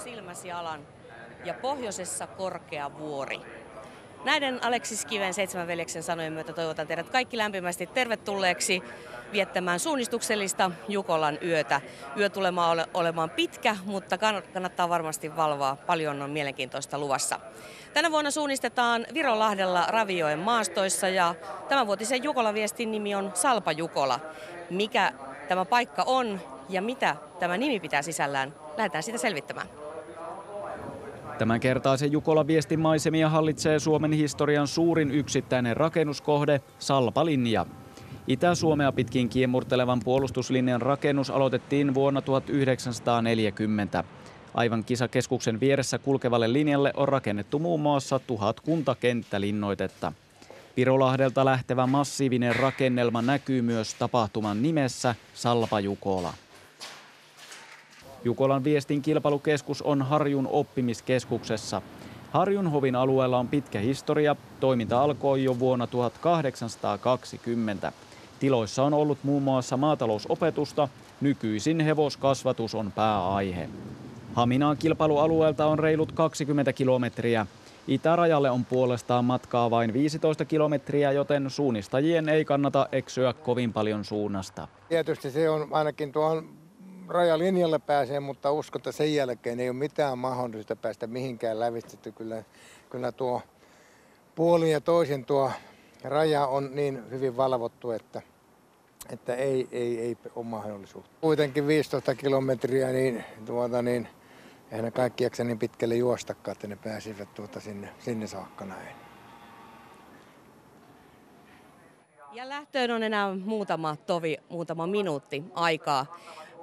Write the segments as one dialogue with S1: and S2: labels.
S1: silmäsi alan ja pohjoisessa korkea vuori. Näiden Aleksis Kiven 7 veljeksen sanojen myötä toivotan teidät kaikki lämpimästi tervetulleeksi viettämään suunnistuksellista Jukolan yötä. Yö tulee olemaan pitkä, mutta kannattaa varmasti valvoa. Paljon on mielenkiintoista luvassa. Tänä vuonna suunnistetaan Virolahdella Ravioen maastoissa ja tämänvuotisen Jukola-viestin nimi on Salpa Jukola. Mikä tämä paikka on ja mitä tämä nimi pitää sisällään, lähdetään sitä selvittämään.
S2: Tämän kertaisen Jukola-viestin maisemia hallitsee Suomen historian suurin yksittäinen rakennuskohde, Salpalinja. Itä-Suomea pitkin kiemurtelevan puolustuslinjan rakennus aloitettiin vuonna 1940. Aivan kisakeskuksen vieressä kulkevalle linjalle on rakennettu muun muassa 1000 kuntakenttälinnoitetta. Virolahdelta lähtevä massiivinen rakennelma näkyy myös tapahtuman nimessä Salpa Jukola. Jukolan viestin kilpailukeskus on Harjun oppimiskeskuksessa. Harjun hovin alueella on pitkä historia. Toiminta alkoi jo vuonna 1820. Tiloissa on ollut muun muassa maatalousopetusta. Nykyisin hevoskasvatus on pääaihe. Haminaan kilpailualueelta on reilut 20 kilometriä. Itärajalle on puolestaan matkaa vain 15 kilometriä, joten suunnistajien ei kannata eksyä kovin paljon suunnasta.
S3: Tietysti se on ainakin tuohon rajalinjalle pääsee, mutta uskon, että sen jälkeen ei ole mitään mahdollista päästä mihinkään lävitse. Kyllä tuo puolin ja toisin tuo raja on niin hyvin valvottu, että ei ole mahdollisuutta. Kuitenkin 15 kilometriä, niin eihän ne kaikki jaksa niin pitkälle juostakaan, että ne pääsivät sinne saakka näin.
S1: Ja lähtöön on enää muutama minuutti aikaa.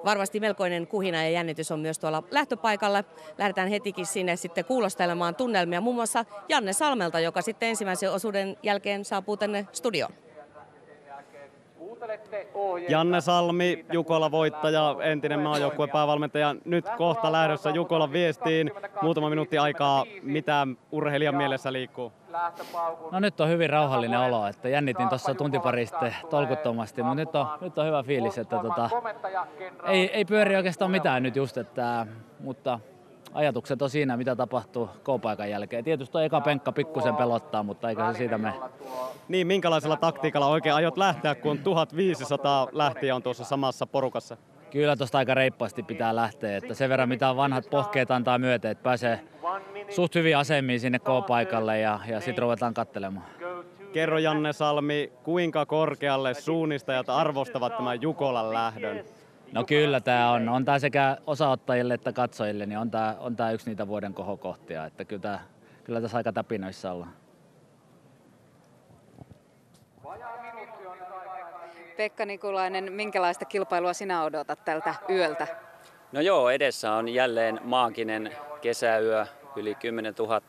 S1: Varmasti melkoinen kuhina ja jännitys on myös tuolla lähtöpaikalla. Lähdetään hetikin sinne sitten kuulostelemaan tunnelmia muun muassa Janne Salmelta, joka sitten ensimmäisen osuuden jälkeen saapuu tänne studioon.
S4: Janne Salmi, Jukola-voittaja, entinen maajoukkueen päävalmentaja. Nyt kohta lähdössä Jukolan viestiin. Muutama minuutti aikaa. Mitä urheilijan mielessä liikkuu?
S5: No nyt on hyvin rauhallinen olo. Että jännitin tuossa tunti pari sitten tolkuttomasti, mutta nyt on hyvä fiilis. Että ei pyöri oikeastaan mitään nyt just, mutta ajatukset on siinä, mitä tapahtuu K-paikan jälkeen. Tietysti tuo eka penkka pikkusen pelottaa, mutta eikä se siitä mene.
S4: Niin, minkälaisella taktiikalla oikein aiot lähteä, kun 1500 lähtiä on tuossa samassa porukassa?
S5: Kyllä tuosta aika reippaasti pitää lähteä, että sen verran mitä vanhat pohkeet antaa myöten, että pääsee suht hyvin asemiin sinne K-paikalle ja sitten ruvetaan katselemaan.
S4: Kerro Janne Salmi, kuinka korkealle suunnistajat arvostavat tämän Jukolan lähdön?
S5: No kyllä tämä on tää sekä osaottajille että katsojille, niin on tää yksi niitä vuoden kohokohtia, että kyllä tässä aika täpinöissä ollaan.
S6: Pekka Nikulainen, minkälaista kilpailua sinä odotat tältä yöltä?
S7: No joo, edessä on jälleen maaginen kesäyö, yli 10 000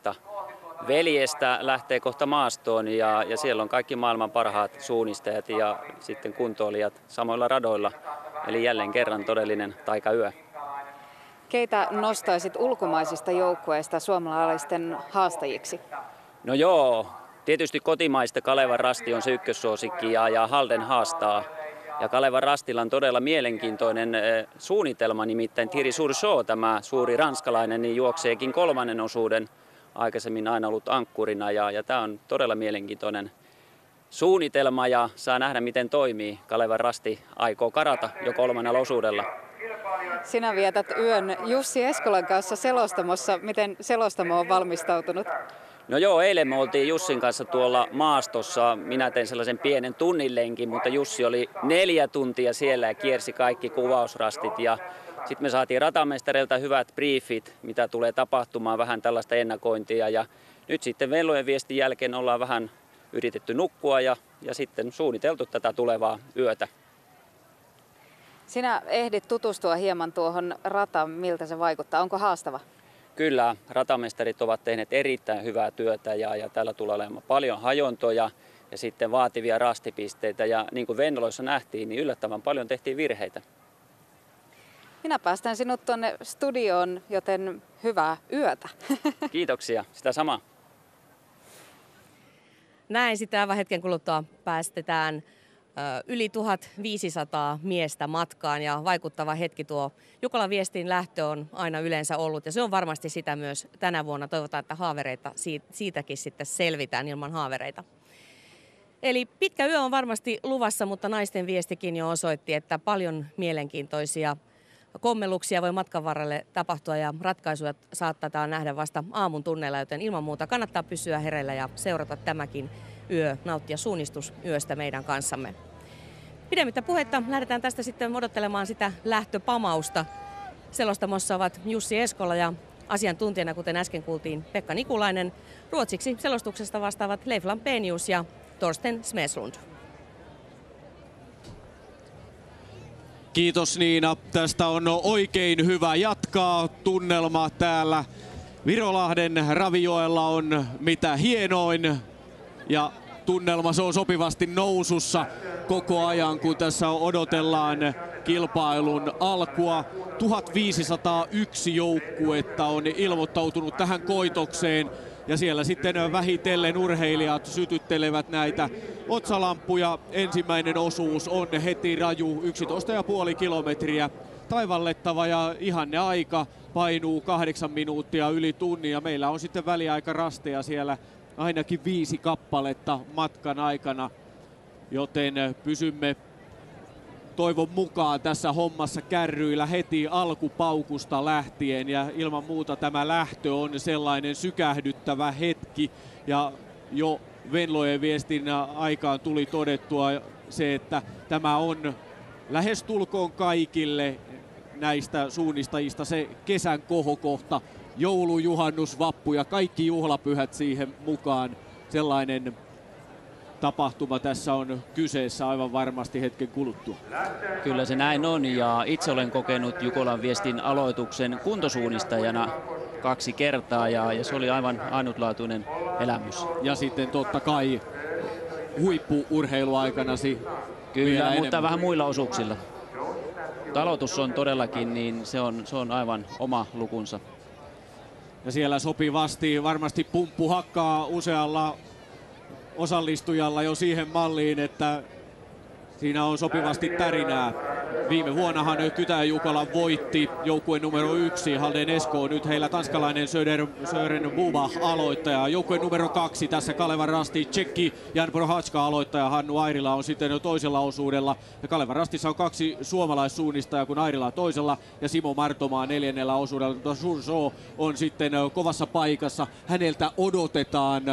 S7: veljestä lähtee kohta maastoon ja siellä on kaikki maailman parhaat suunnistajat ja sitten kuntoilijat samoilla radoilla. Eli jälleen kerran todellinen taikayö.
S6: Keitä nostaisit ulkomaisista joukkueista suomalaisten haastajiksi?
S7: No joo, tietysti kotimaista Kalevan Rasti on se ykkössuosikki ja Halden haastaa. Ja Kalevan Rastilla on todella mielenkiintoinen suunnitelma, nimittäin Thierry Sourceau, tämä suuri ranskalainen, niin juokseekin 3. osuuden. Aikaisemmin aina ollut ankkurina ja tämä on todella mielenkiintoinen suunnitelma ja saa nähdä miten toimii. Kalevan Rasti aikoo karata jo 3. osuudella.
S6: Sinä vietät yön Jussi Eskolan kanssa selostamossa. Miten selostamo on valmistautunut?
S7: No joo, eilen me oltiin Jussin kanssa tuolla maastossa. Minä tein sellaisen pienen tunninlenkin, mutta Jussi oli 4 tuntia siellä ja kiersi kaikki kuvausrastit. Ja sitten me saatiin ratamestareilta hyvät briefit, mitä tulee tapahtumaan, vähän tällaista ennakointia. Ja nyt sitten vellojen viestin jälkeen ollaan vähän yritetty nukkua ja sitten suunniteltu tätä tulevaa yötä.
S6: Sinä ehdit tutustua hieman tuohon rataan, miltä se vaikuttaa. Onko haastava?
S7: Kyllä, ratamestarit ovat tehneet erittäin hyvää työtä ja täällä tulee olemaan paljon hajontoja ja sitten vaativia rastipisteitä. Ja niin kuin Vennoloissa nähtiin, niin yllättävän paljon tehtiin virheitä.
S6: Minä päästän sinut tuonne studioon, joten hyvää yötä.
S7: Kiitoksia, sitä samaa.
S1: Näin sitä aivan hetken kuluttua päästetään Yli 1500 miestä matkaan ja vaikuttava hetki tuo Jukolan Viestin lähtö on aina yleensä ollut ja se on varmasti sitä myös tänä vuonna. Toivotaan, että haavereita siitäkin sitten selvitään ilman haavereita. Eli pitkä yö on varmasti luvassa, mutta naisten viestikin jo osoitti, että paljon mielenkiintoisia kommelluksia voi matkan varrelle tapahtua ja ratkaisuja saattaa nähdä vasta aamun tunneilla, joten ilman muuta kannattaa pysyä hereillä ja seurata tämäkin yö, nauttia suunnistusyöstä meidän kanssamme. Pidemmittä puhetta lähdetään tästä sitten odottelemaan sitä lähtöpamausta. Selostamossa ovat Jussi Eskola ja asiantuntijana, kuten äsken kuultiin, Pekka Nikulainen. Ruotsiksi selostuksesta vastaavat Leif Lampenius ja Torsten Smeslund.
S8: Kiitos Niina. Tästä on oikein hyvä jatkaa. Tunnelma täällä Virolahden Ravijoella on mitä hienoin. Ja tunnelma se on sopivasti nousussa koko ajan, kun tässä odotellaan kilpailun alkua. 1501 joukkuetta on ilmoittautunut tähän koitokseen. Ja siellä sitten vähitellen urheilijat sytyttelevät näitä otsalampuja. Ensimmäinen osuus on heti raju 11,5 kilometriä taivallettava ja ihanne aika painuu 8 minuuttia yli tunnin. Ja meillä on sitten väliaikarasteja siellä ainakin 5 kappaletta matkan aikana, joten pysymme toivon mukaan tässä hommassa kärryillä heti alkupaukusta lähtien ja ilman muuta tämä lähtö on sellainen sykähdyttävä hetki ja jo Venlojen viestin aikaan tuli todettua se, että tämä on lähestulkoon kaikille näistä suunnistajista se kesän kohokohta, joulu, juhannus, vappu ja kaikki juhlapyhät siihen mukaan. Sellainen tapahtuma tässä on kyseessä aivan varmasti hetken kuluttua.
S7: Kyllä se näin on ja itse olen kokenut Jukolan Viestin aloituksen kuntosuunnistajana 2 kertaa ja se oli aivan ainutlaatuinen elämys.
S8: Ja sitten totta kai huippu-urheiluaikanasi.
S7: Kyllä, mutta vähän muilla osuuksilla. Aloitus on todellakin, niin se on aivan oma lukunsa.
S8: Ja siellä sopivasti varmasti pumppu hakkaa usealla osallistujalla jo siihen malliin, että siinä on sopivasti tärinää. Viime vuonnahan Kytää Jukola voitti joukkue numero 1 Halden Esko. Nyt heillä tanskalainen Sören Buba aloittaja. Joukkue numero 2 tässä Kalevan Rasti Tsekki Jan Prohatska aloittaja. Hannu Airila on sitten jo toisella osuudella. Ja Kalevan Rastissa on 2 suomalaissuunnistajaa, kun Airila toisella ja Simo Martomaa 4. osuudella. Mutta Surso on sitten kovassa paikassa. Häneltä odotetaan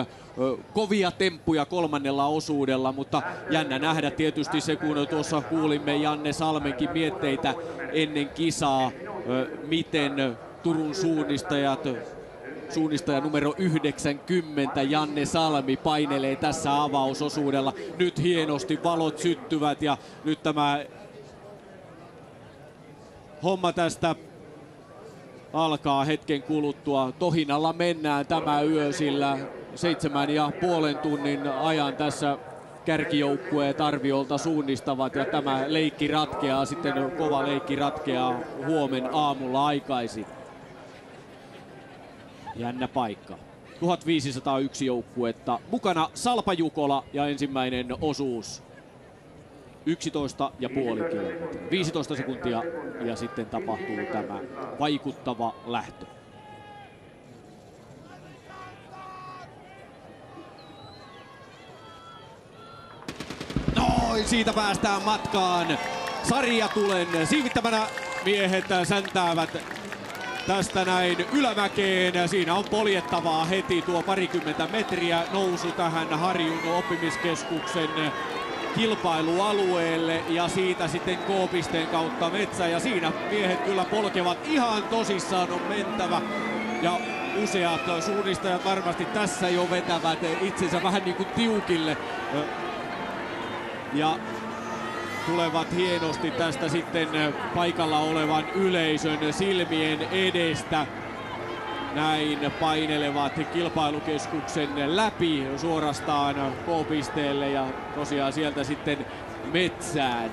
S8: kovia temppuja 3. osuudella, mutta jännä nähdä tietysti se, kun tuossa kuulimme Janne Salmenkin mietteitä ennen kisaa, miten Turun suunnistaja numero 90 Janne Salmi painelee tässä avausosuudella. Nyt hienosti valot syttyvät ja nyt tämä homma tästä alkaa hetken kuluttua. Tohinalla mennään tämä yö, sillä 7,5 tunnin ajan tässä kärkijoukkueet arviolta suunnistavat ja tämä leikki ratkeaa sitten, kova leikki ratkeaa huomen aamulla aikaisin. Jännä paikka. 1501 joukkuetta. Mukana Salpa Jukola ja ensimmäinen osuus 11,5 kilometriä. 15 sekuntia ja sitten tapahtuu tämä vaikuttava lähtö. Noin, siitä päästään matkaan. Sarja Tulen siivittämänä miehet säntäävät tästä näin ylämäkeen. Siinä on poljettavaa heti tuo 20 metriä nousu tähän Harjun oppimiskeskuksen kilpailualueelle ja siitä sitten K-pisteen kautta metsä ja siinä miehet kyllä polkevat ihan tosissaan, on mentävä ja useat suunnistajat varmasti tässä jo vetävät itsensä vähän niin kuin tiukille ja tulevat hienosti tästä sitten paikalla olevan yleisön silmien edestä. Näin painelevat kilpailukeskuksen läpi suorastaan K-pisteelle ja tosiaan sieltä sitten metsään.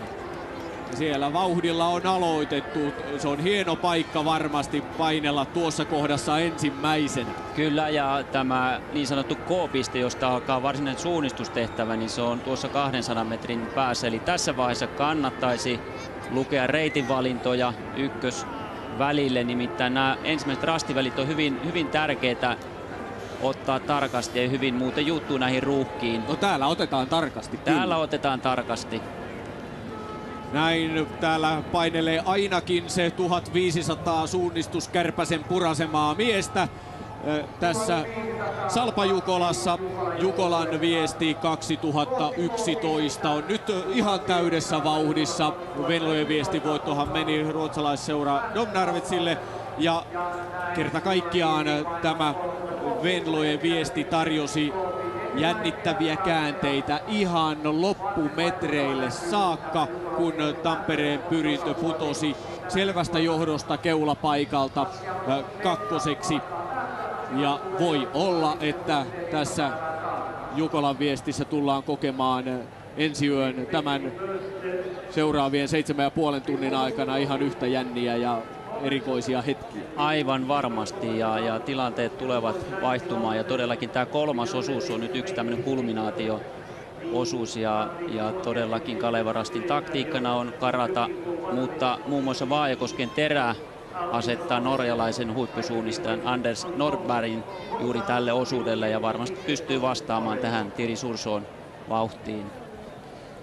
S8: Siellä vauhdilla on aloitettu. Se on hieno paikka varmasti painella tuossa kohdassa ensimmäisenä.
S7: Kyllä, ja tämä niin sanottu K-piste, josta alkaa varsinainen suunnistustehtävä, niin se on tuossa 200 metrin päässä. Eli tässä vaiheessa kannattaisi lukea reitinvalintoja ykkösvälille. Nimittäin nämä ensimmäiset rastivälit on hyvin tärkeitä ottaa tarkasti ja hyvin muuten juttuu näihin ruuhkiin.
S8: No täällä otetaan tarkasti.
S7: Täällä otetaan tarkasti.
S8: Näin täällä painelee ainakin se 1500 suunnistuskärpäsen purasemaa miestä. Tässä Salpa-Jukolassa Jukolan viesti 2011 on nyt ihan täydessä vauhdissa. Venlojen viestivoittohan meni ruotsalaisseura Domnarvetsille ja kerta kaikkiaan tämä Venlojen viesti tarjosi jännittäviä käänteitä ihan loppumetreille saakka, kun Tampereen Pyrintö putosi selvästä johdosta keulapaikalta kakkoseksi. Ja voi olla, että tässä Jukolan viestissä tullaan kokemaan ensi yön tämän seuraavien 7,5 tunnin aikana ihan yhtä jänniä ja erikoisia hetkiä.
S7: Aivan varmasti, ja tilanteet tulevat vaihtumaan, ja todellakin tämä kolmas osuus on nyt yksi tämmöinen kulminaatio-osuus, ja todellakin Kaleva Rastin taktiikkana on karata, mutta muun muassa Vaajakosken Terä asettaa norjalaisen huippusuunnistajan Anders Nordbergin juuri tälle osuudelle, ja varmasti pystyy vastaamaan tähän Thierry Surson vauhtiin.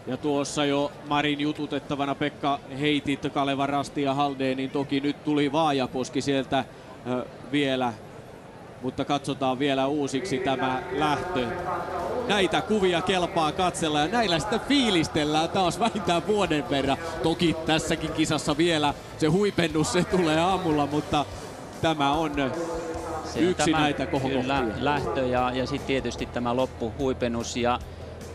S8: Ja tuossa jo Marin jututettavana Pekka heitit Kaleva Rasti ja Haldénin, toki nyt tuli Vaajakoski sieltä vielä, mutta katsotaan vielä uusiksi tämä lähtö. Näitä kuvia kelpaa katsella ja näillä sitten fiilistellään taas vähintään vuoden verran. Toki tässäkin kisassa vielä se huipennus, se tulee aamulla, mutta tämä on yksi näitä kohokohtia.
S7: Lähtö ja sitten tietysti tämä loppuhuipennus, ja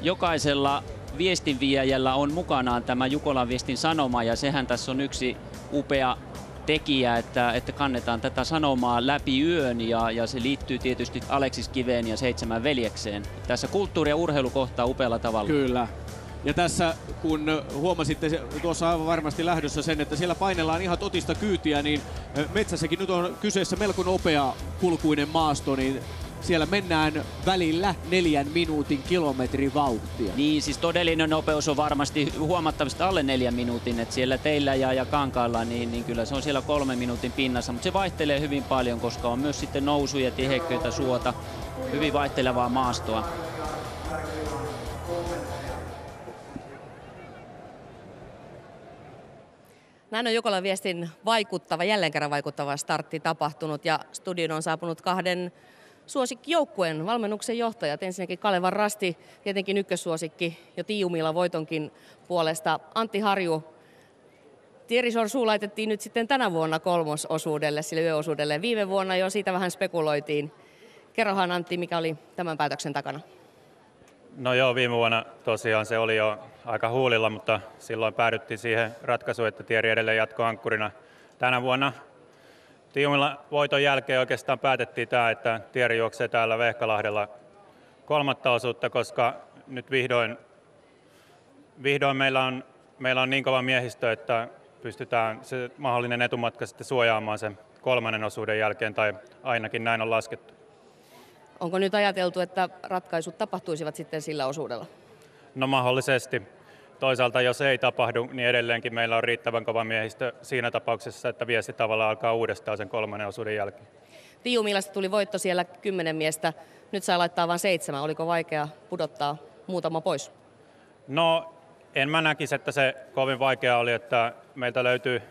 S7: jokaisella viestinviejällä on mukanaan tämä Jukolan viestin sanoma, ja sehän tässä on yksi upea tekijä, että kannetaan tätä sanomaa läpi yön, ja se liittyy tietysti Aleksis Kiveen ja 7 veljekseen. Tässä kulttuuri- ja urheilu kohtaa upealla tavalla.
S8: Kyllä. Ja tässä kun huomasitte tuossa aivan varmasti lähdössä sen, että siellä painellaan ihan totista kyytiä, niin metsässäkin nyt on kyseessä melko nopea kulkuinen maasto, niin siellä mennään välillä 4 minuutin kilometrin vauhtia.
S7: Niin, siis todellinen nopeus on varmasti huomattavasti alle 4 minuutin, että siellä teillä ja kankaalla, niin kyllä se on siellä 3 minuutin pinnassa, mutta se vaihtelee hyvin paljon, koska on myös sitten nousuja, tihekköitä, suota, hyvin vaihtelevaa maastoa.
S1: Näin on Jukolan viestin jälleen kerran vaikuttava startti tapahtunut, ja studioon on saapunut 2 suosikkijoukkueen valmennuksen johtajat. Ensinnäkin Kaleva Rasti, tietenkin ykkössuosikki jo Tiiumilla voitonkin puolesta. Antti Harju, Thierry Sorsu laitettiin nyt sitten tänä vuonna kolmososuudelle, sille yöosuudelle. Viime vuonna jo siitä vähän spekuloitiin. Kerrohan Antti, mikä oli tämän päätöksen takana?
S9: No joo, viime vuonna tosiaan se oli jo aika huulilla, mutta silloin päädyttiin siihen ratkaisuun, että Thierry edelleen jatkoi ankkurina tänä vuonna. Tiiumilla voiton jälkeen oikeastaan päätettiin tämä, että Thierry juoksee täällä Vehkalahdella 3. osuutta, koska nyt vihdoin meillä on niin kova miehistö, että pystytään se mahdollinen etumatka sitten suojaamaan sen 3. osuuden jälkeen, tai ainakin näin on laskettu.
S1: Onko nyt ajateltu, että ratkaisut tapahtuisivat sitten sillä osuudella?
S9: No mahdollisesti. Toisaalta jos ei tapahdu, niin edelleenkin meillä on riittävän kova miehistö siinä tapauksessa, että viesti tavallaan alkaa uudestaan sen 3. osuuden jälkeen.
S1: Tiiumilasta tuli voitto siellä 10 miestä, nyt saa laittaa vain 7. Oliko vaikea pudottaa muutama pois?
S9: No en mä näkisi, että se kovin vaikea oli, että meiltä löytyy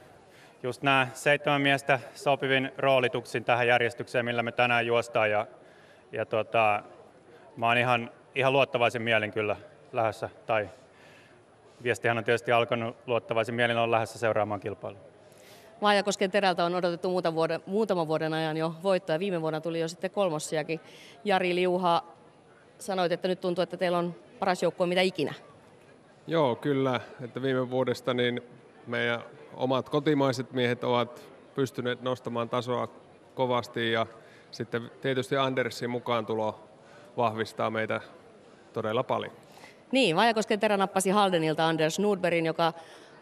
S9: just nämä 7 miestä sopivin roolituksin tähän järjestykseen, millä me tänään juostaan. Ja mä oon ihan luottavaisin mielin kyllä lähdössä, tai viestihän on tietysti alkanut luottavaisin mielin, on lähdössä seuraamaan kilpailua.
S1: Vaajakosken Terältä on odotettu muutaman vuoden ajan jo voittoa, ja viime vuonna tuli jo sitten kolmossiakin. Jari Liuha, sanoit, että nyt tuntuu, että teillä on paras joukkue mitä ikinä.
S10: Joo, kyllä. Että viime vuodesta niin meidän omat kotimaiset miehet ovat pystyneet nostamaan tasoa kovasti, ja sitten tietysti Andersin mukaan tulo vahvistaa meitä todella paljon.
S1: Niin, Vaajakosken Terä nappasi Haldenilta Anders Nordbergin, joka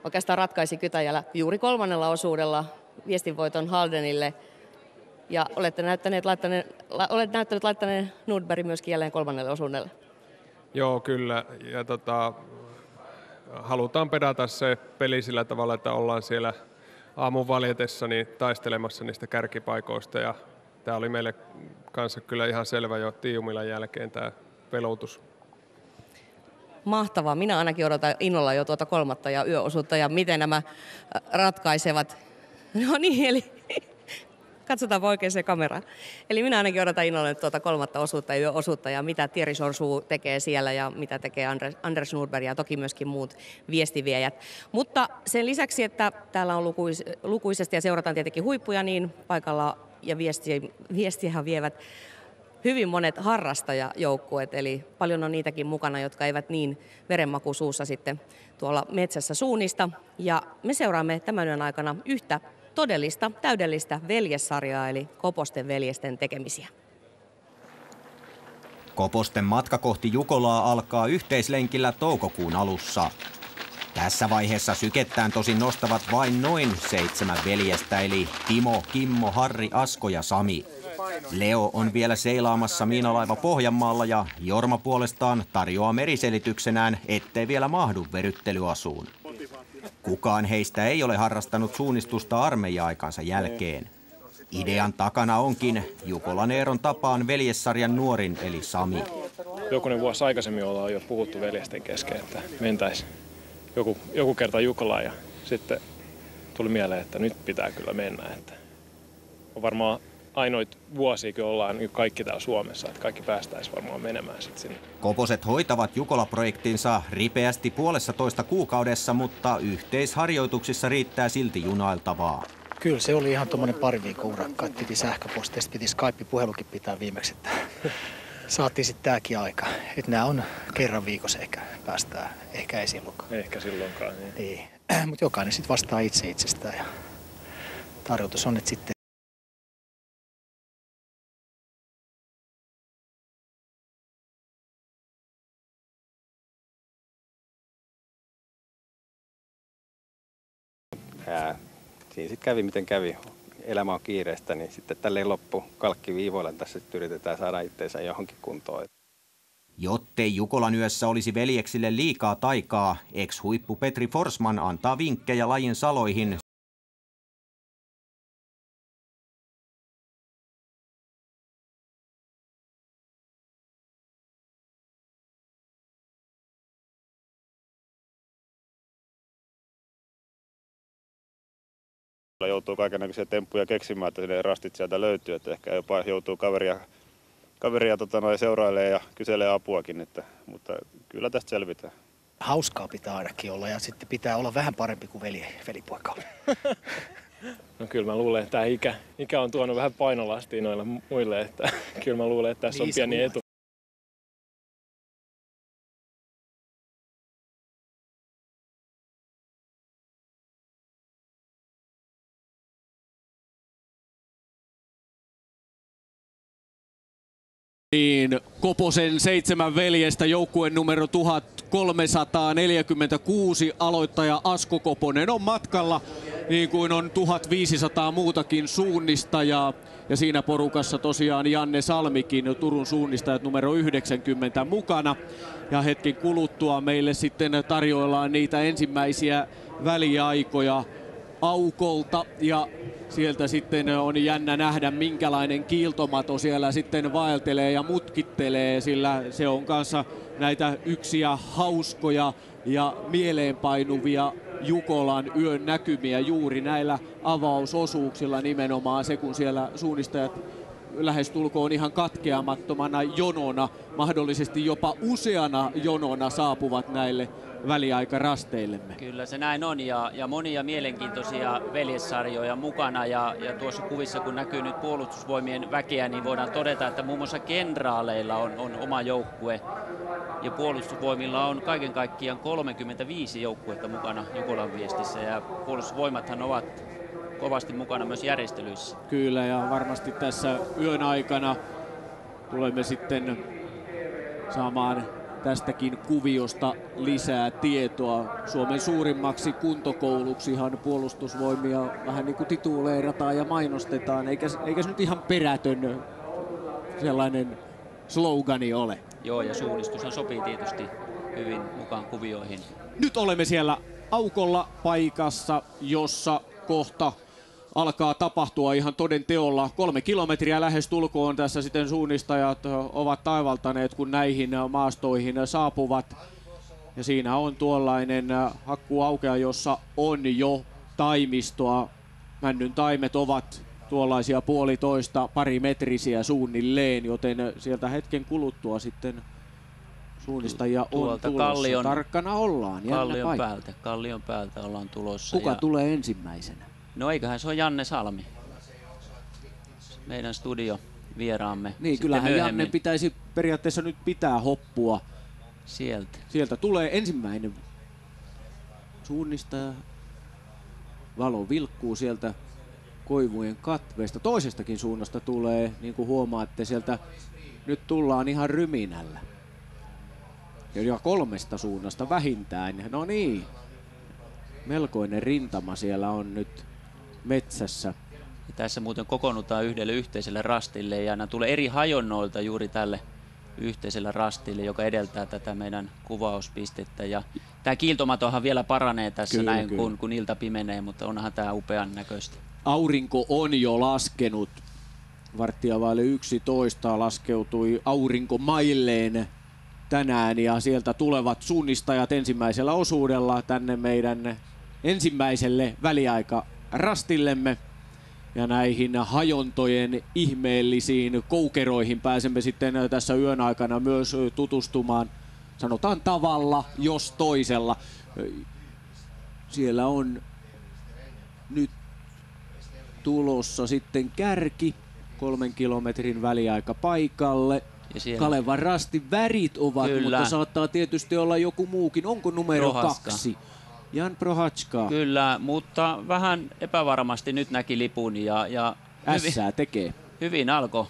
S1: oikeastaan ratkaisi Kytäjällä juuri 3. osuudella viestinvoiton Haldenille. Ja olette näyttäneet laittaneen Nordberg myöskin jälleen 3. osuudelle.
S10: Joo, kyllä. Ja halutaan pedata se peli sillä tavalla, että ollaan siellä aamun valjetessa niin taistelemassa niistä kärkipaikoista. Ja tämä oli meille kanssa kyllä ihan selvä jo Tiiumilan jälkeen tämä peloutus.
S1: Mahtavaa. Minä ainakin odotan innolla jo tuota 3. ja yöosuutta ja miten nämä ratkaisevat. No niin, eli katsotaan oikein se kamera. Eli minä ainakin odotan innolla tuota 3. osuutta ja yöosuutta ja mitä Thierry Sorsu tekee siellä ja mitä tekee Anders Nordberg ja toki myöskin muut viestiviejät. Mutta sen lisäksi, että täällä on lukuisesti ja seurataan tietenkin huippuja, niin paikalla ja viestiähän vievät hyvin monet harrastajajoukkueet, eli paljon on niitäkin mukana, jotka eivät niin verenmaku suussa sitten tuolla metsässä suunnista. Ja me seuraamme tämän yön aikana yhtä todellista, täydellistä veljessarjaa, eli Koposten veljesten tekemisiä.
S11: Koposten matka kohti Jukolaa alkaa yhteislenkillä toukokuun alussa. Tässä vaiheessa sykettään tosin nostavat vain noin 7 veljestä, eli Timo, Kimmo, Harri, Asko ja Sami. Leo on vielä seilaamassa miinalaiva Pohjanmaalla ja Jorma puolestaan tarjoaa meriselityksenään, ettei vielä mahdu veryttelyasuun. Kukaan heistä ei ole harrastanut suunnistusta armeija-aikansa jälkeen. Idean takana onkin Jukolan Eeron tapaan veljessarjan nuorin eli Sami.
S12: Jokunen vuosi aikaisemmin ollaan jo puhuttu veljesten kesken, että mentäisiin joku kerta Jukolaan ja sitten tuli mieleen, että nyt pitää kyllä mennä. Että on varmaan ainoit vuosia, kun ollaan kaikki täällä Suomessa, että kaikki päästäisiin varmaan menemään sitten sinne.
S11: Koposet hoitavat Jukola-projektinsa ripeästi 1,5 kuukaudessa, mutta yhteisharjoituksissa riittää silti junailtavaa.
S13: Kyllä se oli ihan tuommoinen pari viikon urakka, että piti sähköposteista, piti Skype-puhelukin pitää viimeksi, että saatiin sitten tämäkin aika. Että nämä on kerran viikossa ehkä päästään, ehkä ei silloinkaan.
S12: Ehkä silloinkaan, niin.
S13: Mutta jokainen sitten vastaa itse itsestään ja tarjotus on, että sitten
S14: siinä sitten kävi miten kävi. Elämä on kiireistä, niin sitten tälleen loppu kalkkiviivoilla tässä yritetään saada itseensä johonkin kuntoon.
S11: Jottei Jukolan yössä olisi veljeksille liikaa taikaa, ex-huippu Petri Forsman antaa vinkkejä lajin saloihin.
S15: Joutuu kaikennäköisiä temppuja keksimään, että ne rastit sieltä löytyy, että ehkä jopa joutuu kaveria seurailemaan ja kyselee apuakin, mutta kyllä tästä selvitään.
S13: Hauskaa pitää ainakin olla ja sitten pitää olla vähän parempi kuin velipoika.
S12: No kyllä mä luulen, että tämä ikä on tuonut vähän painolastia noille muille, että kyllä mä luulen, että tässä on pieni etu.
S8: Niin, Koposen 7 veljestä joukkueen numero 1346 aloittaja Asko Koponen on matkalla, niin kuin on 1500 muutakin suunnistajaa. Ja siinä porukassa tosiaan Janne Salmikin, Turun suunnistajat numero 90 mukana. Ja hetken kuluttua meille sitten tarjoillaan niitä ensimmäisiä väliaikoja Aukolta ja sieltä sitten on jännä nähdä, minkälainen kiiltomato siellä sitten vaeltelee ja mutkittelee, sillä se on kanssa näitä yksiä hauskoja ja mieleenpainuvia Jukolan yön näkymiä juuri näillä avausosuuksilla nimenomaan se, kun siellä suunnistajat lähestulkoon ihan katkeamattomana jonona, mahdollisesti jopa useana jonona saapuvat näille väliaikarasteillemme.
S7: Kyllä se näin on ja monia mielenkiintoisia veljessarjoja mukana ja tuossa kuvissa kun näkyy nyt puolustusvoimien väkeä, niin voidaan todeta, että muun muassa kenraaleilla on oma joukkue ja puolustusvoimilla on kaiken kaikkiaan 35 joukkuetta mukana Jukolan viestissä ja puolustusvoimathan ovat kovasti mukana myös järjestelyissä.
S8: Kyllä ja varmasti tässä yön aikana tulemme sitten saamaan tästäkin kuviosta lisää tietoa. Suomen suurimmaksi kuntokouluksihan puolustusvoimia vähän niin kuin tituleerataan ja mainostetaan, eikä se nyt ihan perätön sellainen slogani ole.
S7: Joo, ja suunnistushan sopii tietysti hyvin mukaan kuvioihin.
S8: Nyt olemme siellä aukolla paikassa, jossa kohta alkaa tapahtua ihan toden teolla. 3 kilometriä lähestulkoon tässä sitten suunnistajat ovat taivaltaneet, kun näihin maastoihin saapuvat. Ja siinä on tuollainen hakkuaukea, jossa on jo taimistoa. Männyn taimet ovat tuollaisia 1,5 parimetrisiä suunnilleen, joten sieltä hetken kuluttua sitten suunnistajia on tuolta tulossa. Tarkkana ollaan.
S7: Kallion päältä ollaan tulossa.
S8: Kuka tulee ensimmäisenä?
S7: No eiköhän se on Janne Salmi, meidän studiovieraamme.
S8: Niin, kyllähän Janne pitäisi periaatteessa nyt pitää hoppua. Sieltä tulee ensimmäinen suunnistaja. Valo vilkkuu sieltä koivujen katveesta. Toisestakin suunnasta tulee, niin kuin huomaatte, sieltä nyt tullaan ihan ryminällä. Ja 3 suunnasta vähintään. No niin, melkoinen rintama siellä on nyt metsässä.
S7: Ja tässä muuten kokoonnutaan yhdelle yhteiselle rastille ja nämä tulee eri hajonnoilta juuri tälle yhteiselle rastille, joka edeltää tätä meidän kuvauspistettä. Ja tämä kiiltomatohan vielä paranee tässä kun ilta pimenee, mutta onhan tämä upean näköistä.
S8: Aurinko on jo laskenut. 11:15 laskeutui aurinkomailleen tänään ja sieltä tulevat suunnistajat ensimmäisellä osuudella tänne meidän ensimmäiselle väliaikarastillemme. Ja näihin hajontojen ihmeellisiin koukeroihin pääsemme sitten tässä yön aikana myös tutustumaan, sanotaan tavalla, jos toisella. Siellä on nyt tulossa sitten kärki 3 kilometrin väliaika paikalle. Kalevan rastin värit ovat, mutta saattaa tietysti olla joku muukin. Onko numero 2? Jan Prohatska.
S7: Kyllä, mutta vähän epävarmasti nyt näki lipun ja
S8: Ässää tekee.
S7: Hyvin alkoi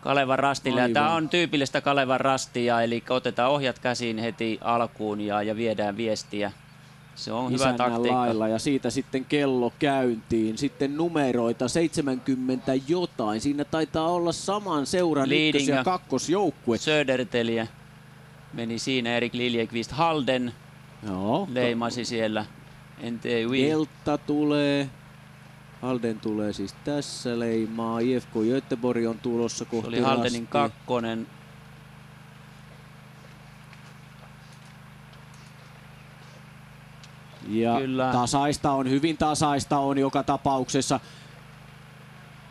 S7: Kalevan rastilla. Tämä on tyypillistä Kalevan rastia, eli otetaan ohjat käsiin heti alkuun ja viedään viestiä. Se on hyvä taktiikka.
S8: Lailla ja siitä sitten kello käyntiin. Sitten numeroita 70 jotain. Siinä taitaa olla saman seuran ykkös- ja kakkosjoukkue.
S7: Söderteliä meni siinä, Erik Liljekvist. Halden leimasi siellä.
S8: Delta tulee. Halden tulee siis tässä leimaa. IFK Göteborg on tulossa kohti.
S7: Se oli Haldenin kakkonen.
S8: Ja tasaista on, hyvin tasaista on joka tapauksessa.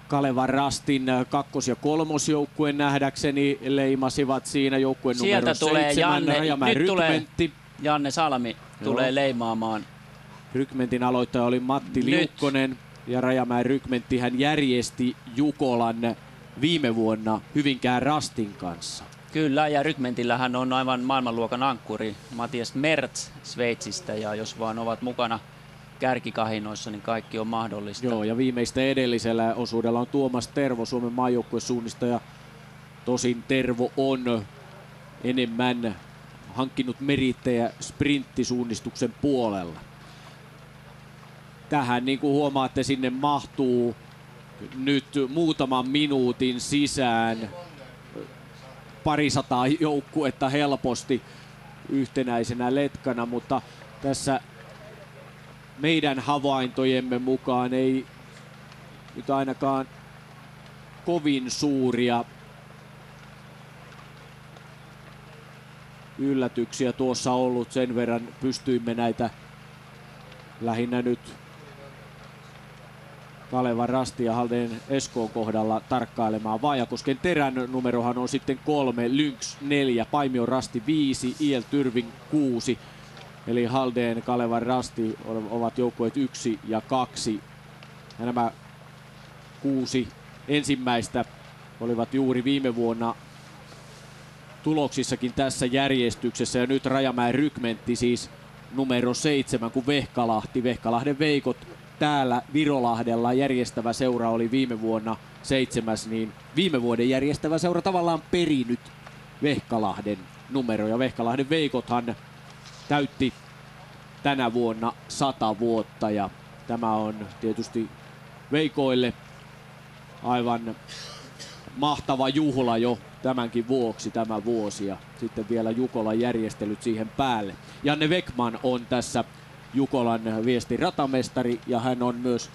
S8: Kalevan rastin kakkos- ja kolmosjoukkueen nähdäkseni leimasivat siinä joukkueen numero 7.
S7: Nyt tulee Janne Salmi tulee leimaamaan.
S8: Rykmentin aloittaja oli Matti Liukkonen ja Rajamäen Rykmentti hän järjesti Jukolan viime vuonna Hyvinkään rastin kanssa.
S7: Kyllä, ja Rykmentillähän on aivan maailmanluokan ankkuri Matias Mertz Sveitsistä, ja jos vaan ovat mukana kärkikahinoissa, niin kaikki on mahdollista.
S8: Joo, ja viimeistä edellisellä osuudella on Tuomas Tervo, Suomen maajoukkuesuunnistaja. Tosin Tervo on enemmän hankkinut merittejä sprinttisuunnistuksen puolella. Tähän, niin kuin huomaatte, sinne mahtuu nyt muutaman minuutin sisään 200 joukkuetta helposti yhtenäisenä letkana, mutta tässä meidän havaintojemme mukaan ei nyt ainakaan kovin suuria yllätyksiä tuossa ollut. Sen verran pystyimme näitä lähinnä nyt Kalevan Rasti ja Halden Eskoon kohdalla tarkkailemaan. Vaajakosken Terän numerohan on sitten 3, Lynx 4, Paimion Rasti 5, IL Tyrving 6. Eli Halden, Kalevan Rasti ovat joukkueet 1 ja 2. Ja nämä 6 ensimmäistä olivat juuri viime vuonna tuloksissakin tässä järjestyksessä. Ja nyt Rajamäen Rykmentti siis numero 7, kun Vehkalahden Veikot täällä Virolahdella järjestävä seura oli viime vuonna 7, niin viime vuoden järjestävä seura tavallaan perinyt Vehkalahden numero. Ja Vehkalahden Veikothan täytti tänä vuonna 100 vuotta ja tämä on tietysti Veikoille aivan mahtava juhla jo tämänkin vuoksi tämä vuosi ja sitten vielä Jukolan järjestelyt siihen päälle. Janne Weckman on tässä Jukolan viestin ratamestari ja hän on myös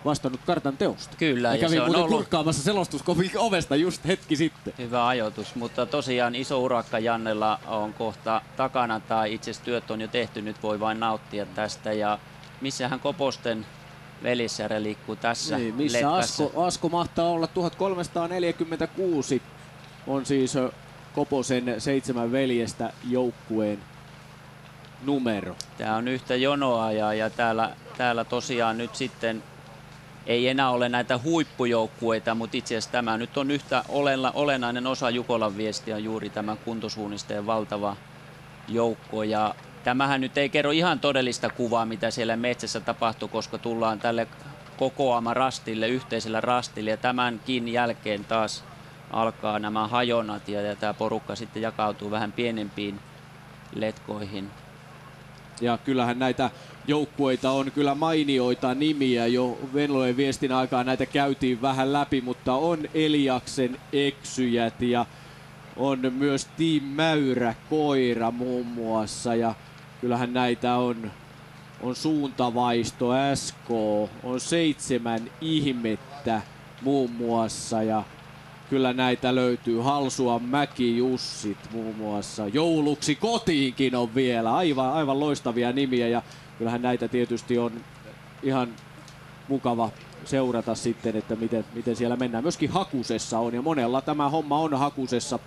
S8: vastannut kartan teosta.
S7: Kyllä.
S8: Ja kävin
S7: se on
S8: muuten
S7: ollut
S8: kurkkaamassa selostuskopin ovesta just hetki sitten.
S7: hyvä ajoitus, mutta tosiaan iso urakka Jannella on kohta takana tai itse asiassa työt on jo tehty, nyt voi vain nauttia tästä ja missähän Koposten Velissärä liikkuu tässä
S8: Niin, missä Asko mahtaa olla 1346 on siis Koposen 7 veljestä joukkueen numero.
S7: Tämä on yhtä jonoa ja täällä tosiaan nyt sitten ei enää ole näitä huippujoukkueita, mutta itse asiassa tämä nyt on yhtä olennainen osa Jukolan viestiä, juuri tämä kuntosuunnisteen valtava joukko. Ja tämähän nyt ei kerro ihan todellista kuvaa, mitä siellä metsässä tapahtuu, koska tullaan tälle kokoama rastille, yhteisellä rastille ja tämänkin jälkeen taas alkaa nämä hajonnat ja tämä porukka sitten jakautuu vähän pienempiin letkoihin.
S8: Ja kyllähän näitä joukkueita on kyllä mainioita nimiä jo Venlojen viestin aikaan näitä käytiin vähän läpi, mutta on Eliaksen eksyjät ja on myös Team Mäyrä Koira muun muassa ja kyllähän näitä on Suuntavaisto SK, on 7 ihmettä muun muassa ja kyllä näitä löytyy Halsuan Mäki Jussit muun muassa. Jouluksi kotiinkin on vielä. Aivan loistavia nimiä ja kyllähän näitä tietysti on ihan mukava seurata sitten, että miten siellä mennään. Myöskin Hakusessa on ja monella tämä homma on Hakusessa.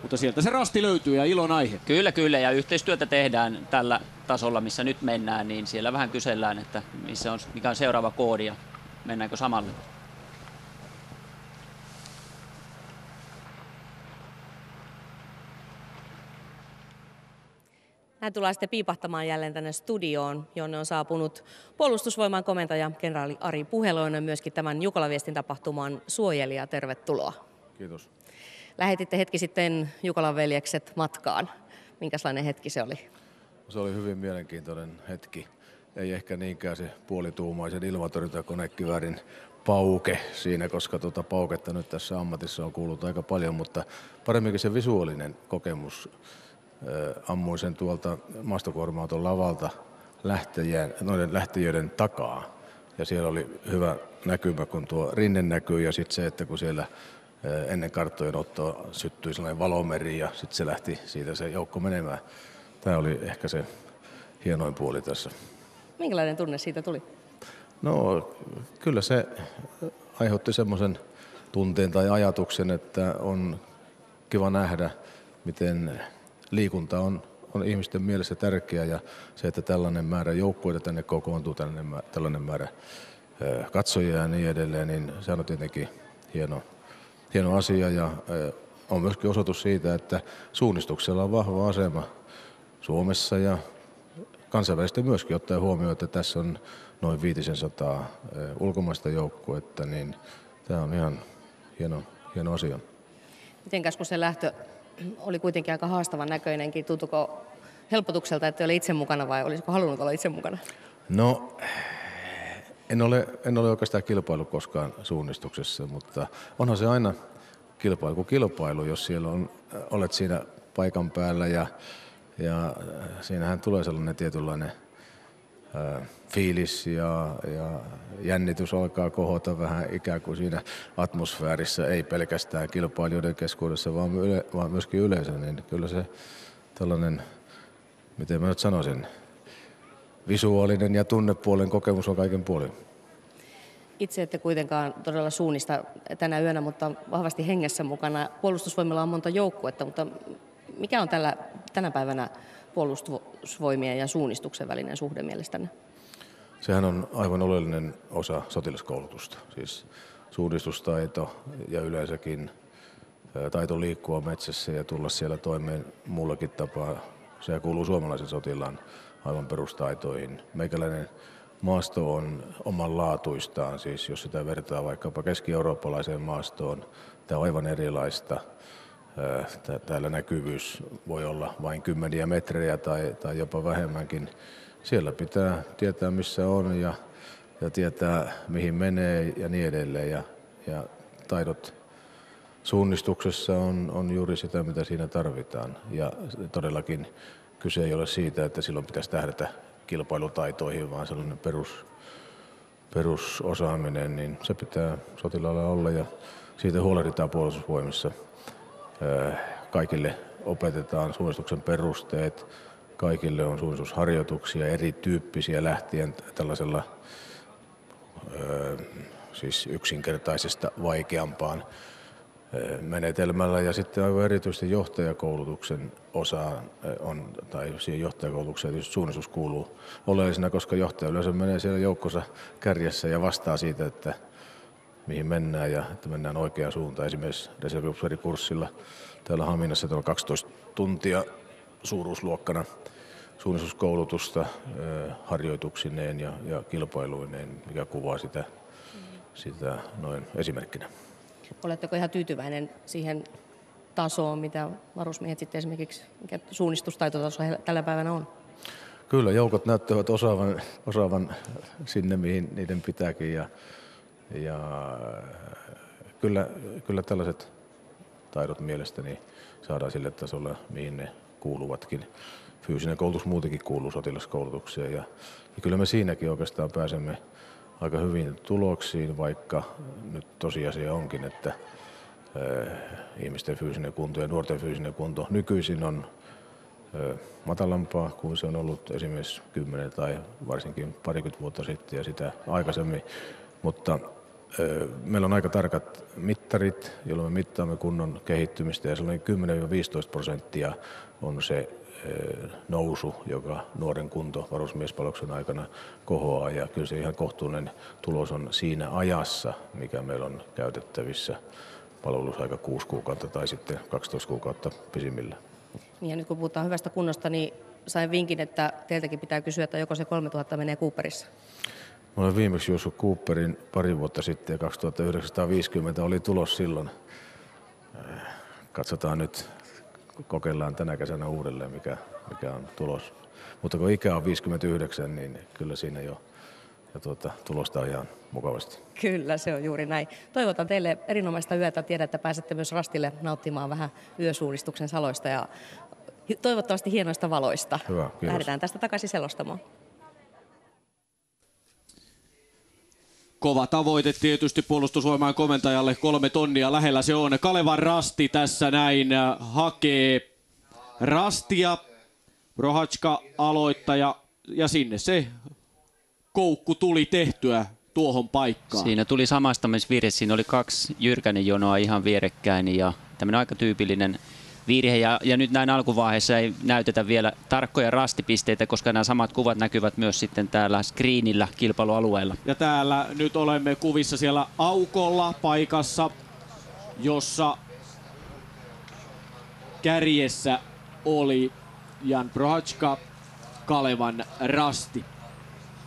S8: Mutta sieltä se rasti löytyy ja ilon aihe.
S7: Kyllä ja yhteistyötä tehdään tällä tasolla, missä nyt mennään, niin siellä vähän kysellään, että mikä on seuraava koodi ja mennäänkö samalle.
S1: Näin tullaan sitten piipahtamaan jälleen tänne studioon, jonne on saapunut puolustusvoiman komentaja kenraali Ari Puheloinen, myöskin tämän Jukolan-viestin tapahtuman suojelija. Tervetuloa.
S16: Kiitos.
S1: Lähetitte hetki sitten Jukolan veljekset matkaan. Minkälainen hetki se oli?
S16: Se oli hyvin mielenkiintoinen hetki. Ei ehkä niinkään se puolituumaisen ilmatorjuntakonekiväärin pauke siinä, koska pauketta nyt tässä ammatissa on kuullut aika paljon, mutta paremminkin se visuaalinen kokemus. Ammuin sen tuolta maastokuorma-auton lavalta noiden lähtijöiden takaa. Ja siellä oli hyvä näkymä, kun tuo rinne näkyy ja sitten se, että kun siellä ennen karttojen ottoa syttyi sellainen valomeri ja sitten se lähti siitä se joukko menemään. Tämä oli ehkä se hienoin puoli tässä.
S1: Minkälainen tunne siitä tuli?
S16: No kyllä se aiheutti semmoisen tunteen tai ajatuksen, että on kiva nähdä, miten liikunta on ihmisten mielessä tärkeä ja se, että tällainen määrä joukkueita tänne kokoontuu, tällainen määrä katsojia ja niin edelleen, niin se on tietenkin hieno asia ja on myöskin osoitus siitä, että suunnistuksella on vahva asema Suomessa ja kansainvälisesti myöskin ottaen huomioon, että tässä on noin 500 ulkomaista joukkuetta, niin tämä on ihan hieno asia.
S1: Mitenkäs kun se lähtö oli kuitenkin aika haastavan näköinenkin, tuntuuko helpotukselta, että oli itse mukana vai olisiko halunnut olla itse mukana?
S16: No, en ole oikeastaan kilpailu koskaan suunnistuksessa, mutta onhan se aina kilpailu, jos siellä olet siinä paikan päällä ja siinähän tulee sellainen tietynlainen fiilis ja jännitys alkaa kohota vähän ikään kuin siinä atmosfäärissä, ei pelkästään kilpailijoiden keskuudessa, vaan myöskin yleisö, niin kyllä se tällainen, miten mä nyt sanoisin, visuaalinen ja tunnepuolen kokemus on kaiken puolin.
S1: Itse ette kuitenkaan todella suunnista tänä yönä, mutta vahvasti hengessä mukana. Puolustusvoimilla on monta joukkuetta, mutta mikä on tänä päivänä puolustusvoimien ja suunnistuksen välinen suhde mielestänne?
S16: Sehän on aivan oleellinen osa sotilaskoulutusta, siis suunnistustaito ja yleensäkin taito liikkua metsässä ja tulla siellä toimeen muullakin tapaa. Se kuuluu suomalaisen sotilaan aivan perustaitoihin. Meikäläinen maasto on omanlaatuistaan, siis jos sitä vertaa vaikkapa keski-eurooppalaiseen maastoon Tämä on aivan erilaista. Täällä näkyvyys voi olla vain kymmeniä metrejä tai jopa vähemmänkin. Siellä pitää tietää, missä on ja tietää, mihin menee ja niin edelleen. Ja taidot suunnistuksessa on juuri sitä, mitä siinä tarvitaan. Ja todellakin kyse ei ole siitä, että silloin pitäisi tähdätä kilpailutaitoihin, vaan sellainen perusosaaminen, niin se pitää sotilaalla olla ja siitä huolehditaan puolustusvoimissa. Kaikille opetetaan suunnistuksen perusteet, kaikille on suunnistusharjoituksia erityyppisiä lähtien tällaisella siis yksinkertaisesta vaikeampaan menetelmällä ja sitten aivan erityisesti johtajakoulutuksen osaan tai siihen johtajakoulutukseen tietysti suunnistus kuuluu oleellisena, koska johtaja yleensä menee siellä joukkonsa kärjessä ja vastaa siitä, että mihin mennään ja että mennään oikeaan suuntaan. Esimerkiksi reserviupseerikurssilla täällä Haminassa on 12 tuntia suuruusluokkana suunnistuskoulutusta harjoituksineen ja kilpailuineen, mikä kuvaa sitä noin esimerkkinä.
S1: Oletteko ihan tyytyväinen siihen tasoon, mitä varusmiehet sitten esimerkiksi, mikä suunnistustaitotaso tällä päivänä on?
S16: Kyllä, joukot näyttävät osaavan sinne, mihin niiden pitääkin ja kyllä tällaiset taidot mielestäni saadaan sille tasolle, mihin ne kuuluvatkin. Fyysinen koulutus muutenkin kuuluu sotilaskoulutukseen ja kyllä me siinäkin oikeastaan pääsemme aika hyvin tuloksiin, vaikka nyt tosiasia onkin, että ihmisten fyysinen kunto ja nuorten fyysinen kunto nykyisin on matalampaa kuin se on ollut esimerkiksi 10 tai varsinkin parikymmentä vuotta sitten ja sitä aikaisemmin, mutta meillä on aika tarkat mittarit, jolloin me mittaamme kunnon kehittymistä ja sellainen 10-15% on se nousu, joka nuoren kunto varusmiespalveluksen aikana kohoaa ja kyllä se ihan kohtuullinen tulos on siinä ajassa, mikä meillä on käytettävissä palvelusaika 6 kuukautta tai sitten 12 kuukautta pisimmillä.
S1: Ja nyt kun puhutaan hyvästä kunnosta, niin sain vinkin, että teiltäkin pitää kysyä, että joko se 3000 menee Cooperissa?
S16: Mä olen viimeksi juossut Cooperin pari vuotta sitten ja 2950 oli tulos silloin. Katsotaan nyt, kokeillaan tänä kesänä uudelleen, mikä on tulos. Mutta kun ikä on 59, niin kyllä siinä jo tulosta on ihan mukavasti.
S1: Kyllä, se on juuri näin. Toivotan teille erinomaista yötä. Tiedän, että pääsette myös rastille nauttimaan vähän yösuunnistuksen saloista ja toivottavasti hienoista valoista.
S16: Hyvä, kiitos.
S1: Lähdetään tästä takaisin selostamoon.
S8: Kova tavoite tietysti puolustusvoimain komentajalle, 3 tonnia lähellä se on. Kalevan Rasti tässä näin hakee rastia. Prohatska aloittaja ja sinne se koukku tuli tehtyä tuohon paikkaan.
S7: Siinä tuli samastamisvirhe, siinä oli 2 Jyrkänen jonoa ihan vierekkäin ja tämmöinen aika tyypillinen virhe. Ja nyt näin alkuvaiheessa ei näytetä vielä tarkkoja rastipisteitä, koska nämä samat kuvat näkyvät myös sitten täällä screenillä kilpailualueella.
S8: Ja täällä nyt olemme kuvissa siellä aukolla paikassa, jossa kärjessä oli Jan Prohatska, Kalevan Rasti.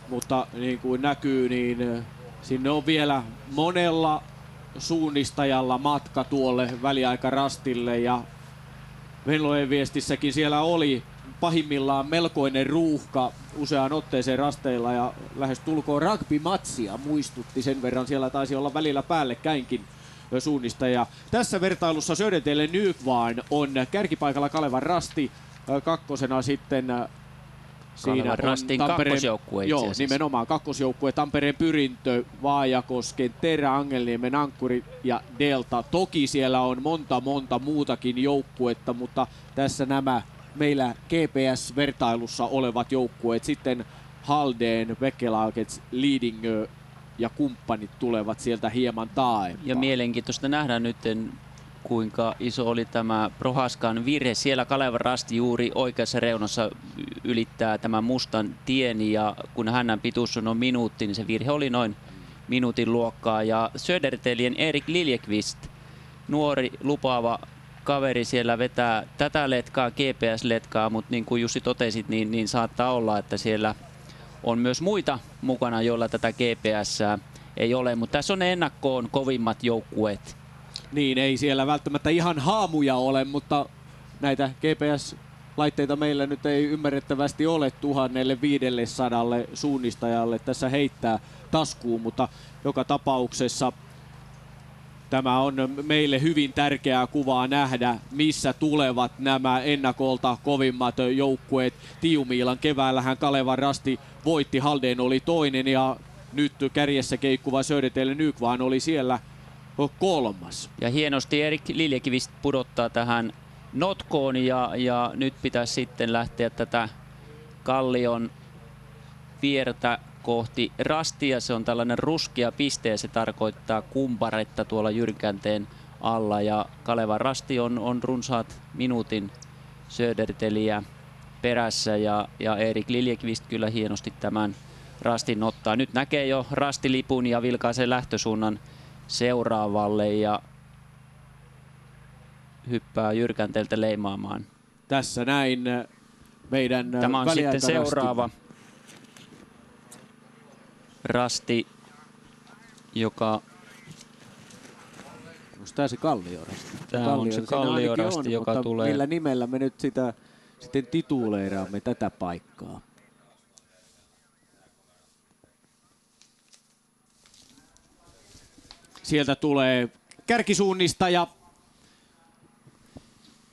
S8: Mutta niin kuin näkyy, niin sinne on vielä monella suunnistajalla matka tuolle väliaikarastille ja Venlojen viestissäkin siellä oli pahimmillaan melkoinen ruuhka useaan otteeseen rasteilla ja lähes tulkoon rugby-matsia muistutti sen verran. Siellä taisi olla välillä päällekkäinkin suunnistajia. Tässä vertailussa Södertälje Nykvarn on kärkipaikalla Kalevan Rasti, kakkosena sitten siinä
S7: Rastin kakkosjoukkue itse asiassa.
S8: Joo, nimenomaan kakkosjoukkue, Tampereen Pyrintö, Vaajakosken, Terä, Angelniemen Ankkuri ja Delta. Toki siellä on monta muutakin joukkuetta, mutta tässä nämä meillä GPS-vertailussa olevat joukkueet. Sitten Halden, Väkelagets, Lidingö ja kumppanit tulevat sieltä hieman taaempaa.
S7: Ja mielenkiintoista nähdään nyt, kuinka iso oli tämä Prohaskan virhe. Siellä Kalevan Rasti juuri oikeassa reunassa ylittää tämän mustan tien ja kun hännän pituus on noin minuutti, niin se virhe oli noin minuutin luokkaa. Ja Södertäljen Erik Liljekvist, nuori lupaava kaveri siellä vetää tätä letkaa, GPS-letkaa, mutta niin kuin Jussi totesit, niin saattaa olla, että siellä on myös muita mukana, joilla tätä GPS ei ole. Mutta tässä on ennakkoon kovimmat joukkueet.
S8: Niin, ei siellä välttämättä ihan haamuja ole, mutta näitä GPS-laitteita meillä nyt ei ymmärrettävästi ole 1500 suunnistajalle tässä heittää taskuun, mutta joka tapauksessa tämä on meille hyvin tärkeää kuvaa nähdä, missä tulevat nämä ennakolta kovimmat joukkueet. Tiumiilan keväällähän Kalevan Rasti voitti, Haldén oli toinen ja nyt kärjessä keikkuva Södertälje Nykvarn oli siellä kolmas.
S7: Ja hienosti Erik Liljekivist pudottaa tähän notkoon ja nyt pitäisi sitten lähteä tätä kallion viertä kohti Rastia. Se on tällainen ruskea piste ja se tarkoittaa kumparetta tuolla jyrkänteen alla. Ja Kalevan Rasti on runsaat minuutin Södertäljeä perässä ja Erik Liljekivist kyllä hienosti tämän Rastin ottaa. Nyt näkee jo Rastilipun ja vilkaisee lähtösuunnan seuraavalle ja hyppää jyrkänteeltä leimaamaan.
S8: Tässä näin meidän
S7: tämä on sitten seuraava Rasti, joka...
S8: Onko tämä se Kalliorasti?
S7: Tämä on se Kalliorasti, joka
S8: mutta
S7: tulee...
S8: Millä nimellä me nyt sitä sitten tituleeraamme tätä paikkaa? Sieltä tulee kärkisuunnistaja.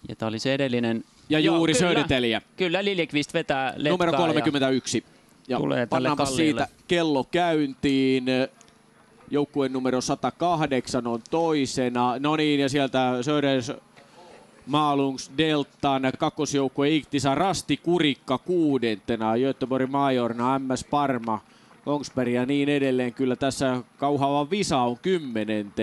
S7: Ja tämä oli se edellinen.
S8: Ja juuri Södertälje.
S7: Kyllä, Liljekvist vetää letkaa.
S8: Numero 31. Ja
S7: tulee
S8: pannaanpa siitä kello käyntiin. Joukkueen numero 108 on toisena. No niin, ja sieltä Söders Malungs Deltan kakkosjoukkue Iktisa Rasti Kurikka kuudentena. Göteborg Majorna, MS Parma, Kongsberg ja niin edelleen. Kyllä tässä Kauhava Visa on 10.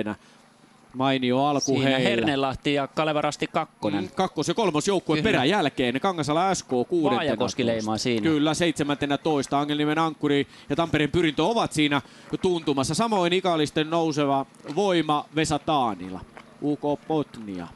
S8: Mainio alku
S7: siinä
S8: heillä.
S7: Hernelahti ja Kalevan Rasti kakkonen.
S8: Kakkos- ja kolmosjoukkue perän jälkeen. Kangasala SK 6.
S7: Vaajakoski leimaa siinä.
S8: Kyllä, 17. Angelniemen Ankkuri ja Tampereen Pyrintö ovat siinä tuntumassa. Samoin ikallisten nouseva voima Vesa Taanila. UK Botnia.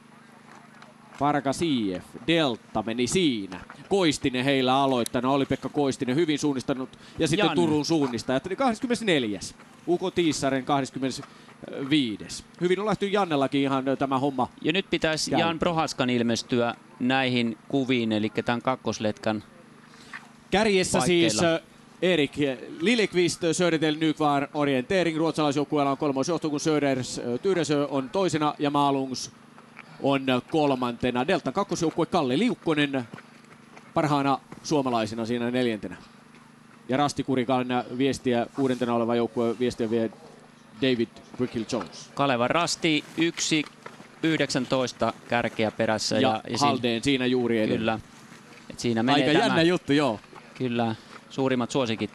S8: Vargas IF. Delta meni siinä. Koistinen heillä aloittanut. Oli-Pekka Koistinen hyvin suunnistanut. Ja sitten
S7: Janne.
S8: Turun suunnistajat. 24. UK Tiissaren 25. Hyvin on lähty Jannellakin ihan tämä homma.
S7: Ja nyt pitäisi Jan Prohaskan ilmestyä näihin kuviin, eli tämän kakkosletkan
S8: kärjessä
S7: paikkeilla.
S8: siis Erik Liljekvist, Södertälje Nykvarn Orientering. Ruotsalaisjoukkueella on kolmosjohto, kun Söders Tyresö on toisena ja Malungs on kolmantena. Deltan kakkosjoukkue Kalle Liukkonen parhaana suomalaisena siinä 4. Ja Rasti Kurikan viestiä 6. oleva joukkue viestiä vie David Brickhill Jones.
S7: Kalevan Rasti 1.19 kärkeä perässä.
S8: Ja Haldén siinä juuri edellä.
S7: Kyllä. Et siinä menee
S8: aika
S7: tämä.
S8: jännä juttu, joo.
S7: Kyllä, suurimmat suosikit.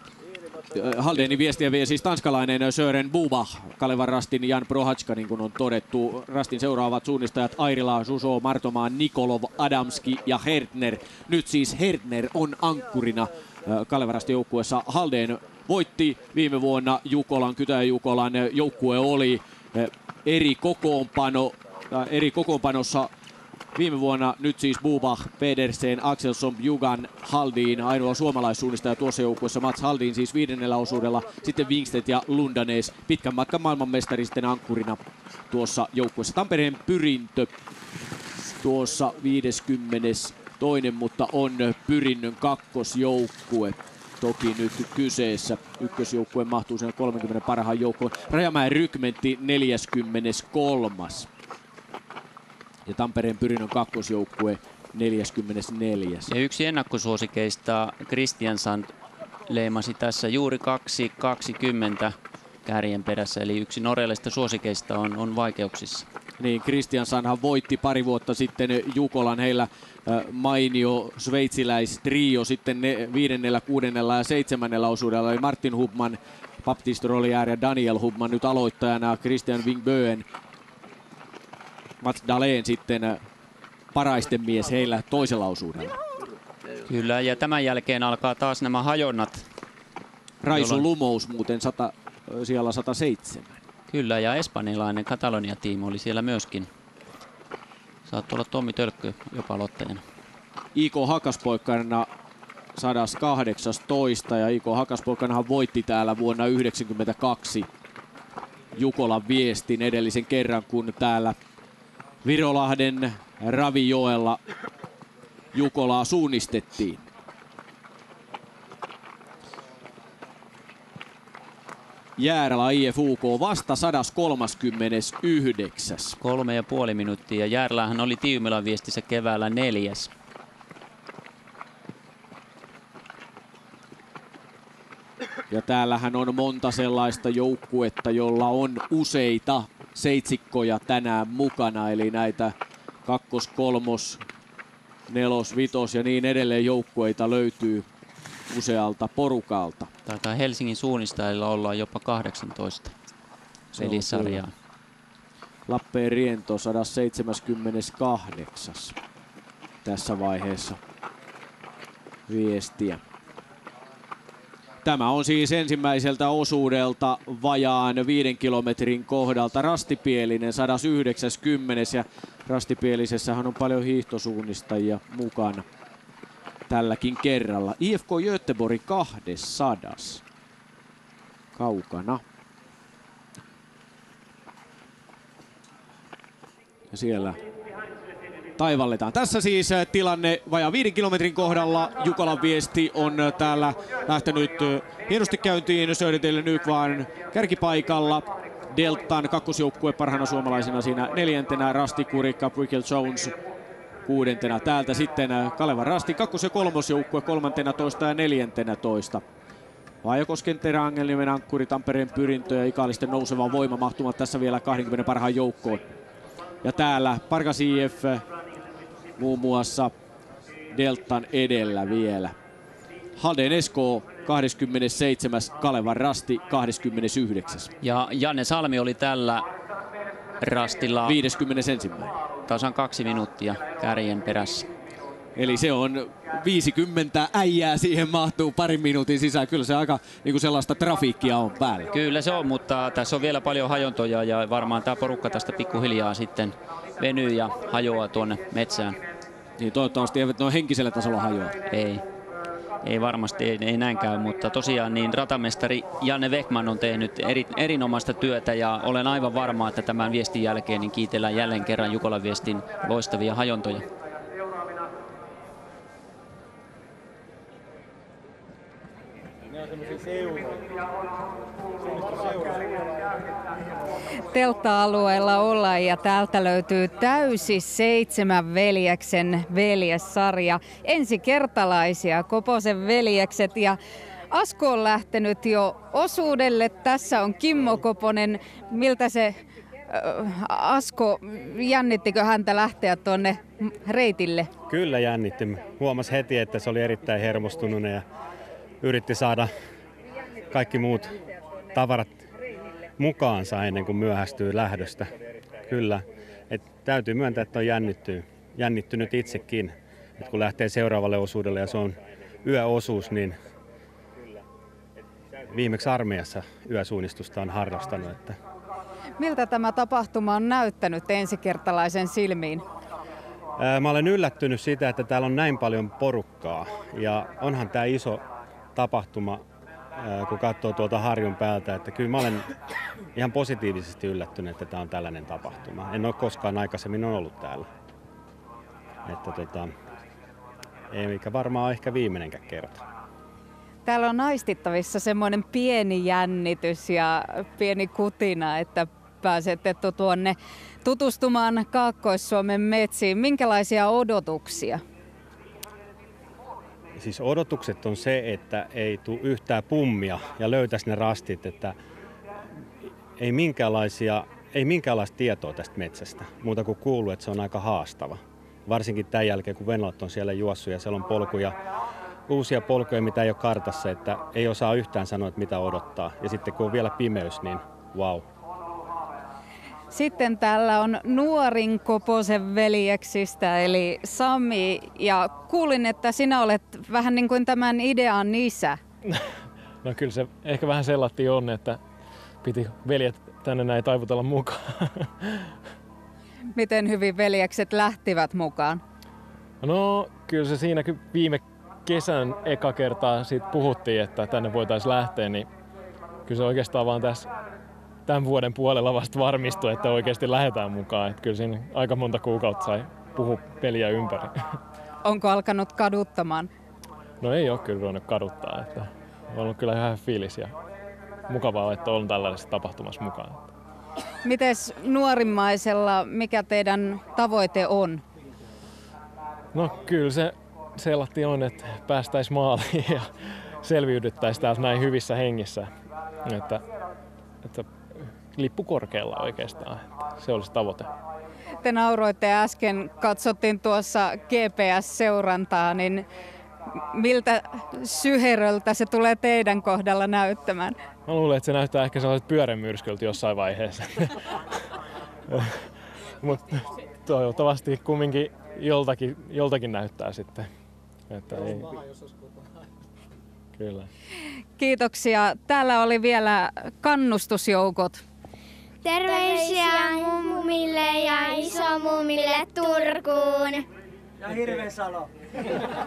S8: Haldénin viestiä vie siis tanskalainen Sören Bubach, Kalevan Rastin Jan Prohatska, niin kuin on todettu. Rastin seuraavat suunnistajat Airila, Suso, Martomaa, Nikolov, Adamski ja Hertner. Nyt siis Hertner on ankkurina Kalevan Rastin joukkueessa. Haldén voitti viime vuonna Jukolan, Kytäjä-Jukolan joukkue oli eri kokoonpanossa viime vuonna. Nyt siis Bubach, Pedersen, Axelsson, Jugan, Haldin, ainoa suomalaissuunnistaja tuossa joukkueessa. Mats Haldin siis 5. osuudella, sitten Wingstedt ja Lundanes pitkän matkan maailmanmestari sitten ankkurina tuossa joukkueessa. Tampereen Pyrintö tuossa 52. mutta on Pyrinnön kakkosjoukkue. Toki nyt kyseessä ykkösjoukkue mahtuu sen 30 parhaan joukkoon. Rajamäen Rykmentti 43. Ja Tampereen Pyrinnön kakkosjoukkue 44.
S7: Ja yksi ennakkosuosikeista Kristiansand leimasi tässä juuri 2.20 kärjen perässä. Eli yksi norjalaisista suosikeista on vaikeuksissa.
S8: Niin, Kristiansandhan voitti pari vuotta sitten Jukolan, heillä mainio sveitsiläistrio sitten 5., 6. ja 7. osuudella oli Martin Hubman, Baptiste Rollier ja Daniel Hubman nyt aloittajana, Christian Wingbøen, Mats Dahlén sitten paraisten mies heillä toisella osuudella.
S7: Kyllä, ja tämän jälkeen alkaa taas nämä hajonnat.
S8: Raisu Lumous muuten siellä 107.
S7: Kyllä, ja espanjalainen Catalonia-tiimi oli siellä myöskin. Saattoi olla Tommi Tölkkö jopa aloittajana.
S8: IK Hakaspoikkarina 118 ja IK Hakaspoikkarinahan voitti täällä vuonna 1992 Jukolan viestin edellisen kerran, kun täällä Virolahden Ravijoella Jukolaa suunnistettiin. Jäärälä IFUK vasta 139.
S7: 3,5 minuuttia. Jäärälähän oli Tiumilan viestissä keväällä 4.
S8: Ja täällähän on monta sellaista joukkuetta, jolla on useita seitsikkoja tänään mukana. Eli näitä 2-, 3-, 4-, 5- ja niin edelleen joukkueita löytyy usealta porukalta.
S7: Taitaa Helsingin suunnistajilla olla jopa 18 pelisarjaa.
S8: Lappeen Riento 178. Tässä vaiheessa viestiä. Tämä on siis ensimmäiseltä osuudelta vajaan 5 kilometrin kohdalta Rastipielinen 190 ja Rastipielisessähän on paljon hiihtosuunnistajia mukana tälläkin kerralla. IFK Göteborg 200. Kaukana. Ja siellä taivalletaan. Tässä siis tilanne vajaa 5 kilometrin kohdalla. Jukolan viesti on täällä lähtenyt hienosti käyntiin. Södertille Nykvaan kärkipaikalla. Deltan kakkosjoukkue parhaana suomalaisena siinä 4. Rasti Kurikka, Brickell Jones 6. Täältä sitten Kalevan Rasti 2- ja 3-joukkue 13. ja 14. Vaajakosken Terä, Angelniemen Ankkuri, Tampereen Pyrintö ja Ikaalisten nouseva voima mahtumat tässä vielä 20 parhaan joukkoon. Ja täällä Pargas IF muun muassa Deltan edellä vielä. Halden Esko 27. Kalevan Rasti 29.
S7: Ja Janne Salmi oli tällä rastilla
S8: 51.
S7: Tasan 2 minuuttia kärjen perässä.
S8: Eli se on 50 äijää siihen mahtuu parin minuutin sisään. Kyllä se aika niin kuin sellaista trafiikkia on päällä.
S7: Kyllä se on, mutta tässä on vielä paljon hajontoja ja varmaan tämä porukka tästä pikkuhiljaa sitten venyy ja hajoaa tuonne metsään.
S8: Niin toivottavasti eivät noin henkisellä tasolla hajoa.
S7: Ei varmasti, ei näin käy, mutta tosiaan niin ratamestari Janne Weckman on tehnyt erinomaista työtä ja olen aivan varma, että tämän viestin jälkeen niin kiitellään jälleen kerran Jukolan viestin loistavia hajontoja.
S6: Teltta-alueella ollaan ja täältä löytyy täysi 7 veljeksen veljessarja. Ensikertalaisia Koposen veljekset ja Asko on lähtenyt jo osuudelle. Tässä on Kimmo Koponen. Miltä se Asko, jännittikö häntä lähteä tuonne reitille?
S17: Kyllä jännitti. Huomasi heti, että se oli erittäin hermostunut ja yritti saada kaikki muut tavarat mukaansa ennen kuin myöhästyy lähdöstä. Kyllä, täytyy myöntää, että on jännittynyt itsekin. Et kun lähtee seuraavalle osuudelle ja se on yöosuus, niin viimeksi armeijassa yösuunnistusta on harrastanut. Että
S6: miltä tämä tapahtuma on näyttänyt ensikertalaisen silmiin?
S17: Mä olen yllättynyt siitä, että täällä on näin paljon porukkaa ja onhan tämä iso tapahtuma, kun katsoo tuolta harjun päältä, että kyllä mä olen ihan positiivisesti yllättynyt, että tämä on tällainen tapahtuma. En ole koskaan aikaisemmin ollut täällä. Että eikä varmaan ehkä viimeinenkään kerta.
S6: Täällä on aistittavissa semmoinen pieni jännitys ja pieni kutina, että pääsette tuonne tutustumaan Kaakkois-Suomen metsiin. Minkälaisia odotuksia?
S17: Siis odotukset on se, että ei tule yhtään pummia ja löytäisi ne rastit, että ei minkäänlaista tietoa tästä metsästä, muuta kuin kuuluu, että se on aika haastava. Varsinkin tämän jälkeen, kun venäläiset on siellä juossut ja siellä on polkuja, uusia polkuja, mitä ei ole kartassa, että ei osaa yhtään sanoa, että mitä odottaa. Ja sitten kun on vielä pimeys, niin vau.
S6: Sitten täällä on nuorin Koposen veljeksistä, eli Sami, ja kuulin, että sinä olet vähän niin kuin tämän idean isä.
S12: No kyllä se ehkä vähän sellatti on, että piti veljet tänne näin taivutella mukaan.
S6: Miten hyvin veljekset lähtivät mukaan?
S12: No kyllä se siinä viime kesän eka kertaa siitä puhuttiin, että tänne voitaisiin lähteä, niin kyllä se oikeastaan vaan tässä tämän vuoden puolella vasta varmistui, että oikeasti lähdetään mukaan. Että kyllä siinä aika monta kuukautta sai puhua peliä ympäri.
S6: Onko alkanut kaduttamaan?
S12: No ei ole kyllä ruvennut kaduttaa. Että on ollut kyllä ihan fiilis ja mukavaa, että on tällaisessa tapahtumassa mukaan.
S6: Mites nuorimmaisella, mikä teidän tavoite on?
S12: No kyllä se sellatti on, että päästäisiin maaliin ja selviydyttäisiin täältä näin hyvissä hengissä. Että lippu korkealla oikeastaan. Se olisi tavoite.
S6: Te nauroitte äsken, katsottiin tuossa GPS-seurantaa, niin miltä syheröltä se tulee teidän kohdalla näyttämään?
S12: Mä luulen, että se näyttää ehkä sellaiset pyörämyrskyltä jossain vaiheessa. Mutta toivottavasti kumminkin joltakin näyttää sitten. Että ei. Kyllä.
S6: Kiitoksia. Täällä oli vielä kannustusjoukot.
S18: Terveisiä mummille ja isomummille Turkuun.
S19: Ja Hirvensalo.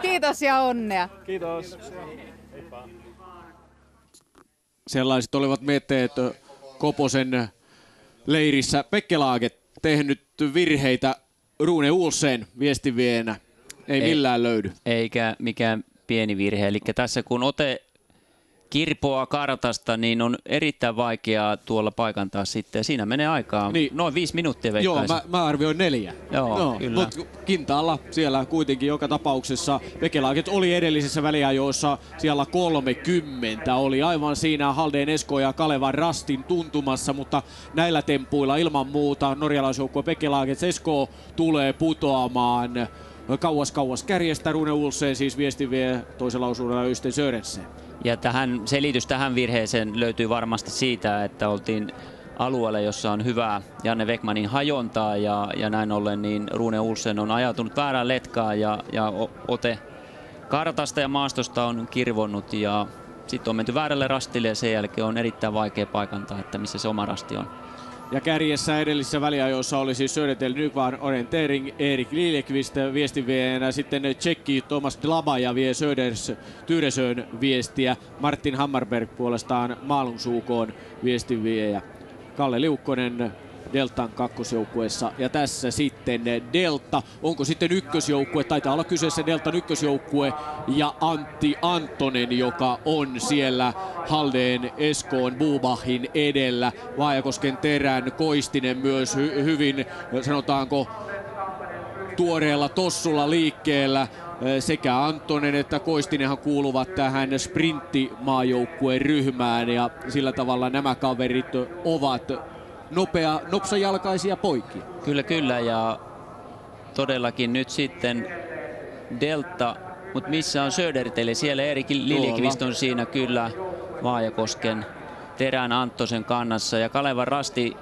S6: Kiitos ja onnea.
S12: Kiitos.
S8: Sellaiset olivat mietteet Koposen leirissä. Pekkelaaget tehnyt virheitä. Rune Olsen viestivienä ei millään löydy.
S7: Eikä mikään pieni virhe. Eli tässä kun ote kirpoaa kartasta, niin on erittäin vaikeaa tuolla paikantaa sitten. Siinä menee aikaa noin 5 minuuttia veikkaisin.
S8: Joo, mä arvioin 4.
S7: Joo, kyllä.
S8: Mutta kintaalla siellä kuitenkin joka tapauksessa Pekkelaaget oli edellisessä väliajoissa siellä 30. Oli aivan siinä Haldén Esko ja Kalevan Rastin tuntumassa, mutta näillä tempuilla ilman muuta norjalaisjoukkue Pekkelaaget Esko tulee putoamaan kauas kärjestä. Rune Olsen siis viesti vie toisella osuudella Øystein Sørensen.
S7: Ja selitys tähän virheeseen löytyy varmasti siitä, että oltiin alueella, jossa on hyvää Janne Weckmanin hajontaa ja näin ollen niin Rune Olsen on ajautunut väärään letkaan ja ote kartasta ja maastosta on kirvonnut ja sitten on menty väärälle rastille ja sen jälkeen on erittäin vaikea paikantaa, että missä se oma rasti on.
S8: Ja kärjessä edellisissä väliajoissa oli siis Södertel, Nykvar, Orientering, Erik Liljeqvist viestiviejänä, sitten tsekki Thomas Dlaba ja vie Söders Tyresön viestiä. Martin Hammarberg puolestaan Malungsukon viestiviejä. Kalle Liukkonen Deltan kakkosjoukkueessa ja tässä sitten Delta. Onko sitten ykkösjoukkue? Taitaa olla kyseessä Deltan ykkösjoukkue ja Antti Antonen, joka on siellä Haldén Eskoon Buubachin edellä. Vaajakosken Terän Koistinen myös hyvin, sanotaanko, tuoreella tossulla liikkeellä. Sekä Antonen että Koistinenhan kuuluvat tähän sprinttimaajoukkueen ryhmään ja sillä tavalla nämä kaverit ovat nopsajalkaisia poikia.
S7: Kyllä ja todellakin nyt sitten Delta, mutta missä on Södertel? Siellä Erik Liljeqvist on siinä kyllä Vaajakosken Terän Anttosen kannassa ja Kalevan Rasti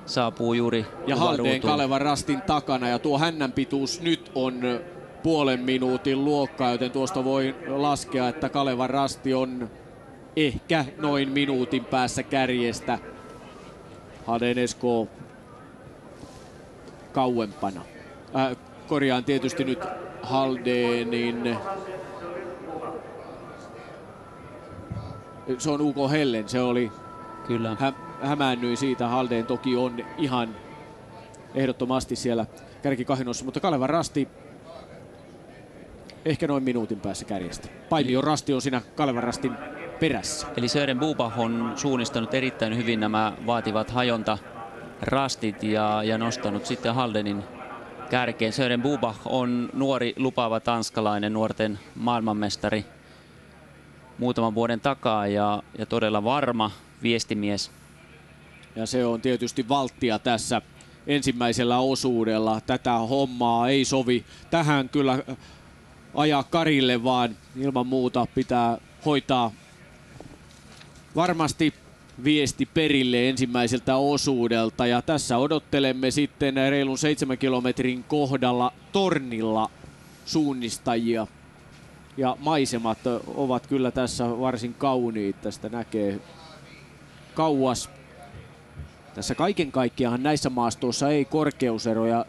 S7: saapuu juuri
S8: ja Haldén Kalevan Rastin takana ja tuo hännän pituus nyt on puolen minuutin luokkaa, joten tuosta voi laskea, että Kalevan Rasti on ehkä noin minuutin päässä kärjestä. Haldén Esko kauempana. Korjaan tietysti nyt Haldénin. Se on UK Hellen, se oli.
S7: Kyllä.
S8: Hämäännyin siitä. Haldén toki on ihan ehdottomasti siellä kärkikahinossa, mutta Kalevan Rasti ehkä noin minuutin päässä kärjestä. Paimion Rasti on siinä Kalevan Rastin perässä.
S7: Eli Sören Buubach on suunnistanut erittäin hyvin nämä vaativat hajontarastit ja nostanut sitten Haldénin kärkeen. Sören Buubach on nuori lupaava tanskalainen nuorten maailmanmestari muutaman vuoden takaa ja todella varma viestimies.
S8: Ja se on tietysti valttia tässä ensimmäisellä osuudella. Tätä hommaa ei sovi tähän kyllä ajaa karille, vaan ilman muuta pitää hoitaa varmasti viesti perille ensimmäiseltä osuudelta. Ja tässä odottelemme sitten reilun 7 kilometrin kohdalla tornilla suunnistajia. Ja maisemat ovat kyllä tässä varsin kauniit. Tästä näkee kauas. Tässä kaiken kaikkiaan näissä maastoissa ei korkeuseroja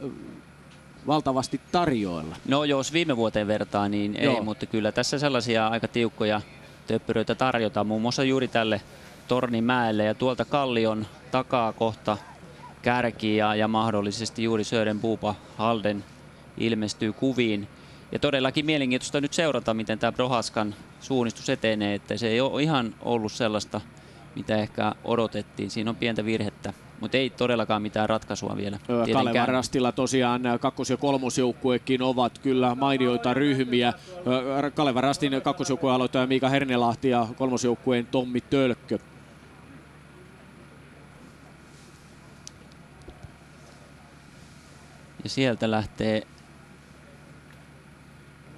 S8: valtavasti tarjoilla.
S7: No jos viime vuoteen vertaa, niin ei, mutta kyllä tässä sellaisia aika tiukkoja töppyröitä tarjotaan. Muun muassa juuri tälle Tornimäelle ja tuolta kallion takaa kohta kärki ja mahdollisesti juuri Sören Buupa Halden ilmestyy kuviin. Ja todellakin mielenkiintoista nyt seurata, miten tämä Prohaskan suunnistus etenee, että se ei ole ihan ollut sellaista, mitä ehkä odotettiin. Siinä on pientä virhettä, mutta ei todellakaan mitään ratkaisua vielä.
S8: Kalevan Rastilla tosiaan kakkos- ja kolmosjoukkuekin ovat kyllä mainioita ryhmiä. Kalevan Rastin kakkosjoukkueen aloittaja Miika Hernelahti ja kolmosjoukkueen Tommi Tölkkö.
S7: Ja sieltä lähtee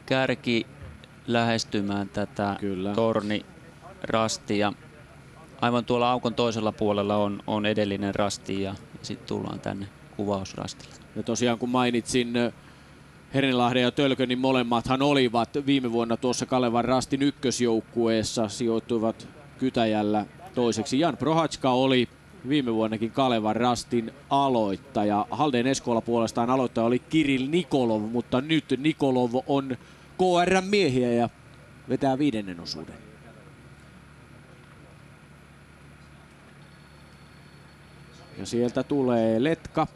S7: kärki lähestymään tätä Torni Rastia. Aivan tuolla aukon toisella puolella on edellinen rasti ja sitten tullaan tänne kuvausrastille.
S8: Ja tosiaan kun mainitsin Hernelahden ja Tölkön, niin molemmathan olivat viime vuonna tuossa Kalevan Rastin ykkösjoukkueessa, sijoittuivat Kytäjällä toiseksi. Jan Prohatska oli viime vuonnakin Kalevan Rastin aloittaja. Halden Eskola puolestaan aloittaja oli Kirill Nikolov, mutta nyt Nikolov on KR-miehiä ja vetää 5. osuuden. Ja sieltä tulee Letka.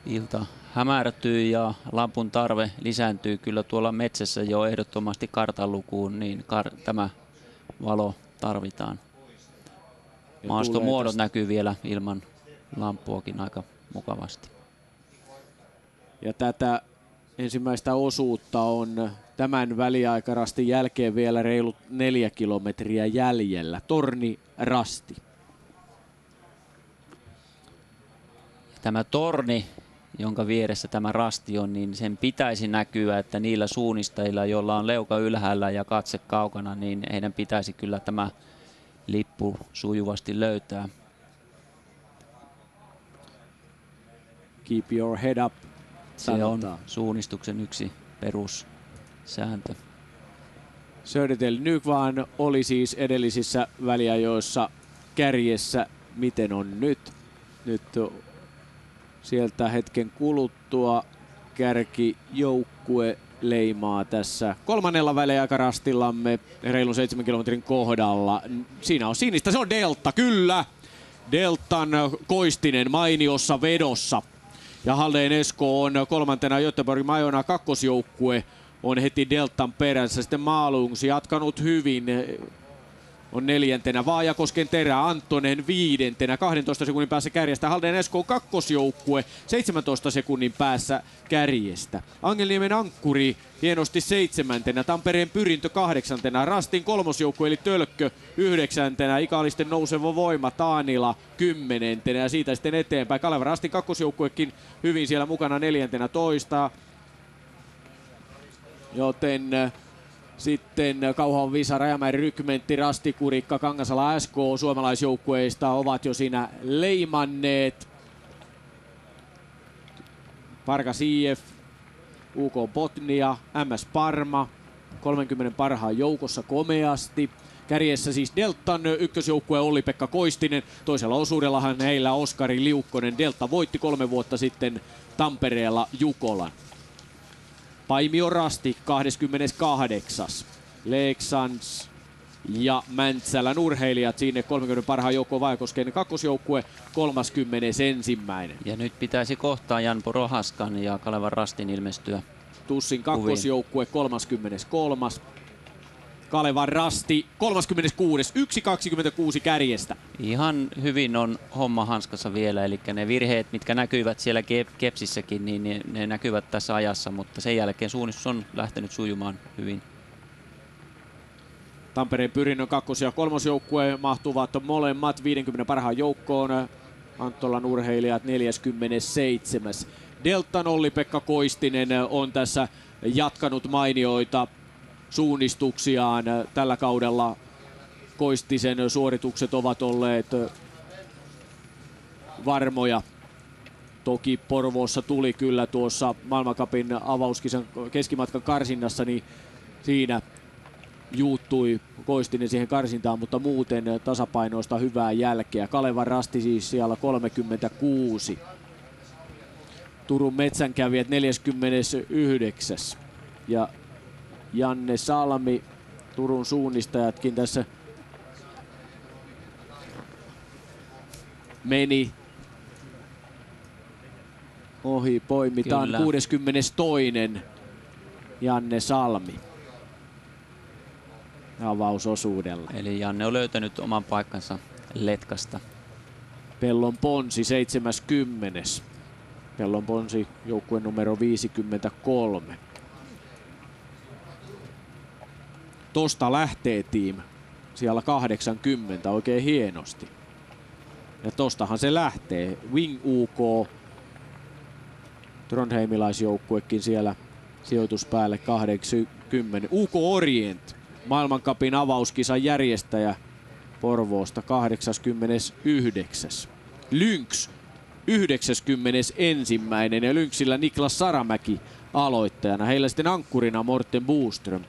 S7: Ilta hämärtyy ja lampun tarve lisääntyy kyllä tuolla metsässä jo ehdottomasti kartanlukuun, niin tämä valo tarvitaan. Maastomuodot näkyy vielä ilman lampuakin aika mukavasti.
S8: Ja tätä ensimmäistä osuutta on tämän väliaikarastin jälkeen vielä reilut 4 kilometriä jäljellä. Torni Rasti.
S7: Tämä torni, jonka vieressä tämä rasti on, niin sen pitäisi näkyä, että niillä suunnistajilla, joilla on leuka ylhäällä ja katse kaukana, niin heidän pitäisi kyllä tämä lippu sujuvasti löytää.
S8: Keep your head up.
S7: Se on suunnistuksen yksi perussääntö.
S8: Södertel Nykvaan oli siis edellisissä väliajoissa kärjessä. Miten on nyt? Nyt sieltä hetken kuluttua kärkijoukkue leimaa tässä 3. väliaikarastillamme reilun 7 kilometrin kohdalla. Siinä on sinistä, se on Delta, kyllä! Deltan Koistinen mainiossa vedossa. Ja Halden Esko on 3. Göteborgin Majona kakkosjoukkue on heti Deltan perässä. Sitten Malungs jatkanut hyvin. On 4. Vaajakosken Terä, Anttonen 5. 12 sekunnin päässä kärjestä. Halden Esko on kakkosjoukkue 17 sekunnin päässä kärjestä. Angelniemen Ankkuri hienosti 7. Tampereen Pyrintö 8. Rastin kolmosjoukkue eli Tölkkö 9. Ikaalisten nouseva voima Taanila 10. Ja siitä sitten eteenpäin. Kalevan Rastin kakkosjoukkuekin hyvin siellä mukana 14. Joten sitten Kauhavan Visa, Rajamäen Rykmentti, Rasti, Kurikka, Kangasala, SK suomalaisjoukkueista ovat jo siinä leimanneet. Parkas IF, UK Botnia, MS Parma, 30 parhaan joukossa komeasti. Kärjessä siis Deltan ykkösjoukkue Olli-Pekka Koistinen. Toisella osuudellahan heillä Oskari Liukkonen. Delta voitti 3 vuotta sitten Tampereella Jukolan. Paimio Rasti 28. Leksands ja Mäntsälän urheilijat sinne 30 parhaan joukkoon Vaajakosken kakkosjoukkue 31.
S7: Ja nyt pitäisi kohtaa Jan Prohaskan ja Kalevan Rastin ilmestyä.
S8: Tussin kakkosjoukkue 33. Kalevan Rasti 36. 1.26 kärjestä.
S7: Ihan hyvin on homma hanskassa vielä, eli ne virheet, mitkä näkyvät siellä Kepsissäkin, niin ne näkyvät tässä ajassa, mutta sen jälkeen suunnistus on lähtenyt sujumaan hyvin.
S8: Tampereen Pyrinnön kakkos- ja kolmosjoukkue mahtuvat molemmat 50 parhaan joukkoon. Anttolan urheilijat 47. Deltan Olli-Pekka Koistinen on tässä jatkanut mainioita suunnistuksiaan. Tällä kaudella Koistisen suoritukset ovat olleet varmoja. Toki Porvoossa tuli kyllä tuossa maailmancupin avauskisan keskimatkan karsinnassa, niin siinä juuttui Koistinen siihen karsintaan, mutta muuten tasapainoista hyvää jälkeä. Kalevan Rasti siis siellä 36. Turun metsänkävijät 49. Ja Janne Salmi
S20: Turun suunnistajatkin tässä meni ohi. Poimitaan
S7: Kyllä.
S20: 62. Janne Salmi avausosuudella.
S7: Eli Janne on löytänyt oman paikkansa letkasta.
S20: Pellon Ponsi 70. Pellon Ponsi joukkue numero 53. Tosta lähtee team siellä 80 oikein hienosti. Ja tostahan se lähtee. Wing UK, trondheimilaisjoukkuekin siellä sijoitus päälle 80. UK Orient, maailmancupin avauskisan järjestäjä Porvoosta 89. Lynx 91. ja Lynxillä Niklas Saramäki aloittajana. Heillä sitten ankkurina Morten Boström,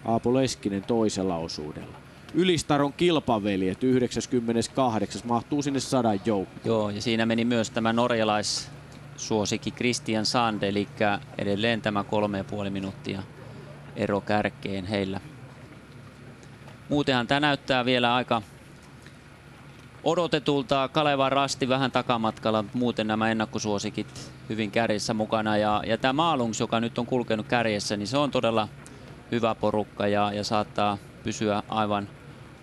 S20: Aapo Leskinen toisella osuudella. Ylistaron kilpaveljet 98. mahtuu sinne 100 joukkoon.
S7: Joo, ja siinä meni myös tämä norjalaissuosikki Christian Sand, eli edelleen tämä 3,5 minuuttia ero kärkeen heillä. Muutenhan tämä näyttää vielä aika odotetulta. Kalevan Rasti vähän takamatkalla, mutta muuten nämä ennakkosuosikit hyvin kärjessä mukana. Ja tämä Malungs, joka nyt on kulkenut kärjessä, niin se on todella hyvä porukka ja saattaa pysyä aivan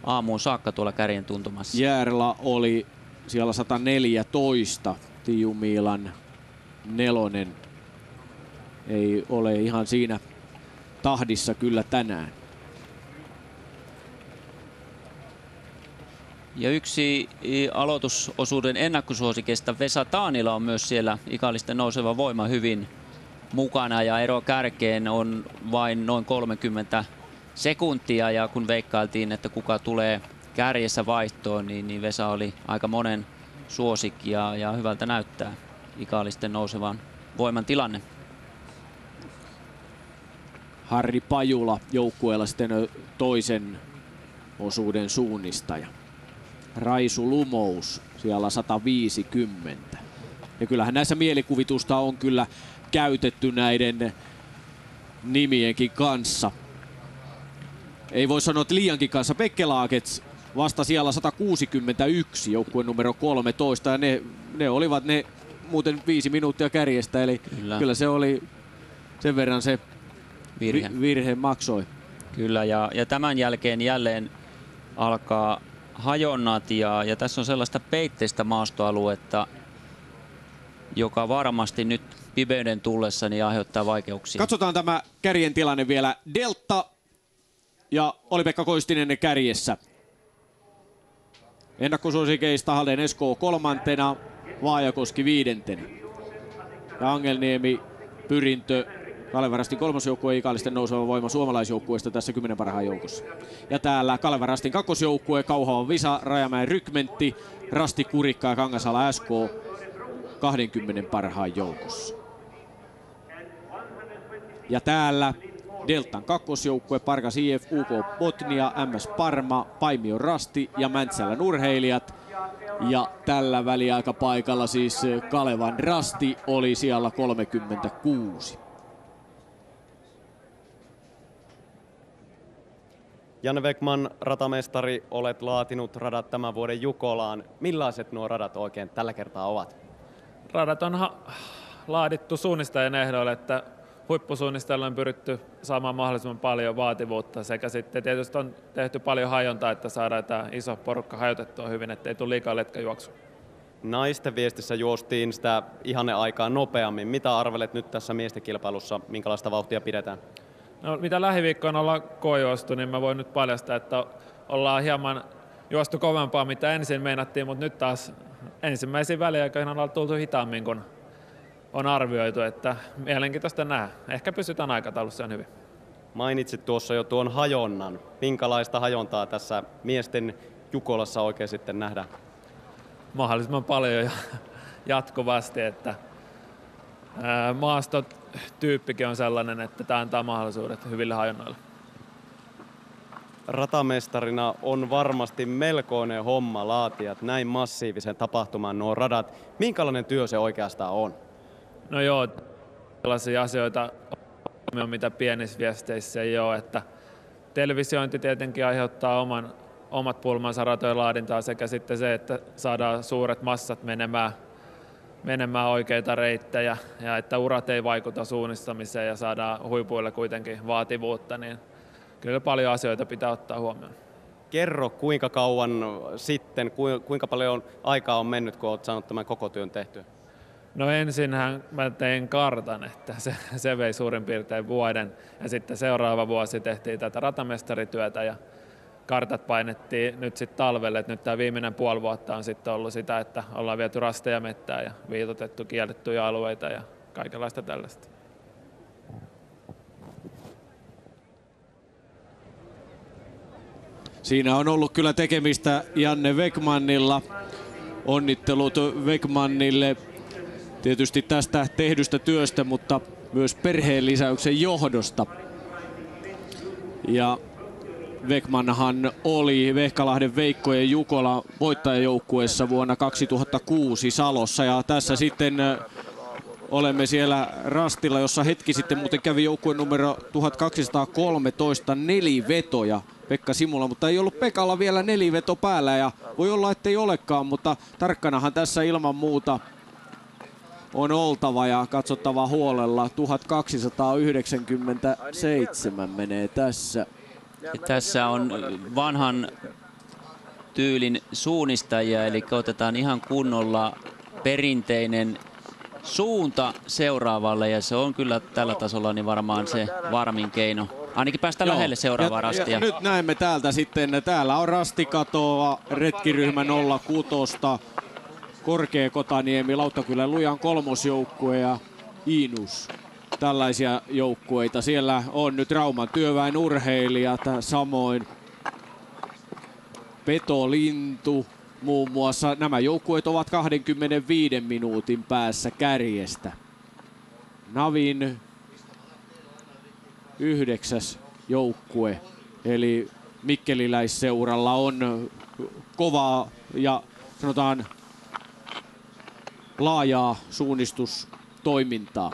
S7: aamuun saakka tuolla kärjen tuntumassa.
S20: Järla oli siellä 114. Tiiu Miilan 4. Ei ole ihan siinä tahdissa kyllä tänään.
S7: Ja yksi aloitusosuuden ennakkosuosikeista Vesa Taanila on myös siellä Ikalisten nouseva voima hyvin mukana ja ero kärkeen on vain noin 30 sekuntia ja kun veikkailtiin, että kuka tulee kärjessä vaihtoon, niin Vesa oli aika monen suosikki ja hyvältä näyttää Ikalisten nousevan voiman tilanne.
S20: Harri Pajula joukkueella sitten toisen osuuden suunnistaja. Raisu Lumous siellä 150. Ja kyllähän näissä mielikuvitusta on kyllä käytetty näiden nimienkin kanssa. Ei voi sanoa, että liiankin kanssa. Pekke Laakets vasta siellä 161, joukkue numero 13. Ja ne olivat ne muuten 5 minuuttia kärjestä, eli kyllä se oli sen verran se virhe maksoi.
S7: Kyllä, ja tämän jälkeen jälleen alkaa hajonnat ja tässä on sellaista peitteistä maastoaluetta, joka varmasti nyt pimeyden tullessa niin aiheuttaa vaikeuksia.
S20: Katsotaan tämä kärjen tilanne vielä. Delta ja Oli-Pekka Koistinen kärjessä. Ennakkosuosikeista Halden Esko 3. Vaajakoski 5. Ja Angelniemi, Pyrintö, Kalevan Rastin 3. joukkue, Ikalisten nouseva voima suomalaisjoukkueesta tässä 10 parhaan joukossa. Ja täällä Kalevan Rastin 2. joukkue, Kauhavan Visa, Rajamäen Rykmentti, Rasti Kurikka ja Kangasala SK 20 parhaan joukossa. Ja täällä Deltan 2. joukkue, Pargas IF, UK Botnia, MS Parma, Paimio Rasti ja Mäntsälän urheilijat. Ja tällä väliaikapaikalla siis Kalevan Rasti oli siellä 36.
S4: Janne Wegman, ratamestari, olet laatinut radat tämän vuoden Jukolaan. Millaiset nuo radat oikein tällä kertaa ovat?
S21: Radat on laadittu suunnistajien ehdoille, että huippusuunnistajilla on pyritty saamaan mahdollisimman paljon vaativuutta sekä sitten tietysti on tehty paljon hajontaa, että saadaan tämä iso porukka hajotettua hyvin, ettei tule liikaa letkajuoksua.
S4: Naisten viestissä juostiin sitä ihanneaikaa nopeammin. Mitä arvelet nyt tässä miesten kilpailussa, minkälaista vauhtia pidetään?
S21: No, mitä lähiviikkoina ollaan koejuostu, niin mä voin nyt paljastaa, että ollaan hieman juostu kovempaa, mitä ensin meinattiin, mutta nyt taas ensimmäisiin väliaikoihin ollaan tultu hitaammin, kun on arvioitu, että mielenkiintoista nähdä. Ehkä pysytään aikataulussa hyvin.
S4: Mainitsit tuossa jo tuon hajonnan. Minkälaista hajontaa tässä miesten Jukolassa oikein sitten nähdään?
S21: Mahdollisimman paljon ja jatkuvasti, että maastotyyppikin on sellainen, että tämä antaa mahdollisuudet hyville hajonnoille.
S4: Ratamestarina on varmasti melkoinen homma laatia näin massiivisen tapahtuman nuo radat. Minkälainen työ se oikeastaan on?
S21: No joo, tällaisia asioita, mitä pienissä viesteissä ei ole, että televisiointi tietenkin aiheuttaa omat pulmansa ratojen laadintaa sekä sitten se, että saadaan suuret massat menemään oikeita reittejä ja että urat ei vaikuta suunnistamiseen ja saadaan huipuille kuitenkin vaativuutta, niin kyllä paljon asioita pitää ottaa huomioon.
S4: Kerro, kuinka kauan sitten, kuinka paljon aikaa on mennyt, kun olet saanut tämän koko työn tehtyä?
S21: No ensinhän mä tein kartan, että se vei suurin piirtein vuoden ja sitten seuraava vuosi tehtiin tätä ratamestarityötä ja kartat painettiin nyt sitten talvelle, että nyt tämä viimeinen puoli vuotta on sitten ollut sitä, että ollaan viety rasteja mettää ja viitotettu kiellettyjä alueita ja kaikenlaista tällaista.
S8: Siinä on ollut kyllä tekemistä Janne Wegmannilla. Onnittelut Wegmannille tietysti tästä tehdystä työstä, mutta myös perheen lisäyksen johdosta. Ja Wegmannhan oli Vehkalahden Veikko ja Jukola voittajajoukkueessa vuonna 2006 Salossa. Ja tässä sitten olemme siellä rastilla, jossa hetki sitten muuten kävi joukkue numero 1213 nelivetoja. Pekka Simula, mutta ei ollut Pekalla vielä neliveto päällä ja voi olla, ettei olekaan, mutta tarkkanahan tässä ilman muuta on oltava ja katsottava huolella. 1297 menee tässä.
S7: Ja tässä on vanhan tyylin suunnistajia, eli otetaan ihan kunnolla perinteinen suunta seuraavalle ja se on kyllä tällä tasolla niin varmaan se varmin keino. Ainakin päästä lähelle seuraavaa rastia.
S8: Ja nyt näemme täältä sitten, täällä on rastikatoa, retkiryhmä 06, Korkea-Kotaniemi, Lauttakylän Lujan kolmosjoukkue ja Inus. Tällaisia joukkueita. Siellä on nyt Rauman työväen urheilijat, samoin Petolintu muun muassa. Nämä joukkueet ovat 25 minuutin päässä kärjestä. Navin 9. joukkue, eli mikkeliläisseuralla on kovaa ja sanotaan laajaa suunnistustoimintaa.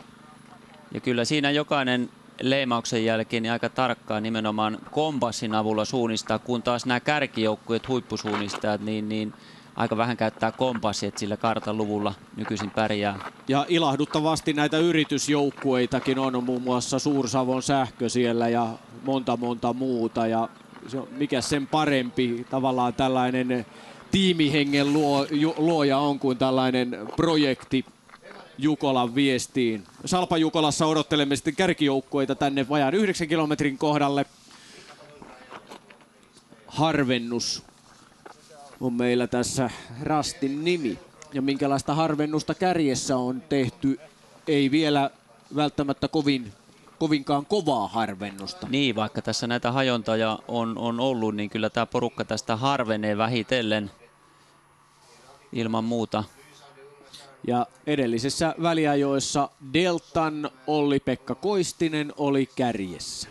S7: Ja kyllä siinä jokainen leimauksen jälkeen niin aika tarkkaan nimenomaan kompassin avulla suunnistaa, kun taas nämä kärkijoukkueet, huippusuunnistajat, niin aika vähän käyttää kompassia, että sillä kartan luvulla nykyisin pärjää.
S8: Ja ilahduttavasti näitä yritysjoukkueitakin on muun muassa Suur-Savon Sähkö siellä ja monta muuta. Ja mikä sen parempi tavallaan tällainen tiimihengen luoja on kuin tällainen projekti Jukolan viestiin. Salpa Jukolassa odottelemme sitten kärkijoukkueita tänne vajaan 9 kilometrin kohdalle. Harvennus on meillä tässä rastin nimi. Ja minkälaista harvennusta kärjessä on tehty, ei vielä välttämättä kovinkaan kovaa harvennusta.
S7: Niin, vaikka tässä näitä hajontoja on ollut, niin kyllä tämä porukka tästä harvenee vähitellen ilman muuta.
S8: Ja edellisessä väliajoissa Deltan Olli-Pekka Koistinen oli kärjessä.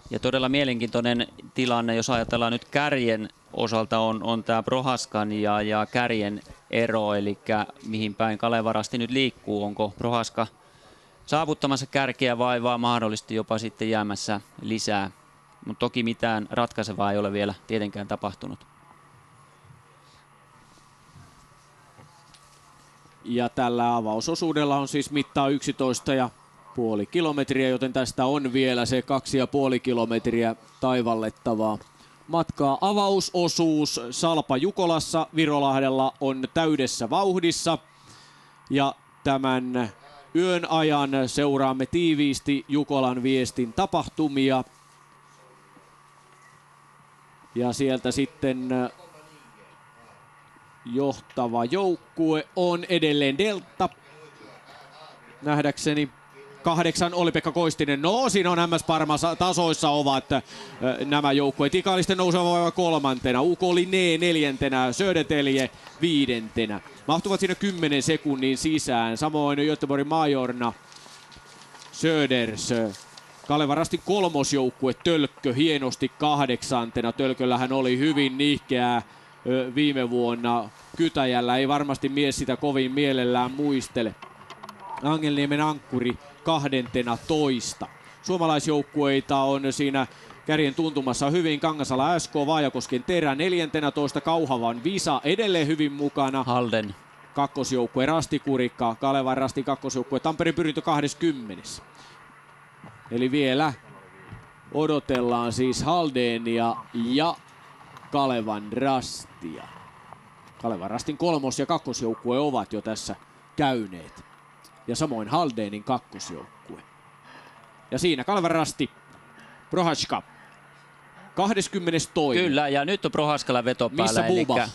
S7: Ja todella mielenkiintoinen tilanne, jos ajatellaan nyt kärjen osalta on tämä Prohaskan ja kärjen ero, eli mihin päin Kaleva Rasti nyt liikkuu. Onko Prohaska saavuttamassa kärkeä vai mahdollisesti jopa sitten jäämässä lisää. Mutta toki mitään ratkaisevaa ei ole vielä tietenkään tapahtunut.
S8: Ja tällä avausosuudella on siis mittaa 11,5 kilometriä, joten tästä on vielä se 2,5 kilometriä taivallettavaa matkaa. Avausosuus Salpa Jukolassa Virolahdella on täydessä vauhdissa. Ja tämän yön ajan seuraamme tiiviisti Jukolan viestin tapahtumia. Ja sieltä sitten johtava joukkue on edelleen Delta. Nähdäkseni 8 Olli-Pekka Koistinen. No, siinä on MS Parma tasoissa ovat nämä joukkueet. Ikalisten nouseva 3. UK oli 4. Södertälje 5. Mahtuvat siinä 10 sekunnin sisään. Samoin Göteborgin Majorna, Söders. Kaleva Rastin kolmosjoukkue Tölkkö hienosti 8. Tölköllähän oli hyvin nihkeää viime vuonna Kytäjällä. Ei varmasti mies sitä kovin mielellään muistele. Angelniemen Ankkuri 12. Suomalaisjoukkueita on siinä
S20: kärjen tuntumassa hyvin. Kangasala SK, Vaajakosken Terä 14, Kauhavan Visa edelleen hyvin mukana.
S7: Halden.
S20: Kakkosjoukkue Rastikurikka, Kalevan Rastin kakkosjoukkue Tampereen Pyrintö 20. Eli vielä odotellaan siis Haldenia ja Kalevan Rastia. Kalevan Rastin kolmos- ja kakkosjoukkue ovat jo tässä käyneet. Ja samoin Haldenin kakkosjoukkue. Ja siinä Kalevan Rasti, Prohaska, 22.
S7: Kyllä, ja nyt on Prohaskalla veto päällä.
S20: Missä Buba?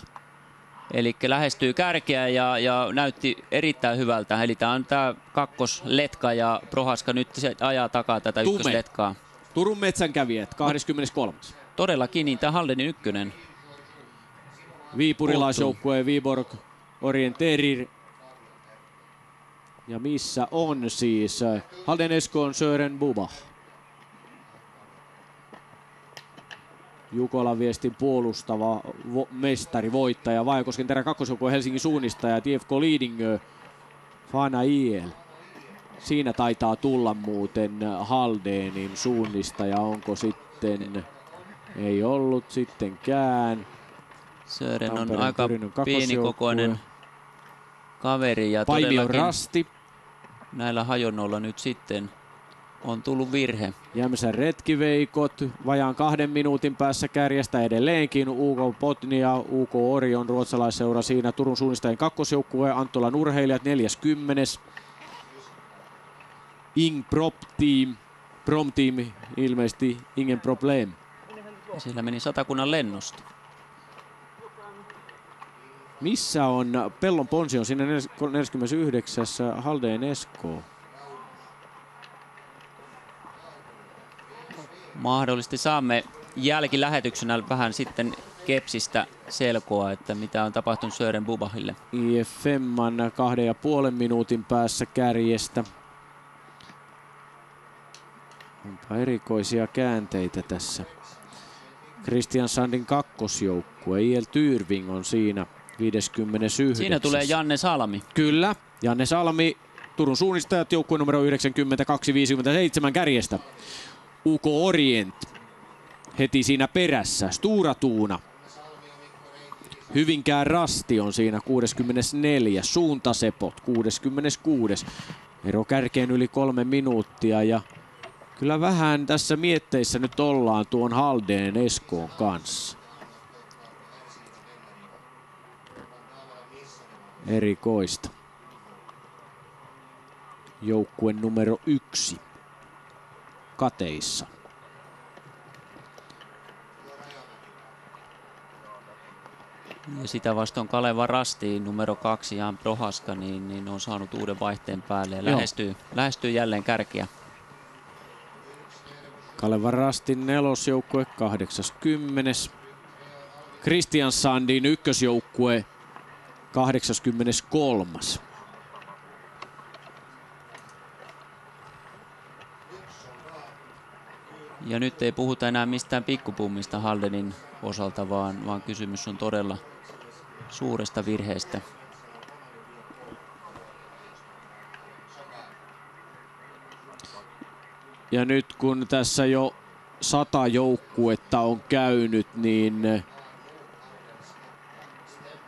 S7: Eli lähestyy kärkeä ja näytti erittäin hyvältä. Eli tämä on tämä kakkosletka ja Prohaska nyt se ajaa takaa tätä ykkösletkaa.
S20: Turun metsänkävijät, 23.
S7: Todellakin, niin tämä Haldenin ykkönen.
S20: Viipurilaisjoukkue Viborg Orienterir. Ja missä on siis Halden Eskoon Sören Buba. Jukolan viestin puolustava mestari, voittaja. Vaajakosken Terä kakkosjoukkue Helsingin suunnistaja. TFK Lidingö, Fana IL. Siinä taitaa tulla muuten Haldenin suunnistaja. Onko sitten? Ei ollut sittenkään.
S7: Sören on
S20: Tampereen
S7: aika pienikokoinen kaveri ja
S20: Paimion Rasti.
S7: Näillä hajonnoilla nyt sitten on tullut virhe.
S20: Jämsän Retkiveikot vajaan 2 minuutin päässä kärjestä edelleenkin. UK Potnia, UK Orion ruotsalaisseura siinä. Turun suunnistajien kakkosjoukkue, Anttolan urheilijat 40. Ing Prop Team, Prom Team ilmeisesti Ingen Problem.
S7: Sillä meni Satakunnan lennosta.
S20: Missä on Pellon Ponsi, on siinä 49. Haldeen Esko.
S7: Mahdollisesti saamme jälkilähetyksenä vähän sitten Kepsistä selkoa, että mitä on tapahtunut Sören Bubahille.
S20: IFM:n 2,5 minuutin päässä kärjestä. Onpa erikoisia käänteitä tässä. Christian Sandin kakkosjoukkue, IL Tyrving on siinä 59.
S7: Siinä tulee Janne Salmi.
S20: Kyllä, Janne Salmi, Turun suunnistajat, joukkue numero 92-57 kärjestä. UK Orient heti siinä perässä, Stura Tuuna. Hyvinkään Rasti on siinä 64, Suuntasepot 66. Ero kärkeen yli 3 minuuttia ja kyllä vähän tässä mietteissä nyt ollaan tuon Haldeen Eskoon kanssa. Erikoista. Joukkue numero 1 kateissa.
S7: Ja sitä vastoin Kalevan Rasti numero 2 Jan Prohaska niin on saanut uuden vaihteen päälle ja lähestyy jälleen kärkeä.
S20: Kalevan Rastin nelosjoukkue 80. Christian Sandin ykkösjoukkue 83.
S7: Ja nyt ei puhuta enää mistään pikkupummista Haldenin osalta, vaan kysymys on todella suuresta virheestä.
S20: Ja nyt kun tässä jo 100 joukkuetta on käynyt, niin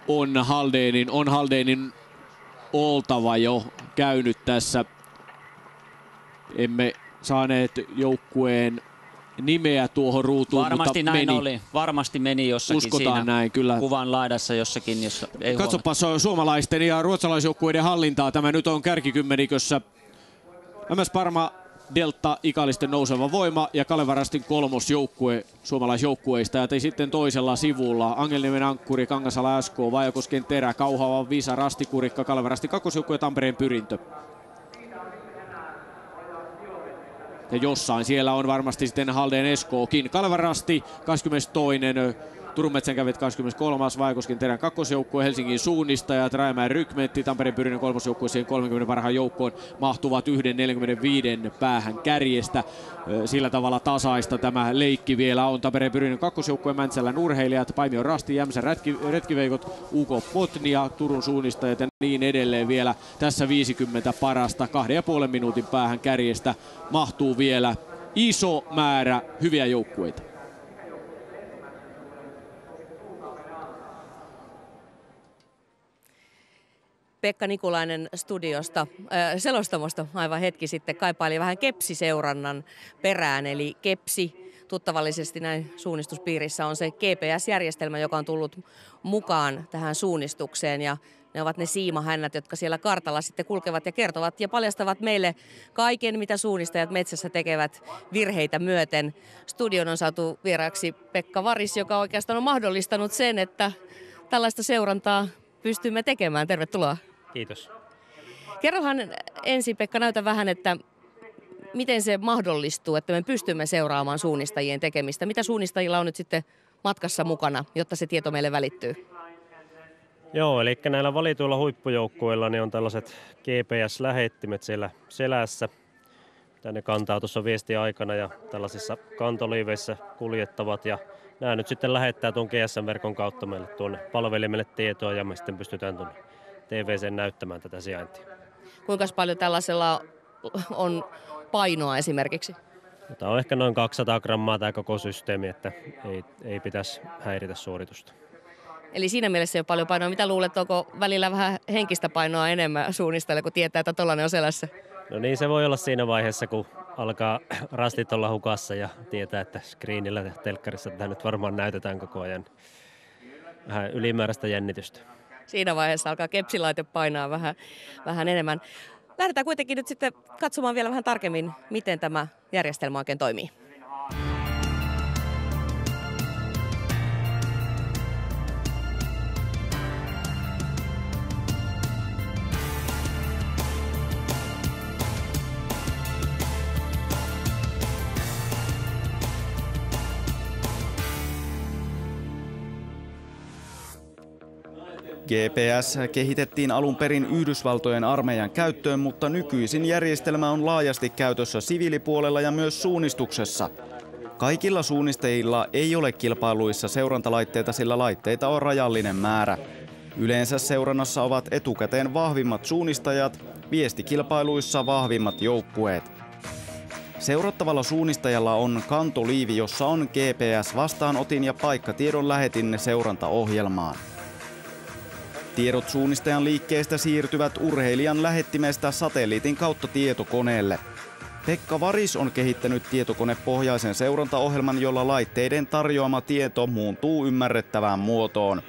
S20: on Haldenin oltava jo käynyt tässä. Emme saaneet joukkueen nimeä tuohon ruutuun,
S7: Varmasti
S20: mutta
S7: näin
S20: meni.
S7: oli. Varmasti meni jossakin.
S20: Uskotaan
S7: siinä
S20: näin, kyllä.
S7: Kuvan laidassa jossakin, jos ei
S20: Katsopas suomalaisten ja ruotsalaisjoukkueiden hallintaa. Tämä nyt on kärkikymmmenikössä. MS Parma, Delta, Ikalisten nouseva voima ja Kalevan Rastin kolmosjoukkue suomalaisjoukkueista. Ja sitten toisella sivulla Angelniemen Ankkuri, Kangasala SK, Vaajakosken Terä, Kauhavan Visa, Rastikurikka, Kalevan Rastin kakkosjoukkue ja Tampereen Pyrintö. Ja jossain siellä on varmasti sitten Haldeen Eskookin. Kalevan Rasti 22. Turun metsänkävijät 23. Vaajakosken Terän kakkosjoukkue, Helsingin suunnistajat, Rajamäen Rykmentti, Tampereen Pyrintön kolmosjoukkue siihen 30 parhaan joukkoon mahtuvat 1.45 päähän kärjestä. Sillä tavalla tasaista tämä leikki vielä on. Tampereen Pyrintön kakkosjoukkue, Mäntsälän urheilijat, Paimion Rasti, Jämsän Retkiveikot, UK Potnia, Turun suunnistajat ja niin edelleen vielä. Tässä 50 parasta 2,5 minuutin päähän kärjestä mahtuu vielä iso määrä hyviä joukkueita.
S1: Pekka Nikulainen studiosta, selostamosta aivan hetki sitten kaipaili vähän kepsiseurannan perään, eli kepsi tuttavallisesti näin suunnistuspiirissä on se GPS-järjestelmä, joka on tullut mukaan tähän suunnistukseen, ja ne ovat ne siimahännät, jotka siellä kartalla sitten kulkevat ja kertovat ja paljastavat meille kaiken, mitä suunnistajat metsässä tekevät virheitä myöten. Studion on saatu vieraaksi Pekka Varis, joka oikeastaan on mahdollistanut sen, että tällaista seurantaa pystymme tekemään. Tervetuloa.
S2: Kiitos.
S1: Kerrohan ensin, Pekka, näytä vähän, että miten se mahdollistuu, että me pystymme seuraamaan suunnistajien tekemistä. Mitä suunnistajilla on nyt sitten matkassa mukana, jotta se tieto meille välittyy?
S2: Joo, eli näillä valituilla huippujoukkueilla niin on tällaiset GPS-lähettimet siellä selässä, mitä ne kantaa tuossa viestiaikana ja tällaisissa kantoliiveissä kuljettavat. Ja nämä nyt sitten lähettää tuon GSM-verkon kautta meille tuonne palvelimelle tietoa ja me sitten pystytään tuonne TV:seen näyttämään tätä sijaintia.
S1: Kuinka paljon tällaisella on painoa esimerkiksi?
S2: Tämä on ehkä noin 200 grammaa tämä koko systeemi, että ei pitäisi häiritä suoritusta.
S1: Eli siinä mielessä ei ole paljon painoa. Mitä luulet, onko välillä vähän henkistä painoa enemmän suunnistajille, kun tietää, että tollainen on selässä?
S2: No niin, se voi olla siinä vaiheessa, kun alkaa rastit olla hukassa ja tietää, että screenillä ja telkkarissa tämä nyt varmaan näytetään koko ajan. Vähän ylimääräistä jännitystä.
S1: Siinä vaiheessa alkaa kepsilaite painaa vähän enemmän. Lähdetään kuitenkin nyt sitten katsomaan vielä vähän tarkemmin, miten tämä järjestelmä oikein toimii.
S22: GPS kehitettiin alun perin Yhdysvaltojen armeijan käyttöön, mutta nykyisin järjestelmä on laajasti käytössä siviilipuolella ja myös suunnistuksessa. Kaikilla suunnistajilla ei ole kilpailuissa seurantalaitteita, sillä laitteita on rajallinen määrä. Yleensä seurannassa ovat etukäteen vahvimmat suunnistajat, viestikilpailuissa vahvimmat joukkueet. Seurattavalla suunnistajalla on kantoliivi, jossa on GPS-vastaanotin ja paikkatiedon lähetin seurantaohjelmaan. Tiedot suunnistajan liikkeestä siirtyvät urheilijan lähettimestä satelliitin kautta tietokoneelle. Pekka Varis on kehittänyt tietokonepohjaisen seurantaohjelman, jolla laitteiden tarjoama tieto muuntuu ymmärrettävään muotoon.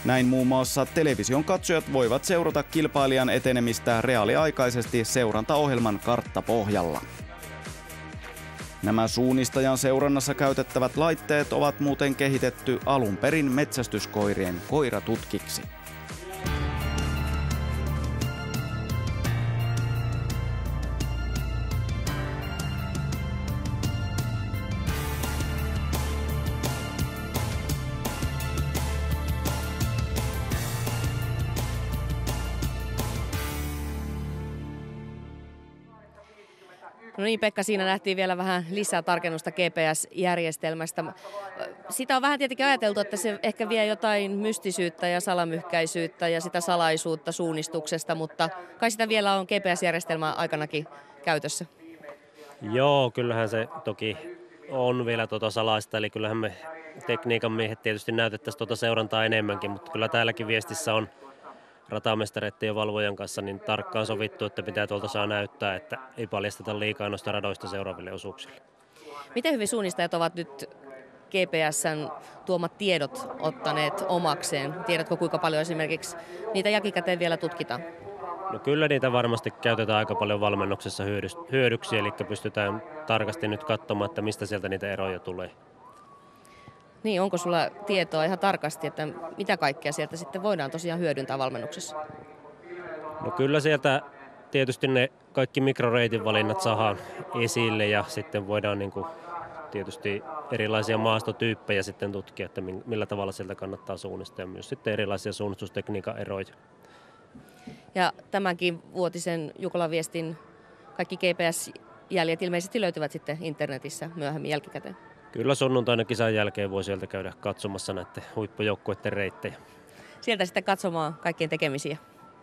S22: Näin muun muassa television katsojat voivat seurata kilpailijan etenemistä reaaliaikaisesti seurantaohjelman karttapohjalla. Nämä suunnistajan seurannassa käytettävät laitteet ovat muuten kehitetty alun perin metsästyskoirien koiratutkiksi.
S1: No niin, Pekka, siinä nähtiin vielä vähän lisää tarkennusta GPS-järjestelmästä. Sitä on vähän tietenkin ajateltu, että se ehkä vie jotain mystisyyttä ja salamyhkäisyyttä ja sitä salaisuutta suunnistuksesta, mutta kai sitä vielä on GPS-järjestelmä aikanakin käytössä.
S2: Joo, kyllähän se toki on vielä salaista, eli kyllähän me tekniikan miehet tietysti näytettäisiin seurantaa enemmänkin, mutta kyllä täälläkin viestissä on ratamestareiden ja valvojan kanssa niin tarkkaan sovittu, että mitä tuolta saa näyttää, että ei paljasteta liikaa noista radoista seuraaville osuuksille.
S1: Miten hyvin suunnistajat ovat nyt GPS:n tuomat tiedot ottaneet omakseen? Tiedätkö, kuinka paljon esimerkiksi niitä jälkikäteen vielä tutkitaan?
S2: No kyllä niitä varmasti käytetään aika paljon valmennuksessa hyödyksi, eli pystytään tarkasti nyt katsomaan, että mistä sieltä niitä eroja tulee.
S1: Niin, onko sulla tietoa ihan tarkasti, että mitä kaikkea sieltä sitten voidaan tosiaan hyödyntää valmennuksessa?
S2: No kyllä sieltä tietysti ne kaikki mikroreitin valinnat saadaan esille ja sitten voidaan tietysti erilaisia maastotyyppejä sitten tutkia, että millä tavalla sieltä kannattaa suunnistaa ja myös sitten erilaisia suunnistustekniikan eroja.
S1: Ja tämänkin vuotisen Jukolan viestin kaikki GPS-jäljet ilmeisesti löytyvät sitten internetissä myöhemmin jälkikäteen.
S2: Kyllä sunnuntaina kisan jälkeen voi sieltä käydä katsomassa näiden huippujoukkueiden reittejä.
S1: Sieltä sitten katsomaan kaikkien tekemisiä.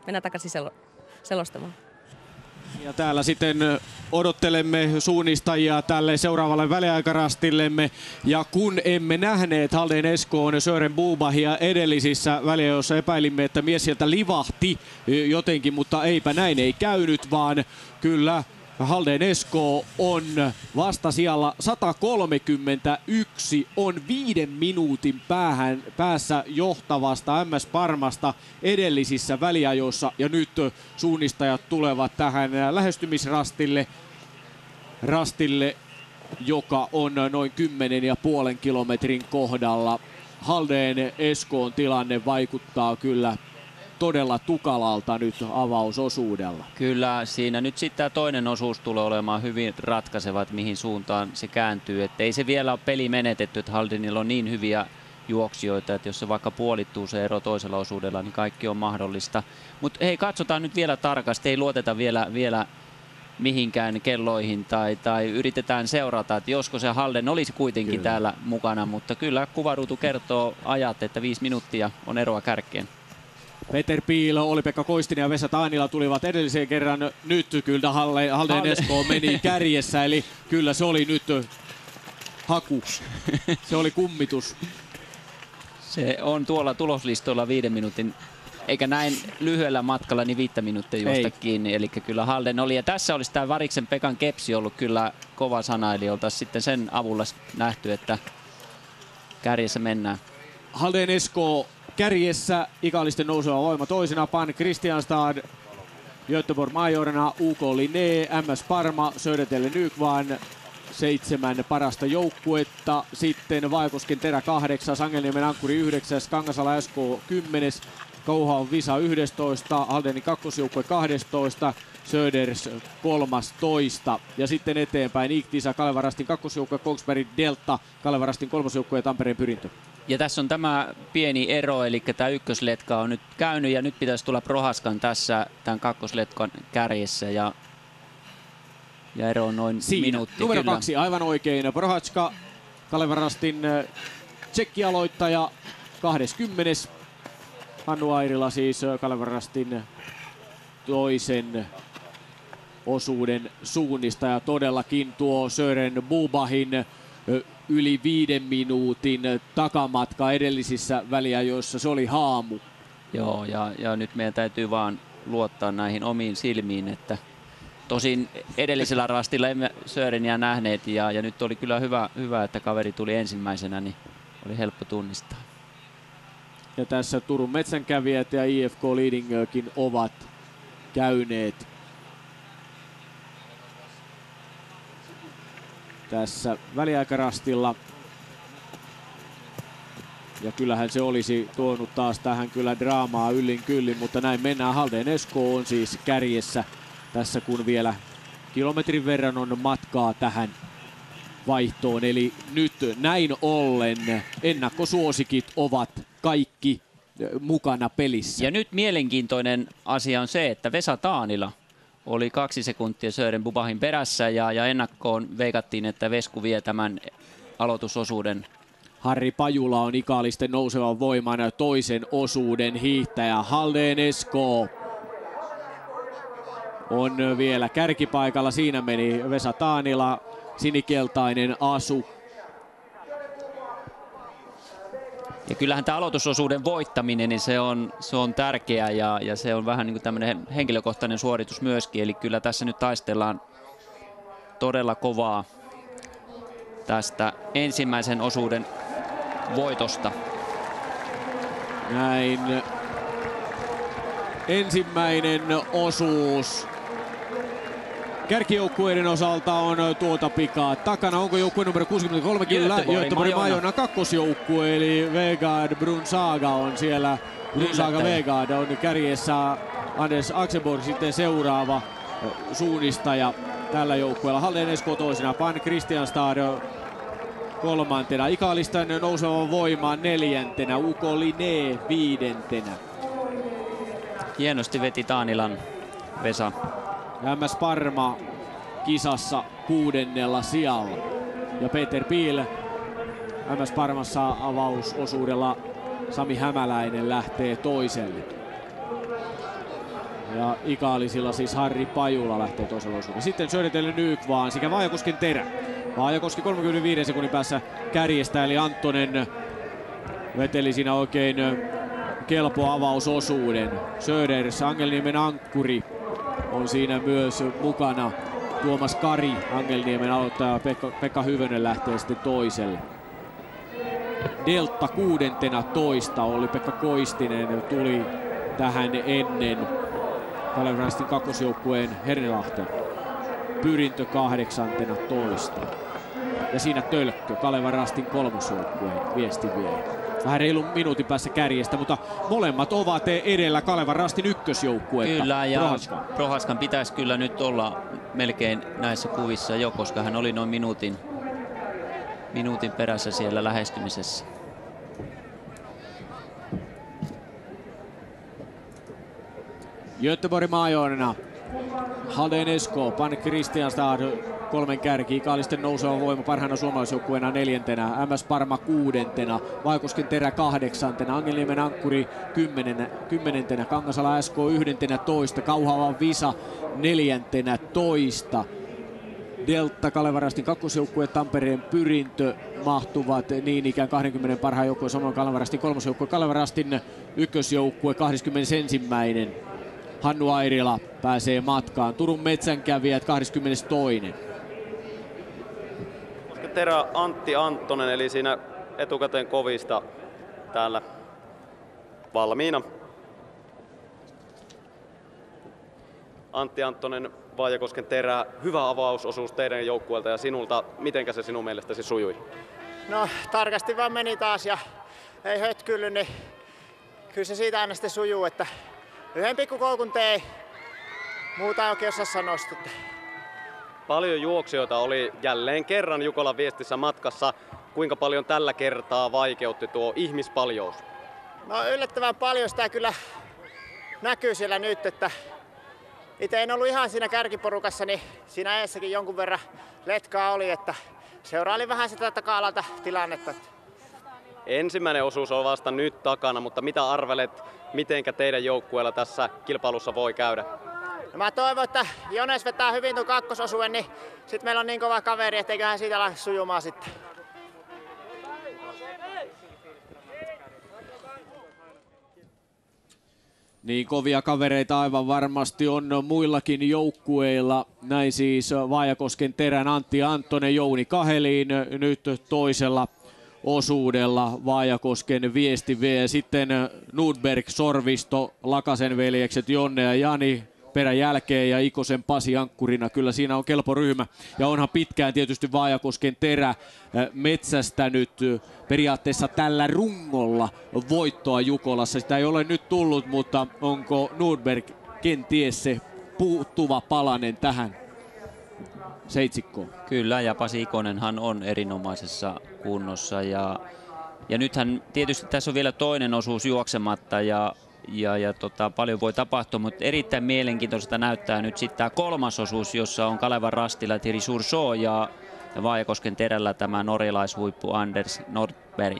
S1: Mennään takaisin selostamaan.
S20: Ja täällä sitten
S8: odottelemme suunnistajia tälle seuraavalle väliaikarastillemme. Ja kun emme nähneet Halden Eskoon Sören Bubachia edellisissä väliajoissa, epäilimme, että mies sieltä livahti jotenkin, mutta eipä näin ei käynyt, vaan kyllä Halden Esko on vastasijalla 131, on 5 minuutin päässä johtavasta MS Parmasta edellisissä väliajoissa. Ja nyt suunnistajat tulevat tähän lähestymisrastille, joka on noin 10,5 kilometrin kohdalla. Halden Eskoon tilanne vaikuttaa kyllä todella tukalalta nyt avausosuudella.
S7: Kyllä, siinä nyt sitten tämä toinen osuus tulee olemaan hyvin ratkaiseva, että mihin suuntaan se kääntyy. Että ei se vielä ole peli menetetty, että Haldenilla on niin hyviä juoksijoita, että jos se vaikka puolittuu se ero toisella osuudella, niin kaikki on mahdollista. Mutta hei, katsotaan nyt vielä tarkasti, ei luoteta vielä mihinkään kelloihin tai yritetään seurata, että josko se Halden olisi kuitenkin täällä mukana, mutta kyllä kuvaruutu kertoo ajat, että 5 minuuttia on eroa kärkeen.
S20: Peter Piil, Olli-Pekka Koistinen ja Vesa Taanila tulivat edellisen kerran. Nyt kyllä Halden Esko meni kärjessä, eli kyllä se oli nyt haku. Se oli kummitus.
S7: Se on tuolla tuloslistoilla 5 minuutin, eikä näin lyhyellä matkalla niin 5 minuuttia juosta kiinni. Eli kyllä Halden oli, ja tässä olisi tämä Variksen Pekan kepsi ollut kyllä kova sana, eli oltaisiin sitten sen avulla nähty, että kärjessä mennään.
S20: Halden Esko kärjessä, ikallisten nouseva voima toisena, Pan Kristianstad, Göteborg Majorna, UK Linné, MS Parma, Södertälje Nykvarn, 7 parasta joukkuetta. Sitten Vaakosken Terä 8, Angelniemen Ankkuri 9, Kangasala SK 10, Kauhavan Visa 11, Haldenin kakkosjoukkue 12, Söders 13 ja sitten eteenpäin Iktisa, Kalevarastin kakkosjoukkue, Kongsberg Delta, Kalevarastin kolmosjoukkue ja Tampereen Pyrintö.
S7: Ja tässä on tämä pieni ero, eli tämä ykkösletka on nyt käynyt ja nyt pitäisi tulla Prohaskan tässä tämän kakkosletkan kärjessä ja ero on noin minuutti.
S20: Numero 2, aivan oikein. Prohaska, Kalevarastin tsekkialoittaja 20. Hannu Airila siis Kalevarastin toisen osuuden suunnistaja. Todellakin tuo Sören Bubachin yli 5 minuutin takamatka edellisissä väliajoissa, se oli haamu.
S7: Joo, ja nyt meidän täytyy vaan luottaa näihin omiin silmiin, että tosin edellisellä rastilla emme Söreniä nähneet ja nyt oli kyllä hyvä, että kaveri tuli ensimmäisenä, niin oli helppo tunnistaa.
S20: Ja tässä Turun metsänkävijät ja IFK Lidingökin ovat käyneet tässä väliaikarastilla. Ja kyllähän se olisi tuonut taas tähän kyllä draamaa yllin kyllin, mutta näin mennään. Halden Esko on siis kärjessä tässä, kun vielä kilometrin verran on matkaa tähän vaihtoon. Eli nyt näin ollen ennakkosuosikit ovat kaikki mukana pelissä.
S7: Ja nyt mielenkiintoinen asia on se, että Vesa Taanila oli 2 sekuntia Sören Bubachin perässä ja ennakkoon veikattiin, että Vesku vie tämän aloitusosuuden.
S20: Harri Pajula on ikaalisten nousevan voiman toisen osuuden hiihtäjä. Halden Esko on vielä kärkipaikalla. Siinä meni Vesa Taanila, sinikeltainen asu.
S7: Ja kyllähän tämä aloitusosuuden voittaminen, niin se on tärkeää ja se on vähän niin kuin tämmöinen henkilökohtainen suoritus myöskin. Eli kyllä tässä nyt taistellaan todella kovaa tästä ensimmäisen osuuden voitosta.
S20: Näin. Ensimmäinen osuus kärkijoukkueiden osalta on tuota pikaa takana. Onko joukkue numero 63? Kyllä, Göteborg Majorna kakkosjoukkue, eli Vegard Brunsaga on siellä. Brunsaga Vegard on kärjessä, Anders Axelborg sitten seuraava suunnistaja tällä joukkueella. Halden Esko toisena, Pan Kristianstad kolmantena, ikaalisten nousevan voimaan 4. UK Linné 5.
S7: Hienosti veti Taanilan Vesa.
S20: MS Parma kisassa 6. sijalla. Ja Peter Piil MS Parmassa avausosuudella. Sami Hämäläinen lähtee toiselle. Ja Ikaalisilla siis Harri Pajula lähtee toisella osuudella. Sitten Södertelle Nykvaan sekä Vaajakosken Terä. Vaajakoski 35 sekunnin päässä kärjestä, eli Anttonen veteli siinä oikein kelpo avausosuuden. Söders, Angelniemen ankkuri, on siinä myös mukana. Tuomas Kari, Angelniemen aloittaja, Pekka Hyvönen lähtee sitten toiselle. Delta 16 oli Pekka Koistinen, tuli tähän ennen Kalevan Rastin kakkosjoukkueen Hernelahteen. Pyrintö 18. Ja siinä Tölkkö, Kalevan Rastin kolmosjoukkueen viestiviejä. Vähän reilun minuutin päässä kärjestä, mutta molemmat ovat edellä Kalevan Rastin ykkösjoukkuetta.
S7: Kyllä, ja Prohaskan pitäisi kyllä nyt olla melkein näissä kuvissa jo, koska hän oli noin minuutin perässä siellä lähestymisessä.
S20: Göteborg-Majorna, Halden Esko, Pan Kristianstad, kolmen kärki, Ikaalisten nouseva voima parhaana suomalaisjoukkueena 4. MS Parma 6. Vaajakosken Terä 8. Angelniemen ankkuri 10. Kangasala SK 11. Kauhava Visa 14. Delta Kalevan Rastin kakkosjoukkue Tampereen Pyrintö mahtuvat niin ikään 20 parhaan joukkueen, samoin Kalevan Rastin kolmosjoukkue, Kalevan Rastin ykkösjoukkue 21. Hannu Airila pääsee matkaan. Turun metsänkävijät 22.
S4: Terä Antti Anttonen, eli siinä etukäteen kovista täällä valmiina. Antti Anttonen, Vaajakosken Terä, hyvä avausosuus teidän joukkueelta ja sinulta. Mitenkä se sinun mielestäsi sujui?
S3: No tarkasti vaan meni taas ja ei hötkylly, niin kyllä se siitä aina sitten sujuu, että yhden pikkukoukun tein, muuta ei oikein osaa sanoa sitten.
S4: Paljon juoksijoita oli jälleen kerran Jukolan viestissä matkassa. Kuinka paljon tällä kertaa vaikeutti tuo ihmispaljous?
S3: No yllättävän paljon sitä kyllä näkyy siellä nyt, että itse en ollut ihan siinä kärkiporukassa, niin siinä eessäkin jonkun verran letkaa oli, että seuraali vähän sitä taka-alalta tilannetta.
S4: Ensimmäinen osuus on vasta nyt takana, mutta mitä arvelet, mitenkä teidän joukkueella tässä kilpailussa voi käydä?
S3: No mä toivon, että Jones vetää hyvin tuon kakkososuuden, niin sit meillä on niin kova kaveri, etteiköhän siitä lähde sujumaan sitten.
S20: Niin kovia kavereita aivan varmasti on muillakin joukkueilla. Näin siis Vaajakosken Terän Antti Anttonen, Jouni Kaheliin nyt toisella osuudella Vaajakosken viesti. Sitten Nordberg, Sorvisto, Lakasen veljekset Jonne ja Jani perän jälkeen ja Ikosen Pasi ankkurina. Kyllä siinä on kelpo ryhmä ja onhan pitkään tietysti Vaajakosken Terä metsästänyt periaatteessa tällä rungolla voittoa Jukolassa. Sitä ei ole nyt tullut, mutta onko Nordberg kenties se puuttuva palanen tähän seitsikkoon?
S7: Kyllä, ja Pasi Ikonenhan on erinomaisessa kunnossa ja nythän tietysti tässä on vielä toinen osuus juoksematta ja paljon voi tapahtua, mutta erittäin mielenkiintoista näyttää nyt sitten tämä kolmas osuus, jossa on Kalevan Rastilla Thierry Surshaw ja Vaajakosken Terällä tämä norjalaishuippu Anders Nordberg.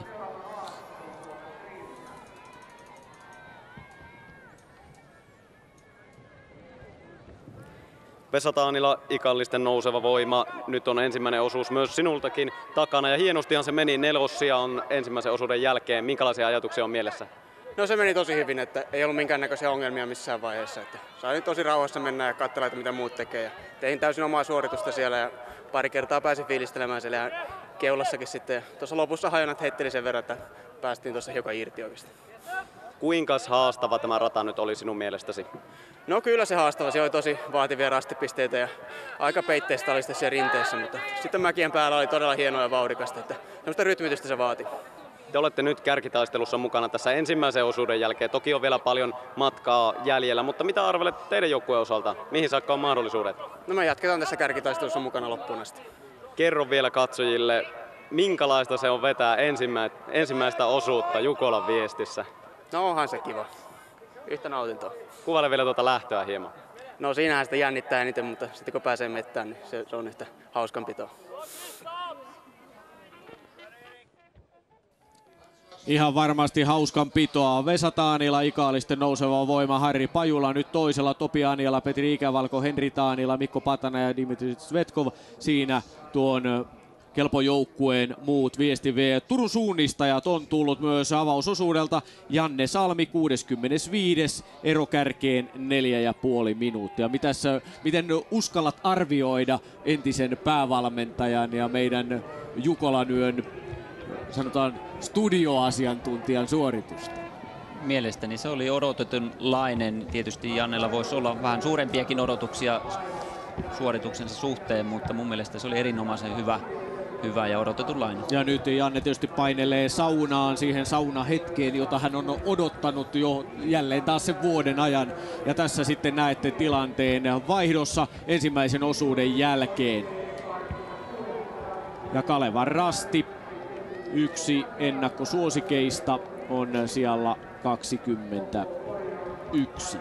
S4: Vesa Taanila, Ikallisten nouseva voima. Nyt on ensimmäinen osuus myös sinultakin takana ja hienostihan se meni. 4. on ensimmäisen osuuden jälkeen. Minkälaisia ajatuksia on mielessä?
S5: No se meni tosi hyvin, että ei ollut minkäännäköisiä ongelmia missään vaiheessa. Että sai nyt tosi rauhassa mennä ja katsella, että mitä muut tekee. Ja tein täysin omaa suoritusta siellä ja pari kertaa pääsin fiilistelemään siellä ja keulassakin sitten. Tuossa lopussa hajonat heitteli sen verran, että päästiin tuossa hiukan irti oikeasti.
S4: Kuinka haastava tämä rata nyt oli sinun mielestäsi?
S5: No kyllä se haastava. Se oli tosi vaativia rastipisteitä ja aika peitteistä oli sitten siellä rinteessä, mutta sitten mäkien päällä oli todella hienoa ja vauhdikasta, että semmoista rytmitystä se vaati.
S4: Te olette nyt kärkitaistelussa mukana tässä ensimmäisen osuuden jälkeen. Toki on vielä paljon matkaa jäljellä, mutta mitä arvelet teidän joukkueen osalta? Mihin saakka on mahdollisuudet?
S5: No me jatketaan tässä kärkitaistelussa mukana loppuun asti.
S4: Kerro vielä katsojille, minkälaista se on vetää ensimmäistä osuutta Jukolan viestissä?
S5: No onhan se kiva. Yhtä nautintoa.
S4: Kuvaile vielä tuota lähtöä hieman.
S5: No siinähän sitä jännittää eniten, mutta sitten kun pääsee mettään, niin se on yhtä hauskanpitoa.
S8: ihan varmasti hauskan pitoa. Vesa Taanila, Ikaalisten nouseva voima, Harri Pajula nyt toisella, Topi Anjala, Petri Ikävalko, Henri Taanila, Mikko Patana ja Dimitri Svetkov siinä tuon kelpo joukkueen muut viesti vie. Turun suunnistajat on tullut myös avausosuudelta. Janne Salmi 65. ero kärkeen 4,5 minuuttia. Miten uskallat arvioida entisen päävalmentajan ja meidän Jukolan yön, sanotaan, studioasiantuntijan suoritusta?
S7: Mielestäni se oli odotetunlainen. Tietysti Jannella voisi olla vähän suurempiakin odotuksia suorituksensa suhteen, mutta mun mielestä se oli erinomaisen hyvä ja odotetunlainen.
S8: Ja nyt Janne tietysti painelee saunaan, siihen saunahetkeen, jota hän on odottanut jo jälleen taas sen vuoden ajan. Ja tässä sitten näette tilanteen vaihdossa ensimmäisen osuuden jälkeen. Ja Kalevan Rasti, yksi ennakkosuosikeista, on siellä 21.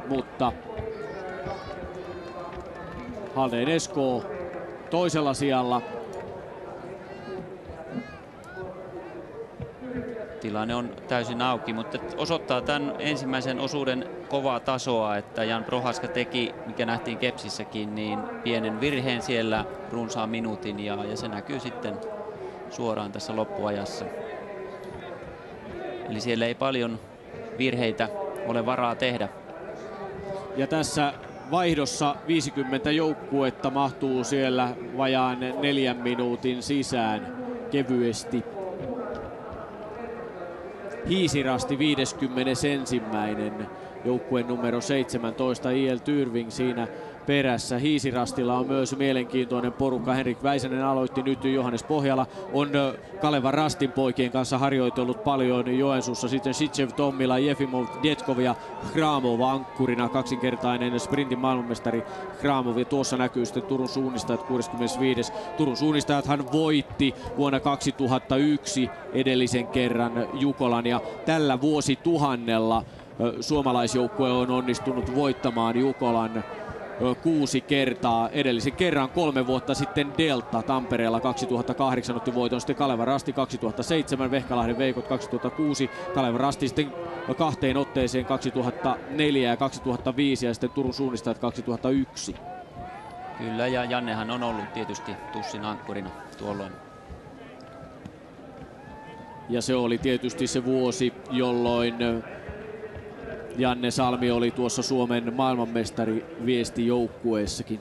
S8: Mutta Halden Esko toisella sijalla.
S7: Tilanne on täysin auki, mutta osoittaa tämän ensimmäisen osuuden kovaa tasoa, että Jan Prohaska teki, mikä nähtiin Kepsissäkin, niin pienen virheen siellä runsaan minuutin ja se näkyy sitten suoraan tässä loppuajassa. Eli siellä ei paljon virheitä ole varaa tehdä.
S8: Ja tässä vaihdossa 50 joukkuetta mahtuu siellä vajaan 4 minuutin sisään kevyesti. Hiisirasti 51. joukkueen numero 17 I.L. Tyrving siinä perässä. Hiisirastilla on myös mielenkiintoinen porukka. Henrik Väisänen aloitti nyt. Johannes Pohjala on Kalevan Rastin poikien kanssa harjoitellut paljon Joensuussa. Sitten Sitchev, Tommila, Jefimov, Dietkov ja Kramov ankkurina. Kaksinkertainen sprintin maailmanmestari Kramov. Ja tuossa näkyy sitten Turun suunnistajat 65. Turun suunnistajathan voitti vuonna 2001 edellisen kerran Jukolan. Ja tällä vuosituhannella suomalaisjoukkue on onnistunut voittamaan Jukolan 6 kertaa. Edellisen kerran 3 vuotta sitten Delta Tampereella 2008 otti voiton, sitten Kalevan Rasti 2007, Vehkalahden Veikot 2006, Kalevan Rasti sitten 2 otteeseen 2004 ja 2005 ja sitten Turun suunnistajat 2001.
S7: Kyllä, ja Jannehan on ollut tietysti tussin ankkurina tuolloin.
S8: Ja se oli tietysti se vuosi, jolloin Janne Salmi oli tuossa Suomen maailmanmestari viestijoukkueessakin.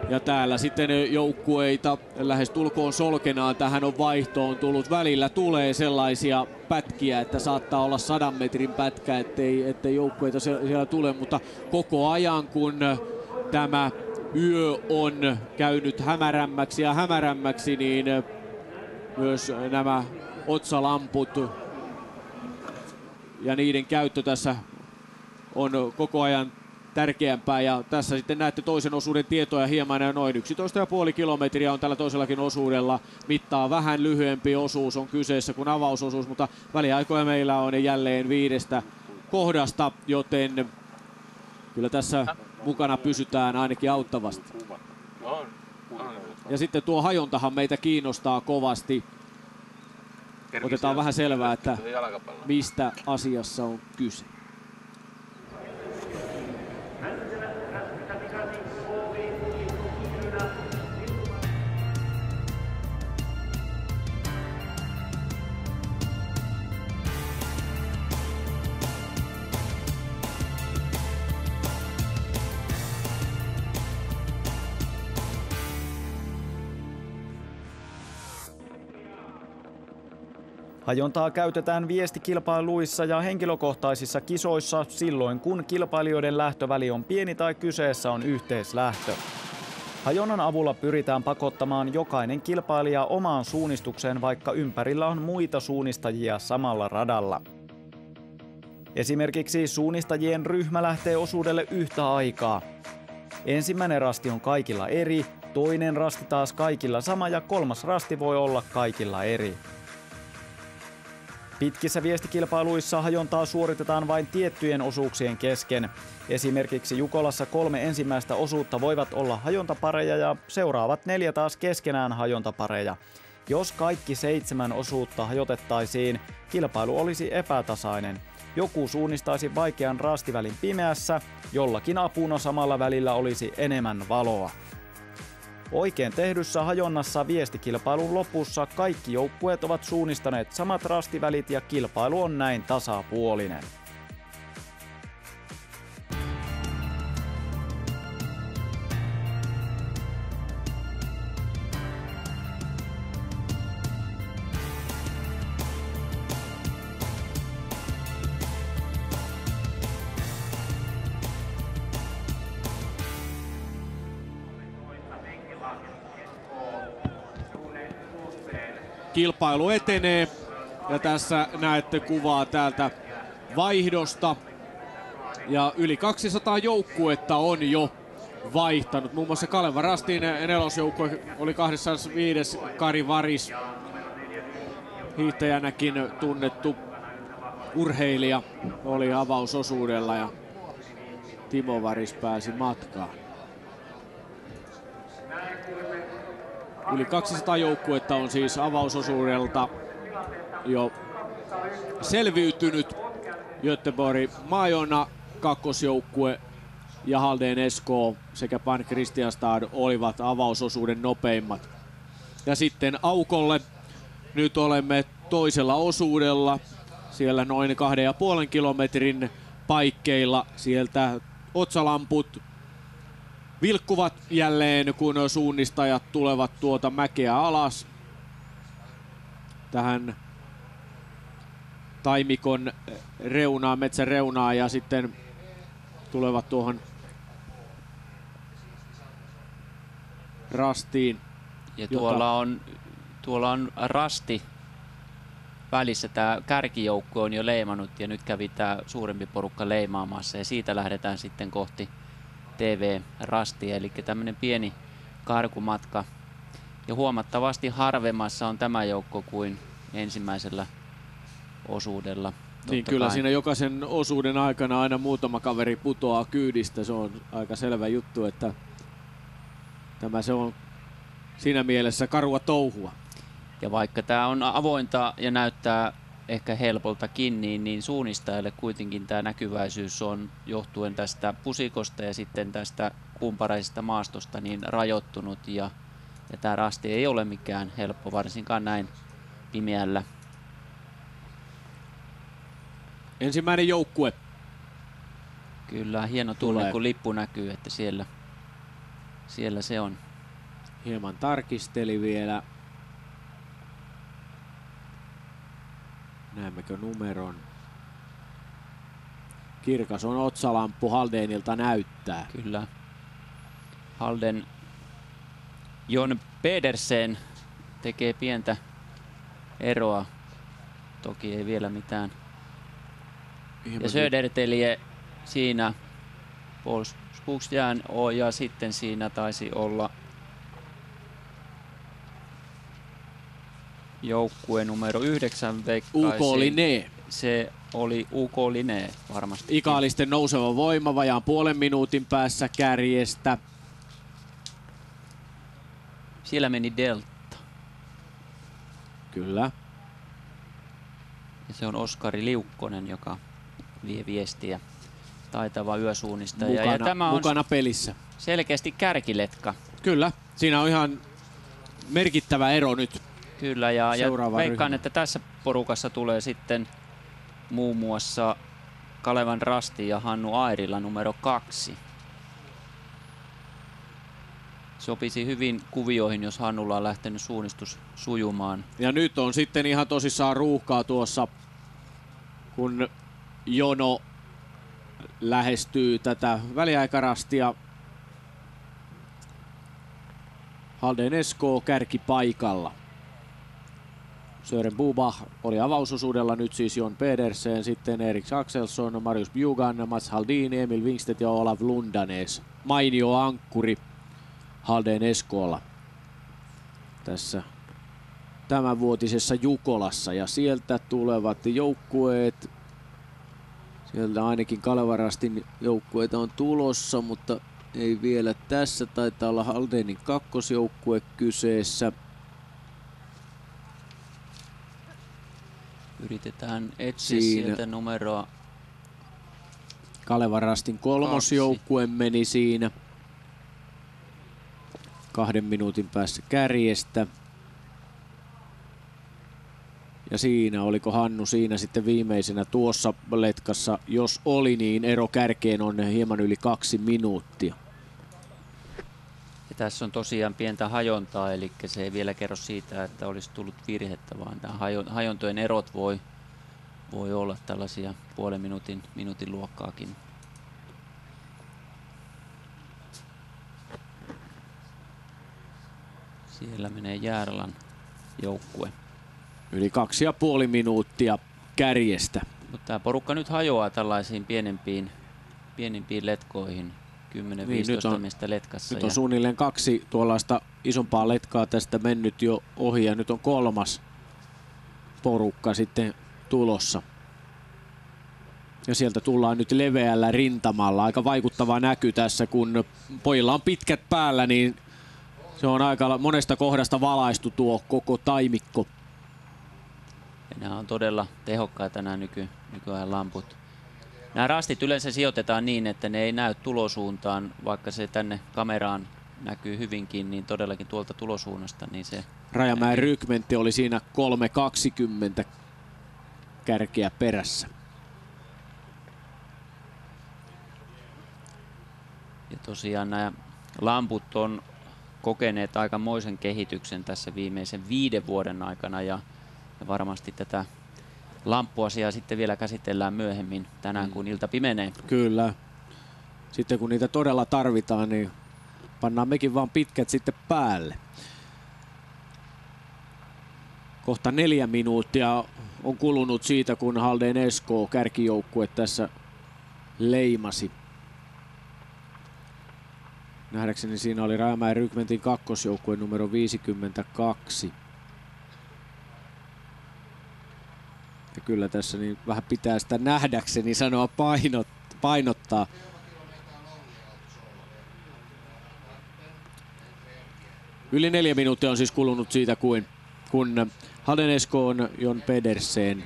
S8: Ja täällä sitten joukkueita lähes tulkoon solkenaan tähän on vaihtoon tullut. Välillä tulee sellaisia pätkiä, että saattaa olla 100 metrin pätkä, ettei joukkueita siellä tule, mutta koko ajan kun tämä yö on käynyt hämärämmäksi ja hämärämmäksi, niin myös nämä otsalamput ja niiden käyttö tässä on koko ajan tärkeämpää. Ja tässä sitten näette toisen osuuden tietoja hieman ja noin 11,5 kilometriä on tällä toisellakin osuudella. Mittaa vähän lyhyempi osuus on kyseessä kuin avausosuus, mutta väliaikoja meillä on jälleen 5 kohdasta, joten kyllä tässä mukana pysytään ainakin auttavasti. Ja sitten tuo hajontahan meitä kiinnostaa kovasti. Otetaan vähän selvää, että mistä asiassa on kyse.
S22: Hajontaa käytetään viestikilpailuissa ja henkilökohtaisissa kisoissa silloin, kun kilpailijoiden lähtöväli on pieni tai kyseessä on yhteislähtö. Hajonnan avulla pyritään pakottamaan jokainen kilpailija omaan suunnistukseen, vaikka ympärillä on muita suunnistajia samalla radalla. Esimerkiksi suunnistajien ryhmä lähtee osuudelle yhtä aikaa. Ensimmäinen rasti on kaikilla eri, toinen rasti taas kaikilla sama ja kolmas rasti voi olla kaikilla eri. Pitkissä viestikilpailuissa hajontaa suoritetaan vain tiettyjen osuuksien kesken. Esimerkiksi Jukolassa 3 ensimmäistä osuutta voivat olla hajontapareja ja seuraavat 4 taas keskenään hajontapareja. Jos kaikki 7 osuutta hajotettaisiin, kilpailu olisi epätasainen. Joku suunnistaisi vaikean rastivälin pimeässä, jollakin apuna samalla välillä olisi enemmän valoa. Oikein tehdyssä hajonnassa viestikilpailun lopussa kaikki joukkueet ovat suunnistaneet samat rastivälit ja kilpailu on näin tasapuolinen.
S8: Kilpailu etenee ja tässä näette kuvaa täältä vaihdosta. Ja yli 200 joukkuetta on jo vaihtanut. Muun muassa Kaleva Rastin nelosjoukkue oli 205. Kari Varis, hiihtäjänäkin tunnettu urheilija, oli avausosuudella ja Timo Varis pääsi matkaan. Yli 200 joukkuetta on siis avausosuudelta jo selviytynyt. Göteborg Majona kakkosjoukkue ja Halden SK sekä Pan Kristianstad olivat avausosuuden nopeimmat. Ja sitten Aukolle nyt olemme toisella osuudella. Siellä noin 2,5 kilometrin paikkeilla. Sieltä otsalamput vilkkuvat jälleen, kun suunnistajat tulevat tuota mäkeä alas. Tähän taimikon reunaan, metsän reunaan ja sitten tulevat tuohon rastiin.
S9: Ja tuolla on rasti välissä. Tämä kärkijoukkue on jo leimannut ja nyt kävi tämä suurempi porukka leimaamassa ja siitä lähdetään sitten kohti TV-rastia, eli tämmöinen pieni karkumatka. Ja huomattavasti harvemmassa on tämä joukko kuin ensimmäisellä osuudella.
S8: Niin kyllä siinä jokaisen osuuden aikana aina muutama kaveri putoaa kyydistä. Se on aika selvä juttu, että se on siinä mielessä karua touhua.
S9: Ja vaikka tämä on avointa ja näyttää ehkä helpoltakin, niin suunnistajalle kuitenkin tämä näkyväisyys on johtuen tästä pusikosta ja sitten tästä kumparaisesta maastosta niin rajoittunut ja tämä rasti ei ole mikään helppo, varsinkaan näin pimeällä.
S8: Ensimmäinen joukkue.
S9: Kyllä, hieno tunne, kun lippu näkyy, että siellä se on.
S8: Hieman tarkisteli vielä. Näemmekö numeron? Kirkas on otsalamppu, Haldenilta näyttää.
S9: Kyllä. Halden Jon Pedersen tekee pientä eroa. Toki ei vielä mitään. Ja Södertelje siinä. Paul Skogsjärn ja sitten siinä taisi olla joukkue numero 9 veikkaisin.
S8: UK Linné.
S9: Se oli UK Linné varmasti.
S8: Ikaalisten nouseva voima vajaan puolen minuutin päässä kärjestä.
S9: Siellä meni Delta.
S8: Kyllä.
S9: Ja se on Oskari Liukkonen, joka vie viestiä. Taitava yösuunnistaja. Ja tämä on
S8: mukana pelissä.
S9: Selkeästi kärkiletka.
S8: Kyllä. Siinä on ihan merkittävä ero nyt.
S9: Kyllä, ja veikkaan, että tässä porukassa tulee sitten muun muassa Kalevan Rasti ja Hannu Airila numero 2. Sopisi hyvin kuvioihin, jos Hannulla on lähtenyt suunnistus sujumaan.
S8: Ja nyt on sitten ihan tosissaan ruuhkaa tuossa, kun jono lähestyy tätä väliaikarastia. Halden SK kärkipaikalla. Sören Bubach oli avausosuudella, nyt siis Jon Pedersen, sitten Erik Axelsson, Marius Bjugan, Mats Haldin, Emil Wingstedt ja Olav Lundanes. Mainio ankkuri Halden SK:lla tässä tämänvuotisessa Jukolassa. Ja sieltä tulevat joukkueet. Sieltä ainakin Kalevarastin joukkueita on tulossa, mutta ei vielä tässä. Taitaa olla Haldenin kakkosjoukkue kyseessä.
S9: Yritetään etsiä
S20: Siinä.
S9: sieltä numeroa.
S20: Kalevan Rastin kolmosjoukkue meni siinä 2 minuutin päässä kärjestä. Ja siinä, oliko Hannu siinä sitten viimeisenä tuossa letkassa? Jos oli, niin ero kärkeen on hieman yli 2 minuuttia.
S9: Ja tässä on tosiaan pientä hajontaa, eli se ei vielä kerro siitä, että olisi tullut virhettä, vaan tämä hajontojen erot voi olla tällaisia puolen minuutin luokkaakin. Siellä menee Jääralan joukkue.
S20: Yli 2,5 minuuttia kärjestä.
S9: Mutta tämä porukka nyt hajoaa tällaisiin pienempiin letkoihin. 10-15 miestä letkassa.
S20: Nyt on suunnilleen 2 tuollaista isompaa letkaa tästä mennyt jo ohi ja nyt on 3. porukka sitten tulossa. Ja sieltä tullaan nyt leveällä rintamalla. Aika vaikuttava näky tässä, kun pojilla on pitkät päällä, niin se on aika monesta kohdasta valaistu tuo koko taimikko.
S9: Ja nämä on todella tehokkaita nämä nykyajan lamput. Nämä rastit yleensä sijoitetaan niin, että ne ei näy tulosuuntaan, vaikka se tänne kameraan näkyy hyvinkin, niin todellakin tuolta tulosuunnasta. Niin se
S20: Rajamäen rykmentti oli siinä 3.20 kärkeä perässä.
S9: Ja tosiaan nämä lamput on kokeneet aikamoisen kehityksen tässä viimeisen 5 vuoden aikana ja varmasti tätä lamppuasiaa sitten vielä käsitellään myöhemmin tänään, kun ilta pimenee.
S20: Kyllä. Sitten kun niitä todella tarvitaan, niin pannaan mekin vaan pitkät sitten päälle. Kohta 4 minuuttia on kulunut siitä, kun Halden Esko kärkijoukkue tässä leimasi. Nähdäkseni siinä oli Rajamäen rykmentin kakkosjoukkue numero 52. Ja kyllä tässä niin vähän pitää sitä nähdäkseni sanoa painottaa. Yli 4 minuuttia on siis kulunut siitä, kun Halden Eskoon Jon Pedersen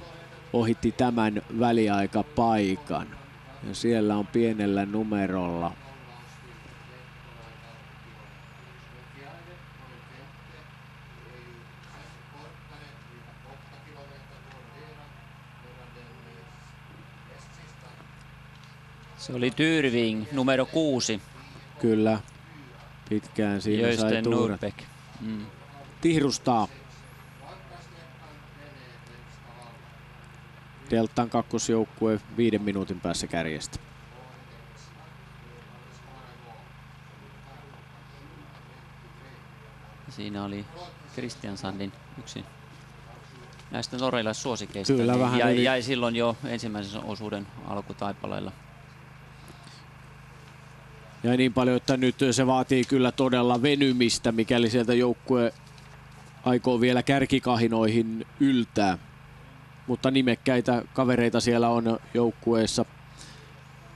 S20: ohitti tämän väliaikapaikan. Ja siellä on pienellä numerolla
S9: Se oli Tyrving, numero 6.
S20: Kyllä, pitkään siinä sai tuura. Tihrustaa. Deltan kakkosjoukkue 5 minuutin päässä kärjestä.
S9: Siinä oli Christian Sandin yksi näistä norjalaissuosikeista.
S20: Kyllä,
S9: niin
S20: vähän
S9: jäi silloin jo ensimmäisen osuuden alkutaipaleella.
S20: Ja niin paljon, että nyt se vaatii kyllä todella venymistä, mikäli sieltä joukkue aikoo vielä kärkikahinoihin yltää. Mutta nimekkäitä kavereita siellä on joukkueessa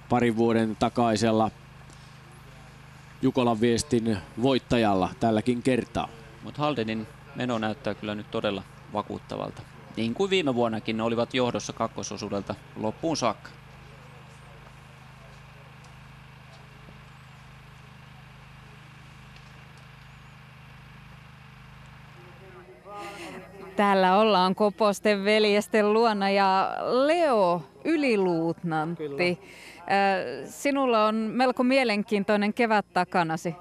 S20: parin vuoden takaisella Jukolan Viestin voittajalla tälläkin kertaa.
S9: Mutta Haldenin meno näyttää kyllä nyt todella vakuuttavalta. Niin kuin viime vuonnakin ne olivat johdossa kakkososuudelta loppuun saakka.
S6: Täällä ollaan Koposten veljesten luona ja Leo, yliluutnantti. Sinulla on melko mielenkiintoinen kevät takanasi.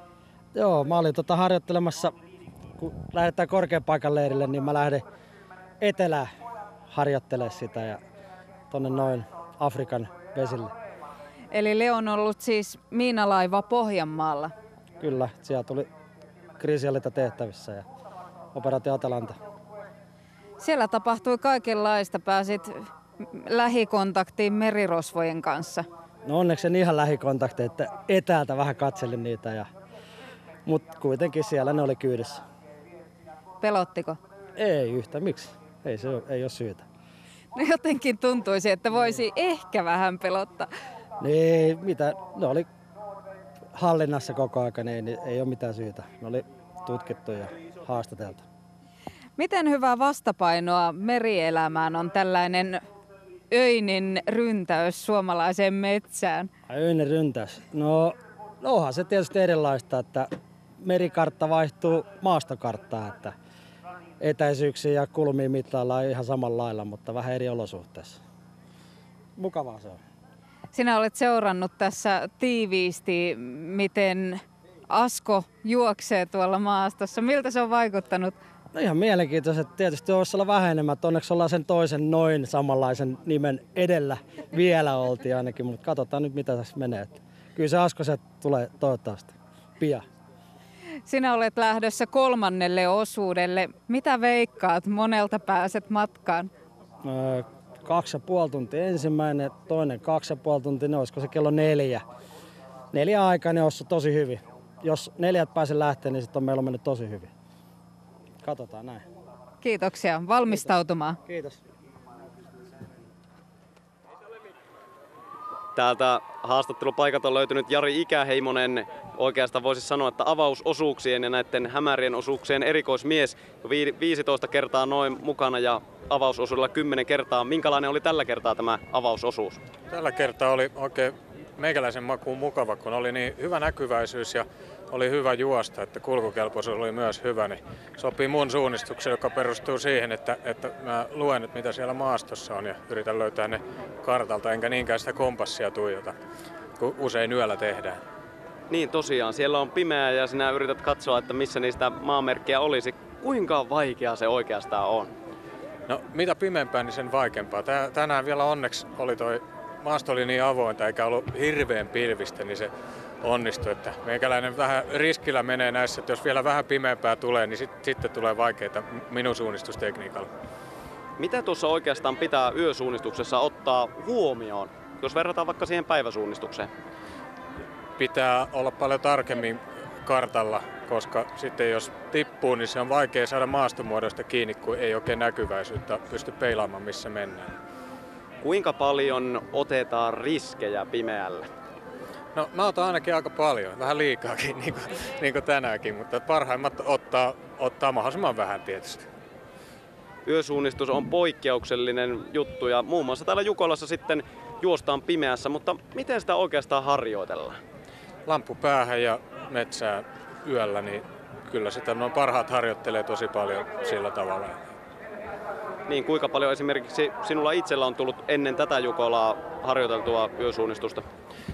S19: Joo, mä olin harjoittelemassa, kun lähdetään korkeapaikan leirille, niin mä lähden etelään harjoittelemaan sitä ja tonne noin Afrikan vesille.
S6: Eli Leo on ollut siis miinalaiva Pohjanmaalla.
S19: Kyllä, siellä tuli kriisihallinta tehtävissä ja operaatio Atalanta.
S6: Siellä tapahtui kaikenlaista. Pääsit lähikontaktiin merirosvojen kanssa.
S19: No onneksi en ihan lähikontakti, että etäältä vähän katselin niitä. Mutta kuitenkin siellä ne oli kyydissä.
S6: Pelottiko?
S19: Ei yhtä. Miksi? Ei ole syytä.
S6: No jotenkin tuntuisi, että voisi ehkä vähän pelottaa.
S19: Niin, mitä? Ne oli hallinnassa koko ajan, niin ei ole mitään syytä. Ne oli tutkittu ja haastateltu.
S6: Miten hyvää vastapainoa merielämään on tällainen öinen ryntäys suomalaiseen metsään?
S19: Öinen ryntäys? No onhan se tietysti erilaista, että merikartta vaihtuu maastokarttaan, että etäisyyksiä ja kulmia mittaillaan ihan samalla lailla, mutta vähän eri olosuhteissa. Mukavaa se on.
S6: Sinä olet seurannut tässä tiiviisti, miten Asko juoksee tuolla maastossa. Miltä se on vaikuttanut?
S19: No ihan mielenkiintoista. Tietysti voisi olla vähän enemmän. Onneksi ollaan sen toisen noin samanlaisen nimen edellä vielä oltiin ainakin, mutta katsotaan nyt mitä tässä menee. Kyllä se Asko se tulee toivottavasti pian.
S6: Sinä olet lähdössä 3. osuudelle. Mitä veikkaat? Monelta pääset matkaan?
S19: 2,5 tuntia ensimmäinen, toinen 2,5 tuntia, niin olisiko se kello 4. 4 aikaa ne olisi tosi hyvin. Jos 4 pääse lähteä, niin sitten meillä on mennyt tosi hyvin. Katsotaan näin.
S6: Kiitoksia. Valmistautumaan.
S19: Kiitos.
S4: Täältä haastattelupaikat on löytynyt Jari Ikäheimonen, oikeastaan voisi sanoa, että avausosuuksien ja näiden hämärien osuuksien erikoismies. 15 kertaa noin mukana ja avausosuudella 10 kertaa. Minkälainen oli tällä kertaa tämä avausosuus?
S10: Tällä kertaa oli oikein meikäläisen makuun mukava, kun oli niin hyvä näkyväisyys ja oli hyvä juosta, että kulkukelpoisuus oli myös hyvä, niin sopii mun suunnistukseen, joka perustuu siihen, että mä luen nyt mitä siellä maastossa on ja yritän löytää ne kartalta, enkä niinkään sitä kompassia tuijota, kun usein yöllä tehdään.
S4: Niin tosiaan, siellä on pimeää ja sinä yrität katsoa, että missä niistä maamerkkejä olisi. Kuinka vaikea se oikeastaan on?
S10: No mitä pimeämpää, niin sen vaikeampaa. Tänään vielä onneksi maasto oli niin avointa eikä ollut hirveän pilvistä, niin se onnistui. Että meikäläinen vähän riskillä menee näissä, että jos vielä vähän pimeämpää tulee, niin sitten tulee vaikeita minun suunnistustekniikalla.
S4: Mitä tuossa oikeastaan pitää yösuunnistuksessa ottaa huomioon, jos verrataan vaikka siihen päiväsuunnistukseen?
S10: Pitää olla paljon tarkemmin kartalla, koska sitten jos tippuu, niin se on vaikea saada maastomuodosta kiinni, kun ei oikein näkyväisyyttä pysty peilaamaan, missä mennään.
S4: Kuinka paljon otetaan riskejä pimeällä?
S10: No mä otan ainakin aika paljon, vähän liikaakin niin kuin tänäänkin, mutta parhaimmat ottaa mahdollisimman vähän tietysti.
S4: Yösuunnistus on poikkeuksellinen juttu ja muun muassa täällä Jukolassa sitten juostaan pimeässä, mutta miten sitä oikeastaan harjoitellaan?
S10: Lamppu päähän ja metsää yöllä, niin kyllä sitä noin parhaat harjoittelee tosi paljon sillä tavalla.
S4: Niin, kuinka paljon esimerkiksi sinulla itsellä on tullut ennen tätä Jukolaa harjoiteltua yösuunnistusta?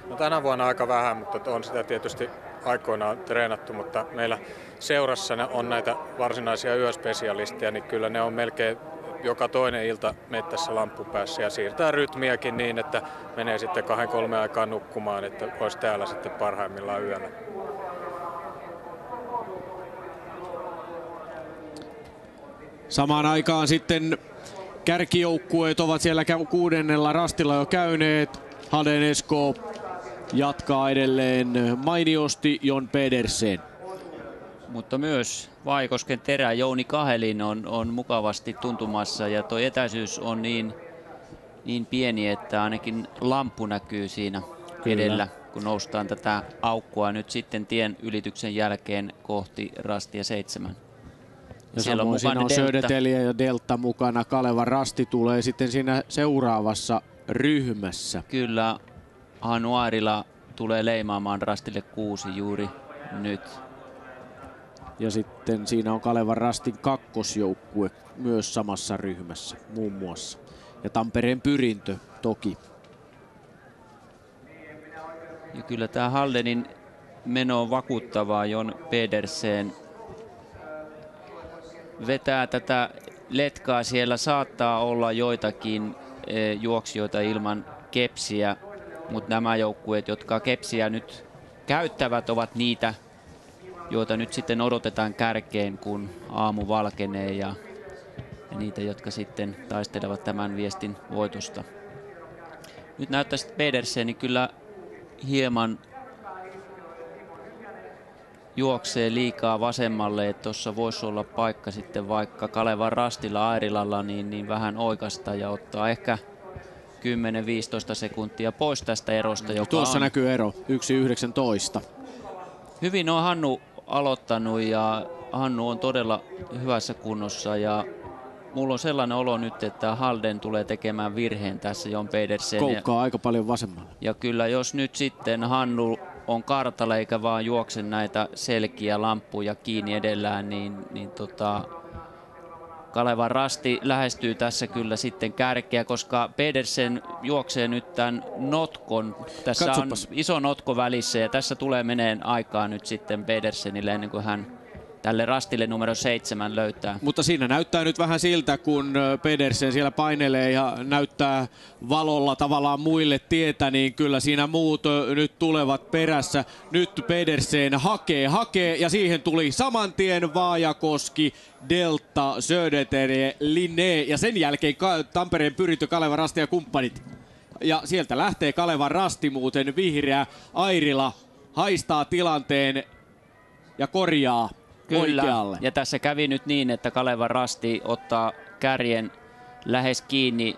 S10: No tänä vuonna aika vähän, mutta on sitä tietysti aikoinaan treenattu, mutta meillä seurassa on näitä varsinaisia yöspesialisteja, niin kyllä ne on melkein joka toinen ilta mettässä lamppupäässä ja siirtää rytmiäkin niin, että menee sitten 2-3 aikaan nukkumaan, että olisi täällä sitten parhaimmillaan yöllä.
S8: Samaan aikaan sitten kärkijoukkueet ovat siellä 6. rastilla jo käyneet. Halden Esko jatkaa edelleen mainiosti, Jon Pedersen.
S7: Mutta myös Vaikosken terä Jouni Kahelin on mukavasti tuntumassa ja tuo etäisyys on niin pieni, että ainakin lamppu näkyy siinä edellä, kun noustaan tätä aukkua nyt sitten tien ylityksen jälkeen kohti rastia 7.
S8: Ja siellä on siinä on Södertälje ja Delta mukana. Kalevan rasti tulee sitten siinä seuraavassa ryhmässä.
S7: Kyllä, Hannu Airila tulee leimaamaan rastille 6 juuri nyt.
S8: Ja sitten siinä on Kalevan rastin kakkosjoukkue myös samassa ryhmässä muun muassa. Ja Tampereen Pyrintö toki.
S7: Ja kyllä tämä Haldenin meno on vakuuttavaa. Jon Pedersen vetää tätä letkaa. Siellä saattaa olla joitakin juoksijoita ilman kepsiä, mutta nämä joukkueet, jotka kepsiä nyt käyttävät, ovat niitä, joita nyt sitten odotetaan kärkeen, kun aamu valkenee ja niitä, jotka sitten taistelevat tämän viestin voitosta. Nyt näyttäisi, että Pederseni kyllä hieman juoksee liikaa vasemmalle, että tuossa voisi olla paikka sitten vaikka Kalevan rastilla Airilalla niin vähän oikasta ja ottaa ehkä 10-15 sekuntia pois tästä erosta, joka
S8: tuossa
S7: on.
S8: Näkyy ero, 1.19.
S7: Hyvin on Hannu aloittanut ja
S9: Hannu on todella hyvässä kunnossa ja mulla on sellainen olo nyt, että Halden tulee tekemään virheen tässä John Pedersen.
S20: Koukkaa aika paljon vasemmalla.
S9: Ja kyllä jos nyt sitten Hannu on kartalla eikä vaan juokse näitä selkiä lamppuja kiinni edellään, niin Kalevan Rasti lähestyy tässä kyllä sitten kärkeä, koska Pedersen juoksee nyt tämän notkon. Tässä
S20: Katsopas.
S9: on iso notko välissä ja tässä tulee meneen aikaa nyt sitten Pedersenille ennen kuin hän tälle rastille numero 7 löytää.
S20: Mutta siinä näyttää nyt vähän siltä, kun Pedersen siellä painelee ja näyttää valolla tavallaan muille tietä, niin kyllä siinä muut nyt tulevat perässä. Nyt Pedersen hakee ja siihen tuli saman tien Vaajakoski, Delta, Söderter, Linné ja sen jälkeen Tampereen Pyrintö, Kalevan Rasti ja kumppanit. Ja sieltä lähtee Kalevan Rasti muuten, vihreä Airila haistaa tilanteen ja korjaa.
S9: Kyllä,
S20: oikealle.
S9: ja tässä kävi nyt niin, että Kalevan Rasti ottaa kärjen lähes kiinni.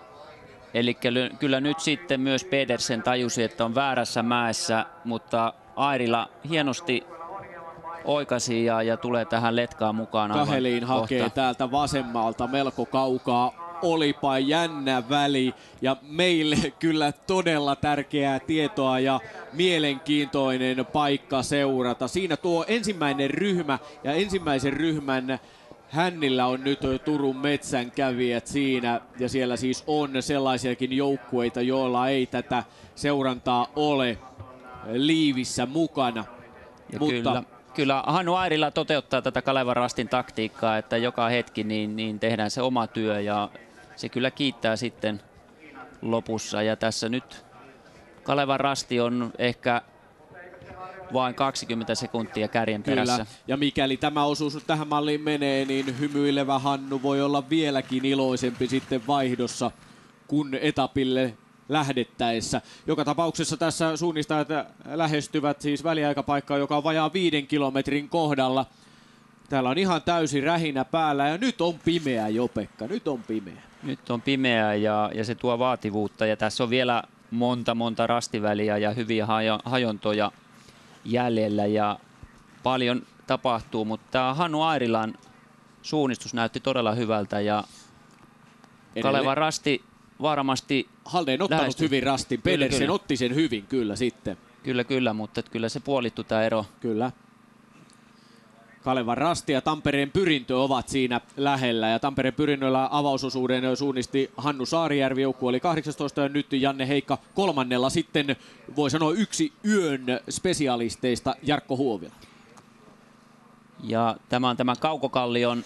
S9: Eli kyllä nyt sitten myös Pedersen tajusi, että on väärässä mäessä, mutta Airila hienosti oikasi ja tulee tähän letkaan mukaan.
S20: Kaheliin hakee täältä vasemmalta melko kaukaa. Olipa jännä väli ja meille kyllä todella tärkeää tietoa ja mielenkiintoinen paikka seurata. Siinä tuo ensimmäinen ryhmä ja ensimmäisen ryhmän hännillä on nyt Turun metsänkävijät siinä ja siellä siis on sellaisiakin joukkueita, joilla ei tätä seurantaa ole liivissä mukana.
S9: Mutta Kyllä Hannu Airila toteuttaa tätä Kalevan Rastin taktiikkaa, että joka hetki niin tehdään se oma työ ja se kyllä kiittää sitten lopussa. Ja tässä nyt Kalevan Rasti on ehkä vain 20 sekuntia kärjen perässä.
S20: Kyllä, ja mikäli tämä osuus nyt tähän malliin menee, niin hymyilevä Hannu voi olla vieläkin iloisempi sitten vaihdossa, kun etapille lähdettäessä. Joka tapauksessa tässä suunnistajat lähestyvät siis väliaikapaikkaa, joka on vajaa 5 kilometrin kohdalla. Täällä on ihan täysi rähinä päällä ja nyt on pimeä jo, Pekka, nyt on pimeä.
S9: Nyt on pimeää ja se tuo vaativuutta ja tässä on vielä monta rastiväliä ja hyviä hajontoja jäljellä ja paljon tapahtuu, mutta Hannu Airilan suunnistus näytti todella hyvältä ja Kalevan Rasti varmasti
S20: Halden ottanut hyvin rastin, Pedersen otti sen hyvin kyllä sitten.
S9: Kyllä, mutta kyllä se puolittui tämä ero.
S20: Kyllä. Kalevan Rasti ja Tampereen Pyrintö ovat siinä lähellä ja Tampereen Pyrinnöllä avausosuuden suunnisti Hannu Saarijärvi, joukkue oli 18 ja nyt Janne Heikka kolmannella sitten voi sanoa yksi yön spesialisteista Jarkko Huovila.
S9: Ja tämä on tämä Kaukokallion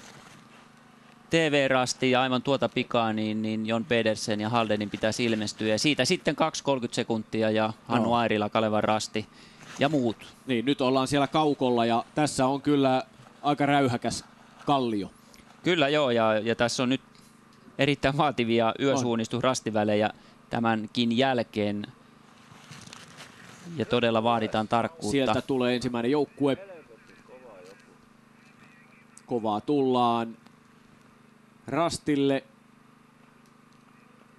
S9: TV-rasti ja aivan tuota pikaa niin John Pedersen ja Haldenin pitäisi ilmestyä ja siitä sitten 2:30 sekuntia ja Hannu Airila, Kalevan Rasti ja muut.
S20: Niin, nyt ollaan siellä kaukolla ja tässä on kyllä aika räyhäkäs kallio.
S9: Kyllä joo, ja tässä on nyt erittäin vaativia yösuunnistusrastivälejä tämänkin jälkeen. Ja todella vaaditaan tarkkuutta.
S20: Sieltä tulee ensimmäinen joukkue. Kovaa tullaan rastille.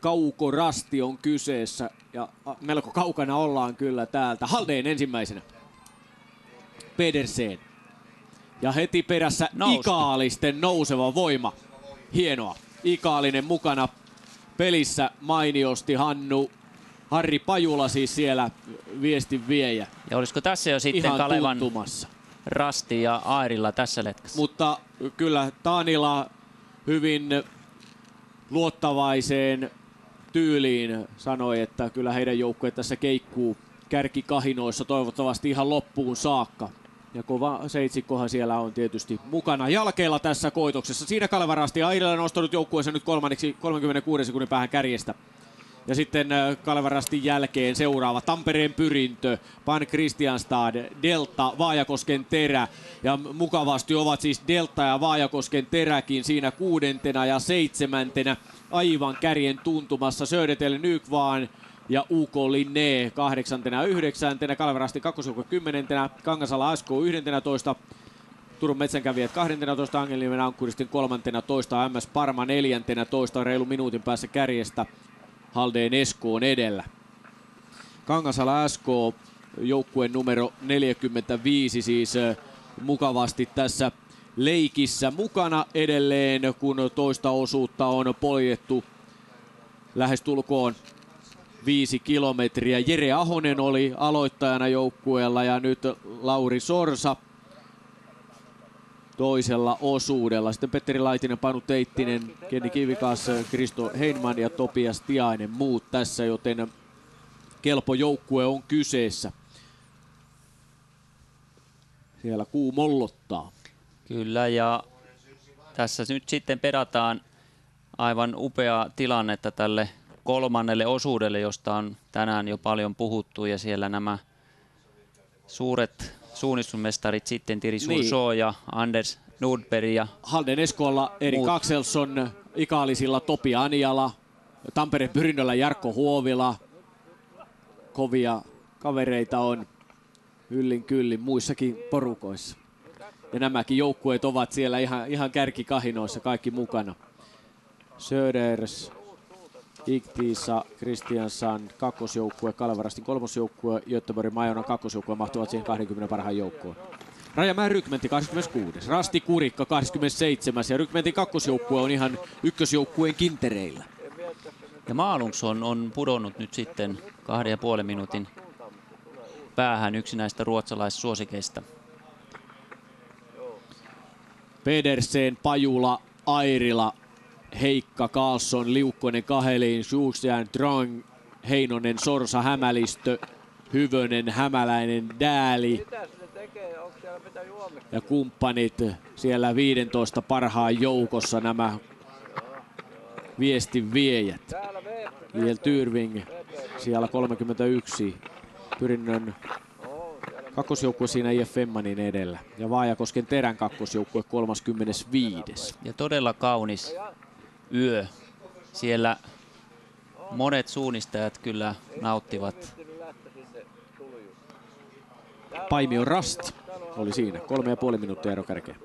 S20: Kaukorasti on kyseessä ja melko kaukana ollaan kyllä täältä. Halden ensimmäisenä. Pedersen. Ja heti perässä Ikaalisten nouseva voima. Hienoa. Ikaalinen mukana pelissä mainiosti. Harri Pajula siis siellä viestin viejä.
S9: Ja olisiko tässä jo sitten
S20: ihan
S9: Kalevan
S20: tuntumassa.
S9: Rasti ja Airilla tässä letkässä?
S20: Mutta kyllä Taanila hyvin luottavaiseen tyyliin sanoi, että kyllä heidän joukkueet tässä keikkuu kärkikahinoissa toivottavasti ihan loppuun saakka. Ja kova seitsikkohan siellä on tietysti mukana jalkeilla tässä koitoksessa. Siinä Kalevan Rasti Airila on nostanut joukkueensa nyt 36 sekunnin päähän kärjestä. Ja sitten Kalevan Rastin jälkeen seuraava Tampereen Pyrintö, Pan Kristianstad, Delta, Vaajakosken Terä. Ja mukavasti ovat siis Delta ja Vaajakosken Teräkin siinä 6. ja 7. aivan kärjen tuntumassa. Södertel, Nykvaan ja UK Linné 8. ja 9. Kalevan Rastin kakkosjoukko 10. Kangasala SK 11. Turun metsänkävijät 12. Angelniemen Ankkuristin 13. MS Parma 14. Reilu minuutin päässä kärjestä. Halden Esko on edellä. Kangasala SK joukkueen numero 45 siis mukavasti tässä leikissä mukana edelleen, kun toista osuutta on poljettu lähestulkoon 5 kilometriä. Jere Ahonen oli aloittajana joukkueella ja nyt Lauri Sorsa toisella osuudella. Sitten Petteri Laitinen, Panu Teittinen, Kenni Kivikas, Kristo Heinman ja Topias Tiainen muut tässä, joten kelpo joukkue on kyseessä. Siellä kuu mollottaa.
S7: Kyllä, ja tässä nyt sitten perataan aivan upeaa tilannetta tälle kolmannelle osuudelle, josta on tänään jo paljon puhuttu, ja siellä nämä suuret suunnistusmestarit sitten Thierry Sourshaw ja Anders Nordberg ja
S20: Halden Eskolla Erik Axelsson, Ikaalisilla Topi Aniala, Tampereen Pyrinnöllä Jarkko Huovila. Kovia kavereita on yllin kyllin muissakin porukoissa. Ja nämäkin joukkueet ovat siellä ihan kärkikahinoissa kaikki mukana. Söders, Igtisa, Kristiansson, kakkosjoukkue, Kalevarastin kolmosjoukkue, Göteborgin Majonan kakkosjoukkue mahtuvat siihen 20 parhaan joukkoon. Rajamäen rykmentti 26, Rasti Kurikka 27 ja rykmentin kakkosjoukkue on ihan ykkösjoukkueen kintereillä.
S7: Ja Maalungs on pudonnut nyt sitten 2,5 minuutin päähän, yksi näistä ruotsalaissuosikeista.
S20: Pedersen, Pajula, Airila, Heikka, Karlsson, Liukkonen, Kahelin, Schuster, Drang, Heinonen, Sorsa, Hämälistö, Hyvönen, Hämäläinen, Dääli ja kumppanit siellä 15 parhaan joukossa, nämä viestin viejät. Liel Tyrving siellä 31, Pyrinnön kakkosjoukkue siinä IF Femmanin edellä ja Vaajakosken Terän kakkosjoukkue 35.
S7: Ja todella kaunis yö. Siellä monet suunnistajat kyllä nauttivat.
S20: Paimion Rast oli siinä, 3,5 minuuttia ero kärkeen.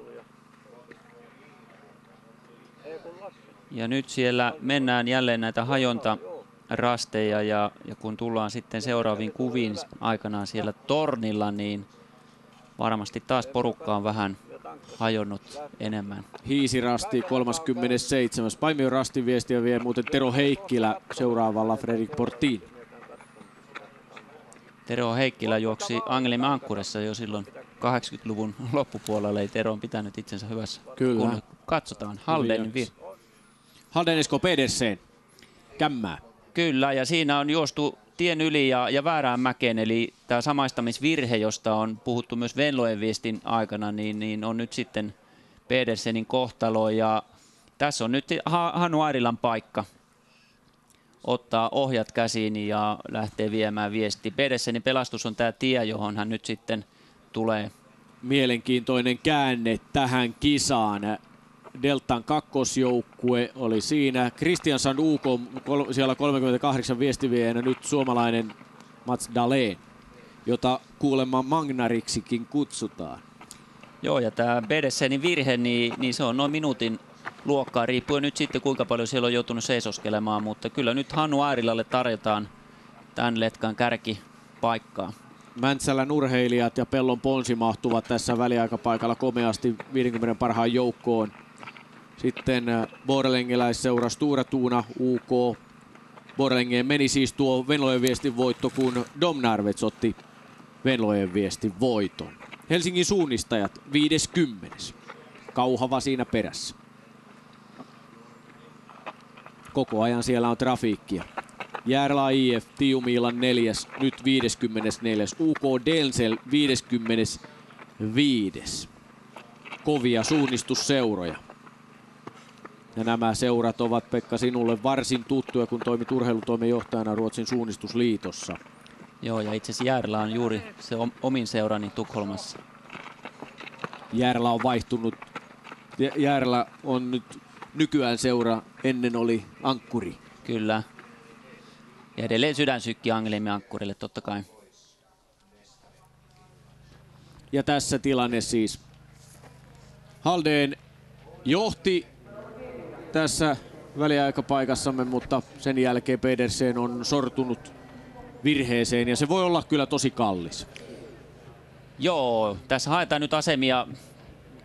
S7: Ja nyt siellä mennään jälleen näitä hajontarasteja ja kun tullaan sitten seuraaviin kuviin aikanaan siellä tornilla, niin varmasti taas porukka on vähän hajonnut enemmän.
S20: Hiisirasti 37. Paimion Rastin viestiä vie muuten Tero Heikkilä seuraavalla Fredrik Portin.
S7: Tero Heikkilä juoksi Angelimme Ankkuressa jo silloin 80-luvun loppupuolella. Ei Tero on pitänyt itsensä hyvässä.
S20: Kyllä.
S7: Kun katsotaan Halden
S20: Halden Esko Pedersen. Kämmää.
S7: Kyllä, ja siinä on juostu tien yli ja väärään mäkeen, eli tämä samaistamisvirhe, josta on puhuttu myös Venlojen viestin aikana, niin on nyt sitten Pedersenin kohtalo, ja tässä on nyt Hannu Airilan paikka ottaa ohjat käsiin ja lähtee viemään viesti. Pedersenin pelastus on tämä tie, johon hän nyt sitten tulee.
S20: Mielenkiintoinen käänne tähän kisaan. Deltan kakkosjoukkue oli siinä. Kristiansson UK siellä 38 viestiviejänä, nyt suomalainen Mats Dahlén, jota kuulemma Magnariksikin kutsutaan.
S7: Joo, ja tämä Pedersenin virhe, niin se on noin minuutin luokkaa, riippuen nyt sitten kuinka paljon siellä on joutunut seisoskelemaan, mutta kyllä nyt Hannu Airilalle tarjotaan tämän letkan kärkipaikkaa.
S20: Mäntsälän urheilijat ja Pellon Ponsi mahtuvat tässä väliaikapaikalla komeasti 50 parhaan joukkoon. Sitten borlengeläisseura Stura Tuuna UK. Borlengeen meni siis tuo Venlojen viestin voitto, kun Domnarvets otti Venlojen viestin voiton. Helsingin suunnistajat 50. Kauhava siinä perässä. Koko ajan siellä on trafiikkia. Järla IF, Tiumiilan 4. nyt 54. UK Delsel 55. Kovia suunnistusseuroja. Ja nämä seurat ovat, Pekka, sinulle varsin tuttuja, kun toimit urheilutoimenjohtajana Ruotsin suunnistusliitossa.
S7: Joo, ja itse asiassa Järla on juuri se omin seurani Tukholmassa.
S20: Järla on vaihtunut. Järla on nyt nykyään seura, ennen oli ankkuri.
S7: Kyllä. Ja edelleen sydänsykki Angelimme Ankkurille totta kai.
S20: Ja tässä tilanne siis. Haldén johti tässä väliaikapaikassamme, mutta sen jälkeen Pedersen on sortunut virheeseen ja se voi olla kyllä tosi kallis.
S7: Joo, tässä haetaan nyt asemia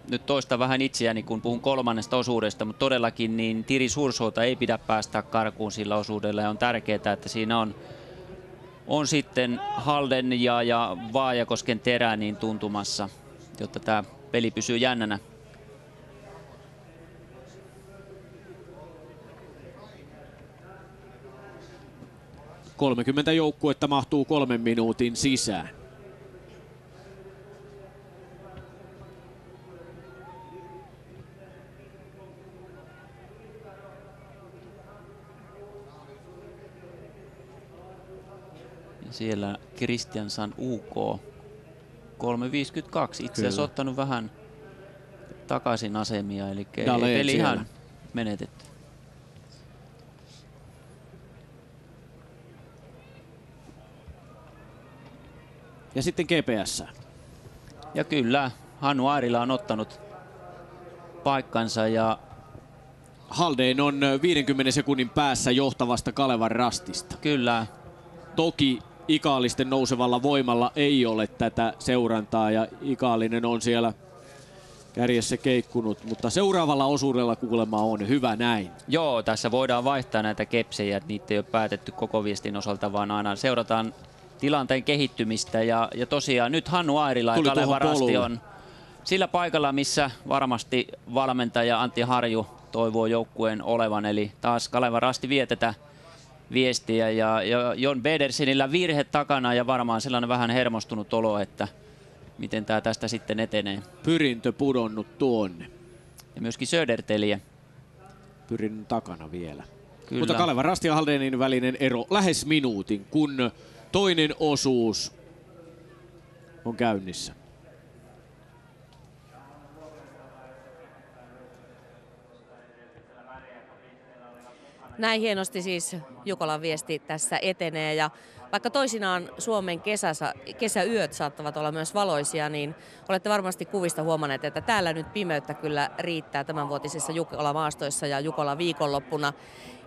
S7: nyt toista vähän itseäni, kun puhun kolmannesta osuudesta, mutta todellakin niin Tiri Suursoota ei pidä päästää karkuun sillä osuudella ja on tärkeää, että siinä on sitten Halden ja Vaajakosken terä niin tuntumassa, jotta tämä peli pysyy jännänä.
S20: – 30 joukkuetta mahtuu 3 minuutin sisään.
S7: Siellä Kristiansand UK 3.52. Itse asiassa ottanut vähän takaisin asemia, eli peli ihan menetetty.
S20: Ja sitten GPS.
S7: Ja kyllä, Hannu Airila on ottanut paikkansa ja
S20: Haldén on 50 sekunnin päässä johtavasta Kalevan Rastista.
S7: Kyllä.
S20: Toki Ikaalisten nousevalla voimalla ei ole tätä seurantaa ja Ikaalinen on siellä kärjessä keikkunut, mutta seuraavalla osuudella kuulemma on hyvä näin.
S7: Joo, tässä voidaan vaihtaa näitä kepsejä, että niitä ei ole päätetty koko viestin osalta, vaan aina seurataan tilanteen kehittymistä ja tosiaan nyt Hannu Airila ja Kalevan Rasti on sillä paikalla, missä varmasti valmentaja Antti Harju toivoo joukkueen olevan, eli taas Kalevan Rasti vie tätä viestiä ja Jon Bedersenillä virhe takana ja varmaan sellainen vähän hermostunut olo, että miten tämä tästä sitten etenee.
S20: Pyrintö pudonnut tuonne.
S7: Ja myöskin Söderteliä.
S20: Pyrinnön takana vielä.
S7: Kyllä.
S20: Mutta Kalevan Rasti ja Haldénin välinen ero lähes minuutin, kun toinen osuus on käynnissä.
S1: Näin hienosti siis Jukolan viesti tässä etenee ja vaikka toisinaan Suomen kesäyöt saattavat olla myös valoisia, niin olette varmasti kuvista huomanneet, että täällä nyt pimeyttä kyllä riittää tämänvuotisissa Jukola-maastoissa ja Jukola-viikonloppuna.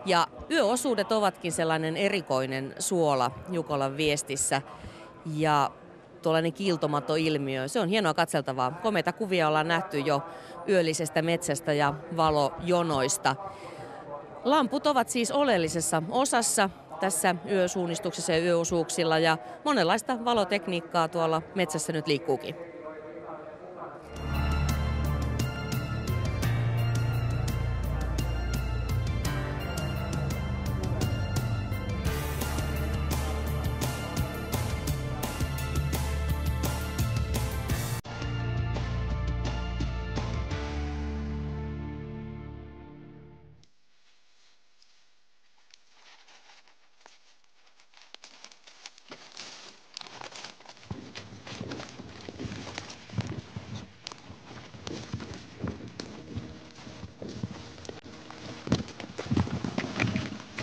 S1: Ja yöosuudet ovatkin sellainen erikoinen suola Jukolan viestissä ja tuollainen kiiltomato-ilmiö, se on hienoa katseltavaa. Komeita kuvia ollaan nähty jo yöllisestä metsästä ja valojonoista. Lamput ovat siis oleellisessa osassa tässä yösuunnistuksessa ja yöosuuksilla ja monenlaista valotekniikkaa tuolla metsässä nyt liikkuukin.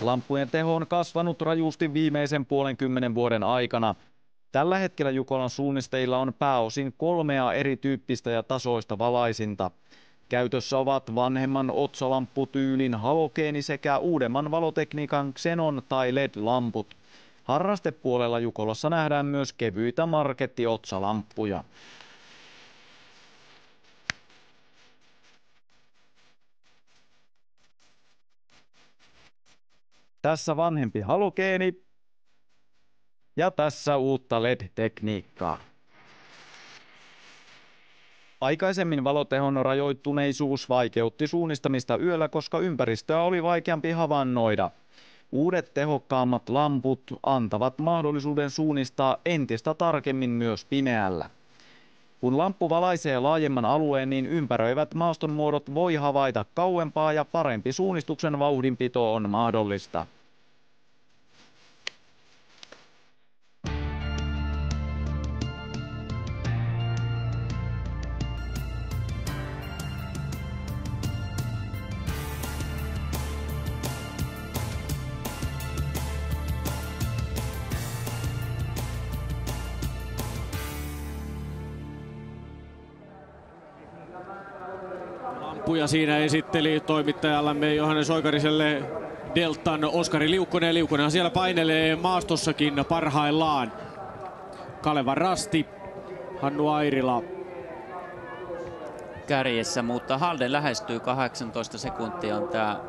S22: Lamppujen teho on kasvanut rajusti viimeisen 10 vuoden aikana. Tällä hetkellä Jukolan suunnistajilla on pääosin 3 erityyppistä ja tasoista valaisinta. Käytössä ovat vanhemman otsalampputyylin halogeeni sekä uudemman valotekniikan xenon- tai LED-lamput. Harrastepuolella Jukolassa nähdään myös kevyitä marketti-otsalamppuja. Tässä vanhempi halogeeni ja tässä uutta LED-tekniikkaa. Aikaisemmin valotehon rajoittuneisuus vaikeutti suunnistamista yöllä, koska ympäristöä oli vaikeampi havainnoida. Uudet tehokkaammat lamput antavat mahdollisuuden suunnistaa entistä tarkemmin myös pimeällä. Kun lamppu valaisee laajemman alueen, niin ympäröivät maastonmuodot voi havaita kauempaa ja parempi suunnistuksen vauhdinpito on mahdollista.
S20: Lamppuja siinä esitteli toimittajallamme Johannes Oikariselle Deltan Oskari Liukkonen. Liukkonenhan siellä painelee maastossakin parhaillaan. Kalevan Rasti, Hannu Airila
S7: kärjessä, mutta Halden lähestyy. 18 sekuntia on tämä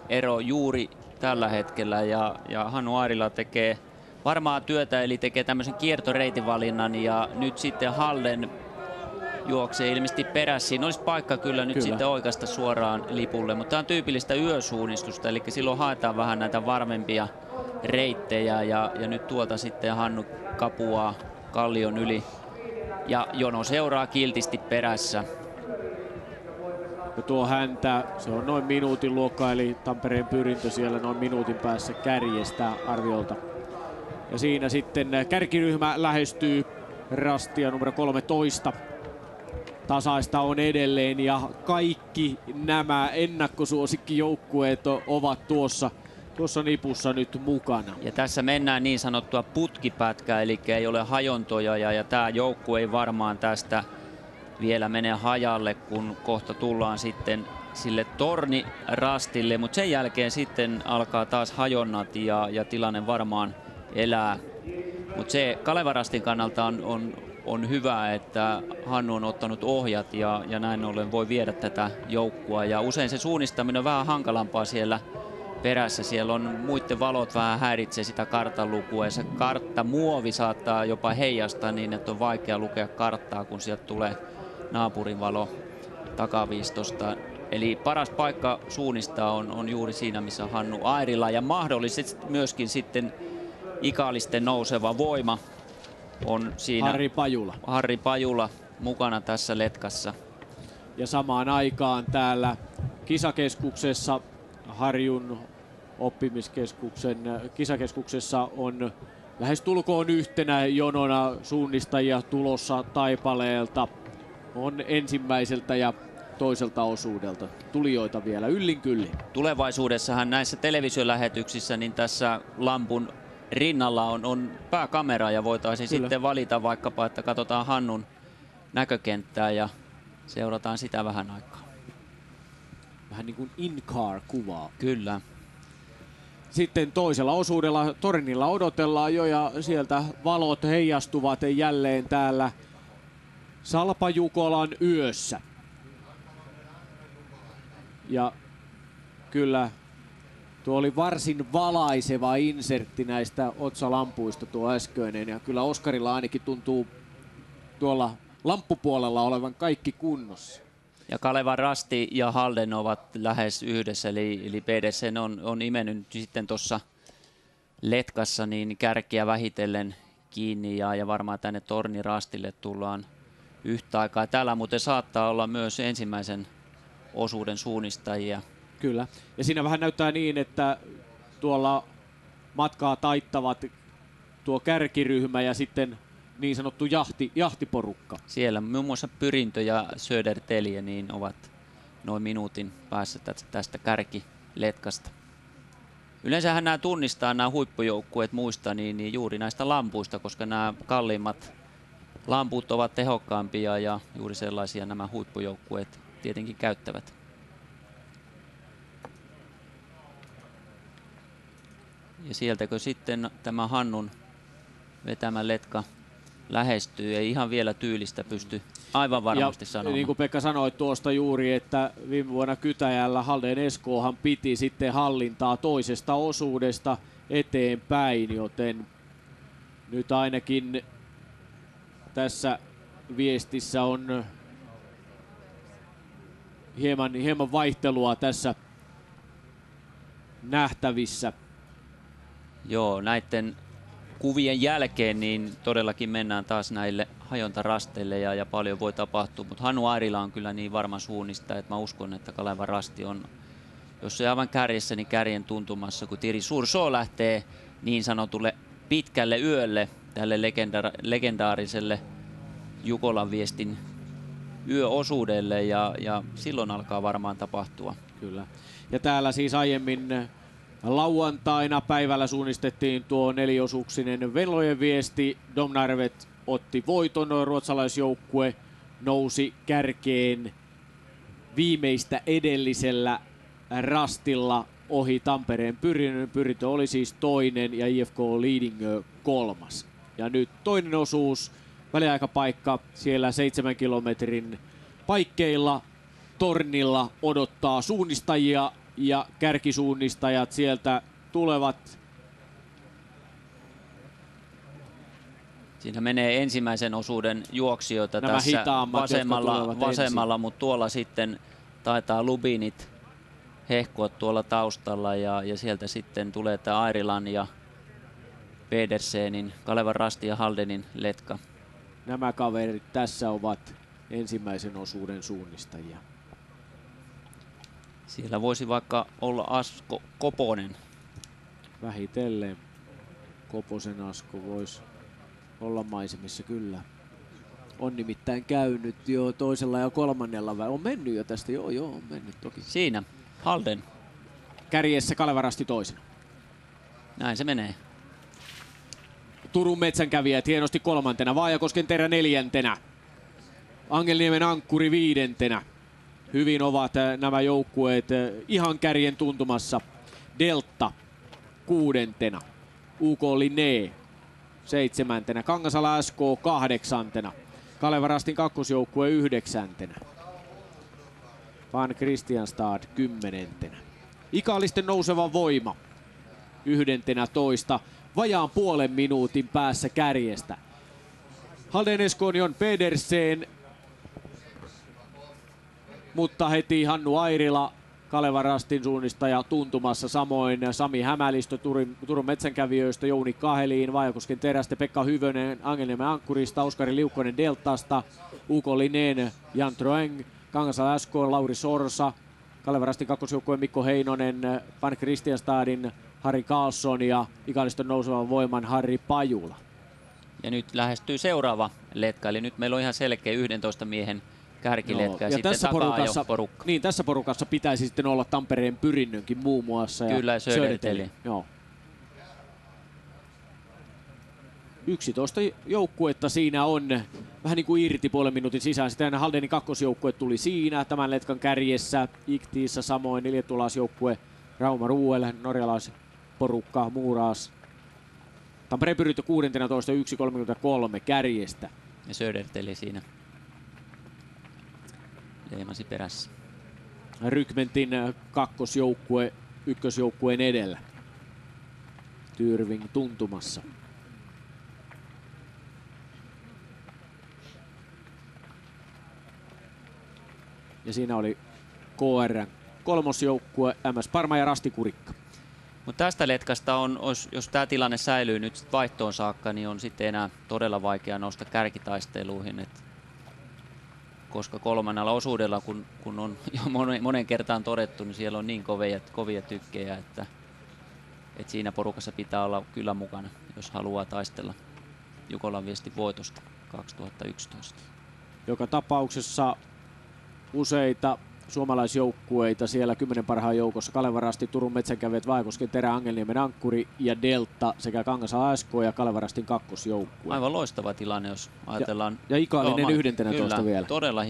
S7: ero juuri tällä hetkellä ja Hannu Airila tekee varmaa työtä, eli tekee tämmöisen kiertoreitivalinnan ja nyt sitten Halden juoksee ilmeisesti perässä. Siinä olisi paikka kyllä nyt sitten oikaista suoraan lipulle, mutta tämä on tyypillistä yösuunnistusta, eli silloin haetaan vähän näitä varmempia reittejä ja nyt tuolta sitten Hannu kapuaa kallion yli ja jono seuraa kiltisti perässä.
S20: Ja tuo häntä, se on noin minuutin luokka, eli Tampereen Pyrintö siellä noin minuutin päässä kärjestä arviolta. Ja siinä sitten kärkiryhmä lähestyy rastia numero 13. Tasaista on edelleen ja kaikki nämä ennakkosuosikkijoukkueet ovat tuossa nipussa nyt mukana.
S7: Ja tässä mennään niin sanottua putkipätkää, eli ei ole hajontoja ja tämä joukkue ei varmaan tästä vielä mene hajalle, kun kohta tullaan sitten sille tornirastille, mutta sen jälkeen sitten alkaa taas hajonnat ja tilanne varmaan elää. Mutta se Kalevan rastin kannalta on hyvä, että Hannu on ottanut ohjat ja näin ollen voi viedä tätä joukkua. Ja usein se suunnistaminen on vähän hankalampaa siellä perässä. Siellä on muiden valot vähän häiritsee sitä kartan lukua ja se karttamuovi saattaa jopa heijastaa niin, että on vaikea lukea karttaa, kun sieltä tulee naapurin valo takaviistosta. Eli paras paikka suunnistaa on juuri siinä, missä Hannu Airila ja mahdollisesti myöskin sitten ikaalisten nouseva voima on siinä. Harri Pajula mukana tässä letkassa.
S20: Ja samaan aikaan täällä kisakeskuksessa, Harjun oppimiskeskuksen kisakeskuksessa on lähestulkoon yhtenä jonona suunnistajia tulossa Taipaleelta. On ensimmäiseltä ja toiselta osuudelta tulijoita vielä yllin kyllin.
S7: Tulevaisuudessahan näissä televisiolähetyksissä niin tässä lampun rinnalla on pääkamera ja voitaisiin sitten valita vaikkapa, että katsotaan Hannun näkökenttää ja seurataan sitä vähän aikaa.
S20: Vähän niin kuin in-car-kuvaa.
S7: Kyllä.
S20: Sitten toisella osuudella tornilla odotellaan jo ja sieltä valot heijastuvat jälleen täällä Salpajukolan yössä. Ja kyllä tuo oli varsin valaiseva insertti näistä otsalampuista tuo äskeinen ja kyllä Oskarilla ainakin tuntuu tuolla lamppupuolella olevan kaikki kunnossa.
S7: Ja Kalevan rasti ja Halden ovat lähes yhdessä, eli PDC on imennyt sitten tuossa letkassa niin kärkiä vähitellen kiinni ja varmaan tänne tornirastille tullaan yhtä aikaa. Täällä muuten saattaa olla myös ensimmäisen osuuden suunnistajia.
S20: Kyllä. Ja siinä vähän näyttää niin, että tuolla matkaa taittavat tuo kärkiryhmä ja sitten niin sanottu jahtiporukka.
S7: Siellä muun muassa Pyrintö ja Södertelje niin ovat noin minuutin päässä tästä kärkiletkasta. Yleensähän nämä tunnistaa nämä huippujoukkueet muista niin juuri näistä lampuista, koska nämä kalliimmat lamput ovat tehokkaampia ja juuri sellaisia nämä huippujoukkueet tietenkin käyttävät. Ja sieltäkö sitten tämä Hannun vetämä letka lähestyy, ei ihan vielä tyylistä pysty aivan varmasti sanomaan.
S20: Niin kuin Pekka sanoi tuosta juuri, että viime vuonna Kytäjällä Halden Eskoohan piti sitten hallintaa toisesta osuudesta eteenpäin, joten nyt ainakin tässä viestissä on hieman vaihtelua tässä nähtävissä.
S7: Joo, näiden kuvien jälkeen niin todellakin mennään taas näille hajontarasteille ja paljon voi tapahtua, mutta Hannu Airila on kyllä niin varma suunnista, että mä uskon, että Kalevan rasti on, jos ei aivan kärjessä, niin kärjen tuntumassa, kun Thierry Sourceau lähtee niin sanotulle pitkälle yölle, tälle legendaariselle Jukolan viestin yöosuudelle ja silloin alkaa varmaan tapahtua.
S20: Kyllä. Ja täällä siis aiemmin lauantaina päivällä suunnistettiin tuo neliosuuksinen Venlojen viesti. Domnarvet otti voiton, ruotsalaisjoukkue nousi kärkeen viimeistä edellisellä rastilla ohi Tampereen Pyrintö. Pyrintö oli siis toinen ja IFK Leading kolmas. Ja nyt toinen osuus, väliaikapaikka siellä 7 kilometrin paikkeilla tornilla odottaa suunnistajia ja kärkisuunnistajat sieltä tulevat.
S7: Siinä menee ensimmäisen osuuden juoksijoita
S20: Nämä
S7: tässä vasemmalla, mutta tuolla sitten taitaa Lubinit hehkua tuolla taustalla ja sieltä sitten tulee tämä Airilan ja Pedersenin, Kalevan Rasti ja Haldenin letka.
S20: Nämä kaverit tässä ovat ensimmäisen osuuden suunnistajia.
S7: Siellä voisi vaikka olla Asko Koponen.
S20: Vähitellen Koposen Asko voisi olla maisemissa kyllä. On nimittäin käynyt jo toisella ja kolmannella. On mennyt jo tästä, joo on mennyt toki.
S7: Siinä Halden.
S20: Kärjessä Kalevan Rasti toisena.
S7: Näin se menee.
S20: Turun metsänkävijät hienosti kolmantena, Vaajakosken Terä neljäntenä, Angelniemen Ankkuri viidentenä. Hyvin ovat nämä joukkueet ihan kärjen tuntumassa. Delta kuudentena, UK Linné seitsemäntenä, Kangasala SK kahdeksantena, Kalevan Rastin kakkosjoukkue yhdeksäntenä, Van Christianstad kymmenentenä. Ikaalisten nouseva voima 11. Vajaan puolen minuutin päässä kärjestä. Halden Eskonion Pedersen, mutta heti Hannu Airila, Kalevan Rastin suunnistaja tuntumassa, samoin Sami Hämälistö Turun metsänkävijöistä, Jouni Kaheliin, Vaajakosken Terästä, Pekka Hyvönen Angelniemen Ankkurista, Oskari Liukkonen Deltasta, UK Linén, Jan Troeng, Kangasala SK, Lauri Sorsa, Kalevan Rastin kakkosjoukkueen Mikko Heinonen, Van Christianstadin Harri Karlsson ja Ikaalisten nousevan voiman Harri Pajula.
S7: Ja nyt lähestyy seuraava letka, eli nyt meillä on ihan selkeä 11 miehen kärkiletka ja sitten
S20: tässä
S7: takaa jo porukka.
S20: Niin, tässä porukassa pitäisi sitten olla Tampereen Pyrinnönkin muun muassa.
S7: Kyllä, ja Söderteli.
S20: Joo. 11 joukkuetta siinä on vähän niin kuin irti puolen minuutin sisään. Sitten Haldenin kakkosjoukkue tuli siinä tämän letkan kärjessä. Iktiissä samoin liettualaisjoukkue Rauma Ruuel, norjalaisporukka Muuraas. Tampereen Pyrintö 16, 1.33 kärjestä.
S7: Ja Söderteli siinä leimasi perässä.
S20: Rykmentin kakkosjoukkue ykkösjoukkueen edellä. Tyrving tuntumassa. Ja siinä oli KR:n kolmosjoukkue MS Parma ja Rasti Kurikka.
S7: Mutta tästä letkasta on, jos tämä tilanne säilyy nyt vaihtoon saakka, niin on sitten enää todella vaikea nousta kärkitaisteluihin. Koska kolmannella osuudella, kun on jo monen kertaan todettu, niin siellä on niin kovia tykkejä, että siinä porukassa pitää olla kyllä mukana, jos haluaa taistella Jukolan Viestin voitosta 2011.
S20: Joka tapauksessa useita suomalaisjoukkueita siellä 10 parhaan joukossa. Kalevan Rasti, Turun metsänkävijät, Vaajakosken Terä, Angelniemen Ankkuri ja Delta sekä Kangasala SK ja Kalevan Rastin kakkosjoukkue.
S7: Aivan loistava tilanne, jos ajatellaan.
S20: Ja Ikaalinen 11
S7: kyllä,
S20: vielä.
S7: Todella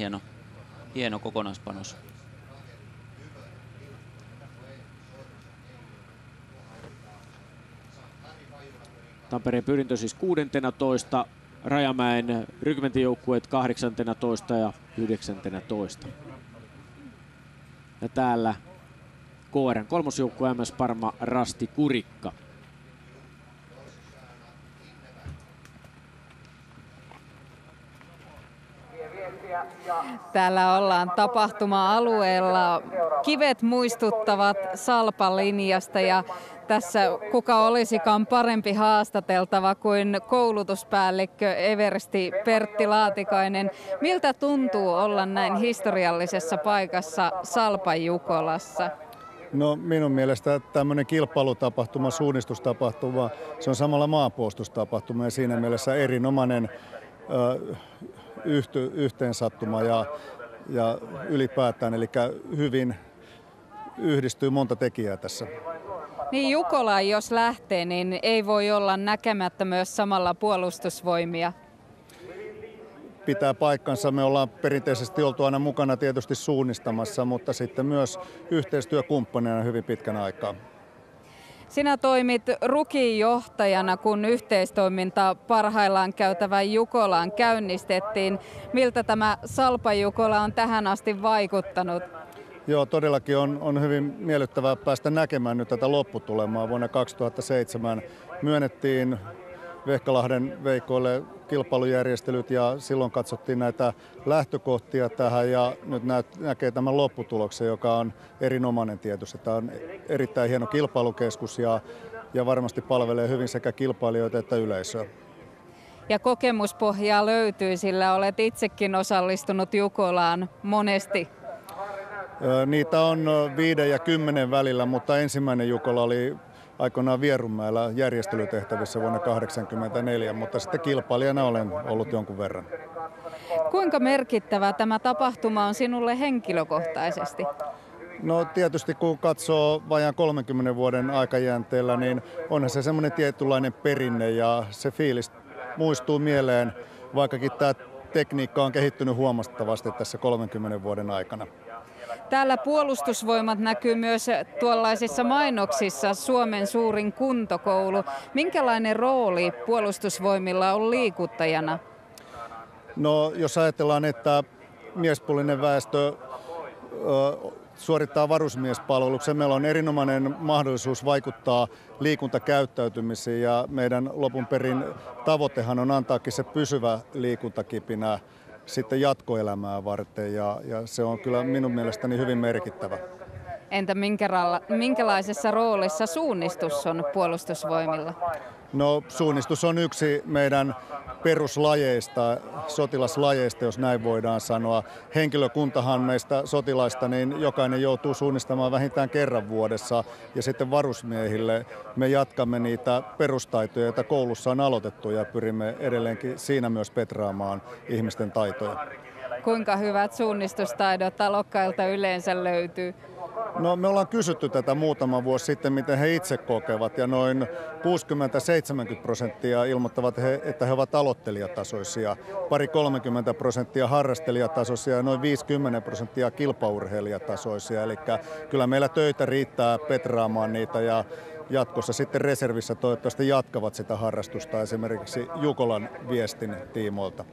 S7: hieno kokonaispanos.
S20: Tampereen Pyrintö siis 16, Rajamäen rykmentijoukkueet 18 ja 19. Ja täällä KR:n kolmosjoukkue MS Parma Rasti Kurikka.
S6: Täällä ollaan tapahtuma-alueella. Kivet muistuttavat salpalinjasta ja tässä kuka olisikaan parempi haastateltava kuin koulutuspäällikkö eversti Pertti Laatikainen. Miltä tuntuu olla näin historiallisessa paikassa Salpan Jukolassa?
S11: No minun mielestä tämmöinen kilpailutapahtuma, suunnistustapahtuma, se on samalla maanpuolustustapahtuma ja siinä mielessä erinomainen yhteensattuma ja ylipäätään, eli hyvin yhdistyy monta tekijää tässä.
S6: Niin Jukola, jos lähtee, niin ei voi olla näkemättä myös samalla puolustusvoimia.
S11: Pitää paikkansa. Me ollaan perinteisesti oltu aina mukana tietysti suunnistamassa, mutta sitten myös yhteistyökumppaneina hyvin pitkän aikaa.
S6: Sinä toimit Rukin johtajana, kun yhteistoiminta parhaillaan käytävän Jukolaan käynnistettiin. Miltä tämä Salpa Jukola on tähän asti vaikuttanut?
S11: Joo, todellakin on hyvin miellyttävää päästä näkemään nyt tätä lopputulemaa. Vuonna 2007 myönnettiin Vehkalahden Veikoille kilpailujärjestelyt ja silloin katsottiin näitä lähtökohtia tähän ja nyt näkee tämän lopputuloksen, joka on erinomainen tietysti. Tämä on erittäin hieno kilpailukeskus ja varmasti palvelee hyvin sekä kilpailijoita että yleisöä.
S6: Ja kokemuspohjaa löytyy, sillä olet itsekin osallistunut Jukolaan monesti.
S11: Niitä on 5 ja 10 välillä, mutta ensimmäinen Jukola oli aikoinaan Vierunmäellä järjestelytehtävissä vuonna 1984, mutta sitten kilpailijana olen ollut jonkun verran.
S6: Kuinka merkittävä tämä tapahtuma on sinulle henkilökohtaisesti?
S11: No tietysti kun katsoo vajaan 30 vuoden aikajänteellä, niin onhan se semmoinen tietynlainen perinne ja se fiilis muistuu mieleen, vaikkakin tämä tekniikka on kehittynyt huomattavasti tässä 30 vuoden aikana.
S6: Täällä Puolustusvoimat näkyy myös tuollaisissa mainoksissa Suomen suurin kuntokoulu. Minkälainen rooli Puolustusvoimilla on liikuttajana?
S11: No jos ajatellaan, että miespuolinen väestö suorittaa varusmiespalveluksen, meillä on erinomainen mahdollisuus vaikuttaa liikuntakäyttäytymisiin ja meidän lopun perin tavoitehan on antaakin se pysyvä liikuntakipinä sitten jatkoelämää varten ja se on kyllä minun mielestäni hyvin merkittävä.
S6: Entä minkälaisessa roolissa suunnistus on Puolustusvoimilla?
S11: No suunnistus on yksi meidän peruslajeista, sotilaslajeista, jos näin voidaan sanoa. Henkilökuntahan meistä sotilaista, niin jokainen joutuu suunnistamaan vähintään kerran vuodessa ja sitten varusmiehille me jatkamme niitä perustaitoja, joita koulussa on aloitettu ja pyrimme edelleenkin siinä myös petraamaan ihmisten taitoja.
S6: Kuinka hyvät suunnistustaidot alokkailta yleensä löytyy?
S11: No me ollaan kysytty tätä muutama vuosi sitten, miten he itse kokevat ja noin 60-70% ilmoittavat, että he ovat aloittelijatasoisia, 20-30% harrastelijatasoisia ja noin 50% kilpaurheilijatasoisia. Eli kyllä meillä töitä riittää petraamaan niitä ja jatkossa sitten reservissä toivottavasti jatkavat sitä harrastusta esimerkiksi Jukolan viestin tiimoilta.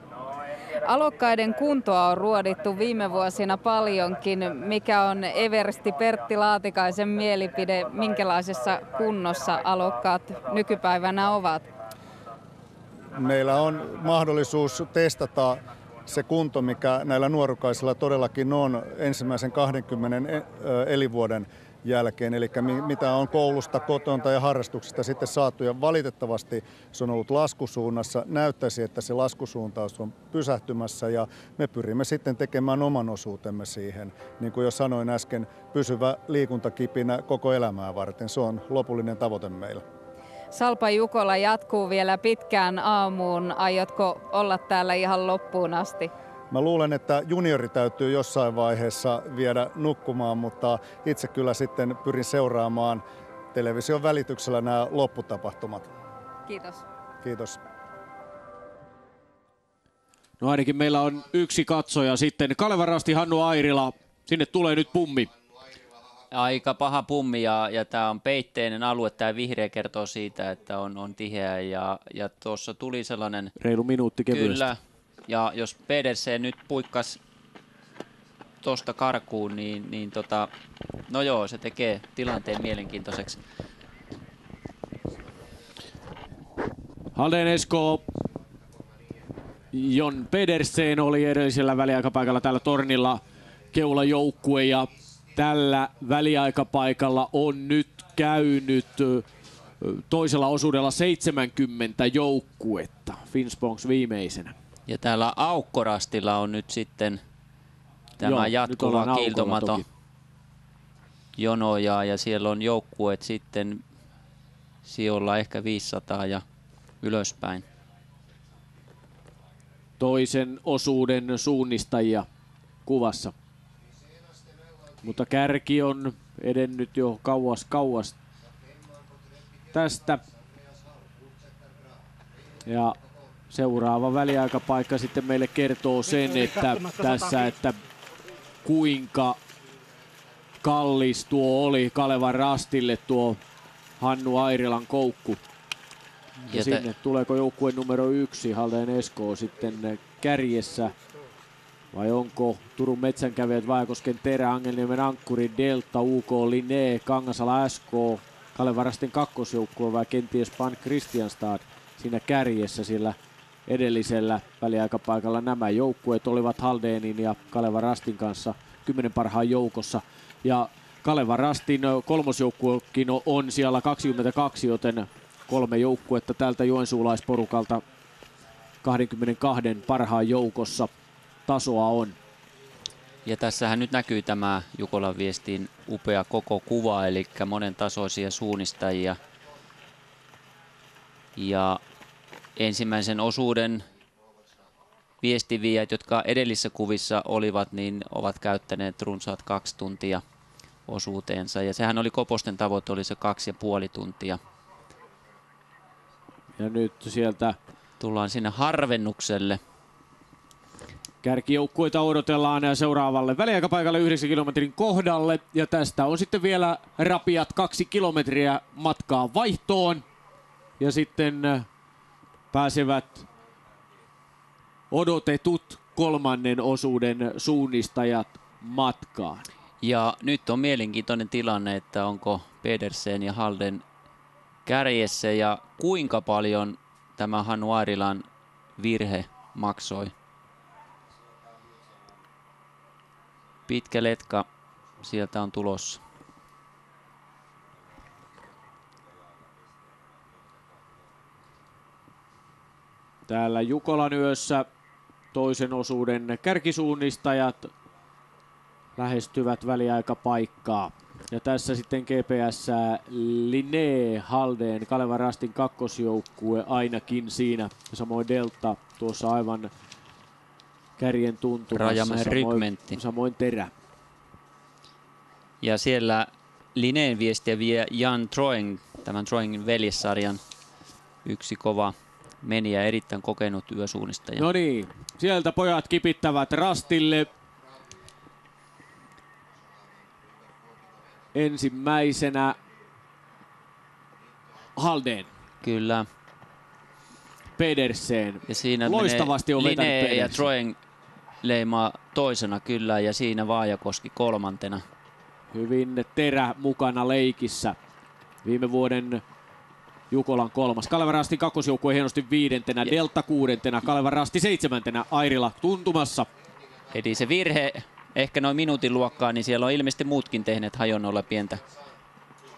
S6: Alokkaiden kuntoa on ruodittu viime vuosina paljonkin. Mikä on eversti Pertti Laatikaisen mielipide, minkälaisessa kunnossa alokkaat nykypäivänä ovat?
S11: Meillä on mahdollisuus testata se kunto, mikä näillä nuorukaisilla todellakin on ensimmäisen 20 elinvuoden jälkeen, eli mitä on koulusta, kotonta ja harrastuksesta sitten saatu. Ja valitettavasti se on ollut laskusuunnassa. Näyttäisi, että se laskusuuntaus on pysähtymässä ja me pyrimme sitten tekemään oman osuutemme siihen. Niin kuin jo sanoin äsken, pysyvä liikuntakipinä koko elämää varten. Se on lopullinen tavoite meillä.
S6: Salpa Jukola jatkuu vielä pitkään aamuun. Aiotko olla täällä ihan loppuun asti?
S11: Mä luulen, että juniori täytyy jossain vaiheessa viedä nukkumaan, mutta itse kyllä sitten pyrin seuraamaan television välityksellä nämä lopputapahtumat.
S6: Kiitos.
S11: Kiitos.
S20: No ainakin meillä on yksi katsoja sitten. Kalevan Rasti Hannu Airila, sinne tulee nyt pummi.
S7: Aika paha pummi ja tämä on peitteinen alue. Tämä vihreä kertoo siitä, että on tiheä ja tuossa tuli sellainen...
S20: Reilu minuutti kevyesti.
S7: Kyllä. Ja jos Pedersen nyt puikkas tuosta karkuun, niin no joo, se tekee tilanteen mielenkiintoiseksi.
S20: Halden Esko, Jon Pedersen oli edellisellä väliaikapaikalla täällä tornilla keulajoukkue ja tällä väliaikapaikalla on nyt käynyt toisella osuudella 70 joukkuetta. Finspångs viimeisenä.
S7: Ja täällä Aukkorastilla on nyt sitten tämä jatkuva kiiltomaton jono ja siellä on joukkueet sitten sijoilla ehkä 500 ja ylöspäin.
S20: Toisen osuuden suunnistajia kuvassa. Mutta kärki on edennyt jo kauas tästä. Ja seuraava väliaikapaikka sitten meille kertoo sen, että tässä, että kuinka kallis tuo oli Kalevan Rastille tuo Hannu Airilan koukku. Ja sinne tuleeko joukkue numero 1, Haldén Esko, sitten kärjessä. Vai onko Turun metsänkävijät, Vaajakosken Terä, Angelniemen Ankkuri, Delta, UK, Linné, Kangasala SK, Kalevan Rastin kakkosjoukkue vai kenties Pan Kristianstad siinä kärjessä, sillä edellisellä väliaikapaikalla nämä joukkueet olivat Haldénin ja Kalevan Rastin kanssa 10 parhaan joukossa. Ja Kalevan Rastin kolmosjoukkuekin on siellä 22, joten 3 joukkuetta tältä joensuulaisporukalta 22 parhaan joukossa tasoa on.
S7: Ja tässähän nyt näkyy tämä Jukolan viestin upea koko kuva, eli monen tasoisia suunnistajia. Ja ensimmäisen osuuden viestiviejät, jotka edellisissä kuvissa olivat, niin ovat käyttäneet runsaat 2 tuntia osuuteensa. Ja sehän oli Koposten tavoite, oli se 2,5 tuntia.
S20: Ja nyt sieltä
S7: tullaan sinne harvennukselle.
S20: Kärkijoukkueita odotellaan seuraavalle väliaikapaikalle 9 kilometrin kohdalle. Ja tästä on sitten vielä rapiat 2 kilometriä matkaa vaihtoon. Ja sitten pääsevät odotetut 3. osuuden suunnistajat matkaan.
S7: Ja nyt on mielenkiintoinen tilanne, että onko Pedersen ja Haldén kärjessä ja kuinka paljon tämä Hannu Airilan virhe maksoi. Pitkä letka sieltä on tulossa.
S20: Täällä Jukolan yössä toisen osuuden kärkisuunnistajat lähestyvät väliaikapaikkaa. Ja tässä sitten GPS Linné, Haldén, Kalevan Rastin kakkosjoukkue ainakin siinä. Samoin Delta tuossa aivan kärjen tuntumassa.
S7: Rajamäen rykmentti.
S20: Samoin Terä.
S7: Ja siellä Linnén viestiä vie Jan Troeng, tämän Troengin veljessarjan yksi kova menijä, erittäin kokenut yösuunnistaja.
S20: No niin, sieltä pojat kipittävät Rastille. Ensimmäisenä Haldén.
S7: Kyllä.
S20: Pedersen.
S7: Ja siinä
S20: loistavasti on vetänyt
S7: Linné
S20: Pedersen.
S7: ja Troeng leimaa toisena kyllä ja siinä Vaajakoski 3.
S20: Hyvin Terä mukana leikissä. Viime vuoden Jukolan 3. Kalevan Rastin kakkosjoukkue hienosti 5. Delta 6. Kalevan Rasti 7. Airila tuntumassa.
S7: Eli se virhe ehkä noin minuutin luokkaa, niin siellä on ilmeisesti muutkin tehneet hajonnolla pientä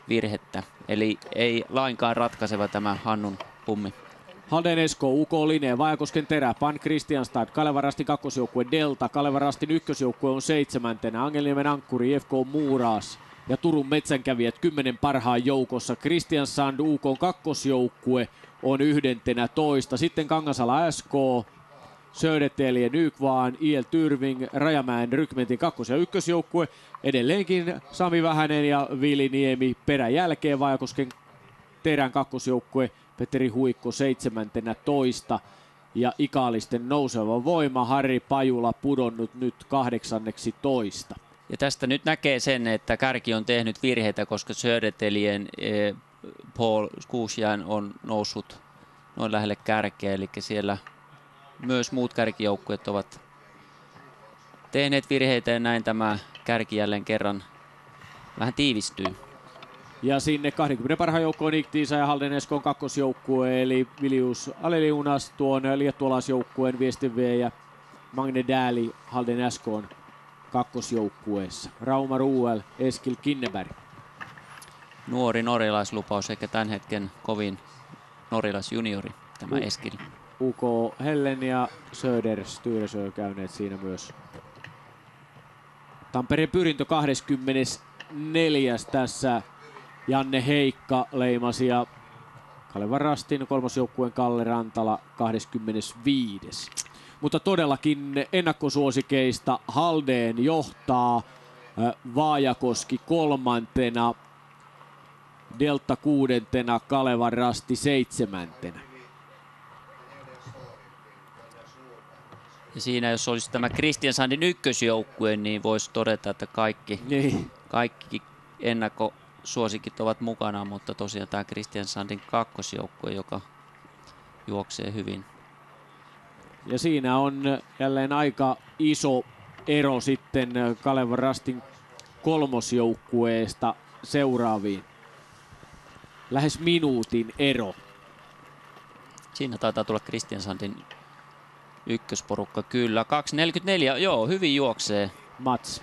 S7: virhettä. Eli ei lainkaan ratkaiseva tämä Hannun pummi.
S20: Haldén Esko, UK Linné, Vaajakosken Terä, Pan Kristianstad, Kalevan Rastin kakkosjoukkue Delta, Kalevan Rastin ykkösjoukkue on 7. Angelniemen Ankkuri, IFK Muuraas ja Turun metsänkävijät 10 parhaan joukossa. Kristiansand UK kakkosjoukkue on 11. Sitten Kangasala SK, Södertälje, Nykvaan, IL Tyrving, Rajamäen rykmentin kakkos- ja ykkösjoukkue. Edelleenkin Sami Vähänen ja Vili Niemi peräjälkeen. Vaajakosken Terän kakkosjoukkue Petteri Huikko 17. Ja Ikaalisten nouseva voima Harri Pajula pudonnut nyt 18.
S7: Ja tästä nyt näkee sen, että kärki on tehnyt virheitä, koska Södertäljen Paul Skuusjään on noussut noin lähelle kärkeä, eli siellä myös muut kärkijoukkueet ovat tehneet virheitä ja näin tämä kärki jälleen kerran vähän tiivistyy.
S20: Ja sinne 20 parhaan joukkoon Iktiisa ja Haldén Eskon kakkosjoukkue, eli Vilius Aleliunas tuon liettualaisjoukkueen viestinviejä Magne Dääli Haldén Eskon kakkosjoukkueessa. Rauma Ruuel, Eskil Kinneberg.
S7: Nuori norjalaislupaus, eikä tämän hetken kovin norjalaisjuniori tämä Eskil.
S20: UK Hellen ja Söder Styresö käyneet siinä myös. Tampereen Pyrintö 24. tässä Janne Heikka leimasi ja Kalevan Rastin kolmosjoukkueen Kalle Rantala 25. Mutta todellakin ennakkosuosikeista Haldén johtaa, Vaajakoski 3. Delta 6. Kalevan Rasti 7.
S7: Ja siinä jos olisi tämä Kristiansandin ykkösjoukkue, niin voisi todeta, että kaikki ennakkosuosikit suosikit ovat mukana, mutta tosiaan tämä Kristiansandin kakkosjoukkue, joka juoksee hyvin.
S20: Ja siinä on jälleen aika iso ero sitten Kalevan Rastin kolmosjoukkueesta seuraaviin. Lähes minuutin ero.
S7: Siinä taitaa tulla Kristiansandin ykkösporukka, kyllä. 2.44, joo, hyvin juoksee.
S20: Mats.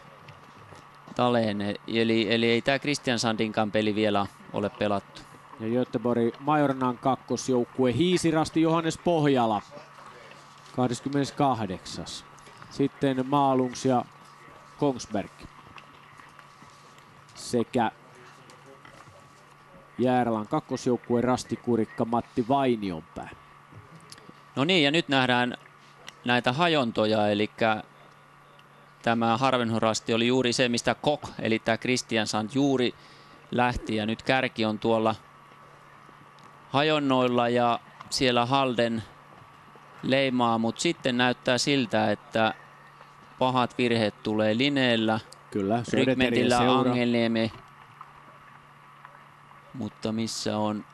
S7: Talene, eli ei tämä Kristiansandinkaan peli vielä ole pelattu.
S20: Ja Göteborg Majornan kakkosjoukkue Hiisirasti Johannes Pohjala 28. Sitten Maalungs ja Kongsberg sekä Jääralan kakkosjoukkue Rastikurikka Matti Vainionpää.
S7: No niin, ja nyt nähdään näitä hajontoja, eli tämä Harvenhorasti oli juuri se, mistä Kok, eli tämä Kristiansand juuri lähti, ja nyt kärki on tuolla hajonnoilla ja siellä Halden leimaa, mutta sitten näyttää siltä, että pahat virheet tulee Lineellä.
S20: Kyllä,
S7: Rykmentillä Angelniemi. Mutta missä on?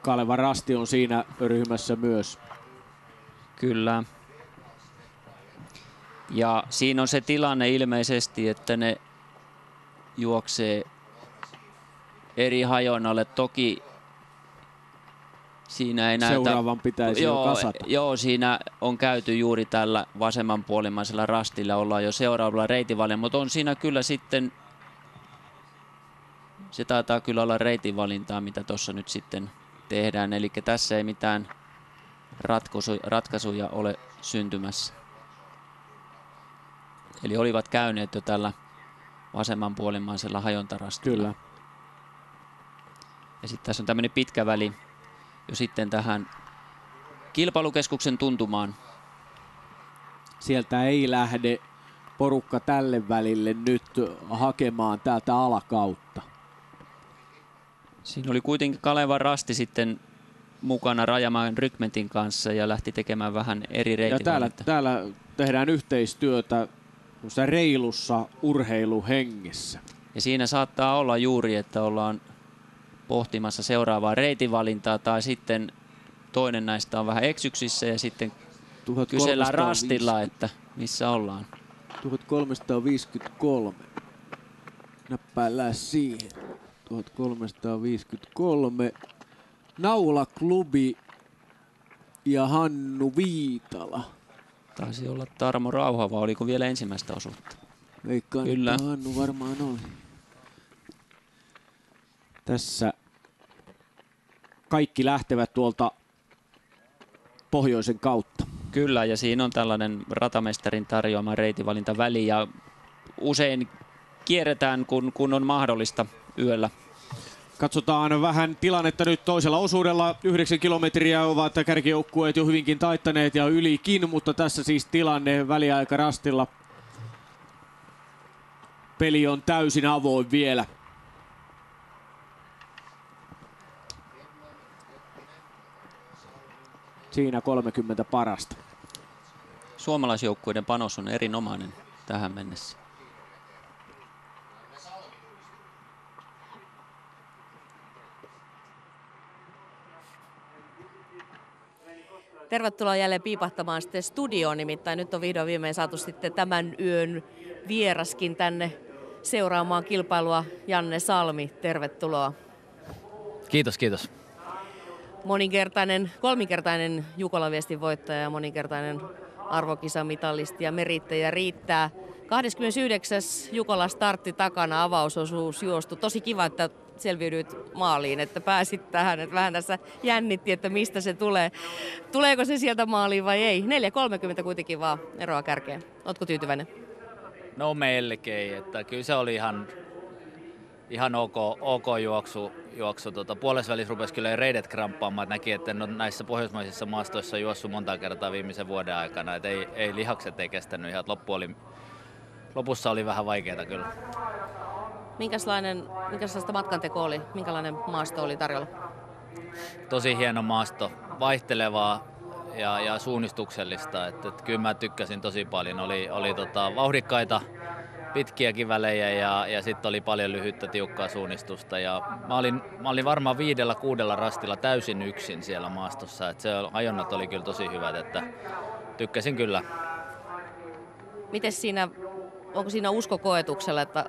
S20: Kalevan Rasti on siinä ryhmässä myös.
S7: Kyllä. Ja siinä on se tilanne ilmeisesti, että ne juoksee eri hajonnalle. Toki siinä ei näytä...
S20: Seuraavan pitäisi jo kasata.
S7: Joo, siinä on käyty juuri tällä vasemmanpuolimaisella rastilla. Ollaan jo seuraavalla reitinvalinnan, mutta on siinä kyllä sitten... Se taitaa kyllä olla reitinvalintaa, mitä tuossa nyt sitten tehdään. Eli tässä ei mitään ratkaisuja ole syntymässä. Eli olivat käyneet jo tällä vasemmanpuolimaisella hajontarastilla.
S20: Kyllä.
S7: Ja sitten tässä on tämmöinen pitkä väli jo sitten tähän kilpailukeskuksen tuntumaan.
S20: Sieltä ei lähde porukka tälle välille nyt hakemaan täältä alakautta.
S7: Siinä oli kuitenkin Kalevan Rasti sitten mukana Rajamäen Rykmentin kanssa ja lähti tekemään vähän eri reitinvalintaa.
S20: Ja täällä tehdään yhteistyötä reilussa urheiluhengessä.
S7: Ja siinä saattaa olla juuri, että ollaan pohtimassa seuraavaa reitinvalintaa tai sitten toinen näistä on vähän eksyksissä ja sitten kysellään Rastilla, että missä ollaan.
S20: 1353. Näppäillään siihen. 1353. Naulaklubi ja Hannu Viitala.
S7: Taisi olla Tarmo Rauha, vai oliko vielä ensimmäistä osuutta?
S20: Veikkaan,
S7: kyllä.
S20: Että Hannu varmaan oli. Tässä kaikki lähtevät tuolta pohjoisen kautta.
S7: Kyllä, ja siinä on tällainen ratamestarin tarjoama reitinvalintaväli, ja usein kierretään, kun on mahdollista yöllä.
S20: Katsotaan vähän tilannetta nyt toisella osuudella. 9 kilometriä ovat kärkijoukkueet jo hyvinkin taittaneet ja ylikin, mutta tässä siis tilanne väliaika Rastilla. Peli on täysin avoin vielä. Siinä 30 parasta.
S7: Suomalaisjoukkueiden panos on erinomainen tähän mennessä.
S1: Tervetuloa jälleen piipahtamaan sitten studioon, nimittäin nyt on vihdoin viimein saatu sitten tämän yön vieraskin tänne seuraamaan kilpailua. Janne Salmi, tervetuloa.
S14: Kiitos, kiitos.
S1: Kolminkertainen Jukolan viestin voittaja ja moninkertainen arvokisamitalisti ja merittäjä riittää. 29. Jukola startti takana, avausosuus juostu. Tosi kiva, että selviydyit maaliin, että pääsit tähän. Että vähän tässä jännitti, että mistä se tulee. Tuleeko se sieltä maaliin vai ei? 4.30 kuitenkin vaan eroa kärkeen. Ootko tyytyväinen?
S14: No melkein, että kyllä se oli ihan ok juoksu. Puolesvälissä rupesi kyllä reidet kramppaamaan. Näki, että en ole näissä pohjoismaisissa maastoissa juossut monta kertaa viimeisen vuoden aikana. Että ei lihakset ei kestänyt ihan. Lopussa oli vähän vaikeaa kyllä.
S1: Minkälaista matkanteko oli? Minkälainen maasto oli tarjolla?
S14: Tosi hieno maasto, vaihtelevaa ja suunnistuksellista. Että kyllä mä tykkäsin tosi paljon. Oli vauhdikkaita pitkiäkin välejä ja sitten oli paljon lyhyttä tiukkaa suunnistusta. Ja mä olin varmaan 5-6 rastilla täysin yksin siellä maastossa. Et ajonnat oli kyllä tosi hyvät, että tykkäsin kyllä.
S1: Mites onko siinä usko koetuksella, että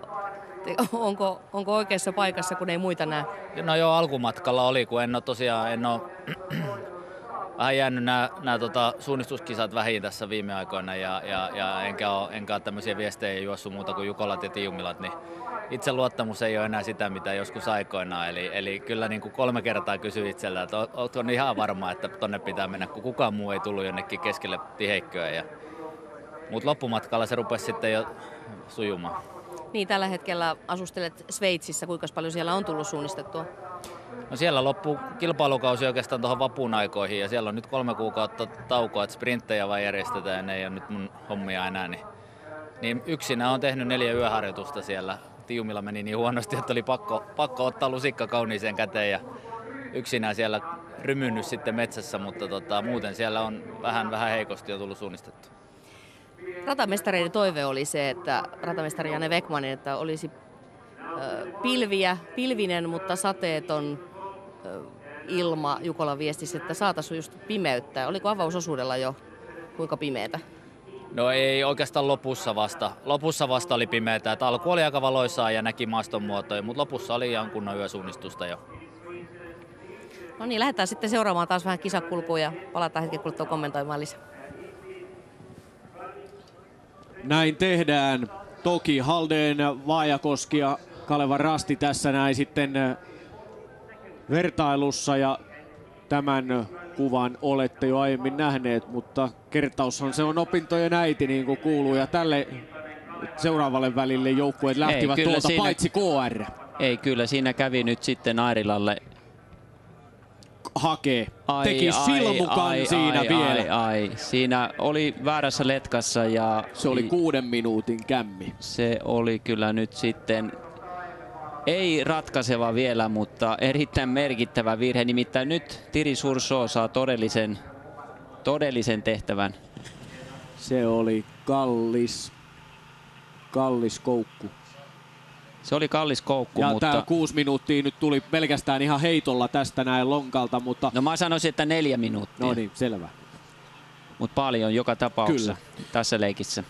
S1: onko oikeassa paikassa, kun ei muita näe?
S14: No joo, alkumatkalla oli, kun en ole vähän jäänyt nämä suunnistuskisat vähin tässä viime aikoina ja enkä ole tämmöisiä viestejä juossut muuta kuin Jukolat ja Tiumilat, niin itseluottamus ei ole enää sitä, mitä joskus aikoinaan. Eli kyllä niin kuin 3 kertaa kysyin itseltä, että oletko ihan varma, että tonne pitää mennä, kun kukaan muu ei tullut jonnekin keskelle tiheikköä. Mutta loppumatkalla se rupesi sitten jo sujumaan.
S1: Niin, tällä hetkellä asustelet Sveitsissä. Kuinka paljon siellä on tullut suunnistettua?
S14: No siellä loppuu kilpailukausi oikeastaan tuohon vapun aikoihin ja siellä on nyt 3 kuukautta taukoa, että sprinttejä vaan järjestetään, ne ei ole nyt mun hommia enää. Niin yksinä on tehnyt 4 yöharjoitusta siellä. Tiumilla meni niin huonosti, että oli pakko ottaa lusikka kauniiseen käteen ja yksinään siellä rymynnyt sitten metsässä, mutta muuten siellä on vähän heikosti jo tullut suunnistettu.
S1: Ratamestareiden toive oli se, että ratamestari Janne Weckmanin, että olisi pilvinen, mutta sateeton ilma Jukolan viestissä, että saataisiin just pimeyttä. Oliko avausosuudella jo kuinka pimeätä?
S14: No ei oikeastaan lopussa vasta. Lopussa vasta oli pimeätä. Että alku oli aika valoisaa ja näki maaston muotoja, mutta lopussa oli ihan kunnon yösuunnistusta jo.
S1: No niin, lähdetään sitten seuraamaan taas vähän kisakulkua ja palataan hetken kuluttua kommentoimaan lisää.
S20: Näin tehdään. Toki Haldén, Vaajakoski ja Kalevan Rasti tässä näin sitten vertailussa ja tämän kuvan olette jo aiemmin nähneet, mutta kertaushan se on opintojen äiti niin kuin kuuluu ja tälle seuraavalle välille joukkueet lähtivät tuolta siinä, paitsi KR.
S9: Ei, kyllä siinä kävi nyt sitten Airilalle
S20: hakee. Teki silmukan siinä vielä.
S9: Siinä oli väärässä letkassa ja
S20: se oli 6 minuutin kämmi.
S9: Se oli kyllä nyt sitten ei ratkaiseva vielä, mutta erittäin merkittävä virhe. Nimittäin nyt Thierry Surso saa todellisen tehtävän.
S20: Se oli kallis koukku.
S9: Se oli kallis koukku,
S20: ja
S9: mutta...
S20: tämä 6 minuuttia nyt tuli pelkästään ihan heitolla tästä näin lonkalta, mutta...
S9: No mä sanoisin, että 4 minuuttia.
S20: No niin, selvä.
S9: Mutta paljon joka tapauksessa tässä leikissä.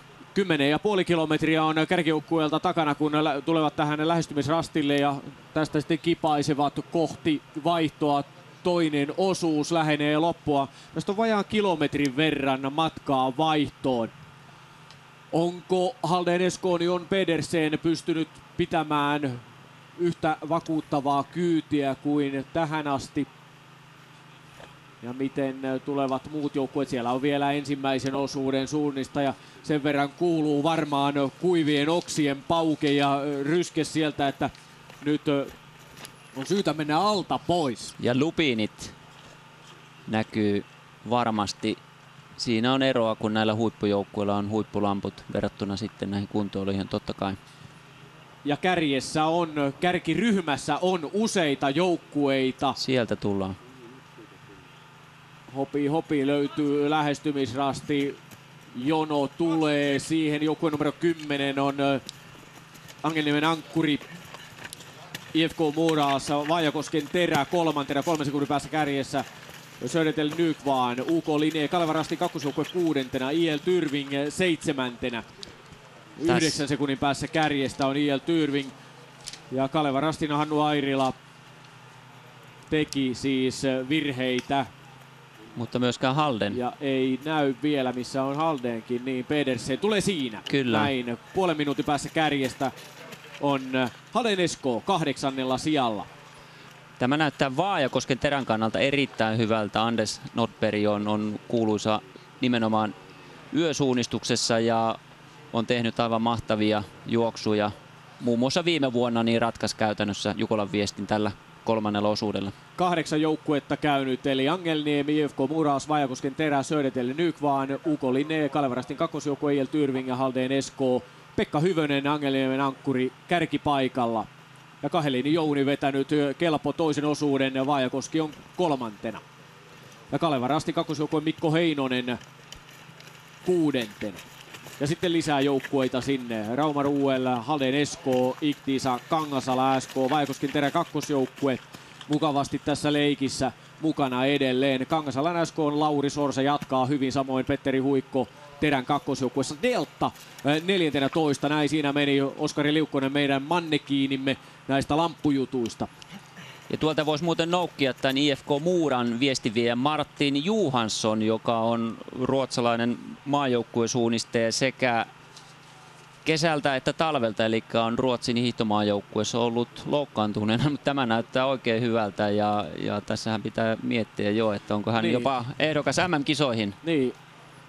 S20: 10,5 kilometriä on kärkijoukkueelta takana, kun tulevat tähän lähestymisrastille ja tästä sitten kipaisevat kohti vaihtoa. Toinen osuus lähenee loppua. Tästä on vajaan kilometrin verran matkaa vaihtoon. Onko Haldén Esconion Pedersen pystynyt pitämään yhtä vakuuttavaa kyytiä kuin tähän asti? Ja miten tulevat muut joukkueet? Siellä on vielä ensimmäisen osuuden suunnistaja. Sen verran kuuluu varmaan kuivien oksien pauke ja ryske sieltä, että nyt on syytä mennä alta pois.
S9: Ja lupinit näkyy varmasti. Siinä on eroa, kun näillä huippujoukkueilla on huippulamput verrattuna sitten näihin kuntoilijoihin totta kai.
S20: Ja kärkiryhmässä on useita joukkueita.
S9: Sieltä tullaan.
S20: Hopi löytyy lähestymisrasti. Jono tulee siihen. Joukkue numero 10 on Angelniemen Ankkuri. IFK Muras, Vaajakosken Terä 3 sekunnin päässä kärjessä. Södertel Nykvaan, UK Linné, Kalevan Rastin kakkosjoukkue 6, IL Tyrving 7. 9 sekunnin päässä kärjestä on IL Tyrving. Ja Kalevan Rastin Hannu Airila teki siis virheitä.
S9: Mutta myöskään Haldén.
S20: Ja ei näy vielä, missä on Haldénkin, niin Pedersen tulee siinä.
S9: Kyllä.
S20: Näin, puolen minuutin päässä kärjestä on Haldén Esco 8. sijalla.
S9: Tämä näyttää Vaajakosken Terän kannalta erittäin hyvältä. Anders Nordberg on kuuluisa nimenomaan yösuunnistuksessa ja on tehnyt aivan mahtavia juoksuja. Muun muassa viime vuonna niin ratkaisi käytännössä Jukolan viestin tällä 3. osuudella.
S20: 8 joukkuetta käynyt, eli Angelniemi, IFK Muras, Vaajakosken Terä, Södertel Nykvaan, UK Linné, Kalevan Rastin kakkosjoukkue IL Tyrving ja Haldén Esco. Pekka Hyvönen, Angelniemen Ankkuri, kärkipaikalla. Ja Kahelini Jouni vetänyt kelpo toisen osuuden ja Vaajakoski on 3. Ja Kalevan Rastin kakkosjoukkue Mikko Heinonen 6. Ja sitten lisää joukkueita sinne. Rauma Ruuel, Halden SK, Iktiisa, Kangasala SK, Vaajakosken Terä kakkosjoukkue mukavasti tässä leikissä mukana edelleen. Kangasalan SK on Lauri Sorsa jatkaa hyvin, samoin Petteri Huikko Terän kakkosjoukkueessa. Delta 14, näin siinä meni Oskari Liukkonen, meidän mannekiinimme näistä lamppujutuista.
S7: Ja tuolta voisi muuten noukkia tämän IFK Muuran viestiviejä Martin Johansson, joka on ruotsalainen maajoukkuesuunnistaja sekä kesältä että talvelta, eli on Ruotsin hiihtomaajoukkueessa ollut loukkaantuneena, mutta tämä näyttää oikein hyvältä ja tässähän pitää miettiä jo, että onko hän jopa ehdokas MM-kisoihin.
S20: Niin.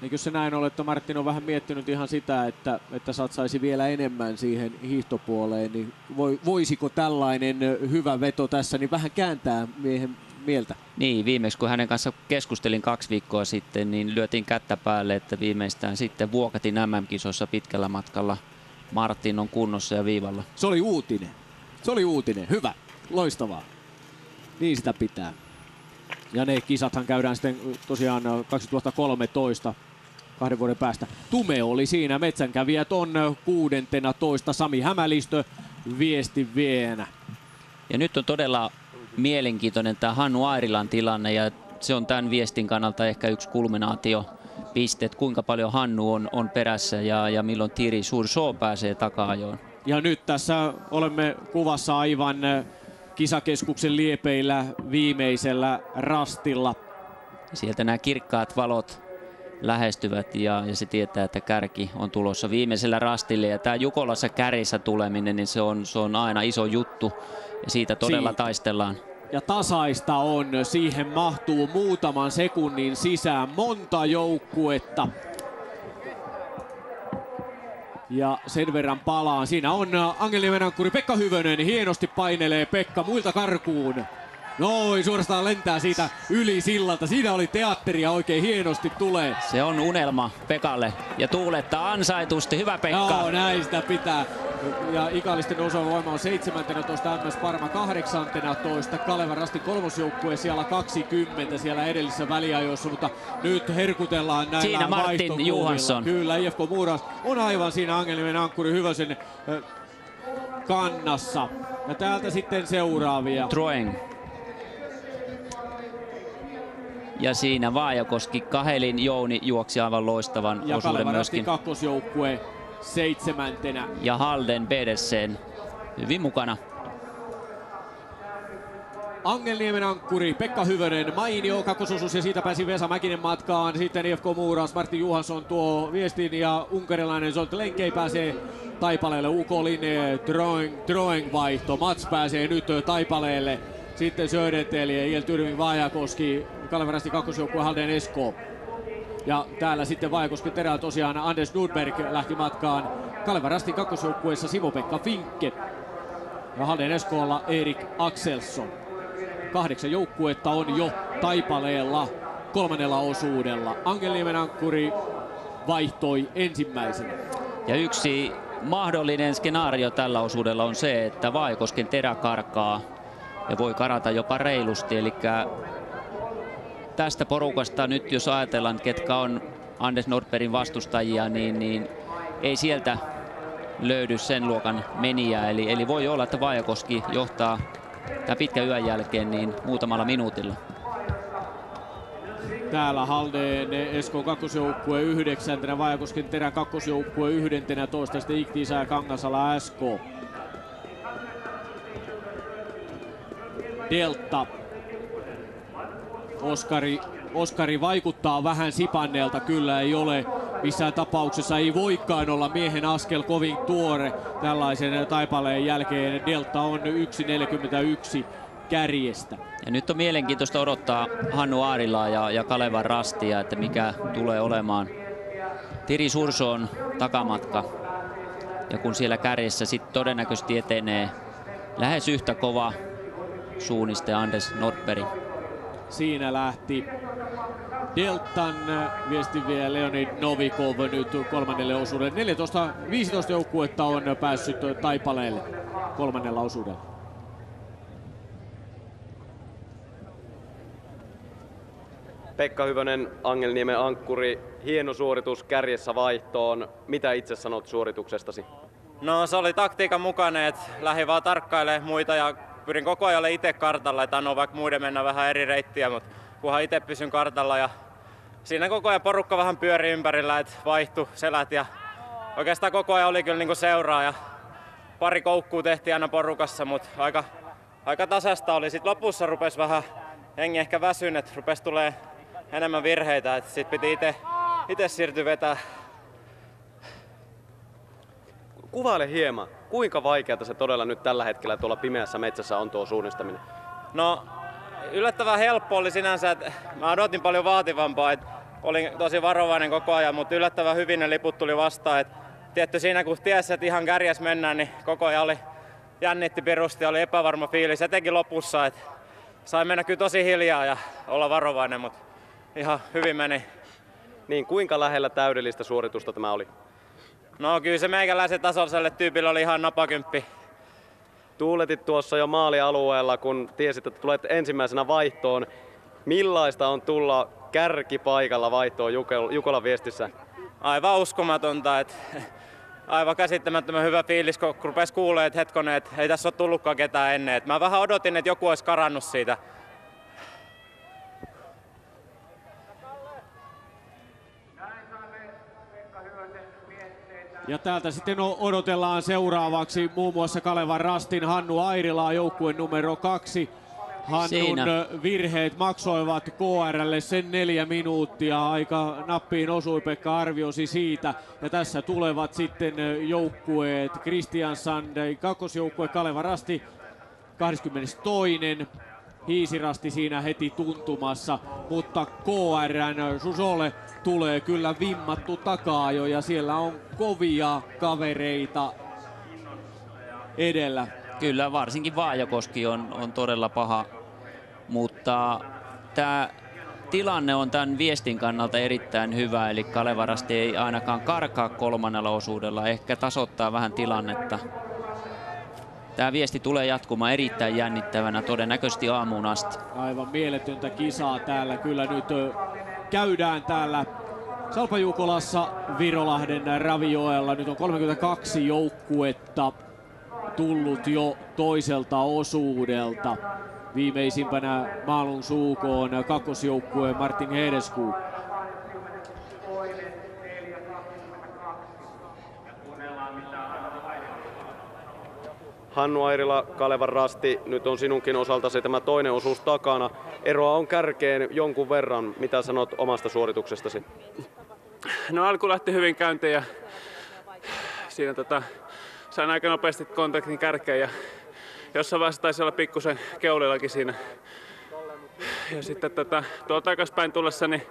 S20: Eikö se näin ole, että Martin on vähän miettinyt ihan sitä, että satsaisi vielä enemmän siihen hiihtopuoleen, niin voisiko tällainen hyvä veto tässä niin vähän kääntää miehen mieltä?
S7: Niin, viimeksi kun hänen kanssa keskustelin 2 viikkoa sitten, niin lyötiin kättä päälle, että viimeistään sitten Vuokatin MM-kisoissa pitkällä matkalla Martin on kunnossa ja viivalla.
S20: Se oli uutinen. Se oli uutinen. Hyvä. Loistavaa. Niin sitä pitää. Ja ne kisathan käydään sitten tosiaan 2013, 2 vuoden päästä. Tume oli siinä, metsänkävijät on 16. Sami Hämälistö viestinviejänä.
S7: Ja nyt on todella mielenkiintoinen tämä Hannu Airilan tilanne ja se on tämän viestin kannalta ehkä yksi kulminaatiopiste, että kuinka paljon Hannu on perässä ja milloin Thierry Sourceau pääsee taka-ajoon.
S20: Ja nyt tässä olemme kuvassa aivan kisakeskuksen liepeillä viimeisellä rastilla.
S7: Sieltä nämä kirkkaat valot lähestyvät ja se tietää, että kärki on tulossa viimeisellä rastille. Ja tämä Jukolassa kärjissä tuleminen, niin se on aina iso juttu ja siitä todella taistellaan.
S20: Ja tasaista on, siihen mahtuu muutaman sekunnin sisään monta joukkuetta. Ja sen verran palaan. Siinä on Angelniemen ankkuri Pekka Hyvönen. Hienosti painelee Pekka muilta karkuun. Noin, suorastaan lentää siitä yli sillalta. Siinä oli teatteria, oikein hienosti tulee.
S7: Se on unelma Pekalle ja tuulettaa ansaitusti. Hyvä Pekka.
S20: Joo, näin sitä pitää. Ja Ikallisten nousuva voima on 17, MS Parma 18, Kalevan Rastin kolmosjoukkue siellä 20 siellä edellisessä väliajoissa, mutta nyt herkutellaan näillä
S7: siinä Martin Johansson.
S20: Kyllä, IFK Muuras on aivan siinä Angelniemen ankkuri Hyvösen kannassa. Ja täältä sitten seuraavia.
S7: Troeng. Ja siinä Vaajakoski, Kahelin Jouni juoksi aivan loistavan
S20: ja
S7: osuuden myöskin.
S20: Ja kakkosjoukkue 7.
S7: Ja Halden Pedersen hyvin mukana.
S20: Angelniemen ankkuri Pekka Hyvönen, mainio kakkososuus ja siitä pääsi Vesa Mäkinen matkaan. Sitten IFK Muuras, Martin Johansson tuo viestin ja unkarilainen Zsolt Lenkei pääsee Taipaleelle. UK Linne, Troeng vaihto, Mats pääsee nyt Taipaleelle. Sitten Södertel ja Iel Tyrvin Vaajakoski, Kalevan Rastin kakkosjoukkue Halden SK. Ja täällä sitten Vaajakosken Terä tosiaan Anders Nordberg lähti matkaan. Kalevan Rastin kakkosjoukkueessa Simo-Pekka Finkke. Ja Halden SK:lla Erik Axelsson. 8 joukkuetta on jo Taipaleella 3. osuudella. Angelniemen ankkuri vaihtoi ensimmäisenä.
S7: Ja yksi mahdollinen skenaario tällä osuudella on se, että Vaajakosken Terä karkaa ja voi karata jopa reilusti. Eli tästä porukasta nyt jos ajatellaan, ketkä on Anders Nordbergin vastustajia, niin ei sieltä löydy sen luokan menijää. Eli voi olla, että Vaajakoski johtaa tämän pitkän yön jälkeen niin muutamalla minuutilla.
S20: Täällä Halden SK kakkosjoukkue 9. Vaajakosken Terän kakkosjoukkue 11. Sitten Iktiisa ja Kangasala SK. Delta. Oskari vaikuttaa vähän sipanneelta, kyllä ei ole missään tapauksessa, ei voikaan olla miehen askel kovin tuore tällaisen Taipaleen jälkeen. Delta on 1.41 kärjestä.
S7: Ja nyt on mielenkiintoista odottaa Hannu Aarilaa ja Kalevan Rastia, että mikä tulee olemaan Thierry Sourceaun takamatka. Ja kun siellä kärjessä sitten todennäköisesti etenee lähes yhtä kova suunniste Anders Nordberg.
S20: Siinä lähti Deltan viestinviejä Leonid Novikov nyt 3. osuudelle. 15 joukkuetta on päässyt Taipaleelle 3. osuudella.
S4: Pekka Hyvönen, Angelniemen ankkuri, hieno suoritus kärjessä vaihtoon. Mitä itse sanot suorituksestasi?
S13: No se oli taktiikan mukainen, että lähdin vaan tarkkailemaan muita ja pyrin koko ajan itse kartalla, että annoin vaikka muiden mennä vähän eri reittiä, mutta kunhan itse pysyn kartalla ja siinä koko ajan porukka vähän pyöri ympärillä, että vaihtui selät ja oikeastaan koko ajan oli kyllä niinku seuraa ja pari koukkuu tehtiin aina porukassa, mutta aika tasasta oli. Sitten lopussa rupesi vähän hengi ehkä väsyn, että rupesi tulee enemmän virheitä, että sitten piti itse siirtyä vetää.
S4: Kuvaile hieman, kuinka vaikeaa se todella nyt tällä hetkellä tuolla pimeässä metsässä on tuo suunnistaminen?
S13: No yllättävän helppo oli sinänsä, että mä odotin paljon vaativampaa, että olin tosi varovainen koko ajan, mutta yllättävän hyvin ne liput tuli vastaan. Että tietty siinä kun tiesi, että ihan kärjessä mennään, niin koko ajan oli jännitti pirusti, oli epävarma fiilis, etenkin lopussa. Että sai mennä kyllä tosi hiljaa ja olla varovainen, mutta ihan hyvin meni.
S4: Niin kuinka lähellä täydellistä suoritusta tämä oli?
S13: No kyllä se meikäläisen tasoiselle tyypillä oli ihan napakymppi.
S4: Tuuletit tuossa jo maalialueella, kun tiesit, että tulet ensimmäisenä vaihtoon. Millaista on tulla kärkipaikalla vaihtoon Jukolan Viestissä?
S13: Aivan uskomatonta. Aivan käsittämättömän hyvä fiilis, kun rupesi kuulemaan, että hetkonen, että ei tässä ole tullutkaan ketään ennen. Mä vähän odotin, että joku olisi karannut siitä.
S8: Ja täältä sitten odotellaan seuraavaksi muun muassa Kalevan Rastin Hannu Airilaa, joukkueen numero 2. Hannun virheet maksoivat KR:lle sen 4 minuuttia. Aika nappiin osui, Pekka arviosi siitä. Ja tässä tulevat sitten joukkueet Kristiansand, kakkosjoukkue Kaleva Rasti 22. Hiisirasti siinä heti tuntumassa, mutta KR:n Susolle tulee kyllä vimmattu takaa jo ja siellä on kovia kavereita edellä.
S7: Kyllä, varsinkin Vaajakoski on todella paha, mutta tämä tilanne on tämän viestin kannalta erittäin hyvä, eli Kaleva Rasti ei ainakaan karkaa 3. osuudella, ehkä tasoittaa vähän tilannetta. Tämä viesti tulee jatkumaan erittäin jännittävänä, todennäköisesti aamuun asti.
S8: Aivan mieletöntä kisaa täällä kyllä nyt käydään täällä Salpajukolassa Virolahden Ravijoella. Nyt on 32 joukkuetta tullut jo toiselta osuudelta. Viimeisimpänä Malung Suukoon kakkosjoukkue Martin Hedeskuu.
S4: Hannu Airila, Kalevan Rasti, nyt on sinunkin osaltasi tämä toinen osuus takana. Eroa on kärkeen jonkun verran. Mitä sanot omasta suorituksestasi?
S10: No alku lähti hyvin käyntiin ja siinä sain aika nopeasti kontaktin kärkeen ja jossain vaiheessa taisi olla pikkusen keulillakin siinä. Ja sitten tuolta takaspäin tullessa niin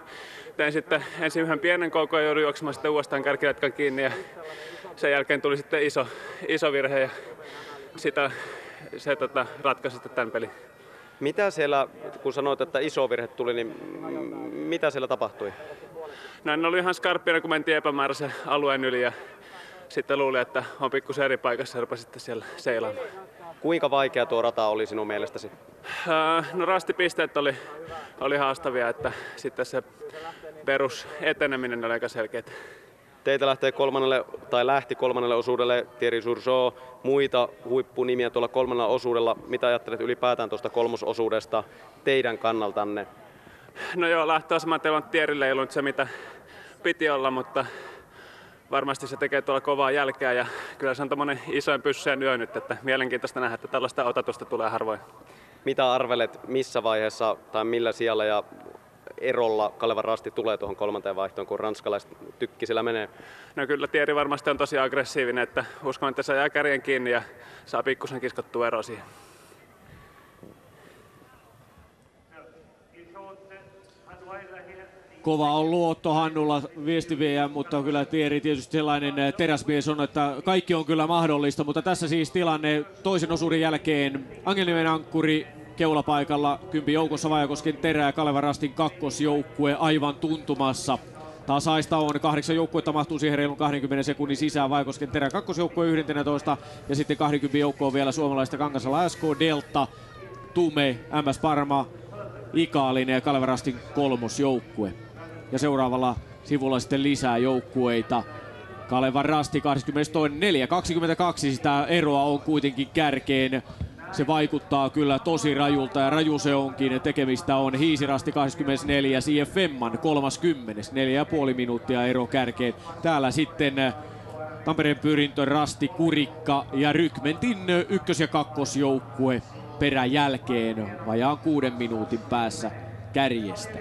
S10: tein sitten ensin yhden pienen koukon ja joudun juoksemaan sitten uudestaan kärkilätkän kiinni ja sen jälkeen tuli sitten iso virhe ja se ratkaisi sitten tämän pelin.
S4: Mitä siellä, kun sanoit, että iso virhe tuli, niin mitä siellä tapahtui?
S10: No en oli ihan skarppina, kun mentiin epämääräisen alueen yli ja sitten luulin, että on pikkusen eri paikassa ja rupesin sitten siellä seilaamaan.
S4: Kuinka vaikea tuo rata oli sinun mielestäsi?
S10: No rastipisteet oli haastavia, että sitten se perus eteneminen oli aika selkeä.
S4: Teitä lähti 3. osuudelle Thierry Surgeau, muita huippunimiä tuolla 3. osuudella. Mitä ajattelet ylipäätään tuosta 3. osuudesta teidän kannaltanne?
S10: No joo, lähtöasema Thierrylle ei ollut se mitä piti olla, mutta varmasti se tekee tuolla kovaa jälkeä ja kyllä se on tommonen isoin pyssyjen yö nyt, että mielenkiintoista nähdä, että tällaista otatusta tulee harvoin.
S4: Mitä arvelet, missä vaiheessa tai millä sijalla ja erolla Kalevan Rasti tulee tuohon 3. vaihtoon, kun ranskalaiset tykkisellä menee?
S10: No kyllä Thierry varmasti on tosi aggressiivinen, että uskon, että se jää kärjen kiinni ja saa pikkusen kiskottua ero siihen.
S8: Kova on luotto Hannulla viestiviejä, mutta kyllä Thierry tietysti sellainen teräsmies on, että kaikki on kyllä mahdollista, mutta tässä siis tilanne toisen osuuden jälkeen Angelniemen ankkuri keulapaikalla, kympi joukossa Vaajakosken Terä ja Kalevan Rastin kakkosjoukkue aivan tuntumassa. Tasaista on, 8 joukkuetta mahtuu siihen reilun 20 sekunnin sisään. Vaajakosken Terä kakkosjoukkue 11 ja sitten 20 joukkoa vielä suomalaista Kangasala SK, Delta, Tume, MS Parma,
S20: Ikaalinen ja Kalevan Rastin kolmosjoukkue. Ja seuraavalla sivulla sitten lisää joukkueita. Kalevan Rasti 22.4.22, sitä eroa on kuitenkin kärkeen. Se vaikuttaa kyllä tosi rajulta ja raju se onkin. Tekemistä on Hiisirasti 24, IF Femman 30, 4,5 minuuttia ero kärkeen. Täällä sitten Tampereen Pyrintö, Rasti, Kurikka ja Rykmentin ykkös- ja kakkosjoukkue peräjälkeen vajaan 6 minuutin päässä kärjestä.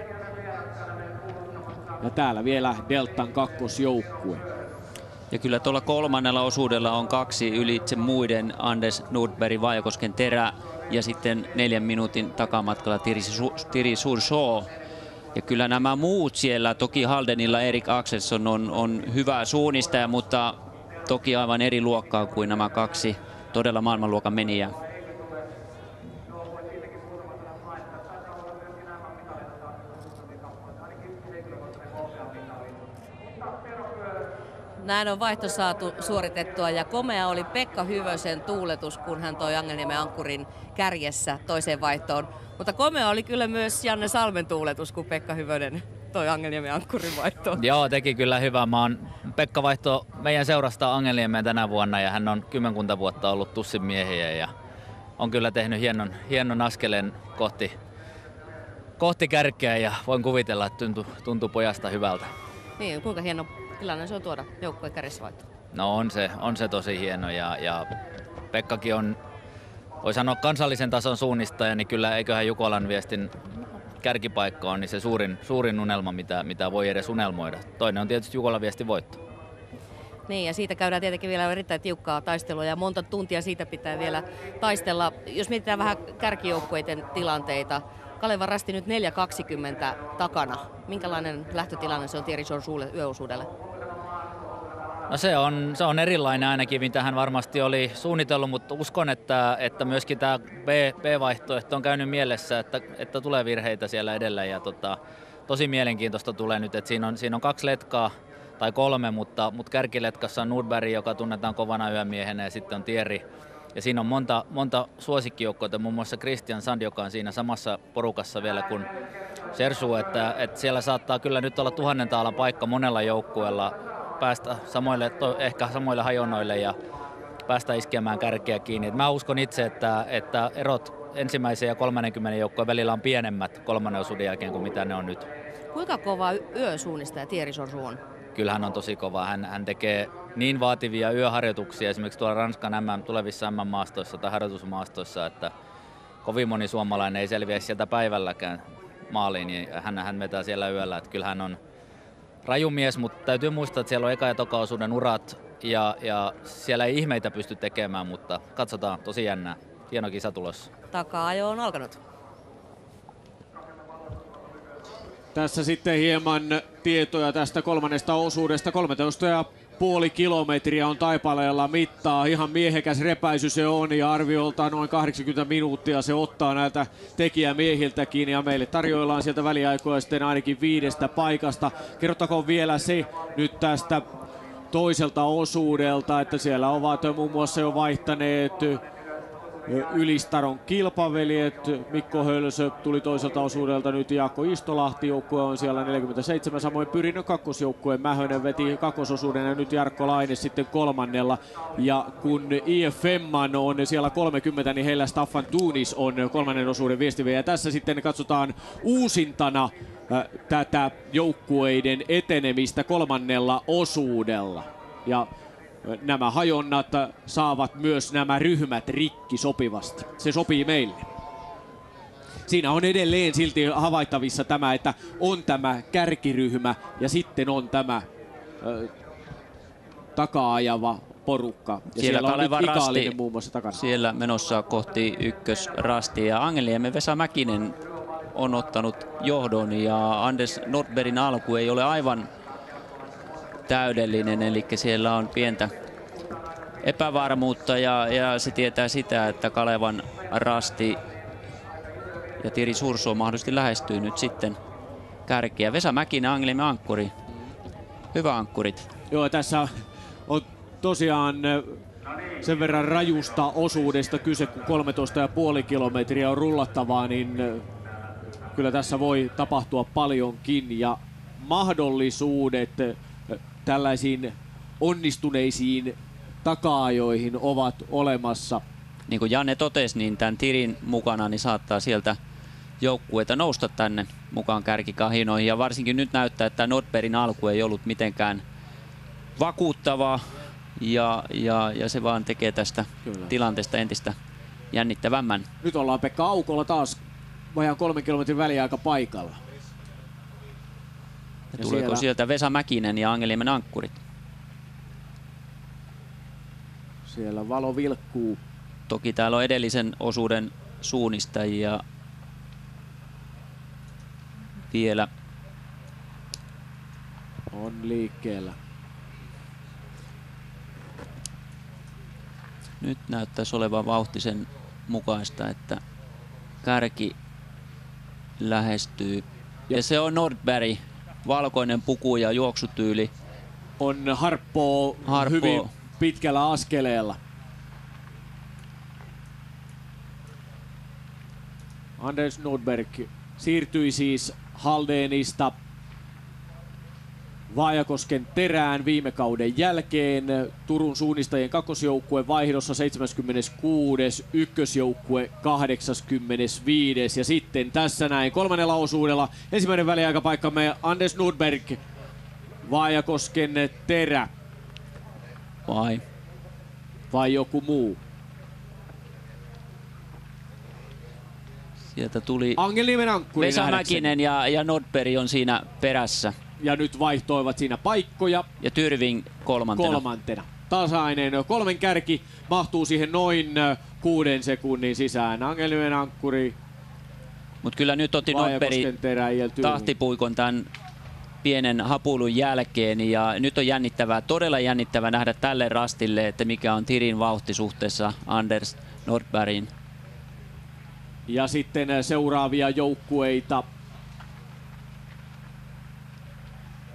S20: Ja täällä vielä Deltan kakkosjoukkue.
S7: Ja kyllä tuolla kolmannella osuudella on 2 ylitse muiden, Anders Nordberg, Vaajakosken Terä ja sitten 4 minuutin takamatkalla Thierry Surshaw. Ja kyllä nämä muut siellä, toki Haldenilla Erik Axelsson on hyvä suunnistaja, mutta toki aivan eri luokkaa kuin nämä 2 todella maailmanluokan menijää.
S1: Näin on vaihto saatu suoritettua ja komea oli Pekka Hyvösen tuuletus, kun hän toi Angelniemen ankkurin kärjessä toiseen vaihtoon. Mutta komea oli kyllä myös Janne Salmen tuuletus, kun Pekka Hyvönen toi Angelniemen ankkurin vaihtoon.
S14: Joo, teki kyllä hyvää. Pekka vaihtoi meidän seurasta Angelniemeen tänä vuonna ja hän on 10 vuotta ollut Tussin miehiä ja on kyllä tehnyt hienon askeleen kohti kärkeä ja voin kuvitella, että tuntuu pojasta hyvältä.
S1: Niin, kuinka hieno tilanne se on tuoda joukkueen kärjessä vaihtoon?
S14: No on se tosi hieno ja Pekkakin on, voi sanoa kansallisen tason suunnistaja, niin kyllä eiköhän Jukolan viestin kärkipaikka on niin se suurin unelma, mitä voi edes unelmoida. Toinen on tietysti Jukolan viestin voitto.
S1: Niin, ja siitä käydään tietenkin vielä erittäin tiukkaa taistelua ja monta tuntia siitä pitää vielä taistella. Jos mietitään vähän kärkijoukkueiden tilanteita, Kalevan Rasti nyt 4.20 takana. Minkälainen lähtötilanne se on Thierry Surshaw yöosuudelle?
S14: No se on erilainen ainakin, mitä hän varmasti oli suunnitellut, mutta uskon, että myöskin tämä B-vaihtoehto on käynyt mielessä, että tulee virheitä siellä edellä ja tosi mielenkiintoista tulee nyt, että siinä on 2 letkaa tai 3, mutta kärkiletkassa on Nordberg, joka tunnetaan kovana yömiehenä ja sitten on Thierry. Ja siinä on monta suosikkijoukkoita, muun muassa Christian Sand, joka on siinä samassa porukassa vielä kuin Sersu, että siellä saattaa kyllä nyt olla 1000 taalan paikka monella joukkueella päästä ehkä samoille hajonnoille ja päästä iskemään kärkeä kiinni. Et mä uskon itse, että erot ensimmäisen ja 30 joukkueen välillä on pienemmät 3. osuuden jälkeen kuin mitä ne on nyt.
S1: Kuinka kova yösuunnistaja Thierry Surshaw on?
S14: Kyllä hän on tosi kova. Hän tekee niin vaativia yöharjoituksia esimerkiksi tuolla Ranskan tulevissa MM-maastoissa tai harjoitusmaastoissa, että kovin moni suomalainen ei selviä sieltä päivälläkään maaliin, niin hän vetää siellä yöllä. Että kyllä hän on raju mies, mutta täytyy muistaa, että siellä on eka- ja toka-osuuden urat ja siellä ei ihmeitä pysty tekemään, mutta katsotaan, tosi jännää. Hieno kisa tulossa.
S1: Taka-ajo on alkanut.
S20: Tässä sitten hieman tietoja tästä 3. osuudesta. 13,5 kilometriä on taipaleella mittaa. Ihan miehekäs repäisy se on ja arviolta noin 80 minuuttia se ottaa näiltä tekijämiehiltäkin. Ja meille tarjoillaan sieltä väliaikoja sitten ainakin 5 paikasta. Kerrottakoon vielä se nyt tästä toiselta osuudelta, että siellä ovat muun muassa jo vaihtaneet Ylistaron kilpaveljet. Mikko Hölsö tuli toiselta osuudelta, nyt Jaakko Istolahti, joukkue on siellä 47, samoin Pyrinnön kakkosjoukkue Mähönen veti kakkososuuden ja nyt Jarkko Laine sitten 3. Ja kun IF Femman on siellä 30, niin heillä Staffan Tunis on 3. osuuden viestivejä. Tässä sitten katsotaan uusintana tätä joukkueiden etenemistä 3. osuudella. Ja nämä hajonnat saavat myös nämä ryhmät rikki sopivasti. Se sopii meille. Siinä on edelleen silti havaittavissa tämä, että on tämä kärkiryhmä ja sitten on tämä takaa-ajava porukka. Ja siellä on nyt Ikaalinen muun muassa takana.
S7: Siellä menossa kohti ykkösrastia ja Angelniemen Vesa Mäkinen on ottanut johdon ja Anders Nordbergin alku ei ole aivan täydellinen, eli siellä on pientä epävarmuutta ja se tietää sitä, että Kalevan Rasti ja Thierry Surshaw mahdollisesti lähestyy nyt sitten kärkeä. Vesa Mäkinen, Angelniemen ankkuri. Hyvä ankkurit.
S20: Joo, tässä on tosiaan sen verran rajusta osuudesta kyse, kun 13,5 kilometriä on rullattavaa, niin kyllä tässä voi tapahtua paljonkin ja mahdollisuudet tällaisiin onnistuneisiin taka-ajoihin ovat olemassa.
S7: Niin kuin Janne totesi, niin tämän Tirin mukana niin saattaa sieltä joukkueita nousta tänne mukaan kärkikahinoihin. Ja varsinkin nyt näyttää, että Nordbergin alku ei ollut mitenkään vakuuttava ja se vaan tekee tästä tilanteesta entistä jännittävämmän.
S20: Nyt ollaan Pekka Aukolla taas vajaan 3 kilometrin väliaika paikalla.
S7: Ja tuleeko sieltä Vesa Mäkinen ja Angelniemen ankkurit?
S20: Siellä valo vilkkuu.
S7: Toki täällä on edellisen osuuden suunnistajia vielä.
S20: On liikkeellä.
S7: Nyt näyttäisi olevan vauhtisen mukaista, että kärki lähestyy. Ja se on Nordberg, valkoinen puku ja juoksutyyli.
S20: On harppoo hyvin pitkällä askeleella. Anders Nordberg siirtyi siis Haldenista Vaajakosken Terään viime kauden jälkeen. Turun suunnistajien kakkosjoukkue vaihdossa 76. ykkösjoukkue 85. Ja sitten tässä näin 3. osuudella ensimmäinen väliaikapaikkamme Anders Nordberg, Vaajakosken Terä. Vai joku muu?
S7: Sieltä tuli
S20: Angelniemen ankkuri
S7: Vesa Mäkinen ja Nordberg on siinä perässä.
S20: Ja nyt vaihtoivat siinä paikkoja.
S7: Ja Tyrving kolmantena.
S20: Tasainen 3 kärki mahtuu siihen noin 6 sekunnin sisään. Angelniemen ankkuri.
S7: Mutta kyllä nyt otti Nordberg tahtipuikon tämän pienen hapuilun jälkeen ja nyt on jännittävää, todella jännittävää nähdä tälle rastille, että mikä on Tirin vauhti suhteessa Anders Nordbergin.
S20: Ja sitten seuraavia joukkueita.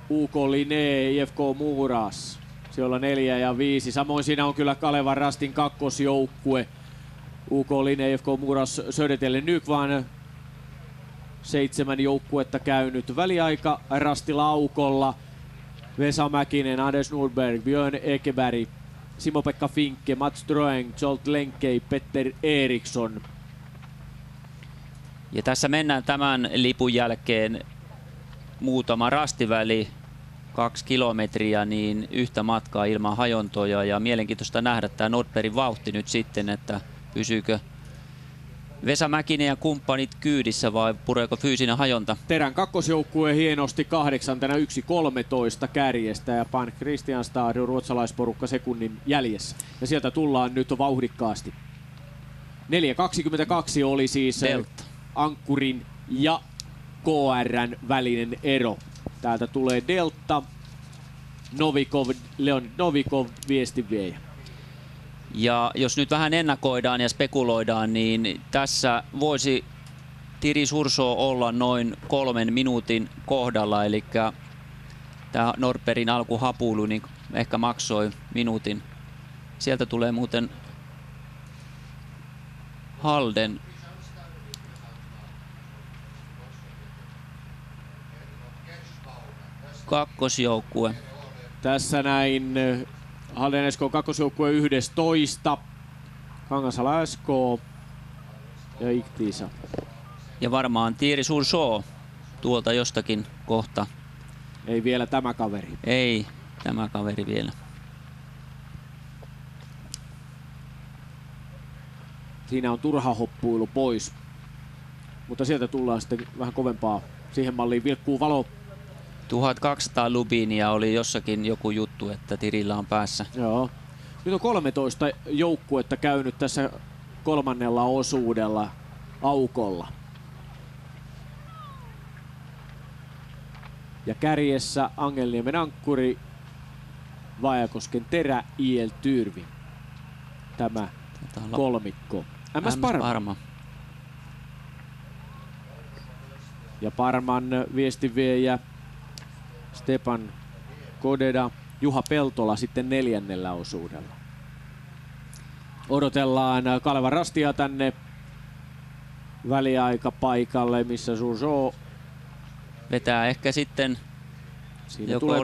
S20: UK Linné, IFK Muras. Siellä 4 ja 5. Samoin siinä on kyllä Kalevan rastin kakkosjoukkue. UK Linné, IFK Muras, Södertälje Nykvarn. 7 joukkuetta käynyt väliaika rastilaukolla. Vesa Mäkinen, Anders Nordberg, Björn Ekeberg, Simo-Pekka Finke, Mats Droeng, Jolt Lenkei, Petter Eriksson.
S7: Ja tässä mennään tämän lipun jälkeen muutama rastiväli, 2 kilometriä, niin yhtä matkaa ilman hajontoja. Ja mielenkiintoista nähdä tämä Nordbergin vauhti nyt sitten, että pysyykö Vesa Mäkinen ja kumppanit kyydissä vai pureeko fyysinen hajonta?
S20: Terän kakkosjoukkue hienosti 8. 1.13 kärjestä ja Pan Kristianstad ruotsalaisporukka sekunnin jäljessä. Ja sieltä tullaan nyt vauhdikkaasti. 4.22 oli siis
S7: Delta.
S20: ankkurin ja KR:n välinen ero. Täältä tulee Delta, Leonid Novikov, viestinviejä.
S7: Ja jos nyt vähän ennakoidaan ja spekuloidaan, niin tässä voisi Thierry Sursoo olla noin 3 minuutin kohdalla, eli tämä Nordbergin alkuhapuilu niin ehkä maksoi minuutin. Sieltä tulee muuten Halden. Kakkosjoukkue.
S20: Tässä näin Halden SK kakkosjoukkue 11. Kangasala SK ja Iktisa.
S7: Ja varmaan Thierry Sursoo tuolta jostakin kohta.
S20: Ei vielä tämä kaveri.
S7: Ei tämä kaveri vielä.
S20: Siinä on turha hoppuilu pois. Mutta sieltä tullaan sitten vähän kovempaa. Siihen malliin vilkkuu valo.
S7: 1200 lubinia oli jossakin joku juttu, että Tirillä on päässä.
S20: Joo. Nyt on 13 joukkuetta käynyt tässä 3. osuudella aukolla. Ja kärjessä Angelniemen ankkuri, Vaajakosken Terä, IL Tyrvi. Tämä kolmikko. MS Parma. Ja Parman viestinviejä Stepan Kodeda, Juha Peltola sitten 4. osuudella. Odotellaan Kalevan rastia tänne väliaikapaikalle, missä Jojo
S9: vetää ehkä sitten.
S20: Siinä tulee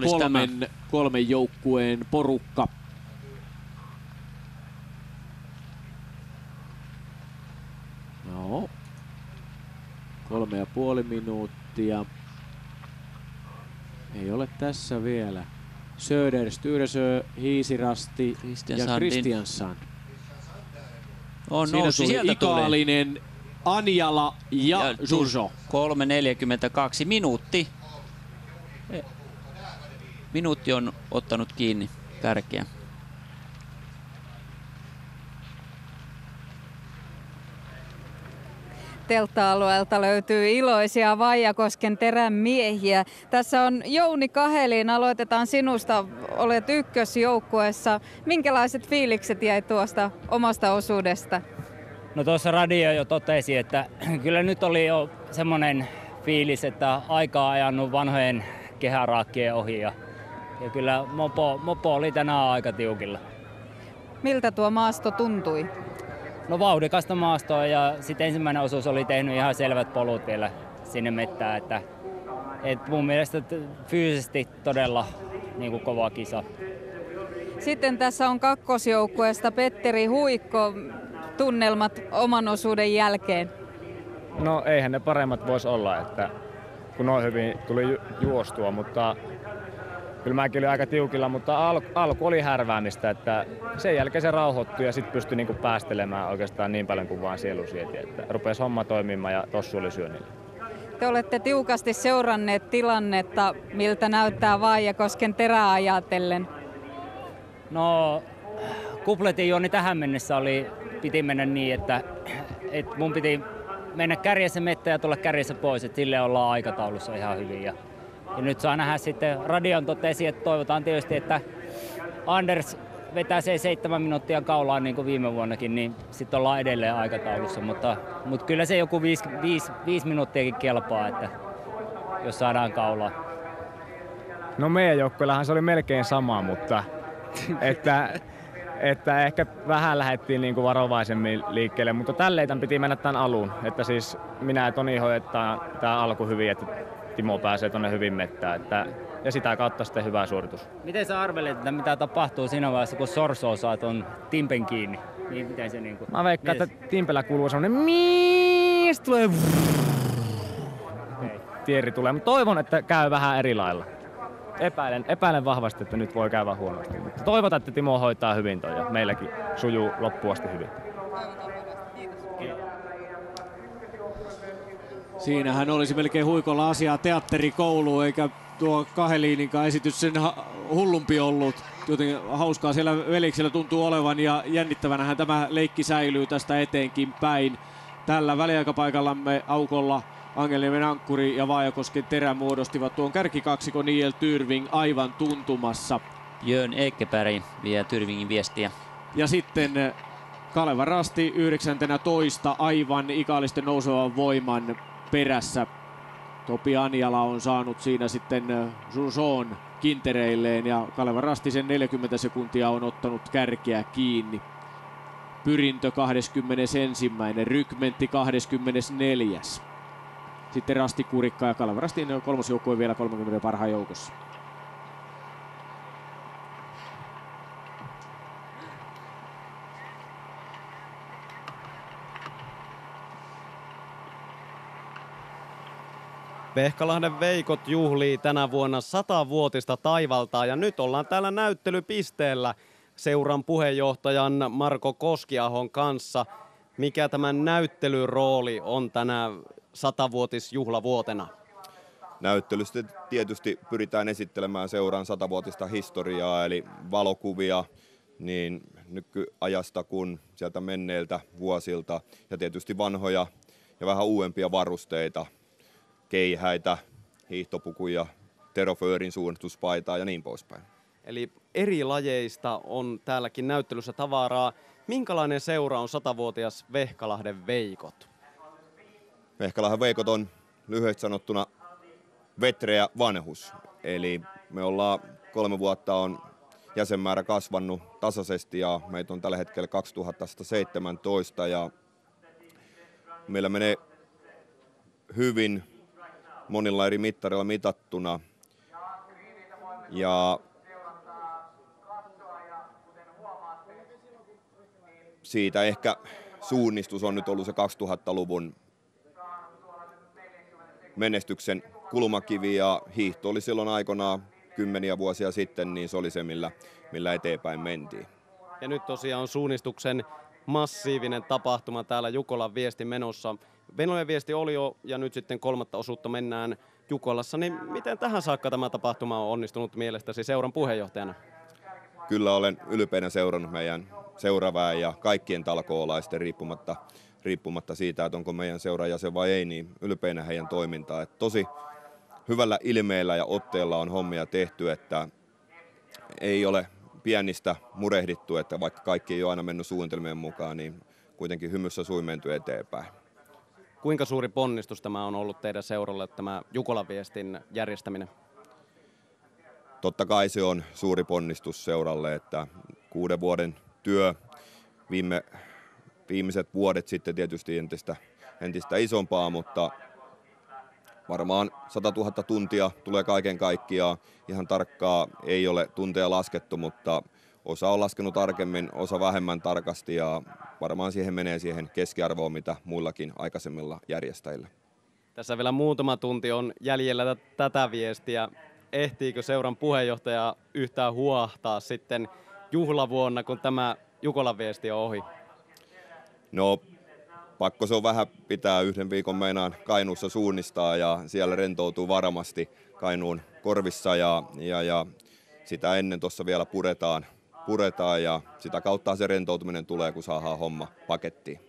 S20: kolmen joukkueen porukka. No, 3,5 minuuttia. Ei ole tässä vielä. Söder, Styresö, Hiisirasti ja Kristiansson.
S9: On
S20: siinä
S9: nousi,
S20: tuli Ikaalinen, Anjala ja Jojo.
S9: 3:42 minuutti. Minuutti on ottanut kiinni kärkeä.
S6: Teltta-alueelta löytyy iloisia Vaijakosken terän miehiä. Tässä on Jouni Kahelin. Aloitetaan sinusta. Olet ykkösjoukkueessa. Minkälaiset fiilikset jäi tuosta omasta osuudesta?
S15: No tuossa radio jo totesi, että kyllä nyt oli jo semmoinen fiilis, että aika on ajanut vanhojen kehäraakkien ohi. Ja kyllä mopo oli tänään aika tiukilla.
S6: Miltä tuo maasto tuntui?
S15: No vauhdikasta maastoa ja sitten ensimmäinen osuus oli tehnyt ihan selvät polut vielä sinne mettään. Että mun mielestä fyysisesti todella niin kuin kova kisa.
S6: Sitten tässä on kakkosjoukkueesta Petteri Huikko. Tunnelmat oman osuuden jälkeen?
S16: No eihän ne paremmat vois olla, että kun noin hyvin tuli juostua, mutta kyllä mäkin olin aika tiukilla, mutta alku oli härväämistä, että sen jälkeen se rauhoittui ja sitten pystyi niinku päästelemään oikeastaan niin paljon kuin vaan sielu sieti, että rupesi homma toimimaan ja tossu oli syönnillä.
S6: Te olette tiukasti seuranneet tilannetta, miltä näyttää Vaijakosken terää ajatellen?
S15: No kupletin juoni tähän mennessä piti mennä niin, että mun piti mennä kärjessä mettä ja tulla kärjessä pois, että sille ollaan aikataulussa ihan hyvin. Ja nyt saa nähdä sitten, radion totesi, että toivotaan tietysti, että Anders vetää se 7 minuuttia kaulaan niin kuin viime vuonnakin, niin sitten ollaan edelleen aikataulussa, mutta kyllä se joku 5 minuuttiakin kelpaa, että jos saadaan kaulaa.
S16: No meidän joukkueellahan se oli melkein sama, mutta että ehkä vähän lähdettiin niin kuin varovaisemmin liikkeelle, mutta tälleen tämän piti mennä tämän alun, että siis minä ja Toni hoidetaan tämä alku hyvin, että Timo pääsee tuonne hyvin mettään, ja sitä kautta sitten hyvä suoritus.
S15: Miten sä arvelet, että mitä tapahtuu siinä vaiheessa, kun Sorso saa ton Timpen kiinni? Niin miten se niinku...
S16: Mä veikkaan, että Timpellä kuuluu semmonen miis tulee... Tieri tulee, mutta toivon, että käy vähän eri lailla. Epäilen vahvasti, että nyt voi käydä huonosti, mutta toivotaan, että Timo hoitaa hyvin toi ja meilläkin sujuu loppuun asti hyvin.
S20: Siinähän olisi melkein Huikolla asiaa teatterikouluun, eikä tuo Kaheliininkaan esitys sen hullumpi ollut. Joten hauskaa siellä veliksellä tuntuu olevan ja jännittävänähän tämä leikki säilyy tästä eteenkin päin. Tällä väliaikapaikallamme aukolla Angelniemen Ankkuri ja Vaajakosken terä muodostivat tuon kärkikaksikon Niel Tyrving aivan tuntumassa.
S9: Jön Ekeberg vie Tyrvingin viestiä.
S20: Ja sitten Kaleva Rasti 19 aivan Ikaalisten nousevan voiman perässä. Topi Anjala on saanut siinä sitten Jojon kintereilleen ja Kaleva Rastisen 40 sekuntia on ottanut kärkeä kiinni. Pyrintö 21. Rykmentti 24. Sitten Rasti Kurikka ja Kaleva Rastin kolmosjoukkue vielä 30 parhaan joukossa.
S23: Vehkalahden Veikot juhlii tänä vuonna 100-vuotista taivaltaa ja nyt ollaan täällä näyttelypisteellä seuran puheenjohtajan Marko Koskiahon kanssa. Mikä tämän näyttelyrooli on tänä 100-vuotisjuhlavuotena?
S24: Näyttelystä tietysti pyritään esittelemään seuran 100-vuotista historiaa, eli valokuvia niin nykyajasta kuin sieltä menneiltä vuosilta ja tietysti vanhoja ja vähän uudempia varusteita, keihäitä, hiihtopukuja, Tero Föörin suunnistuspaitaa ja niin poispäin.
S23: Eli eri lajeista on täälläkin näyttelyssä tavaraa. Minkälainen seura on 100-vuotias Vehkalahden Veikot?
S24: Vehkalahden Veikot on lyhyesti sanottuna vetreä vanhus. Eli me ollaan 3 vuotta on jäsenmäärä kasvanut tasaisesti ja meitä on tällä hetkellä 2117 ja meillä menee hyvin monilla eri mittarilla mitattuna. Ja siitä ehkä suunnistus on nyt ollut se 2000-luvun menestyksen kulmakivi ja hiihto oli silloin aikanaan kymmeniä vuosia sitten, niin se oli se, millä eteenpäin mentiin.
S23: Ja nyt tosiaan on suunnistuksen massiivinen tapahtuma täällä Jukolan Viesti menossa. Venlojen Viesti oli jo ja nyt sitten 3. osuutta mennään Jukolassa. Niin miten tähän saakka tämä tapahtuma on onnistunut mielestäsi seuran puheenjohtajana?
S24: Kyllä olen ylpeänä seurannut meidän seuraväen ja kaikkien talkoolaisten riippumatta siitä, että onko meidän seurajäsen vai ei, niin ylpeänä heidän toimintaa. Että tosi hyvällä ilmeellä ja otteella on hommia tehty, että ei ole pienistä murehdittu, että vaikka kaikki ei ole aina mennyt suunnitelmien mukaan, niin kuitenkin hymyssä suin menty eteenpäin.
S23: Kuinka suuri ponnistus tämä on ollut teidän seuralle, tämä Jukolan Viestin järjestäminen?
S24: Totta kai se on suuri ponnistus seuralle, että 6 vuoden työ, viimeiset vuodet sitten tietysti entistä isompaa, mutta varmaan 100 000 tuntia tulee kaiken kaikkiaan. Ihan tarkkaa ei ole tunteja laskettu, mutta osa on laskenut tarkemmin, osa vähemmän tarkasti ja varmaan menee siihen keskiarvoon, mitä muillakin aikaisemmilla järjestäjillä.
S23: Tässä vielä muutama tunti on jäljellä tätä viestiä. Ehtiikö seuran puheenjohtaja yhtään huohtaa sitten juhlavuonna, kun tämä Jukolan Viesti on ohi?
S24: No, pakko se on vähän pitää 1 viikon meinaan Kainuussa suunnistaa ja siellä rentoutuu varmasti Kainuun korvissa ja sitä ennen tuossa vielä puretaan ja sitä kautta se rentoutuminen tulee, kun saadaan homma pakettiin.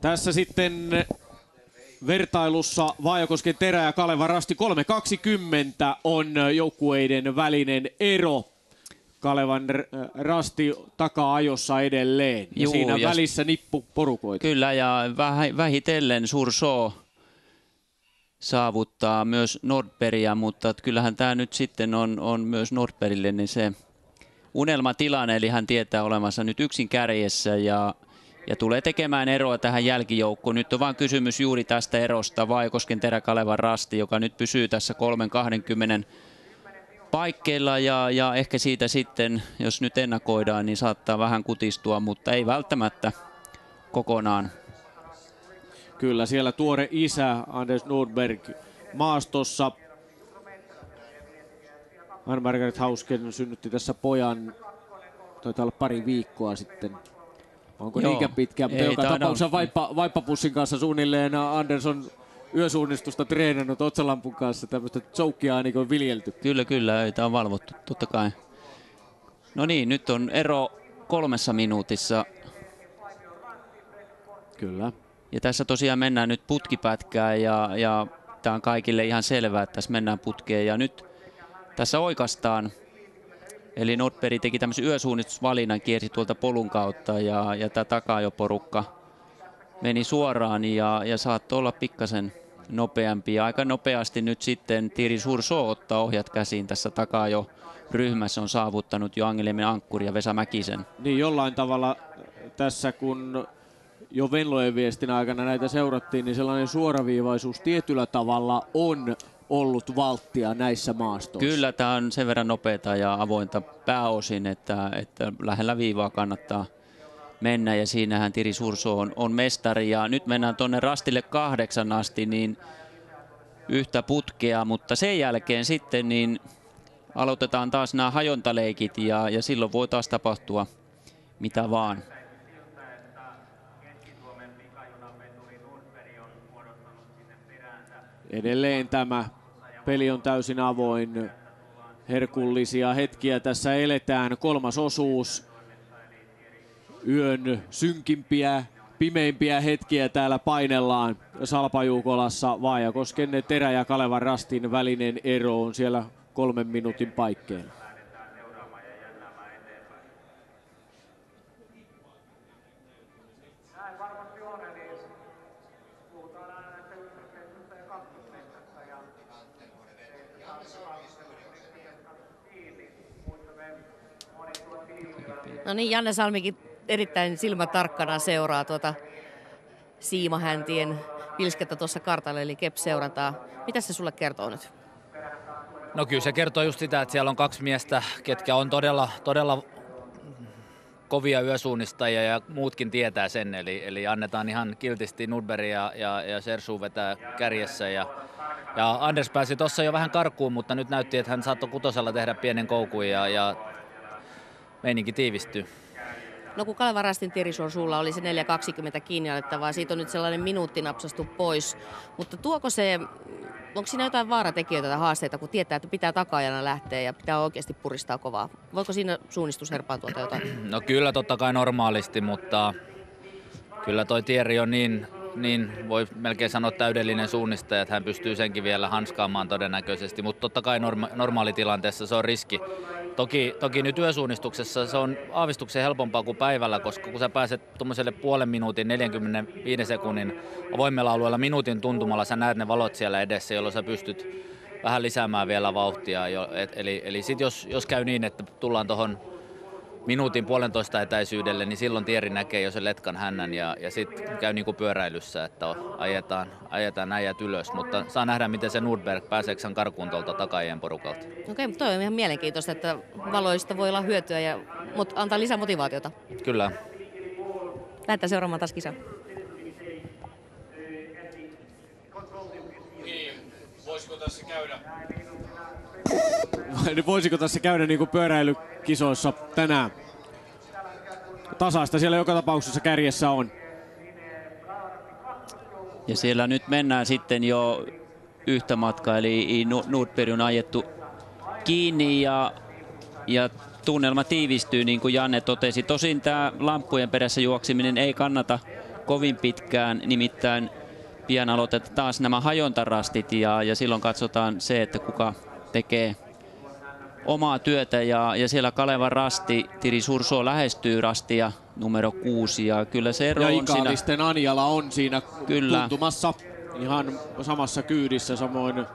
S8: Tässä sitten vertailussa Vaajakosken Terä ja Kalevan Rasti 3.20 on joukkueiden välinen ero. Kalevan Rasti taka-ajossa edelleen. Ja siinä välissä nippu porukoita.
S7: Kyllä, ja vähitellen Sursoo saavuttaa myös Nordbergia, mutta kyllähän tämä nyt sitten on myös Nordbergille niin se unelmatilanne, eli hän tietää olevansa nyt yksin kärjessä ja tulee tekemään eroa tähän jälkijoukkoon. Nyt on vain kysymys juuri tästä erosta. Vaajakosken Terä, Kalevan Rasti, joka nyt pysyy tässä 3.20 paikkeilla ja ehkä siitä sitten, jos nyt ennakoidaan, niin saattaa vähän kutistua, mutta ei välttämättä kokonaan.
S8: Kyllä, siellä tuore isä Anders Nordberg maastossa. Ann-Margaret Hausken synnytti tässä pojan, taitaa olla pari viikkoa sitten. Onko niinkä pitkään, mutta joka tapauksessa vaippapussin kanssa suunnilleen Anders on yösuunnistusta treenannut otsalampun kanssa, tämmöistä choukea ainakin on viljelty.
S7: Kyllä, tämä on valvottu, totta kai. No niin, nyt on ero 3 minuutissa.
S8: Kyllä.
S7: Ja tässä tosiaan mennään nyt putkipätkää ja tämä on kaikille ihan selvää, että tässä mennään putkeen ja nyt tässä oikastaan. Eli Nordberg teki tämmöisen yösuunnistusvalinnan, kiersi tuolta polun kautta ja tämä takajoporukka meni suoraan ja saattoi olla pikkasen nopeampi. Ja aika nopeasti nyt sitten Thierry Sursoo ottaa ohjat käsiin tässä takajoryhmässä, on saavuttanut jo Angelimien Ankkuri ja Vesa Mäkisen.
S8: Niin jollain tavalla tässä kun jo Venlojen Viestin aikana näitä seurattiin, niin sellainen suoraviivaisuus tietyllä tavalla on ollut valttia näissä maastoissa.
S7: Kyllä, tämä on sen verran nopeata ja avointa pääosin, että lähellä viivaa kannattaa mennä ja siinähän Thierry Sursoo on mestari ja nyt mennään tuonne Rastille 8 asti niin yhtä putkea, mutta sen jälkeen sitten niin aloitetaan taas nämä hajontaleikit ja silloin voi taas tapahtua mitä vaan.
S8: Edelleen tämä peli on täysin avoin. Herkullisia hetkiä tässä eletään. 3. osuus. Yön synkimpiä, pimeimpiä hetkiä täällä painellaan Salpajuukolassa. Vaajakosken Terä ja Kalevan Rastin välinen ero on siellä 3 minuutin paikkeilla.
S1: No niin, Janne Salmikin erittäin silmätarkkana seuraa tuota siimahäntien vilskettä tuossa kartalla, eli KEP-seurantaa. Mitä se sulle kertoo nyt?
S14: No kyllä se kertoo just sitä, että siellä on 2 miestä, ketkä on todella kovia yösuunnistajia ja muutkin tietää sen. Eli annetaan ihan kiltisti Nordberg ja Sersu vetää kärjessä. Ja Anders pääsi tuossa jo vähän karkuun, mutta nyt näytti, että hän saattoi 6 tehdä pienen koukun ja meininki tiivistyy.
S1: No kun Kalevan Rastin Tirisorsuulla oli se 4.20 kiinni alettavaa, siitä on nyt sellainen minuutti napsastu pois. Mutta onko siinä jotain vaaratekijöitä tai haasteita, kun tietää, että pitää taka-ajana lähteä ja pitää oikeasti puristaa kovaa? Voiko siinä suunnistus herpaantua tai jotain?
S14: No kyllä totta kai normaalisti, mutta kyllä toi Thierry on niin voi melkein sanoa täydellinen suunnistaja, että hän pystyy senkin vielä hanskaamaan todennäköisesti, mutta totta kai normaalitilanteessa se on riski. Toki nyt yösuunnistuksessa se on aavistuksen helpompaa kuin päivällä, koska kun sä pääset tuommoiselle puolen minuutin, 45 sekunnin avoimella alueella minuutin tuntumalla, sä näet ne valot siellä edessä, jolloin sä pystyt vähän lisäämään vielä vauhtia. Eli sit jos käy niin, että tullaan tuohon minuutin 1,5 etäisyydelle, niin silloin Thierry näkee jo sen letkan hännän ja sitten käy niin kuin pyöräilyssä, että ajetaan äijät ylös, mutta saa nähdä, miten se Nordberg pääseekö hän karkuun tuolta takaajien porukalta.
S1: Okei, mutta toi on ihan mielenkiintoista, että valoista voi olla hyötyä ja antaa lisää motivaatiota.
S14: Kyllä.
S1: Lähdetään seuraamaan taas kisaa.
S8: Voisiko tässä käydä niin kuin pyöräilykisoissa tänään? Tasaista siellä joka tapauksessa kärjessä on.
S9: Ja siellä nyt mennään sitten jo yhtä matkaa, eli Nordberg on ajettu kiinni ja tunnelma tiivistyy, niin kuin Janne totesi. Tosin tämä lamppujen perässä juoksiminen ei kannata kovin pitkään, nimittäin pian aloitetaan taas nämä hajontarastit ja silloin katsotaan se, että kuka tekee omaa työtä ja siellä Kalevan rasti, Tiri-Surso lähestyy rastia numero 6 ja kyllä se ero
S8: ja
S9: on siinä.
S8: Ikaalisten Anjala on siinä tuntumassa ihan samassa kyydissä, samoin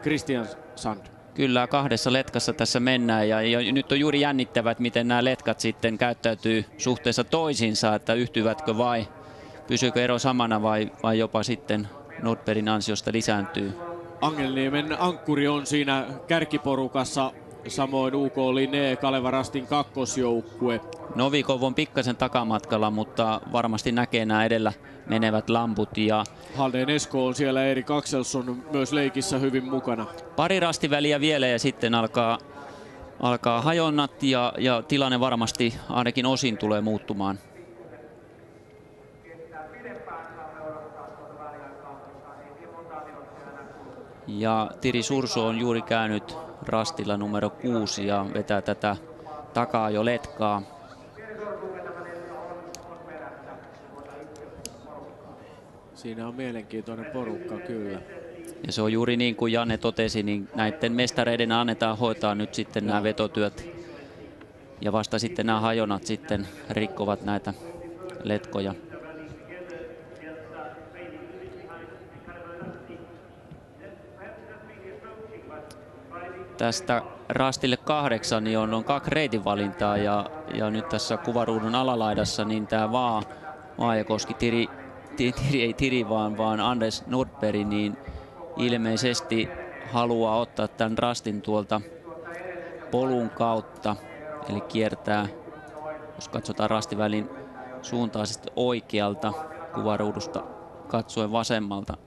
S8: Christian Sand.
S9: Kyllä, 2 letkassa tässä mennään ja nyt on juuri jännittävää, että miten nämä letkat sitten käyttäytyy suhteessa toisiinsa, että yhtyvätkö vai pysyykö ero samana vai jopa sitten Nordbergin ansiosta lisääntyy.
S8: Angelniemen ankkuri on siinä kärkiporukassa, samoin UK Linné, Kalevan rastin kakkosjoukkue.
S9: Novikov on pikkasen takamatkalla, mutta varmasti näkee nämä edellä menevät lamput. Ja
S8: Halden Esko on siellä, Erik Axelsson myös leikissä hyvin mukana.
S9: Pari rastiväliä vielä ja sitten alkaa hajonnat ja tilanne varmasti ainakin osin tulee muuttumaan. Ja Tiri-Surso on juuri käynyt rastilla numero 6 ja vetää tätä takaa jo letkaa.
S8: Siinä on mielenkiintoinen porukka kyllä.
S9: Ja se on juuri niin kuin Janne totesi, niin näiden mestareiden annetaan hoitaa nyt sitten nämä vetotyöt. Ja vasta sitten nämä hajonat sitten rikkovat näitä letkoja. Tästä rastille 8 niin on 2 reitinvalintaa ja nyt tässä kuvaruudun alalaidassa niin tämä Vaajakoski ei Tiri vaan Anders Nordberg niin ilmeisesti haluaa ottaa tämän rastin tuolta polun kautta, eli kiertää, jos katsotaan rastivälin suuntaisesti oikealta kuvaruudusta katsoen vasemmalta.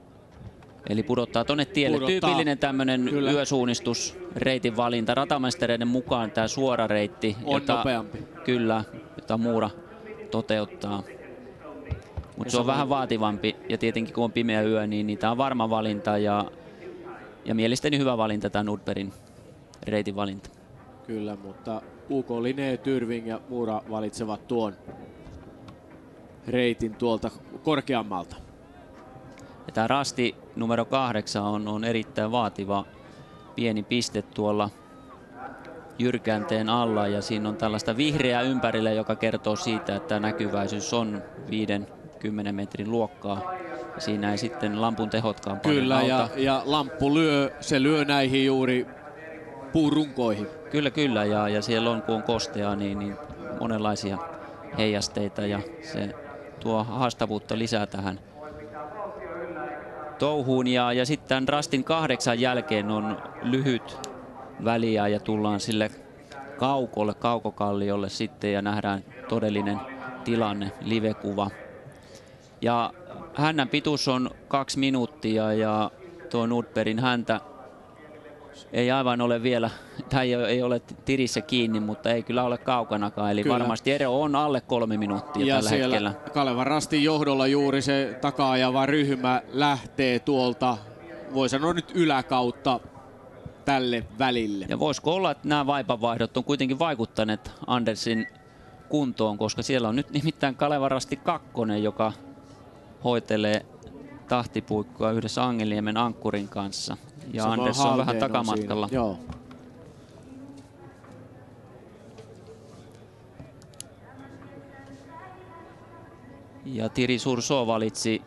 S9: Eli pudottaa tuonne tielle. Tyypillinen tämmöinen yösuunnistus, reitin valinta. Ratamestareiden mukaan tämä suora reitti,
S8: nopeampi.
S9: Kyllä, jota Muura toteuttaa. Mutta se on vähän vaativampi ja tietenkin kun on pimeä yö, niin tämä on varma valinta ja mielestäni hyvä valinta tämä Nordbergin reitin valinta.
S8: Kyllä, mutta UK Linné, Tyrving ja Muura valitsevat tuon reitin tuolta korkeammalta.
S9: Ja tämä rasti numero 8 on erittäin vaativa pieni piste tuolla jyrkänteen alla ja siinä on tällaista vihreää ympärillä, joka kertoo siitä, että näkyväisyys on 5-10 metrin luokkaa. Ja siinä ei sitten lampun tehotkaan paljon
S8: Kyllä,
S9: auta.
S8: ja lamppu lyö näihin juuri puurunkoihin.
S9: Kyllä, ja siellä on, kun on kosteaa, niin
S7: monenlaisia heijasteita ja se tuo haastavuutta lisää tähän touhuun. Ja sitten rastin 8 jälkeen on lyhyt väliä ja tullaan sille kaukokalliolle sitten ja nähdään todellinen tilanne, livekuva. Ja hännän pituus on 2 minuuttia ja tuo Nordbergin häntä ei aivan ole vielä, tai ei ole tirissä kiinni, mutta ei kyllä ole kaukanakaan. Eli kyllä. Varmasti ero on alle 3 minuuttia ja tällä hetkellä.
S20: Kalevan Rastin johdolla juuri se takaa-ajava ryhmä lähtee tuolta, voi sanoa nyt yläkautta tälle välille.
S7: Ja voisiko olla, että nämä vaipanvaihdot on kuitenkin vaikuttaneet Andersin kuntoon, koska siellä on nyt nimittäin Kalevan Rasti 2, joka hoitelee tahtipuikkoa yhdessä Angelniemen ankkurin kanssa. Ja sama Anders on vähän takamatkalla.
S20: Joo.
S7: Ja Thierry Surso valitsi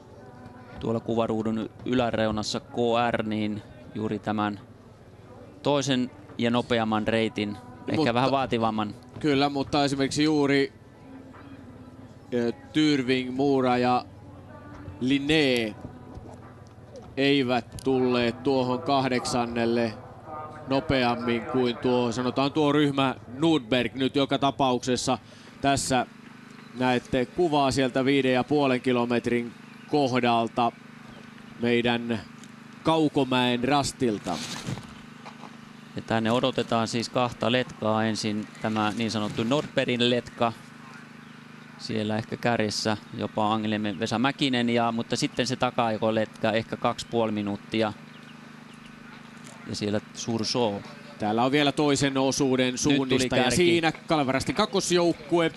S7: tuolla kuvaruudun yläreunassa KR, niin juuri tämän toisen ja nopeamman reitin, ehkä vähän vaativamman.
S20: Kyllä, mutta esimerkiksi juuri Tyrving, Moura ja Linné eivät tulleet tuohon 8. nopeammin kuin tuo ryhmä Nordberg nyt joka tapauksessa. Tässä näette kuvaa sieltä 5,5 kilometrin kohdalta meidän Kaukomäen rastilta.
S7: Ja tänne odotetaan siis 2 letkaa. Ensin tämä niin sanottu Nordbergin letka. Siellä ehkä kärjessä jopa Angelniemen Vesa Mäkinen, mutta sitten se taka-aikoletka ehkä 2,5 minuuttia. Ja siellä Surso.
S20: Täällä on vielä toisen osuuden suunnista ja siinä Kalevan Rastin kakkosjoukkue.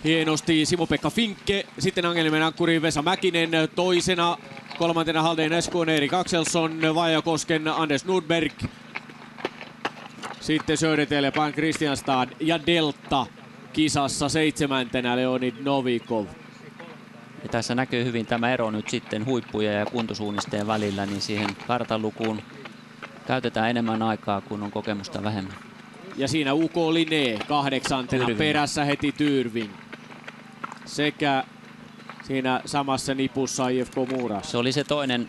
S20: Hienosti Simo-Pekka Finkke, sitten Angelniemen ankkuri Vesa Mäkinen toisena, 3. Haldén Eskon, Erik Axelsson, Vaajakosken Anders Nordberg. Sitten Södertälje, Pan Kristianstad ja Delta kisassa 7. Leonid Novikov.
S7: Ja tässä näkyy hyvin tämä ero nyt sitten huippuja ja kuntosuunnisteen välillä, niin siihen kartanlukuun käytetään enemmän aikaa, kun on kokemusta vähemmän.
S20: Ja siinä UK Linné 8. perässä heti Tyrving. Sekä siinä samassa nipussa IFK Moura.
S7: Se oli se toinen,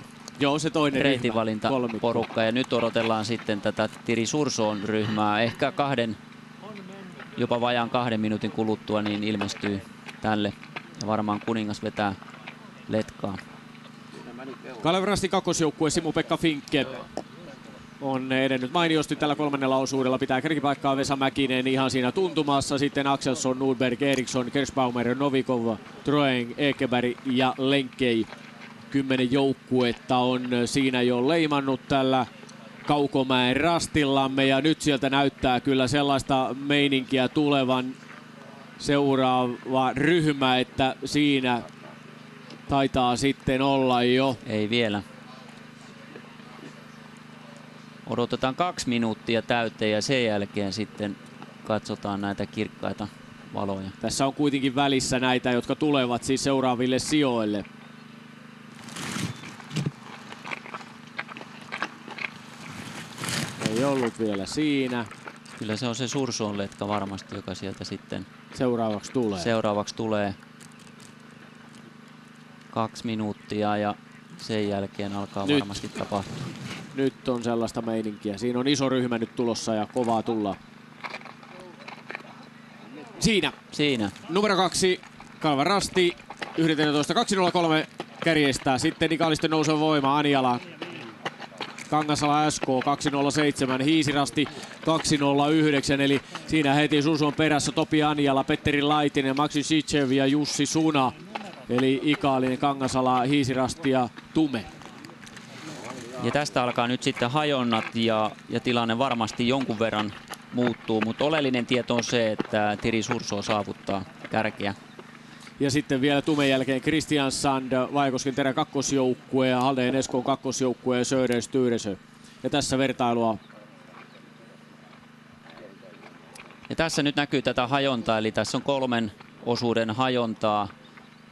S20: se toinen
S7: reitinvalinta porukka ja nyt odotellaan sitten tätä Thierry Surson ryhmää. Ehkä 2, jopa vajaan 2 minuutin kuluttua niin ilmestyy tälle ja varmaan kuningas vetää letkaa.
S20: Kalevan Rastin kakkosjoukkue Simo-Pekka Finkke on edennyt mainiosti tällä 3. osuudella. Pitää kärkipaikkaa Vesa Mäkinen ihan siinä tuntumassa. Sitten Axelsson, Nordberg, Eriksson, Kersbaumer, Novikov, Troeng, Ekeberg ja Lenkei. 10 joukkuetta on siinä jo leimannut tällä Kaukomäen rastillamme. Ja nyt sieltä näyttää kyllä sellaista meininkiä tulevan seuraava ryhmä, että siinä taitaa sitten olla jo.
S7: Ei vielä. Odotetaan 2 minuuttia täyteen ja sen jälkeen sitten katsotaan näitä kirkkaita valoja.
S20: Tässä on kuitenkin välissä näitä, jotka tulevat siis seuraaville sijoille. Ei ollut vielä siinä.
S7: Kyllä se on se Surson letka varmasti, joka sieltä sitten
S20: seuraavaksi
S7: tulee. 2 minuuttia ja sen jälkeen alkaa varmasti tapahtua.
S20: Nyt on sellaista meininkiä. Siinä on iso ryhmä nyt tulossa ja kovaa tulla. Siinä. Numero 2, Kalevan Rasti, 11.203 kärjestää. Sitten Nikaalisten nouseva voima, Anjala. Kangasala SK 207, Hiisirasti 209, eli siinä heti Surson perässä Topi Anjala, Petteri Laitinen, Maxi Sichev ja Jussi Suna. Eli Ikaalinen, Kangasala, Hiisirasti ja Tume.
S7: Ja tästä alkaa nyt sitten hajonnat ja tilanne varmasti jonkun verran muuttuu, mutta oleellinen tieto on se, että Thierry Surso saavuttaa kärkeä.
S20: Ja sitten vielä Tumen jälkeen Christian Sand, Vaajakosken Terä kakkosjoukkue ja Haldén Eskon kakkosjoukkue ja Söder Styresö. Ja tässä vertailua.
S7: Ja tässä nyt näkyy tätä hajontaa, eli tässä on 3 osuuden hajontaa.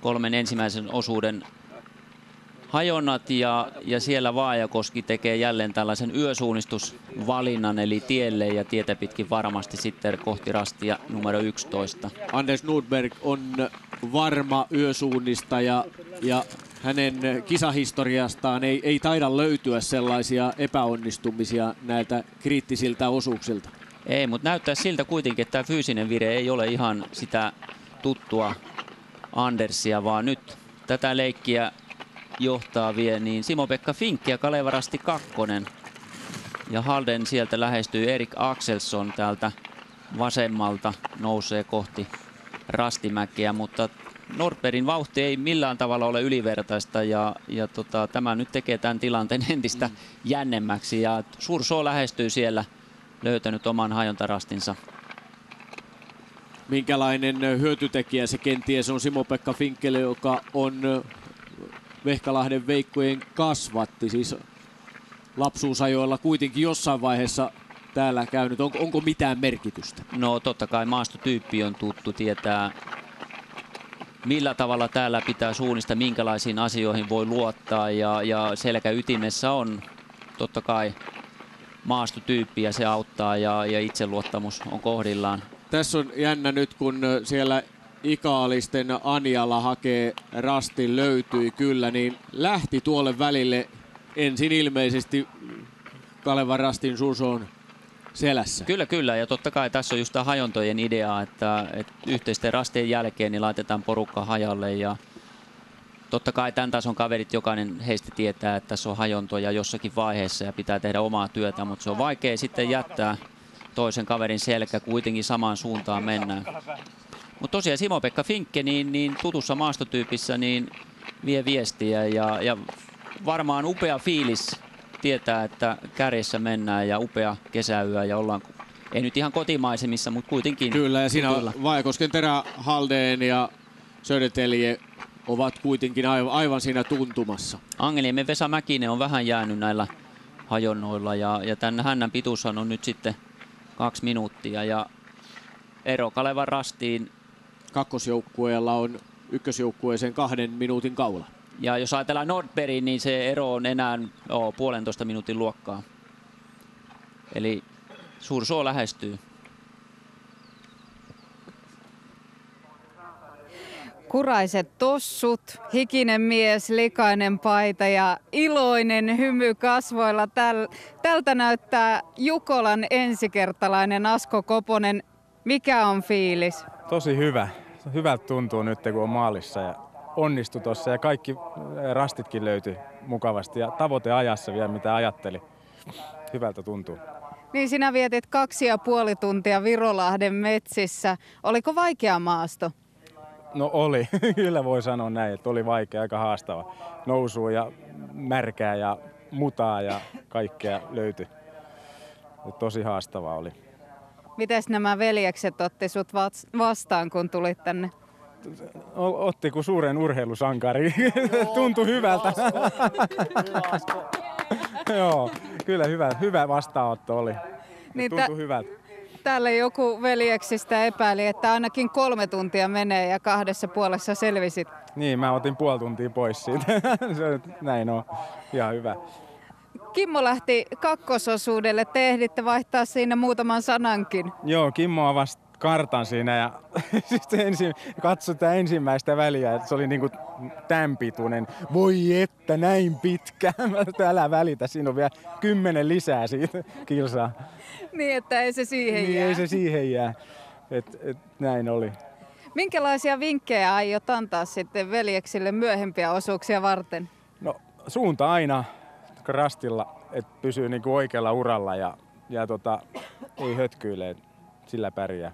S7: 3 ensimmäisen osuuden hajonnat ja siellä Vaajakoski tekee jälleen tällaisen yösuunnistusvalinnan eli tielle ja tietä pitkin varmasti sitten kohti rastia numero 11.
S20: Anders Nordberg on varma yösuunnistaja ja hänen kisahistoriastaan ei taida löytyä sellaisia epäonnistumisia näiltä kriittisiltä osuuksilta.
S7: Ei, mutta näyttää siltä kuitenkin, että tämä fyysinen vire ei ole ihan sitä tuttua Andersia, vaan nyt tätä leikkiä johtaa vie niin Simo-Pekka Fink ja Kaleva Rasti 2. Ja Halden sieltä lähestyy Erik Axelsson täältä vasemmalta, nousee kohti Rastimäkeä, mutta Nordbergin vauhti ei millään tavalla ole ylivertaista ja tämä nyt tekee tämän tilanteen entistä jännemmäksi ja Sursoo lähestyy siellä, löytänyt oman hajontarastinsa.
S20: Minkälainen hyötytekijä se kenties on Simo-Pekka Finkelle, joka on Vehkalahden Veikkojen kasvatti, siis lapsuusajoilla kuitenkin jossain vaiheessa täällä käynyt. Onko mitään merkitystä?
S7: No totta kai maastotyyppi on tuttu, tietää millä tavalla täällä pitää suunnistaa, minkälaisiin asioihin voi luottaa ja selkäytimessä on totta kai maastotyyppi ja se auttaa ja itseluottamus on kohdillaan.
S20: Tässä on jännä nyt, kun siellä Ikaalisten Anjala hakee rastin, löytyi kyllä, niin lähti tuolle välille ensin ilmeisesti Kalevan Rastin Sursoon selässä.
S7: Kyllä, ja totta kai tässä on just tämä hajontojen idea, että yhteisten rastien jälkeen niin laitetaan porukka hajalle ja totta kai tämän tason kaverit, jokainen heistä tietää, että tässä on hajontoja jossakin vaiheessa ja pitää tehdä omaa työtä, mutta se on vaikea sitten jättää toisen kaverin selkä, kuitenkin samaan suuntaan mennään. Mutta tosiaan Simo-Pekka Finkke niin tutussa maastotyypissä niin vie viestiä ja varmaan upea fiilis tietää, että kärjessä mennään ja upea kesäyö ja ollaan, ei nyt ihan kotimaisemissa, mutta kuitenkin.
S20: Kyllä, ja siinä Vaajakosken Terä, Haldén ja Södertelje ovat kuitenkin aivan siinä tuntumassa.
S7: Angeniemen Vesa Mäkinen on vähän jäänyt näillä hajonnoilla ja tämän hännän pituushan on nyt sitten 2 minuuttia ja ero Kalevan Rastiin.
S20: Kakkosjoukkueella on ykkösjoukkueeseen 2 minuutin kaula.
S7: Ja jos ajatellaan Nordbergin, niin se ero on enää 1,5 minuutin luokkaa. Eli Sursoo lähestyy.
S6: Kuraiset tossut, hikinen mies, likainen paita ja iloinen hymy kasvoilla. Tältä näyttää Jukolan ensikertalainen Asko Koponen. Mikä on fiilis?
S12: Tosi hyvä. Hyvältä tuntuu nyt, kun on maalissa ja onnistui tuossa ja kaikki rastitkin löytyi mukavasti ja tavoite ajassa vielä mitä ajatteli. Hyvältä tuntuu.
S6: Niin sinä vietit 2,5 tuntia Virolahden metsissä. Oliko vaikea maasto?
S12: No oli, kyllä voi sanoa näin, että oli vaikea, aika haastava. Nousua ja märkää ja mutaa ja kaikkea löytyi. Tosi haastavaa oli.
S6: Mites nämä veljekset otti sut vastaan, kun tulit tänne?
S12: Otti kuin suuren urheilusankari. Tuntui hyvältä. Joo, kyllä hyvä vastaanotto oli.
S6: Niin
S12: tuntui hyvältä.
S6: Täällä joku veljeksistä epäili, että ainakin 3 tuntia menee ja 2,5 selvisit.
S12: Niin, mä otin 0,5 tuntia pois siitä. Näin on. Ihan hyvä.
S6: Kimmo lähti kakkososuudelle. Te ehditte vaihtaa siinä muutaman sanankin.
S12: Joo, Kimmo avasi kartan siinä ja sitten katsotaan ensimmäistä väliä, että se oli niinku tämän pituinen. Voi että näin pitkä. Älä välitä, siinä on vielä 10 lisää siitä kilsaa.
S6: Niin, että ei se siihen
S12: niin,
S6: jää.
S12: Ei se siihen jää. Näin oli.
S6: Minkälaisia vinkkejä aiot antaa sitten veljeksille myöhempiä osuuksia varten?
S12: No suunta aina rastilla, että pysyy niinku oikealla uralla ja ei hötkyile, sillä pärjää.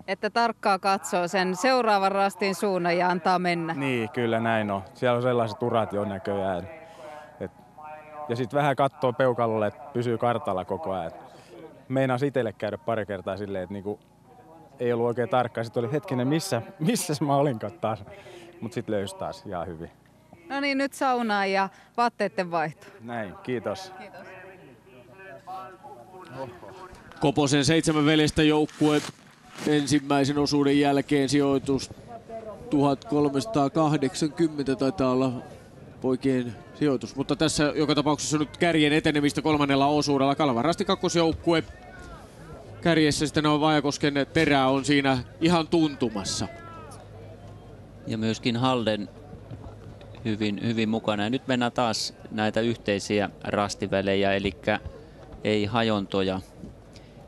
S6: Että tarkkaa katsoo sen seuraavan rastin suunnan ja antaa mennä.
S12: Niin, kyllä näin on. Siellä on sellaiset urat jo näköjään. Ja sitten vähän katsoo peukalolle, että pysyy kartalla koko ajan. Meinaa itselle käydä pari kertaa silleen, että niinku ei ollut oikein tarkkaa. Sitten oli hetkinen, missä mä olinkaan taas. Mutta sitten löysi taas ihan hyvin.
S6: No niin, nyt saunaan ja vaatteiden vaihto.
S12: Näin, kiitos.
S6: Kiitos.
S20: Koposen 7 veljestä joukkue ensimmäisen osuuden jälkeen sijoitus 1380 taitaa olla
S8: poikien sijoitus. Mutta tässä joka tapauksessa nyt kärjen etenemistä kolmannella osuudella. Kalevan Rasti kakkosjoukkue kärjessä, sitten on Vaajakosken Terä on siinä ihan tuntumassa.
S7: Ja myöskin Halden hyvin mukana. Ja nyt mennään taas näitä yhteisiä rastivälejä, eli ei hajontoja.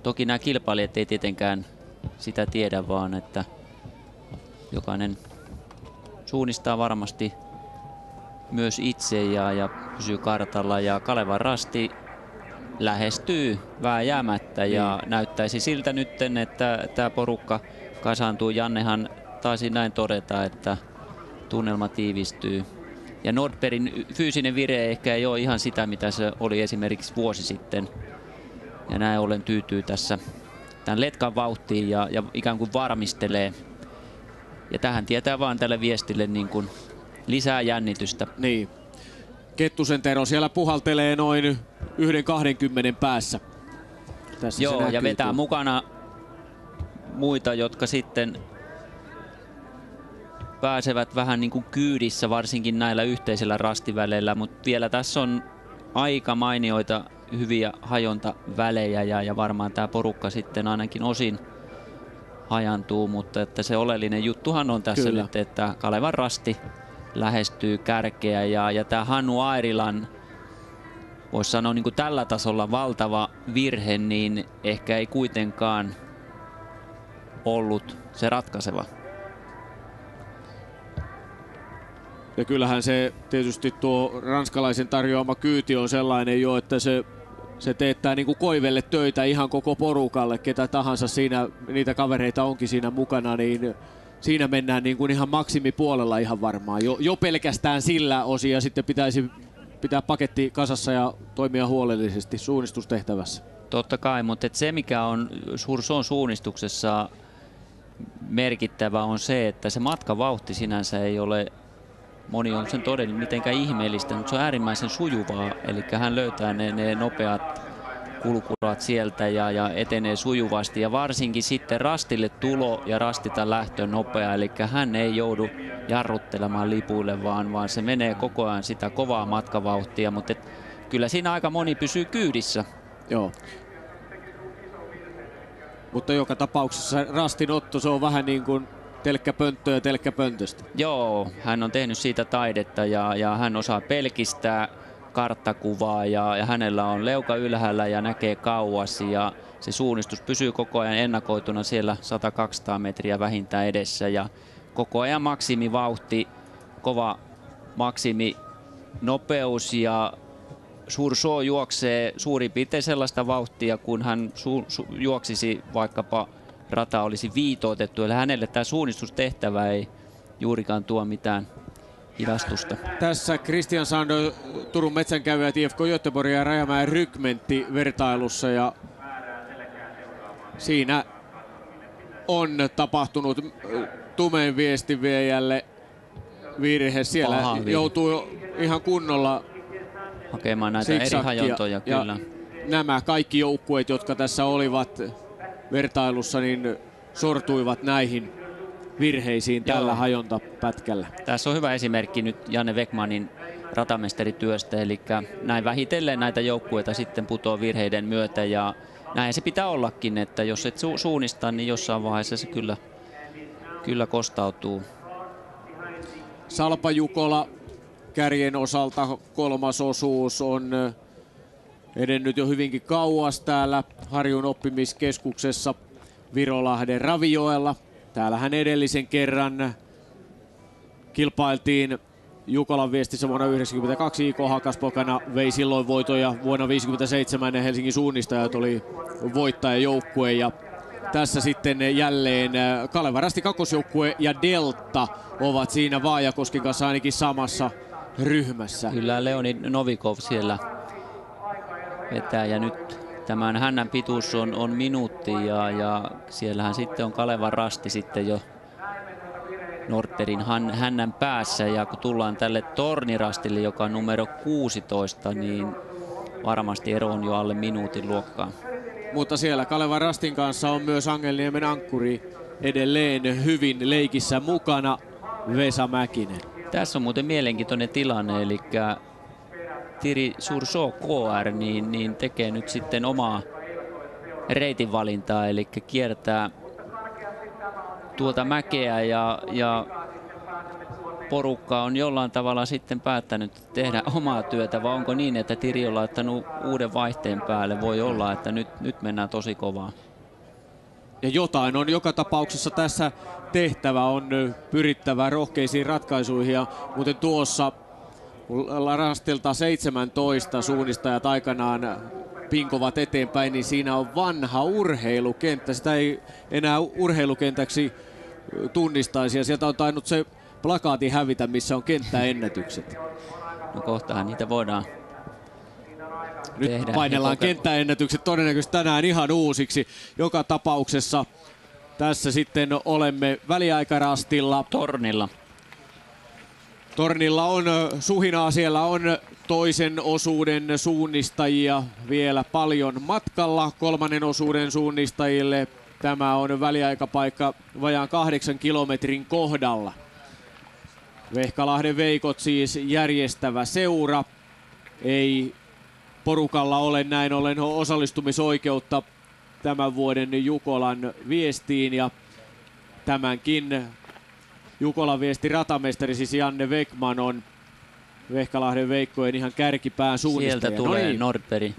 S7: Toki nämä kilpailijat ei tietenkään sitä tiedä, vaan että jokainen suunnistaa varmasti myös itse ja pysyy kartalla. Ja Kalevan Rasti lähestyy vääjäämättä ja näyttäisi siltä nytten, että tämä porukka kasaantuu. Jannehan taisi näin todeta, että tunnelma tiivistyy. Ja Nordbergin fyysinen vire ehkä ei ole ihan sitä, mitä se oli esimerkiksi vuosi sitten. Ja näin ollen tyytyy tässä tämän letkan vauhtiin ja ikään kuin varmistelee. Ja tähän tietää vaan tälle viestille niin kuin lisää jännitystä.
S8: Niin. Kettusen Tero siellä puhaltelee noin 1:20 päässä. Tässä
S7: joo, ja vetää mukana muita, jotka sitten pääsevät vähän niin kuin kyydissä, varsinkin näillä yhteisillä rastiväleillä, mutta vielä tässä on aika mainioita hyviä hajontavälejä ja varmaan tämä porukka sitten ainakin osin hajantuu, mutta että se oleellinen juttuhan on tässä nyt, että Kalevan Rasti lähestyy kärkeä ja tämä Hannu Airilan, voisi sanoa niin kuin tällä tasolla valtava virhe, niin ehkä ei kuitenkaan ollut se ratkaiseva.
S8: Ja kyllähän se tietysti tuo ranskalaisen tarjoama kyyti on sellainen jo, että se teettää niin kuin koivelle töitä ihan koko porukalle, ketä tahansa siinä, niitä kavereita onkin siinä mukana, niin siinä mennään niin kuin ihan maksimipuolella ihan varmaan. Jo pelkästään sillä osin ja sitten pitäisi pitää paketti kasassa ja toimia huolellisesti suunnistustehtävässä.
S7: Totta kai, mutta se mikä on Surson suunnistuksessa merkittävä on se, että se matkavauhti sinänsä ei ole, moni on sen todennut mitenkään ihmeellistä, mutta se on äärimmäisen sujuvaa. Eli hän löytää ne nopeat kulkurat sieltä ja etenee sujuvasti. Ja varsinkin sitten rastille tulo ja rastita lähtö nopea. Eli hän ei joudu jarruttelemaan lipuille, vaan se menee koko ajan sitä kovaa matkavauhtia. Mutta kyllä siinä aika moni pysyy kyydissä.
S8: Joo. Mutta joka tapauksessa Rastin otto, se on vähän niin kuin telkkäpönttöä ja telkkäpöntöstä.
S7: Joo, hän on tehnyt siitä taidetta ja hän osaa pelkistää karttakuvaa ja hänellä on leuka ylhäällä ja näkee kauas ja se suunnistus pysyy koko ajan ennakoituna siellä 100-200 metriä vähintään edessä ja koko ajan maksimivauhti, kova maksiminopeus ja Surso juoksee suurin piirtein sellaista vauhtia, kun hän juoksisi vaikkapa rata olisi viitoitettu, eli hänelle tämä suunnistustehtävä ei juurikaan tuo mitään hidastusta.
S8: Tässä Christian Sandö, Turun metsänkäyjät, IFK Göteborg ja Rajamäen Rykmentti vertailussa ja siinä on tapahtunut Tumen viestinviejälle virhe. Siellä joutuu ihan kunnolla
S7: hakemaan näitä eri hajontoja, kyllä.
S8: Nämä kaikki joukkueet, jotka tässä olivat vertailussa, niin sortuivat näihin virheisiin tällä hajontapätkällä.
S7: Tässä on hyvä esimerkki nyt Janne Weckmanin ratamestarityöstä, eli näin vähitellen näitä joukkueita sitten putoaa virheiden myötä ja näin se pitää ollakin, että jos et suunnista, niin jossain vaiheessa se kyllä kostautuu.
S8: Salpa Jukola kärjen osalta kolmas osuus on edennyt jo hyvinkin kauas täällä Harjun oppimiskeskuksessa Virolahden Ravioella. Täällähän edellisen kerran kilpailtiin Jukolan viestissä vuonna 1992. IK Hakaspokana vei silloin voitoja. Vuonna 1957 Helsingin suunnistajat oli voittajajoukkue ja tässä sitten jälleen Kalevan Rasti kakkosjoukkue ja Delta ovat siinä Vaajakosken kanssa ainakin samassa ryhmässä.
S7: Kyllä Leonid Novikov siellä vetää ja nyt tämän hännän pituus on minuutti ja siellähän sitten on Kalevan Rasti sitten jo Nordbergin hännän päässä ja kun tullaan tälle Tornirastille, joka on numero 16, niin varmasti ero on jo alle minuutin luokkaa.
S8: Mutta siellä Kalevan Rastin kanssa on myös Angelniemen ankkuri edelleen hyvin leikissä mukana, Vesa Mäkinen.
S9: Tässä on muuten mielenkiintoinen tilanne, eli Thierry Surso KR niin tekee nyt sitten omaa reitin valintaa, eli kiertää tuolta mäkeä ja porukka on jollain tavalla sitten päättänyt tehdä omaa työtä, vai onko niin, että Thierry on laittanut uuden vaihteen päälle? Voi olla, että nyt mennään tosi kovaa.
S8: Ja jotain on joka tapauksessa tässä tehtävä, on pyrittävä rohkeisiin ratkaisuihin. Ja muuten tuossa rastilta 17 suunnistajat aikanaan pinkovat eteenpäin, niin siinä on vanha urheilukenttä. Sitä ei enää urheilukentäksi tunnistaisi, ja sieltä on tainnut se plakaati hävitä, missä on kenttäennätykset.
S9: No kohtahan niitä voidaan
S8: nyt tehdä. Painellaan kenttäennätykset todennäköisesti tänään ihan uusiksi. Joka tapauksessa tässä sitten olemme väliaikarastilla. Tornilla on suhinaa, siellä on toisen osuuden suunnistajia vielä paljon matkalla. Kolmannen osuuden suunnistajille tämä on väliaikapaikka vajaan 8 kilometrin kohdalla. Vehkalahden Veikot siis järjestävä seura. Ei porukalla ole näin ollen osallistumisoikeutta tämän vuoden Jukolan viestiin, ja tämänkin Jukolan viesti ratamestari siis Janne Weckman on Vehkalahden Veikkojen ihan kärkipään suunnistaja.
S9: Sieltä tulee Nordberg.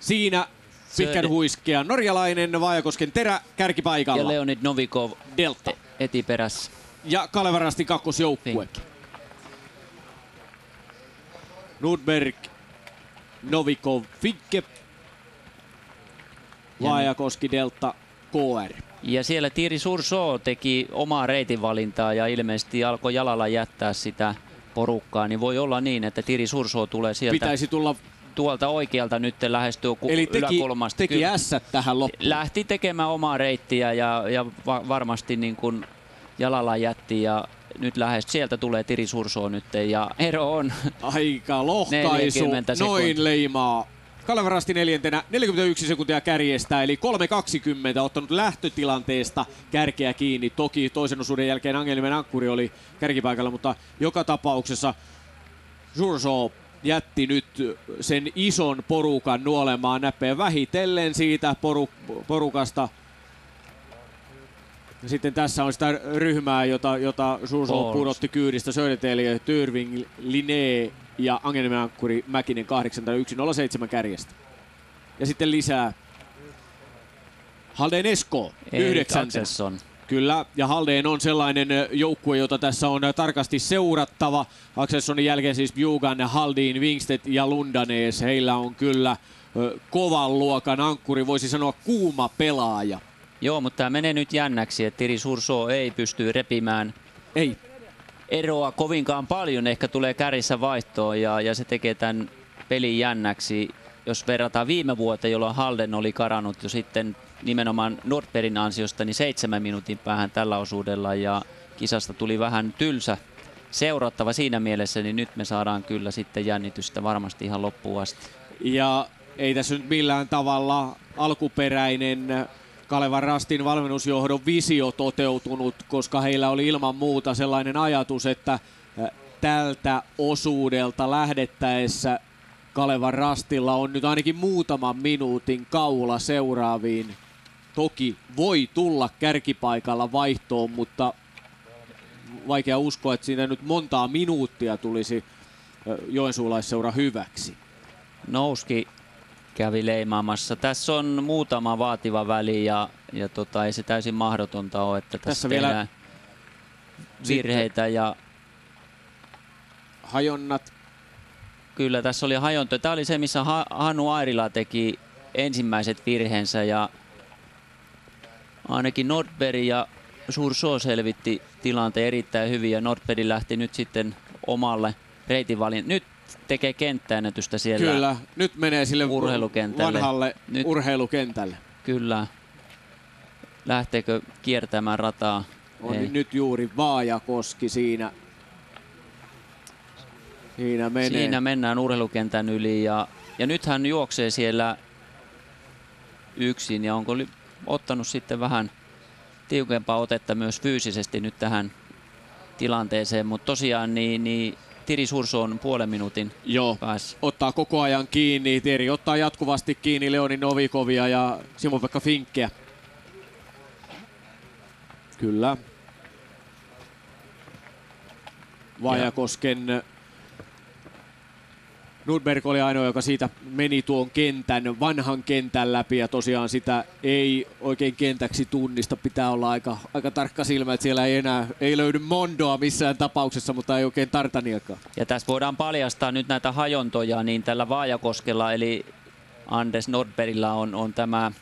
S8: Siinä pitkän huiskea norjalainen Vaajakosken Terä kärkipaikalla.
S9: Ja Leonid Novikov
S8: Delta
S9: etiperässä.
S8: Ja Kalevan Rastin kakkosjoukkue. Nordberg, Novikov, Finke, Vaajakoski, Delta, KR.
S9: Ja siellä Thierry Surso teki omaa reitinvalintaa ja ilmeisesti alkoi jalalla jättää sitä porukkaa, niin voi olla niin, että Thierry Surso tulee sieltä.
S8: Pitäisi tulla
S9: tuolta oikealta nyt lähestyy yläkulmasta.
S8: Teki ässät tähän loppuun.
S9: Lähti tekemään omaa reittiä ja varmasti niin kuin jalalla jätti ja nyt sieltä tulee Thierry Surso nyt ja ero on
S8: aika lohkaisu, noin leimaa. Kalevan Rasti neljäntenä 41 sekuntia kärjestä, eli 3.20 ottanut lähtötilanteesta kärkeä kiinni. Toki toisen osuuden jälkeen Angelimen Ankkuri oli kärkipaikalla, mutta joka tapauksessa Surso jätti nyt sen ison porukan nuolemaan näppeen vähitellen siitä porukasta. Sitten tässä on sitä ryhmää, jota Surso pudotti kyydistä. Söderteli, Tyrving, Linné ja Angelimen Ankkuri Mäkinen 8.1.07 kärjestä. Ja sitten lisää Haldén Esko 9. Kyllä, ja Haldén on sellainen joukkue, jota tässä on tarkasti seurattava. Axelssonin jälkeen siis Bjugan, Haldin, Wingstedt ja Lundanes. Heillä on kyllä kovan luokan ankkuri, voisi sanoa kuuma pelaaja.
S9: Joo, mutta tämä menee nyt jännäksi, että Thierry Surso ei pysty repimään eroa kovinkaan paljon. Ehkä tulee kärjissä vaihtoon ja se tekee tämän pelin jännäksi. Jos verrataan viime vuoteen, jolloin Haldén oli karannut jo sitten nimenomaan Nordbergin ansiosta, niin 7 minuutin päähän tällä osuudella ja kisasta tuli vähän tylsä seurattava siinä mielessä, niin nyt me saadaan kyllä sitten jännitystä varmasti ihan loppuun asti.
S8: Ja ei tässä nyt millään tavalla alkuperäinen Kalevan Rastin valmennusjohdon visio toteutunut, koska heillä oli ilman muuta sellainen ajatus, että tältä osuudelta lähdettäessä Kalevan Rastilla on nyt ainakin muutaman minuutin kaula seuraaviin. Toki voi tulla kärkipaikalla vaihtoon, mutta vaikea uskoa, että siinä nyt montaa minuuttia tulisi joensuulaisseura hyväksi.
S9: Nouski kävi leimaamassa. Tässä on muutama vaativa väli ja ei se täysin mahdotonta ole, että tässä tehdään virheitä ja
S8: hajonnat.
S9: Kyllä, tässä oli hajonta. Tämä oli se, missä Hannu Airila teki ensimmäiset virheensä ja ainakin Nordberg ja Surso selvitti tilanteen erittäin hyvin ja Nordberg lähti nyt sitten omalle reitinvalinnan. Nyt tekee kenttäennätystä siellä.
S8: Kyllä, nyt menee sille
S9: urheilukentälle.
S8: Vanhalle urheilukentälle.
S9: Kyllä. Lähteekö kiertämään rataa?
S8: On nyt juuri Vaajakoski siinä.
S9: Siinä mennään urheilukentän yli ja nyt hän juoksee siellä yksin ja onko ottanut sitten vähän tiukempaa otetta myös fyysisesti nyt tähän tilanteeseen, mutta tosiaan niin Tiri Surso on puolen minuutin päässä.
S20: Ottaa koko ajan kiinni. Tiri ottaa jatkuvasti kiinni Leoni Novikovia ja Simo-Pekka Finkkeä. Kyllä. Vajakosken Nordberg oli ainoa, joka siitä meni tuon vanhan kentän läpi ja tosiaan sitä ei oikein kentäksi tunnista. Pitää olla aika tarkka silmä, että siellä ei löydy Mondoa missään tapauksessa, mutta ei oikein Tartaniakaan.
S9: Ja tässä voidaan paljastaa nyt näitä hajontoja, niin tällä Vaajakoskella eli Anders Nordbergillä on tämä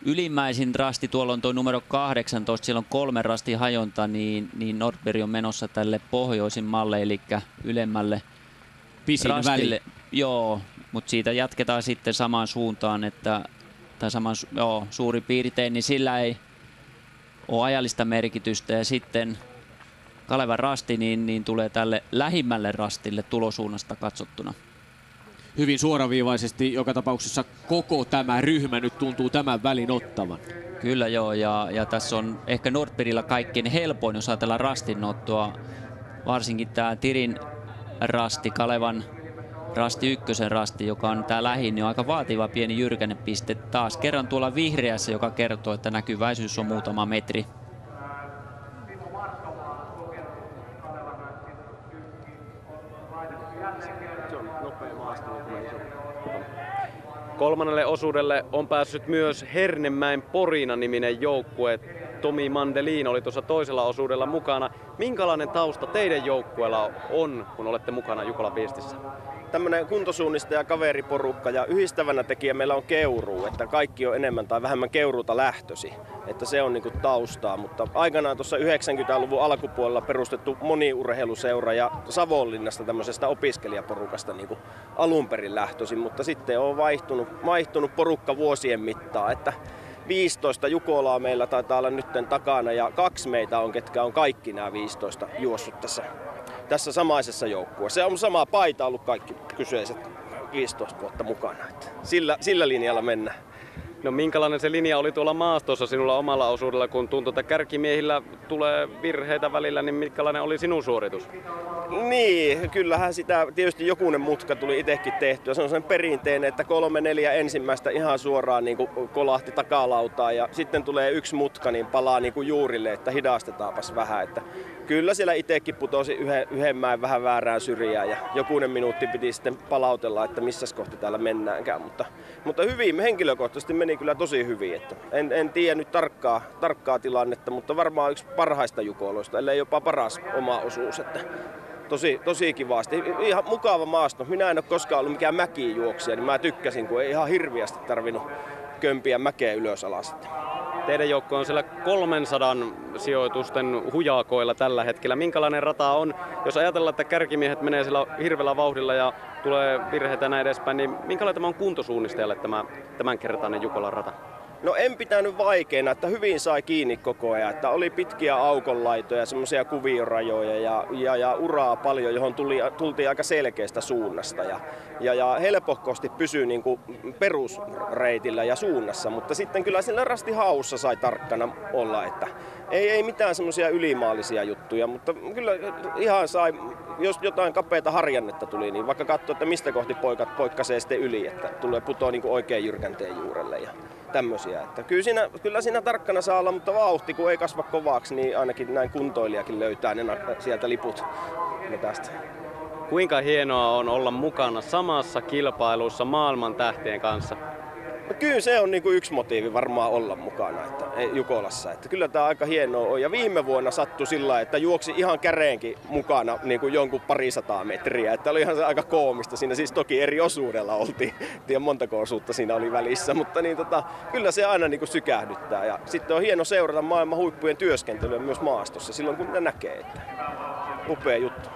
S9: ylimmäisin rasti, tuolla on tuo numero 18, siellä on 3 rastin hajonta, niin Nordberg on menossa tälle pohjoisimmalle, eli ylemmälle
S20: pisin
S9: rastille.
S20: väli.
S9: Joo, mutta siitä jatketaan sitten samaan suuntaan, suurin piirtein, niin sillä ei ole ajallista merkitystä. Ja sitten Kalevan rasti niin tulee tälle lähimmälle rastille tulosuunnasta katsottuna.
S20: Hyvin suoraviivaisesti joka tapauksessa koko tämä ryhmä nyt tuntuu tämän välin ottavan.
S9: Kyllä joo, ja tässä on ehkä Nordbergillä kaikkein helpoin, jos ajatellaan rastinottoa, varsinkin tämä Tirin rasti, Kalevan rasti, ykkösen rasti, joka on tää lähin, niin on aika vaativa pieni jyrkänepiste taas kerran tuolla vihreässä, joka kertoo, että näkyväisyys on muutama metri.
S4: Kolmannelle osuudelle on päässyt myös Hernemäen Porina-niminen joukkue. Tomi Mandelin oli tuossa toisella osuudella mukana. Minkälainen tausta teidän joukkueella on, kun olette mukana Jukolan Viestissä?
S2: Tämmöinen kuntosuunnistaja kaveriporukka ja yhdistävänä tekijä meillä on keuruu, että kaikki on enemmän tai vähemmän keuruuta lähtösi, että se on niinku taustaa, mutta aikanaan tuossa 90-luvun alkupuolella perustettu moniurheiluseura ja Savonlinnasta tämmöisestä opiskelijaporukasta niinku alun perin lähtöisin, mutta sitten on vaihtunut porukka vuosien mittaan, että 15 Jukolaa meillä taitaa olla nytten takana ja 2 meitä on, ketkä on kaikki nämä 15 juossut tässä samaisessa joukkueessa. Se on sama paita ollut kaikki kyseiset 15 vuotta mukana. Että sillä linjalla mennään.
S4: No minkälainen se linja oli tuolla maastossa sinulla omalla osuudella, kun tuntui, että kärkimiehillä tulee virheitä välillä, niin minkälainen oli sinun suoritus?
S2: Niin, kyllähän sitä tietysti jokunen mutka tuli itsekin tehtyä. Se on sen perinteinen, että 3-4 ensimmäistä ihan suoraan niin kuin kolahti takalautaan ja sitten tulee 1 mutka, niin palaa niin kuin juurille, että hidastetaanpas vähän. Että kyllä siellä itsekin putosi yhden mäen vähän väärään syrjään ja jokunen minuutti piti sitten palautella, että missäs kohti täällä mennäänkään. Mutta hyvin, henkilökohtaisesti meni kyllä tosi hyvin. Että en tiedä nyt tarkkaa tilannetta, mutta varmaan yksi parhaista jukoloista, ellei jopa paras oma osuus. Että tosi kivasti. Ihan mukava maasto. Minä en ole koskaan ollut mikään mäkijuoksija, niin mä tykkäsin, kun ei ihan hirviästi tarvinnut kömpiä mäkeä ylös alas.
S4: Teidän joukko on siellä 300 sijoitusten hujakoilla tällä hetkellä. Minkälainen rata on, jos ajatellaan, että kärkimiehet menee siellä hirveällä vauhdilla ja tulee virheitä näin edespäin, niin minkälainen tämä on kuntosuunnistajalle tämänkertainen Jukolan rata?
S2: No en pitänyt vaikeana, että hyvin sai kiinni koko ajan, että oli pitkiä aukonlaitoja, semmoisia kuviorajoja ja uraa paljon, johon tultiin aika selkeästä suunnasta ja helpohkosti pysyi niin kuin perusreitillä ja suunnassa, mutta sitten kyllä sillä rastihaussa sai tarkkana olla, että ei mitään semmoisia ylimaallisia juttuja, mutta kyllä ihan sai, jos jotain kapeata harjannetta tuli, niin vaikka katsoo, että mistä kohti poikkasee sitten yli, että putoo niin kuin oikein jyrkänteen juurelle ja tämmöisiä. Että kyllä siinä tarkkana saa olla, mutta vauhti kun ei kasva kovaksi, niin ainakin näin kuntoilijakin löytää ne sieltä liput tästä.
S4: Kuinka hienoa on olla mukana samassa kilpailussa maailman tähtien kanssa?
S2: No kyllä se on niinku yksi motiivi varmaan olla mukana Jukolassa. Että kyllä tämä aika hienoa on. Ja viime vuonna sattui sillä, että juoksi ihan käreenkin mukana niinku jonkun 200 metriä. Että oli ihan se aika koomista. Siinä siis toki eri osuudella oltiin. Tiedän montako osuutta siinä oli välissä, mutta niin kyllä se aina niinku sykähdyttää. Ja sitten on hieno seurata maailman huippujen työskentelyä myös maastossa silloin kun ne näkee. Että upea juttu.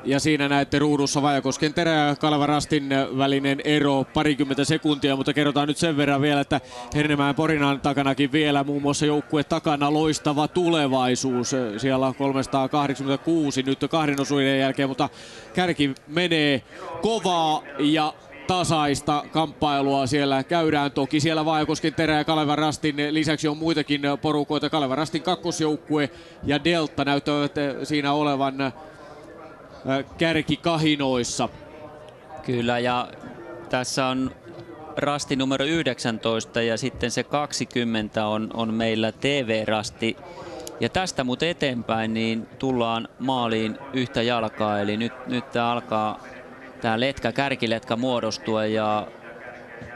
S20: Ja siinä näette ruudussa Vajakosken terä ja Kalevan rastin välinen ero 20 sekuntia, mutta kerrotaan nyt sen verran vielä, että Hernemäen Porinan takanakin vielä muun muassa joukkue takana loistava tulevaisuus. Siellä on 386 nyt 2 osuuden jälkeen, mutta kärki menee kovaa ja
S8: tasaista kamppailua siellä käydään. Toki siellä Vaajakosken Terä ja Kalevan Rastin lisäksi on muitakin porukoita. Kalevan Rastin kakkosjoukkue ja Delta näyttävät siinä olevan kärkikahinoissa.
S9: Kyllä, ja tässä on rasti numero 19 ja sitten se 20 on meillä TV-rasti. Ja tästä muuten eteenpäin niin tullaan maaliin yhtä jalkaa, eli nyt tämä alkaa tämä kärkiletka muodostua ja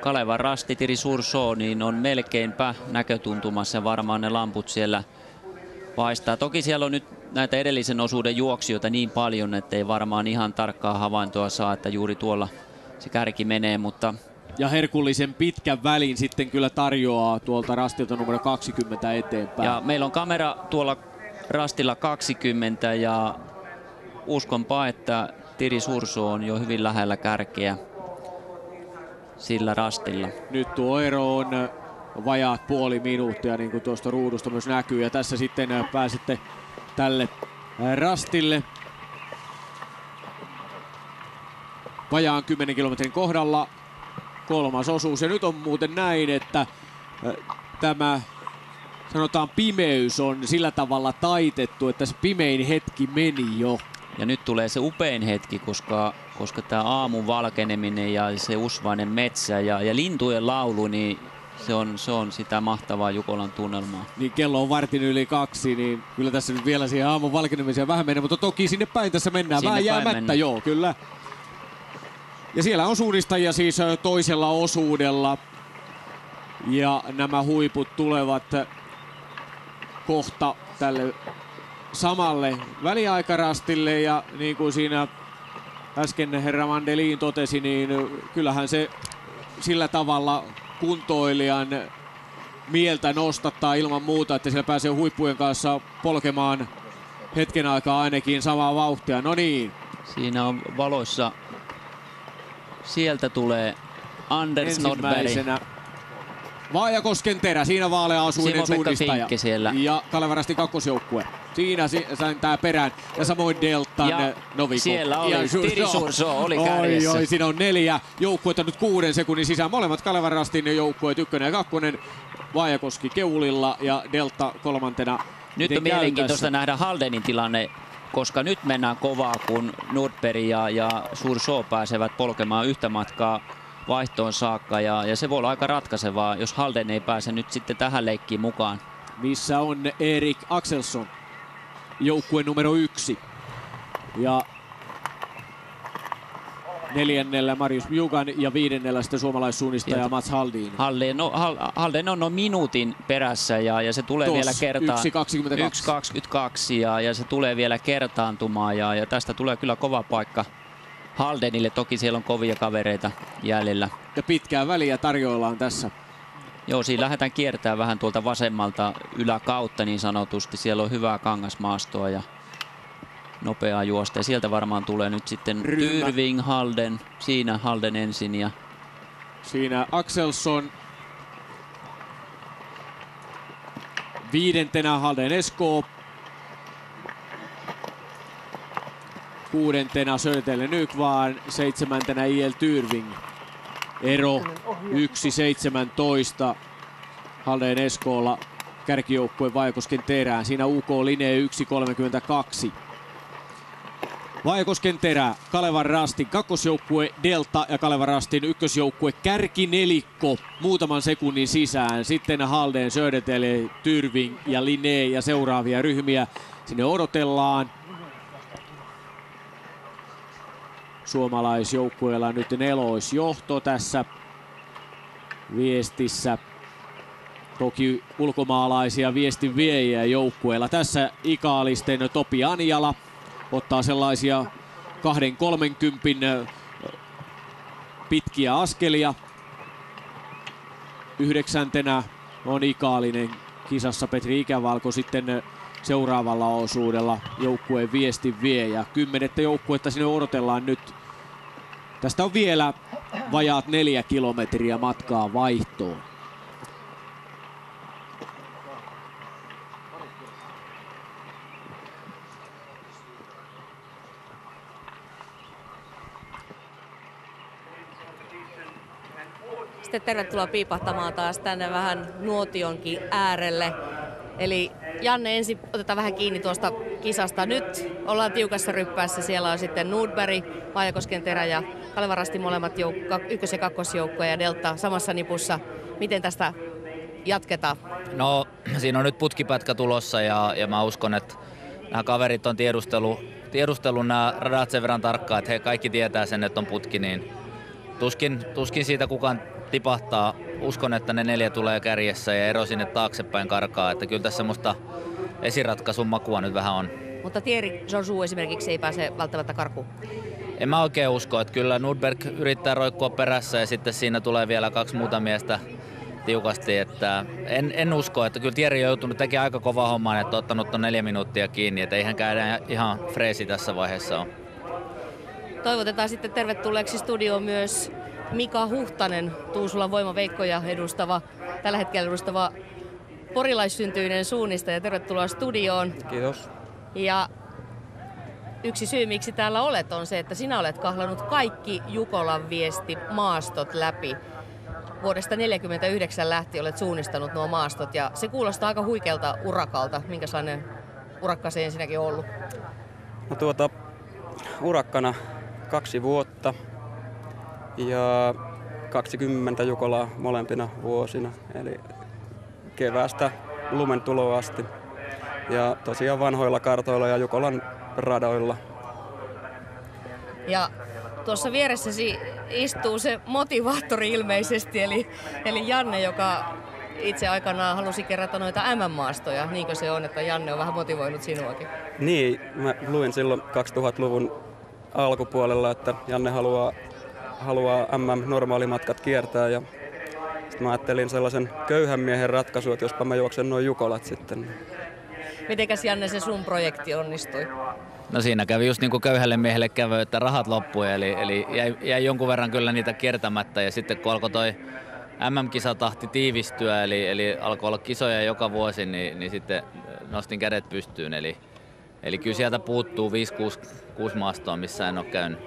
S9: Kalevan rasti Tiri Surso niin on melkeinpä näkötuntumassa, varmaan ne lamput siellä paistaa. Toki siellä on nyt näitä edellisen osuuden juoksijoita niin paljon, että ei varmaan ihan tarkkaa havaintoa saa, että juuri tuolla se kärki menee, mutta
S8: ja herkullisen pitkän välin sitten kyllä tarjoaa tuolta rastilta numero 20 eteenpäin.
S9: Ja meillä on kamera tuolla rastilla 20 ja uskonpa, että Tiri Surso on jo hyvin lähellä kärkeä sillä rastilla.
S8: Nyt tuo ero on vajaat puoli minuuttia, niin kuin tuosta ruudusta myös näkyy. Ja tässä sitten pääsette tälle rastille. Vajaan 10 kilometrin kohdalla. Kolmas osuus. Ja nyt on muuten näin, että tämä sanotaan pimeys on sillä tavalla taitettu, että se pimein hetki meni jo.
S9: Ja nyt tulee se upein hetki, koska tämä aamun valkeneminen ja se usvainen metsä ja lintujen laulu, niin se on sitä mahtavaa Jukolan tunnelmaa.
S8: Niin kello on 1:02, niin kyllä tässä nyt vielä siihen aamun valkenemiseen vähän menee, mutta toki sinne päin tässä mennään. Vähän jäämättä, joo, kyllä. Ja siellä on suunnistajia siis toisella osuudella. Ja nämä huiput tulevat kohta tälle samalle väliaikarastille. Ja niin kuin siinä äsken herra Mandelin totesi, niin kyllähän se sillä tavalla kuntoilijan mieltä nostattaa ilman muuta, että siellä pääsee huippujen kanssa polkemaan hetken aikaa ainakin samaa vauhtia. No niin.
S9: Siinä on valoissa. Sieltä tulee Anders Nordberg.
S8: Vaajakosken Terä, siinä vaaleaasuinen suunnistaja. Ja Kalevan rastin kakkosjoukkue. Siinä tää perään. Ja samoin Deltan Novikov.
S9: Siellä oli Tiri Surso oli kärjessä.
S8: Oi, siinä on 4 joukkuetta nyt 6 sekunnin sisään. Molemmat Kalevan rastin joukkueet, 1 ja 2. Vaajakoski keulilla ja Delta kolmantena.
S9: Nyt on mielenkiintoista nähdä Haldenin tilanne, koska nyt mennään kovaa, kun Nordberg ja Surso pääsevät polkemaan yhtä matkaa vaihtoon saakka. Ja se voi olla aika ratkaisevaa, jos Halden ei pääse nyt sitten tähän leikkiin mukaan.
S8: Missä on Erik Axelsson, joukkue numero 1. Ja 4. Marius Mjugan ja 5. sitten suomalaissuunnistaja Mats Haldin.
S9: Halden on minuutin perässä ja se tulee vielä kertaan. 1.22 ja se tulee vielä kertaantumaan ja tästä tulee kyllä kova paikka Haldenille. Toki siellä on kovia kavereita jäljellä.
S8: Ja pitkää väliä tarjoillaan tässä.
S9: Joo, siinä lähdetään kiertämään vähän tuolta vasemmalta yläkautta niin sanotusti. Siellä on hyvää kangasmaastoa ja nopeaa juosta. Ja sieltä varmaan tulee nyt sitten Tyrving, Halden. Siinä Halden ensin. Ja
S8: siinä Axelsson. 5. Halden Esko. 6. Södertälje Nykvarn. 7. IL Tyrving. Ero 1.17 Halden Eskolla kärkijoukkueen Vaajakosken Terään. Siinä UK Linee 1.32. Vaajakosken Terä, Kalevan rastin kakkosjoukkue Delta ja Kalevan rastin ykkösjoukkue kärkinelikko muutaman sekunnin sisään. Sitten Halden, Södertälje, Tyrving ja Linee ja seuraavia ryhmiä sinne odotellaan. Suomalaisjoukkueella nyt nelosjohto tässä viestissä. Toki ulkomaalaisia viestin viejiä joukkueella. Tässä ikaalisten Topi Anjala ottaa sellaisia 2.30 pitkiä askelia. 9. on ikaalinen kisassa Petri Ikävalko sitten seuraavalla osuudella joukkueen viestin viejä. 10. joukkuetta sinne odotellaan nyt. Tästä on vielä vajaat 4 kilometriä matkaa vaihtoon.
S1: Sitten tervetuloa piipahtamaan taas tänne vähän nuotionkin äärelle. Eli Janne, ensin otetaan vähän kiinni tuosta kisasta. Nyt ollaan tiukassa ryppäässä. Siellä on sitten Nordberg, Vaajakosken Terä ja Kaleva Rasti molemmat ykkös- ja kakkosjoukkoja ja Delta samassa nipussa. Miten tästä jatketaan?
S14: No siinä on nyt putkipätkä tulossa ja mä uskon, että nämä kaverit on tiedustellut nämä radat sen verran tarkkaan, että he kaikki tietää sen, että on putki, niin tuskin siitä kukaan tipahtaa. Uskon, että ne 4 tulee kärjessä ja ero sinne taaksepäin karkaa, että kyllä tässä semmoista esiratkaisun makua nyt vähän on.
S1: Mutta Thierry Georgiou esimerkiksi ei pääse välttämättä karkuun.
S14: En mä oikein usko, että kyllä Nordberg yrittää roikkua perässä ja sitten siinä tulee vielä 2 muuta miestä tiukasti, että en usko, että kyllä Thierry on joutunut tekemään aika kovaa hommaa, että on ottanut ton 4 minuuttia kiinni, että eihän käydä ihan freesi tässä vaiheessa ole.
S1: Toivotetaan sitten tervetulleeksi studioon myös Mika Huhtanen, Tuusulan Voimaveikkoja tällä hetkellä edustava porilaissyntyinen suunnistaja. Tervetuloa studioon.
S3: Kiitos.
S1: Ja yksi syy, miksi täällä olet, on se, että sinä olet kahlannut kaikki Jukolan viesti maastot läpi. Vuodesta 1949 lähtien olet suunnistanut nuo maastot ja se kuulostaa aika huikealta urakalta. Minkälainen urakka se ensinnäkin on ollut?
S3: No urakkana 2 vuotta ja 20 Jukolaa molempina vuosina, eli keväästä lumen tuloa asti. Ja tosiaan vanhoilla kartoilla ja Jukolan radoilla.
S1: Ja tuossa vieressäsi istuu se motivaattori ilmeisesti, eli Janne, joka itse aikanaan halusi kerätä noita MM-maastoja. Niinkö se on, että Janne on vähän motivoinut sinuakin?
S3: Niin, mä luin silloin 2000-luvun alkupuolella, että Janne haluaa MM-normaalimatkat kiertää. Ja sitten mä ajattelin sellaisen köyhän miehen ratkaisun, että jospa mä juoksen noin Jukolat sitten.
S1: Mitenkäs Janne se sun projekti onnistui?
S14: No siinä kävi just niin kuin köyhälle miehelle kävi, että rahat loppui, eli jäi jonkun verran kyllä niitä kiertämättä. Ja sitten kun alkoi toi MM-kisatahti tiivistyä, eli alkoi olla kisoja joka vuosi, niin sitten nostin kädet pystyyn. Eli kyllä sieltä puuttuu 5-6 maastoa, missä en ole käynyt.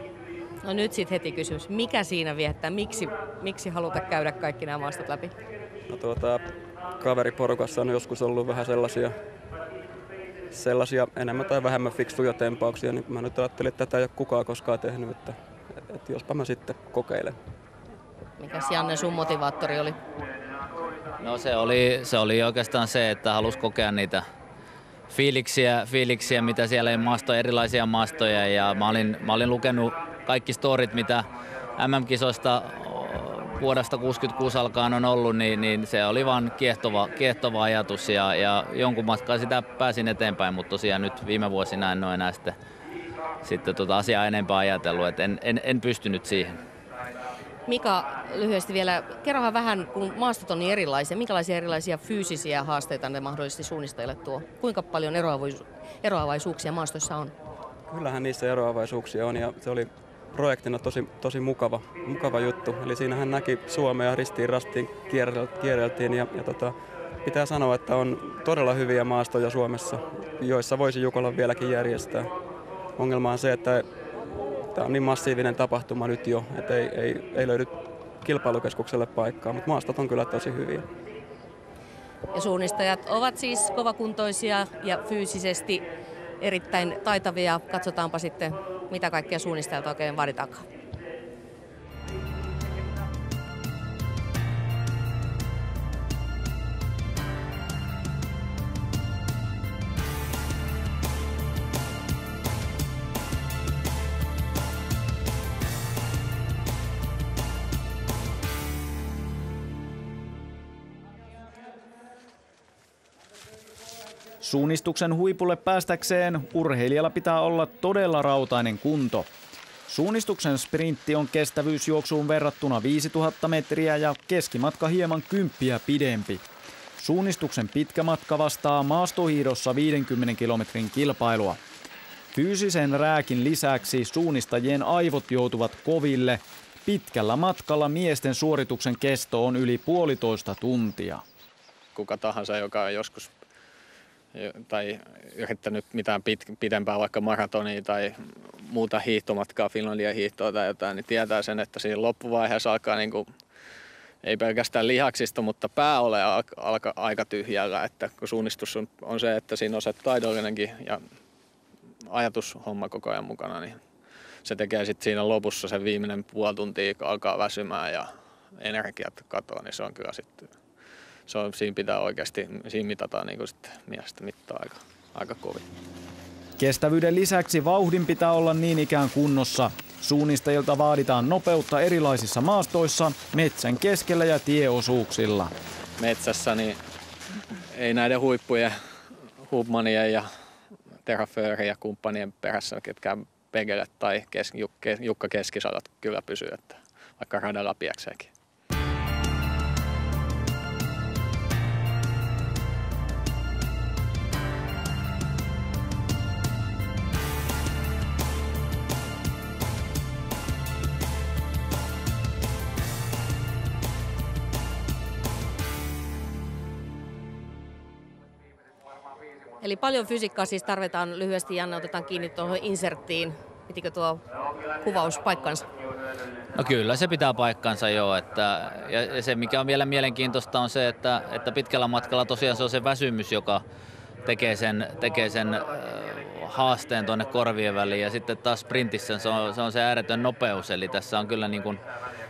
S1: No nyt sitten heti kysymys. Mikä siinä viettää? Miksi haluta käydä kaikki nämä maastot läpi?
S3: No kaveriporukassa on joskus ollut vähän sellaisia enemmän tai vähemmän fiksuja tempauksia, niin mä nyt ajattelin, että tätä ei ole kukaan koskaan tehnyt, että jospa mä sitten kokeilen.
S1: Mikäs Janne sun motivaattori oli?
S14: No se oli oikeastaan se, että halusi kokea niitä fiiliksiä, mitä siellä on erilaisia maastoja, ja mä olin lukenut kaikki storit, mitä MM-kisoista vuodesta 1966 alkaen on ollut, niin se oli vaan kiehtova ajatus ja jonkun matkaa sitä pääsin eteenpäin, mutta tosiaan nyt viime vuosina en ole enää sitten asiaa enempää ajatellut, että en pystynyt siihen.
S1: Mika, lyhyesti vielä, kerrohan vähän, kun maastot on niin erilaisia, minkälaisia erilaisia fyysisiä haasteita ne mahdollisesti suunnistajille tuo? Kuinka paljon eroavaisuuksia maastoissa on?
S3: Kyllähän niissä eroavaisuuksia on ja se oli projektina tosi mukava juttu. Eli siinähän näki Suomea ristiin rastiin kierreltiin ja pitää sanoa, että on todella hyviä maastoja Suomessa, joissa voisi Jukolan vieläkin järjestää. Ongelma on se, että tämä on niin massiivinen tapahtuma nyt jo, että ei löydy kilpailukeskukselle paikkaa, mutta maastot on kyllä tosi hyviä.
S1: Ja suunnistajat ovat siis kovakuntoisia ja fyysisesti erittäin taitavia. Katsotaanpa sitten, mitä kaikkea suunnistajat oikein vaaditaankaan.
S22: Suunnistuksen huipulle päästäkseen urheilijalla pitää olla todella rautainen kunto. Suunnistuksen sprintti on kestävyysjuoksuun verrattuna 5000 metriä ja keskimatka hieman 10 pidempi. Suunnistuksen pitkä matka vastaa maastohiidossa 50 kilometrin kilpailua. Fyysisen rääkin lisäksi suunnistajien aivot joutuvat koville. Pitkällä matkalla miesten suorituksen kesto on yli 1,5 tuntia.
S17: Kuka tahansa, joka on joskus tai yrittänyt mitään pidempää vaikka maratonia tai muuta hiihtomatkaa, Finlandia hiihtoa tai jotain, niin tietää sen, että siinä loppuvaiheessa alkaa ei pelkästään lihaksista, mutta pää ole aika tyhjällä, että kun suunnistus on se, että siinä on se taidollinenkin ja ajatushomma koko ajan mukana, niin se tekee sitten siinä lopussa sen viimeinen puoli tuntia, kun alkaa väsymään ja energiat katoaa, niin se on kyllä sitten, siinä pitää oikeasti, siinä mitataan niin kuin sitten miestä mittaa aika kovin.
S22: Kestävyyden lisäksi vauhdin pitää olla niin ikään kunnossa. Suunnistajilta vaaditaan nopeutta erilaisissa maastoissa, metsän keskellä ja tieosuuksilla.
S17: Metsässä niin ei näiden huippujen, Hubmanien ja Terraföörin ja kumppanien perässä, ketkä Pegele tai Jukka Keskisalat kyllä pysyy, että vaikka radalla piekseekin.
S1: Eli paljon fysiikkaa siis tarvitaan. Lyhyesti, Janne, otetaan kiinni tuohon inserttiin. Pitikö tuo kuvaus paikkansa?
S14: No kyllä, se pitää paikkansa jo. Ja se, mikä on vielä mielenkiintoista, on se, että pitkällä matkalla tosiaan se on se väsymys, joka tekee sen haasteen tuonne korvien väliin. Ja sitten taas sprintissä se on se ääretön nopeus. Eli tässä on kyllä niin kuin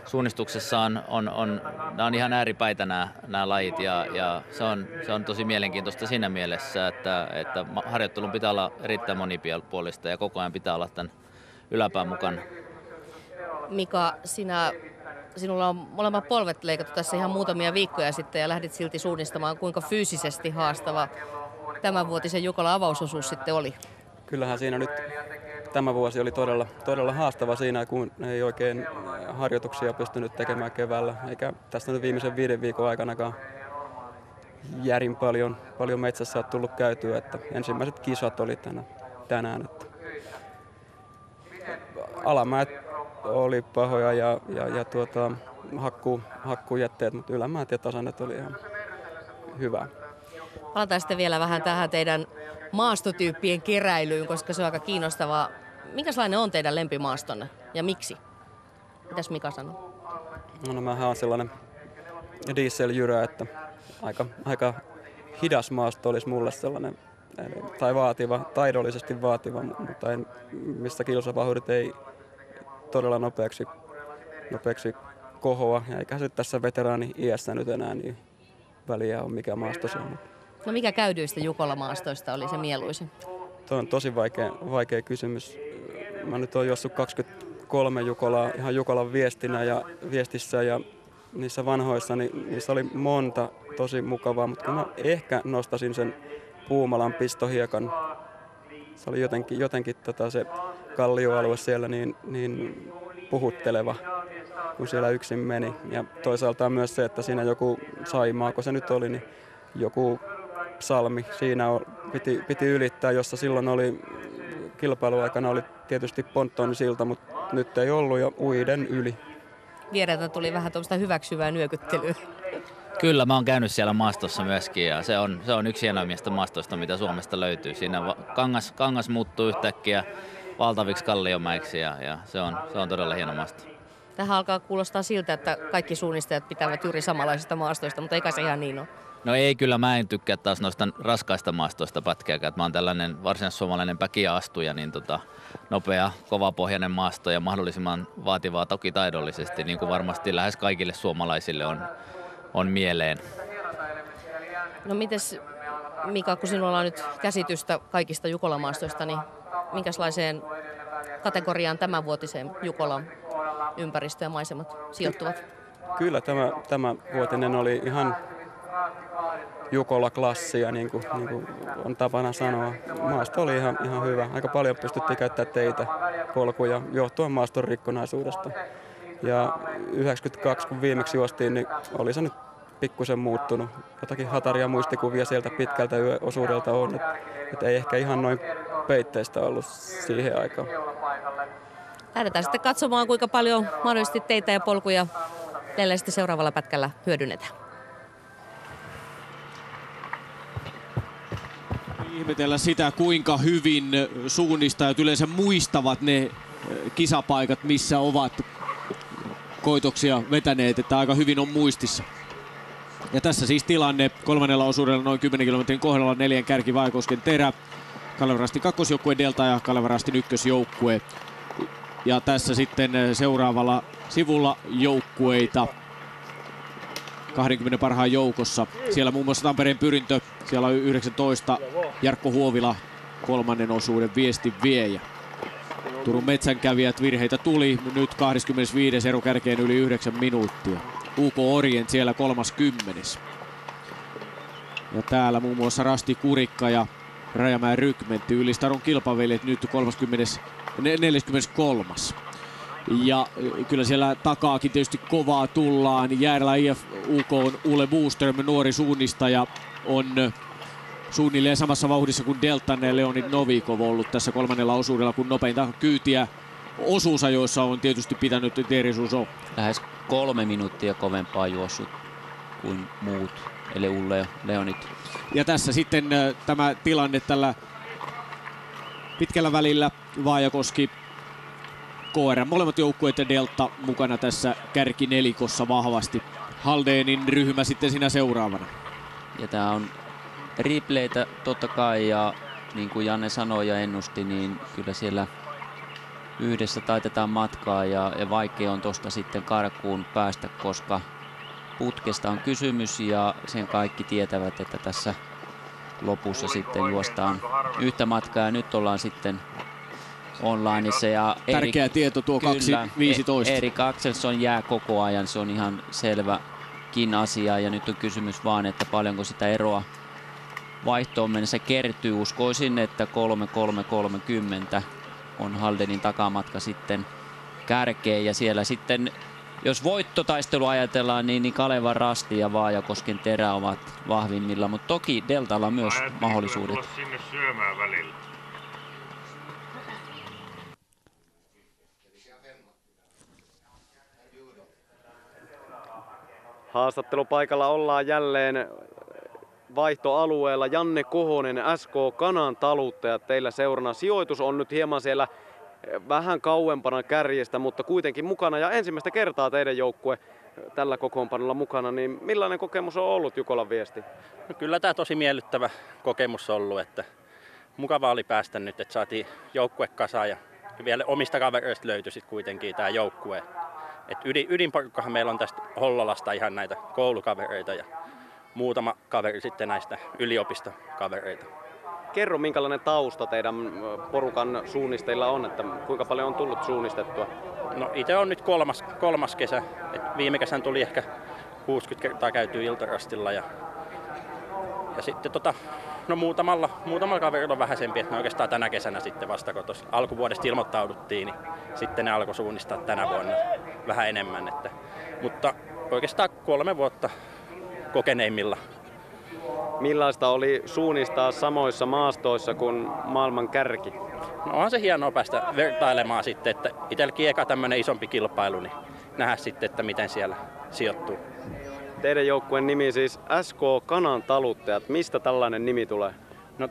S14: suunnistuksessa nämä on ihan ääripäitä nämä lajit ja se on tosi mielenkiintoista siinä mielessä, että harjoittelun pitää olla erittäin monipuolista ja koko ajan pitää olla tämän yläpään mukana.
S1: Mika, sinulla on molemmat polvet leikattu tässä ihan muutamia viikkoja sitten ja lähdit silti suunnistamaan. Kuinka fyysisesti haastava tämänvuotisen Jukolan avausosuus sitten oli?
S3: Kyllähän siinä nyt tämä vuosi oli todella haastava siinä, kun ei oikein harjoituksia pystynyt tekemään keväällä, eikä tästä nyt viimeisen 5 viikon aikanakaan järin paljon metsässä on tullut käytyä, että ensimmäiset kisat oli tänään. Että alamäet oli pahoja ja hakkujätteet, mutta ylämäät ja tasannet oli ihan hyvä.
S1: Palataan sitten vielä vähän tähän teidän maastotyyppien keräilyyn, koska se on aika kiinnostavaa. Minkälainen on teidän lempimaastonne ja miksi? Mitäs Mika sanoo?
S3: No mähän on sellainen dieseljyrä, että aika hidas maasto olisi mulle sellainen, tai taidollisesti vaativa, mutta missä kilsavauhdit ei todella nopeaksi kohoa. Eikä se tässä veteraani-iässä nyt enää niin väliä ole, mikä maasto se on.
S1: No mikä käydyistä Jukola-maastoista oli se mieluisin?
S3: Tuo on tosi vaikea kysymys. Mä nyt oon juossut 23 Jukolaa ihan Jukolan viestissä ja niissä vanhoissa, niin niissä oli monta tosi mukavaa, mutta mä ehkä nostasin sen Puumalan pistohiekan. Se oli jotenkin se kallioalue siellä niin puhutteleva, kun siellä yksin meni. Ja toisaalta myös se, että siinä joku Saimaa, kun se nyt oli, niin joku salmi siinä piti ylittää, jossa silloin oli kilpailuaikana oli tietysti ponttonisilta, mutta nyt ei ollut jo uiden yli.
S1: Viereltä tuli vähän tuollaista hyväksyvää nyökyttelyä.
S14: Kyllä, mä oon käynyt siellä maastossa myöskin ja se on yksi hienoimmista maastoista, mitä Suomesta löytyy. Siinä kangas muuttuu yhtäkkiä valtaviksi kalliomäiksi ja se on todella hieno maasto.
S1: Tähän alkaa kuulostaa siltä, että kaikki suunnistajat pitävät juuri samanlaisista maastoista, mutta eikä se ihan niin ole.
S14: No ei, kyllä mä en tykkää taas noista raskaista maastoista pätkääkään. Että mä oon tällainen varsinaissuomalainen päkiäastuja, niin nopea, kovapohjainen maasto ja mahdollisimman vaativaa toki taidollisesti, niin kuin varmasti lähes kaikille suomalaisille on mieleen.
S1: No mites Mika, kun sinulla on nyt käsitystä kaikista Jukola-maastoista, niin minkälaiseen kategoriaan tämänvuotiseen Jukolan ympäristö ja maisemat sijoittuvat?
S3: Kyllä tämä vuotinen oli ihan Jukola-klassia, niin kuin on tapana sanoa. Maasto oli ihan hyvä. Aika paljon pystyttiin käyttämään teitä, polkuja, johtuen maaston rikkonaisuudesta. Ja 92, kun viimeksi juostiin, niin oli se nyt pikkusen muuttunut. Jotakin hataria muistikuvia sieltä pitkältä osuudelta on, että ei ehkä ihan noin peitteistä ollut siihen aikaan.
S1: Lähdetään sitten katsomaan, kuinka paljon mahdollisesti teitä ja polkuja teille sitten seuraavalla pätkällä hyödynnetään.
S8: Ihmetellä sitä, kuinka hyvin suunnistajat yleensä muistavat ne kisapaikat, missä ovat
S20: koitoksia vetäneet, että aika hyvin on muistissa. Ja tässä siis tilanne kolmannella osuudella noin 10 kilometrin kohdalla 4 kärki Vaajakosken Terä, Kalevan Rastin kakkosjoukkue Delta ja Kalevan Rastin ykkösjoukkue. Ja tässä sitten seuraavalla sivulla joukkueita 20 parhaan joukossa. Siellä muun muassa Tampereen Pyrintö, siellä on 19 Jarkko Huovila kolmannen osuuden viestin viejä. Turun Metsänkävijät, virheitä tuli, nyt 25. ero kärkeen yli 9 minuuttia. UK Orient siellä 30. Ja täällä muun muassa Rasti Kurikka ja Rajamäen Rykmentti, Ylistaron kilpaveljet nyt 43. Ja kyllä siellä takaakin tietysti kovaa tullaan. Jäärällä IF UK on Ule Boström, nuori suunnistaja, on suunnilleen samassa vauhdissa kuin Deltan Leonid Novikov ollut tässä kolmannella osuudella, kun nopeinta kyytiä osuusajoissa on tietysti pitänyt Thierry Souzeau.
S9: Lähes 3 minuuttia kovempaa juossut kuin muut, eli Ulle Leonid.
S20: Ja tässä sitten tämä tilanne tällä pitkällä välillä Vaajakoski, KRM, molemmat joukkueet ja Delta mukana tässä kärkinelikossa vahvasti. Haldenin ryhmä sitten siinä seuraavana.
S9: Ja tää on replaytä totta kai, ja niin kuin Janne sanoi ja ennusti, niin kyllä siellä yhdessä taitetaan matkaa ja vaikea on tosta sitten karkuun päästä, koska putkesta on kysymys ja sen kaikki tietävät, että tässä lopussa sitten juostaan yhtä matkaa ja nyt ollaan sitten onlineissa. Ja
S20: tärkeä tieto tuo 2.15.
S9: Erik Axelsson jää koko ajan, se on ihan selväkin asia ja nyt on kysymys vaan, että paljonko sitä eroa vaihtoon mennessä kertyy. Uskoisin, että 3.30 on Haldenin takamatka sitten kärkeen ja siellä sitten, jos voittotaistelu ajatellaan, niin Kalevan Rasti ja Vaajakosken Terä ovat vahvimmilla, mutta toki Deltalla on myös mahdollisuudet.
S5: Sinne syömään välillä.
S4: Haastattelupaikalla ollaan jälleen vaihtoalueella. Janne Kohonen, SK Kanan taluttajat teillä seurana. Sijoitus on nyt hieman siellä vähän kauempana kärjestä, mutta kuitenkin mukana. Ja ensimmäistä kertaa teidän joukkue tällä kokoonpanolla mukana. Niin millainen kokemus on ollut, Jukolan viesti?
S18: No kyllä tämä tosi miellyttävä kokemus on ollut. Että mukavaa oli päästä nyt, että saatiin joukkue kasaan ja vielä omista kavereista löytyi sitten kuitenkin tämä joukkue. Ydinporukkahan meillä on tästä Hollalasta ihan näitä koulukavereita ja muutama kaveri sitten näistä yliopistokavereita.
S4: Kerro, minkälainen tausta teidän porukan suunnistajilla on, että kuinka paljon on tullut suunnistettua?
S18: No itse on nyt kolmas kesä. Viime kesän tuli ehkä 60 kertaa käytyä Iltarastilla ja sitten no muutamalla kaverilla on vähäisempi, että ne oikeastaan tänä kesänä sitten vasta kun tuossa alkuvuodesta ilmoittauduttiin, niin sitten ne alkoi suunnistaa tänä vuonna vähän enemmän. Mutta oikeastaan 3 vuotta kokeneimmilla.
S4: Millaista oli suunnistaa samoissa maastoissa kuin maailman kärki?
S18: No onhan se hienoa päästä vertailemaan sitten, että itselläkin eka tämmöinen isompi kilpailu, niin nähdä sitten, että miten siellä sijoittuu.
S4: Teidän joukkueen nimi siis SK Kanan taluttajat. Mistä tällainen nimi tulee?
S18: No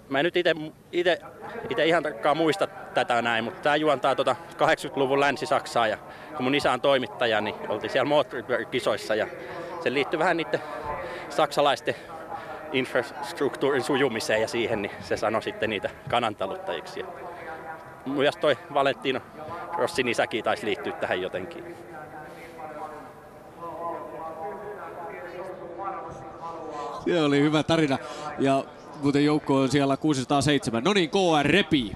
S18: mä en nyt itse ihan tarkkaan muista tätä näin, mutta tää juontaa 80-luvun Länsi-Saksaa ja kun mun isä on toimittaja, niin oltiin siellä moottoripyöräkisoissa ja se liittyy vähän niiden saksalaisten infrastruktuurin sujumiseen ja siihen, niin se sanoi sitten niitä kanantaluttajiksi. Myös toi Valentino Rossin isäkin taisi liittyä tähän jotenkin.
S20: Se oli hyvä tarina ja muuten joukko on siellä 607. No niin, KR repii.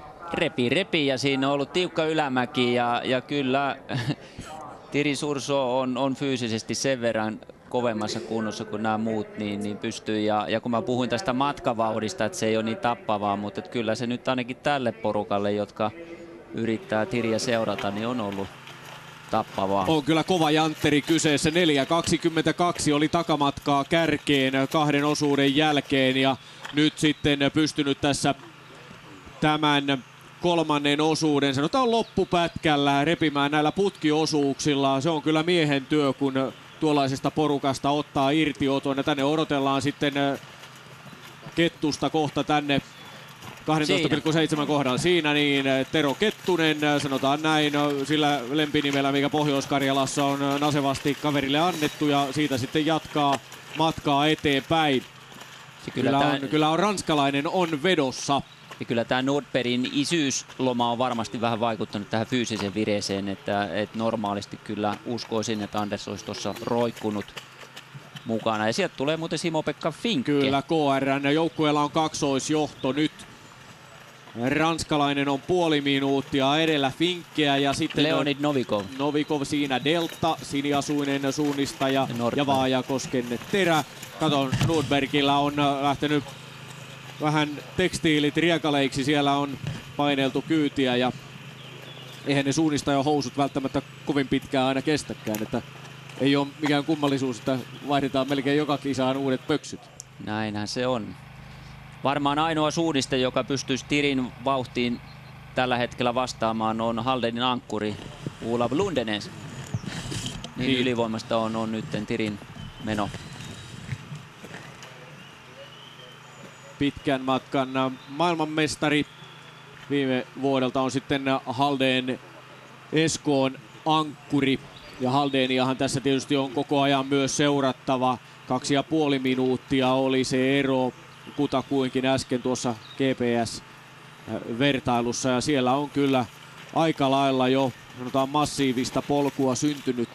S9: Repii ja siinä on ollut tiukka ylämäki ja kyllä Thierry Souzeau on fyysisesti sen verran kovemmassa kunnossa kuin nämä muut, niin pystyy. Ja kun mä puhuin tästä matkavauhdista, että se ei ole niin tappavaa, mutta että kyllä se nyt ainakin tälle porukalle, jotka yrittää Thierryä seurata, niin on ollut tappavaa.
S20: On kyllä kova jantteri kyseessä. 4.22 oli takamatkaa kärkeen 2 osuuden jälkeen ja nyt sitten pystynyt tässä tämän 3. osuuden, sanotaan loppupätkällä, repimään näillä putkiosuuksilla. Se on kyllä miehen työ, kun tuollaisesta porukasta ottaa irtioton ja tänne odotellaan sitten Kettusta kohta tänne 12,7 kohdalla siinä, niin Tero Kettunen, sanotaan näin, sillä lempinimellä, mikä Pohjois-Karjalassa on nasevasti kaverille annettu, ja siitä sitten jatkaa matkaa eteenpäin. Kyllä on ranskalainen on vedossa.
S9: Ja kyllä tämä Nordbergin isyysloma on varmasti vähän vaikuttanut tähän fyysiseen vireeseen, että normaalisti kyllä uskoisin, että Anders olisi tuossa roikkunut mukana. Ja sieltä tulee muuten Simo-Pekka Finke.
S20: Kyllä, KR:n joukkueella on kaksoisjohto nyt. Ranskalainen on puoli minuuttia edellä Finkkeä ja sitten
S9: Leonid Novikov.
S20: Novikov siinä delta, siniasuinen suunnistaja ja Vaajakosken terä. Katon, Nordbergillä on lähtenyt vähän tekstiilit riekaleiksi, siellä on paineltu kyytiä ja eihän ne suunnistajan housut välttämättä kovin pitkään aina kestäkään, että ei ole mikään kummallisuus, että vaihdetaan melkein joka kisaan uudet pöksyt.
S9: Näinhän se on. Varmaan ainoa suunniste, joka pystyisi Tirin vauhtiin tällä hetkellä vastaamaan, on Haldenin ankkuri Olav Lundenes. Niin ylivoimasta on nyt Tirin meno.
S20: Pitkän matkan maailmanmestari viime vuodelta on sitten Halden Eskoon ankkuri. Ja Haldeniahan tässä tietysti on koko ajan myös seurattava. 2,5 minuuttia oli se ero kutakuinkin äsken tuossa GPS-vertailussa. Ja siellä on kyllä aika lailla jo sanotaan massiivista polkua syntynyt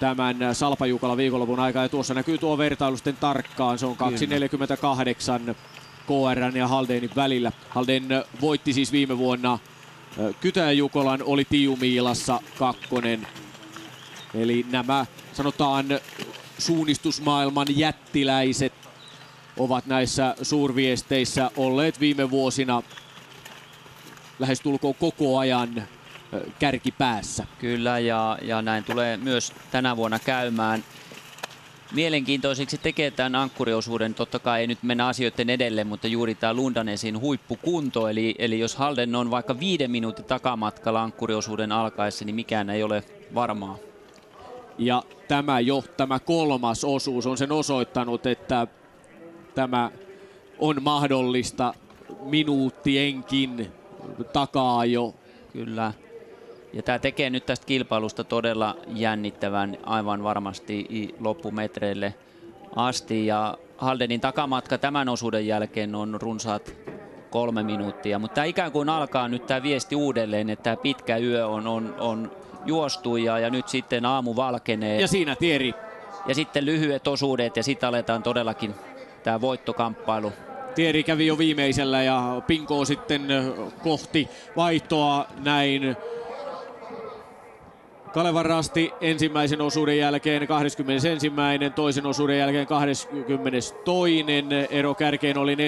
S20: tämän Salpajuukalla viikonlopun aikana. Ja tuossa näkyy tuo vertailu sitten tarkkaan. Se on 2.48 KR:n ja Haldenin välillä. Halden voitti siis viime vuonna Kytäjäjukolan, oli Tiumiilassa kakkonen. Eli nämä sanotaan suunnistusmaailman jättiläiset ovat näissä suurviesteissä olleet viime vuosina lähestulkoon koko ajan kärkipäässä.
S9: Kyllä, ja näin tulee myös tänä vuonna käymään. Mielenkiintoiseksi tekee tämän ankkuriosuuden, totta kai ei nyt mennä asioiden edelle, mutta juuri tämä Lundanesin huippukunto, eli jos Halden on vaikka 5 minuutin takamatkalla ankkuriosuuden alkaessa, niin mikään ei ole varmaa.
S20: Ja tämä kolmas osuus on sen osoittanut, että tämä on mahdollista minuuttienkin takaa jo.
S9: Kyllä. Ja tämä tekee nyt tästä kilpailusta todella jännittävän aivan varmasti loppumetreille asti. Ja Haldenin takamatka tämän osuuden jälkeen on runsaat 3 minuuttia. Mutta tämä ikään kuin alkaa nyt tämä viesti uudelleen, että tämä pitkä yö on juostu ja nyt sitten aamu valkenee.
S20: Ja siinä Thierry.
S9: Ja sitten lyhyet osuudet ja sitten aletaan todellakin tämä voittokamppailu.
S20: Thierry kävi jo viimeisellä ja pinkoo sitten kohti vaihtoa näin. Kalevan Rasti ensimmäisen osuuden jälkeen 21. Toisen osuuden jälkeen 22. Ero kärkeen oli 4.22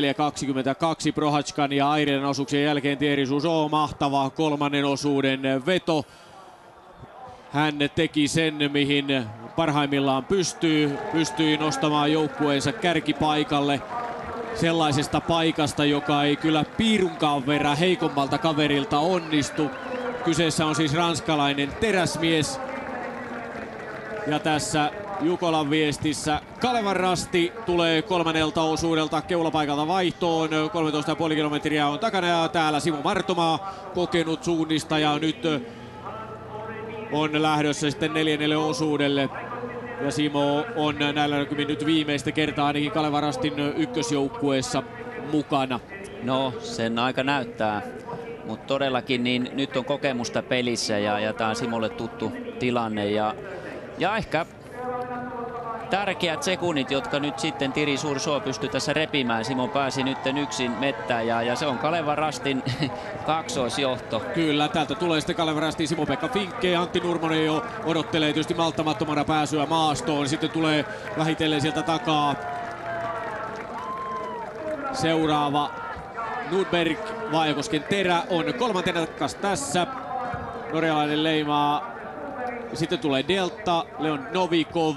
S20: Prohatskan ja Airilan osuuksien jälkeen Thierry Souzeau mahtava kolmannen osuuden veto. Hän teki sen, mihin parhaimmillaan pystyi nostamaan joukkueensa kärkipaikalle sellaisesta paikasta, joka ei kyllä piirunkaan verran heikommalta kaverilta onnistu. Kyseessä on siis ranskalainen teräsmies. Ja tässä Jukolan viestissä Kalevan Rasti tulee kolmannelta osuudelta keulapaikalta vaihtoon. 13,5 kilometriä on takana ja täällä Simo Marttomaa, kokenut suunnistaja, nyt on lähdössä sitten 4. osuudelle. Ja Simo on näillä näkymin nyt viimeistä kertaa ainakin Kalevan Rastin ykkösjoukkueessa mukana.
S9: No, sen aika näyttää. Mutta todellakin niin nyt on kokemusta pelissä ja tämä on Simolle tuttu tilanne. Ja ehkä tärkeät sekunnit, jotka nyt sitten Thierry Souzeau pystyy tässä repimään. Simo pääsi nyt yksin mettään ja se on Kalevan Rastin kaksoisjohto.
S20: Kyllä, täältä tulee sitten Kalevan Rastin Simo-Pekka Finke. Antti Nurmonen jo odottelee tietysti malttamattomana pääsyä maastoon. Sitten tulee vähitellen sieltä takaa seuraava Nordberg. Vaajakosken terä on kolmantena tässä. Norjalainen leimaa. Sitten tulee Delta, Leon Novikov.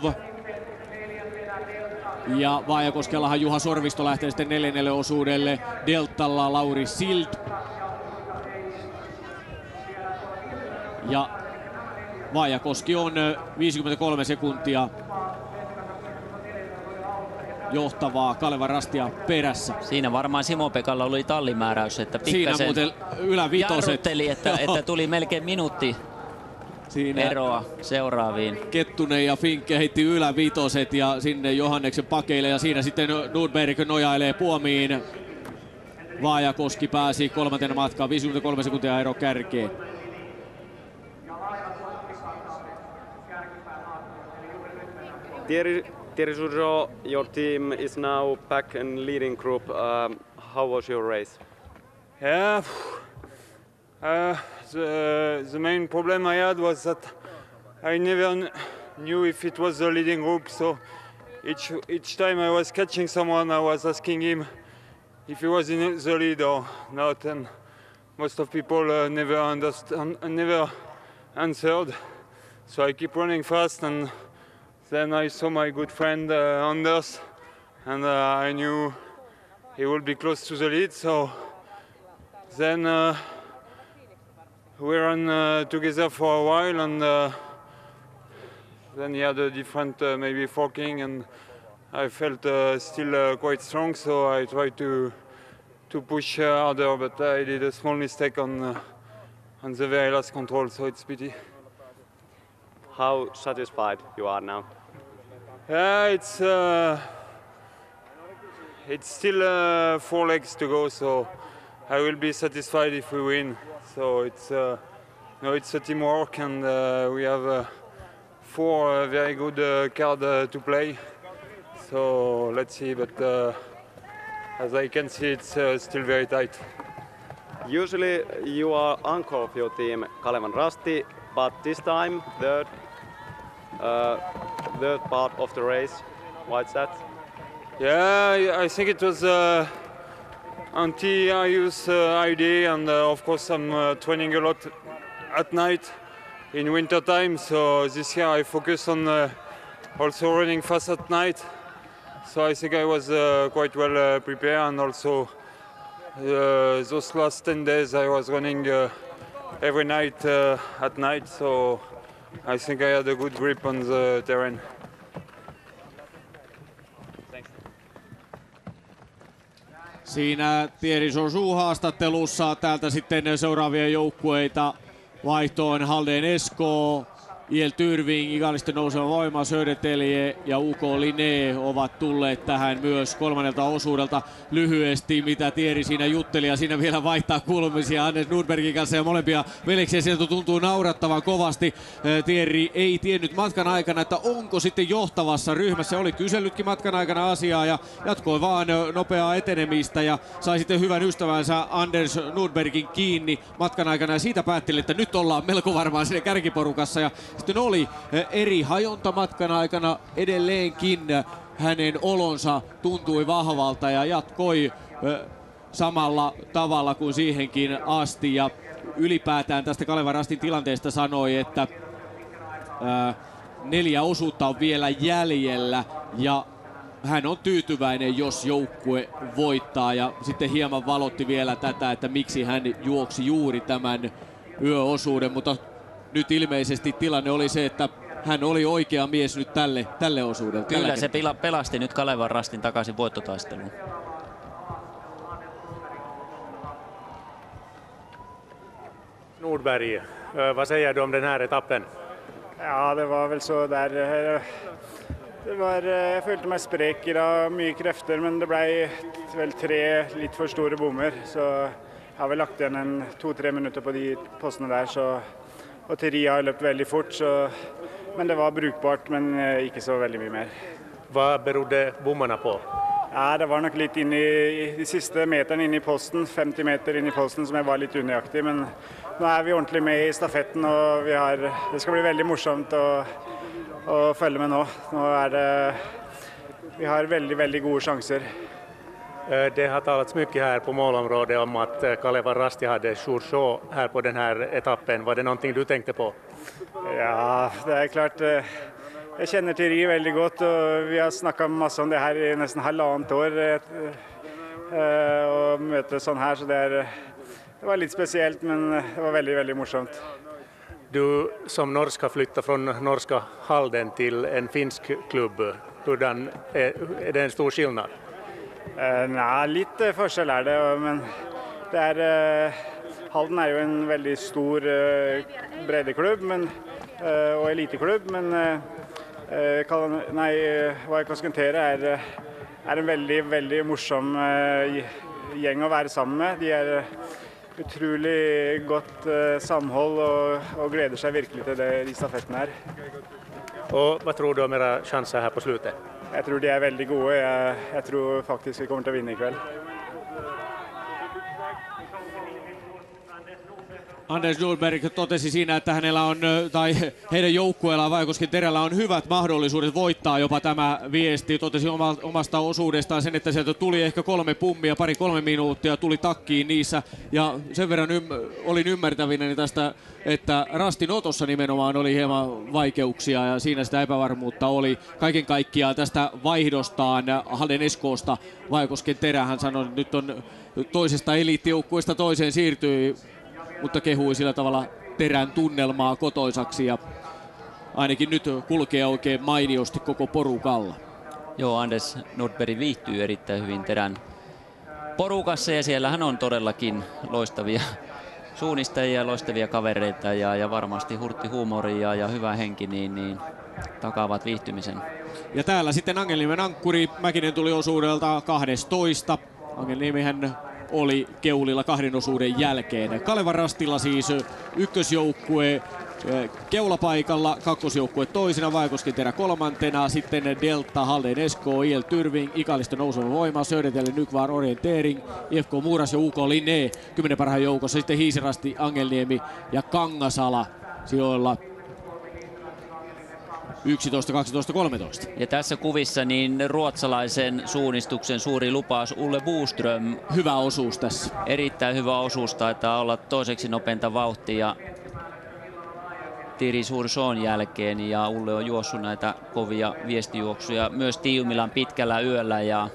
S20: Ja Vaajakoskellahan Juha Sorvisto lähtee sitten 4. osuudelle. Deltalla Lauri Sild. Ja Vaajakoski on 53 sekuntia johtavaa Kalevan Rastia perässä.
S9: Siinä varmaan Simo-Pekalla oli tallimääräys, että pikkasen jarrutteli, että tuli melkein minuutti siinä eroa seuraaviin.
S20: Kettunen ja Finke heitti ylävitoset ja sinne Johanneksen pakeille ja siinä sitten Nordberg nojailee puomiin. Vaajakoski pääsi kolmantena matkaan, 53 sekuntia ero kärkeen.
S4: Thierry Jourgeau, your team is now back in leading group. How was your race?
S5: Yeah, the main problem I had was that I never knew if it was the leading group. So each time I was catching someone, I was asking him if he was in the lead or not, and most of people never answered. So I keep running fast, and then I saw my good friend Anders, and I knew he would be close to the lead. So then we ran together for a while, and then he had a different maybe forking, and I felt still quite strong, so I tried to push harder, but I did a small mistake on the very last control, so it's pity.
S4: How satisfied you are now?
S5: Yeah, it's still 4 legs to go, so I will be satisfied if we win. So it's a teamwork, and we have 4 very good cards to play. So let's see, but as I can see, it's still very tight.
S4: Usually you are anchor of your team, Kalevan Rasti, but this time third part of the race. Why's that?
S5: Yeah, I think it was anti-Ayus idea, and of course I'm training a lot at night in winter time. So this year I focus on also running fast at night. So I think I was quite well prepared, and also those last 10 days I was running every night at night. So I think I had a good grip on the terrain.
S8: Siinä Thierry Jourgeau haastattelussa. Täältä sitten seuraavia joukkueita vaihtoon. Halden Esko, IL Tyrving, Igallisten nouseva voima, Södertälje ja UK Linné ovat tulleet tähän myös kolmannelta osuudelta. Lyhyesti, mitä Thierry siinä jutteli, ja siinä vielä vaihtaa kuulumisia Anders Nordbergin kanssa, ja molempia veljeksiä sieltä tuntuu naurattavan kovasti. Thierry ei tiennyt matkan aikana, että onko sitten johtavassa ryhmässä. Oli kysellytkin matkan aikana asiaa ja jatkoi vaan nopeaa etenemistä ja sai sitten hyvän ystävänsä Anders Nordbergin kiinni matkan aikana, ja siitä päätteli, että nyt ollaan melko varmaan sinne kärkiporukassa. Ja sitten oli eri hajonta matkan aikana, edelleenkin hänen olonsa tuntui vahvalta ja jatkoi samalla tavalla kuin siihenkin asti. Ja ylipäätään tästä Kalevan Rastin tilanteesta sanoi, että 4 osuutta on vielä jäljellä ja hän on tyytyväinen, jos joukkue voittaa. Ja sitten hieman valotti vielä tätä, että miksi hän juoksi juuri tämän yöosuuden, mutta nyt ilmeisesti tilanne oli se, että hän oli oikea mies nyt tälle osuudelle.
S9: Kyllä se pelasti nyt Kalevan Rastin takaisin voittotaisteluun.
S11: Nordberg, vad säger du om den här etappen?
S19: Ja, det var väl så där. Jag følte meg sprek i dag, mye krefter, men det ble vel 3 litt for store bommer. Så jeg har vel lagt igjen en 2-3 minutter på de postene der, så og Thierry har løpt veldig fort, så, men det var brukbart, men ikke så veldig mye mer.
S11: Vad berodde bommarna på?
S19: Ja, det var nok litt inn i de siste meterne inn i posten, 50 meter inn i posten, som jeg var litt unøyaktig, men nå er vi ordentlig med i stafetten, og det skal bli veldig morsomt å følge med nå. Vi har veldig, veldig gode sjanser.
S11: Det har talats mycket här på målområdet om att Kalevan Rasti hade Jourgeau här på den här etappen. Var det någonting du tänkte på?
S19: Ja, det är klart. Jag känner Thierry väldigt gott, och vi har snackat masse om det här i nästan halvannet år. Och möta sån här, så det var lite speciellt, men det var väldigt, väldigt morsomt.
S11: Du som norska flyttar från norska Halden till en finsk klubb. Hurdan är det en stor skillnad?
S19: Nej, lite forskjell är det, men det är Halden är ju en väldigt stor breddeklubb och eliteklubb, men Vaikos Kentera är en väldigt morsom gäng att vara samman med. De är utroligt gott samhåll och gläder sig verkligen till det i stafetten här.
S11: Och vad tror du om era chanser här på slutet?
S19: Jag tror de är väldigt goda. Jag tror faktiskt vi kommer att vinna ikväll.
S8: Anders Nordberg totesi siinä, että hänellä on, tai heidän joukkueellaan Vaikosken Terällä on hyvät mahdollisuudet voittaa jopa tämä viesti. Totesi omasta osuudestaan sen, että sieltä tuli ehkä 3 pummia, 2-3 minuuttia tuli takkiin niissä. Ja sen verran olin ymmärtävinäni tästä, että Rastin otossa nimenomaan oli hieman vaikeuksia ja siinä sitä epävarmuutta oli. Kaiken kaikkiaan tästä vaihdostaan Halden Eskoosta Vaikosken Terä, hän sanoi, että nyt on toisesta eliittijoukkueesta toiseen siirtyi, mutta kehui sillä tavalla Terän tunnelmaa kotoisaksi ja ainakin nyt kulkee oikein mainiosti koko porukalla.
S7: Joo, Anders Nordberg viihtyy erittäin hyvin Terän porukassa ja siellähän on todellakin loistavia suunnistajia, loistavia kavereita ja varmasti hurtti huumori ja hyvä henki niin takaavat viihtymisen.
S8: Ja täällä sitten Angelniemen ankkuri Mäkinen tuli osuudelta 12. Angelniemihän oli keulilla 2 osuuden jälkeen. Kalevan Rastilla siis ykkösjoukkue keulapaikalla, kakkosjoukkue toisena, Vaikosken Terä kolmantena, sitten Delta, Halden Esko, IL Tyrving, Ikalista nouseva voima, Södertälje, Nykvar, Orientering, IFK Muuras ja UK Linné 10 parhaan joukossa, sitten Hiisirasti, Angelniemi ja Kangasala sijoilla 11, 12, 13.
S7: Ja tässä kuvissa niin ruotsalaisen suunnistuksen suuri lupaus Ulle Boström.
S8: Hyvä osuus tässä.
S7: Erittäin hyvä osuus, taitaa olla toiseksi nopeinta vauhtia Thierry Sourson jälkeen ja Ulle on juossut näitä kovia viestijuoksuja myös Tiumilan pitkällä yöllä ja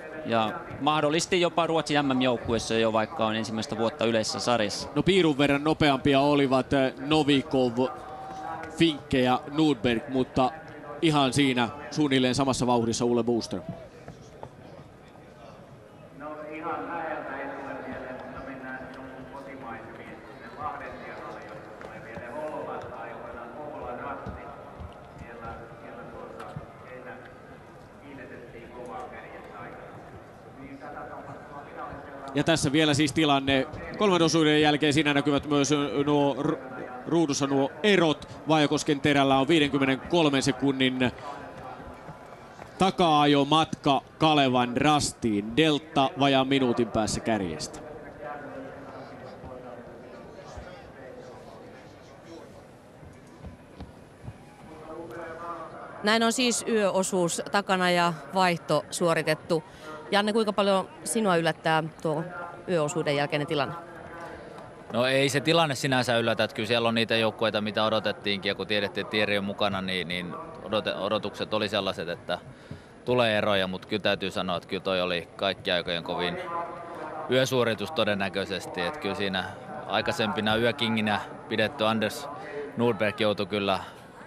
S7: mahdollisesti jopa Ruotsin MM-joukkueessa jo, vaikka on ensimmäistä vuotta yleisessä sarjassa.
S8: No piirun verran nopeampia olivat Novikov, Finke ja Nordberg, mutta ihan siinä suunnilleen samassa vauhdissa Ulle Boström. Ja tässä vielä siis tilanne 3 osuuden jälkeen. Siinä näkyvät myös ruudussa nuo erot. Vaikosken Terällä on 53 sekunnin taka-ajo matka Kalevan Rastiin. Delta vajaan minuutin päässä kärjestä.
S1: Näin on siis yöosuus takana ja vaihto suoritettu. Janne, kuinka paljon sinua yllättää tuo yöosuuden jälkeinen tilanne?
S14: No ei se tilanne sinänsä yllätä, että kyllä siellä on niitä joukkueita, mitä odotettiinkin, ja kun tiedettiin, että Thierry on mukana, niin odotukset oli sellaiset, että tulee eroja, mutta kyllä täytyy sanoa, että kyllä toi oli kaikki aikojen kovin yösuoritus todennäköisesti, että kyllä siinä aikaisempina yökinginä pidetty Anders Nordberg joutui kyllä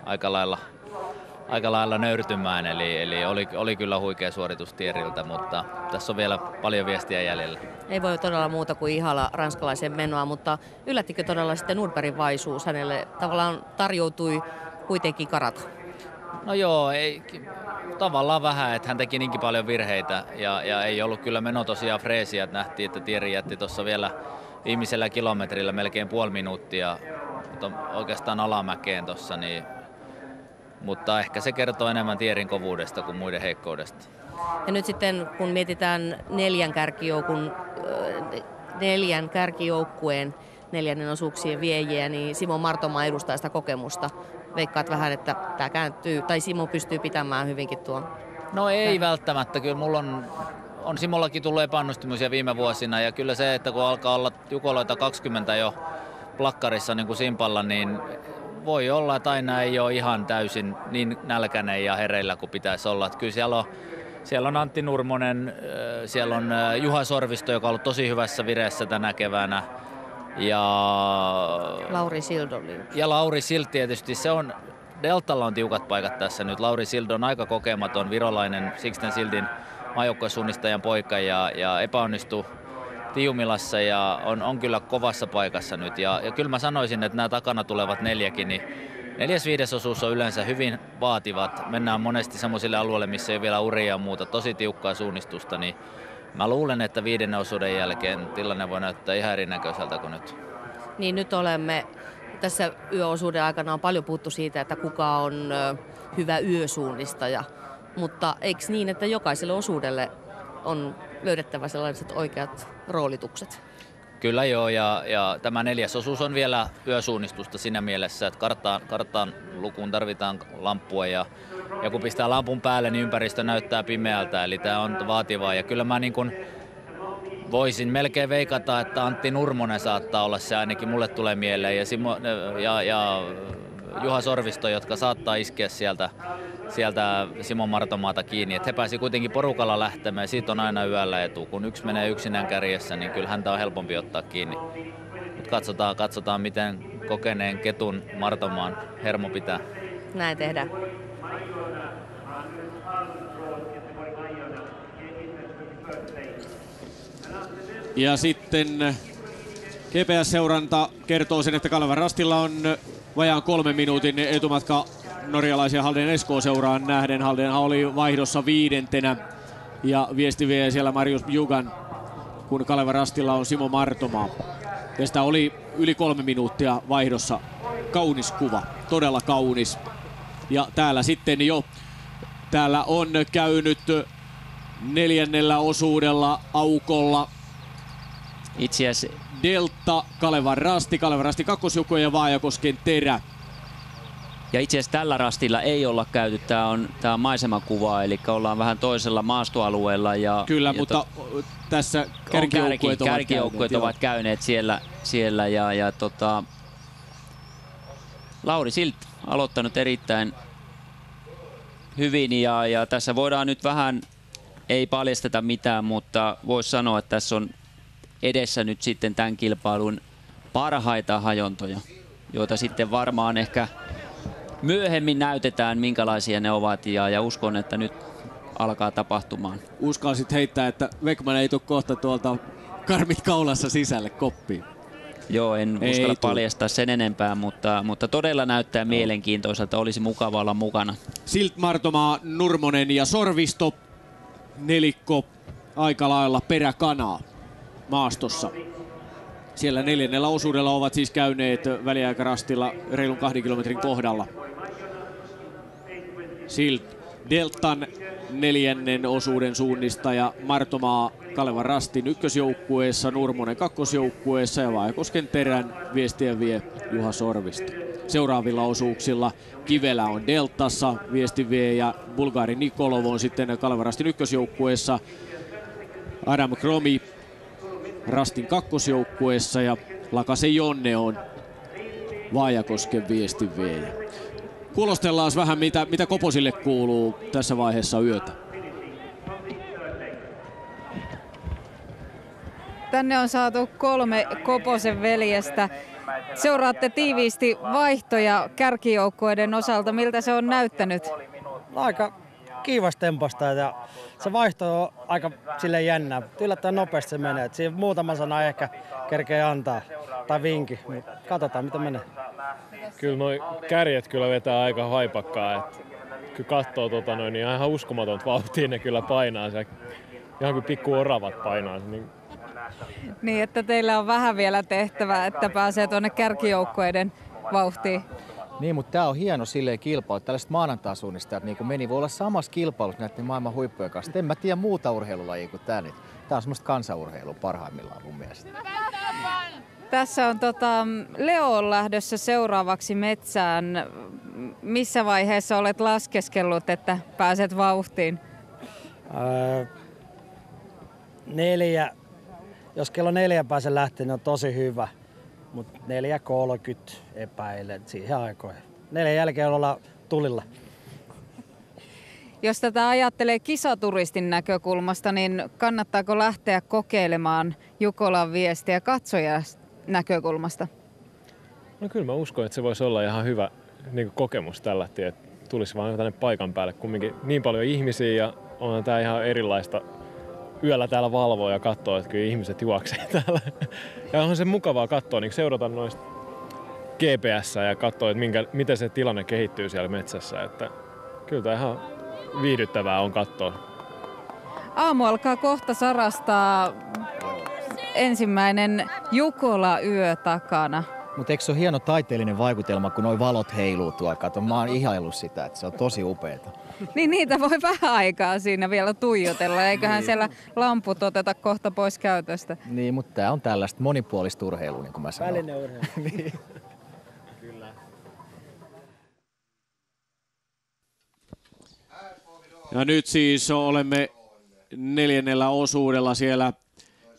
S14: aika lailla nöyrtymään, eli oli kyllä huikea suoritus Thierryltä, mutta tässä on vielä paljon viestiä jäljellä.
S1: Ei voi todella muuta kuin ihailla ranskalaisen menoa, mutta yllättikö todella sitten Nordbergin vaisuus? Hänelle tavallaan tarjoutui kuitenkin karata.
S14: No joo, ei, tavallaan vähän, että hän teki niinkin paljon virheitä ja ei ollut kyllä meno tosiaan freesiä, että nähtiin, että Thierry jätti tuossa vielä viimeisellä kilometrillä melkein puoli minuuttia oikeastaan alamäkeen tuossa, niin mutta ehkä se kertoo enemmän Thierryn kovuudesta kuin muiden heikkoudesta.
S1: Ja nyt sitten kun mietitään 4 kärkijoukkueen 4. osuuksien viejiä, niin Simo Martomaa edustaa sitä kokemusta. Veikkaat vähän, että tämä kääntyy, tai Simo pystyy pitämään hyvinkin tuon.
S14: No ei välttämättä, kyllä mulla on Simollakin tullut epäonnistumisia viime vuosina ja kyllä se, että kun alkaa olla jukoloita 20 jo plakkarissa niin kuin Simpalla, niin voi olla, että aina ei ole ihan täysin niin nälkäinen ja hereillä kuin pitäisi olla. Että kyllä siellä on Antti Nurmonen, siellä on Juha Sorvisto, joka on ollut tosi hyvässä vireessä tänä keväänä. Ja
S1: Lauri Sild oli.
S14: Ja Lauri Sild tietysti, se on Deltalla on tiukat paikat tässä nyt. Lauri Sild on aika kokematon virolainen Sixten Sildin maajoukkuesuunnistajan poika ja epäonnistui Tiumilassa ja on kyllä kovassa paikassa nyt. Ja kyllä mä sanoisin, että nämä takana tulevat 4, niin 4.5. osuus on yleensä hyvin vaativat. Mennään monesti semmoisille alueille, missä ei ole vielä uria ja muuta, tosi tiukkaa suunnistusta, niin mä luulen, että 5. osuuden jälkeen tilanne voi näyttää ihan erinäköiseltä kuin nyt.
S1: Niin nyt olemme tässä yöosuuden aikana on paljon puhuttu siitä, että kuka on hyvä yösuunnistaja, mutta eikö niin, että jokaiselle osuudelle on löydettävä sellaiset oikeat roolitukset?
S14: Kyllä joo, ja tämä 4. osuus on vielä yösuunnistusta siinä mielessä, että karttaan lukuun tarvitaan lampua ja kun pistää lampun päälle, niin ympäristö näyttää pimeältä, eli tämä on vaativaa. Ja kyllä mä niin kuin voisin melkein veikata, että Antti Nurmonen saattaa olla se, ainakin mulle tulee mieleen, ja Juha Sorvisto, jotka saattaa iskeä sieltä Simo Martomaata kiinni. Että he pääsi kuitenkin porukalla lähtemään, siitä on aina yöllä etu. Kun yksi menee yksinään kärjessä, niin kyllä häntä on helpompi ottaa kiinni. Mutta katsotaan, miten kokeneen ketun Martomaan hermo pitää.
S1: Näin tehdään.
S8: Ja sitten GPS-seuranta kertoo sen, että Kalevan Rastilla on vajaan 3 minuutin etumatka norjalaisia Halden Esko-seuraan nähden. Haldenhan oli vaihdossa 5. ja viesti vie siellä Marius Bjugan, kun Kalevan Rastilla on Simo Martomaa. Tästä oli yli 3 minuuttia vaihdossa. Kaunis kuva, todella kaunis. Ja täällä sitten täällä on käynyt 4. osuudella aukolla
S9: itse asiassa
S8: Delta, Kalevan Rasti kakkosjoukkue ja Vaajakosken Terä.
S9: Ja itse asiassa tällä rastilla ei olla käyty, tää on maisemakuva, eli ollaan vähän toisella maastoalueella.
S8: Kyllä, mutta tässä
S9: kärkijoukkueet ovat käyneet siellä ja Lauri Sild aloittanut erittäin hyvin ja tässä voidaan nyt vähän, ei paljasteta mitään, mutta voisi sanoa, että tässä on edessä nyt sitten tämän kilpailun parhaita hajontoja, joita sitten varmaan ehkä myöhemmin näytetään, minkälaisia ne ovat, ja uskon, että nyt alkaa tapahtumaan.
S8: Uskallisit heittää, että Vekman ei tule kohta tuolta karmit kaulassa sisälle koppiin.
S9: Joo, en uskalla paljastaa sen enempää, mutta todella näyttää mielenkiintoiselta, olisi mukava olla mukana.
S8: Sild, Martomaa, Nurmonen ja Sorvisto, nelikko aika lailla peräkanaa maastossa. Siellä 4. osuudella ovat siis käyneet väliaikarastilla reilun 2 kilometrin kohdalla. Sild, Deltan 4. osuuden suunnistaja, Martomaa Kalevan Rastin ykkösjoukkueessa, Nurmonen kakkosjoukkueessa ja Vaajakosken Terän viestiä vie Juha Sorvisto. Seuraavilla osuuksilla Kivelä on Deltassa, viesti vie, ja Bulgari Nikolov on sitten Kalevan Rastin ykkösjoukkueessa, Adam Kromi Rastin kakkosjoukkueessa ja Lakase Jonne on Vaajakosken viestin viejä. Kuulostellaan vähän mitä Koposille kuuluu tässä vaiheessa yötä.
S6: Tänne on saatu 3 Koposen veljestä. Seuraatte tiiviisti vaihtoja kärkijoukkueiden osalta. Miltä se on näyttänyt?
S10: Aika kiivastempasta ja se vaihto on aika silleen jännää. Yllättäen nopeasti se menee. Siinä muutama sana ehkä kerkee antaa tai vinki. Katsotaan mitä menee.
S13: Kyllä noi kärjet kyllä vetää aika haipakkaa. Et kyllä katsoo niin ihan uskomatonta vauhtia ne kyllä painaa. Se, ihan kuin pikku oravat painaa.
S6: Niin, että teillä on vähän vielä tehtävää, että pääsee tuonne kärkijoukkueiden vauhtiin.
S15: Niin, mutta tämä on hieno silleen kilpailu. Tällaiset maanantaisuunnistajat niin meni voi olla samassa kilpailussa näiden maailman huippujen kanssa. En mä tiedä muuta urheilulajia kuin tämä nyt. Tämä on semmoista kansanurheilua parhaimmillaan mun mielestä.
S6: Tässä on Leo on lähdössä seuraavaksi metsään. Missä vaiheessa olet laskeskellut, että pääset vauhtiin?
S10: 4. Jos kello 4 pääsen lähteä, niin on tosi hyvä. Mutta 4.30 epäilen siihen aikoihin. 4 jälkeen ollaan tulilla.
S6: Jos tätä ajattelee kisaturistin näkökulmasta, niin kannattaako lähteä kokeilemaan Jukolan viestiä katsojan näkökulmasta?
S13: No kyllä mä uskon, että se voisi olla ihan niin kokemus tällä, että tulisi vaan tänne paikan päälle. Kumminkin niin paljon ihmisiä ja on tää ihan erilaista yöllä täällä valvoa ja katsoa, että kyllä ihmiset juoksee täällä. Ja onhan se mukavaa katsoa, niin seurata noista GPS ja katsoa, että miten se tilanne kehittyy siellä metsässä. Että kyllä tämä ihan viihdyttävää on katsoa.
S6: Aamu alkaa kohta sarastaa, ensimmäinen Jukola-yö takana.
S15: Mutta eikö se ole hieno taiteellinen vaikutelma, kun nuo valot heiluu tuolla? Kato, mä oon ihaillut sitä, että se on tosi upeeta.
S6: Niin niitä voi vähän aikaa siinä vielä tuijotella, eiköhän siellä lamput oteta kohta pois käytöstä.
S15: Niin, mutta tää on tällaista monipuolista urheilua, niin kuin mä sanoin.
S10: Välineurheilu.
S15: Niin.
S13: Kyllä.
S20: Ja nyt siis olemme 4. osuudella siellä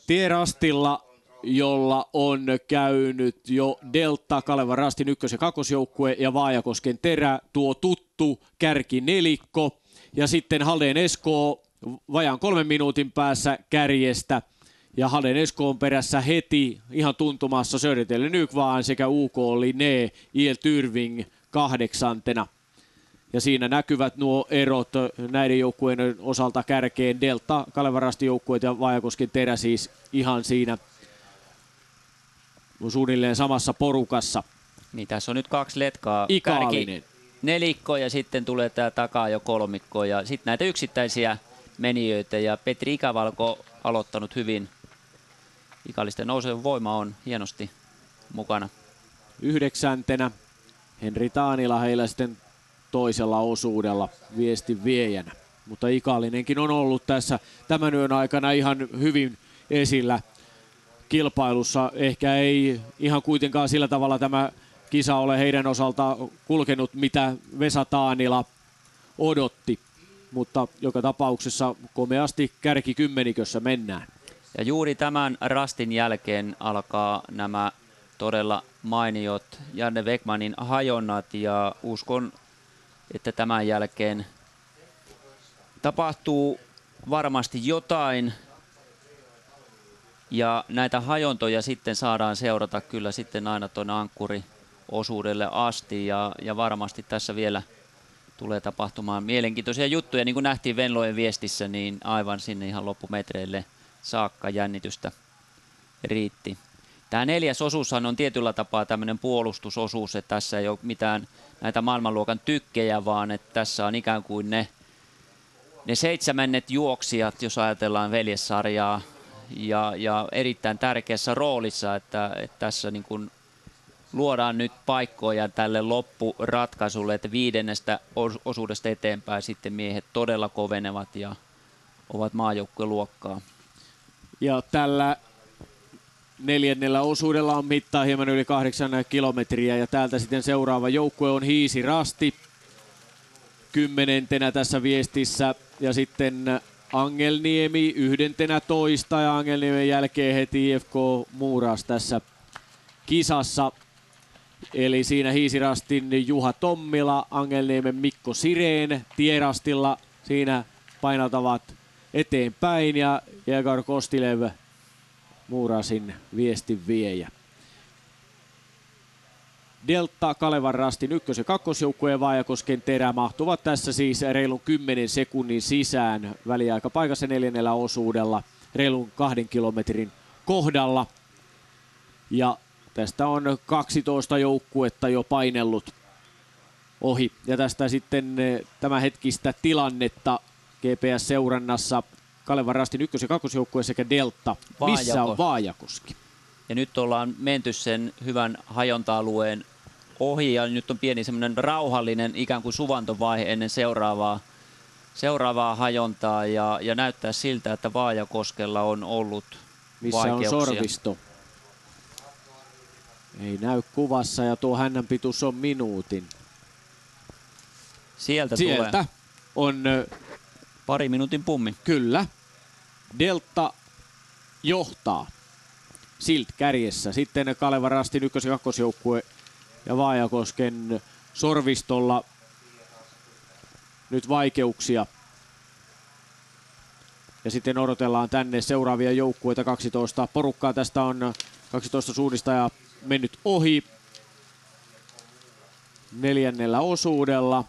S20: tierastilla, jolla on käynyt jo Delta, Kalevan Rastin ykkös- ja kakkosjoukkue ja Vaajakosken Terä, tuo tuttu kärkinelikko. Ja sitten Halden Esko vajaan 3 minuutin päässä kärjestä. Ja Halden Esko on perässä heti ihan tuntumassa Södertälje Nykvaan sekä UK Linné IL Tyrving 8. Ja siinä näkyvät nuo erot näiden joukkueiden osalta kärkeen. Delta, Kalevan Rastin joukkueet ja Vaajakosken Terä siis ihan siinä suunnilleen samassa porukassa.
S7: Niin tässä on nyt 2 letkaa.
S20: Ikaalinen.
S7: Nelikko ja sitten tulee tää takaa jo kolmikko ja sitten näitä yksittäisiä menijöitä ja Petri Ikävalko aloittanut hyvin. Ikallisten nousun voima on hienosti mukana.
S20: 9. Henri Taanila heillä sitten toisella osuudella viestin viejänä. Mutta Ikallinenkin on ollut tässä tämän yön aikana ihan hyvin esillä kilpailussa. Ehkä ei ihan kuitenkaan sillä tavalla tämä kisa ole heidän osalta kulkenut, mitä Vesa Taanila odotti. Mutta joka tapauksessa komeasti kärkikymmenikössä mennään.
S7: Ja juuri tämän rastin jälkeen alkaa nämä todella mainiot Janne Wegmanin hajonnat ja uskon, että tämän jälkeen tapahtuu varmasti jotain. Ja näitä hajontoja sitten saadaan seurata kyllä sitten aina tuonne ankkuriosuudelle asti ja varmasti tässä vielä tulee tapahtumaan mielenkiintoisia juttuja. Niin kuin nähtiin Venlojen viestissä, niin aivan sinne ihan loppumetreille saakka jännitystä riitti. Tämä 4. osuushan on tietyllä tapaa tämmöinen puolustusosuus, että tässä ei ole mitään näitä maailmanluokan tykkejä, vaan että tässä on ikään kuin ne 7 juoksijat, jos ajatellaan veljessarjaa, ja erittäin tärkeässä roolissa, että tässä niin kuin luodaan nyt paikkoja tälle loppuratkaisulle, että 5. osuudesta eteenpäin sitten miehet todella kovenevat ja ovat maajoukkueluokkaa.
S20: Ja tällä 4. osuudella on mittaa hieman yli 8 kilometriä ja täältä sitten seuraava joukkue on Hiisi Rasti 10. tässä viestissä ja sitten Angelniemi 11. ja Angelniemen jälkeen heti IFK Muuras tässä kisassa. Eli siinä Hiisirastin Juha Tommila, Angelniemen Mikko Sireen, Tierastilla siinä painaltavat eteenpäin ja Jägar Kostilev Muurasin viestin viejä. Delta, Kalevan Rastin ykkös- ja kakkosjoukkue ja Vaajakosken Terä mahtuvat tässä siis reilun 10 sekunnin sisään väliaikapaikassa 4. osuudella reilun 2 kilometrin kohdalla. Ja tästä on 12 joukkuetta jo painellut ohi. Ja tästä sitten tämänhetkistä tilannetta GPS-seurannassa Kalevan Rastin ykkös- ja kakkosjoukkue sekä Delta. Missä on Vaajakoski?
S7: Ja nyt ollaan menty sen hyvän hajonta-alueen ohi ja nyt on pieni semmoinen rauhallinen ikään kuin suvantovaihe ennen seuraavaa hajontaa ja näyttää siltä, että Vaajakoskella on ollut
S20: missä
S7: vaikeuksia.
S20: On Sorvisto? Ei näy kuvassa ja tuo hännän pituus on minuutin.
S7: Sieltä
S20: tulee. On
S7: pari minuutin pummi.
S20: Kyllä. Delta johtaa. Silt kärjessä. Sitten Kalevan Rastin ykkös- ja kakkosjoukkue ja Vaajakosken Sorvistolla nyt vaikeuksia. Ja sitten odotellaan tänne seuraavia joukkueita 12 porukkaa. Tästä on 12 suunnistajaa mennyt ohi. 4. osuudella.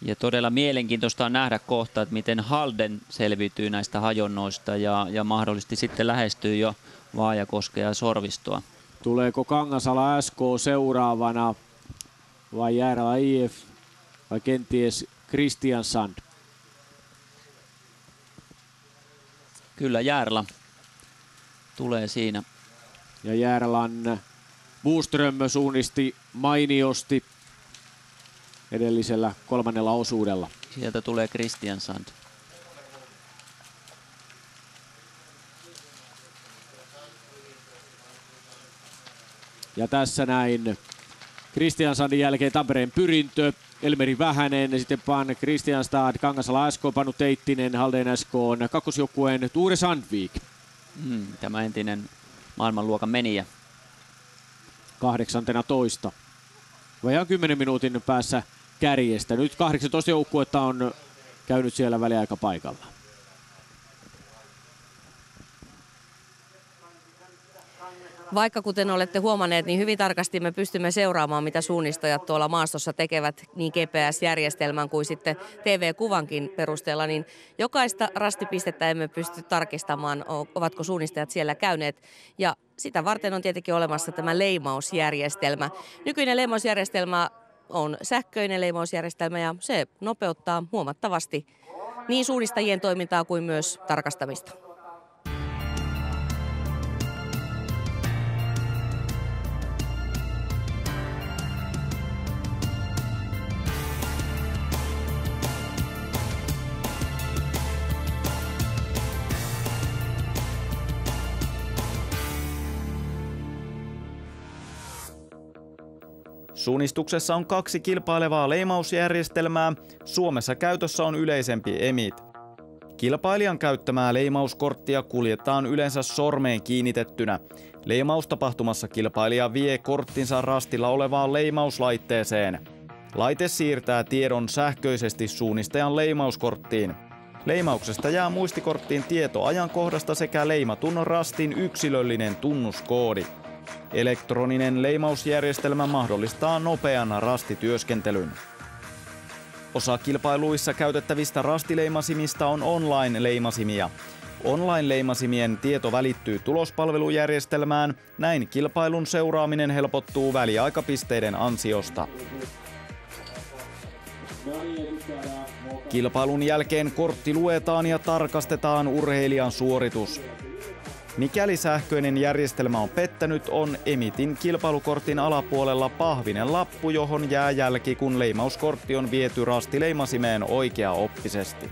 S7: Ja todella mielenkiintoista on nähdä kohta, että miten Halden selviytyy näistä hajonnoista ja mahdollisesti sitten lähestyy jo Vaajakoskea ja Sorvistoa.
S20: Tuleeko Kangasala SK seuraavana vai Jäärälä IF vai kenties Kristiansand?
S7: Kyllä Jäärälä tulee siinä.
S20: Ja Jäärälän Boström suunnisti mainiosti edellisellä 3. osuudella.
S7: Sieltä tulee Kristiansand.
S20: Ja tässä näin Kristiansandin jälkeen Tampereen Pyrintö, Elmeri Vähänen, sitten Pan Kristianstad, Kangasala SK, Panu Teittinen, Halden SK, kakkosjoukkueen Ture Sandvik.
S7: Tämä entinen maailmanluokan menijä.
S20: 18. Vajaan 10 minuutin päässä kärjestä. Nyt 18 joukkuetta on käynyt siellä väliaikapaikalla.
S1: Vaikka kuten olette huomanneet, niin hyvin tarkasti me pystymme seuraamaan, mitä suunnistajat tuolla maastossa tekevät niin GPS-järjestelmän kuin sitten TV-kuvankin perusteella, niin jokaista rastipistettä emme pysty tarkistamaan, ovatko suunnistajat siellä käyneet. Ja sitä varten on tietenkin olemassa tämä leimausjärjestelmä. Nykyinen leimausjärjestelmä on sähköinen leimausjärjestelmä ja se nopeuttaa huomattavasti niin suunnistajien toimintaa kuin myös tarkastamista.
S22: Suunnistuksessa on 2 kilpailevaa leimausjärjestelmää, Suomessa käytössä on yleisempi EMIT. Kilpailijan käyttämää leimauskorttia kuljetaan yleensä sormeen kiinnitettynä. Leimaustapahtumassa kilpailija vie korttinsa rastilla olevaan leimauslaitteeseen. Laite siirtää tiedon sähköisesti suunnistajan leimauskorttiin. Leimauksesta jää muistikorttiin tieto ajankohdasta sekä leimatun rastin yksilöllinen tunnuskoodi. Elektroninen leimausjärjestelmä mahdollistaa nopean rastityöskentelyn. Osa kilpailuissa käytettävistä rastileimasimista on online-leimasimia. Online-leimasimien tieto välittyy tulospalvelujärjestelmään, näin kilpailun seuraaminen helpottuu väliaikapisteiden ansiosta. Kilpailun jälkeen kortti luetaan ja tarkastetaan urheilijan suoritus. Mikäli sähköinen järjestelmä on pettänyt, on EMITin kilpailukortin alapuolella pahvinen lappu, johon jää jälki, kun leimauskortti on viety rastileimasimeen oikeaoppisesti.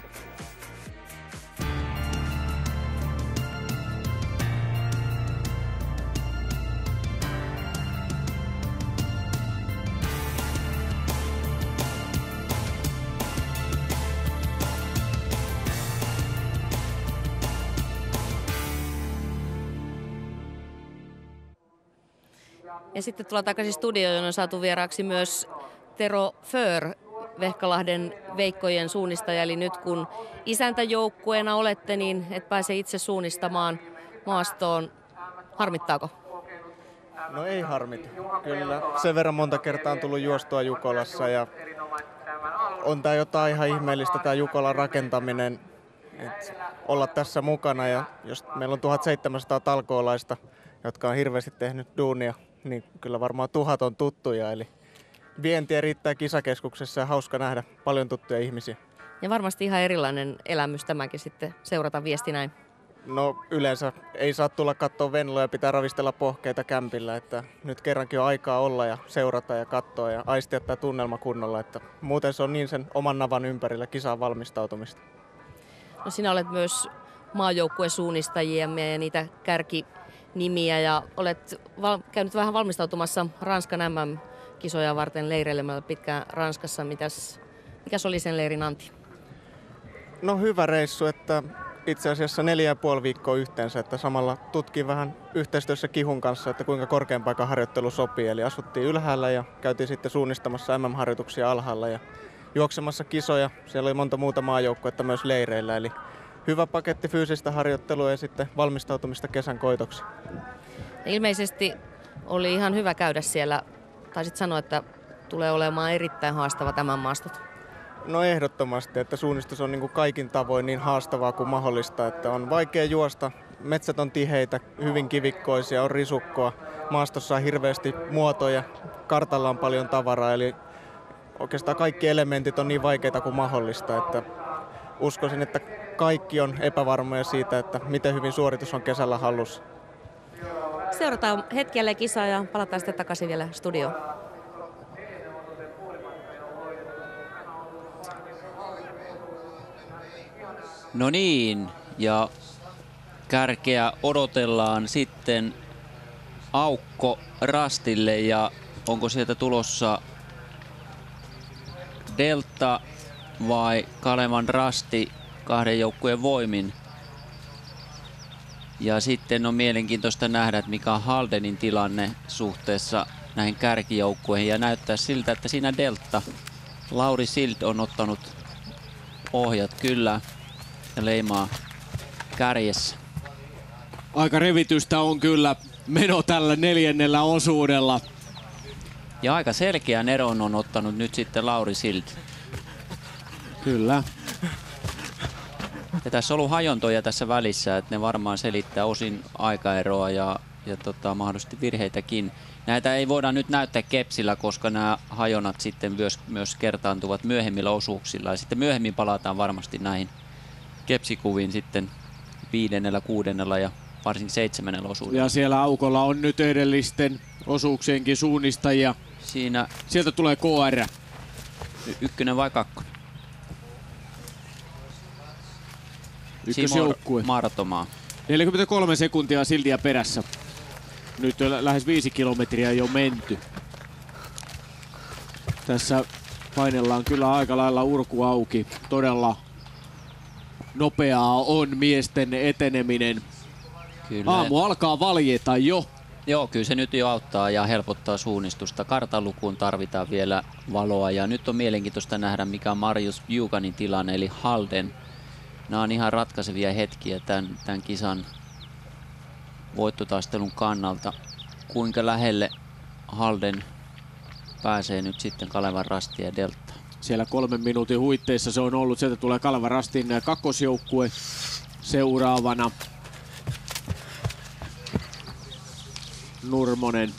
S1: Ja sitten tullaan takaisin studioon, jonne on saatu vieraaksi myös Tero Föhr, Vehkalahden Veikkojen suunnistaja. Eli nyt kun isäntäjoukkueena olette, niin et pääse itse suunnistamaan maastoon. Harmittaako?
S16: No ei harmita. Kyllä sen verran monta kertaa on tullut juostua Jukolassa ja on tää jotain ihan ihmeellistä tää Jukolan rakentaminen. Et olla tässä mukana ja jos meillä on 1700 talkoolaista, jotka on hirveästi tehnyt duunia, niin kyllä varmaan 1000 on tuttuja, eli vientiä riittää kisakeskuksessa ja hauska nähdä paljon tuttuja ihmisiä.
S1: Ja varmasti ihan erilainen elämys tämäkin sitten seurata viesti näin.
S16: No yleensä ei saa tulla katsoa Venloja, pitää ravistella pohkeita kämpillä, että nyt kerrankin on aikaa olla ja seurata ja katsoa ja aistia tämä tunnelma kunnolla, että muuten se on niin sen oman navan ympärillä kisaan valmistautumista.
S1: No sinä olet myös maajoukkuesuunnistajia ja niitä kärkinimiä ja olet käynyt vähän valmistautumassa Ranskan MM-kisoja varten leireilemällä pitkään Ranskassa. Mikäs oli sen leirin anti?
S16: No hyvä reissu, että itse asiassa 4,5 viikkoa yhteensä, että samalla tutkin vähän yhteistyössä Kihun kanssa, että kuinka korkean paikan harjoittelu sopii. Eli asuttiin ylhäällä ja käytiin sitten suunnistamassa MM-harjoituksia alhaalla ja juoksemassa kisoja. Siellä oli monta muuta maajoukkuetta myös leireillä, eli hyvä paketti fyysistä harjoittelua ja sitten valmistautumista kesän koitoksi.
S1: Ilmeisesti oli ihan hyvä käydä siellä. Taisit sanoa, että tulee olemaan erittäin haastava tämän maastot?
S16: No ehdottomasti, että suunnistus on niin kuin kaikin tavoin niin haastavaa kuin mahdollista, että on vaikea juosta. Metsät on tiheitä, hyvin kivikkoisia, on risukkoa, maastossa on hirveästi muotoja, kartalla on paljon tavaraa, eli oikeastaan kaikki elementit on niin vaikeita kuin mahdollista, että uskoisin, että kaikki on epävarmoja siitä, että miten hyvin suoritus on kesällä hallussa.
S1: Seurataan hetkelle kisaa ja palataan sitten takaisin vielä studioon.
S9: No niin, ja kärkeä odotellaan sitten aukko rastille ja onko sieltä tulossa Delta vai Kalevan rasti kahden joukkueen voimin. Ja sitten on mielenkiintoista nähdä, että mikä on Haldenin tilanne suhteessa näihin kärkijoukkueihin. Ja näyttää siltä, että siinä Delta, Lauri Sild on ottanut ohjat kyllä ja leimaa kärjessä.
S20: Aika revitystä on kyllä meno tällä 4. osuudella.
S9: Ja aika selkeän eron on ottanut nyt sitten Lauri Sild.
S20: Kyllä.
S9: Ja tässä on ollut hajontoja tässä välissä, että ne varmaan selittää osin aikaeroa ja mahdollisesti virheitäkin. Näitä ei voida nyt näyttää kepsillä, koska nämä hajonat sitten myös kertaantuvat myöhemmillä osuuksilla. Ja sitten myöhemmin palataan varmasti näihin kepsikuviin sitten 5., 6. ja varsinkin 7. osuudella.
S20: Ja siellä aukolla on nyt edellisten osuuksienkin suunnistajia. Sieltä tulee KR.
S9: 1 vai 2?
S20: Ykkösjoukkue.
S9: Martomaa.
S20: 43 sekuntia Sildiä perässä. Nyt on lähes 5 kilometriä jo menty. Tässä painellaan kyllä aika lailla urku auki. Todella nopeaa on miesten eteneminen.
S9: Kyllä.
S20: Aamu alkaa valjeta jo.
S9: Joo, kyllä se nyt jo auttaa ja helpottaa suunnistusta. Kartanlukuun tarvitaan vielä valoa ja nyt on mielenkiintoista nähdä, mikä on Marius Bjuganin tilanne eli Halden. Nämä on ihan ratkaisevia hetkiä tämän kisan voittotaistelun kannalta. Kuinka lähelle Halden pääsee nyt sitten Kalevan Rasti ja Delta?
S20: Siellä 3 minuutin huitteissa se on ollut. Sieltä tulee Kalevan Rastin kakkosjoukkue seuraavana. Nurmonen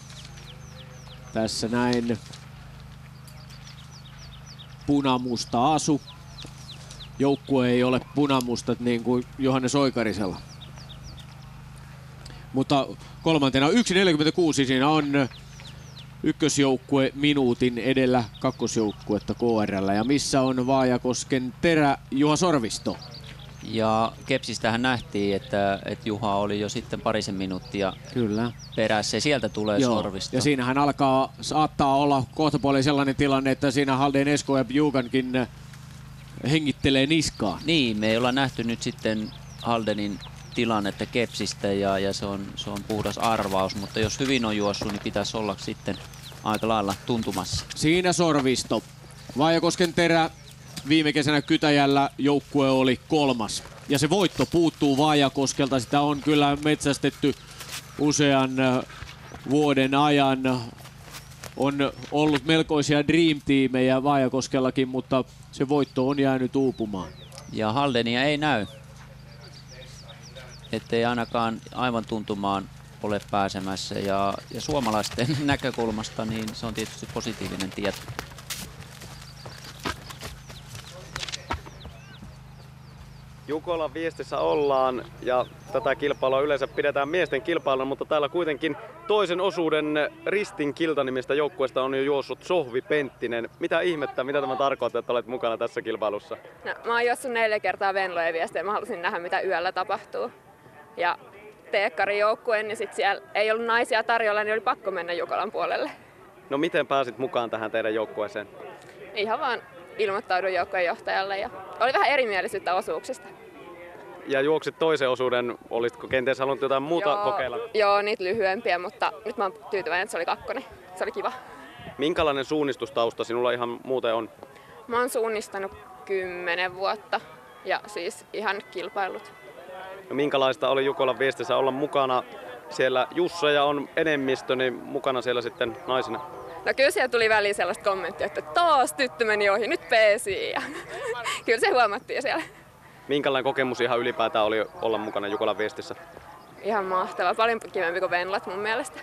S20: tässä näin. Punamusta asu. Joukkue ei ole punamustat niin kuin Johannes Oikarisella. Mutta kolmantena 1.46 siinä on ykkösjoukkue minuutin edellä kakkosjoukkuetta KR:llä. Ja missä on Vaajakosken Terä Juha Sorvisto?
S9: Ja Kepsistähän nähtiin, että Juha oli jo sitten parisen minuuttia
S20: kyllä
S9: perässä ja sieltä tulee Sorvisto.
S20: Ja siinähän saattaa olla kohtapuolella sellainen tilanne, että siinä Halden Esko ja Bjugankin hengittelee niskaa.
S9: Niin, me ei olla nähty nyt sitten Haldenin tilannetta Kepsistä ja se on puhdas arvaus, mutta jos hyvin on juossut, niin pitäisi olla sitten aika lailla tuntumassa.
S20: Siinä Sorvisto. Vaajakosken Terä viime kesänä Kytäjällä joukkue oli 3. Ja se voitto puuttuu Vaajakoskelta. Sitä on kyllä metsästetty usean vuoden ajan. On ollut melkoisia dream-tiimejä Vaajakoskellakin, mutta se voitto on jäänyt uupumaan.
S9: Ja Haldenia ei näy. Ettei ainakaan aivan tuntumaan ole pääsemässä. Ja suomalaisten näkökulmasta niin se on tietysti positiivinen tieto.
S4: Jukolan viestissä ollaan ja tätä kilpailua yleensä pidetään miesten kilpailuna, mutta täällä kuitenkin toisen osuuden Ristin Kilta-nimistä joukkueesta on jo juossut Sohvi Penttinen. Mitä ihmettä, mitä tämä tarkoittaa, että olet mukana tässä kilpailussa?
S12: No, mä oon juossut 4 kertaa Venlojen viestiä ja mä halusin nähdä, mitä yöllä tapahtuu. Ja teekkarin joukkueen, niin sit siellä ei ollut naisia tarjolla, niin oli pakko mennä Jukolan puolelle.
S4: No miten pääsit mukaan tähän teidän joukkueeseen?
S12: Ihan vaan ilmoittauduin joukkueen johtajalle ja oli vähän erimielisyyttä osuuksista.
S4: Ja juoksit toisen osuuden, olitko kenties halunnut jotain muuta kokeilla?
S12: Joo, niitä lyhyempiä, mutta nyt mä oon tyytyväinen, että se oli 2. Se oli kiva.
S4: Minkälainen suunnistustausta sinulla ihan muuten on?
S12: Mä oon suunnistanut 10 vuotta ja siis ihan kilpailut.
S4: No minkälaista oli Jukolan viestissä olla mukana? Siellä Jusseja on enemmistö, niin mukana siellä sitten naisina?
S12: No kyllä siellä tuli väliin sellaista kommenttia, että taas tyttö meni ohi, nyt peesii. Ja kyllä se huomattiin siellä.
S4: Minkälainen kokemus ihan ylipäätään oli olla mukana Jukolan viestissä?
S12: Ihan mahtava, paljon kivempi kuin Venlat mun mielestä.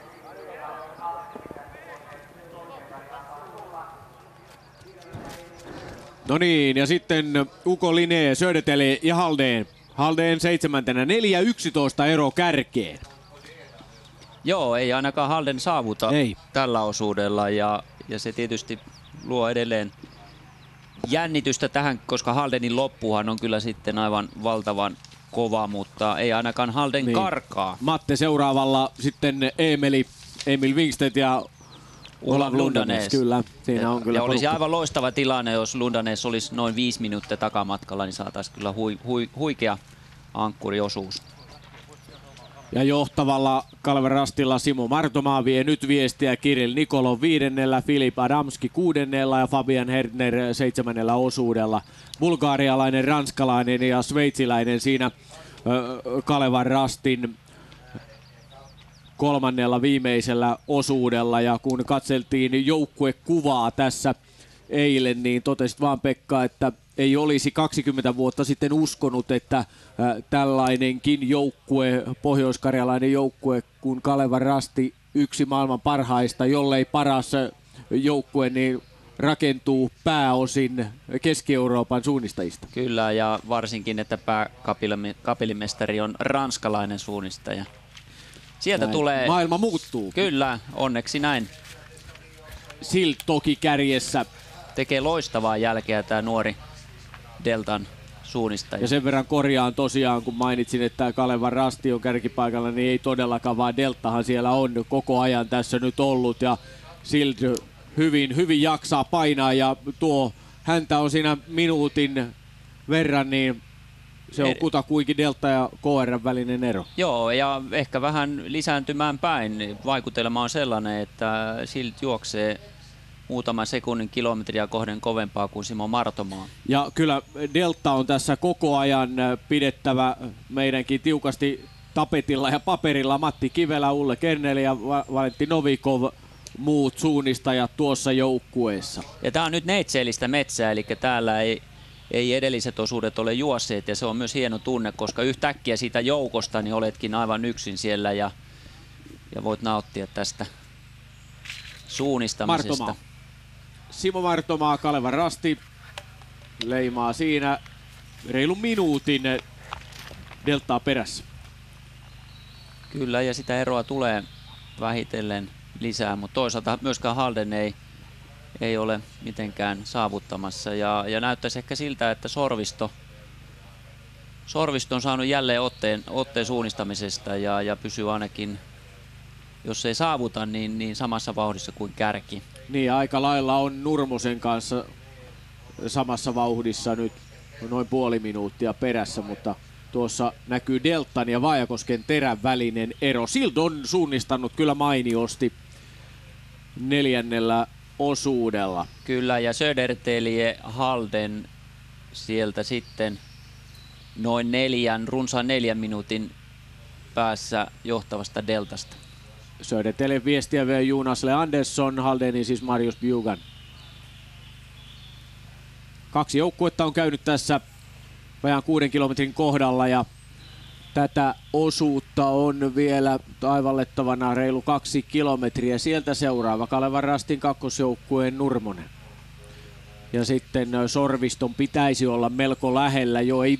S20: No niin, ja sitten Uko Linné, Södertälje ja Haldén. Haldén 7. 4-11 ero kärkeen.
S7: Joo, ei ainakaan Haldén saavuta tällä osuudella ja se tietysti luo edelleen jännitystä tähän, koska Haldénin loppuhan on kyllä sitten aivan valtavan kova, mutta ei ainakaan Haldén karkaa.
S20: Matte seuraavalla sitten Emil Wingstedt ja Olav Lundanes. Kyllä, siinä on kyllä
S7: ja olisi aivan loistava tilanne, jos Lundanes olisi noin 5 minuuttia takamatkalla, niin saataisiin kyllä huikea ankkuriosuus.
S20: Ja johtavalla Kalevan Rastilla Simo Martomaa vie nyt viestiä Kirill Nikolov 5., Filip Adamski 6. ja Fabian Herdner 7. osuudella. Bulgarialainen, ranskalainen ja sveitsiläinen siinä Kalevan Rastin 3. viimeisellä osuudella. Ja kun katseltiin joukkuekuvaa tässä eilen, niin totesit vaan Pekka, että ei olisi 20 vuotta sitten uskonut, että tällainenkin joukkue, pohjoiskarjalainen joukkue, kun Kalevan Rasti, yksi maailman parhaista, jollei paras joukkue, niin rakentuu pääosin Keski-Euroopan suunnistajista.
S7: Kyllä, ja varsinkin, että pääkapelimestari on ranskalainen suunnistaja. Sieltä
S20: näin.
S7: tulee...
S20: Maailma muuttuu.
S7: Kyllä, onneksi näin.
S20: Silt toki kärjessä.
S7: Tekee loistavaa jälkeä tämä nuori Deltan suunnistaja.
S20: Ja sen verran korjaan tosiaan, kun mainitsin, että Kalevan Rasti on kärkipaikalla, niin ei todellakaan, vaan Deltahan siellä on koko ajan tässä nyt ollut. Ja Silt hyvin jaksaa painaa ja häntä on siinä minuutin verran, niin se on kutakuinkin Delta ja KR välinen ero.
S7: Joo, ja ehkä vähän lisääntymään päin. Vaikutelma on sellainen, että Silt juoksee muutaman sekunnin kilometriä kohden kovempaa kuin Simo Martomaa.
S20: Ja kyllä Delta on tässä koko ajan pidettävä meidänkin tiukasti tapetilla ja paperilla. Matti Kivelä, Ulle Kernel ja Valentti Novikov, muut suunnistajat tuossa joukkueessa.
S7: Ja tämä on nyt neitseellistä metsää, eli täällä ei edelliset osuudet ole juosseet, ja se on myös hieno tunne, koska yhtäkkiä siitä joukosta niin oletkin aivan yksin siellä ja voit nauttia tästä suunnistamisesta.
S20: Martomaa. Simo Martomaa, Kalevan Rasti leimaa siinä reilun minuutin Deltaa perässä.
S7: Kyllä, ja sitä eroa tulee vähitellen lisää, mutta toisaalta myöskään Haldén ei ole mitenkään saavuttamassa. Ja näyttäisi ehkä siltä, että Sorvisto on saanut jälleen otteen suunnistamisesta ja pysyy ainakin, jos ei saavuta, niin samassa vauhdissa kuin kärki.
S20: Niin, aika lailla on Nurmosen kanssa samassa vauhdissa nyt noin puoli minuuttia perässä, mutta tuossa näkyy Deltan ja Vaajakosken terän välinen ero. Silt on suunnistanut kyllä mainiosti 4. osuudella.
S7: Kyllä, ja Södertälje, Haldén sieltä sitten noin runsaan 4 minuutin päässä johtavasta Deltasta.
S20: Södertälje viestiä vielä Jonas Le Andersson, Haldénin siis Marius Bjugan. 2 joukkuetta on käynyt tässä vajaan 6 kilometrin kohdalla ja tätä osuutta on vielä taivallettavana reilu 2 kilometriä. Sieltä seuraava Kalevan Rastin kakkosjoukkueen Nurmonen. Ja sitten Sorviston pitäisi olla melko lähellä jo, ei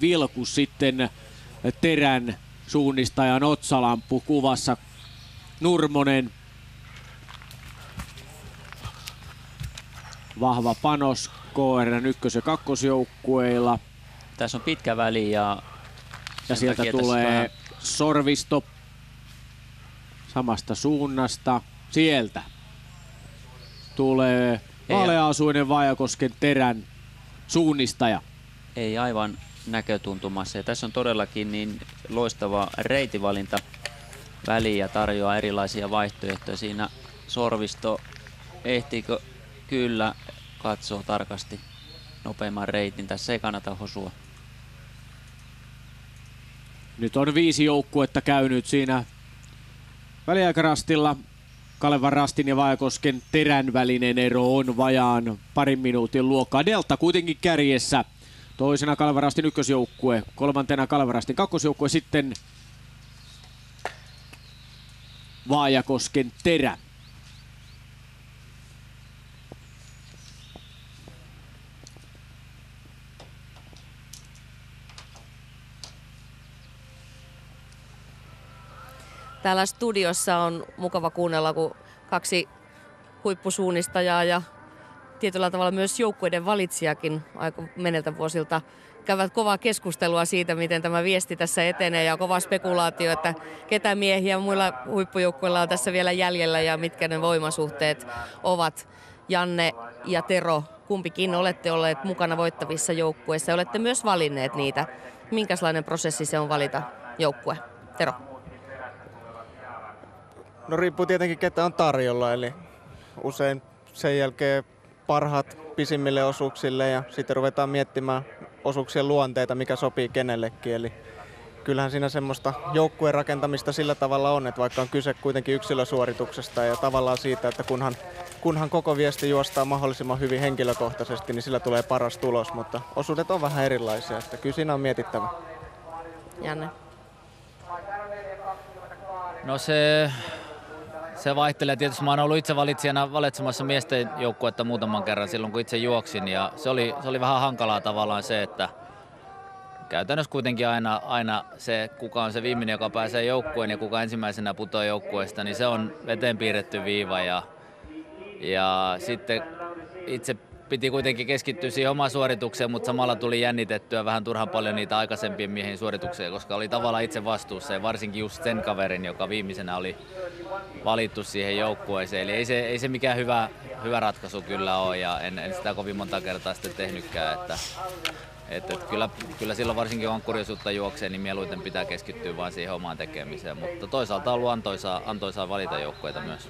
S20: vilku sitten terän suunnistajan otsalamppu kuvassa. Nurmonen. Vahva panos KR:n ykkös- ja kakkosjoukkueilla.
S7: Tässä on pitkä väli ja
S20: sieltä tulee Sorvisto samasta suunnasta. Sieltä tulee vaaleaasuinen Vaajakosken terän suunnistaja.
S7: Ei aivan näkötuntumassa. Ja tässä on todellakin niin loistava reitivalinta väliin ja tarjoaa erilaisia vaihtoehtoja. Siinä Sorvisto ehtiikö kyllä katsoo tarkasti nopeimman reitin. Tässä ei kannata hosua.
S20: Nyt on 5 joukkuetta käynyt siinä väliaikarastilla. Kalevan Rastin ja Vaajakosken Terän välinen ero on vajaan parin minuutin luokkaa. Delta kuitenkin kärjessä. Toisena Kalevan Rastin ykkösjoukkue, kolmantena Kalevan Rastin kakkosjoukkue, sitten Vaajakosken Terä.
S1: Täällä studiossa on mukava kuunnella, kun kaksi huippusuunnistajaa ja tietyllä tavalla myös joukkueiden valitsijakin aika meneltä vuosilta käyvät kovaa keskustelua siitä, miten tämä viesti tässä etenee ja kova spekulaatio, että ketä miehiä muilla huippujoukkueilla on tässä vielä jäljellä ja mitkä ne voimasuhteet ovat. Janne ja Tero, kumpikin olette olleet mukana voittavissa joukkueissa ja olette myös valinneet niitä. Minkälainen prosessi se on valita joukkue? Tero.
S16: No riippuu tietenkin ketä on tarjolla, eli usein sen jälkeen parhaat pisimmille osuuksille ja sitten ruvetaan miettimään osuuksien luonteita, mikä sopii kenellekin. Eli kyllähän siinä semmoista joukkueen rakentamista sillä tavalla on, että vaikka on kyse kuitenkin yksilösuorituksesta ja tavallaan siitä, että kunhan koko viesti juostaa mahdollisimman hyvin henkilökohtaisesti, niin sillä tulee paras tulos, mutta osuudet on vähän erilaisia, että kyllä siinä on mietittävä.
S1: Janne.
S14: No se vaihtelee. Tietysti mä oon ollut itse valitsijana valitsemassa miesten joukkuetta muutaman kerran silloin, kun itse juoksin. Ja se oli vähän hankalaa tavallaan se, että käytännössä kuitenkin aina se, kuka on se viimeinen, joka pääsee joukkueen ja kuka ensimmäisenä putoaa joukkueesta, niin se on veteen piirretty viiva. Ja sitten itse piti kuitenkin keskittyä siihen omaan suoritukseen, mutta samalla tuli jännitettyä vähän turhan paljon niitä aikaisempien miehen suorituksia, koska oli tavallaan itse vastuussa ja varsinkin just sen kaverin, joka viimeisenä oli valittu siihen joukkueeseen. Eli ei se mikään hyvä ratkaisu kyllä ole ja en sitä kovin monta kertaa sitten tehnytkään. Että kyllä silloin varsinkin kun ankkuriosuutta juoksee, niin mieluiten pitää keskittyä vain siihen omaan tekemiseen, mutta toisaalta on ollut antoisaa valita joukkueita myös.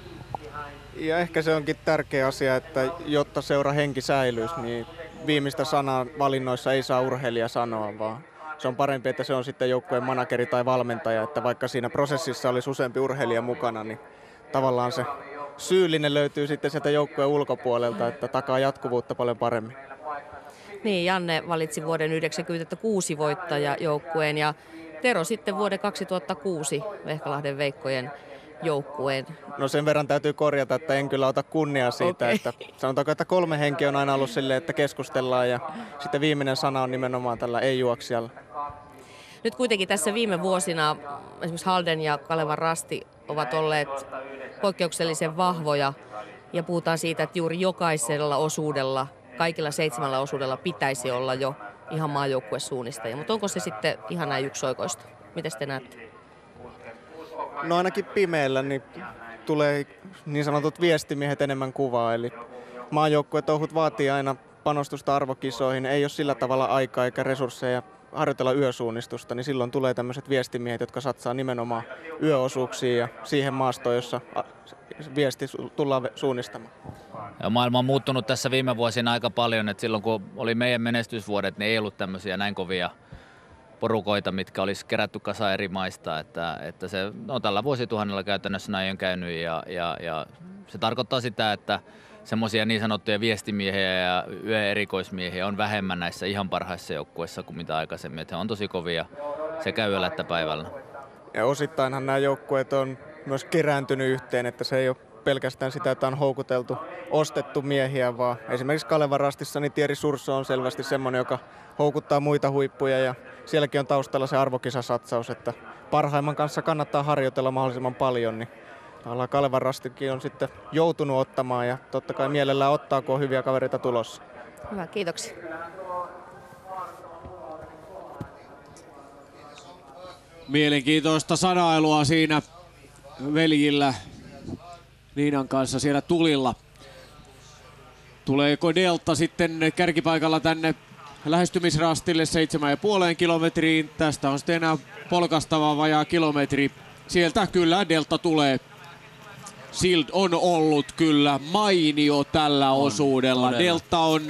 S16: Ja ehkä se onkin tärkeä asia, että jotta seura henki säilyisi, niin viimeistä sanaa valinnoissa ei saa urheilija sanoa, vaan se on parempi, että se on sitten joukkueen manageri tai valmentaja, että vaikka siinä prosessissa olisi useampi urheilija mukana, niin tavallaan se syyllinen löytyy sitten sieltä joukkueen ulkopuolelta, että takaa jatkuvuutta paljon paremmin.
S1: Niin, Janne valitsi vuoden 1996 voittajajoukkueen ja Tero sitten vuoden 2006 Vehkalahden Veikkojen joukkueen.
S16: No sen verran täytyy korjata, että en kyllä ota kunniaa siitä, että sanotaanko, että 3 henkeä on aina ollut silleen, että keskustellaan ja sitten viimeinen sana on nimenomaan tällä ei-juoksijalla.
S1: Nyt kuitenkin tässä viime vuosina esimerkiksi Halden ja Kalevan Rasti ovat olleet poikkeuksellisen vahvoja ja puhutaan siitä, että juuri jokaisella osuudella, kaikilla 7 osuudella pitäisi olla jo ihan maajoukkuesuunnistaja, mutta onko se sitten ihan näin yksioikoista? Miten te näette?
S16: No ainakin pimeällä niin tulee niin sanotut viestimiehet enemmän kuvaa, eli maajoukkuetouhut vaatii aina panostusta arvokisoihin, ei ole sillä tavalla aikaa eikä resursseja harjoitella yösuunnistusta, niin silloin tulee tämmöiset viestimiehet, jotka satsaa nimenomaan yöosuuksiin ja siihen maastoon, jossa viesti tullaan suunnistamaan.
S14: Ja maailma on muuttunut tässä viime vuosina aika paljon, että silloin kun oli meidän menestysvuodet, niin ei ollut tämmöisiä näin kovia porukoita, mitkä olisi kerätty kasa eri maista, että se tällä vuosituhannella käytännössä näin on käynyt ja se tarkoittaa sitä, että semmoisia niin sanottuja viestimiehiä ja yöerikoismiehiä on vähemmän näissä ihan parhaissa joukkueissa kuin mitä aikaisemmin, että he on tosi kovia sekä yöllä että päivällä. Ja
S16: osittainhan nämä joukkueet on myös kerääntynyt yhteen, että se ei ole pelkästään sitä, että on houkuteltu, ostettu miehiä, vaan esimerkiksi Kalevan Rastissa niin Thierry Surso on selvästi semmoinen, joka houkuttaa muita huippuja ja sielläkin on taustalla se arvokisasatsaus, että parhaimman kanssa kannattaa harjoitella mahdollisimman paljon, niin Kalevan Rastikin on sitten joutunut ottamaan ja totta kai mielellään ottaa, kun on hyviä kavereita tulossa.
S1: Hyvä, kiitoksia.
S20: Mielenkiintoista sanailua siinä veljillä Niinan kanssa siellä tulilla. Tuleeko Delta sitten kärkipaikalla tänne lähestymisrastille 7,5 kilometriin? Tästä on sitten enää polkastava vajaa kilometri. Sieltä kyllä Delta tulee. Sild on ollut kyllä mainio tällä osuudella. Todella. Delta on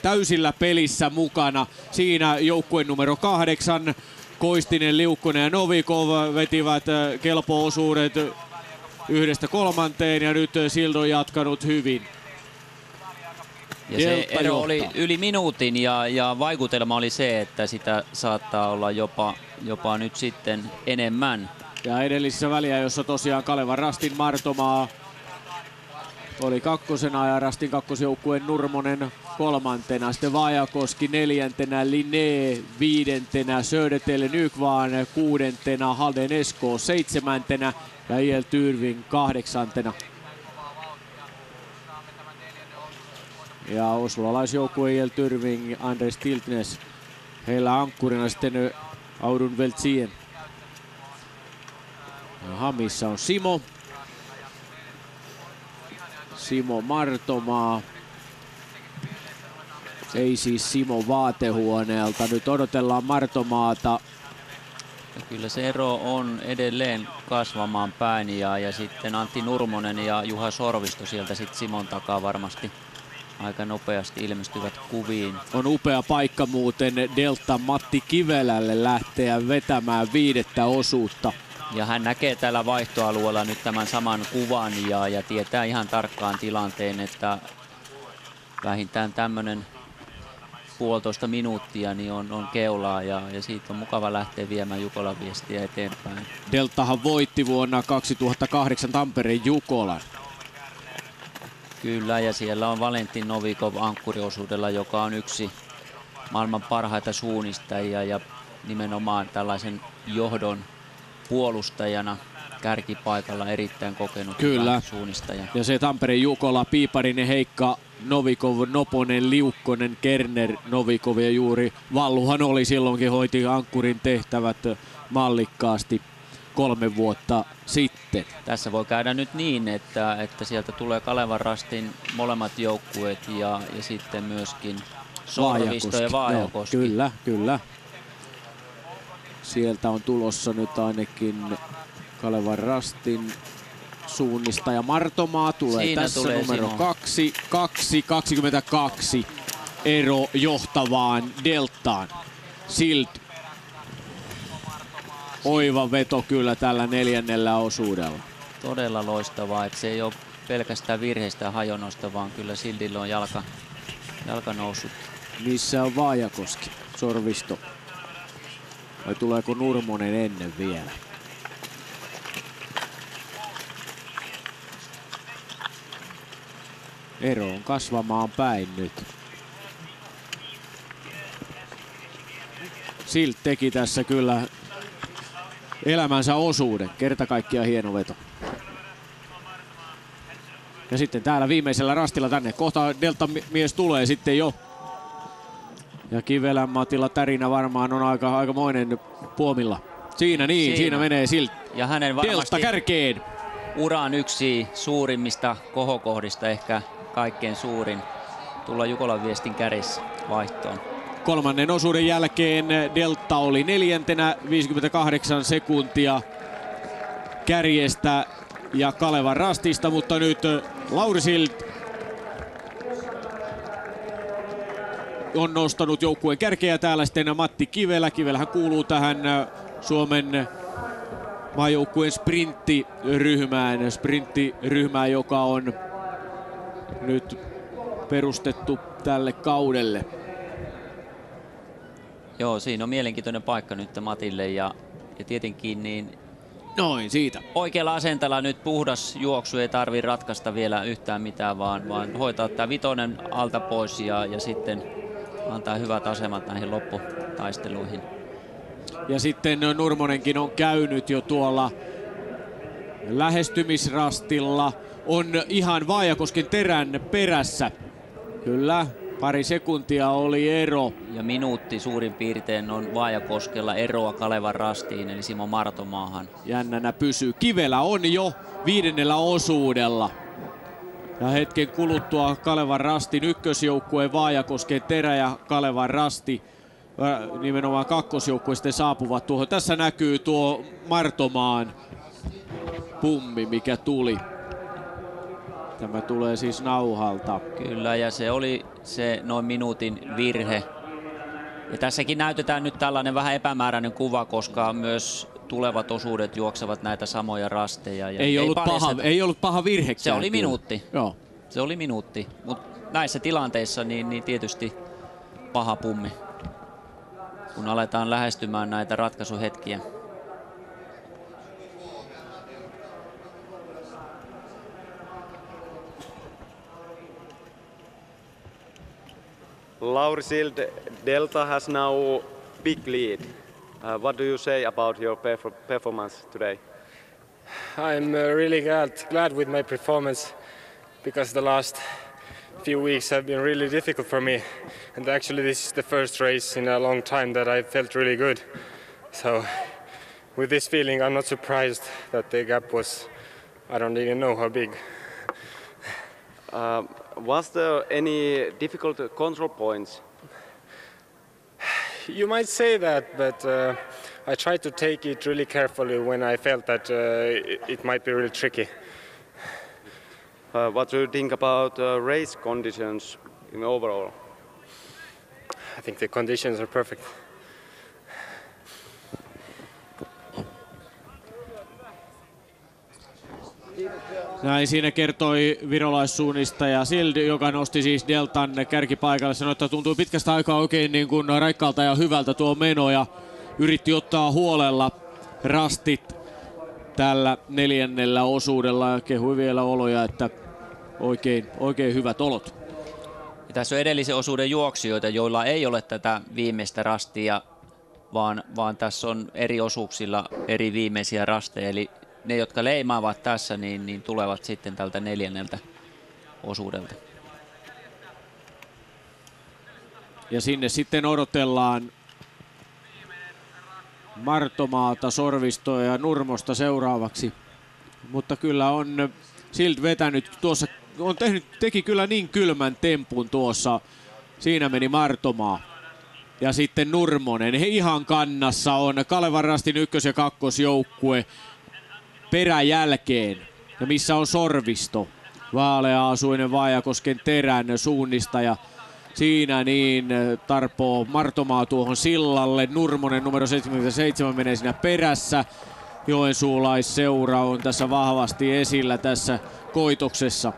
S20: täysillä pelissä mukana. Siinä joukkue numero 8. Koistinen, Liukkonen ja Novikov vetivät kelpo-osuudet 1-3 ja nyt Sild on jatkanut hyvin.
S7: Ja se ero oli yli minuutin ja vaikutelma oli se, että sitä saattaa olla jopa nyt sitten enemmän.
S20: Ja edellisissä väliä, jossa tosiaan Kalevan Rastin Martomaa oli kakkosena ja Rastin kakkosjoukkueen Nurmonen kolmantena. Sitten Vaajakoski neljäntenä, Linné viidentenä, Södertälje Nykvaan kuudentena, Halden Esko seitsemäntenä ja IL Tyrving kahdeksantena. Ja oslolaisjoukkue IL Tyrving, Andres Tiltnes, heillä ankkurina sitten Audun Veltsien. Hamissa on Simo Martomaa. Ei siis Simo vaatehuoneelta. Nyt odotellaan Martomaata.
S7: Ja kyllä se ero on edelleen kasvamaan päin ja sitten Antti Nurmonen ja Juha Sorvisto sieltä sitten Simon takaa varmasti aika nopeasti ilmestyvät kuviin.
S20: On upea paikka muuten Delta Matti Kivelälle lähteä vetämään 5. osuutta.
S7: Ja hän näkee täällä vaihtoalueella nyt tämän saman kuvan ja tietää ihan tarkkaan tilanteen, että vähintään tämmöinen 1,5 minuuttia niin on keulaa ja siitä on mukava lähteä viemään Jukolan viestiä eteenpäin.
S20: Deltahan voitti vuonna 2008 Tampereen Jukolan.
S7: Kyllä, ja siellä on Valentin Novikov ankkuriosuudella, joka on yksi maailman parhaita suunnistajia ja nimenomaan tällaisen johdon puolustajana kärkipaikalla erittäin kokenut suunnistaja.
S20: Ja se Tampereen Jukola, Piiparinen, Heikka, Novikov, Noponen, Liukkonen, Kerner, Novikov ja juuri Valluhan oli silloinkin, hoiti ankkurin tehtävät mallikkaasti 3 vuotta sitten.
S7: Tässä voi käydä nyt niin, että sieltä tulee Kalevan Rastin molemmat joukkueet ja sitten myöskin Sorvisto ja Vaajakoski.
S20: Joo, kyllä. Sieltä on tulossa nyt ainakin Kalevan Rastin suunnistaja Martomaa tulee
S7: siinä
S20: tässä
S7: tulee
S20: numero 22 ero johtavaan Deltaan. Sild. Oiva veto kyllä tällä 4. osuudella.
S7: Todella loistavaa, että se ei ole pelkästään virheistä ja hajonnosta, vaan kyllä Sildillä on jalka noussut.
S20: Missä on Vaajakoski? Sorvisto. Vai tuleeko Nurmonen ennen vielä? Ero on kasvamaan päin nyt. Sild teki tässä kyllä elämänsä osuuden. Kerta kaikkiaan hieno veto. Ja sitten täällä viimeisellä rastilla tänne. Kohta Delta-mies tulee sitten jo. Ja Kivelän Matilla tärinä varmaan on aikamoinen puomilla. Siinä menee Sild.
S7: Ja hänen varmasti
S20: Delta kärkeen.
S7: Uran yksi suurimmista kohokohdista, ehkä kaikkein suurin. Tulla Jukolan viestin kärjessä vaihtoon.
S20: 3. osuuden jälkeen Delta oli 4. 58 sekuntia kärjestä ja Kalevan Rastista, mutta nyt Lauri Sild on nostanut joukkueen kärkeä täällä sitten Matti Kivelä. Kivelähän kuuluu tähän Suomen maajoukkueen sprinttiryhmään, joka on nyt perustettu tälle kaudelle.
S7: Joo, siinä on mielenkiintoinen paikka nyt Matille ja tietenkin niin
S20: noin siitä.
S7: Oikealla asenteella nyt puhdas juoksu, ei tarvitse ratkaista vielä yhtään mitään, vaan hoitaa tämä 5 alta pois ja sitten antaa hyvät asemat näihin lopputaisteluihin.
S20: Ja sitten Nurmonenkin on käynyt jo tuolla lähestymisrastilla. On ihan Vaajakosken terän perässä. Kyllä, pari sekuntia oli ero.
S7: Ja minuutti suurin piirtein on Vaajakoskella eroa Kalevan Rastiin, eli Simo Martomaahan.
S20: Jännänä pysyy. Kivelä on jo 5. osuudella. Ja hetken kuluttua Kalevan Rastin ykkösjoukkue, Vaajakosken terä ja Kalevan Rasti nimenomaan kakkosjoukkue sitten saapuvat tuohon. Tässä näkyy tuo Martomaan pummi, mikä tuli. Tämä tulee siis nauhalta.
S7: Kyllä, ja se oli se noin minuutin virhe. Ja tässäkin näytetään nyt tällainen vähän epämääräinen kuva, koska myös tulevat osuudet juoksevat näitä samoja rasteja. Ja
S20: ei ollut paha virhe.
S7: Se oli minuutti.
S20: Joo.
S7: Se oli minuutti, mutta näissä tilanteissa niin tietysti paha pummi, kun aletaan lähestymään näitä ratkaisuhetkiä.
S4: Lauri Sild, Delta has now big lead. What do you say about your performance today?
S2: I'm really glad with my performance because the last few weeks have been really difficult for me, and actually this is the first race in a long time that I felt really good. So with this feeling I'm not surprised that the gap was, I don't even know how big.
S4: Was there any difficult control points?
S2: You might say that, but I tried to take it really carefully when I felt that it might be really tricky.
S4: What do you think about race conditions in overall?
S2: I think the conditions are perfect.
S20: Näin siinä kertoi virolaissuunnistaja Sild, joka nosti siis Deltan kärkipaikalle. Sanoi, että tuntui pitkästä aikaa oikein niin kuin raikkaalta ja hyvältä tuo meno ja yritti ottaa huolella rastit tällä 4. osuudella ja kehui vielä oloja, että oikein hyvät olot.
S7: Ja tässä on edellisen osuuden juoksijoita, joilla ei ole tätä viimeistä rastia, vaan tässä on eri osuuksilla eri viimeisiä rasteja. Eli ne, jotka leimaavat tässä, niin tulevat sitten tältä 4. osuudelta.
S20: Ja sinne sitten odotellaan Martomaata, Sorvistoa ja Nurmosta seuraavaksi. Mutta kyllä on Sild vetänyt tuossa, teki kyllä niin kylmän tempun tuossa. Siinä meni Martomaa. Ja sitten Nurmonen, he ihan kannassa on Kalevan Rastin ykkös- ja kakkosjoukkue peräjälkeen. Ja missä on Sorvisto, vaalea-asuinen Vaajakosken Terän suunnistaja. Siinä niin tarpoo Martomaa tuohon sillalle. Nurmonen numero 77 menee siinä perässä. Joensuulaisseura on tässä vahvasti esillä tässä koitoksessa.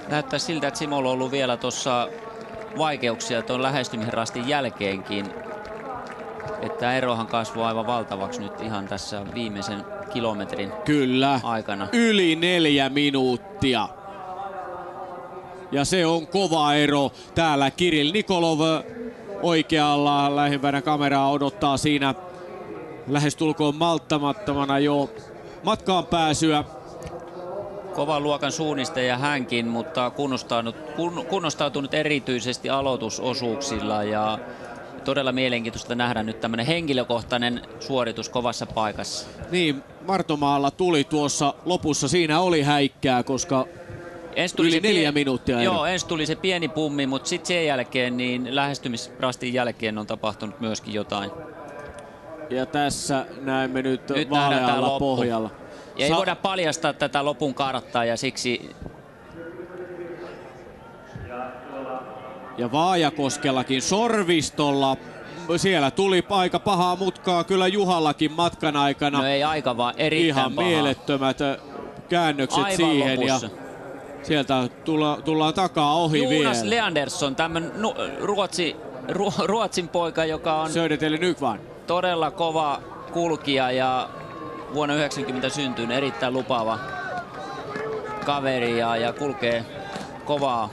S7: Näyttää siltä, että Simolla on ollut vielä tuossa vaikeuksia tuon lähestymisen rastin jälkeenkin. Että erohan kasvoi aivan valtavaksi nyt ihan tässä viimeisen kilometrin aikana.
S20: Yli 4 minuuttia. Ja se on kova ero. Täällä Kirill Nikolov oikealla lähimpänä kameraa odottaa siinä lähestulkoon malttamattomana jo matkaan pääsyä.
S7: Kovan luokan suunnistaja hänkin, mutta kunnostautunut erityisesti aloitusosuuksilla ja todella mielenkiintoista nähdä nyt tämmöinen henkilökohtainen suoritus kovassa paikassa.
S20: Niin, Martomaalla tuli tuossa lopussa, siinä oli häikkää, koska yli 4 minuuttia.
S7: Joo, ensin tuli se pieni pummi, mutta sitten sen jälkeen, niin lähestymisrastin jälkeen on tapahtunut myöskin jotain.
S20: Ja tässä näemme nyt vaalealla pohjalla.
S7: Ja ei voida paljastaa tätä lopun karttaa ja siksi...
S20: Ja Vaajakoskellakin Sorvistolla, siellä tuli aika pahaa mutkaa kyllä Juhallakin matkan aikana.
S7: No ei aika vaan erittäin
S20: ihan
S7: pahaa.
S20: mielettömät käännökset
S7: aivan
S20: siihen
S7: lopussa.
S20: Ja sieltä tullaan takaa ohi
S7: Jonas
S20: vielä.
S7: Leandersson, tämmönen Ruotsin poika, joka on
S20: Södertälje Nykvan.
S7: Todella kova kulkija ja vuonna 90 syntynyt, erittäin lupaava kaveri ja kulkee kovaa.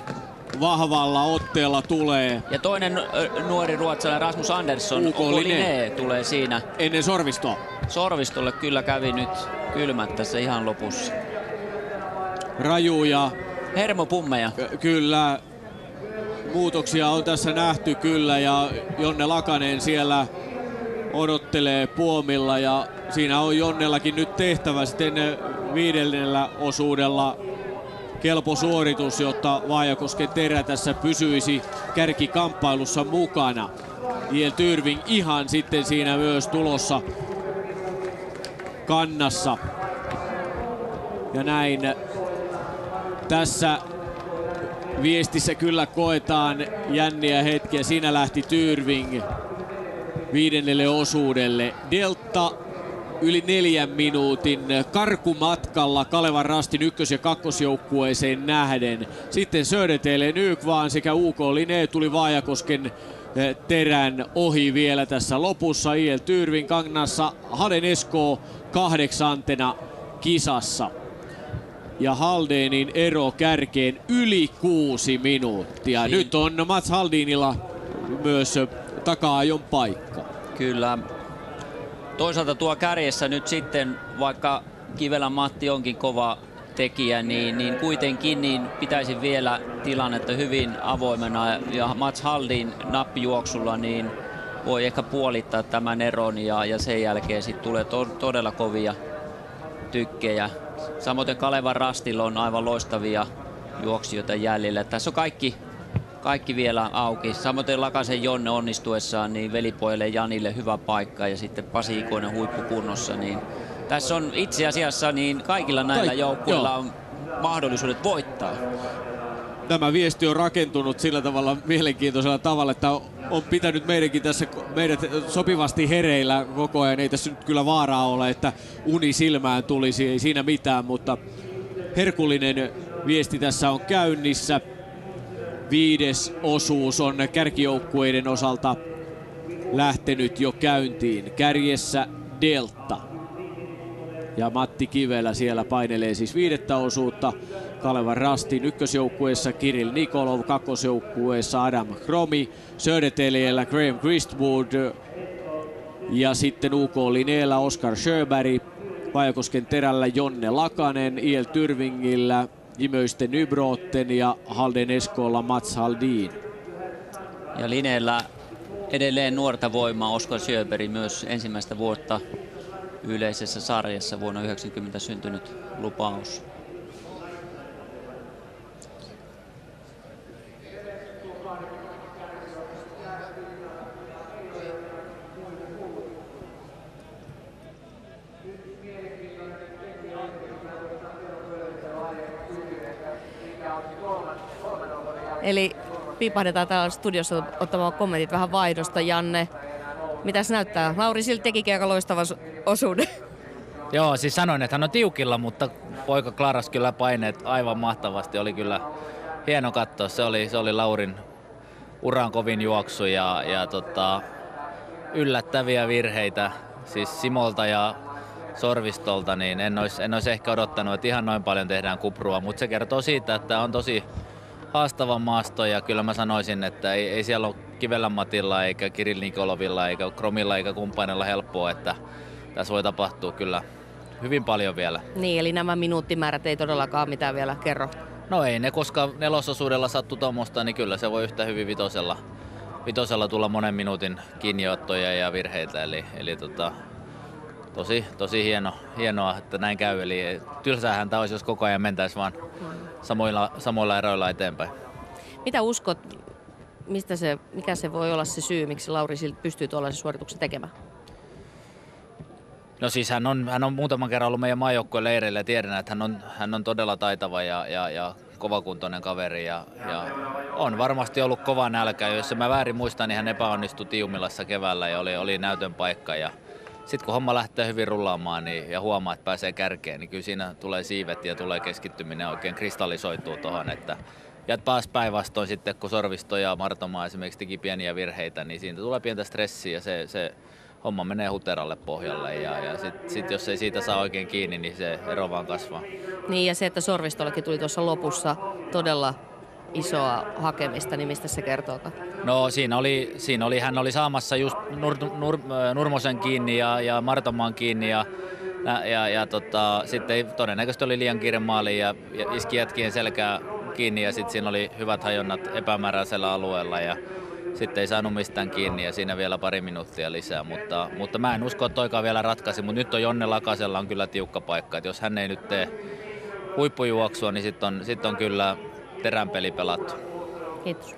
S20: Vahvalla otteella tulee.
S7: Ja toinen nuori ruotsalainen Rasmus Andersson, Uko Linné tulee siinä.
S20: Ennen Sorvistoa.
S7: Sorvistolle kyllä kävi nyt kylmät tässä ihan lopussa.
S20: Rajuja.
S7: Hermopummeja.
S20: Kyllä. Muutoksia on tässä nähty kyllä ja Jonne Lakanen siellä odottelee puomilla ja siinä on Jonnellakin nyt tehtävä sitten 5. osuudella kelpo suoritus, jotta Vaajakosken Terä tässä pysyisi kärkikamppailussa mukana. Iel Tyrving ihan sitten siinä myös tulossa kannassa. Ja näin tässä viestissä kyllä koetaan jänniä hetkiä. Siinä lähti Tyrving 5. osuudelle. Delta yli 4 minuutin karkumatkalla Kalevan Rastin ykkös- ja kakkosjoukkueeseen nähden. Sitten Södertälje Nykvaan sekä UK Linné tuli Vaajakosken terän ohi vielä tässä lopussa. IL Tyrvin Kangnassa Halden Esko 8. kisassa. Ja Haldenin ero kärkeen yli 6 minuuttia. Nyt on Mats Haldinilla myös taka-ajon paikka.
S7: Kyllä. Toisaalta tuo kärjessä nyt sitten, vaikka Kivelän Matti onkin kova tekijä, niin kuitenkin niin pitäisi vielä tilannetta hyvin avoimena. Ja Mats Haldin nappijuoksulla niin voi ehkä puolittaa tämän eron ja sen jälkeen sitten tulee todella kovia tykkejä. Samoin Kalevan Rastilla on aivan loistavia juoksijoita jäljellä. Tässä on kaikki vielä auki. Samoin Lakasen Jonne onnistuessaan niin velipojalle Janille hyvä paikka ja sitten Pasi Ikonen huippukunnossa. Niin tässä on itse asiassa niin kaikilla näillä joukkueilla on mahdollisuudet voittaa.
S20: Tämä viesti on rakentunut sillä tavalla mielenkiintoisella tavalla, että on pitänyt meidät sopivasti hereillä koko ajan. Ei tässä nyt kyllä vaaraa ole, että uni silmään tulisi, ei siinä mitään, mutta herkullinen viesti tässä on käynnissä. 5. osuus on kärkijoukkueiden osalta lähtenyt jo käyntiin. Kärjessä Delta. Ja Matti Kivelä siellä painelee siis 5. osuutta. Kalevan Rastin ykkösjoukkueessa Kirill Nikolov, kakkosjoukkueessa Adam Kromi, Södertäljellä Graham Christwood ja sitten UK Linnéllä Oskar Sjöberg, Vaajakosken terällä Jonne Lakanen, IL Tyrvingillä Jimöisten Nybrotten ja Halden Eskolla Mats Haldin.
S7: Ja Linnéllä edelleen nuorta voimaa Oskar Sjöberg myös ensimmäistä vuotta yleisessä sarjassa vuonna 1990 syntynyt lupaus.
S1: Eli piipahdetaan täällä studiossa ottamaan kommentit vähän vaihdosta. Janne, mitäs näyttää? Lauri Sild tekikin aika loistavan osuuden.
S14: Joo, siis sanoin, että hän on tiukilla, mutta poika klarasi kyllä paineet aivan mahtavasti. Oli kyllä hieno katsoa. Se oli Laurin uran kovin juoksu ja yllättäviä virheitä. Siis Simolta ja Sorvistolta, niin en olisi ehkä odottanut, että ihan noin paljon tehdään kuprua, mutta se kertoo siitä, että on tosi haastava maasto ja kyllä mä sanoisin, että ei siellä ole Kivelän Matilla eikä Kirill Nikolovilla eikä Kromilla eikä kumppanilla helppoa, että tässä voi tapahtua kyllä hyvin paljon vielä.
S1: Niin, eli nämä minuuttimäärät ei todellakaan mitään vielä kerro.
S14: No ei ne, koska 4. osuudella sattuu tuommoista, niin kyllä se voi yhtä hyvin vitosella tulla monen minuutin kiinniottoja ja virheitä, eli tosi hienoa, että näin käy. Eli tylsäähän tämä olisi, jos koko ajan mentäisiin vaan samoilla eroilla eteenpäin.
S1: Mitä uskot, mikä se voi olla se syy, miksi Lauri Sild pystyy tuollaisen suorituksen tekemään?
S14: No siis hän on muutaman kerran ollut meidän maajoukkueen leireillä ja tiedän, että hän on todella taitava ja kovakuntoinen kaveri ja on varmasti ollut kova nälkä. Jos mä väärin muistan, niin hän epäonnistui Tiumilassa keväällä ja oli näytön paikka. Ja sitten kun homma lähtee hyvin rullaamaan ja huomaa, että pääsee kärkeen, niin kyllä siinä tulee siivet ja tulee keskittyminen oikein kristallisoituu tuohon. Ja taas päinvastoin sitten, kun Sorvisto ja Martomaa esimerkiksi teki pieniä virheitä, niin siitä tulee pientä stressiä ja se homma menee huteralle pohjalle. Ja sit jos ei siitä saa oikein kiinni, niin se ero vaan kasvaa.
S1: Niin ja se, että Sorvistollekin tuli tuossa lopussa todella isoa hakemista, niin mistä se kertoo?
S14: No siinä oli hän oli saamassa just Nurmosen kiinni ja Martomaan kiinni ja sitten todennäköisesti oli liian kiire maaliin ja iski jätkien selkää kiinni ja sitten siinä oli hyvät hajonnat epämääräisellä alueella ja sitten ei saanut mistään kiinni ja siinä vielä pari minuuttia lisää, mutta mä en usko, että toikaan vielä ratkaisi, mutta nyt on Jonne Lakasella on kyllä tiukka paikka, että jos hän ei nyt tee huippujuoksua, niin sitten on kyllä teränpeli pelattu.
S1: Kiitos.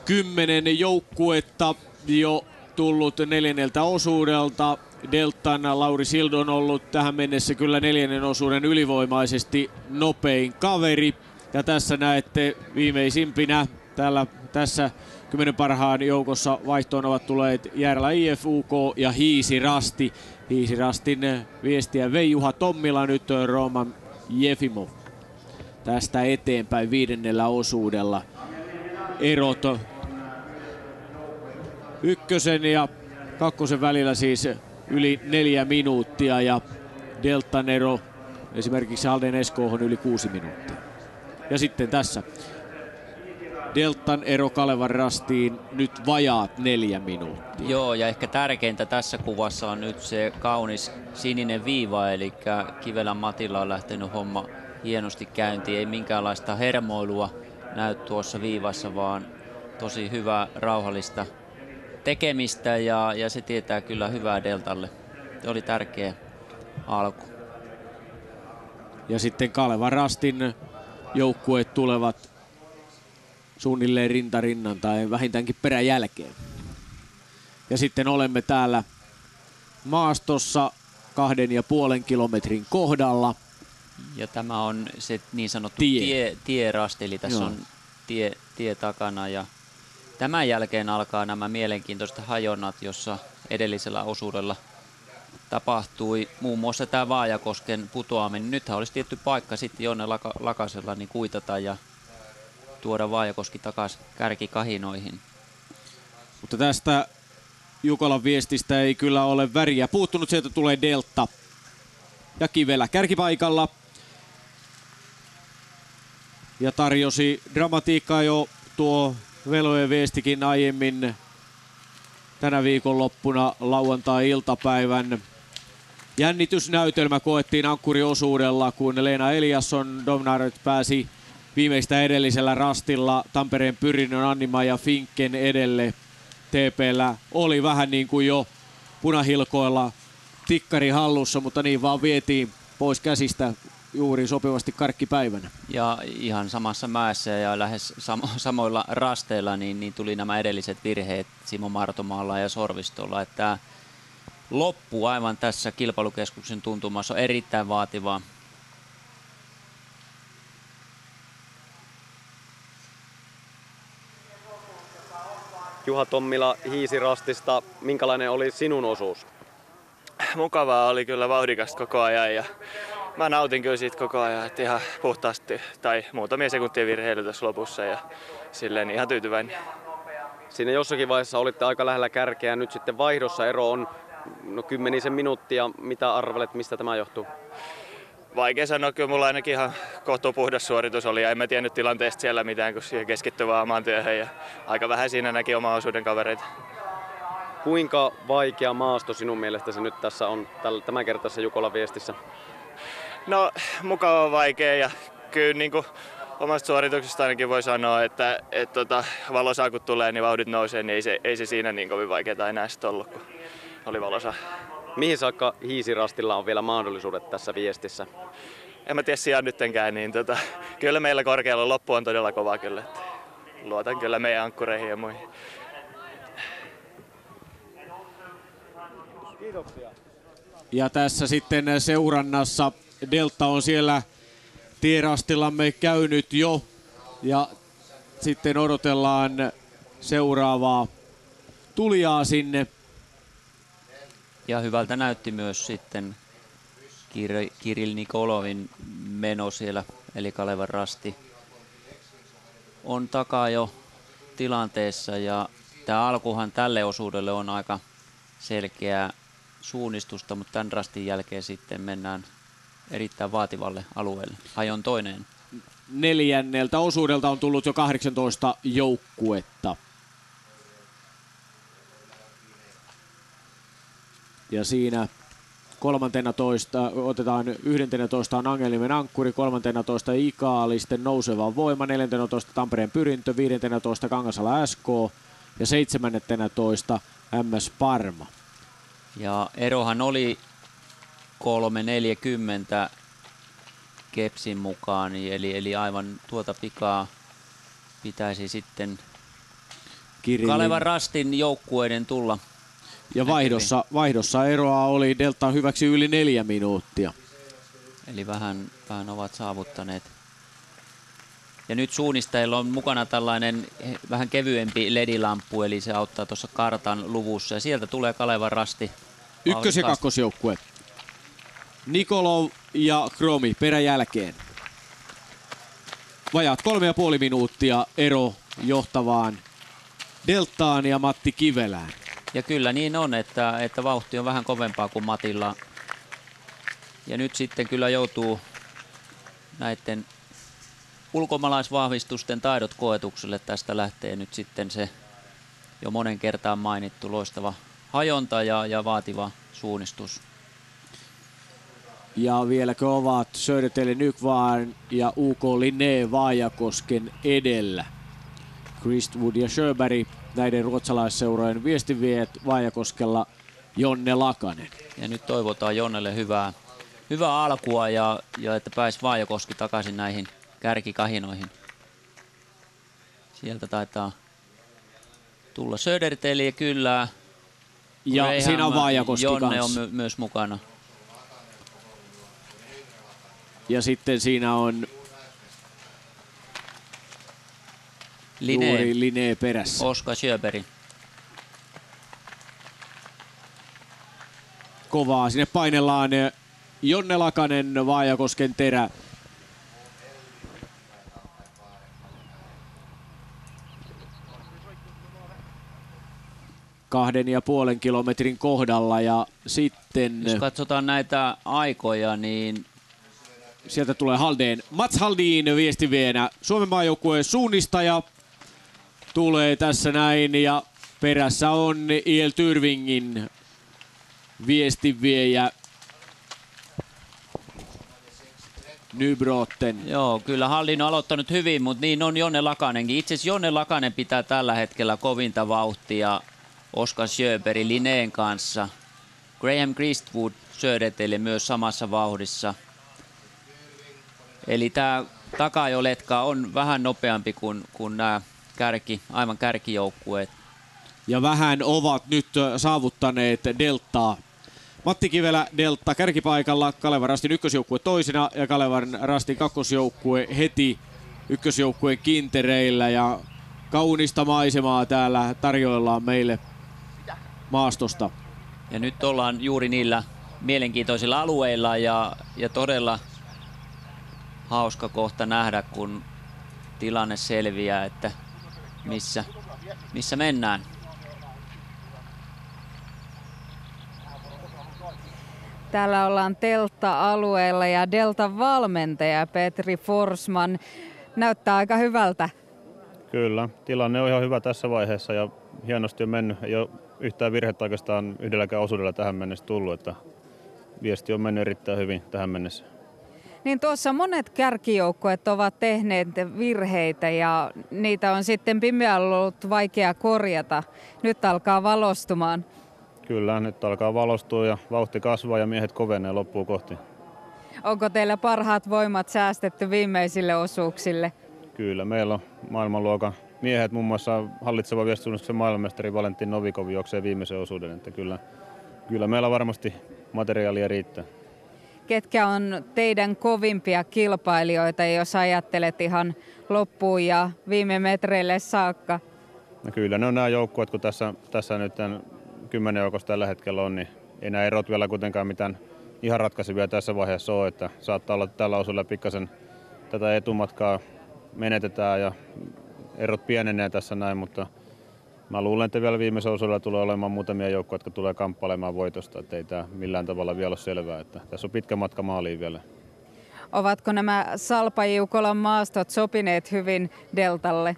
S20: 10 joukkuetta jo tullut 4. osuudelta. Deltan Lauri Sild on ollut tähän mennessä kyllä 4. osuuden ylivoimaisesti nopein kaveri. Ja tässä näette viimeisimpinä tässä 10 parhaan joukossa vaihtoon ovat tulleet Järvelä IF, UK ja Hiisi Rasti. Hiisi Rastin viestiä vei Juha Tommila, nyt Roman Jefimov. Tästä eteenpäin 5. osuudella erot 1. ja 2. välillä siis yli 4 minuuttia ja deltan ero esimerkiksi Halden Eskoohon yli 6 minuuttia. Ja sitten tässä deltan ero Kalevan Rastiin nyt vajaat 4 minuuttia.
S9: Joo, ja ehkä tärkeintä tässä kuvassa on nyt se kaunis sininen viiva, eli Kivelän Matilla on lähtenyt homma hienosti käyntiin. Ei minkäänlaista hermoilua näy tuossa viivassa, vaan tosi hyvää rauhallista tekemistä ja se tietää kyllä hyvää deltalle. Se oli tärkeä alku.
S20: Ja sitten Kalevan Rastin joukkueet tulevat suunnilleen rinta rinnan tai vähintäänkin peräjälkeen. Ja sitten olemme täällä maastossa 2,5 kilometrin kohdalla.
S9: Ja tämä on se niin sanottu tierasti, eli tässä on tie takana. Ja tämän jälkeen alkaa nämä mielenkiintoiset hajonnat, jossa edellisellä osuudella tapahtui muun muassa tämä Vaajakosken putoaminen. Nythän olisi tietty paikka sitten Jonne Lakasella niin kuitata ja tuoda Vaajakoski takaisin kärkikahinoihin.
S20: Mutta tästä Jukolan viestistä ei kyllä ole väriä puuttunut. Sieltä tulee delta ja Kivelä kärkipaikalla. Ja tarjosi dramatiikkaa jo tuo Velojen viestikin aiemmin tänä viikonloppuna lauantai-iltapäivän. Jännitysnäytelmä koettiin ankkuriosuudella, kun Leena Eliasson Domnaret pääsi viimeistä edellisellä rastilla Tampereen Pyrinnön Anni-Maija Finken edelle. TP:llä oli vähän niin kuin jo punahilkoilla tikkari hallussa, mutta niin vaan vietiin pois käsistä juuri sopivasti karkkipäivänä.
S9: Ja ihan samassa mäessä ja lähes samoilla rasteilla niin tuli nämä edelliset virheet Simo Martomaalla ja Sorvistolla. Että loppu aivan tässä kilpailukeskuksen tuntumassa on erittäin vaativaa.
S4: Juha Tommila Hiisirastista, minkälainen oli sinun osuus?
S17: Mukavaa, oli kyllä vauhdikasta koko ajan ja mä nautin kyllä siitä koko ajan, että ihan puhtaasti tai muutamia sekuntia virheily tässä lopussa ja silleen ihan tyytyväinen.
S4: Siinä jossakin vaiheessa olitte aika lähellä kärkeä, nyt sitten vaihdossa ero on 10 minuuttia. Mitä arvelet, mistä tämä johtuu?
S17: Vaikea sanoa, kyllä mulla ainakin ihan kohtuu puhdas suoritus oli ja en mä tiennyt tilanteesta siellä mitään, kun siihen keskittyi vaan omaan työhön ja aika vähän siinä näki oma osuuden kavereita.
S4: Kuinka vaikea maasto sinun mielestäsi nyt tässä on tämänkertaisessa Jukolan viestissä?
S17: No mukava vaikea ja kyllä niin kuin omasta suorituksesta ainakin voi sanoa, että valosaa kun tulee niin vauhdit nousee, niin ei se siinä niin kovin vaikeaa enää sitten ollut, kun oli valosaa.
S4: Mihin saakka Hiisirastilla on vielä mahdollisuudet tässä viestissä?
S17: En mä tiedä sijaan nyttenkään, niin kyllä meillä korkealla loppu on todella kova kyllä. Luotan kyllä meidän ankkureihin ja muihin.
S20: Kiitoksia. Ja tässä sitten seurannassa delta on siellä tierastillamme käynyt jo ja sitten odotellaan seuraavaa tulijaa sinne.
S9: Ja hyvältä näytti myös sitten Kirill Nikolovin meno siellä, eli Kalevan Rasti on takaa jo tilanteessa ja tämä alkuhan tälle osuudelle on aika selkeää suunnistusta, mutta tämän rastin jälkeen sitten mennään erittäin vaativalle alueelle. Hajon toinen.
S20: 4. osuudelta on tullut jo 18 joukkuetta. Ja siinä 13 otetaan 11 on Angelniemen Ankkuri, 13 Ikaali, sitten Nouseva Voima, 14 Tampereen Pyrintö, 15 Kangasala SK ja 17 MS Parma.
S9: Ja erohan oli 3.40 Kepsin mukaan, eli aivan tuota pikaa pitäisi sitten Kalevan Rastin joukkueiden tulla.
S20: Ja vaihdossa eroa oli delta hyväksi yli 4 minuuttia.
S9: Eli vähän ovat saavuttaneet
S7: Ja nyt suunnistajilla on mukana tällainen vähän kevyempi ledilamppu, eli se auttaa tuossa kartan luvussa. Ja sieltä tulee Kalevan rasti.
S20: Ykkös- ja kakkosjoukkue. Nikolov ja Kromi peräjälkeen. Vajaat 3,5 minuuttia ero johtavaan Deltaan ja Matti Kivelään.
S7: Ja kyllä niin on, että vauhti on vähän kovempaa kuin Matilla. Ja nyt sitten kyllä joutuu näiden ulkomaalaisvahvistusten taidot koetukselle. Tästä lähtee nyt sitten se jo monen kertaan mainittu loistava hajonta ja vaativa suunnistus.
S20: Ja vieläkö ovat Södertälje Nykvarn ja UK Linné Vaajakosken edellä. Christwood ja Sjöberg, näiden ruotsalaisseurojen viestinviejät, Vaajakoskella Jonne Lakanen.
S7: Ja nyt toivotaan Jonnelle hyvää alkua ja että pääsi Vaajakoski takaisin näihin kärkikahinoihin. Sieltä taitaa tulla Södertälje kyllä.
S20: Ja Graham, siinä on Vaajakoski
S7: Jonne
S20: kanssa.
S7: on myös mukana.
S20: Ja sitten siinä on juuri Linné perässä.
S7: Oskar Sjöberg.
S20: Kovaa sinne painellaan. Jonne Lakanen, Vaajakosken terä. Kahden ja puolen kilometrin kohdalla ja sitten...
S7: Jos katsotaan näitä aikoja, niin...
S20: Sieltä tulee Haldén. Mats Haldin viestinviejänä. Suomen maajoukkueen suunnistaja tulee tässä näin ja perässä on IL Tyrvingin viestinviejä Nybrotten.
S7: Joo, kyllä Haldin on aloittanut hyvin, mutta niin on Jonne Lakanenkin. Itse asiassa Jonne Lakanen pitää tällä hetkellä kovinta vauhtia Oskar Sjöberg Linnén kanssa. Graham Christwood Södertälje myös samassa vauhdissa. Eli tämä takajoletka on vähän nopeampi kuin nämä aivan kärkijoukkueet.
S20: Ja vähän ovat nyt saavuttaneet Deltaa. Matti Kivelä Delta kärkipaikalla, Kalevan Rastin ykkösjoukkue toisena ja Kalevan Rastin kakkosjoukkue heti ykkösjoukkueen kintereillä. Ja kaunista maisemaa täällä tarjoillaan meille maastosta.
S7: Ja nyt ollaan juuri niillä mielenkiintoisilla alueilla ja todella hauska kohta nähdä, kun tilanne selviää, että missä mennään.
S6: Täällä ollaan Delta-alueella ja Delta-valmentaja Petri Forsman näyttää aika hyvältä.
S3: Kyllä, tilanne on ihan hyvä tässä vaiheessa ja hienosti on mennyt. Ei ole yhtään virhettä oikeastaan yhdelläkään osuudella tähän mennessä tullut, että viesti on mennyt erittäin hyvin tähän mennessä.
S6: Niin tuossa monet kärkijoukkueet ovat tehneet virheitä ja niitä on sitten pimeällä ollut vaikea korjata. Nyt alkaa valostumaan.
S3: Kyllä, nyt alkaa valostua ja vauhti kasvaa ja miehet kovenee loppuun kohti.
S6: Onko teillä parhaat voimat säästetty viimeisille osuuksille?
S3: Kyllä, meillä on maailmanluokan miehet, muun muassa hallitseva viestisuunnistuksen maailmanmestari Valentin Novikov juoksee viimeisen osuuden. Että kyllä meillä varmasti materiaalia riittää.
S6: Ketkä on teidän kovimpia kilpailijoita, jos ajattelet ihan loppuun ja viime metreille saakka?
S3: No kyllä ne on nämä joukkueet, kun tässä nyt 10 joukossa tällä hetkellä on, niin ei nämä erot vielä kuitenkaan mitään ihan ratkaisevia tässä vaiheessa ole, että saattaa olla tällä osuudella pikkasen tätä etumatkaa menetetään ja erot pienenee tässä näin, mutta mä luulen, että vielä viimeisellä osuudella tulee olemaan muutamia joukkoja, jotka tulee kamppailemaan voitosta, että ei tämä millään tavalla vielä ole selvää, että tässä on pitkä matka maaliin vielä.
S6: Ovatko nämä Salpa-Jukolan maastot sopineet hyvin Deltalle?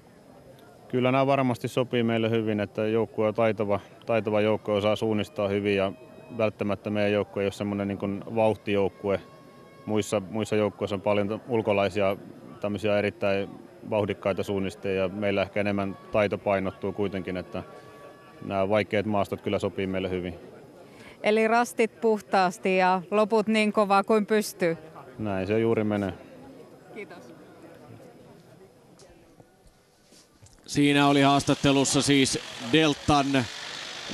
S3: Kyllä nämä varmasti sopii meille hyvin, että joukkue on taitava joukkue, osaa suunnistaa hyvin ja välttämättä meidän joukkue ei ole semmoinen niin kuin vauhtijoukkue. Muissa joukkueissa on paljon ulkolaisia tämmöisiä erittäin vauhdikkaita suunnistajia ja meillä ehkä enemmän taito painottuu kuitenkin, että nämä vaikeat maastot kyllä sopii meille hyvin.
S6: Eli rastit puhtaasti ja loput niin kovaa kuin pystyy.
S3: Näin se juuri menee.
S6: Kiitos.
S20: Siinä oli haastattelussa siis Deltan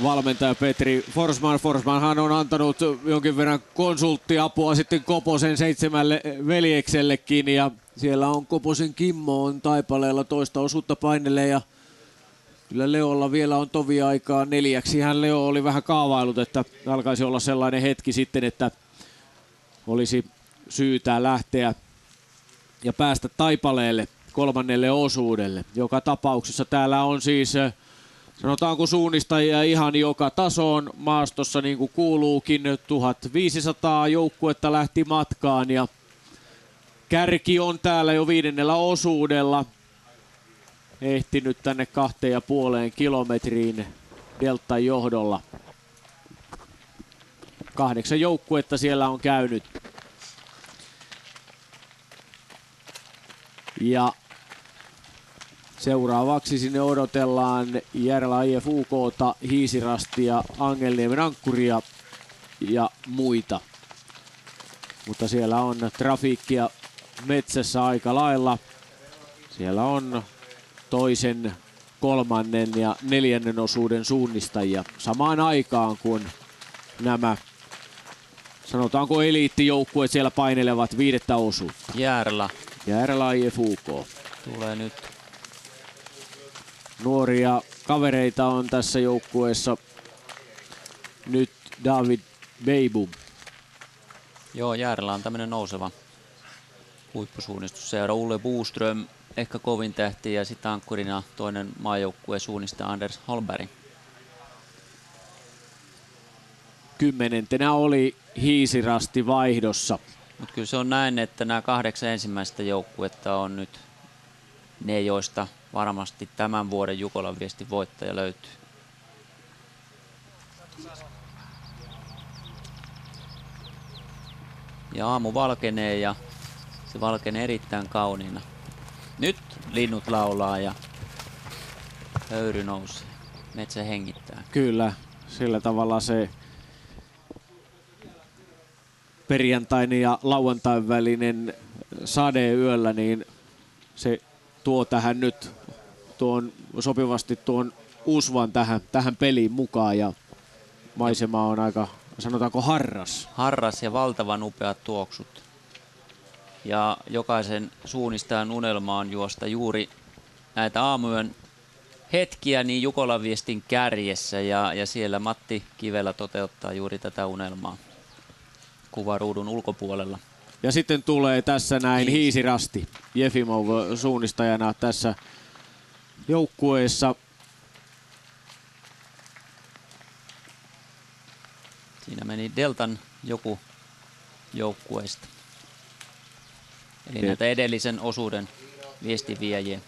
S20: valmentaja Petri Forsman. Forsmanhan on antanut jonkin verran konsulttiapua sitten Koposen 7 veljeksellekin ja siellä on Koposen Kimmo on taipaleella toista osuutta painelee ja kyllä Leolla vielä on tovi aikaa 4. Hän Leo oli vähän kaavailut, että alkaisi olla sellainen hetki sitten, että olisi syytä lähteä ja päästä taipaleelle 3. osuudelle. Joka tapauksessa täällä on siis sanotaanko suunnistajia ihan joka tasoon maastossa niin kuin kuuluukin. 1500 joukkuetta lähti matkaan ja kärki on täällä jo 5. osuudella. Ehtinyt tänne 2,5 kilometriin Deltan johdolla. 8 joukkuetta siellä on käynyt. Ja seuraavaksi sinne odotellaan Järjelä IFUK:ta, Hiisirastia, Angelniemen Ankkuria ja muita. Mutta siellä on trafiikkia metsässä aika lailla. Siellä on 2., 3. ja 4. osuuden suunnistajia samaan aikaan, kun nämä sanotaanko eliittijoukkueet siellä painelevat 5. osuutta. Järjelä IFUK.
S9: Tulee nyt.
S20: Nuoria kavereita on tässä joukkueessa nyt David Beibum.
S9: Joo, Järjelä on tämmöinen nouseva huippusuunnistusseura. Ulle Boström ehkä kovin tähti ja sitten ankkurina toinen maajoukkueen suunnistaja Anders Hallberg.
S20: 10. oli Hiisirasti vaihdossa.
S9: Mutta kyllä se on näin, että nämä 8 ensimmäistä joukkuetta on nyt ne, joista varmasti tämän vuoden Jukolan viestin voittaja löytyy. Ja aamu valkenee ja se valkenee erittäin kauniina. Nyt linnut laulaa ja höyry nousee. Metsä hengittää.
S20: Kyllä, sillä tavalla se perjantain ja lauantain välinen sade yöllä, niin se tuo tähän nyt sopivasti tuon usvan tähän peliin mukaan ja maisema on aika, sanotaanko harras.
S9: Harras ja valtavan upeat tuoksut. Ja jokaisen suunnistajan unelma on juosta juuri näitä aamuyön hetkiä niin Jukolan viestin kärjessä ja siellä Matti Kivelä toteuttaa juuri tätä unelmaa kuvaruudun ulkopuolella.
S20: Ja sitten tulee tässä näin Hiisirasti Jefimov suunnistajana tässä joukkueessa.
S9: Siinä meni Deltan joku joukkueesta. Eli näitä edellisen osuuden viestinviejiä.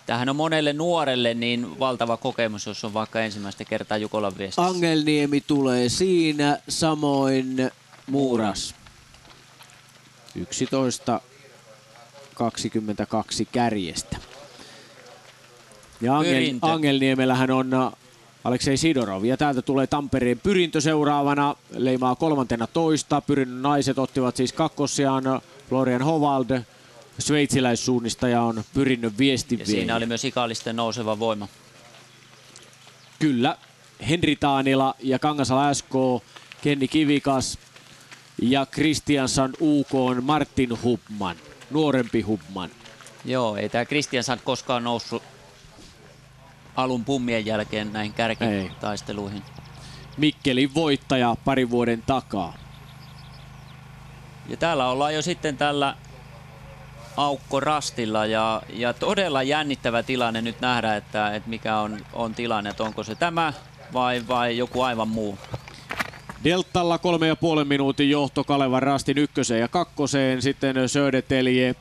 S9: Tämähän on monelle nuorelle niin valtava kokemus, jos on vaikka ensimmäistä kertaa Jukolan viestissä.
S20: Angelniemi tulee siinä, samoin Muuras. 11.22 kärjestä. Ja Angelniemellähän on Aleksei Sidorov ja täältä tulee Tampereen Pyrintö seuraavana. Leimaa 13. Pyrinnön naiset ottivat siis kakkosiaan. Florian Hovald, sveitsiläissuunnistaja on Pyrinnön viestinviejä.
S9: Ja siinä oli myös ikaalisten nouseva voima.
S20: Kyllä. Henri Taanila ja Kangasala SK, Kenni Kivikas ja Kristiansson UK on Martin Hubman, nuorempi Hubman.
S9: Joo, ei tämä Kristiansson koskaan noussut alun pummien jälkeen näihin kärkitaisteluihin.
S20: Mikkelin voittaja parin vuoden takaa.
S9: Ja täällä ollaan jo sitten tällä aukkorastilla ja todella jännittävä tilanne nyt nähdä, että mikä on tilanne, että onko se tämä vai joku aivan muu.
S20: Deltalla 3,5 minuutin johto Kalevan rastin 1. ja 2. Sitten Södertelje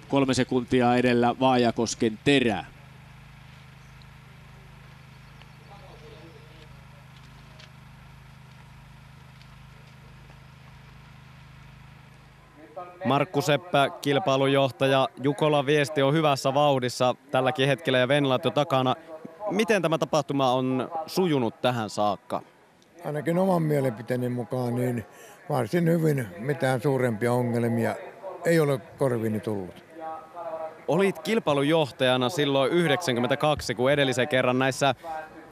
S20: 3 sekuntia edellä Vaajakosken Terä.
S4: Markku Seppä, kilpailujohtaja. Jukolan viesti on hyvässä vauhdissa tälläkin hetkellä ja Venlat jo takana. Miten tämä tapahtuma on sujunut tähän saakka?
S18: Ainakin oman mielipiteeni mukaan niin varsin hyvin, mitään suurempia ongelmia ei ole korviini tullut.
S4: Olit kilpailujohtajana silloin 92, kun edellisen kerran näissä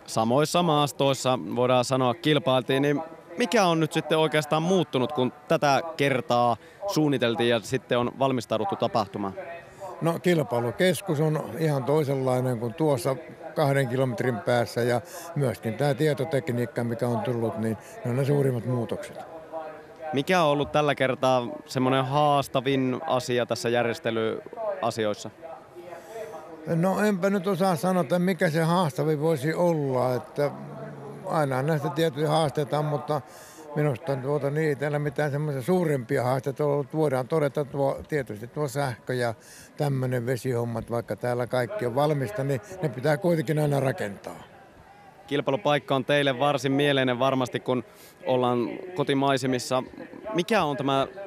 S4: samoissa maastoissa voidaan sanoa kilpailtiin, niin mikä on nyt sitten oikeastaan muuttunut, kun tätä kertaa suunniteltiin ja sitten on valmistauduttu tapahtumaan?
S18: No kilpailukeskus on ihan toisenlainen kuin tuossa 2 kilometrin päässä ja myöskin tämä tietotekniikka, mikä on tullut, niin ne on ne suurimmat muutokset.
S4: Mikä on ollut tällä kertaa semmoinen haastavin asia tässä järjestelyasioissa?
S18: No enpä nyt osaa sanoa, että mikä se haastavin voisi olla, että aina näistä tiettyjä haasteita, mutta minusta niitä ei ole mitään semmoisia suurempia haasteita ollut. Voidaan todeta tietysti tuo sähkö ja tämmöinen vesihommat, vaikka täällä kaikki on valmista, niin ne pitää kuitenkin aina rakentaa.
S4: Kilpailupaikka on teille varsin mieleinen varmasti, kun ollaan kotimaisemissa. Mikä on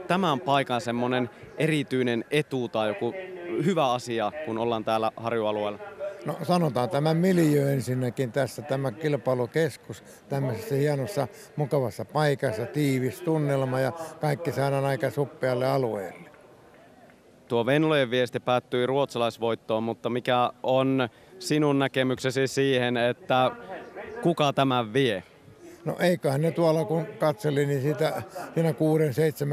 S4: tämän paikan semmoinen erityinen etu tai joku hyvä asia, kun ollaan täällä harjualueella?
S18: No sanotaan tämä miljöö ensinnäkin tässä, tämä kilpailukeskus tämmöisessä hienossa, mukavassa paikassa, tiivis tunnelma ja kaikki saadaan aika suppealle alueelle.
S4: Tuo Venlojen viesti päättyi ruotsalaisvoittoon, mutta mikä on sinun näkemyksesi siihen, että kuka tämän vie?
S18: No eiköhän ne tuolla kun katselin, niin siinä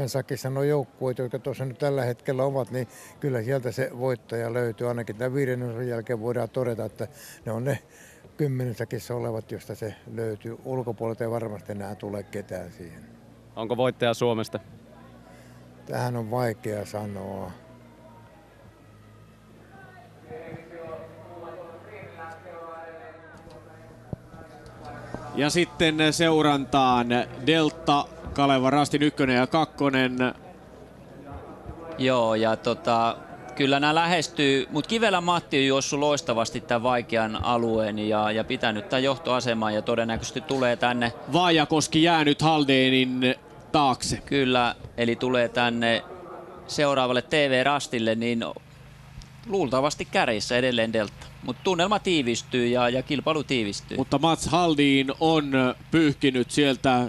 S18: 6-7 sakissa nuo joukkueet, jotka tuossa nyt tällä hetkellä ovat, niin kyllä sieltä se voittaja löytyy. Ainakin tämän 5. osan jälkeen voidaan todeta, että ne on ne 10 sakissa olevat, josta se löytyy. Ulkopuolelta ei varmasti enää tule ketään siihen.
S4: Onko voittaja Suomesta?
S18: Tähän on vaikea sanoa.
S20: Ja sitten seurantaan Delta, Kalevan Rastin 1 ja 2.
S9: Joo, ja kyllä nämä lähestyy, mutta Kivelä Matti on juossut loistavasti tämän vaikean alueen ja pitänyt tämän johtoaseman ja todennäköisesti tulee tänne.
S20: Vaajakoski jäänyt Haldenin taakse.
S9: Kyllä, eli tulee tänne seuraavalle TV-rastille, niin luultavasti kärjessä edelleen Delta. Mutta tunnelma tiivistyy ja kilpailu tiivistyy.
S20: Mutta Mats Haldin on pyyhkinyt sieltä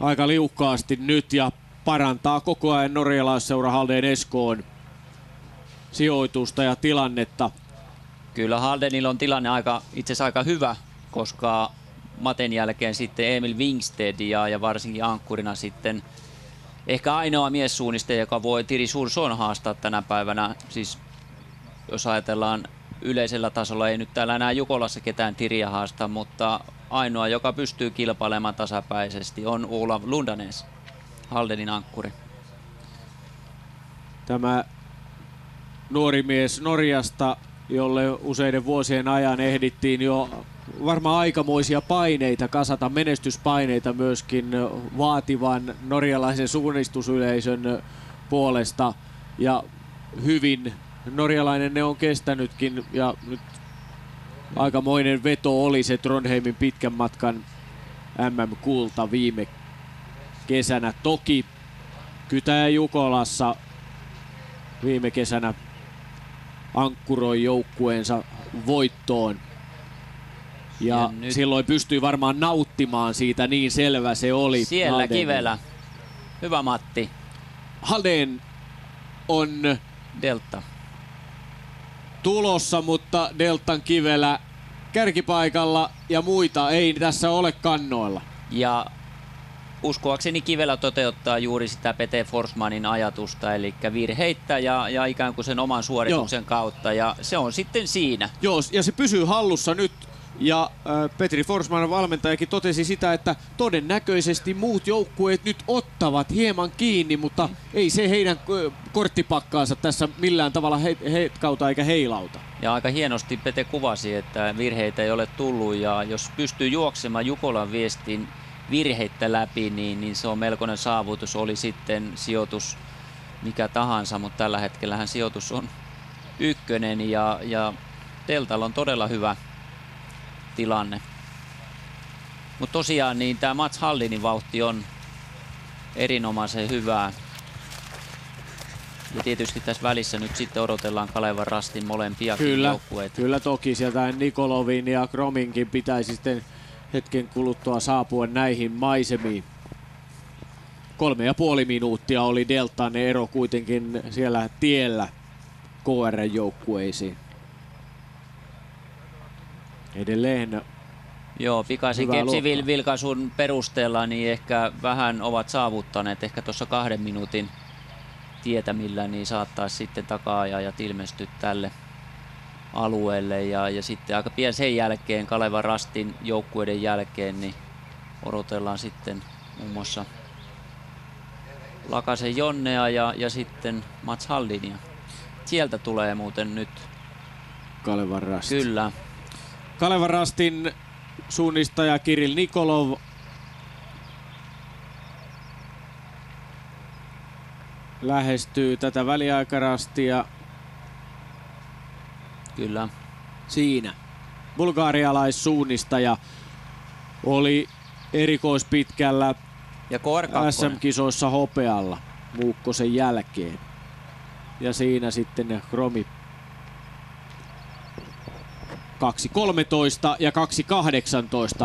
S20: aika liukkaasti nyt ja parantaa koko ajan norjalaisseura Halden Eskoon sijoitusta ja tilannetta.
S9: Kyllä Haldenilla on tilanne itse asiassa aika hyvä, koska Maten jälkeen sitten Emil Wingsted ja varsinkin ankkurina sitten ehkä ainoa miessuunnistaja, joka voi Thierry Sourson haastaa tänä päivänä. Siis jos ajatellaan yleisellä tasolla, ei nyt täällä enää Jukolassa ketään Thierryä haasta, mutta ainoa, joka pystyy kilpailemaan tasapäisesti, on Olav Lundanes, Haldenin ankkuri.
S20: Tämä nuori mies Norjasta, jolle useiden vuosien ajan ehdittiin jo varmaan aikamoisia paineita, kasata menestyspaineita myöskin vaativan norjalaisen suunnistusyleisön puolesta. Ja hyvin norjalainen ne on kestänytkin ja nyt aikamoinen veto oli se Trondheimin pitkän matkan MM-kulta viime kesänä. Toki Kytäjä Jukolassa viime kesänä ankkuroi joukkueensa voittoon. Ja silloin pystyi varmaan nauttimaan siitä, niin selvä se oli.
S9: Siellä Halden. Kivelä. Hyvä Matti.
S20: Halden on
S9: Delta
S20: tulossa, mutta Deltan Kivelä kärkipaikalla ja muita ei tässä ole kannoilla.
S9: Ja uskoakseni Kivelä toteuttaa juuri sitä Pete Forsmanin ajatusta, eli virheittä ja ikään kuin sen oman suorituksen kautta, ja se on sitten siinä.
S20: Joo, ja se pysyy hallussa nyt, ja Petri Forsman valmentajakin totesi sitä, että todennäköisesti muut joukkueet nyt ottavat hieman kiinni, mutta ei se heidän korttipakkaansa tässä millään tavalla hetkauta eikä heilauta.
S9: Ja aika hienosti Pete kuvasi, että virheitä ei ole tullut, ja jos pystyy juoksemaan Jukolan viestin virheitä läpi, niin se on melkoinen saavutus. Oli sitten sijoitus mikä tahansa, mutta tällä hetkellähän sijoitus on 1 ja Deltalla on todella hyvä tilanne. Mutta tosiaan niin tämä Mats Haldinin vauhti on erinomaisen hyvää. Ja tietysti tässä välissä nyt sitten odotellaan Kalevan Rastin molempiakin joukkueita.
S20: Kyllä toki sieltä Nikolovin ja Krominkin pitäisi sitten hetken kuluttua saapua näihin maisemiin. 3,5 minuuttia oli Deltan ero kuitenkin siellä tiellä KR-joukkueisiin. Edelleen
S9: Joo, pikaisen kepsivilkaisun perusteella niin ehkä vähän ovat saavuttaneet ehkä tuossa 2 minuutin tietämillä, niin saattaisi sitten taka-ajajat ilmestyä tälle alueelle. Ja sitten aika pian sen jälkeen, Kalevan Rastin joukkueiden jälkeen, niin odotellaan sitten muun muassa Lakasen Jonnea ja sitten Mats Haldinia. Sieltä tulee muuten nyt
S20: Kalevan Rasti.
S9: Kyllä.
S20: Kalevan Rastin suunnistaja Kirill Nikolov lähestyy tätä väliaikarastia.
S9: Kyllä.
S20: Siinä. Bulgarialaissuunnistaja oli erikoispitkällä
S9: ja
S20: SM-kisoissa hopealla Muukkosen jälkeen. Ja siinä sitten Kromi 2.13 ja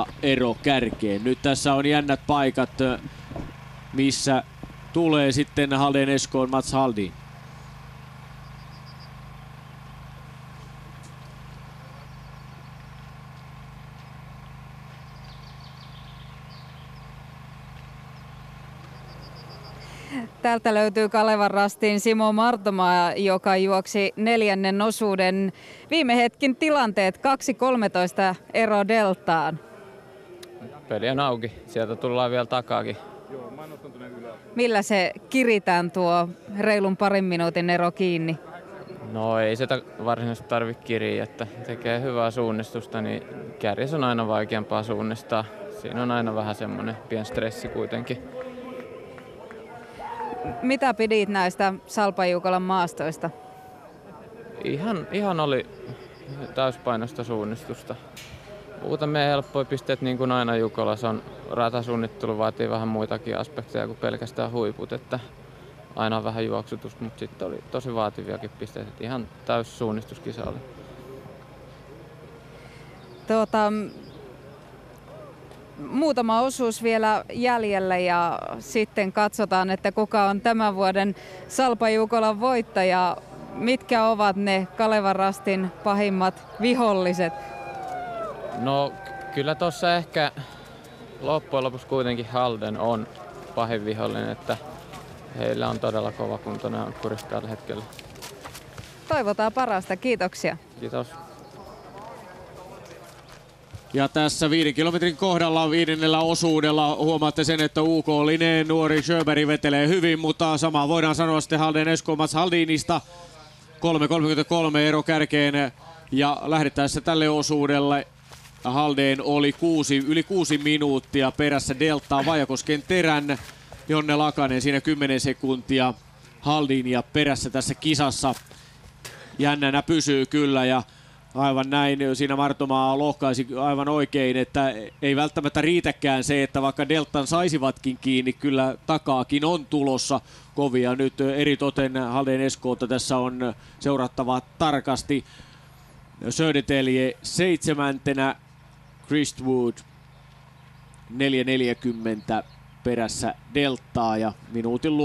S20: 2.18 ero kärkeen. Nyt tässä on jännät paikat, missä tulee sitten Halden Eskoon Mats Haldin.
S6: Täältä löytyy Kalevan Rastin Simo Martomaa, joka juoksi 4. osuuden. Viime hetkin tilanteet 2.13 ero deltaan.
S5: Peli on auki. Sieltä tullaan vielä takaakin.
S6: Millä se kiritään tuo reilun 2 minuutin ero kiinni?
S5: No ei sitä varsinaisesti tarvitse kiriä, että tekee hyvää suunnistusta, niin kärjessä on aina vaikeampaa suunnistaa. Siinä on aina vähän semmoinen pieni stressi kuitenkin.
S6: Mitä pidit näistä Salpajuukolan maastoista?
S5: Ihan oli täyspainosta suunnistusta. Muutamia helppoja pisteet niin kuin aina Jukolassa on. Ratasuunnittelu vaatii vähän muitakin aspekteja kuin pelkästään huiput, että aina on vähän juoksutusta, mutta sitten oli tosi vaativiakin pisteitä. Ihan täys suunnistuskisa oli.
S6: Muutama osuus vielä jäljellä ja sitten katsotaan, että kuka on tämän vuoden Salpajuukolan voittaja. Mitkä ovat ne Kalevan Rastin pahimmat viholliset?
S5: No kyllä tuossa ehkä loppujen lopuksi kuitenkin Halden on pahin vihollinen, että heillä on todella kova kuntoinen ankkuri tällä hetkellä.
S6: Toivotaan parasta. Kiitoksia.
S5: Kiitos.
S20: Ja tässä 5 kilometrin kohdalla 5. osuudella huomaatte sen, että UK Lineen nuori Sjöberg vetelee hyvin, mutta sama voidaan sanoa sitten Halden Esko Mats Haldinista. 3.33 ero kärkeen ja lähdettäessä tälle osuudelle Halden oli yli 6 minuuttia perässä deltaa Vajakosken Terän. Jonne Lakanen siinä 10 sekuntia Haldinia perässä tässä kisassa. Jännänä pysyy kyllä ja aivan näin siinä Martomaa lohkaisi aivan oikein, että ei välttämättä riitäkään se, että vaikka deltan saisivatkin kiinni, kyllä takaakin on tulossa kovia. Nyt eritoten Halden Eskoota tässä on seurattava tarkasti. Södertelje 7. Christwood 4.40 perässä deltaa ja minuutin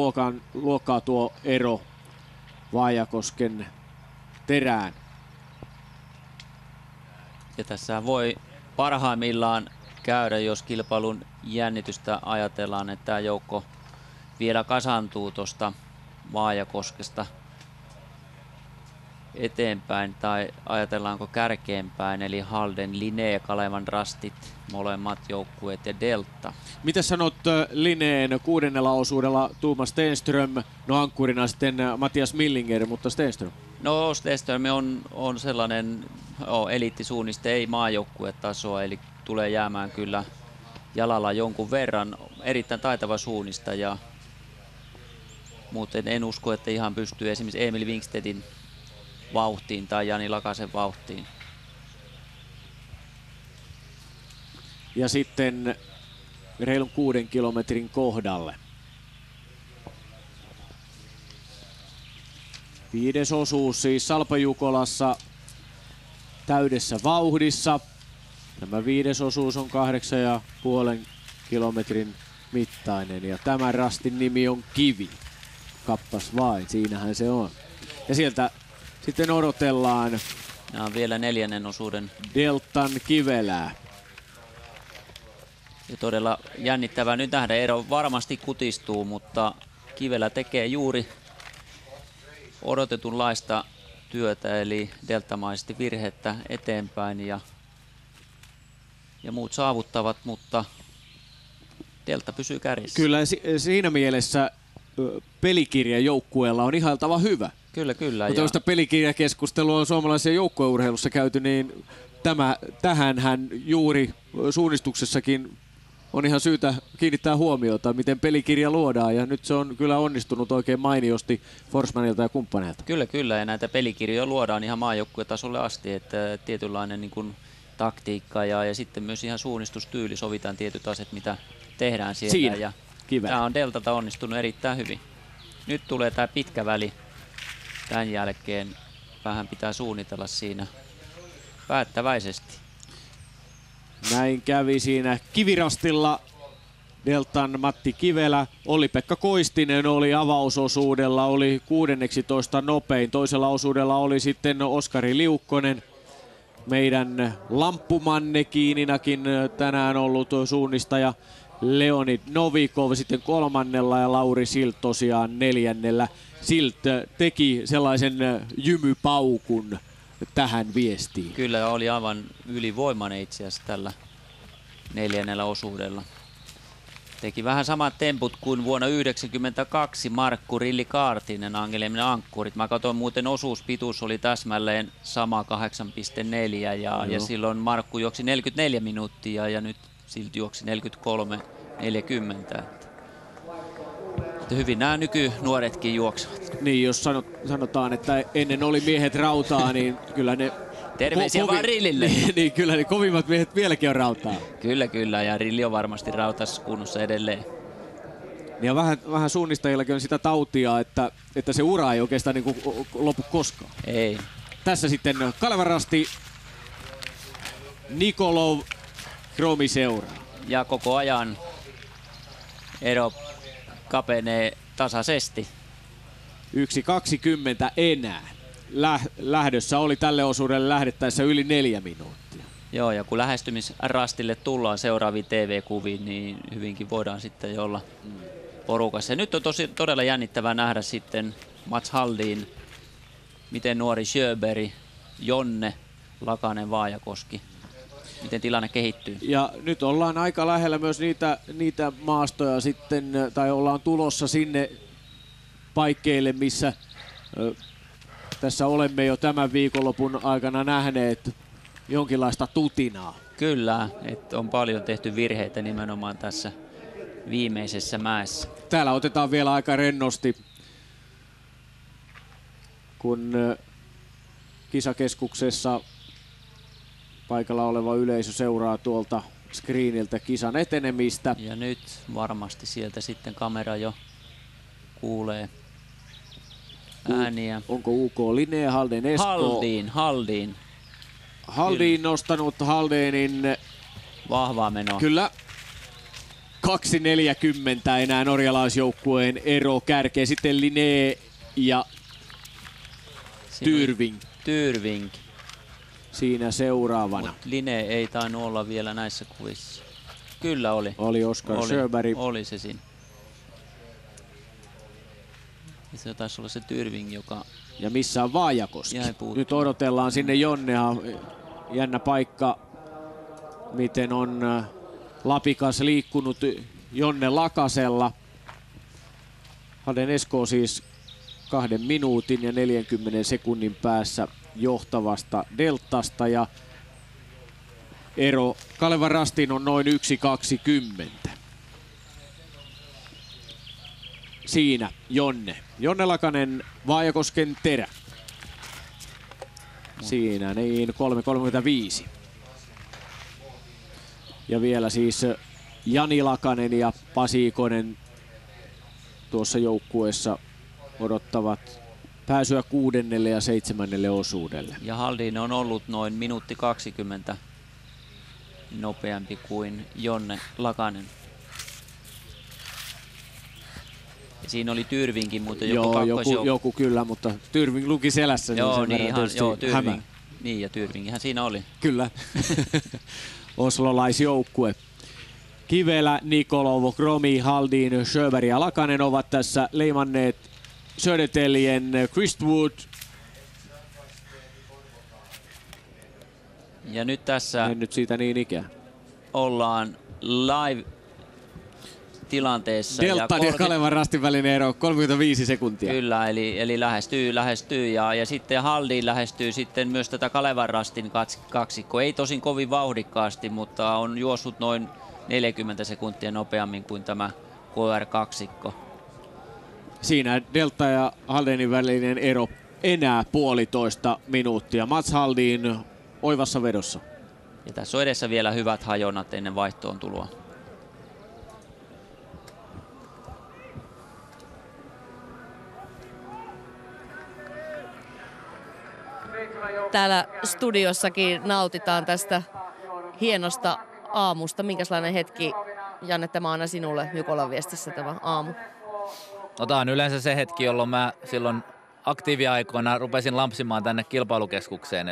S20: luokkaa tuo ero Vaajakosken Terään.
S9: Ja tässä voi parhaimmillaan käydä, jos kilpailun jännitystä ajatellaan, että tämä joukko vielä kasaantuu tuosta Vaajakoskesta eteenpäin tai ajatellaanko kärkeenpäin, eli Halden, Linné, Kalevan Rastit, molemmat joukkueet ja Delta.
S20: Mitä sanot Linneen 6. osuudella Tuuma Stenström, no ankkurina sitten Mattias Millinger, mutta Stenström?
S9: No Stenström on sellainen eliittisuunniste, ei maajoukkuetasoa, eli tulee jäämään kyllä jalalla jonkun verran. Erittäin taitava suunnistaja, muuten en usko, että ihan pystyy esimerkiksi Emil Wingstedtin vauhtiin tai Jani Lakasen vauhtiin.
S20: Ja sitten reilun 6 kilometrin kohdalle. 5. osuus siis Salpajukolassa täydessä vauhdissa. Tämä 5. osuus on 8,5 kilometrin mittainen ja tämän rastin nimi on Kivi. Kappas vain, siinähän se on. Ja sieltä sitten odotellaan
S9: vielä 4. osuuden
S20: deltan kivelää.
S9: Ja todella jännittävää nyt nähdä. Eero varmasti kutistuu, mutta Kivelä tekee juuri odotetunlaista työtä, eli deltamaisesti virhettä eteenpäin ja muut saavuttavat, mutta Delta pysyy kärjessä.
S20: Kyllä siinä mielessä pelikirja joukkueella on ihailtava hyvä.
S9: Kyllä.
S20: Kun tällaista pelikirjakeskustelua on suomalaisessa joukkueurheilussa käyty, niin tähänhän juuri suunnistuksessakin on ihan syytä kiinnittää huomiota, miten pelikirja luodaan, ja nyt se on kyllä onnistunut oikein mainiosti Forsmanilta ja kumppaneilta.
S9: Kyllä, ja näitä pelikirjoja luodaan ihan maajoukkuetasolle asti, että tietynlainen niin kuin taktiikka ja sitten myös ihan suunnistustyyli, sovitaan tietyt asiat, mitä tehdään siellä.
S20: Siinä,
S9: ja
S20: Kivelä.
S9: Tämä on Deltalta onnistunut erittäin hyvin. Nyt tulee tämä pitkä väli. Tämän jälkeen vähän pitää suunnitella siinä päättäväisesti.
S20: Näin kävi siinä Kivirastilla Deltan Matti Kivelä. Olli-Pekka Koistinen oli avausosuudella, oli 16 nopein. Toisella osuudella oli sitten Oskari Liukkonen. Meidän lamppumannekiininakin tänään ollut suunnistaja Leonid Novikov sitten kolmannella ja Lauri Silt tosiaan neljännellä. Silt teki sellaisen jymypaukun tähän viestiin.
S9: Kyllä, oli aivan ylivoimainen itse asiassa tällä neljännellä osuudella. Teki vähän samat temput kuin vuonna 1992 Markku Rilli Kaartinen, Angeleminen Ankkurit. Mä katsoin muuten osuuspituus oli täsmälleen sama 8,4 ja silloin Markku juoksi 44 minuuttia ja nyt Silt juoksi 43,40. Hyvin nämä nykynuoretkin juoksevat.
S20: Niin, jos sanotaan, että ennen oli miehet rautaa, niin kyllä ne...
S9: Terveisiä vaan Rillille.
S20: niin, kyllä ne kovimmat miehet vieläkin on rautaa.
S9: Kyllä, ja Rilli on varmasti rautassa kunnossa edelleen.
S20: Ja vähän suunnistajillakin on sitä tautia, että se ura ei oikeastaan niin kuin lopu koskaan.
S9: Ei.
S20: Tässä sitten Kalevan Rasti, Nikolov, Kromi seuraa.
S9: Ja koko ajan ero kapenee tasaisesti.
S20: 1.20 enää. Lähdössä oli tälle osuudelle lähdettäessä yli 4 minuuttia.
S9: Joo, ja kun lähestymisrastille tullaan seuraaviin TV-kuviin, niin hyvinkin voidaan sitten jo olla porukassa. Ja nyt on todella jännittävää nähdä sitten Mats Haldin, miten nuori Sjöberg, Jonne, Lakanen, Vaajakoski, miten tilanne kehittyy.
S20: Ja nyt ollaan aika lähellä myös niitä maastoja sitten, tai ollaan tulossa sinne paikkeille, missä tässä olemme jo tämän viikonlopun aikana nähneet jonkinlaista tutinaa.
S9: Kyllä, että on paljon tehty virheitä nimenomaan tässä viimeisessä mäessä.
S20: Täällä otetaan vielä aika rennosti, kun kisakeskuksessa paikalla oleva yleisö seuraa tuolta screeniltä kisan etenemistä.
S9: Ja nyt varmasti sieltä sitten kamera jo kuulee ääniä.
S20: Onko UK Linnea, Halden Esko? Haldin nostanut Haldenin
S9: vahvaa menoa.
S20: Kyllä. 2.40 enää norjalaisjoukkueen ero kärkeä. Sitten Linné ja Tyrving. Siinä seuraavana.
S9: Linné ei tainnut olla vielä näissä kuvissa. Kyllä oli.
S20: Oli Oskar Sjöberg.
S9: Oli se siinä. Ja se taisi olla se Tyrving, joka...
S20: Ja missä on Vaajakoski? Nyt odotellaan sinne Jonnea. Jännä paikka, miten on Lapikas liikkunut Jonne Lakasella. Halden Esko siis 2 minuutin ja 40 sekunnin päässä johtavasta Deltasta ja ero Kalevan Rastiin on noin 1.20. Siinä Jonne Lakanen, Vaajakosken Terä. Siinä niin 3.35. Ja vielä siis Jani Lakanen ja Pasi Ikonen tuossa joukkueessa odottavat pääsyä 6. ja 7. osuudelle.
S9: Ja Haldin on ollut noin minuutti 20 nopeampi kuin Jonne Lakanen. Ja siinä oli Tyrvinkin, mutta
S20: joku kyllä, mutta Tyrving luki selässä.
S9: Tyrving. Niin, ja Tyrvingihän siinä oli.
S20: Kyllä. Oslolaisjoukkue. Kivelä, Nikolov, Kromi, Haldin, Sjöberg ja Lakanen ovat tässä leimanneet Södertäljen Christwood.
S9: Ja nyt tässä
S20: nyt siitä niin ikään. Ollaan
S9: live-tilanteessa.
S20: Deltan ja Kalevan Rastin välinen ero 35 sekuntia.
S9: Kyllä, eli lähestyy ja sitten Haldin lähestyy sitten myös tätä Kalevan Rastin kaksikko. Ei tosin kovin vauhdikkaasti, mutta on juossut noin 40 sekuntia nopeammin kuin tämä KR-kaksikko.
S20: Siinä Delta ja Haldenin välinen ero enää 1,5 minuuttia. Mats Haldin oivassa vedossa.
S9: Ja tässä on edessä vielä hyvät hajonnat ennen vaihtoon tuloa.
S1: Täällä studiossakin nautitaan tästä hienosta aamusta. Minkälainen hetki, Janne, tämä on aina sinulle Jukolan viestissä tämä aamu?
S14: No, tämä on yleensä se hetki, jolloin mä silloin aktiiviaikoina rupesin lampsimaan tänne kilpailukeskukseen.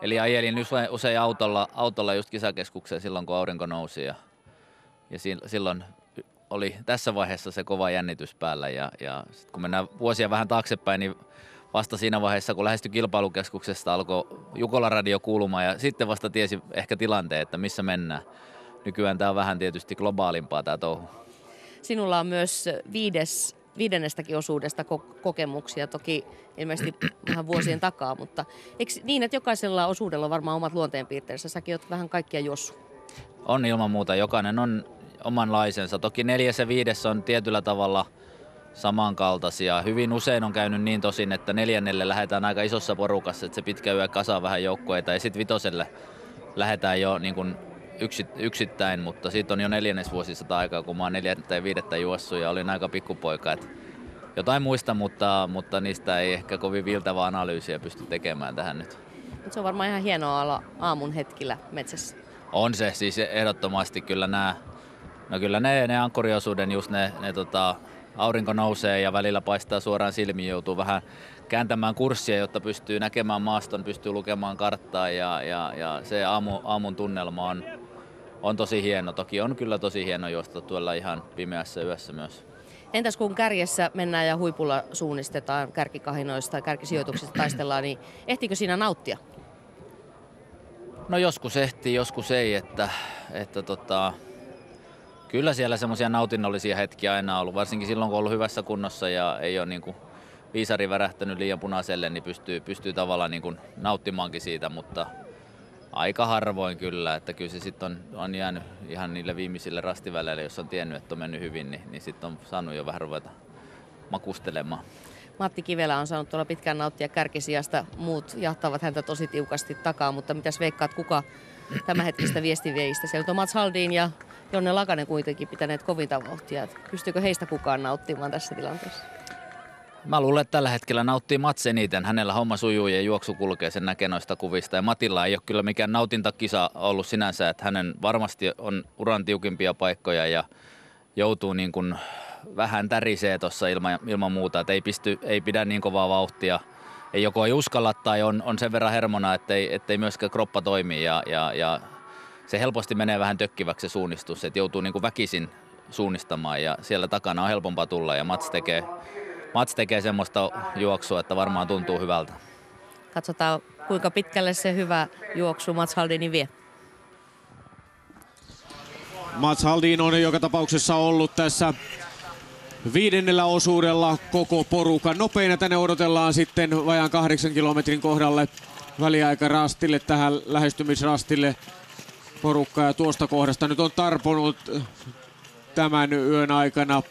S14: Eli ajelin usein autolla just kisakeskukseen silloin, kun aurinko nousi. Ja silloin oli tässä vaiheessa se kova jännitys päällä. Ja sit kun mennään vuosia vähän taaksepäin, niin vasta siinä vaiheessa, kun lähestyi kilpailukeskuksesta, alkoi Jukolan radio kuulumaan ja sitten vasta tiesi ehkä tilanteen, että missä mennään. Nykyään tämä on vähän tietysti globaalimpaa tämä touhu.
S1: Sinulla on myös viidennestäkin osuudesta kokemuksia, toki ilmeisesti vähän vuosien takaa, mutta eikö niin, että jokaisella osuudella on varmaan omat luonteenpiirteensä? Säkin olet vähän kaikkia juossut.
S14: On ilman muuta, jokainen on omanlaisensa. Toki 4. ja 5. on tietyllä tavalla samankaltaisia. Hyvin usein on käynyt niin tosin, että 4. lähdetään aika isossa porukassa, että se pitkä yö kasaa vähän joukkueita ja sitten 5. lähdetään jo niin kuin yksittäin, mutta siitä on jo 4. vuosisata aikaa, kun mä oon 4. ja 5. juossut ja olin aika pikkupoika. Et jotain muista, mutta niistä ei ehkä kovin viiltävää analyysiä pysty tekemään tähän nyt.
S1: Se on varmaan ihan hienoa olla aamun hetkillä metsässä.
S14: On se siis ehdottomasti kyllä ne ankkuriosuuden just ne aurinko nousee ja välillä paistaa suoraan silmiin, joutuu vähän kääntämään kurssia, jotta pystyy näkemään maaston, pystyy lukemaan karttaa ja se aamun tunnelma on tosi hieno. Toki on kyllä tosi hieno juosta tuolla ihan pimeässä yössä myös.
S1: Entäs kun kärjessä mennään ja huipulla suunnistetaan, kärkikahinoista tai kärkisijoituksista taistellaan, niin ehtiikö siinä nauttia?
S14: No joskus ehtii, joskus ei, että kyllä siellä semmoisia nautinnollisia hetkiä aina ollut, varsinkin silloin kun on ollut hyvässä kunnossa ja ei ole niin kuin viisari värähtänyt liian punaiselle, niin pystyy tavallaan niin kuin nauttimaankin siitä, mutta aika harvoin kyllä, että kyllä se sitten on jäänyt ihan niille viimeisille rastiväleille, jos on tiennyt, että on mennyt hyvin, niin sitten on saanut jo vähän ruveta makustelemaan.
S1: Matti Kivelä on saanut tuolla pitkään nauttia kärkisijasta, muut jahtavat häntä tosi tiukasti takaa, mutta mitäs veikkaat, kuka tämänhetkistä viestinviejistä? Siellä on Mats Haldin ja Jonne Lakanen kuitenkin pitäneet kovinta vauhtia. Pystyykö heistä kukaan nauttimaan tässä tilanteessa?
S14: Mä luulen, että tällä hetkellä nauttii Mats eniten. Hänellä homma sujuu ja juoksu kulkee, sen näkee noista kuvista. Ja Matilla ei ole kyllä mikään nautintakisa ollut sinänsä, että hänen varmasti on uran tiukimpia paikkoja ja joutuu niin kuin vähän tärisee tuossa ilman muuta, että ei pidä niin kovaa vauhtia. Ei uskalla tai on sen verran hermona, ettei myöskään kroppa toimi ja se helposti menee vähän tökkiväksi se suunnistus, että joutuu niin kuin väkisin suunnistamaan ja siellä takana on helpompaa tulla ja Mats tekee semmoista juoksua, että varmaan tuntuu hyvältä.
S1: Katsotaan, kuinka pitkälle se hyvä juoksu Mats Haldinin vie.
S20: Mats Haldin on joka tapauksessa ollut tässä 5. osuudella koko porukan nopeina. Tänne odotellaan sitten vajaan 8 kilometrin kohdalle väliaikarastille, tähän lähestymisrastille porukka. Ja tuosta kohdasta nyt on tarponut tämän yön aikana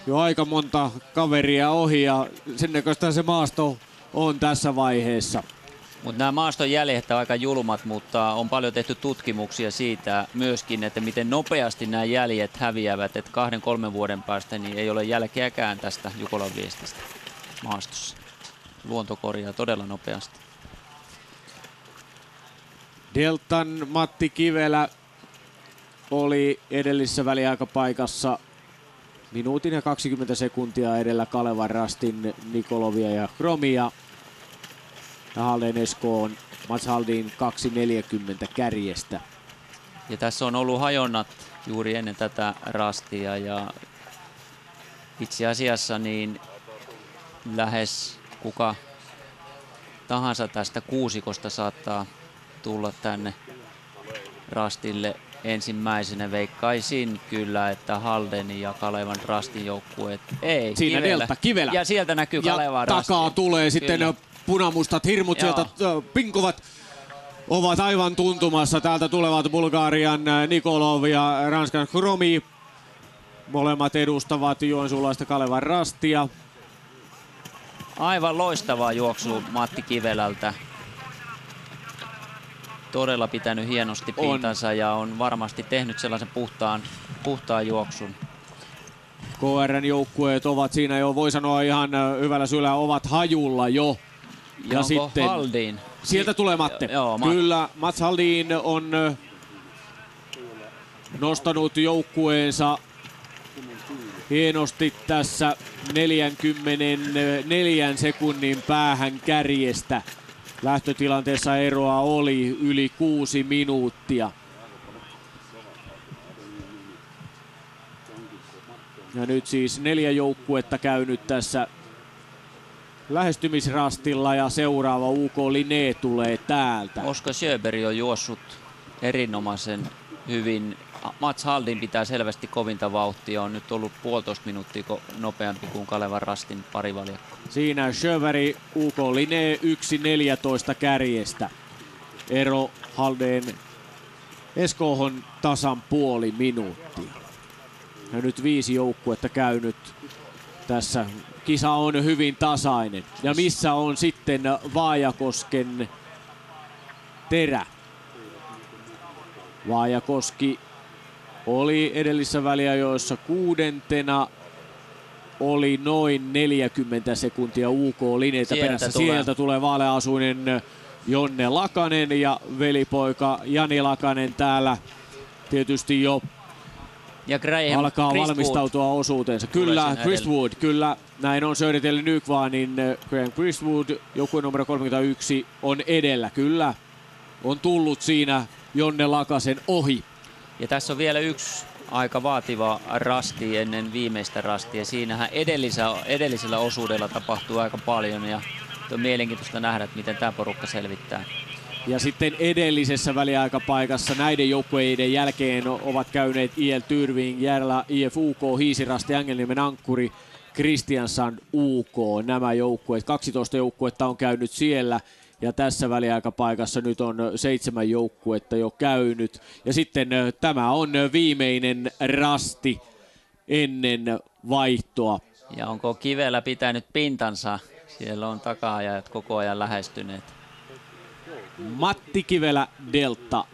S20: jo aika monta kaveria ohi ja sen näköistä se maasto on tässä vaiheessa.
S9: Mutta nämä maaston jäljet ovat aika julmat, mutta on paljon tehty tutkimuksia siitä myöskin, että miten nopeasti nämä jäljet häviävät, että 2-3 vuoden päästä niin ei ole jälkeäkään tästä Jukolan viestistä maastossa. Luonto korjaa todella nopeasti.
S20: Deltan Matti Kivelä oli edellisessä väliaikapaikassa minuutin ja 20 sekuntia edellä Kalevan Rastin, Nikolovia ja Kromia. Ja Halden Esko on Mats Haldin 2.40 kärjestä.
S9: Ja tässä on ollut hajonnat juuri ennen tätä rastia ja itse asiassa niin lähes kuka tahansa tästä kuusikosta saattaa tulla tänne rastille ensimmäisenä. Veikkaisin kyllä, että Halden ja Kalevan rastin joukkueet ei.
S20: Siinä Delta, Kivelä.
S9: Ja sieltä näkyy Kalevan rasti.
S20: Takaa tulee sitten kyllä. Punamustat hirmut sieltä pinkuvat. Ovat aivan tuntumassa. Täältä tulevat Bulgarian Nikolov ja Ranskan Kromi. Molemmat edustavat joensuulaista Kalevan rastia.
S9: Aivan loistava juoksu Matti Kivelältä. Todella pitänyt hienosti pintansa ja on varmasti tehnyt sellaisen puhtaan juoksun.
S20: KR:n joukkueet ovat siinä jo, voi sanoa ihan hyvällä syllä, ovat hajulla jo.
S9: Ja sitten Haldin?
S20: Sieltä tulee Matte.
S9: Joo,
S20: Kyllä, Mats Haldin on nostanut joukkueensa hienosti tässä 44 sekunnin päähän kärjestä. Lähtötilanteessa eroa oli yli 6 minuuttia. Ja nyt siis 4 joukkuetta käynyt tässä lähestymisrastilla ja seuraava UK Linné tulee täältä.
S9: Oskar Sjöberg on juossut erinomaisen hyvin. Mats Haldin pitää selvästi kovinta vauhtia. On nyt ollut 1,5 minuuttia nopeampi kuin Kalevan rastin parivaljakko.
S20: Siinä Sjöberg UK Linné 1.14 kärjestä. Ero Halden Eskohon tasan puoli minuuttia. Ja nyt 5 joukkuetta käynyt tässä. Kisa on hyvin tasainen. Ja missä on sitten Vaajakosken terä? Vaajakoski oli edellisissä väliajoissa 6. Oli noin 40 sekuntia UK Linnétä perässä. Sieltä tulee vaaleasuinen Jonne Lakanen ja velipoika Jani Lakanen täällä tietysti jo
S9: ja Graham
S20: alkaa valmistautua osuutensa. Kyllä, Christwood, kyllä. Näin on Södertälje Nykvanin Graham Christwood, joukkueen numero 31 on edellä. Kyllä, on tullut siinä Jonne Lakasen ohi.
S9: Ja tässä on vielä yksi aika vaativa rasti ennen viimeistä rastia. Siinähän edellisellä osuudella tapahtuu aika paljon ja on mielenkiintoista nähdä, että miten tämä porukka selvittää.
S20: Ja sitten edellisessä väliaikapaikassa näiden joukkueiden jälkeen ovat käyneet IL Tyrving, Järla, IF UK, Hiisirasti, Engelniemen Ankkuri, Kristiansand UK. Nämä joukkueet, 12 joukkuetta on käynyt siellä. Ja tässä väliaikapaikassa nyt on 7 joukkuetta jo käynyt. Ja sitten tämä on viimeinen rasti ennen vaihtoa.
S9: Ja onko Kivelä pitänyt pintansa? Siellä on taka-ajajat koko ajan lähestyneet.
S20: Matti Kivelä, Delta.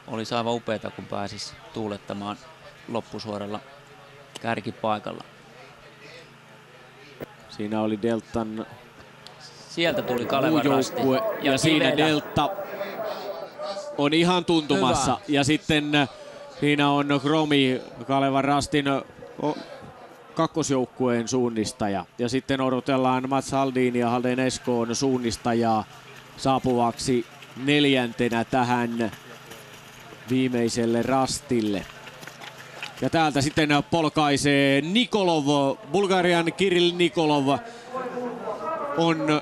S9: Olisi aivan upeata, kun pääsisi tuulettamaan loppusuoralla kärkipaikalla.
S20: Siinä oli Deltan...
S9: Sieltä tuli Kalevan rasti.
S20: Ja siinä Delta on ihan tuntumassa. Hyvä. Ja sitten siinä on Kromi, Kalevan rastin kakkosjoukkueen suunnistaja. Ja sitten odotellaan Mats Haldin ja Halden Eskoon suunnistajaa saapuvaksi 4. tähän viimeiselle rastille. Ja täältä sitten polkaisee Nikolov, Bulgarian Kirill Nikolov on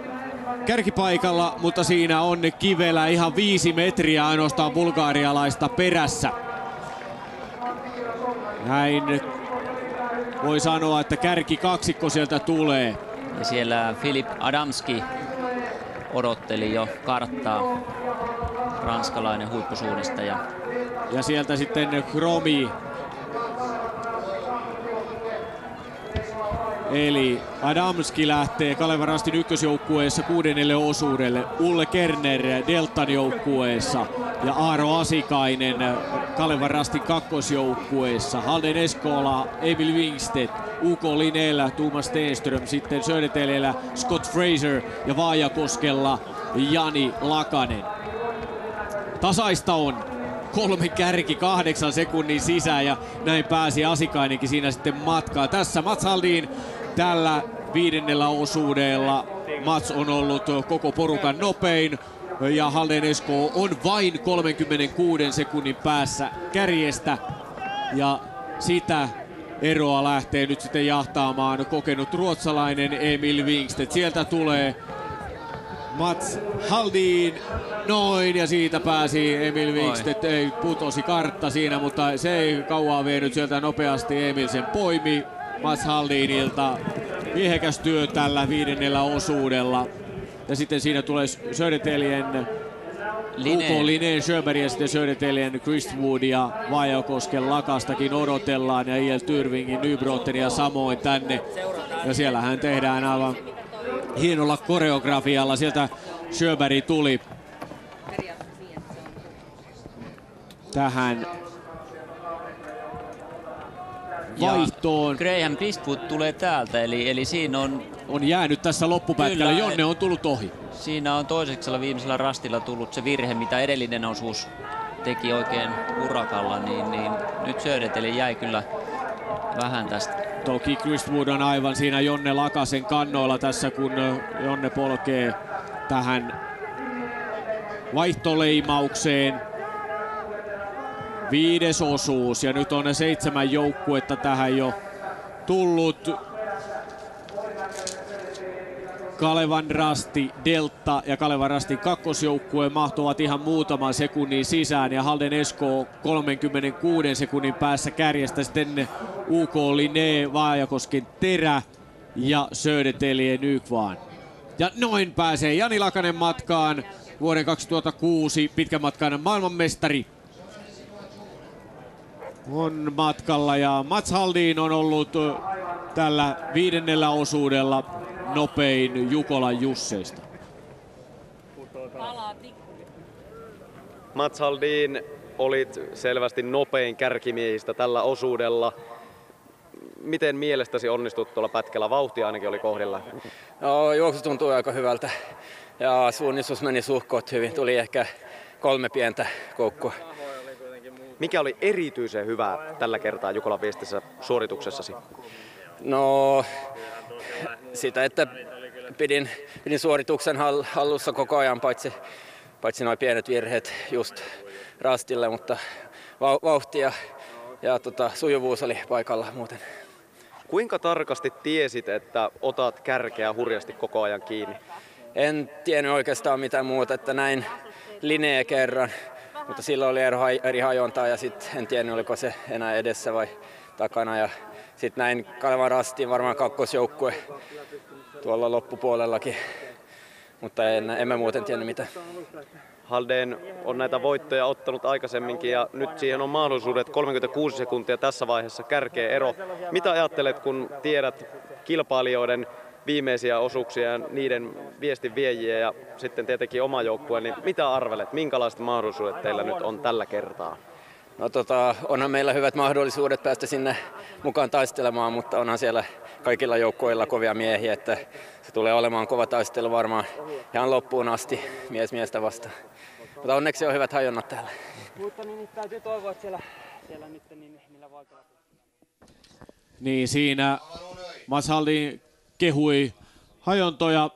S20: kärkipaikalla, mutta siinä on Kivelä ihan 5 metriä ainoastaan bulgarialaista perässä. Näin voi sanoa, että kärkikaksikko sieltä tulee.
S9: Ja siellä Filip Adamski odotteli jo karttaa, ranskalainen huippusuunnistaja.
S20: Ja sieltä sitten Kromi. Eli Adamski lähtee Kalevan rastin ykkösjoukkueessa 6. osuudelle. Ulle Kerner Deltan joukkueessa ja Aaro Asikainen Kalevan rastin kakkosjoukkueessa. Halden Eskola, Emil Wingstedt, UK Linnéllä Thomas Stenström, sitten Södertäljellä Scott Fraser ja Vaajakoskella Jani Lakanen. Tasaista on 3 kärki 8 sekunnin sisään ja näin pääsi Asikainenkin siinä sitten matkaan. Tässä Mats Haldin tällä 5. osuudella. Mats on ollut koko porukan nopein. ja Halden Esko on vain 36 sekunnin päässä kärjestä ja sitä eroa lähtee nyt sitten jahtaamaan kokenut ruotsalainen Emil Wingstedt. Sieltä tulee Mats Haldin noin ja siitä pääsi Emil Wingstedt, ei putosi kartta siinä, mutta se ei kauaa vienyt sieltä nopeasti. Emil sen poimi Mats Haldinilta. Miehekäs työ tällä 5. osuudella. Ja sitten siinä tulee Söderteljen Linné Sjöberg ja sitten Söderteljen Christwood ja Vaajakosken Lakastakin odotellaan ja I.L. Tyrvingin Nybrottenia samoin tänne. Ja siellähän tehdään aivan hienolla koreografialla. Sieltä Sjöberg tuli tähän vaihtoon.
S9: Graham Christwood tulee täältä, eli siinä
S20: on jäänyt tässä loppupätkällä. Kyllä, Jonne on tullut ohi.
S9: Siinä on toiseksella viimeisellä rastilla tullut se virhe, mitä edellinen osuus teki oikein urakalla, niin nyt Söderteli jäi kyllä vähän tästä.
S20: Toki Christwood on aivan siinä Jonne Lakasen kannoilla tässä, kun Jonne polkee tähän vaihtoleimaukseen. 5. osuus ja nyt on 7 joukkuetta tähän jo tullut. Kalevan Rasti, Delta ja Kalevan Rastin kakkosjoukkue mahtuvat ihan muutaman sekunnin sisään ja Halden Esko 36 sekunnin päässä kärjestä, sitten UK Linné, Vaajakosken Terä ja Södertelje Nykvaan. Ja noin pääsee Jani Lakanen matkaan, vuoden 2006 pitkämatkainen maailmanmestari on matkalla ja Mats Haldin on ollut tällä 5. osuudella nopein Jukolan Jusseista.
S4: Mats Haldin olit selvästi nopein kärkimiehistä tällä osuudella. Miten mielestäsi onnistut tuolla pätkällä? Vauhtia ainakin oli kohdilla.
S11: No, juoksu tuntui aika hyvältä ja suunnistus meni suhkot hyvin. Tuli ehkä 3 pientä koukkua.
S4: Mikä oli erityisen hyvää tällä kertaa Jukolan viestissä suorituksessasi?
S11: No, sitä, että pidin suorituksen hallussa koko ajan, paitsi nuo pienet virheet just rastille, mutta vauhti ja sujuvuus oli paikalla muuten.
S4: Kuinka tarkasti tiesit, että otat kärkeä hurjasti koko ajan kiinni?
S11: En tiennyt oikeastaan mitään muuta, että näin Linné kerran, mutta silloin oli eri hajontaa ja sitten en tiennyt, oliko se enää edessä vai takana. Ja sitten näin Kalevan Rastin varmaan kakkosjoukkue tuolla loppupuolellakin, mutta en mä muuten tiennyt mitään.
S4: Halden on näitä voittoja ottanut aikaisemminkin ja nyt siihen on mahdollisuudet 36 sekuntia tässä vaiheessa kärkeä ero. Mitä ajattelet, kun tiedät kilpailijoiden viimeisiä osuuksia ja niiden viestin viejiä ja sitten tietenkin oma joukkue, niin mitä arvelet, minkälaiset mahdollisuudet teillä nyt on tällä kertaa?
S11: No onhan meillä hyvät mahdollisuudet päästä sinne mukaan taistelemaan, mutta onhan siellä kaikilla joukkueilla kovia miehiä, että se tulee olemaan kova taistelu varmaan ihan loppuun asti miestä vastaan. Mutta onneksi on hyvät hajonnat täällä.
S21: Mutta niin täytyy toivoa, että siellä nyt niillä vaikea.
S20: Niin siinä Mats Haldin kehui hajontoja.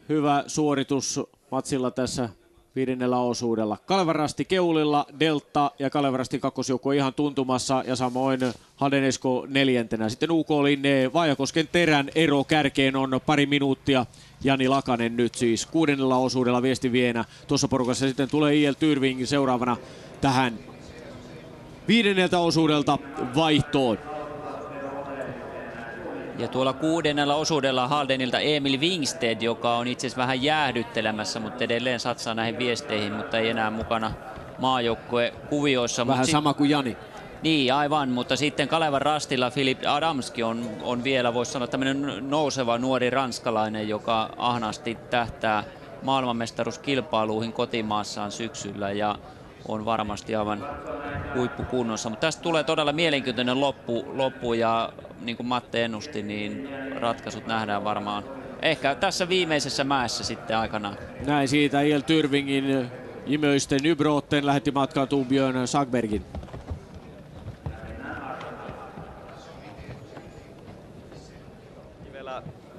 S20: Hyvä suoritus Matsilla tässä 5. osuudella. Kalevan Rasti keulilla, Delta ja Kalevan Rastin kakkosjoukkue ihan tuntumassa ja samoin Halden Esko 4. Sitten UK Linné, Vaajakosken Terän ero kärkeen on pari minuuttia. Jani Lakanen nyt siis 6. osuudella viesti vienä tuossa porukassa. Sitten tulee I.L. Tyrving seuraavana tähän 5. osuudelta vaihtoon.
S9: Ja tuolla 6. osuudella Haldenilta Emil Wingstedt, joka on itse asiassa vähän jäähdyttelemässä, mutta edelleen satsaa näihin viesteihin, mutta ei enää mukana maajoukkuekuvioissa.
S20: Vähän sama kuin Jani.
S9: Niin, aivan, mutta sitten Kalevan Rastilla Filip Adamski on vielä, voisi sanoa, tämmöinen nouseva nuori ranskalainen, joka ahnaasti tähtää maailmanmestaruuskilpailuihin kotimaassaan syksyllä ja on varmasti aivan huippukunnossa. Mutta tästä tulee todella mielenkiintoinen loppu ja niin kuin Matte ennusti, niin ratkaisut nähdään varmaan ehkä tässä viimeisessä mäessä sitten aikanaan.
S20: Näin siitä I.L. Tyrvingin Jimöisten Nybrotten lähetti matkaan Torbjörn Sagbergin.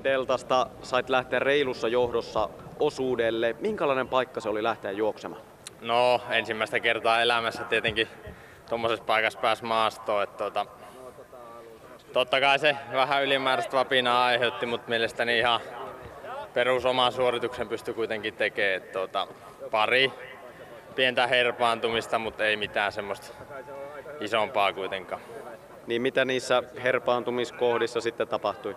S4: Deltasta sait lähteä reilussa johdossa avausosuudelle. Minkälainen paikka se oli lähteä juoksemaan?
S8: No, ensimmäistä kertaa elämässä tietenkin tuommoisessa paikassa pääsi maastoon. Että totta kai se vähän ylimääräistä vapinaa aiheutti, mutta mielestäni ihan perusoman suorituksen pystyi kuitenkin tekemään. Pari pientä herpaantumista, mutta ei mitään semmoista isompaa kuitenkaan.
S4: Niin mitä niissä herpaantumiskohdissa sitten tapahtui?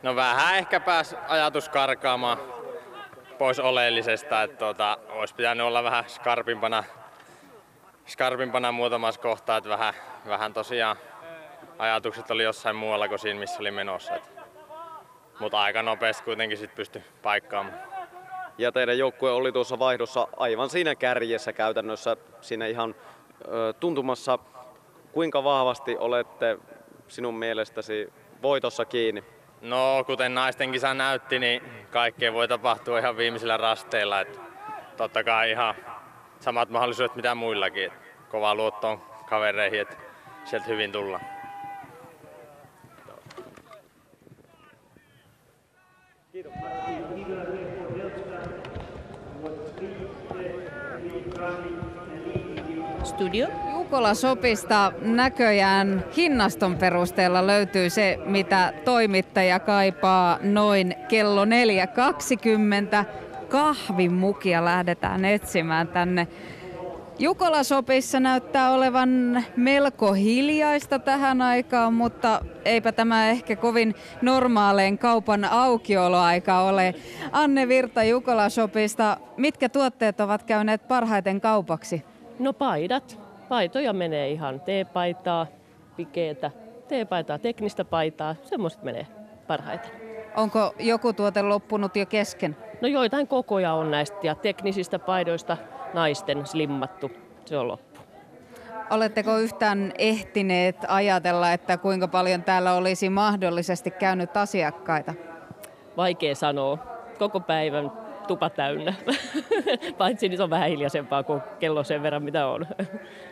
S8: No vähän ehkä pääsi ajatus karkaamaan pois oleellisesta, että olisi pitänyt olla vähän skarpimpana muutamassa kohtaa, että vähän tosiaan ajatukset oli jossain muualla kuin siinä, missä oli menossa. Mutta aika nopeasti kuitenkin sit pystyi paikkaamaan.
S4: Ja teidän joukkue oli tuossa vaihdossa aivan siinä kärjessä käytännössä, siinä ihan tuntumassa. Kuinka vahvasti olette sinun mielestäsi voitossa kiinni?
S8: No, kuten naisten kisa näytti, niin kaikkea voi tapahtua ihan viimeisillä rasteilla. Et totta kai ihan samat mahdollisuudet mitä muillakin. Et kova luotto on kavereihin, että sieltä hyvin tullaan.
S1: Studio.
S6: Jukola-Shopista näköjään hinnaston perusteella löytyy se, mitä toimittaja kaipaa noin kello 4.20. Kahvimukia lähdetään etsimään tänne. Jukola-Shopissa näyttää olevan melko hiljaista tähän aikaan, mutta eipä tämä ehkä kovin normaalein kaupan aukioloaika ole. Anne Virta Jukola-Shopista, mitkä tuotteet ovat käyneet parhaiten kaupaksi?
S19: No paidat. Paitoja menee ihan teepaitaa, pikeetä, teepaitaa, teknistä paitaa, semmoiset menee parhaiten.
S6: Onko joku tuote loppunut jo kesken?
S19: No joitain kokoja on näistä ja teknisistä paidoista naisten slimmattu, se on loppu.
S6: Oletteko yhtään ehtineet ajatella, että kuinka paljon täällä olisi mahdollisesti käynyt asiakkaita?
S19: Vaikea sanoa. Koko päivän tupa täynnä. Paitsi niin se on vähän hiljaisempaa kuin kello sen verran mitä on.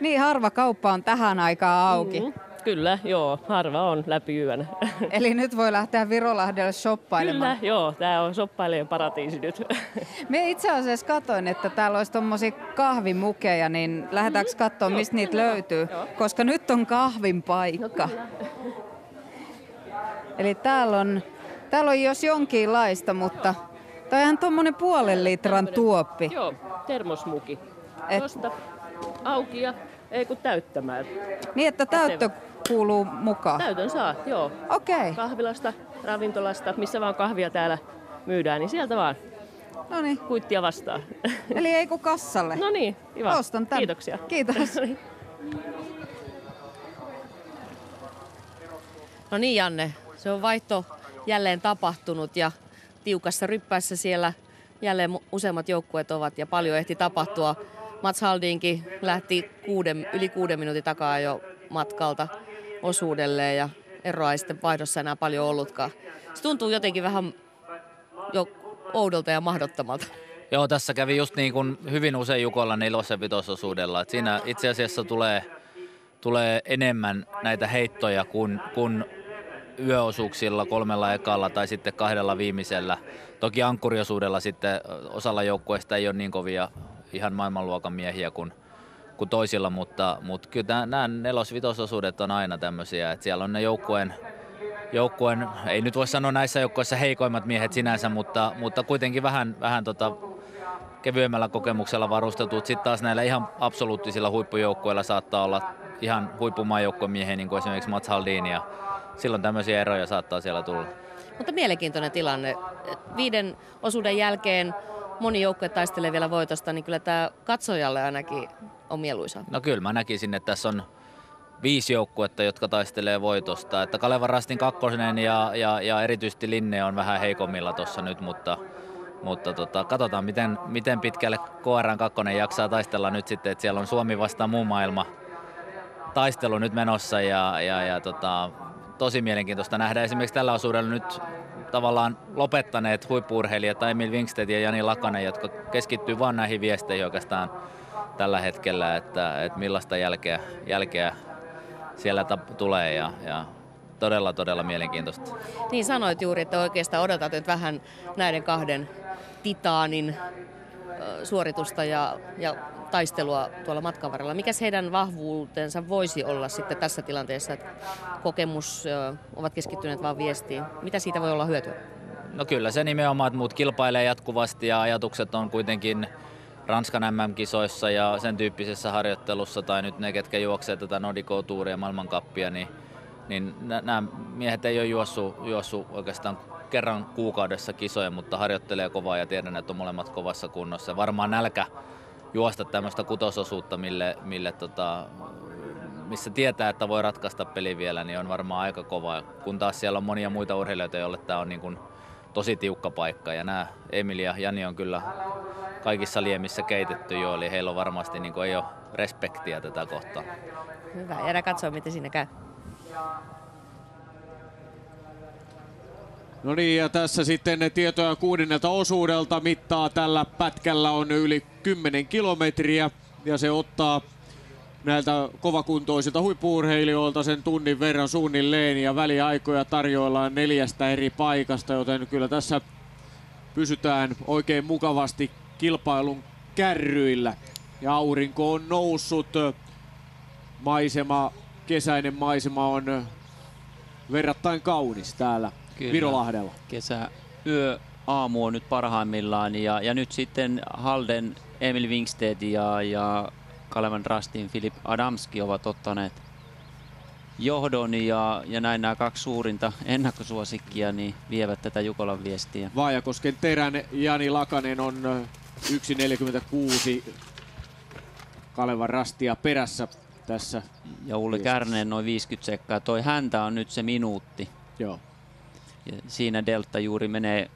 S6: Niin harva kauppa on tähän aikaan auki.
S19: Kyllä, joo. Harva on läpi yön.
S6: Eli nyt voi lähteä Virolahdelle shoppailemaan.
S19: Kyllä, joo. Tää on shoppailemaan paratiisi nyt.
S6: Me itse asiassa katsoin, että täällä olisi tommosia kahvimukeja, niin lähdetäänkö katsoa, mistä niitä löytyy? Koska nyt on kahvin paikka. Eli täällä on jos jonkinlaista, mutta tämä on ihan tommonen 0,5 litran tuoppi.
S19: Joo, termosmuki. Tuosta auki ja ei kun täyttämään.
S6: Niin, että täyttö kuuluu mukaan?
S19: Täytön saa, joo.
S6: Okei.
S19: Kahvilasta, ravintolasta, missä vaan kahvia täällä myydään, niin sieltä vaan.
S6: Noniin.
S19: Kuittia vastaan.
S6: Eli ei kun kassalle.
S19: No niin, hyvä.
S6: Ostan tän.
S19: Kiitoksia.
S6: Kiitos.
S1: No niin Janne, se on vaihto jälleen tapahtunut ja tiukassa ryppäässä siellä jälleen useammat joukkueet ovat ja paljon ehti tapahtua. Mats Haldinkin lähti yli 6 minuutin takaa jo matkalta osuudelleen ja eroa ei sitten vaihdossa enää paljon ollutkaan. Se tuntuu jotenkin vähän jo oudolta ja mahdottomalta.
S14: Joo, tässä kävi just niin kuin hyvin usein Jukolla 4. ja 5. osuudella. Et siinä itse asiassa tulee enemmän näitä heittoja kuin yöosuuksilla 3 ekalla tai sitten 2 viimeisellä. Toki ankkuriosuudella sitten osalla joukkueista ei ole niin kovia ihan maailmanluokan miehiä kuin toisilla, mutta kyllä nämä 4. ja 5. osuudet on aina tämmöisiä, että siellä on ne joukkueen, ei nyt voi sanoa näissä joukkueissa heikoimmat miehet sinänsä, mutta kuitenkin vähän kevyemmällä kokemuksella varustetut. Sitten taas näillä ihan absoluuttisilla huippujoukkueilla saattaa olla ihan huippumaajoukkueen miehiä, niin kuin esimerkiksi Mats Haldin, ja silloin tämmöisiä eroja saattaa siellä tulla.
S1: Mutta mielenkiintoinen tilanne. 5 osuuden jälkeen moni joukkue taistelee vielä voitosta, niin kyllä tämä katsojalle ainakin on mieluisa.
S14: No kyllä, mä näkisin, että tässä on 5 joukkuetta, jotka taistelee voitosta. Että Kalevan Rastin 2. ja erityisesti Linne on vähän heikommilla tuossa nyt, mutta katsotaan miten pitkälle KR:n 2. jaksaa taistella nyt sitten, että siellä on Suomi vastaan muu maailma taistelu nyt menossa ja tosi mielenkiintoista nähdä esimerkiksi tällä osuudella nyt tavallaan lopettaneet huippu-urheilijat Emil Wingstedt ja Jani Lakanen, jotka keskittyy vain näihin viesteihin oikeastaan tällä hetkellä, että millaista jälkeä siellä tulee ja todella mielenkiintoista.
S1: Niin sanoit juuri, että oikeastaan odotat nyt vähän näiden 2 titaanin suoritusta ja taistelua tuolla matkan varrella. Mikäs heidän vahvuutensa voisi olla sitten tässä tilanteessa, että kokemus ovat keskittyneet vaan viestiin? Mitä siitä voi olla hyötyä?
S14: No kyllä se nimenomaan, että muut kilpailee jatkuvasti ja ajatukset on kuitenkin Ranskan MM-kisoissa ja sen tyyppisessä harjoittelussa tai nyt ne, ketkä juoksee tätä Nodico Touria maailmankappia, niin nämä miehet ei ole juossut oikeastaan kerran kuukaudessa kisoja, mutta harjoittelee kovaa ja tiedän, että on molemmat kovassa kunnossa. Varmaan nälkä juosta tämmöistä kutososuutta, missä tietää, että voi ratkaista peli vielä, niin on varmaan aika kova. Kun taas siellä on monia muita urheilijoita, joille tämä on niin kuin tosi tiukka paikka. Ja nämä Emil ja Jani on kyllä kaikissa liemissä keitetty jo, eli heillä on varmasti niin kuin ei ole respektiä tätä kohtaa.
S1: Hyvä, jäädään katsoa, miten siinä käy.
S10: No niin, ja tässä sitten tietoja 6. osuudelta. Mittaa tällä pätkällä on yli 10 kilometriä ja se ottaa näiltä kovakuntoisilta huippu-urheilijoilta sen tunnin verran suunnilleen ja väliaikoja tarjoillaan 4 eri paikasta, joten kyllä tässä pysytään oikein mukavasti kilpailun kärryillä. Ja aurinko on noussut, kesäinen maisema on verrattain kaunis täällä. Kyllä. Virolahdella.
S9: Yö aamu on nyt parhaimmillaan ja nyt sitten Halden Emil Wingsted ja Kalevan Rastin Filip Adamski ovat ottaneet johdon ja näin nämä 2 suurinta ennakkosuosikkia niin vievät tätä Jukolan viestiä.
S10: Vaajakosken Terän Jani Lakanen on 1.46 Kalevan Rastia perässä tässä.
S9: Ja Ulle Kärneen noin 50 sekkaa. Toi häntä on nyt se minuutti.
S10: Joo.
S9: Ja siinä delta juuri menee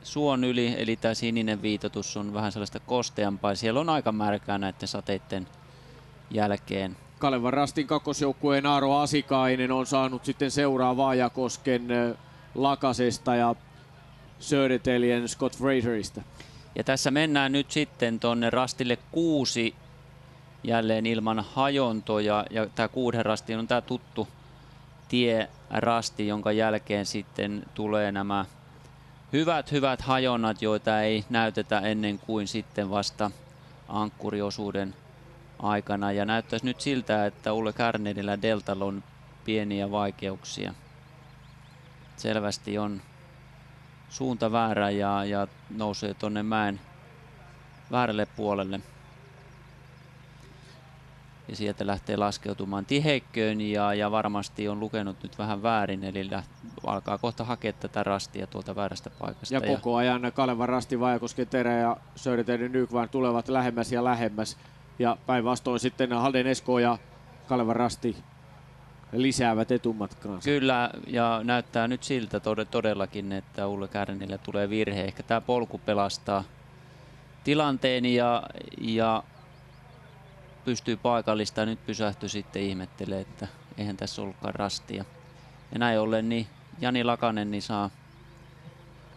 S9: suon yli, eli tämä sininen viitotus on vähän sellaista kosteampaa. Siellä on aika märkää näiden sateiden jälkeen.
S10: Kalevan Rastin kakkosjoukkueen Aaro Asikainen on saanut sitten seuraa Vaajakosken Lakasesta ja Söderteljen Scott Fraserista.
S9: Ja tässä mennään nyt sitten tuonne rastille 6 jälleen ilman hajontoja ja tämä 6. rasti on tämä tuttu tie-rasti, jonka jälkeen sitten tulee nämä hyvät hajonnat, joita ei näytetä ennen kuin sitten vasta ankkuriosuuden aikana. Ja näyttäisi nyt siltä, että Ulle Kärnedillä deltalla on pieniä vaikeuksia. Selvästi on suunta väärä ja nousee tuonne mäen väärälle puolelle. Ja sieltä lähtee laskeutumaan tiheikköön ja varmasti on lukenut nyt vähän väärin, eli alkaa kohta hakea tätä rastia tuolta väärästä paikasta.
S10: Ja koko ajan Kalevan Rasti, Vaajakosken Terä ja Söderteljen Nykvään tulevat lähemmäs ja lähemmäs. Ja päinvastoin sitten Halden Esko ja Kalevan Rasti lisäävät etumatkaansa.
S9: Kyllä, ja näyttää nyt siltä todellakin, että Ulle Kärnille tulee virhe. Ehkä tämä polku pelastaa tilanteen ja pystyy paikallista ja nyt pysähtyi sitten ihmettelee, että eihän tässä ollutkaan rastia. Ja näin ollen niin Jani Lakanen niin saa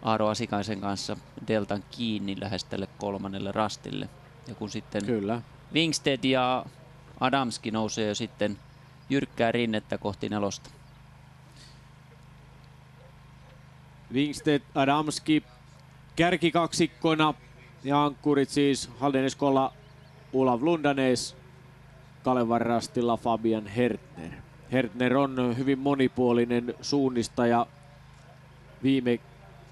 S9: Aaro Asikaisen kanssa deltan kiinni lähes tälle 3. rastille. Ja kun sitten
S10: kyllä
S9: Wingsted ja Adamski nousee jo sitten jyrkkää rinnettä kohti 4.
S10: Wingsted, Adamski kärkikaksikkona ja ankkurit siis Halden Eskolla Olav Lundanes, Kalevan Rastilla Fabian Hertner. Hertner on hyvin monipuolinen suunnistaja. Viime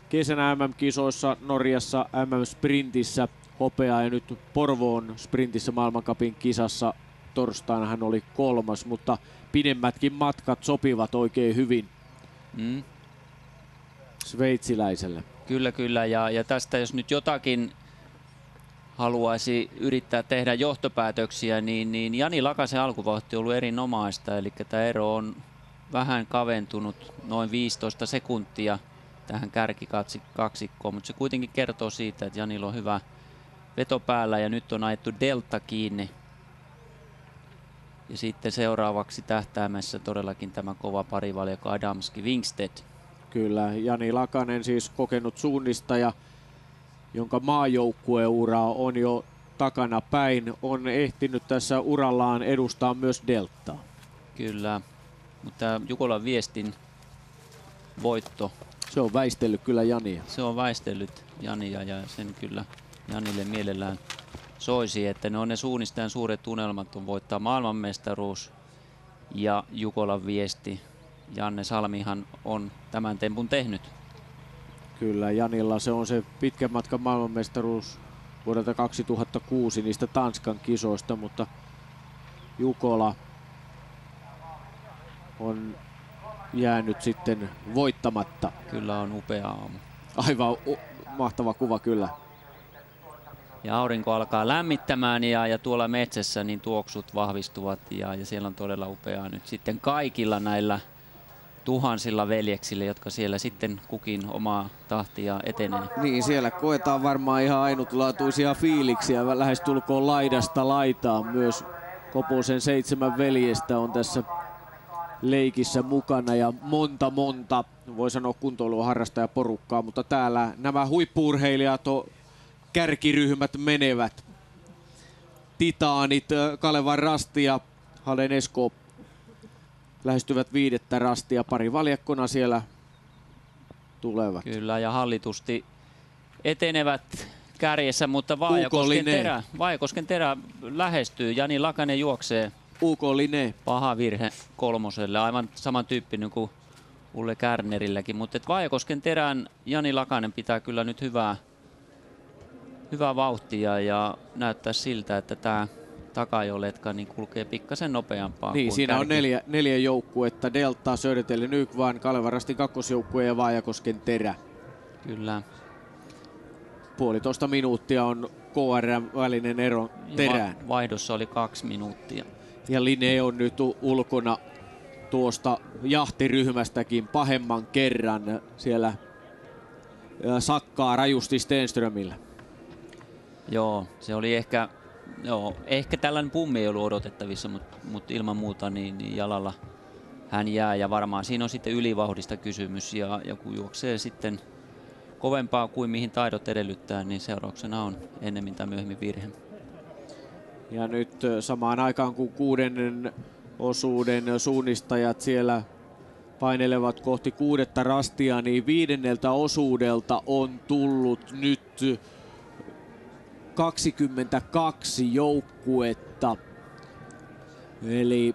S10: kesänä MM-kisoissa Norjassa MM-sprintissä hopeaa ja nyt Porvoon sprintissä maailmancupin kisassa torstaina hän oli 3, mutta pidemmätkin matkat sopivat oikein hyvin sveitsiläiselle.
S9: Kyllä ja tästä jos nyt jotakin haluaisi yrittää tehdä johtopäätöksiä, niin Jani Lakasen alkuvauhti on ollut erinomaista, eli tämä ero on vähän kaventunut noin 15 sekuntia tähän kärkikaksikkoon, mutta se kuitenkin kertoo siitä, että Janilla on hyvä veto päällä ja nyt on ajettu delta kiinni. Ja sitten seuraavaksi tähtäimessä todellakin tämä kova parivaljakko Adamski Wingsted.
S10: Kyllä, Jani Lakanen siis kokenut suunnistaja, jonka maajoukkueura on jo takana päin, on ehtinyt tässä urallaan edustaa myös deltaa.
S9: Kyllä, mutta Jukolan viestin voitto
S10: Se on väistellyt kyllä Jania.
S9: Se on väistellyt Jania ja sen kyllä Janille mielellään soisi, että ne on ne suunnistajan suuret unelmat on voittaa maailmanmestaruus ja Jukolan viesti. Janne Salmihan on tämän tempun tehnyt.
S10: Kyllä, Janilla se on se pitkän matkan maailmanmestaruus vuodelta 2006 niistä Tanskan kisoista, mutta Jukola on jäänyt sitten voittamatta.
S9: Kyllä on upea aamu.
S10: Aivan mahtava kuva kyllä.
S9: Ja aurinko alkaa lämmittämään ja tuolla metsässä niin tuoksut vahvistuvat ja siellä on todella upeaa nyt sitten kaikilla näillä tuhansilla veljeksillä, jotka siellä sitten kukin omaa tahtia etenee.
S10: Niin, siellä koetaan varmaan ihan ainutlaatuisia fiiliksiä lähestulkoon laidasta laitaan. Myös Koposen 7 veljestä on tässä leikissä mukana ja monta, voi sanoa kuntoilua harrastajaporukkaa, mutta täällä nämä huippu-urheilijat, kärkiryhmät menevät. Titaanit, Kalevan Rasti ja Halden Esko lähestyvät 5. rastia, pari valjakkona siellä tulevat.
S9: Kyllä, ja hallitusti etenevät kärjessä, mutta Vaajakosken terä lähestyy. Jani Lakanen juoksee.
S10: UK Line.
S9: Paha virhe 3. aivan samantyyppinen kuin Ulle Kärnerilläkin, mutta Vaajakosken terään Jani Lakanen pitää kyllä nyt hyvää vauhtia ja näyttää siltä, että tämä takajoletka niin kulkee pikkasen nopeampaa.
S10: Niin,
S9: kuin
S10: siinä
S9: kärki.
S10: on neljä joukkuetta, Delta, Södertälje, Nykvarn, Kalevan Rastin kakkosjoukkue ja Vaajakosken terä.
S9: Kyllä.
S10: 1,5 minuuttia on KR:n välinen ero terään.
S9: Vaihdossa oli 2 minuuttia.
S10: Ja Line on nyt ulkona tuosta jahtiryhmästäkin pahemman kerran. Siellä sakkaa rajusti Stenströmillä.
S9: Joo, se oli ehkä tällainen pummi ei ollut odotettavissa, mutta ilman muuta niin jalalla hän jää ja varmaan siinä on sitten ylivauhdista kysymys ja kun juoksee sitten kovempaa kuin mihin taidot edellyttää, niin seurauksena on ennemmin tai myöhemmin virhe.
S10: Ja nyt samaan aikaan kun 6. osuuden suunnistajat siellä painelevat kohti 6. rastia, niin 5. osuudelta on tullut nyt 22 joukkuetta. Eli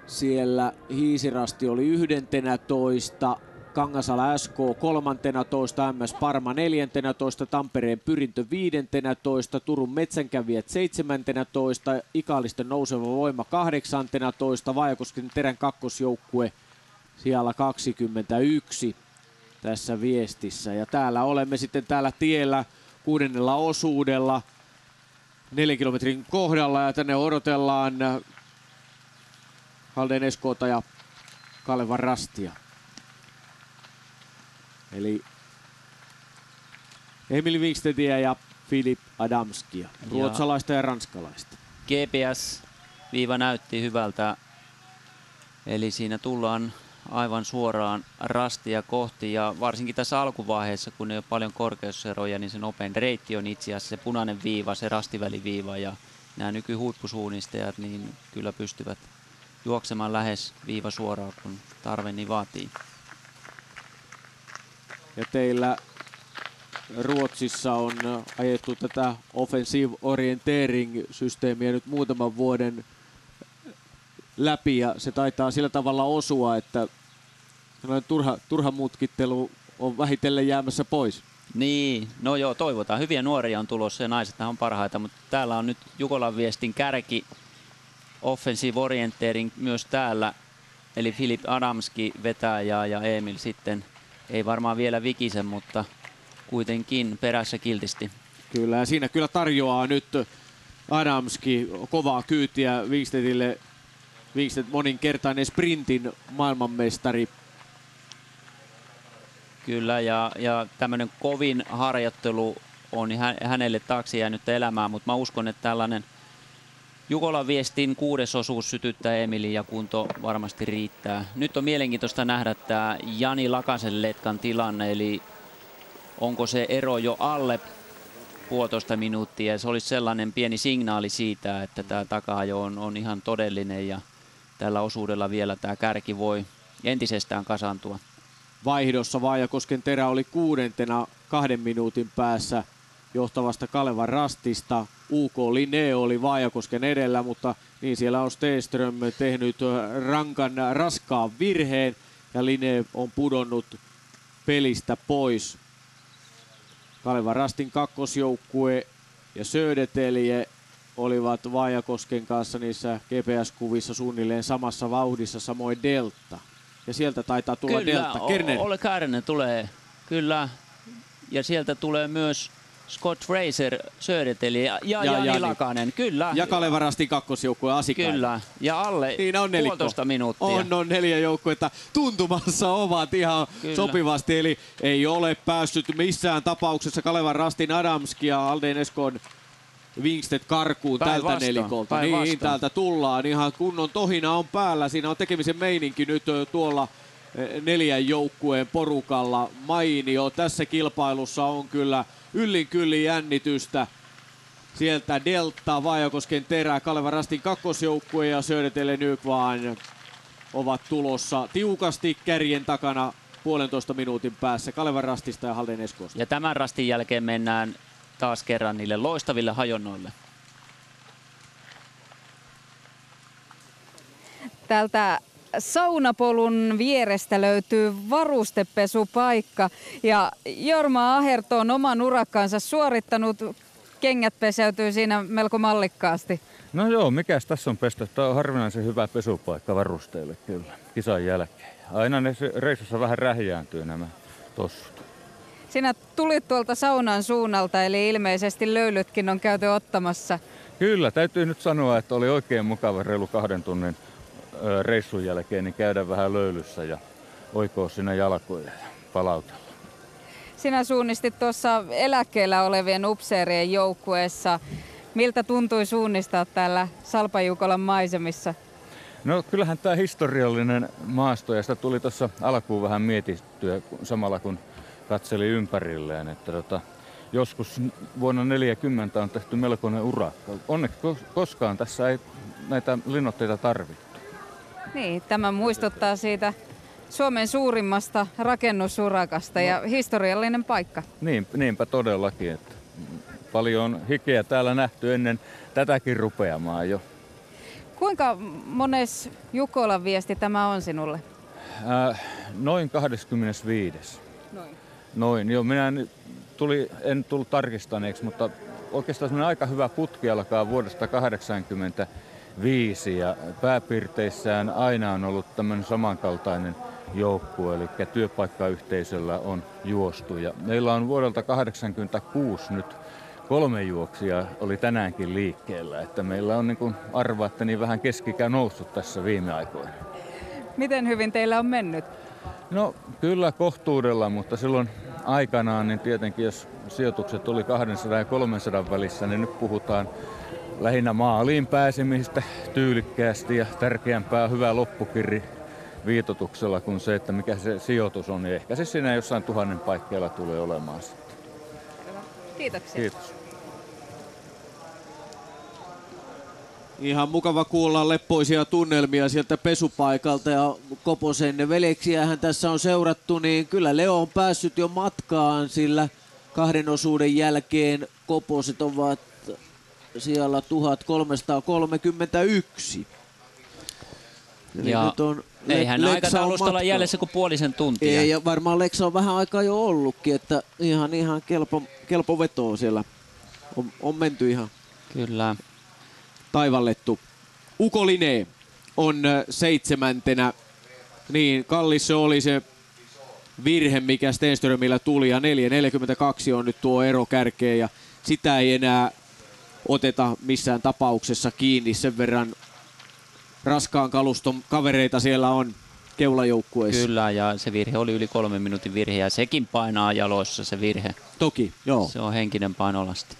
S10: siellä Hiisirasti oli 11, Kangasala SK 13, MS Parma 14, Tampereen Pyrintö 15, Turun Metsänkävijät 17, Ikaalisten Nouseva Voima 18, Vaajakosken terän kakkosjoukkue siellä 21 tässä viestissä. Ja täällä olemme sitten täällä tiellä 6. osuudella 4 kilometrin kohdalla ja tänne odotellaan Halden Eskoota ja Kalevan Rastia. Eli Emil Wikstedtiä ja Filip Adamskia, ruotsalaista ja ranskalaista.
S9: GPS-viiva näytti hyvältä, eli siinä tullaan aivan suoraan rastia kohti ja varsinkin tässä alkuvaiheessa, kun ei ole paljon korkeuseroja, niin se nopein reitti on itse asiassa se punainen viiva, se rastiväliviiva ja nämä nykyhuippusuunnistajat niin kyllä pystyvät juoksemaan lähes viiva suoraan, kun tarve niin vaatii.
S10: Ja teillä Ruotsissa on ajettu tätä offensive orienteering-systeemiä nyt muutaman vuoden läpi ja se taitaa sillä tavalla osua, että turha mutkittelu on vähitellen jäämässä pois.
S9: Niin, no joo, toivotaan. Hyviä nuoria on tulossa ja naisethan on parhaita, mutta täällä on nyt Jukolan viestin kärki offensive orienteering myös täällä. Eli Filip Adamski vetää ja Emil sitten ei varmaan vielä vikisen, mutta kuitenkin perässä kiltisti.
S10: Kyllä, ja siinä kyllä tarjoaa nyt Adamski kovaa kyytiä Wikstedtille. Wikstedt moninkertainen sprintin maailmanmestari.
S9: Kyllä, ja tämmöinen kovin harjoittelu on hänelle taakse jäänyt elämää, mutta mä uskon, että tällainen Jukolan viestin 6. osuus sytyttää Emilin ja kunto varmasti riittää. Nyt on mielenkiintoista nähdä tämä Jani Lakasen letkan tilanne, eli onko se ero jo alle 1,5 minuuttia. Se olisi sellainen pieni signaali siitä, että tämä taka-ajo on ihan todellinen ja tällä osuudella vielä tämä kärki voi entisestään kasaantua.
S10: vaihdossa. Vaajakosken Terä oli 6. 2 minuutin päässä johtavasta Kalevan Rastista. UK Linné oli Vaajakosken edellä, mutta niin siellä on Stenström tehnyt raskaan virheen ja Linné on pudonnut pelistä pois. Kalevan Rastin kakkosjoukkue ja Södertälje olivat Vaajakosken kanssa niissä GPS-kuvissa suunnilleen samassa vauhdissa, samoin Delta. Ja sieltä taitaa tulla
S9: kyllä,
S10: Delta. Kernen.
S9: Ole Kärnen tulee, kyllä. Ja sieltä tulee myös Scott Fraser, Södertälje ja Jani Lakanen, kyllä.
S10: Ja Kalevan Rastin kakkosjoukkue Asikainen.
S9: Kyllä, ja alle
S10: niin on
S9: 1,5 minuuttia.
S10: On 4 joukkuetta tuntumassa ovat ihan kyllä. Sopivasti, eli ei ole päässyt missään tapauksessa Kalevan Rastin Adamski ja Alden Eskon Wingstedt karkuun tältä nelikolta. Niin, täältä tullaan. Ihan kunnon tohina on päällä. Siinä on tekemisen meininki nyt tuolla 4 joukkueen porukalla. Mainio. Tässä kilpailussa on kyllä yllin kyllin jännitystä. Sieltä Delta, Vaajakosken Terä, Kalevan Rastin kakkosjoukkue ja Södertälje Nykvarn ovat tulossa tiukasti kärjen takana 1,5 minuutin päässä Kalevan Rastista ja Halden Eskosta.
S9: Ja tämän rastin jälkeen mennään taas kerran niille loistaville hajonnoille.
S6: Täältä saunapolun vierestä löytyy varustepesupaikka ja Jorma Aherto on oman urakkansa suorittanut. Kengät peseytyy siinä melko mallikkaasti.
S13: No joo, mikäs tässä on pestä? Tämä on harvinaisen hyvä pesupaikka varusteille kyllä kisan jälkeen. Aina ne reissussa vähän rähjääntyy nämä tossut.
S6: Sinä tulit tuolta saunan suunnalta, eli ilmeisesti löylytkin on käyty ottamassa.
S13: Kyllä, täytyy nyt sanoa, että oli oikein mukava reilu 2 tunnin reissun jälkeen niin käydä vähän löylyssä ja oikoa siinä jalkoja ja palautella.
S6: Sinä suunnistit tuossa eläkkeellä olevien upseerien joukkueessa. Miltä tuntui suunnistaa täällä Salpajukolan maisemissa?
S13: No kyllähän tämä historiallinen maasto ja sitä tuli tuossa alkuun vähän mietittyä samalla kun katseli ympärilleen, että joskus vuonna 1940 on tehty melkoinen urakka. Onneksi koskaan tässä ei näitä linnoitteita tarvittu.
S6: Niin, tämä muistuttaa siitä Suomen suurimmasta rakennusurakasta ja historiallinen paikka.
S13: Niinpä todellakin, että paljon hikeä täällä nähty ennen tätäkin rupeamaan jo.
S6: Kuinka mones Jukolan viesti tämä on sinulle?
S13: Noin 25. Noin, joo. En tullut tarkistaneeksi, mutta oikeastaan semmoinen aika hyvä putki alkaa vuodesta 1985 ja pääpiirteissään aina on ollut tämmöinen samankaltainen joukkue, eli työpaikkayhteisöllä on juostu. Ja meillä on vuodelta 1986 nyt 3 juoksijaa oli tänäänkin liikkeellä, että meillä on niin kuin arvaatte niin vähän keski-ikä noussut tässä viime aikoina.
S6: Miten hyvin teillä on mennyt?
S13: No kyllä kohtuudella, mutta silloin aikanaan niin tietenkin jos sijoitukset oli 200 ja 300 välissä, niin nyt puhutaan lähinnä maaliin pääsemistä tyylikkäästi ja tärkeämpää hyvä loppukirri viitotuksella kuin se, että mikä se sijoitus on. Ja ehkä se siinä jossain 1000 paikkeilla tulee olemaan sitten.
S6: Kiitoksia.
S13: Kiitos.
S10: Ihan mukava kuulla leppoisia tunnelmia sieltä pesupaikalta ja Koposen veljeksiähän tässä on seurattu, niin kyllä Leo on päässyt jo matkaan, sillä 2 osuuden jälkeen Koposet ovat siellä 1331. Eli
S9: ja
S10: nyt on
S9: eihän aikataulusta olla jäljessä kuin puolisen tuntia.
S10: Ei, ja varmaan Leksa on vähän aikaa jo ollutkin, että ihan kelpo vetoa siellä on menty ihan.
S9: Kyllä.
S10: Taivallettu. Uko Linné on 7. Niin, kallis se oli se virhe, mikä Stenströmillä tuli, ja 4.42 on nyt tuo ero kärkeen, ja sitä ei enää oteta missään tapauksessa kiinni. Sen verran raskaan kaluston kavereita siellä on keulajoukkueessa.
S9: Kyllä, ja se virhe oli yli 3 minuutin virhe, ja sekin painaa jaloissa se virhe.
S10: Toki, joo.
S9: Se on henkinen painolasti.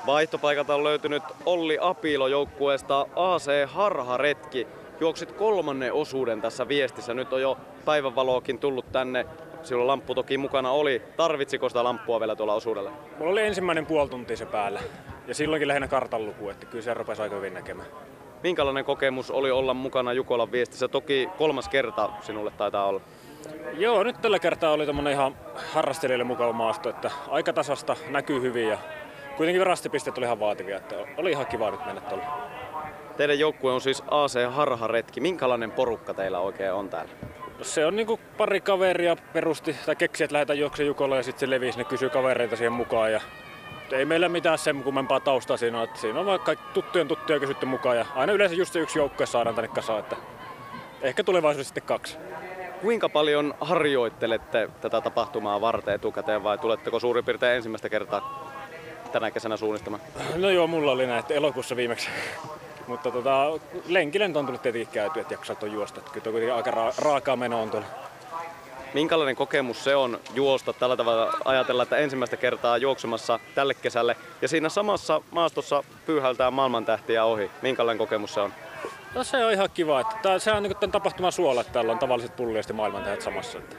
S4: Vaihtopaikalta on löytynyt Olli Apilo joukkueesta AC Harharetki. Juoksit 3. osuuden tässä viestissä. Nyt on jo päivänvaloakin tullut tänne silloin lamppu toki mukana oli. Tarvitsiko sitä lamppua vielä tuolla osuudella?
S15: Mulla oli ensimmäinen puoli tuntia se päällä. Ja silloinkin lähinnä kartan luku, että kyllä se rupesi aika hyvin näkemään.
S4: Minkälainen kokemus oli olla mukana Jukolan viestissä? Toki 3. kerta sinulle taitaa olla.
S15: Joo, nyt tällä kertaa oli tämmönen ihan harrastelijalle mukava maasto, että aika tasasta, näkyy hyvin ja kuitenkin rastipisteet oli ihan vaativia, että oli ihan kiva nyt mennä tuolla.
S4: Teidän joukkue on siis AC Harharetki. Minkälainen porukka teillä oikein on täällä?
S15: No se on niinku pari kaveria perusti tai keksi, että lähdetään juoksemaan Jukolla ja sitten se levisi, ne kysyy kavereita siihen mukaan. Ja ei meillä mitään sen kummempaa taustaa siinä, että siinä on vaikka tuttuja kysytty mukaan ja aina yleensä just se yksi joukkue saadaan tänne kasaan, että ehkä tulevaisuudessa sitten 2.
S4: Kuinka paljon harjoittelette tätä tapahtumaa varten etukäteen vai tuletteko suurin piirtein ensimmäistä kertaa tänä kesänä suunnistamaan?
S15: No joo, mulla oli näin, että elokuussa viimeksi. Mutta lenkilento on tullut tietenkin käyty, että jaksaa tuon juosta. Kyllä tuo kuitenkin aika raakaa meno on tuolla.
S4: Minkälainen kokemus se on juosta tällä tavalla, ajatella, että ensimmäistä kertaa juoksemassa tälle kesälle ja siinä samassa maastossa pyyhältää maailmantähtiä ohi? Minkälainen kokemus se on?
S15: No se on ihan kiva. Että se on niin tämän tapahtuman suola, että täällä on tavalliset pulliaiset ja maailmantähdet samassa. Että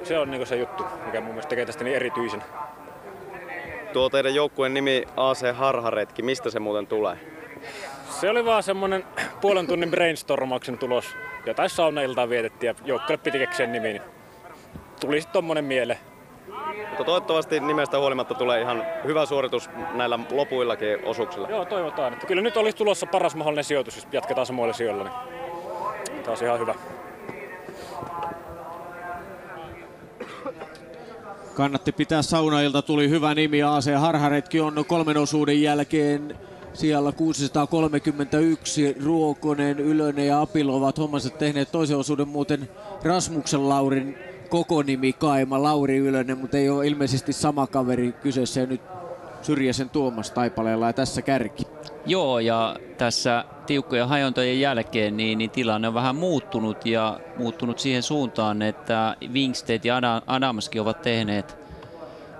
S15: se on niin se juttu, mikä mun mielestä tekee tästä niin erityisen.
S4: Tuo teidän joukkueen nimi AC Harharetki, mistä se muuten tulee?
S15: Se oli vaan semmonen puolen tunnin brainstormauksen tulos. Jotain saunailtaa vietettiin ja joukkueelle piti keksiä nimi, niin tuli sitten tommonen mieleen.
S4: Mutta toivottavasti nimestä huolimatta tulee ihan hyvä suoritus näillä lopuillakin osuuksilla.
S15: Joo, toivotaan. Että kyllä nyt olisi tulossa paras mahdollinen sijoitus, jos jatketaan samoilla sijoilla. Niin taas ihan hyvä.
S10: Kannatti pitää saunailta, tuli hyvä nimi. AC Harharetki on 3 osuuden jälkeen siellä 631. Ruokonen, Ylönen ja Apilo ovat hommansa tehneet. Toisen osuuden muuten Rasmuksen Laurin koko nimi Kaima, Lauri Ylönen, mutta ei ole ilmeisesti sama kaveri kyseessä. Ja nyt Syrjäsen Tuomas Taipaleella ja tässä kärki.
S9: Joo, ja tässä tiukkojen hajontojen jälkeen niin tilanne on vähän muuttunut ja muuttunut siihen suuntaan, että Wingstedt ja Adamski ovat tehneet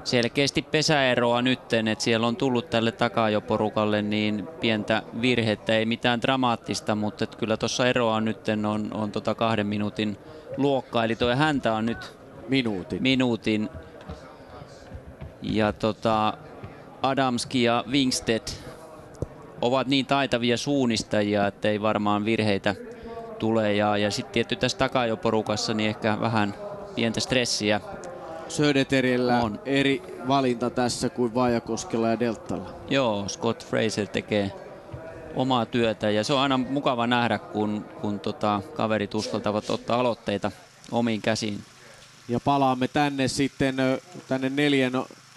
S9: selkeästi pesäeroa nytten, että siellä on tullut tälle takajoporukalle niin pientä virhettä, ei mitään dramaattista, mutta kyllä tuossa eroa nytten on 2 minuutin luokka, eli tuo häntä on nyt minuutin. Ja Adamski ja Wingstedt ovat niin taitavia suunnistajia, että ei varmaan virheitä tule. Ja sitten tietty tässä takajoporukassa niin ehkä vähän pientä stressiä.
S10: Söderterillä on eri valinta tässä kuin Vaajakoskella ja Deltalla.
S9: Joo, Scott Fraser tekee omaa työtä ja se on aina mukava nähdä, kun kaverit uskaltavat ottaa aloitteita omiin käsiin.
S10: Ja palaamme tänne sitten 4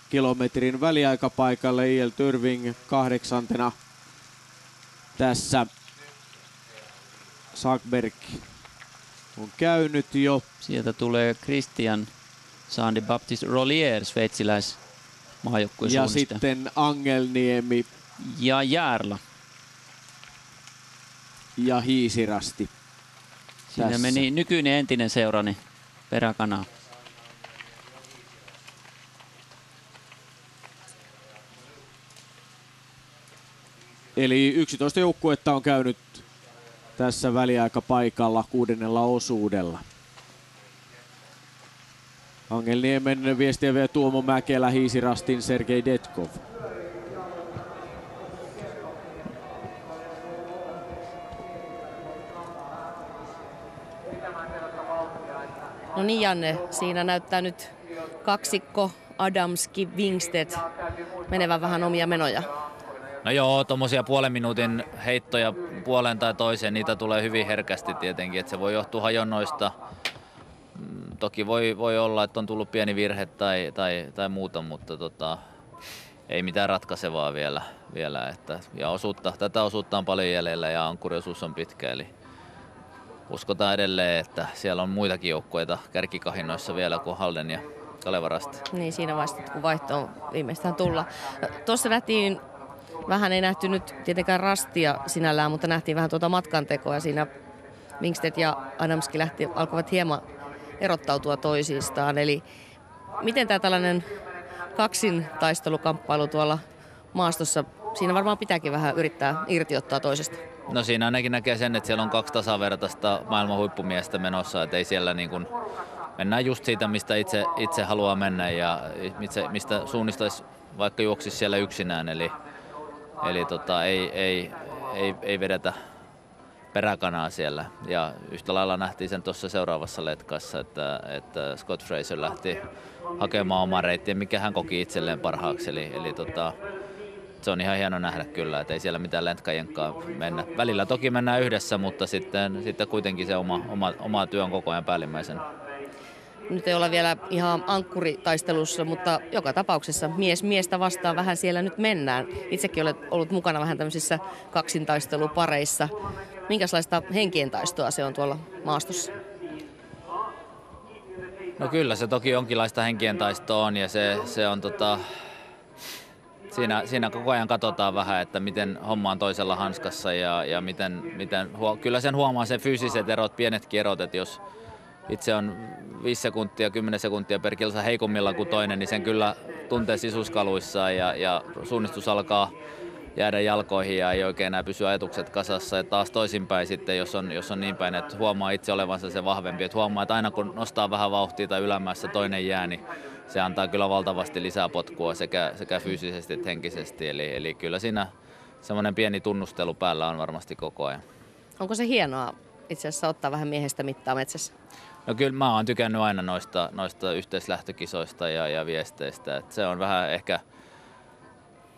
S10: kilometrin väliaikapaikalle. I.L. Tyrving 8. Tässä Sagberg on käynyt jo.
S9: Sieltä tulee Christian Sandi Baptiste Rollier, sveitsiläismaajoukkueen
S10: ja
S9: suunnistaja.
S10: sitten Angelniemi.
S9: Ja Järla.
S10: Ja Hiisirasti.
S9: Siinä tässä meni nykyinen entinen seurani peräkanaa.
S10: Eli 11 joukkuetta on käynyt tässä väliaikapaikalla 6. osuudella. Angelniemen viestiä vie Tuomo Mäkelä, Hiisirastin Sergei Detkov.
S1: No niin Janne, siinä näyttää nyt kaksikko Adamski, Wingstedt menevän vähän omia menoja.
S14: No joo, tommosia puolen minuutin heittoja puoleen tai toiseen, niitä tulee hyvin herkästi tietenkin, että se voi johtua hajonnoista. Toki voi olla, että on tullut pieni virhe tai muuta, mutta ei mitään ratkaisevaa vielä ja tätä osuutta on paljon jäljellä ja ankkuriosuus on pitkä, eli uskotaan edelleen, että siellä on muitakin joukkueita kärkikahinnoissa vielä kuin Halden ja Kaleva Rasti.
S1: Niin siinä vasta, kun vaihto on viimeistään tulla. Tuossa nähtiin vähän, ei nähty nyt tietenkään Rastia sinällään, mutta nähtiin vähän tuota matkantekoa. Siinä Wingstedt ja Adamski alkoivat hieman erottautua toisistaan. Eli miten tämä tällainen kaksin taistelukamppailu tuolla maastossa siinä varmaan pitääkin vähän yrittää irti ottaa toisesta.
S14: No siinä ainakin näkee sen, että siellä on 2 tasavertaista maailman huippumiestä menossa, että ei siellä niin kuin, mennään just siitä, mistä itse haluaa mennä ja mistä suunnistaisi, vaikka juoksisi siellä yksinään, eli ei vedetä peräkanaa siellä. Ja yhtä lailla nähtiin sen tuossa seuraavassa letkassa, että Scott Fraser lähti hakemaan omaa reittiä, mikä hän koki itselleen parhaaksi. Eli se on ihan hieno nähdä kyllä, että ei siellä mitään letkajenkkaa mennä. Välillä toki mennään yhdessä, mutta sitten kuitenkin se oma työ on koko ajan päällimmäisen.
S1: Nyt ei olla vielä ihan ankkuritaistelussa, mutta joka tapauksessa mies miestä vastaan vähän siellä nyt mennään. Itsekin olet ollut mukana vähän tämmöisissä kaksintaistelupareissa. Minkälaista henkien taistoa se on tuolla maastossa?
S14: No kyllä se toki jonkinlaista henkien taistoa on ja se on siinä koko ajan katsotaan vähän, että miten homma on toisella hanskassa ja kyllä sen huomaa se fyysiset erot, pienetkin erot, että jos itse on 5 sekuntia, 10 sekuntia per kilsa heikommilla kuin toinen, niin sen kyllä tuntee sisuskaluissaan ja suunnistus alkaa jäädä jalkoihin ja ei oikein enää pysy ajatukset kasassa. Ja taas toisinpäin sitten, jos on niin päin, että huomaa itse olevansa se vahvempi, että huomaa, että aina kun nostaa vähän vauhtia tai ylämässä toinen jää, niin se antaa kyllä valtavasti lisää potkua sekä fyysisesti että henkisesti. Eli kyllä siinä semmoinen pieni tunnustelu päällä on varmasti koko ajan. Onko se hienoa itse asiassa ottaa vähän miehestä mittaa metsässä? No kyllä mä oon tykännyt aina noista yhteislähtökisoista ja viesteistä. Et se on vähän ehkä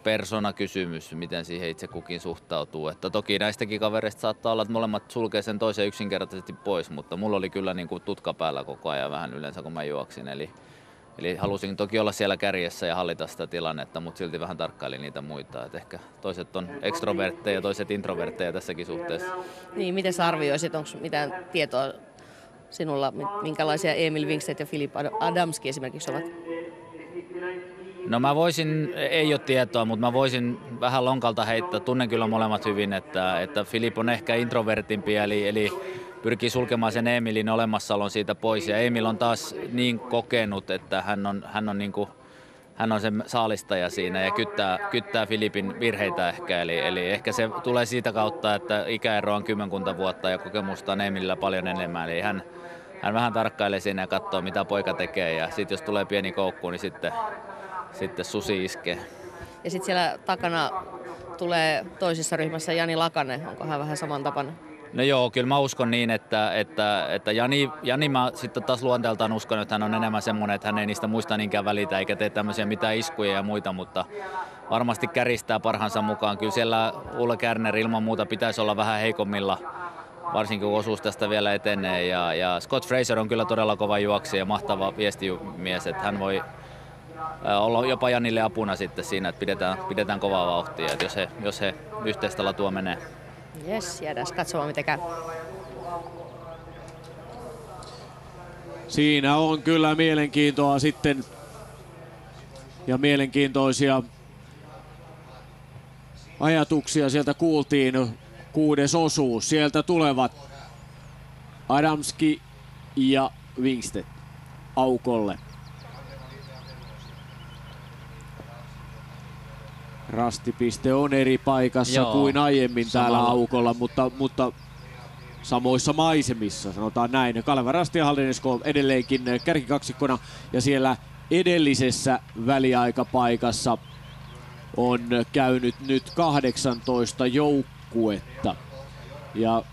S14: persoonakysymys, miten siihen itse kukin suhtautuu. Että toki näistäkin kavereista saattaa olla, että molemmat sulkee sen toisen yksinkertaisesti pois, mutta mulla oli kyllä niin kuin tutka päällä koko ajan vähän yleensä, kun mä juoksin. Eli halusin toki olla siellä kärjessä ja hallita sitä tilannetta, mutta silti vähän tarkkailin niitä muita. Et ehkä toiset on ekstrovertteja ja toiset introvertteja tässäkin suhteessa. Niin, miten sä arvioisit? Onko mitään tietoa sinulla, minkälaisia Emil Wingstedt ja Filip Adamski esimerkiksi ovat? No ei ole tietoa, mutta mä voisin vähän lonkalta heittää. Tunnen kyllä molemmat hyvin, että Filip on ehkä introvertimpi, eli pyrkii sulkemaan sen Emilin olemassaolon siitä pois. Ja Emil on taas niin kokenut, että hän on sen saalistaja siinä ja kyttää Filipin virheitä ehkä. Eli ehkä se tulee siitä kautta, että ikäero on 10 vuotta ja kokemusta on Emilillä paljon enemmän. Eli hän vähän tarkkailee siinä ja katsoo, mitä poika tekee. Ja sitten jos tulee pieni koukku, niin sitten susi iskee. Ja sitten siellä takana tulee toisessa ryhmässä Jani Lakanen. Onko hän vähän samantapainen? No joo, kyllä mä uskon niin, että Jani mä sitten taas luonteeltaan uskon, että hän on enemmän semmoinen, että hän ei niistä muista niinkään välitä eikä tee tämmöisiä mitään iskuja ja muita, mutta varmasti käristää parhaansa mukaan. Kyllä siellä Ulle Kärner ilman muuta pitäisi olla vähän heikommilla, varsinkin kun osuus tästä vielä etenee. Ja Scott Fraser on kyllä todella kova juoksija ja mahtava viestimies, että hän voi olla jopa Janille apuna sitten siinä, että pidetään kovaa vauhtia, että jos he yhteistä latua menee. Jes, jäädään katsomaan miten käy.
S10: Siinä on kyllä mielenkiintoa sitten ja mielenkiintoisia ajatuksia sieltä kuultiin. 6. osuus. Sieltä tulevat Adamski ja Wingstedt aukolle. Rastipiste on eri paikassa kuin aiemmin täällä aukolla, mutta samoissa maisemissa, sanotaan näin. Kaleva Rasti ja Halden Esko edelleenkin kärkikaksikkona ja siellä edellisessä väliaikapaikassa on käynyt nyt 18 joukkuetta. Ja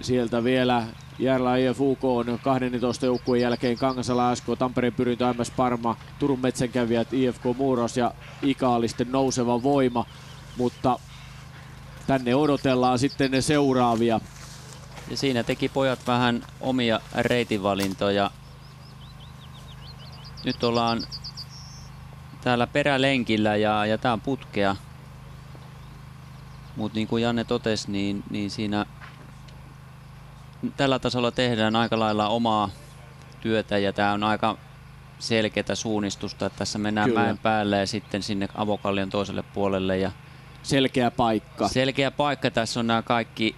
S10: sieltä vielä Järla IFUK on 12 joukkueen jälkeen Kangasala SK, Tampereen Pyrintö, MS Parma, Turun Metsänkävijät, IFK Muuros ja Ikaalisten nouseva voima, mutta tänne odotellaan sitten ne seuraavia.
S9: Ja siinä teki pojat vähän omia reitinvalintoja. Nyt ollaan täällä perälenkillä ja tää on putkea. Mutta niin kuin Janne totesi, niin siinä tällä tasolla tehdään aika lailla omaa työtä ja tää on aika selkeätä suunnistusta, että tässä mennään mäen päälle ja sitten sinne Avokallion toiselle puolelle. Ja
S10: selkeä paikka.
S9: Selkeä paikka. Tässä on nämä kaikki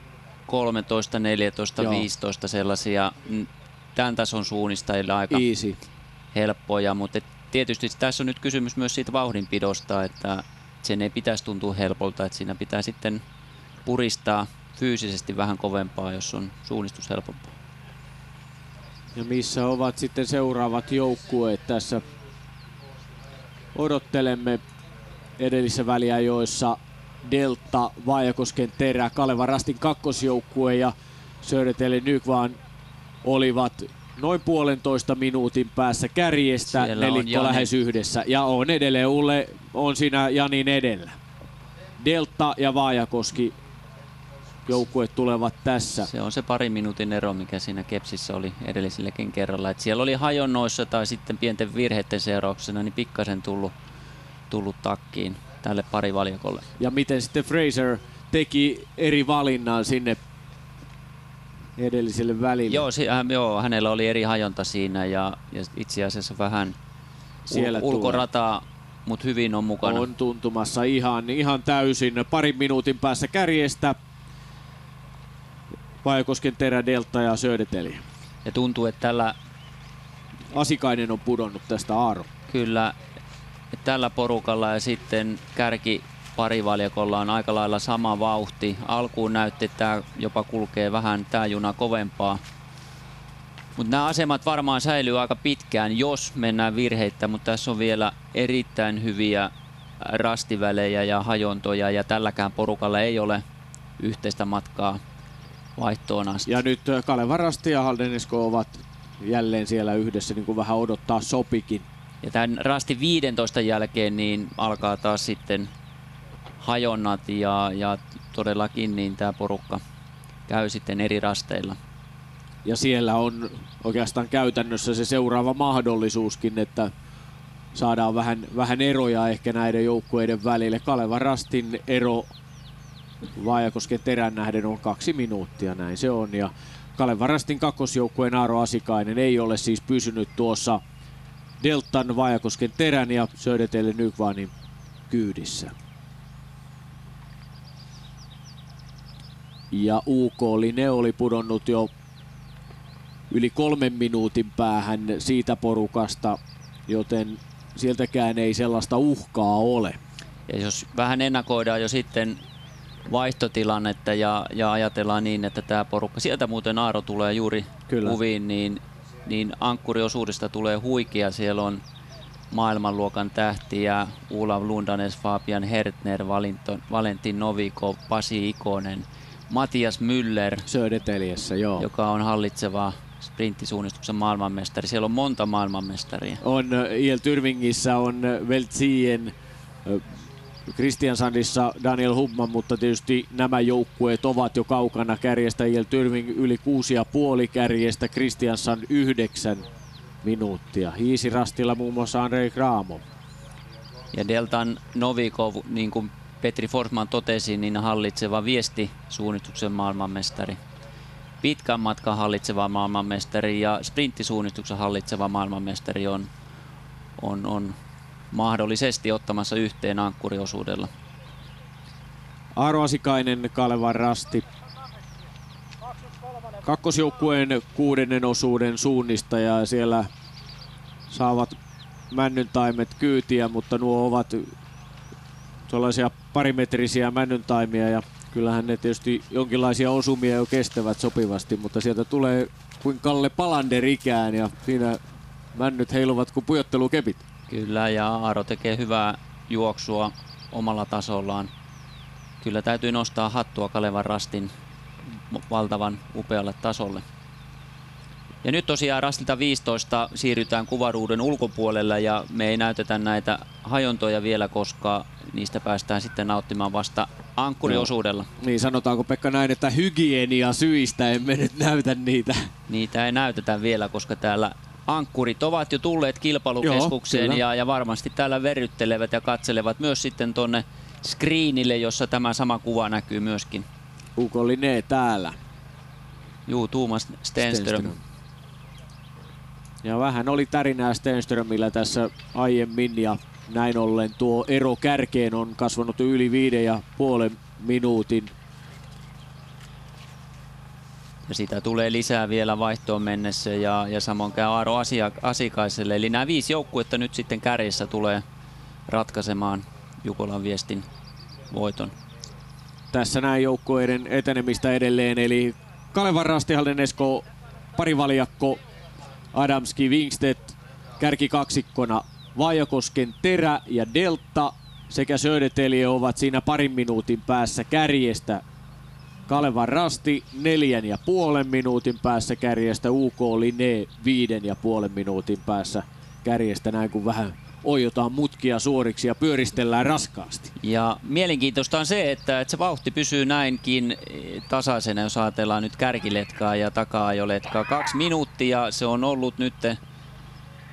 S9: 13, 14, 15 sellaisia tämän tason suunnistajilla aika
S10: easy,
S9: helppoja, mutta tietysti tässä on nyt kysymys myös siitä vauhdinpidosta, että sen ei pitäisi tuntua helpolta, että siinä pitää sitten puristaa fyysisesti vähän kovempaa, jos on suunnistus helpompaa.
S10: Ja missä ovat sitten seuraavat joukkueet tässä? Odottelemme edellisissä väliajoissa Delta, Vaajakosken Terä, Kalevan Rastin kakkosjoukkue ja Södertälje Nykvarn olivat noin 1,5 minuutin päässä kärjestä, nelikko lähes yhdessä. Ja on edelleen, Ulle on siinä Janin edellä. Delta ja Vaajakoski joukkueet tulevat tässä.
S9: Se on se pari minuutin ero, mikä siinä Kepsissä oli edellisilläkin kerralla. Et siellä oli hajonnoissa tai sitten pienten virheiden seurauksena niin pikkasen tullut takkiin tälle parivaljakolle.
S10: Ja miten sitten Fraser teki eri valinnan sinne edelliselle välille?
S9: Joo, hänellä oli eri hajonta siinä ja itse asiassa vähän ulkorataa, mutta hyvin on mukana.
S10: On tuntumassa ihan täysin parin minuutin päässä kärjestä. Vaajakosken Terä, Delta ja Södertälje.
S9: Ja tuntuu, että tällä...
S10: Asikainen on pudonnut tästä, Aaro.
S9: Kyllä, tällä porukalla ja sitten kärki parivaljakolla on aika lailla sama vauhti. Alkuun näytti, että tämä jopa kulkee vähän tämä juna kovempaa. Mutta nämä asemat varmaan säilyy aika pitkään, jos mennään virheittä, mutta tässä on vielä erittäin hyviä rastivälejä ja hajontoja ja tälläkään porukalla ei ole yhteistä matkaa vaihtoon asti.
S10: Ja nyt Kalevan Rasti ja Halden Esko ovat jälleen siellä yhdessä, niin kuin vähän odottaa sopikin.
S9: Ja tämän Rasti 15 jälkeen niin alkaa taas sitten hajonnat ja todellakin niin tämä porukka käy sitten eri rasteilla.
S10: Ja siellä on oikeastaan käytännössä se seuraava mahdollisuuskin, että saadaan vähän eroja ehkä näiden joukkueiden välille. Kalevan Rastin ero Vaajakosken Terän nähden on 2 minuuttia, näin se on. Ja Kalevan Rastin kakkosjoukkueen Aaro Asikainen ei ole siis pysynyt tuossa Deltan, Vaajakosken Terän ja Södertälje Nykvarnin kyydissä. Ja UK Line oli pudonnut jo yli 3 minuutin päähän siitä porukasta, joten sieltäkään ei sellaista uhkaa ole.
S9: Ja jos vähän ennakoidaan jo sitten vaihtotilannetta ja ajatellaan niin, että tämä porukka, sieltä muuten Aaro tulee juuri kuviin, niin ankkuriosuudesta tulee huikea. Siellä on maailmanluokan tähtiä, Olav Lundanes, Fabian Hertner, Valentin Novikov, Pasi Ikonen, Matias Müller,
S10: Södertäljessä, joo,
S9: joka on hallitseva sprinttisuunnistuksen maailmanmestari. Siellä on monta maailmanmestaria.
S10: On IL Tyrvingissä on Veltsien, Kristiansandissa Daniel Hubman, mutta tietysti nämä joukkueet ovat jo kaukana kärjestä. IL Tyrving yli 6,5 kärjestä, Kristiansand 9 minuuttia. Hiisirastilla muun muassa Andrei Kramov.
S9: Ja Deltan Novikov, niin kuin Petri Forsman totesi, niin hallitseva viestisuunnistuksen maailmanmestari. Pitkän matkan hallitseva maailmanmestari ja sprinttisuunnistuksen hallitseva maailmanmestari on mahdollisesti ottamassa yhteen ankkuriosuudella.
S10: Aaro Asikainen, Kalevan Rasti. Kakkosjoukkueen 6. osuuden suunnistaja ja siellä saavat männyntaimet kyytiä, mutta nuo ovat tuollaisia parimetrisiä männyntaimia ja kyllähän ne tietysti jonkinlaisia osumia jo kestävät sopivasti, mutta sieltä tulee kuin Kalle Palander ikään ja siinä männyt heiluvat kuin pujottelukepit.
S9: Kyllä, ja Aaro tekee hyvää juoksua omalla tasollaan. Kyllä täytyy nostaa hattua Kalevan Rastin valtavan upealle tasolle. Ja nyt tosiaan Rastilta 15 siirrytään kuvaruudun ulkopuolelle ja me ei näytetä näitä hajontoja vielä, koska niistä päästään sitten nauttimaan vasta ankkuriosuudella.
S10: Niin, sanotaanko Pekka näin, että hygienia syistä emme nyt näytä niitä.
S9: Niitä ei näytetä vielä, koska täällä ankkurit ovat jo tulleet kilpailukeskukseen. Joo, ja varmasti täällä verryttelevät ja katselevat myös sitten tonne screenille, jossa tämä sama kuva näkyy myöskin.
S10: UK Line täällä.
S9: Juu, Thomas Stenström.
S10: Ja vähän oli tärinää Stenströmillä tässä aiemmin ja näin ollen tuo ero kärkeen on kasvanut yli 5,5 minuutin.
S9: Ja sitä tulee lisää vielä vaihtoon mennessä ja samoin käy Aaro Asikaiselle. Eli nämä 5 joukkuetta nyt sitten kärjessä tulee ratkaisemaan Jukolan Viestin voiton.
S10: Tässä näin joukkueiden etenemistä edelleen, eli Kalevan Rasti, Halden Esko, parivaljakko, Adamski, Wingstedt, kärkikaksikkona Vaajakosken Terä ja Delta sekä Södertälje ovat siinä parin minuutin päässä kärjestä. Kalevan Rasti 4,5 minuutin päässä kärjestä, UK Linné 5,5 minuutin päässä kärjestä, näin kun vähän oiotaan mutkia suoriksi ja pyöristellään raskaasti.
S9: Ja mielenkiintoista on se, että se vauhti pysyy näinkin tasaisena, jos ajatellaan nyt kärkiletkaa ja taka-ajoletkaa. 2 minuuttia se on ollut nyt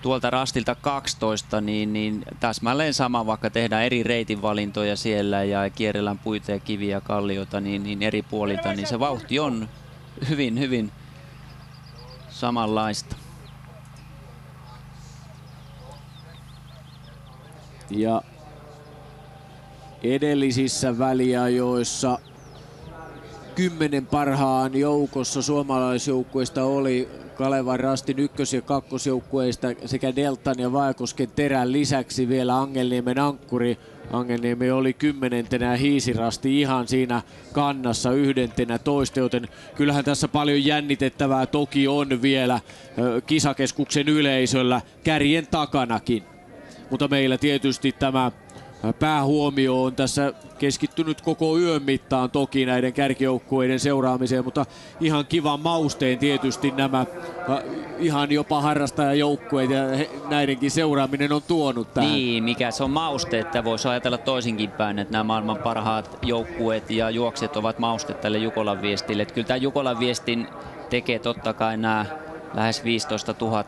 S9: tuolta Rastilta 12, niin täsmälleen sama, vaikka tehdään eri reitinvalintoja siellä ja kierrellään puita ja kiviä ja kallioita niin eri puolilta, niin se vauhti on hyvin samanlaista.
S10: Ja edellisissä väliajoissa 10 parhaan joukossa suomalaisjoukkueista oli Kalevan Rastin ykkös- ja kakkosjoukkueista sekä Deltan ja Vaajakosken Terän lisäksi vielä Angelniemen Ankkuri. Angelniemi oli 10. ja Hiisirasti ihan siinä kannassa 11, joten kyllähän tässä paljon jännitettävää toki on vielä kisakeskuksen yleisöllä kärjen takanakin. Mutta meillä tietysti tämä päähuomio on tässä keskittynyt koko yön mittaan toki näiden kärkijoukkueiden seuraamiseen, mutta ihan kivan mausteen tietysti nämä ihan jopa harrastajajoukkueet ja näidenkin seuraaminen on tuonut tähän.
S9: Niin, mikä se on mauste, että voisi ajatella toisinkin päin, että nämä maailman parhaat joukkueet ja juokset ovat mauste tälle Jukolan Viestille. Että kyllä tämä Jukolan Viestin tekee totta kai nämä lähes 15 000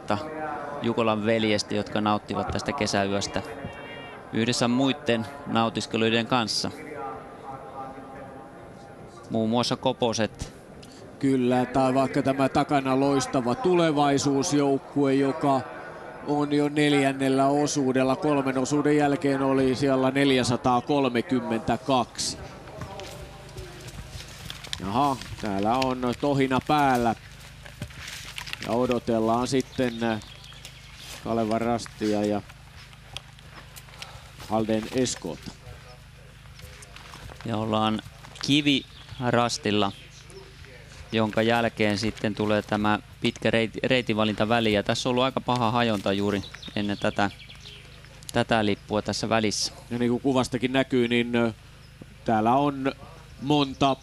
S9: Jukolan veljestä, jotka nauttivat tästä kesäyöstä yhdessä muiden nautiskeluiden kanssa. Muun muassa Koposet.
S10: Kyllä, tai vaikka tämä takana loistava tulevaisuusjoukkue, joka on jo 4. osuudella. 3 osuuden jälkeen oli siellä 432. Jaha, täällä on tohina päällä. Ja odotellaan sitten Kalevan Rastia ja Halden Eskota.
S9: Ja ollaan Kivirastilla, jonka jälkeen sitten tulee tämä pitkä reitinvalinta väliin. Ja tässä on ollut aika paha hajonta juuri ennen tätä lippua tässä välissä.
S10: Ja niin kuin kuvastakin näkyy, niin täällä on monta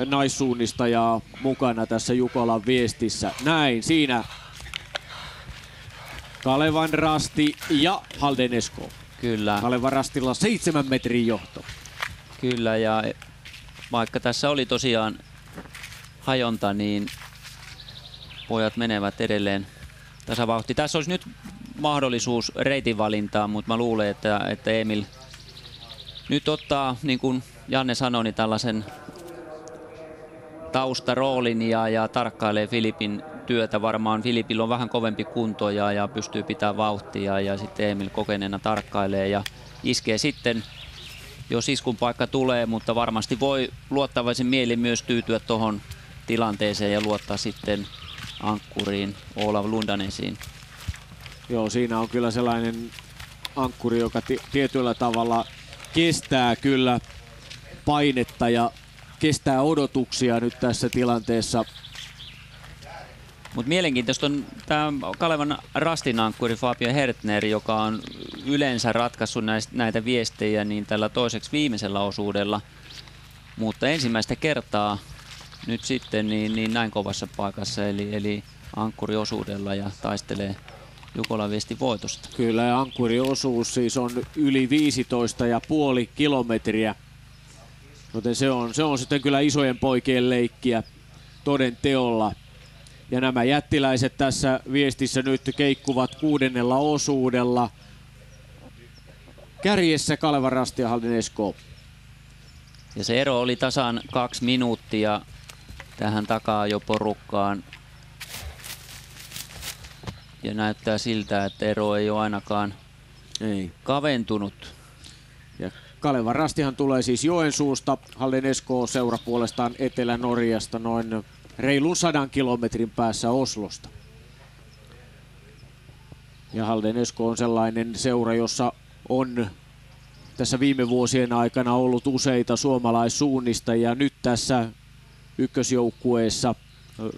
S10: naissuunnistajaa mukana tässä Jukolan Viestissä. Näin, siinä Kalevan Rasti ja Halden Esko.
S9: Kyllä.
S10: Kalevan Rastilla 7 metrin johto.
S9: Kyllä, ja vaikka tässä oli tosiaan hajonta, niin pojat menevät edelleen tasavauhti. Tässä olisi nyt mahdollisuus reitinvalintaan, mutta mä luulen, että Emil nyt ottaa, niin kuin Janne sanoi, niin tällaisen taustaroolin ja tarkkailee Filipin työtä. Varmaan Filipillä on vähän kovempi kunto ja pystyy pitämään vauhtia ja sitten Emil kokeneena tarkkailee ja iskee sitten, jos iskun paikka tulee, mutta varmasti voi luottavaisin mielin myös tyytyä tuohon tilanteeseen ja luottaa sitten ankkuriin, Olav Lundanesiin.
S10: Joo, siinä on kyllä sellainen ankkuri, joka tietyllä tavalla kestää kyllä painetta ja kestää odotuksia nyt tässä tilanteessa.
S9: Mutta mielenkiintoista on tämä Kalevan Rastin ankkuri Fabian Hertner, joka on yleensä ratkaissut näitä viestejä niin tällä toiseksi viimeisellä osuudella. Mutta ensimmäistä kertaa nyt sitten niin näin kovassa paikassa, eli ankkuriosuudella ja taistelee Jukolan Viestin voitosta.
S10: Kyllä, ja ankkuriosuus siis on yli 15,5 kilometriä. Joten se on sitten kyllä isojen poikien leikkiä toden teolla. Ja nämä jättiläiset tässä Viestissä nyt keikkuvat 6. osuudella. Kärjessä Kalevan Rasti ja Halden Esko.
S9: Ja se ero oli tasan 2 minuuttia tähän takaa jo porukkaan. Ja näyttää siltä, että ero ei ole ainakaan kaventunut.
S10: Ja Kalevan Rastihan tulee siis Joensuusta, Halden Esko seura puolestaan Etelä-Norjasta noin reilun 100 kilometrin päässä Oslosta. Ja Halden Esko on sellainen seura, jossa on tässä viime vuosien aikana ollut useita suomalaissuunnistajia. Nyt tässä ykkösjoukkueessa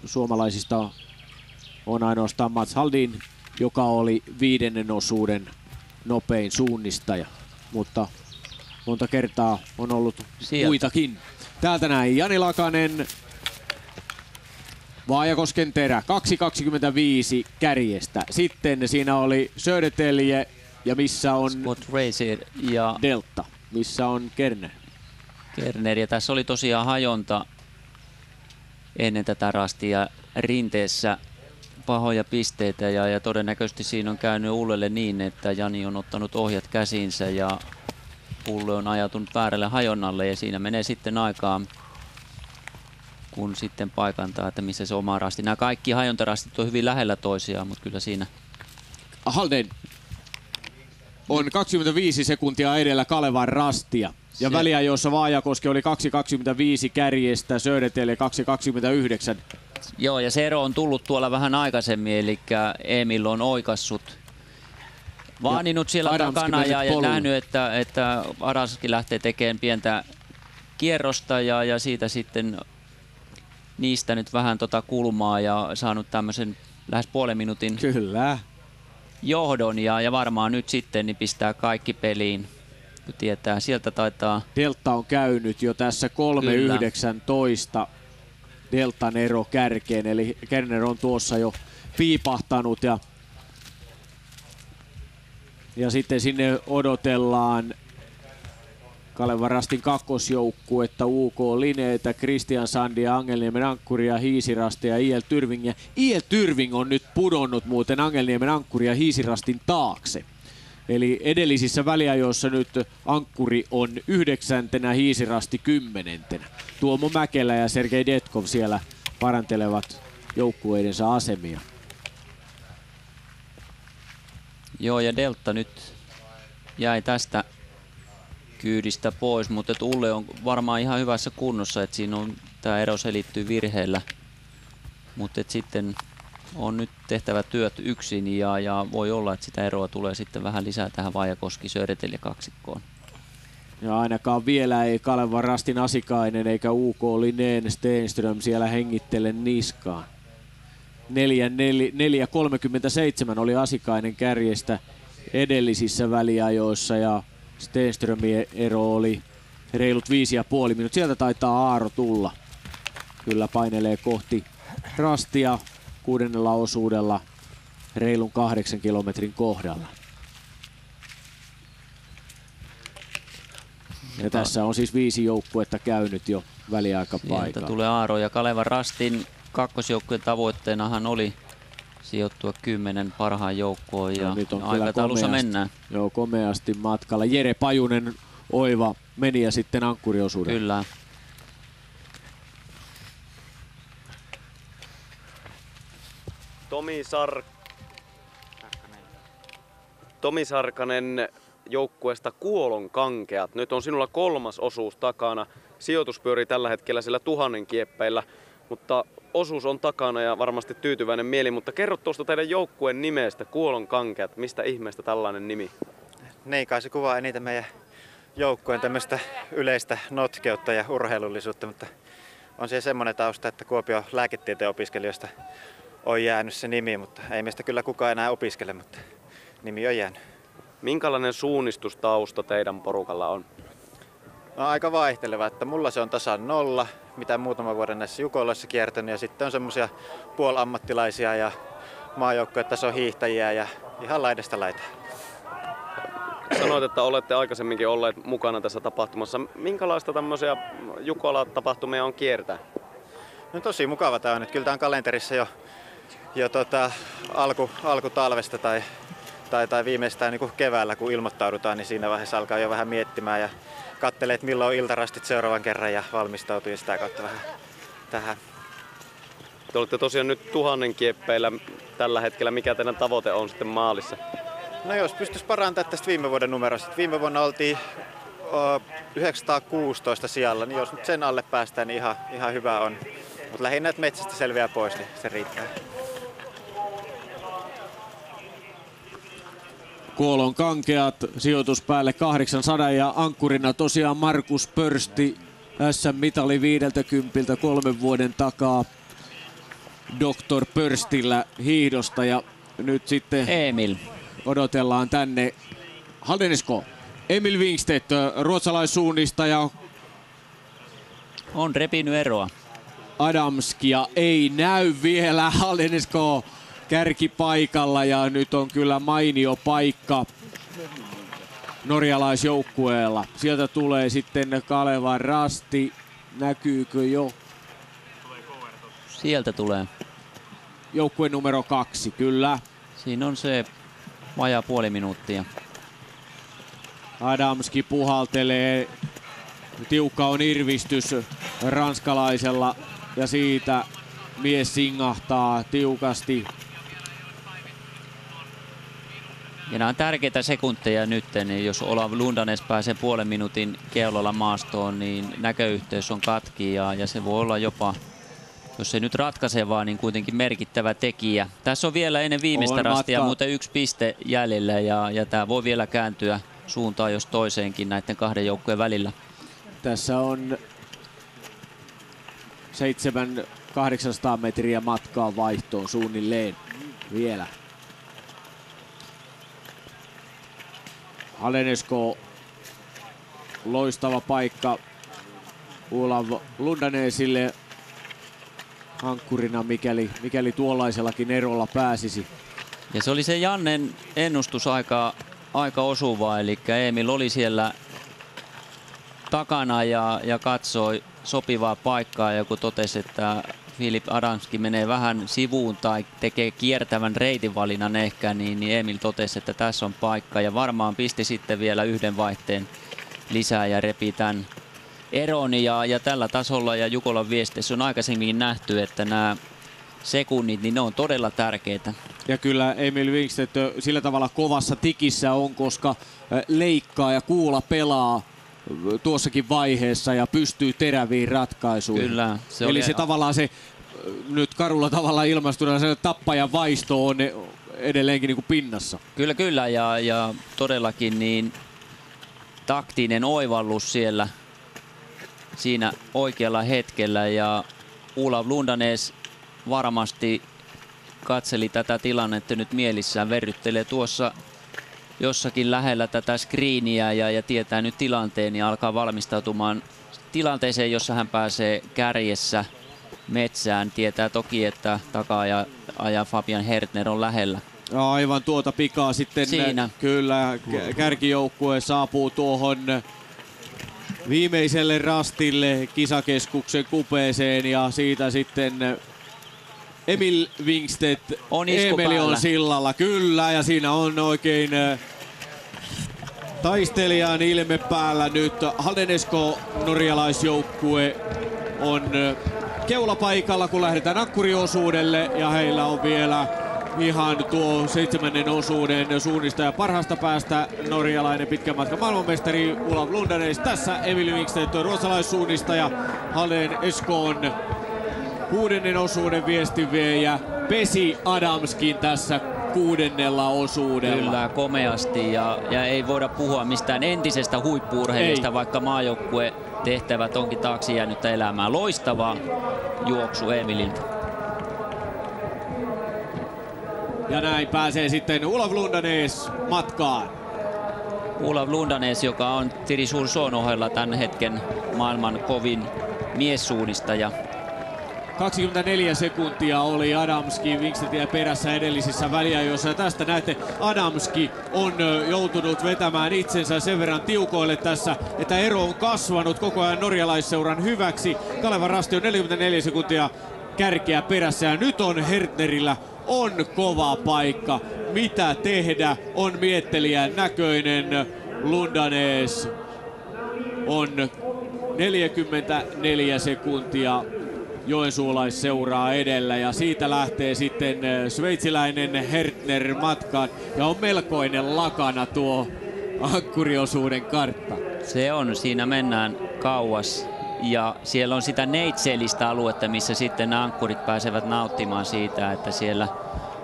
S10: suomalaisista on ainoastaan Mats Haldin, joka oli 5. osuuden nopein suunnistaja, mutta monta kertaa on ollut muitakin. Täältä näin Jani Lakanen, Vaajakosken terä, 2.25 kärjestä. Sitten siinä oli Södertälje ja missä on
S9: Spot Racer ja
S10: Delta, missä on Kerner.
S9: Kerner, ja tässä oli tosiaan hajonta ennen tätä rastia rinteessä, pahoja pisteitä ja todennäköisesti siinä on käynyt Ullelle niin, että Jani on ottanut ohjat käsinsä ja Ulle on ajatunut väärälle hajonnalle ja siinä menee sitten aikaa, kun sitten paikantaa, että missä se oma rasti. Nämä kaikki hajontarastit on hyvin lähellä toisiaan, mutta kyllä siinä...
S10: Halden on 25 sekuntia edellä Kalevan rastia. Ja väliajoissa Vaajakoski oli 2.25 kärjestä, Södertälje 2.29.
S9: Joo, ja se ero on tullut tuolla vähän aikaisemmin, eli Emil on oikassut, vaaninut siellä takana ja nähnyt, että Adamskin lähtee tekemään pientä kierrosta ja siitä sitten niistä nyt vähän kulmaa ja saanut tämmöisen lähes puolen minuutin johdon ja varmaan nyt sitten niin pistää kaikki peliin. Kun tietää, sieltä taitaa...
S10: Delta on käynyt jo tässä 3.19 Deltan ero kärkeen, eli Kerner on tuossa jo piipahtanut ja sitten sinne odotellaan Kalevan rastin kakkosjoukkuetta, UK Lineitä, Christian Sandia, Angelniemen Ankkuria, Hiisirastia ja IL Tyrving. IL Tyrving on nyt pudonnut muuten Angelniemen Ankkuria Hiisirastin taakse. Eli edellisissä väliajoissa nyt Ankkuri on 9., Hiisirasti 10. Tuomo Mäkelä ja Sergei Detkov siellä parantelevat joukkueidensa asemia.
S9: Joo, ja Delta nyt jäi tästä kyydistä pois, mutta Ulle on varmaan ihan hyvässä kunnossa, että siinä on, tämä ero selittyy virheellä. Mutta sitten on nyt tehtävä työt yksin ja voi olla, että sitä eroa tulee sitten vähän lisää tähän Vaajakoski-Södertälje kaksikkoon.
S10: Ja ainakaan vielä ei Kalevan rastin Asikainen eikä UK Lineen Stenström siellä hengittele niskaan. 4.37 oli Asikainen kärjestä edellisissä väliajoissa ja Stenströmin ero oli reilut 5,5 minuuttia. Sieltä taitaa Aaro tulla. Kyllä painelee kohti rastia 6. osuudella reilun 8 kilometrin kohdalla. Ja tässä on siis 5 joukkuetta käynyt jo väliaikapaikalla.
S9: Sieltä tulee Aaro ja Kalevan rastin kakkosjoukkueen tavoitteenahan oli sijoittua 10 parhaan joukkoon ja nyt on aikataulussa mennään.
S10: Joo, komeasti matkalla. Jere Pajunen oiva meni ja sitten ankkuriosuuden.
S9: Kyllä.
S4: Tomi Sarkanen joukkueesta Kuolon Kankeat. Nyt on sinulla 3. osuus takana. Sijoitus pyörii tällä hetkellä sillä 1000 kieppeillä, mutta osuus on takana ja varmasti tyytyväinen mieli. Mutta kerro tuosta teidän joukkueen nimestä, Kuolon Kankeat. Mistä ihmeestä tällainen nimi?
S12: Niin kai se kuvaa eniten meidän joukkueen tämmöistä yleistä notkeutta ja urheilullisuutta, mutta on siellä semmoinen tausta, että Kuopion lääketieteen opiskelijoista on jäänyt se nimi, mutta ei meistä kyllä kukaan enää opiskele, mutta nimi on jäänyt.
S4: Minkälainen suunnistustausta teidän porukalla on?
S12: No, aika vaihteleva, että mulla se on tasan 0, mitä muutaman vuoden näissä Jukoloissa kiertänyt, ja sitten on semmoisia puolammattilaisia ja maajoukkuetason hiihtäjiä ja ihan laidasta laitaan.
S4: Sanoit, että olette aikaisemminkin olleet mukana tässä tapahtumassa. Minkälaista tämmöisiä Jukola-tapahtumia on kiertää?
S12: No tosi mukava tää on, että kyllä tää on kalenterissa jo alkutalvesta tai viimeistään niin kuin keväällä, kun ilmoittaudutaan, niin siinä vaiheessa alkaa jo vähän miettimään ja katselee, että milloin on iltarastit seuraavan kerran ja valmistautuu sitä kautta vähän tähän.
S4: Te olette tosiaan nyt 1000 kieppeillä tällä hetkellä. Mikä teidän tavoite on sitten maalissa?
S12: No jos pystyisi parantamaan tästä viime vuoden numerosta. Viime vuonna oltiin 916 sijalla, niin jos nyt sen alle päästään, niin ihan hyvä on. Mutta lähinnä, että metsästä selviää pois, niin se riittää.
S10: Kuolon kankeat sijoitus päälle 800 ja ankkurina tosiaan Markus Pörsti. SM-mitali 50 3 vuoden takaa Dr. Pörstillä hiihdosta ja nyt sitten
S9: Emil.
S10: Odotellaan tänne Haldeneskov. Emil Wingstedt, ruotsalaissuunnistaja.
S9: On repinyt eroa.
S10: Adamskia ei näy vielä. Haldeneskov kärkipaikalla ja nyt on kyllä mainio paikka norjalaisjoukkueella. Sieltä tulee sitten Kalevan Rasti. Näkyykö jo?
S9: Sieltä tulee.
S10: Joukkue numero 2, kyllä.
S9: Siinä on se vajaa puoli minuuttia.
S10: Adamski puhaltelee. Tiukka on irvistys ranskalaisella ja siitä mies singahtaa tiukasti.
S9: Ja nämä on tärkeitä sekunteja nyt, niin jos Olav Lundanes pääsee puolen minuutin keulalla maastoon, niin näköyhteys on katki ja se voi olla jopa, jos se nyt ratkaisevaa, niin kuitenkin merkittävä tekijä. Tässä on vielä ennen viimeistä rastia muuten 1 piste jäljellä ja tämä voi vielä kääntyä suuntaan jos toiseenkin näiden kahden joukkueen välillä.
S10: Tässä on 700-800 metriä matkaa vaihtoon suunnilleen vielä. Haldeneskov, loistava paikka Olav Lundanesille ankkurina, mikäli tuollaisellakin erolla pääsisi.
S9: Ja se oli se Jannen ennustus aika osuva, eli Emil oli siellä takana ja katsoi sopivaa paikkaa, ja kun totesi, että Filip Adamski menee vähän sivuun tai tekee kiertävän reitinvalinnan ehkä, niin Emil totesi, että tässä on paikka ja varmaan pisti sitten vielä yhden vaihteen lisää ja repi tämän eron ja tällä tasolla ja Jukolan viesteissä on aikaisemmin nähty, että nämä sekunnit, niin ne on todella tärkeitä.
S10: Ja kyllä Emil Wingstedt sillä tavalla kovassa tikissä on, koska leikkaa ja kuula pelaa tuossakin vaiheessa ja pystyy teräviin ratkaisuihin.
S9: Kyllä.
S10: Eli se tavallaan se nyt karulla tavalla ilmastuna se tappajan vaisto on edelleenkin niin kuin pinnassa.
S9: Kyllä ja todellakin niin taktinen oivallus siellä siinä oikealla hetkellä ja Olav Lundanes varmasti katseli tätä tilannetta nyt mielissään, verryttelee tuossa jossakin lähellä tätä screeniä ja tietää nyt tilanteen ja alkaa valmistautumaan tilanteeseen, jossa hän pääsee kärjessä metsään. Tietää toki, että takaa-aja Fabian Hertner on lähellä.
S10: Aivan tuota pikaa sitten
S9: siinä.
S10: Kyllä kärkijoukkue saapuu tuohon viimeiselle rastille kisakeskuksen kupeeseen ja siitä sitten Emil Wingstedt
S9: on
S10: Emeli on sillalla, kyllä, ja siinä on oikein taistelijan ilme päällä nyt. Haldeneskov norjalaisjoukkue on keulapaikalla, kun lähdetään ankkuriosuudelle, ja heillä on vielä ihan tuo 7. osuuden suunnistaja parhaasta päästä norjalainen pitkän matkan maailmanmestari Olav Lundanes. Tässä Emil Wingstedt, ruotsalaissuunnistaja, Haldeneskov 6. osuuden viestinviejä, pesi Adamskin tässä 6. osuudella.
S9: Kyllä, komeasti ja ei voida puhua mistään entisestä huippu-urheilijasta, vaikka maajoukkue tehtävät onkin taakse jäänyttä elämää. Loistava juoksu Emililtä.
S10: Ja näin pääsee sitten Olav Lundanes matkaan.
S9: Olav Lundanes, joka on Thierry Sourson ohella tämän hetken maailman kovin miessuunnistaja.
S10: 24 sekuntia oli Adamski Wingstedtin perässä edellisissä väliajoissa. Ja tästä näette, Adamski on joutunut vetämään itsensä sen verran tiukoille tässä, että ero on kasvanut koko ajan norjalaisseuran hyväksi. Kalevan Rasti on 44 sekuntia kärkeä perässä ja nyt on Hertnerillä on kova paikka. Mitä tehdä? On miettelijän näköinen. Lundanes on 44 sekuntia joensuulaisseuraa edellä ja siitä lähtee sitten sveitsiläinen Hertner matkaan ja on melkoinen lakana tuo ankkuriosuuden kartta.
S9: Se on, siinä mennään kauas ja siellä on sitä neitsellistä aluetta, missä sitten ankkurit pääsevät nauttimaan siitä, että siellä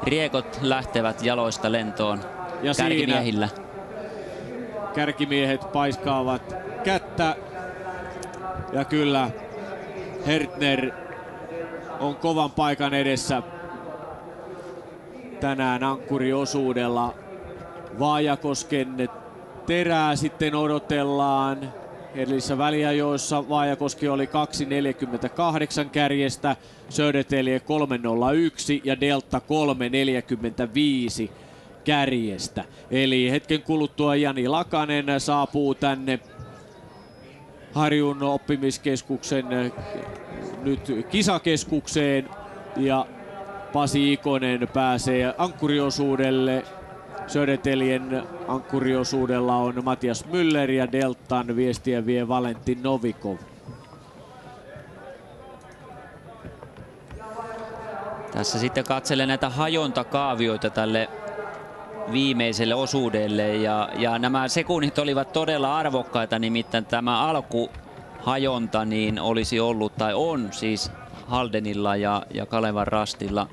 S9: riekot lähtevät jaloista lentoon.
S10: Ja
S9: kärkimiehillä.
S10: Kärkimiehet paiskaavat kättä. Ja kyllä Hertner on kovan paikan edessä tänään ankkuriosuudella. Vaajakosken terää sitten odotellaan. Edellisessä väliajoissa Vaajakoski oli 2.48 kärjestä, Södertälje 3.01 ja Delta 3.45 kärjestä. Eli hetken kuluttua Jani Lakanen saapuu tänne Harjun oppimiskeskuksen nyt kisakeskukseen ja Pasi Ikonen pääsee ankkuriosuudelle. Södertäljen ankkuriosuudella on Matias Müller ja Deltan viestiä vie Valentin Novikov.
S9: Tässä sitten katselen näitä hajontakaavioita tälle viimeiselle osuudelle ja nämä sekunnit olivat todella arvokkaita, nimittäin tämä alkuhajonta niin olisi ollut tai on siis Haldenilla ja Kalevan Rastilla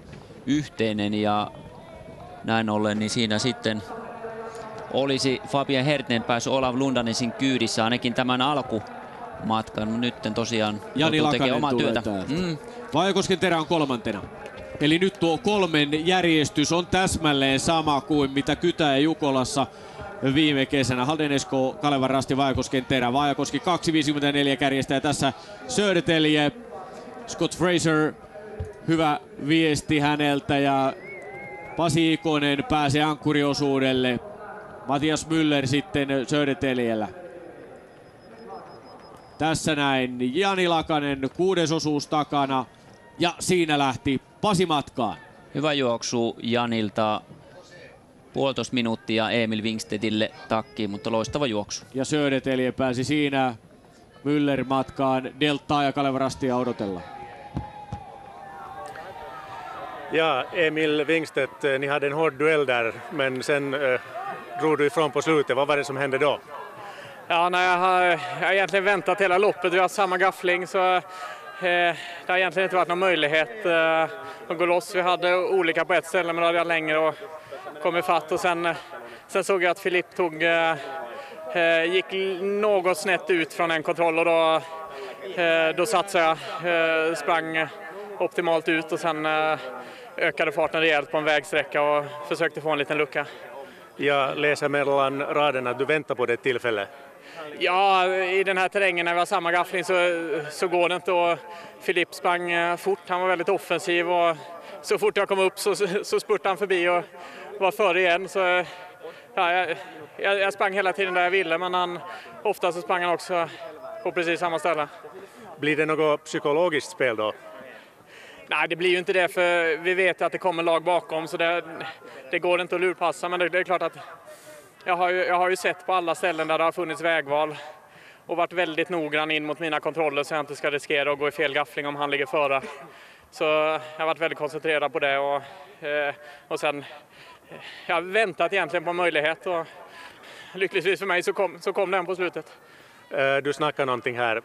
S9: yhteinen ja näin ollen niin siinä sitten olisi Fabian Hertner päässyt Olav Lundanesin kyydissä ainakin tämän alkumatkan, mutta nyt tosiaan
S10: Jani Lakanen
S9: omaa
S10: tulee
S9: työtä.
S10: täältä. Vaajakosken terä on kolmantena. Eli nyt tuo kolmen järjestys on täsmälleen sama kuin mitä Kytä ja Jukolassa viime kesänä. Haldenesko, Kalevan Rasti, Vaajakosken terä. Vaajakoski 2.54 kärjestä ja tässä Södertälje, Scott Fraser, hyvä viesti häneltä ja Pasi Ikonen pääsee ankkuriosuudelle. Matias Müller sitten Södertäljellä. Tässä näin Jani Lakanen, 6. osuus takana ja siinä lähti Pasi matkaan.
S9: Hyvä juoksu Janilta. 1,5 minuuttia Emil Wingstedille takkiin, mutta loistava juoksu.
S10: Ja Södertälje pääsi siinä Müller matkaan. Deltaa ja Kalevan Rastia odotellaan.
S16: Ja, Emil Wingstedt, ni hade en hård duell där, men sen drog du ifrån på slutet. Vad var det som hände då?
S21: Ja, nej, jag har egentligen väntat hela loppet. Vi har samma gaffling så det har egentligen inte varit någon möjlighet att gå loss. Vi hade olika på ett ställe men då hade jag längre och kom ifatt och sen såg jag att Filip gick något snett ut från en kontroll och då satsade jag, sprang optimalt ut och sen ökade farten rejält på en vägsträcka och försökte få en liten lucka.
S16: Jag läser mellan raderna att du väntar på det tillfället.
S21: Ja, i den här terrängen när vi har samma gaffling så går det inte och Filip sprang fort, han var väldigt offensiv och så fort jag kom upp så spurtade han förbi och var före igen så ja, jag sprang hela tiden där jag ville men ofta så sprang han också på precis samma ställe.
S16: Blir det något psykologiskt spel då?
S21: Nej, det blir ju inte det för vi vet att det kommer lag bakom så det går inte att lurpassa men det är klart att jag har ju sett på alla ställen där det har funnits vägval och varit väldigt noggrann in mot mina kontroller så jag inte ska riskera att gå i fel gaffling om han ligger före. Så jag har varit väldigt koncentrerad på det och sen jag har väntat egentligen på en möjlighet och lyckligtvis för mig så kom den på slutet.
S16: Du snackar någonting här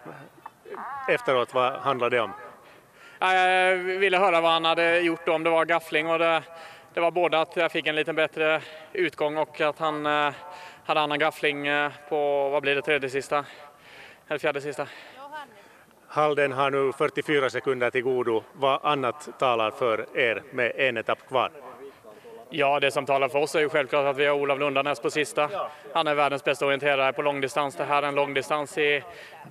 S16: efteråt, vad handlar det om?
S21: Jag ville höra vad han hade gjort om det var gaffling och det var både att jag fick en lite bättre utgång och att han hade annan gaffling på, vad blir det, tredje sista eller fjärde sista.
S16: Halden har nu 44 sekunder till godo. Vad annat talar för er med en etapp kvar?
S21: Ja, det som talar för oss är ju självklart att vi har Olav Lundanes på sista. Han är världens bästa orienterare på långdistans. Det här är en långdistans i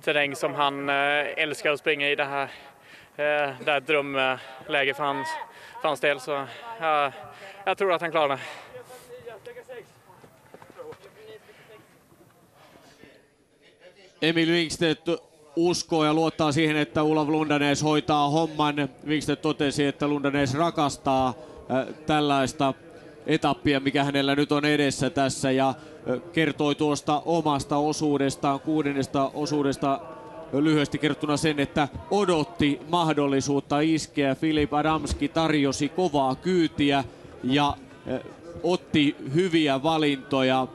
S21: terräng som han älskar att springa i. Det här är ett drömläge för hans del. Så jag tror att han klarar det.
S10: Emil Wingstedt uskoo ja luottaa siihen, että Olav Lundanes hoitaa homman. Wingstedt totesi, että Lundanes rakastaa tällaista etappia, mikä hänellä nyt on edessä tässä ja kertoi tuosta omasta osuudestaan, 6. osuudesta lyhyesti kerrottuna sen, että odotti mahdollisuutta iskeä. Filip Adamski tarjosi kovaa kyytiä ja otti hyviä valintoja,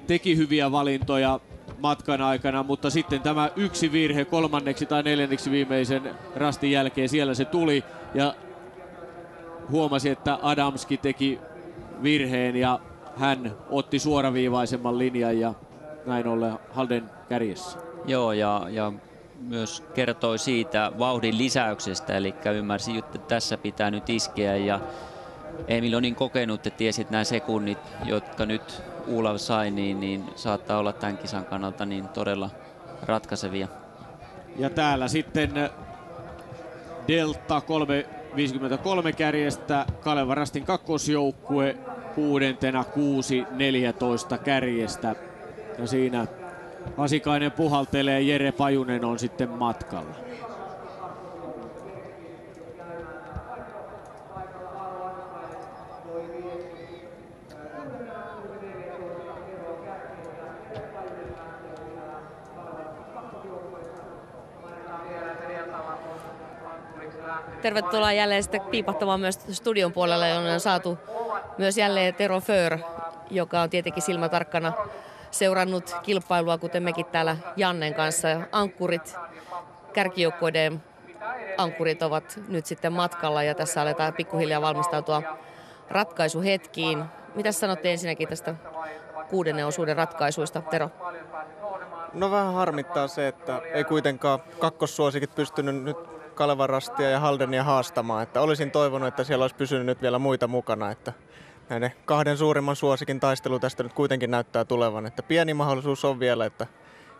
S10: teki hyviä valintoja matkan aikana, mutta sitten tämä yksi virhe 3. tai 4. viimeisen rastin jälkeen siellä se tuli ja huomasi, että Adamski teki virheen ja hän otti suoraviivaisemman linjan ja näin ollen Halden kärjessä.
S9: Joo, ja myös kertoi siitä vauhdin lisäyksestä, eli ymmärsi, että tässä pitää nyt iskeä, ja Emil on niin kokenut, että tiesi, että nämä sekunnit, jotka nyt Olav sai, niin saattaa olla tämän kisan kannalta niin todella ratkaisevia.
S10: Ja täällä sitten Delta 3.53 kärjestä Kalevan Rastin kakkosjoukkue 6.14 kärjestä. Ja siinä Asikainen puhaltelee, Jere Pajunen on sitten matkalla.
S1: Tervetuloa jälleen sitten piipahtamaan myös studion puolelle, jonne on saatu myös jälleen Tero Föör, joka on tietenkin silmätarkkana seurannut kilpailua, kuten mekin täällä Jannen kanssa. Ankkurit, kärkijoukkoiden ankkurit ovat nyt sitten matkalla ja tässä aletaan pikkuhiljaa valmistautua ratkaisuhetkiin. Mitä sanotte ensinnäkin tästä 6. osuuden ratkaisuista, Tero?
S2: No vähän harmittaa se, että ei kuitenkaan kakkossuosikit pystynyt nyt Kalevan Rastia ja Haldenia haastamaan. Että olisin toivonut, että siellä olisi pysynyt nyt vielä muita mukana. Että näiden 2 suurimman suosikin taistelu tästä nyt kuitenkin näyttää tulevan. Että pieni mahdollisuus on vielä, että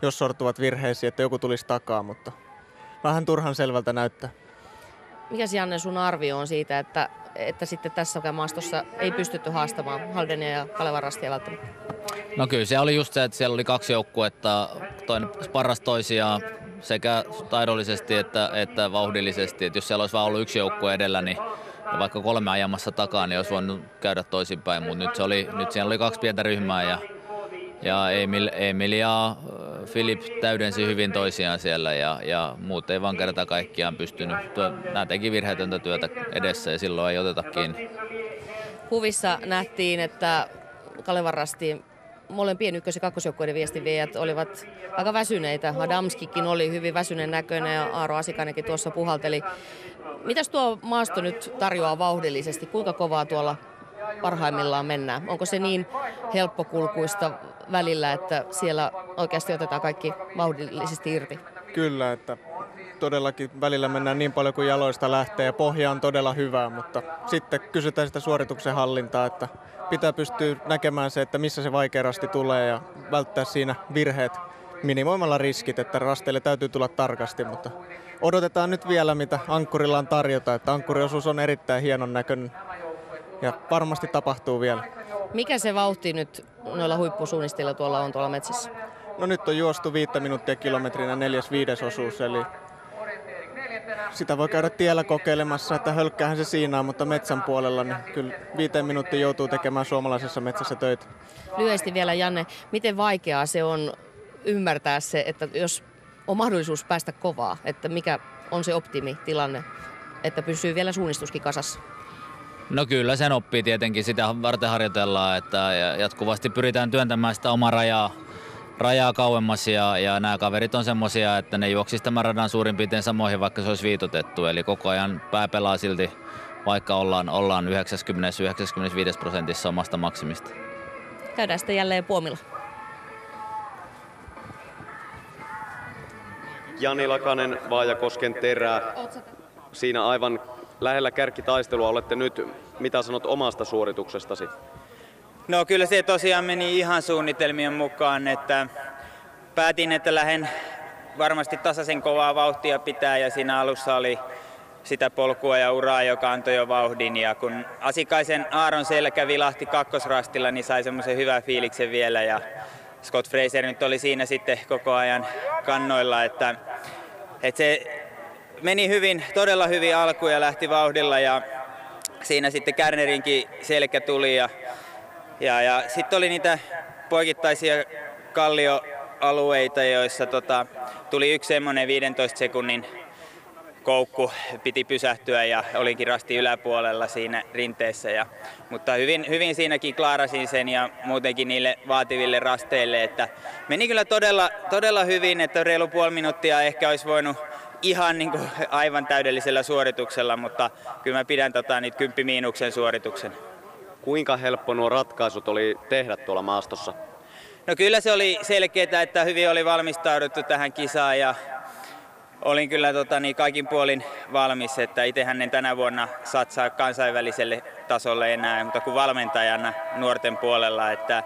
S2: jos sortuvat virheisiin, että joku tulisi takaa, mutta vähän turhan selvältä näyttää.
S1: Mikäs Janne sun arvio on siitä, että sitten tässä maastossa ei pystytty haastamaan Haldenia ja Kalevan Rastia välttämättä?
S14: No kyllä se oli just se, että siellä oli 2 joukkuetta, toinen sparrasi toisiaan sekä taidollisesti että vauhdillisesti. Että jos siellä olisi vaan ollut 1 joukkue edellä, niin vaikka 3 ajamassa takaa, niin olisi voinut käydä toisinpäin. Mutta nyt siellä oli 2 pientä ryhmää ja Emil ja Filip täydensi hyvin toisiaan siellä ja muut ei vaan kerta kaikkiaan pystynyt. Nämä teki virheetöntä työtä edessä ja silloin ei oteta kiinni.
S1: Kuvissa nähtiin, että Kalevan Rastin molempien ykkös- ja kakkosjoukkueiden viestinviejät olivat aika väsyneitä. Adamskikin oli hyvin väsyneen näköinen ja Aaro Asikainenkin tuossa puhalteli. Mitäs tuo maasto nyt tarjoaa vauhdillisesti? Kuinka kovaa tuolla parhaimmillaan mennään? Onko se niin helppokulkuista välillä, että siellä oikeasti otetaan kaikki vauhdillisesti irti?
S2: Kyllä, että todellakin välillä mennään niin paljon kuin jaloista lähtee ja pohja on todella hyvää, mutta sitten kysytään sitä suorituksen hallintaa, että pitää pystyä näkemään se, että missä se vaikea rasti tulee ja välttää siinä virheet minimoimalla riskit, että rasteille täytyy tulla tarkasti, mutta odotetaan nyt vielä, mitä ankkurilla on tarjota, että ankkuriosuus on erittäin hienon näköinen ja varmasti tapahtuu vielä.
S1: Mikä se vauhti nyt noilla huippusuunnistilla tuolla on tuolla metsässä?
S2: No nyt on juostu 5 minuuttia kilometrinä 4/5 osuus, eli sitä voi käydä tiellä kokeilemassa, että hölkkäähän se siinä on, mutta metsän puolella niin kyllä 5 minuuttia joutuu tekemään suomalaisessa metsässä töitä.
S1: Lyhyesti vielä, Janne, miten vaikeaa se on ymmärtää se, että jos on mahdollisuus päästä kovaa, että mikä on se optimitilanne, että pysyy vielä suunnistuskin kasassa?
S14: No kyllä sen oppii tietenkin, sitä varten harjoitellaan, että jatkuvasti pyritään työntämään sitä omaa rajaa kauemmas ja nämä kaverit on semmosia, että ne juoksisi tämän radan suurin piirtein samoihin, vaikka se olisi viitotettu. Eli koko ajan pää pelaa silti, vaikka ollaan 90-95% omasta maksimista.
S1: Käydään sitten jälleen Puomilla.
S4: Jani Lakanen, Vaajakosken Terä. Siinä aivan lähellä kärkitaistelua olette nyt. Mitä sanot omasta suorituksestasi?
S22: No kyllä se tosiaan meni ihan suunnitelmien mukaan, että päätin, että lähden varmasti tasaisen kovaa vauhtia pitää ja siinä alussa oli sitä polkua ja uraa, joka antoi jo vauhdin. Ja kun Asikaisen Aaron selkä vilahti kakkosrastilla, niin sai semmoisen hyvän fiiliksen vielä ja Scott Fraser nyt oli siinä sitten koko ajan kannoilla, että se meni hyvin, todella hyvin alkuun ja lähti vauhdilla ja siinä sitten Kärnerinkin selkä tuli ja sitten oli niitä poikittaisia kallioalueita, joissa tuli yksi semmoinen 15 sekunnin koukku, piti pysähtyä ja olinkin rastin yläpuolella siinä rinteessä. Mutta hyvin siinäkin klaarasin sen ja muutenkin niille vaativille rasteille, että meni kyllä todella hyvin, että reilu puoli minuuttia ehkä olisi voinut ihan niin kuin aivan täydellisellä suorituksella, mutta kyllä mä pidän niitä 10 miinuksen suorituksen.
S4: Kuinka helppo nuo ratkaisut oli tehdä tuolla maastossa?
S22: No kyllä se oli selkeää, että hyvin oli valmistauduttu tähän kisaan ja olin kyllä kaikin puolin valmis, että itsehän en tänä vuonna satsaa kansainväliselle tasolle enää, mutta kuin valmentajana nuorten puolella, että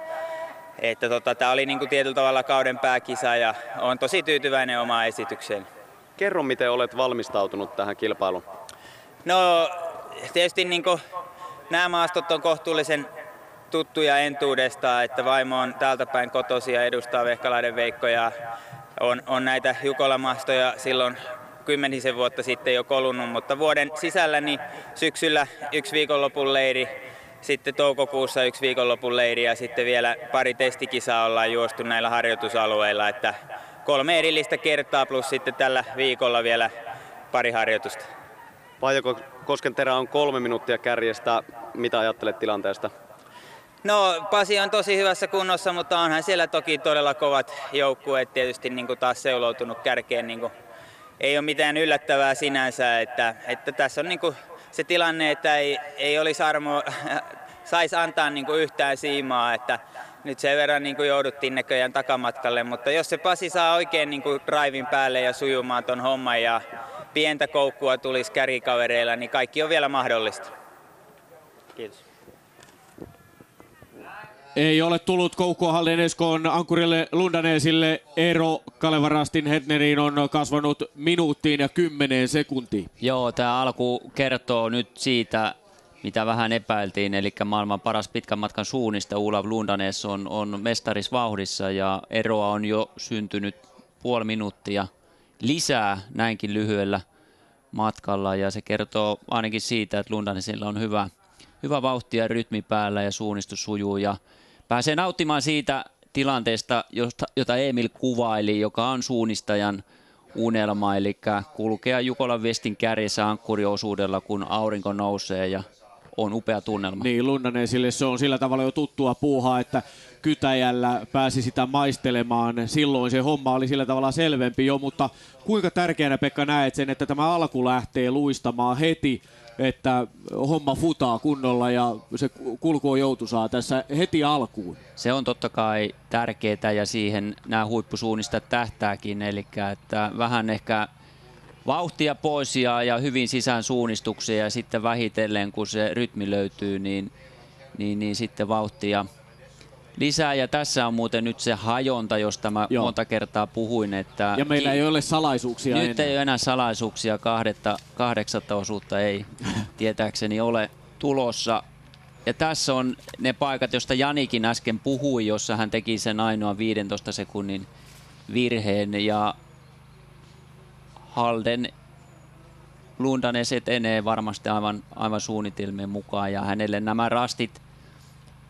S22: tämä oli niin kuin tietyllä tavalla kauden pääkisa ja olen tosi tyytyväinen omaan esitykseen.
S4: Kerro, miten olet valmistautunut tähän kilpailuun?
S22: No tietysti niin kuin nämä maastot on kohtuullisen tuttuja entuudesta, että vaimo on täältä päin kotoisin ja edustaa Vehkalahden Veikko ja on näitä Jukola-maastoja silloin 10 vuotta sitten jo kolunnut, mutta vuoden sisällä niin syksyllä 1 viikonlopun leiri, sitten toukokuussa 1 viikonlopun leiri ja sitten vielä pari testikisaa ollaan juostu näillä harjoitusalueilla, että 3 erillistä kertaa plus sitten tällä viikolla vielä pari harjoitusta.
S4: Vaajakosken-Tera on 3 minuuttia kärjestä. Mitä ajattelet tilanteesta?
S22: No Pasi on tosi hyvässä kunnossa, mutta onhan siellä toki todella kovat joukkueet tietysti niin kuin taas seuloutunut kärkeen. Niin kuin, ei ole mitään yllättävää sinänsä, että tässä on niin kuin se tilanne, että ei olisi saisi antaa niin kuin yhtään siimaa, että nyt sen verran niin kuin jouduttiin näköjään takamatkalle, mutta jos se Pasi saa oikein niin kuin drivein päälle ja sujumaan ton homman ja pientä koukkua tulisi kärkikavereilla, niin kaikki on vielä mahdollista. Kiitos.
S10: Ei ole tullut koukkua Halden Eskoon ankkurille Lundanesille. Ero Kalevan Rastin Hertneriin on kasvanut minuuttiin ja 10 sekuntiin.
S9: Joo, tämä alku kertoo nyt siitä, mitä vähän epäiltiin, eli maailman paras pitkän matkan suunnista Olav Lundanes on mestarisvauhdissa ja eroa on jo syntynyt puoli minuuttia lisää näinkin lyhyellä matkalla ja se kertoo ainakin siitä, että Lundanesilla on hyvä vauhti ja rytmi päällä ja suunnistus sujuu ja pääsee nauttimaan siitä tilanteesta, jota Emil kuvaili, joka on suunnistajan unelma, eli kulkea Jukolan Vestin kärjessä ankkuriosuudella, kun aurinko nousee ja on upea tunnelma.
S10: Niin, Lundanesille se on sillä tavalla jo tuttua puuhaa, että Kytäjällä pääsi sitä maistelemaan. Silloin se homma oli sillä tavalla selvempi jo, mutta kuinka tärkeänä Pekka näet sen, että tämä alku lähtee luistamaan heti, että homma futaa kunnolla ja se kulku on joutuisaa tässä heti alkuun?
S9: Se on totta kai tärkeää ja siihen nämä huippusuunnistajat tähtääkin, eli että vähän ehkä vauhtia pois ja hyvin sisään suunnistuksia ja sitten vähitellen kun se rytmi löytyy, niin sitten vauhtia lisää ja tässä on muuten nyt se hajonta, josta mä monta kertaa puhuin. Että
S10: ja meillä ei ole salaisuuksia
S9: nyt
S10: enää.
S9: ei ole enää salaisuuksia, 8. osuutta ei tietääkseni ole tulossa. Ja tässä on ne paikat, joista Janikin äsken puhui, jossa hän teki sen ainoa 15 sekunnin virheen ja Halden Lundanes etenee varmasti aivan suunnitelmien mukaan ja hänelle nämä rastit,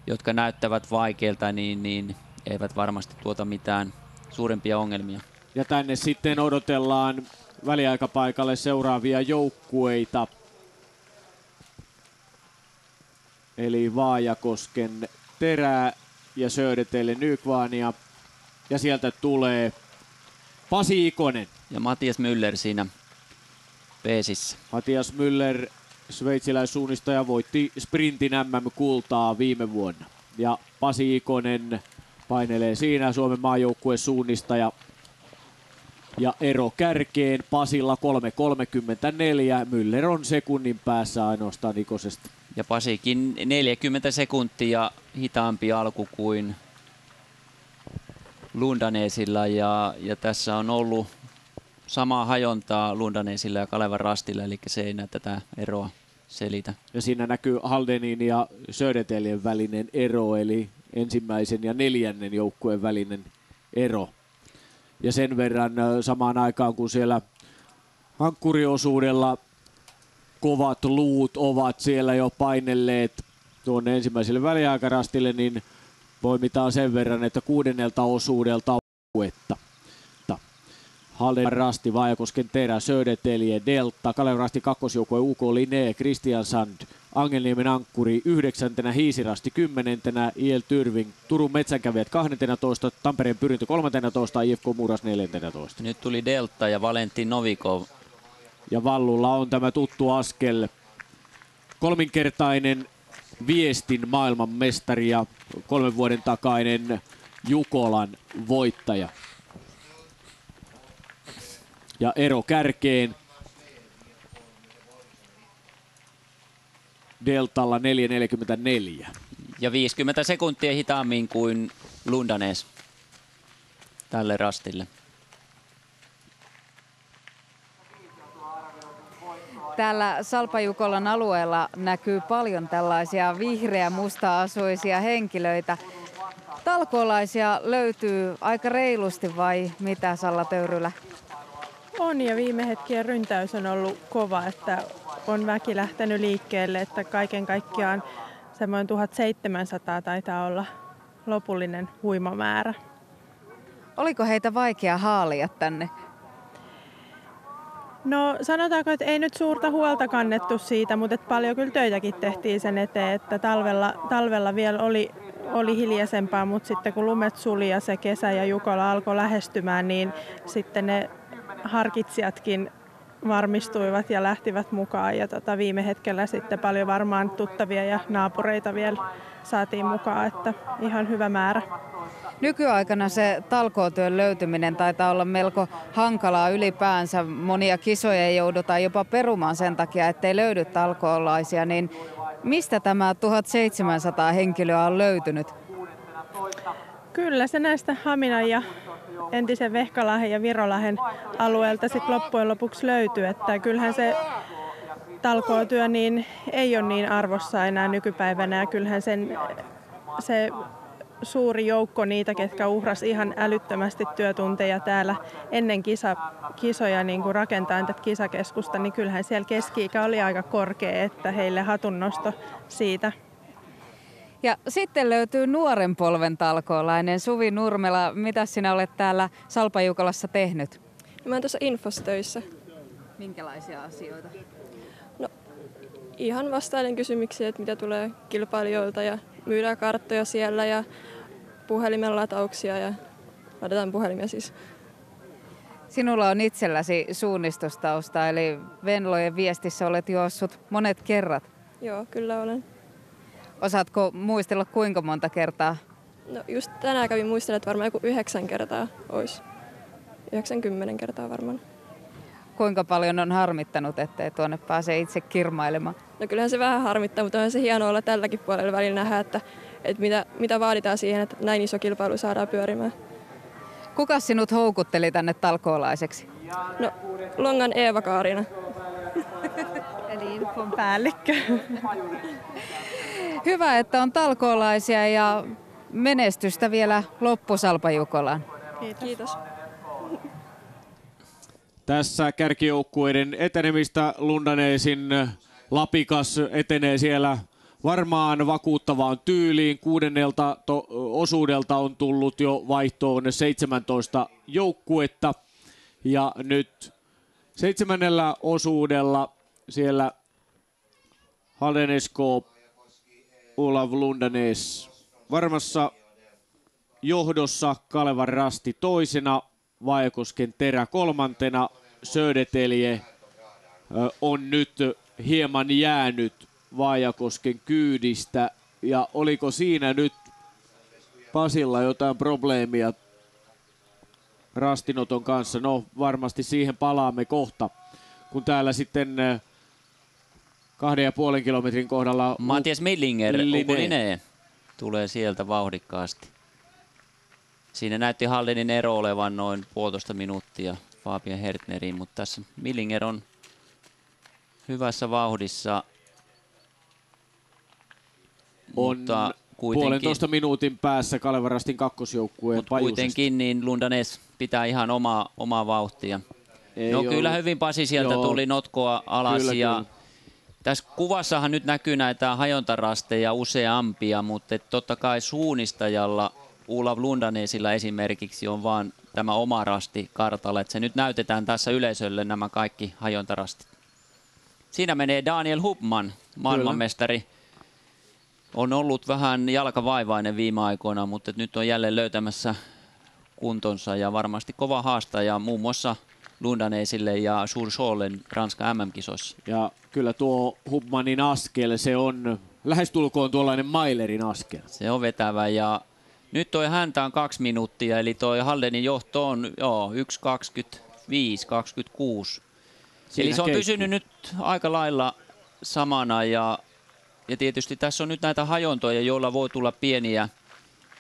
S9: jotka näyttävät vaikeilta, niin eivät varmasti tuota mitään suurempia ongelmia.
S10: Ja tänne sitten odotellaan väliaikapaikalle seuraavia joukkueita. Eli Vaajakosken Terää ja Södertälje Nykvarnia. Ja sieltä tulee Pasi Ikonen.
S9: Ja Matias Müller siinä peesissä.
S10: Matias Müller, sveitsiläissuunnistaja, voitti sprintin MM-kultaa viime vuonna. Ja Pasi Ikonen painelee siinä, Suomen maajoukkueen suunnistaja. Ja ero kärkeen Pasilla 3.34. Müller on sekunnin päässä ainoastaan Ikosesta.
S9: Ja Pasikin 40 sekuntia hitaampi alku kuin Lundanesilla ja tässä on ollut samaa hajontaa Lundanesilla ja Kalevan Rastilla, eli se ei näe tätä eroa selitä.
S10: Ja siinä näkyy Haldenin ja Södertäljen välinen ero, eli ensimmäisen ja 4. joukkueen välinen ero. Ja sen verran samaan aikaan, kun siellä ankkuriosuudella kovat luut ovat siellä jo painelleet tuonne ensimmäiselle väliaikarastille, niin poimitaan sen verran, että 6. osuudelta on joukkuetta. Halden Rasti, Vaajakosken Terä, Södertälje, Delta, Kalevan Rasti kakkosjoukkue UK Linné, Christian Sand, Angelniemen ankkuri 9. Hiisirasti 10. IL Tyrving, Turun Metsänkävijät 12. Tampereen Pyrintö 13. IFK Muras 14.
S9: Nyt tuli Delta ja Valentin Novikov.
S10: Ja Vallulla on tämä tuttu askel. Kolminkertainen Viestin maailmanmestari ja 3 vuoden takainen Jukolan voittaja. Ja ero kärkeen deltalla 4.44.
S9: Ja 50 sekuntia hitaammin kuin Lundanes tälle rastille.
S6: Täällä Salpajukolan alueella näkyy paljon tällaisia vihreä-musta-asuisia henkilöitä. Talkoolaisia löytyy aika reilusti vai mitä, Salla Töyrylä?
S7: On, ja viime hetkien ryntäys on ollut kova, että on väki lähtenyt liikkeelle, että kaiken kaikkiaan semmoinen 1700 taitaa olla lopullinen huimamäärä.
S6: Oliko heitä vaikea haalia tänne?
S7: No sanotaanko, että ei nyt suurta huolta kannettu siitä, mutta paljon kyllä töitäkin tehtiin sen eteen, että talvella vielä oli hiljaisempaa, mutta sitten kun lumet suli ja se kesä ja Jukola alkoi lähestymään, niin sitten ne harkitsijatkin varmistuivat ja lähtivät mukaan. Ja viime hetkellä sitten paljon varmaan tuttavia ja naapureita vielä saatiin mukaan, että ihan hyvä määrä.
S6: Nykyaikana se talkootyön löytyminen taitaa olla melko hankalaa ylipäänsä. Monia kisoja joudutaan jopa perumaan sen takia, ettei löydy talkoolaisia. Niin mistä tämä 1700 henkilöä on löytynyt?
S7: Kyllä se näistä Haminan ja entisen Vehkalahden ja Virolahden alueelta sit loppujen lopuksi löytyy. Että kyllähän se talkootyö niin ei ole niin arvossa enää nykypäivänä ja kyllähän se suuri joukko niitä, ketkä uhras ihan älyttömästi työtunteja täällä ennen kisoja niin kuin rakentaen tätä kisakeskusta, niin kyllähän siellä keski-ikä oli aika korkea, että heille hatunnosto siitä.
S6: Ja sitten löytyy nuoren polven talkoolainen Suvi Nurmela. Mitä sinä olet täällä Salpajukolassa tehnyt?
S17: Mä oon tuossa Infos töissä.
S6: Minkälaisia asioita?
S17: No, ihan vastailen kysymyksiä, että mitä tulee kilpailijoilta ja myydään karttoja siellä ja puhelimen latauksia ja ladataan puhelimia siis.
S6: Sinulla on itselläsi suunnistustausta, eli Venlojen Viestissä olet juossut monet kerrat.
S17: Joo, kyllä olen.
S6: Osaatko muistella kuinka monta kertaa?
S17: No just tänään kävin muistelemaan, että varmaan joku 9 kertaa olisi. 90 kertaa varmaan.
S6: Kuinka paljon on harmittanut, ettei tuonne pääse itse kirmailemaan?
S17: No kyllähän se vähän harmittaa, mutta on se hienoa olla tälläkin puolella välillä nähdä, että mitä vaaditaan siihen, että näin iso kilpailu saadaan pyörimään.
S6: Kuka sinut houkutteli tänne talkoolaiseksi?
S17: No, Longan Eeva-Kaarina.
S7: Eli Infon päällikkö.
S6: Hyvä, että on talkoolaisia ja menestystä vielä loppusalpajukolaan.
S7: Kiitos.
S10: Tässä kärkijoukkueiden etenemistä Lundanesin Lapikas etenee siellä varmaan vakuuttavaan tyyliin. 6. osuudelta on tullut jo vaihtoon 17 joukkuetta. Ja nyt 7. osuudella siellä Haldenesko Olav Lundanes varmassa johdossa, Kalevan Rasti toisena, Vaajakosken Terä 3. Södertelje on nyt hieman jäänyt Vaajakosken kyydistä. Ja oliko siinä nyt Pasilla jotain probleemia rastinoton kanssa? No varmasti siihen palaamme kohta, kun täällä sitten 2,5 kilometrin kohdalla
S9: Matias Millinger, Ukulinen, tulee sieltä vauhdikkaasti. Siinä näytti Haldenin ero olevan noin 1,5 minuuttia Fabian Hertneriin, mutta tässä Millinger on hyvässä vauhdissa.
S10: On mutta kuitenkin 1,5 minuutin päässä Kalevan Rastin kakkosjoukkueen Pajusesta.
S9: Kuitenkin niin Lundanes pitää ihan omaa vauhtia. Kyllä hyvin Pasi sieltä tuli notkoa alas. Kyllä. Tässä kuvassahan nyt näkyy näitä hajontarasteja useampia, mutta totta kai suunnistajalla Olav Lundanesilla esimerkiksi on vaan tämä oma rasti kartalla, että se nyt näytetään tässä yleisölle nämä kaikki hajontarastit. Siinä menee Daniel Hubman, maailmanmestari. On ollut vähän jalkavaivainen viime aikoina, mutta nyt on jälleen löytämässä kuntonsa ja varmasti kova haastaja muun muassa Lundanesille ja Sursolen Ranskan MM-kisoissa.
S10: Ja kyllä tuo Hubmanin askel, se on
S20: lähestulkoon tuollainen Mailerin askel.
S9: Se on vetävä ja nyt toi häntä on 2 minuuttia, eli toi Haldenin johto on 1.25-26. Eli se on pysynyt nyt aika lailla samana ja tietysti tässä on nyt näitä hajontoja, joilla voi tulla pieniä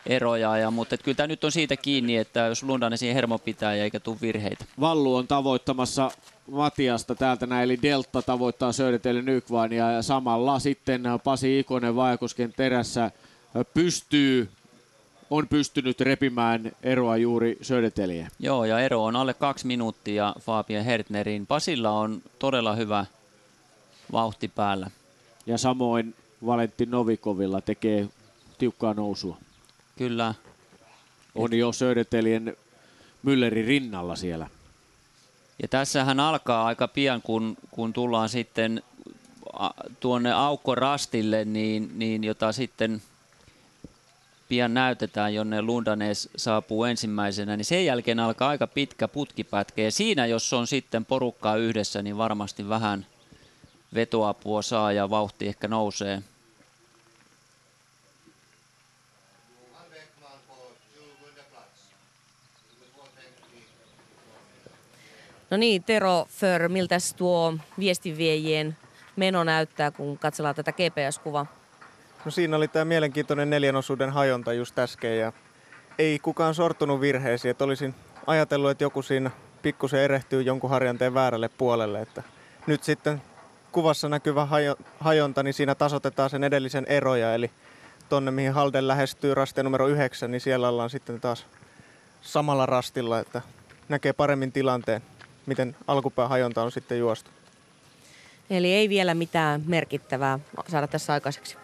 S9: eroja, mutta kyllä tämä nyt on siitä kiinni, että jos Lundanen siihen hermo pitää ja eikä tule virheitä.
S20: Vallu on tavoittamassa Matiasta täältä näin, eli Delta tavoittaa Södertälje Nykvania ja samalla sitten Pasi Ikonen Vaajakosken terässä on pystynyt repimään eroa juuri Södertälje.
S9: Joo, ja ero on alle 2 minuuttia Fabian Hertnerin. Pasilla on todella hyvä vauhti päällä.
S20: Ja samoin Valentin Novikovilla tekee tiukkaa nousua.
S9: Kyllä.
S20: On jo Södertäljen Müllerin rinnalla siellä.
S9: Ja tässähän alkaa aika pian, kun tullaan sitten tuonne aukkorastille, niin jota sitten pian näytetään, jonne Lundanes saapuu ensimmäisenä, niin sen jälkeen alkaa aika pitkä putkipätkä. Ja siinä, jos on sitten porukkaa yhdessä, niin varmasti vähän vetoapua saa ja vauhti ehkä nousee.
S1: No niin, Tero För, miltäs tuo viestinviejien meno näyttää, kun katsellaan tätä GPS-kuvaa?
S2: No siinä oli tämä mielenkiintoinen 4 osuuden hajonta just äsken ja ei kukaan sortunut virheisiin. Että olisin ajatellut, että joku siinä pikkusen erehtyy jonkun harjanteen väärälle puolelle. Että nyt sitten kuvassa näkyvä hajonta, niin siinä tasoitetaan sen edellisen eroja. Eli tonne mihin Halden lähestyy rastia numero 9, niin siellä ollaan sitten taas samalla rastilla, että näkee paremmin tilanteen, miten alkupään hajonta on sitten juostu.
S1: Eli ei vielä mitään merkittävää saada tässä aikaiseksi.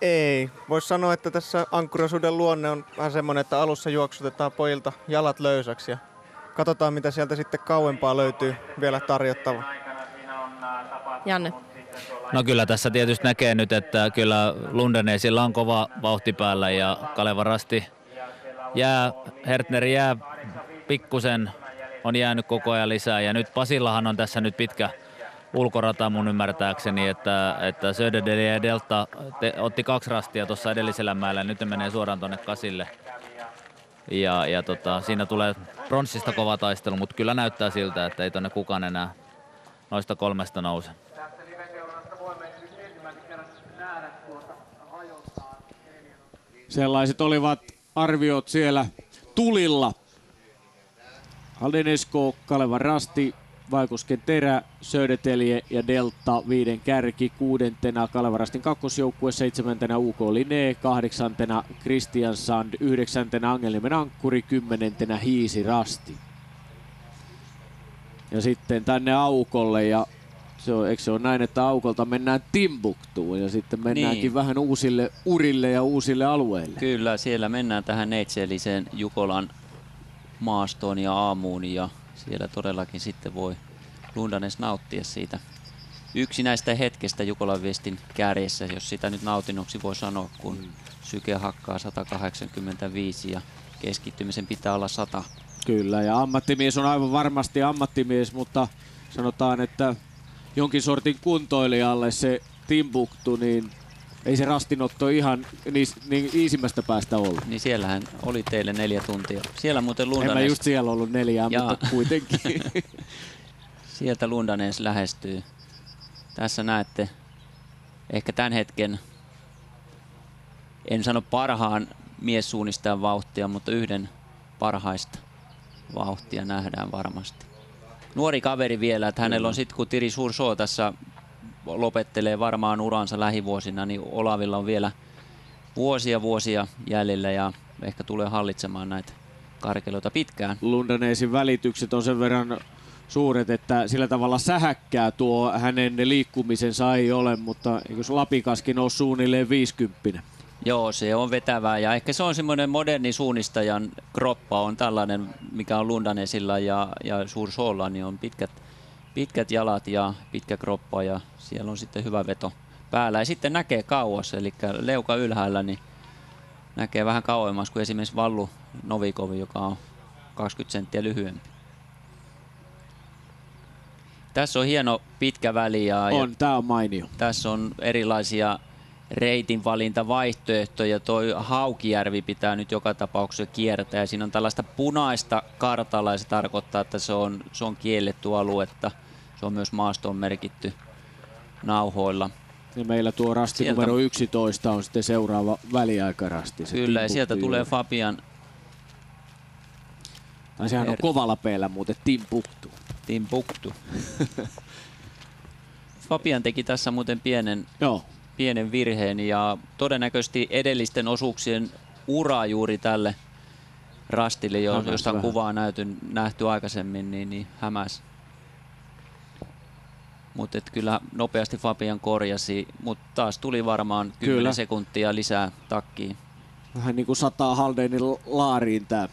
S2: Ei. Voisi sanoa, että tässä ankkuriosuuden luonne on vähän semmoinen, että alussa juoksutetaan pojilta jalat löysäksi ja katsotaan, mitä sieltä sitten kauempaa löytyy vielä tarjottavaa.
S1: Janne.
S14: No kyllä tässä tietysti näkee nyt, että kyllä Lundanesilla on kova vauhti päällä ja Kaleva Rasti Hertner jää pikkusen, on jäänyt koko ajan lisää ja nyt Pasillahan on tässä nyt pitkä ulkorata mun ymmärtääkseni, että Södertälje ja Delta otti 2 rastia tuossa edellisellä mäellä, nyt ne menee suoraan tuonne kasille. Ja siinä tulee pronssista kova taistelu, mutta kyllä näyttää siltä, että ei tuonne kukaan enää noista 3 nouse.
S20: Sellaiset olivat arviot siellä tulilla. Halden Esko, Kaleva Rasti, Vaajakosken terä, Södertälje ja Delta 5 kärki, 6. Kaleva Rastin kakkosjoukkue, 7. UK Linné, 8. Christian Sand, 9. Angelniemen Ankkuri, 10. Hiisi Rasti. Ja sitten tänne Aukolle, ja eikö se ole näin, että Aukolta mennään Timbuktuun ja sitten mennäänkin vähän uusille urille ja uusille alueille.
S9: Kyllä, siellä mennään tähän neitseelliseen Jukolan maastoon ja aamuun ja siellä todellakin sitten voi Lundanes nauttia siitä yksinäistä hetkestä Jukolan viestin kärjessä, jos sitä nyt nautinnoksi voi sanoa, kun syke hakkaa 185 ja keskittymisen pitää olla 100.
S20: Kyllä, ja ammattimies on aivan varmasti ammattimies, mutta sanotaan, että jonkin sortin kuntoilijalle se Timbuktu, niin ei se rastinotto ihan niin iisimmästä päästä ollut.
S9: Niin siellähän oli teille 4 tuntia. Siellä muuten Lundanes...
S20: En mä just siellä ollut 4, mutta kuitenkin.
S9: Sieltä Lundanes lähestyy. Tässä näette ehkä tämän hetken, en sano parhaan miessuunnistajan vauhtia, mutta yhden parhaista vauhtia nähdään varmasti. Nuori kaveri vielä, että hänellä on sitten kun Thierry Sursoo tässä lopettelee varmaan uransa lähivuosina, niin Olavilla on vielä vuosia jäljellä ja ehkä tulee hallitsemaan näitä karkeloita pitkään.
S20: Lundanesin välitykset on sen verran suuret, että sillä tavalla sähäkkää tuo hänen liikkumisensa ei ole, mutta eikö Lapikaskin ole suunnilleen 50?
S9: Joo, se on vetävää ja ehkä se on semmoinen moderni suunnistajan kroppa on tällainen, mikä on Lundanesilla ja Sursoolla, niin on pitkät jalat ja pitkä kroppa ja siellä on sitten hyvä veto päällä. Ja sitten näkee kauas, eli leuka ylhäällä, niin näkee vähän kauemmas kuin esimerkiksi Vallu Novikovi, joka on 20 senttiä lyhyempi. Tässä on hieno pitkä väli.
S20: Tää on mainio.
S9: Tässä on erilaisia reitin valintavaihtoehto, ja toi Haukijärvi pitää nyt joka tapauksessa kiertää. Ja siinä on tällaista punaista kartalla, ja se tarkoittaa, että se on kielletty aluetta. Se on myös maastoon merkitty nauhoilla.
S20: Ja meillä tuo rasti sieltä, numero 11 on sitten seuraava väliaikarasti.
S9: Kyllä, ja sieltä tulee Fabian.
S20: Tai sehän on kovalla peellä muuten Timbuktu.
S9: Timbuktu. Fabian teki tässä muuten pienen virheen, ja todennäköisesti edellisten osuuksien ura juuri tälle rastille, josta on kuvaa nähty aikaisemmin, niin hämäs. Mutta kyllä nopeasti Fabian korjasi, mutta taas tuli varmaan 10 sekuntia lisää takkiin.
S20: Vähän niin kuin sataa Haldenin laariin tämä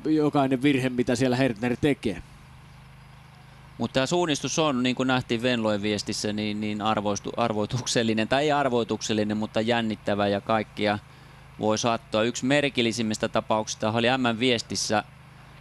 S20: jokainen virhe, mitä siellä Hertner tekee.
S9: Mutta tämä suunnistus on, niin kuin nähtiin Venloen viestissä, niin arvoituksellinen, tai ei arvoituksellinen, mutta jännittävä, ja kaikkia voi sattua. Yksi merkillisimmistä tapauksista oli M-viestissä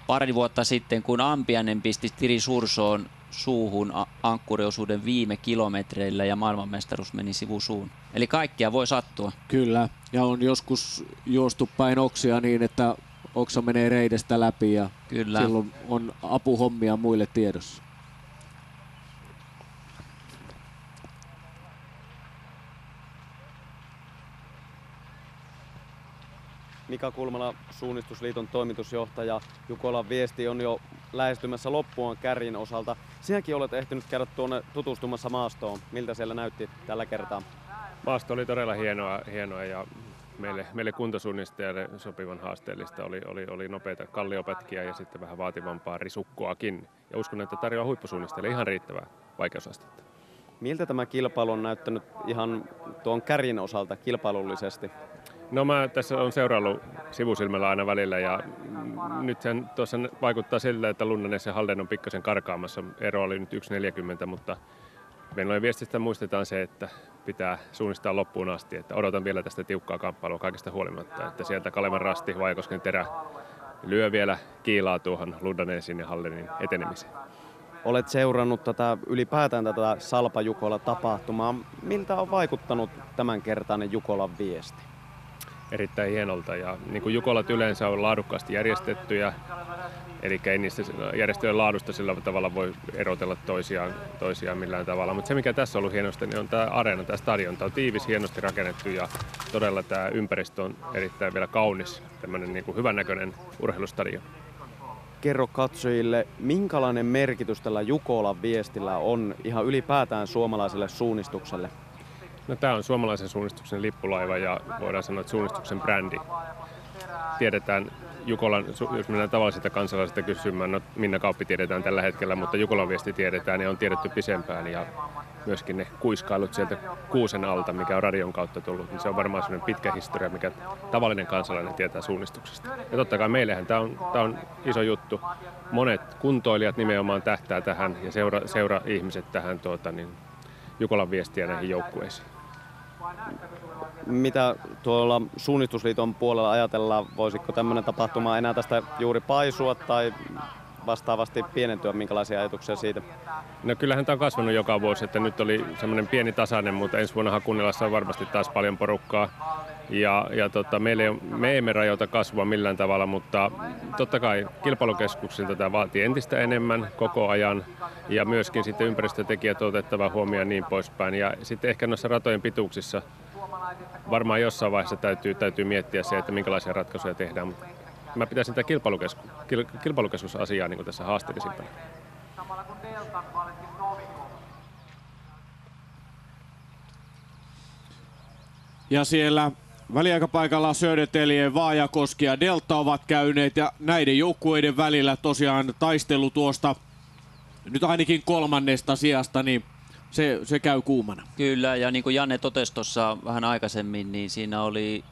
S9: pari vuotta sitten, kun Ampiainen pisti Tiri Sursoon suuhun ankkuriosuuden viime kilometreillä, ja maailmanmestaruus meni sivusuun. Eli kaikkia voi sattua.
S20: Kyllä, ja on joskus juostu päin oksia niin, että oksa menee reidestä läpi, ja silloin on apuhommia muille tiedossa.
S4: Mika Kulmala, Suunnistusliiton toimitusjohtaja. Jukolan viesti on jo lähestymässä loppuaan Kärjin osalta. Sinäkin olet ehtinyt käydä tuonne tutustumassa maastoon. Miltä siellä näytti tällä kertaa?
S3: Maasto oli todella hienoa ja meille kuntosuunnistajalle sopivan haasteellista. Oli nopeita kalliopätkiä ja sitten vähän vaativampaa risukkoakin. Ja uskon, että tarjoaa huippusuunnistajille ihan riittävää vaikeusastetta.
S4: Miltä tämä kilpailu on näyttänyt ihan tuon Kärjin osalta kilpailullisesti?
S3: No mä tässä on seuraillut sivusilmällä aina välillä, ja nyt sen tuossa vaikuttaa siltä, että Lundanes ja Halden on pikkasen karkaamassa. Ero oli nyt 1.40, mutta Venlojen viestistä muistetaan se, että pitää suunnistaa loppuun asti. Että odotan vielä tästä tiukkaa kamppailua kaikesta huolimatta, että sieltä Kalevan rasti, Vaajakosken terä lyö vielä kiilaa tuohon Lundanesin ja Haldenin etenemiseen.
S4: Olet seurannut ylipäätään tätä Salpa Jukola-tapahtumaa. Miltä on vaikuttanut tämänkertainen Jukolan viesti?
S3: Erittäin hienolta, ja niin kuin Jukolat yleensä on laadukkaasti järjestettyjä, eli ei niistä järjestöjen laadusta sillä tavalla voi erotella toisiaan millään tavalla, mutta se mikä tässä on ollut hienosta, niin on tämä areena, tämä stadion. Tämä on tiivis, hienosti rakennettu, ja todella tämä ympäristö on erittäin vielä kaunis, tämmöinen niin kuin hyvännäköinen urheilustadion.
S4: Kerro katsojille, minkälainen merkitys tällä Jukolan viestillä on ihan ylipäätään suomalaiselle suunnistukselle?
S3: No, tämä on suomalaisen suunnistuksen lippulaiva, ja voidaan sanoa, että suunnistuksen brändi. Tiedetään Jukolan, jos mennään tavallisilta kansalaisilta kysymään, no Minna Kauppi tiedetään tällä hetkellä, mutta Jukolan viesti tiedetään ja on tiedetty pisempään, ja myöskin ne kuiskailut sieltä kuusen alta, mikä on radion kautta tullut, niin se on varmaan sellainen pitkä historia, mikä tavallinen kansalainen tietää suunnistuksesta. Ja totta kai meillähän tämä on iso juttu. Monet kuntoilijat nimenomaan tähtää tähän, ja seura-ihmiset tähän Jukolan viestiä näihin joukkueisiin.
S4: Mitä tuolla Suunnistusliiton puolella ajatellaan, voisiko tämmöinen tapahtuma enää tästä juuri paisua tai vastaavasti pienentyä, minkälaisia ajatuksia siitä?
S3: No kyllähän tämä on kasvanut joka vuosi, että nyt oli semmoinen pieni tasainen, mutta ensi vuonna Hakunilassa on varmasti taas paljon porukkaa. Me emme rajoita kasvua millään tavalla, mutta totta kai kilpailukeskuksilta tämä vaatii entistä enemmän koko ajan, ja myöskin sitten ympäristötekijät on otettava huomioon ja niin poispäin. Ja sitten ehkä noissa ratojen pituuksissa varmaan jossain vaiheessa täytyy miettiä se, että minkälaisia ratkaisuja tehdään. Mutta mä pitäisin tätä kilpailukeskusasiaa niin kuin tässä haasteellisimpana.
S20: Ja siellä väliaikapaikalla Södertälje, Vaajakoski ja Delta ovat käyneet, ja näiden joukkueiden välillä tosiaan taistelu tuosta nyt ainakin 3. sijasta, niin se käy kuumana.
S9: Kyllä, ja niin kuin Janne totesi tuossa vähän aikaisemmin, niin siinä oli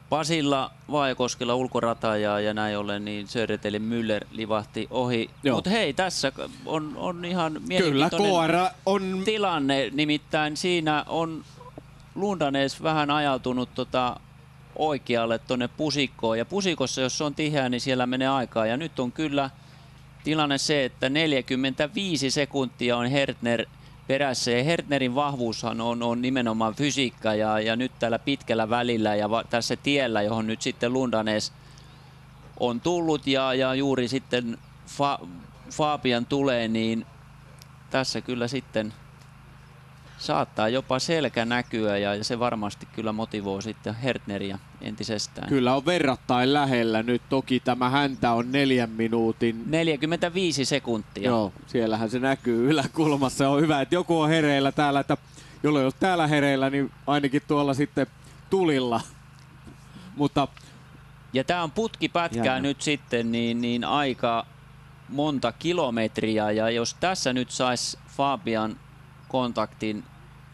S9: Pasilla, Vaajakoskella ulkorata ja näin ollen, niin Södertälje Müller livahti ohi. Mutta hei, tässä on ihan mielenkiintoinen tilanne, nimittäin siinä on Lundanes vähän ajautunut oikealle tuonne pusikkoon, ja pusikossa jos on tiheä, niin siellä menee aikaa, ja nyt on kyllä tilanne se, että 45 sekuntia on Hertner perässä. Ja Hertnerin vahvuushan on nimenomaan fysiikka ja nyt tällä pitkällä välillä ja tässä tiellä, johon nyt sitten Lundanes on tullut ja juuri sitten Fabian tulee, niin tässä kyllä sitten saattaa jopa selkä näkyä ja se varmasti kyllä motivoi sitten Hertneriä entisestään.
S20: Kyllä on verrattain lähellä nyt. Toki tämä häntä on 4 minuutin.
S9: 45 sekuntia.
S20: Joo, siellähän se näkyy yläkulmassa. On hyvä, että joku on hereillä täällä, että jolla ei ole täällä hereillä, niin ainakin tuolla sitten tulilla. Mutta
S9: ja tämä on putkipätkää nyt sitten niin aika monta kilometriä ja jos tässä nyt saisi Fabian kontaktin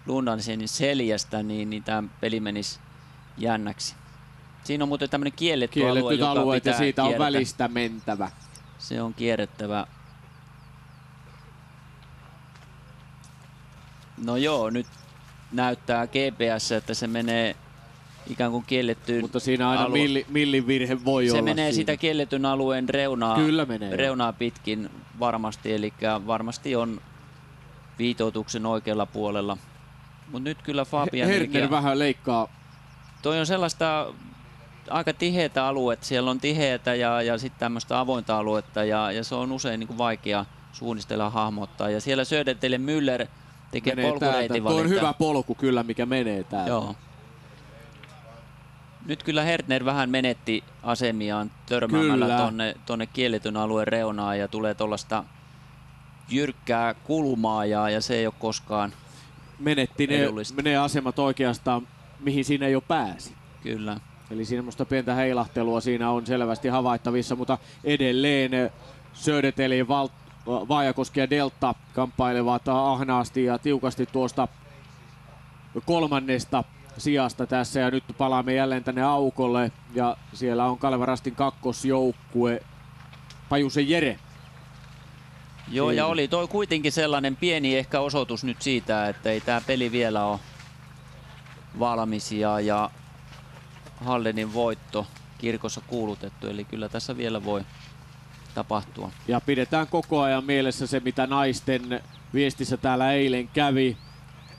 S9: Lundanesin seljästä, niin tämä peli menisi jännäksi. Siinä on muuten tämmöinen kielletty alue, joka pitää
S20: ja siitä on
S9: kierrätä.
S20: välistä mentävä.
S9: Se on kierrettävä. No joo, nyt näyttää GPS, että se menee ikään kuin kiellettyyn.
S20: Mutta siinä aina millin virhe voi olla.
S9: Se menee
S20: siinä.
S9: sitä kielletyn alueen reunaa pitkin varmasti, eli varmasti on viitoutuksen oikealla puolella. Mutta nyt kyllä Fabian...
S20: Hertner vähän leikkaa.
S9: Toi on sellaista aika tiheätä aluetta. Siellä on tiheätä ja sitten tämmöistä avointa aluetta ja se on usein niin kuin vaikea suunnistella, hahmottaa. Ja siellä Södertälje Müller tekee polkureitin valinta.
S20: Tuo on hyvä polku kyllä, mikä menee täältä.
S9: Joo. Nyt kyllä Hertner vähän menetti asemiaan törmäämällä tonne kielletyn alueen reunaan ja tulee tuollaista jyrkkää kulmaa ja se ei ole koskaan
S20: menetti ne asemat oikeastaan, mihin siinä ei ole pääsi.
S9: Kyllä.
S20: Eli semmoista pientä heilahtelua siinä on selvästi havaittavissa, mutta edelleen Södertälje, Vaajakoski ja Delta kamppailevat ahnaasti ja tiukasti tuosta 3. sijasta tässä ja nyt palaamme jälleen tänne aukolle ja siellä on Kalevan Rastin kakkosjoukkue Pajusen Jere.
S9: Joo, ja oli toi kuitenkin sellainen pieni ehkä osoitus nyt siitä, että ei tämä peli vielä ole valmis ja Haldenin voitto kirkossa kuulutettu, eli kyllä tässä vielä voi tapahtua.
S20: Ja pidetään koko ajan mielessä se, mitä naisten viestissä täällä eilen kävi.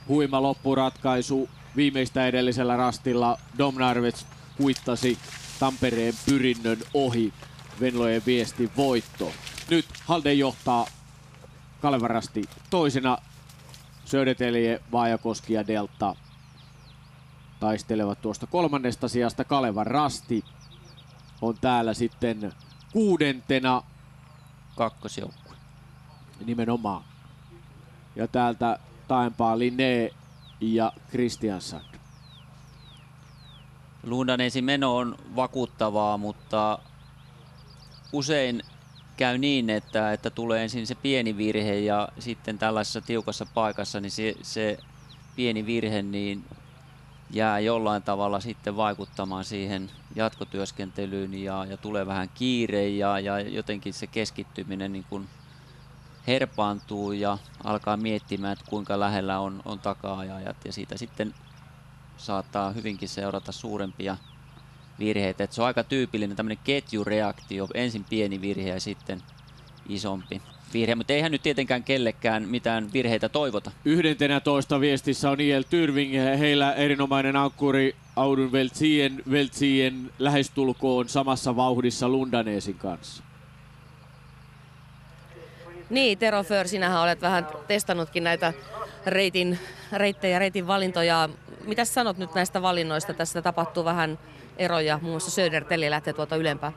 S20: Huima loppuratkaisu viimeistä edellisellä rastilla. Domnarvets kuittasi Tampereen pyrinnön ohi. Venlojen viesti voitto. Nyt Halden johtaa Kalevan Rasti toisena. Södertälje, Vaajakoski ja Delta taistelevat tuosta 3. sijasta. Kalevan Rasti on täällä sitten 6.
S9: kakkosjoukkue.
S20: Nimenomaan. Ja täältä taempaa Linné ja Kristiansson.
S9: Lundanesin meno on vakuuttavaa, mutta usein käy niin, että tulee ensin se pieni virhe ja sitten tällaisessa tiukassa paikassa niin se pieni virhe niin jää jollain tavalla sitten vaikuttamaan siihen jatkotyöskentelyyn ja tulee vähän kiire ja jotenkin se keskittyminen niin kuin herpaantuu ja alkaa miettimään, että kuinka lähellä on taka-ajajat ja siitä sitten saattaa hyvinkin seurata suurempia virheitä. Et se on aika tyypillinen tämmöinen ketjureaktio, ensin pieni virhe ja sitten isompi virhe, mutta eihän nyt tietenkään kellekään mitään virheitä toivota.
S20: 11 viestissä on IL Tyrving, heillä erinomainen ankkuri Audun Veltsien lähestulkoon samassa vauhdissa Lundanesin kanssa.
S1: Niin, Tero Föhr, sinähän olet vähän testannutkin näitä reittejä, reitin valintoja. Mitä sanot nyt näistä valinnoista? Tässä tapahtuu vähän eroja, muun muassa Södertälje lähtee tuolta ylempää.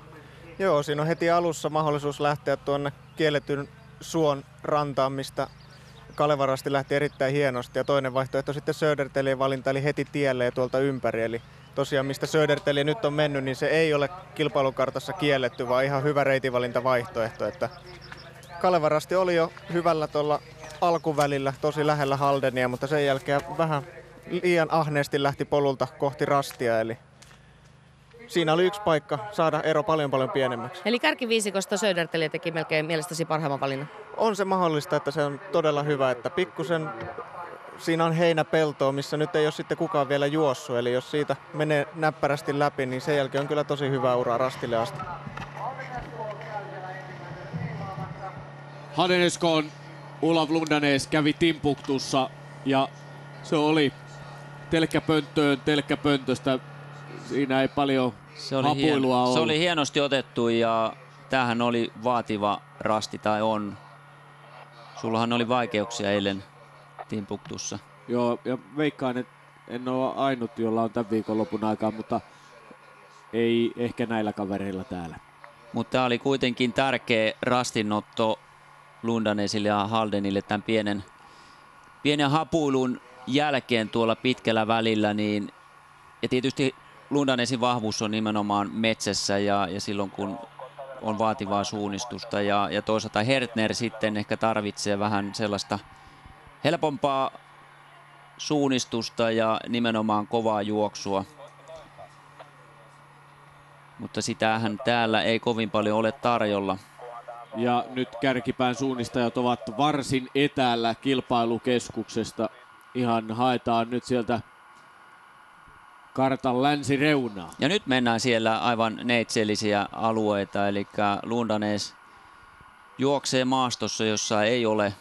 S2: Joo, siinä on heti alussa mahdollisuus lähteä tuonne kielletyn suon rantaan, mistä Kalevan Rasti lähti erittäin hienosti. Ja toinen vaihtoehto sitten Södertäljen valinta, eli heti tielle ja tuolta ympäri. Eli tosiaan mistä Södertälje nyt on mennyt, niin se ei ole kilpailukartassa kielletty, vaan ihan hyvä reitinvalintavaihtoehto. Että Kalevan Rasti oli jo hyvällä tuolla alkuvälillä, tosi lähellä Haldenia, mutta sen jälkeen vähän liian ahneesti lähti polulta kohti Rastia. Eli siinä oli yksi paikka saada ero paljon pienemmäksi.
S1: Eli kärkiviisikosta Södertälje teki melkein mielestäsi parhaimman valinnan?
S2: On se mahdollista, että se on todella hyvä, että pikkusen siinä on heinäpeltoa, missä nyt ei ole sitten kukaan vielä juossut. Eli jos siitä menee näppärästi läpi, niin sen jälkeen on kyllä tosi hyvä ura Rastille asti.
S20: Hadenesko on Olav Lundanes kävi Timbuktussa ja se oli telkkäpöntöstä. Siinä ei paljon hapuilua ollut.
S9: Se oli hienosti otettu ja tämähän oli vaativa rasti tai on. Sullahan oli vaikeuksia eilen Timbuktussa.
S20: Joo, ja veikkaan, että en ole ainut, jolla on tämän viikonlopun aikaa, mutta ei ehkä näillä kavereilla täällä.
S9: Mutta tämä oli kuitenkin tärkeä rastinotto Lundanesille ja Haldenille tämän pienen hapuilun jälkeen tuolla pitkällä välillä. Niin, ja tietysti Lundanesin vahvuus on nimenomaan metsässä ja silloin kun on vaativaa suunnistusta. Ja toisaalta Hertner sitten ehkä tarvitsee vähän sellaista helpompaa suunnistusta ja nimenomaan kovaa juoksua. Mutta sitähän täällä ei kovin paljon ole tarjolla.
S20: Ja nyt kärkipään suunnistajat ovat varsin etäällä kilpailukeskuksesta. Ihan haetaan nyt sieltä kartan länsireunaa.
S9: Ja nyt mennään siellä aivan neitsellisiä alueita, eli Lundanes juoksee maastossa, jossa ei ole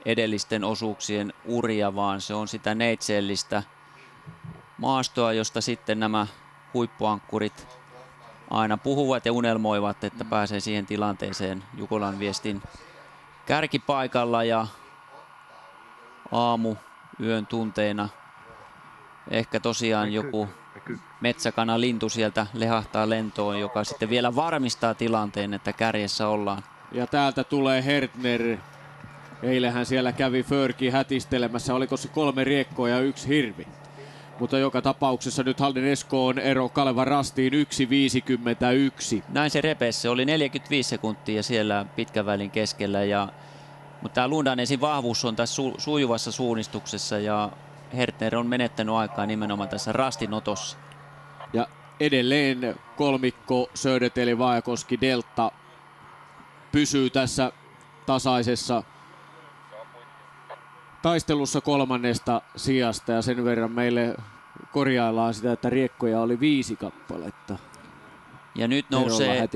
S9: edellisten osuuksien uria, vaan se on sitä neitsellistä maastoa, josta sitten nämä huippuankkurit aina puhuvat ja unelmoivat, että pääsee siihen tilanteeseen Jukolan Viestin kärkipaikalla ja yön tunteina ehkä tosiaan joku metsäkana lintu sieltä lehahtaa lentoon, joka sitten vielä varmistaa tilanteen, että kärjessä ollaan.
S20: Ja täältä tulee Hertner. Eilähän siellä kävi Förki hätistelemässä, oliko se 3 riekkoa ja 1 hirvi. Mutta joka tapauksessa nyt Halden Eskoon ero Kalevan rastiin 1.51.
S9: Näin se repesi, se oli 45 sekuntia siellä pitkän välin keskellä. Mutta tämä Lundanesin vahvuus on tässä sujuvassa suunnistuksessa ja Hertner on menettänyt aikaa nimenomaan tässä rastinotossa.
S20: Ja edelleen kolmikko Söderteli, Vaajakoski, Delta pysyy tässä tasaisessa taistelussa 3. sijasta ja sen verran meille korjaillaan sitä, että riekkoja oli 5 kappaletta.
S9: Ja nyt nousee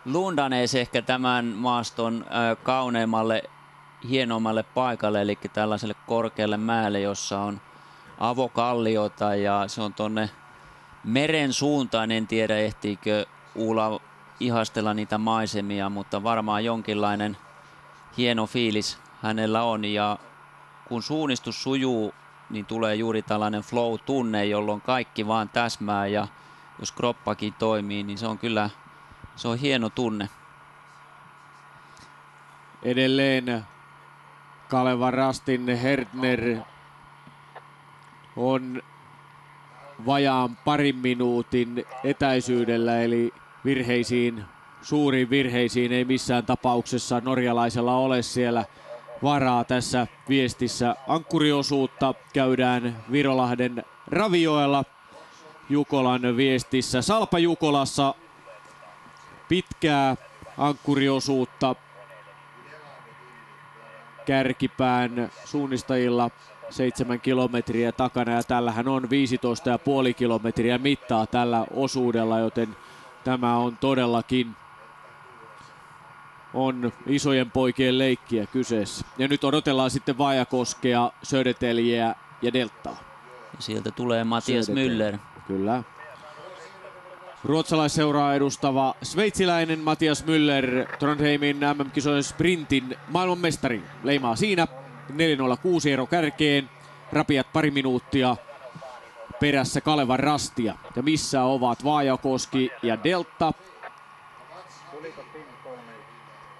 S9: Lundanes ehkä tämän maaston kauneimmalle, hienommalle paikalle, eli tällaiselle korkealle mäelle, jossa on avokalliota ja se on tonne meren suuntaan. En tiedä ehtiikö Uula ihastella niitä maisemia, mutta varmaan jonkinlainen hieno fiilis hänellä on ja kun suunnistus sujuu, niin tulee juuri tällainen flow-tunne, jolloin kaikki vaan täsmää ja jos kroppakin toimii, niin se on hieno tunne.
S20: Edelleen Kalevan rastin Hertner on vajaan 2 minuutin etäisyydellä, eli suuriin virheisiin ei missään tapauksessa norjalaisella ole siellä varaa tässä Viestissä. Ankkuriosuutta käydään Virolahden Ravioella Jukolan Viestissä. Salpa Jukolassa pitkää ankkuriosuutta kärkipään suunnistajilla 7 kilometriä takana ja tällähän on 15,5 kilometriä mittaa tällä osuudella, joten tämä on todellakin isojen poikien leikkiä kyseessä. Ja nyt odotellaan sitten Vaajakoskea, Söderteliä ja Deltaa.
S9: Sieltä tulee Matias Müller.
S20: Kyllä. Ruotsalaisseuraa edustava sveitsiläinen Matias Müller, Trondheimin MM-kisojen sprintin maailmanmestari, leimaa siinä 4.06 ero kärkeen, rapiat 2 minuuttia perässä Kalevan rastia. Ja missä ovat Vaajakoski ja Delta?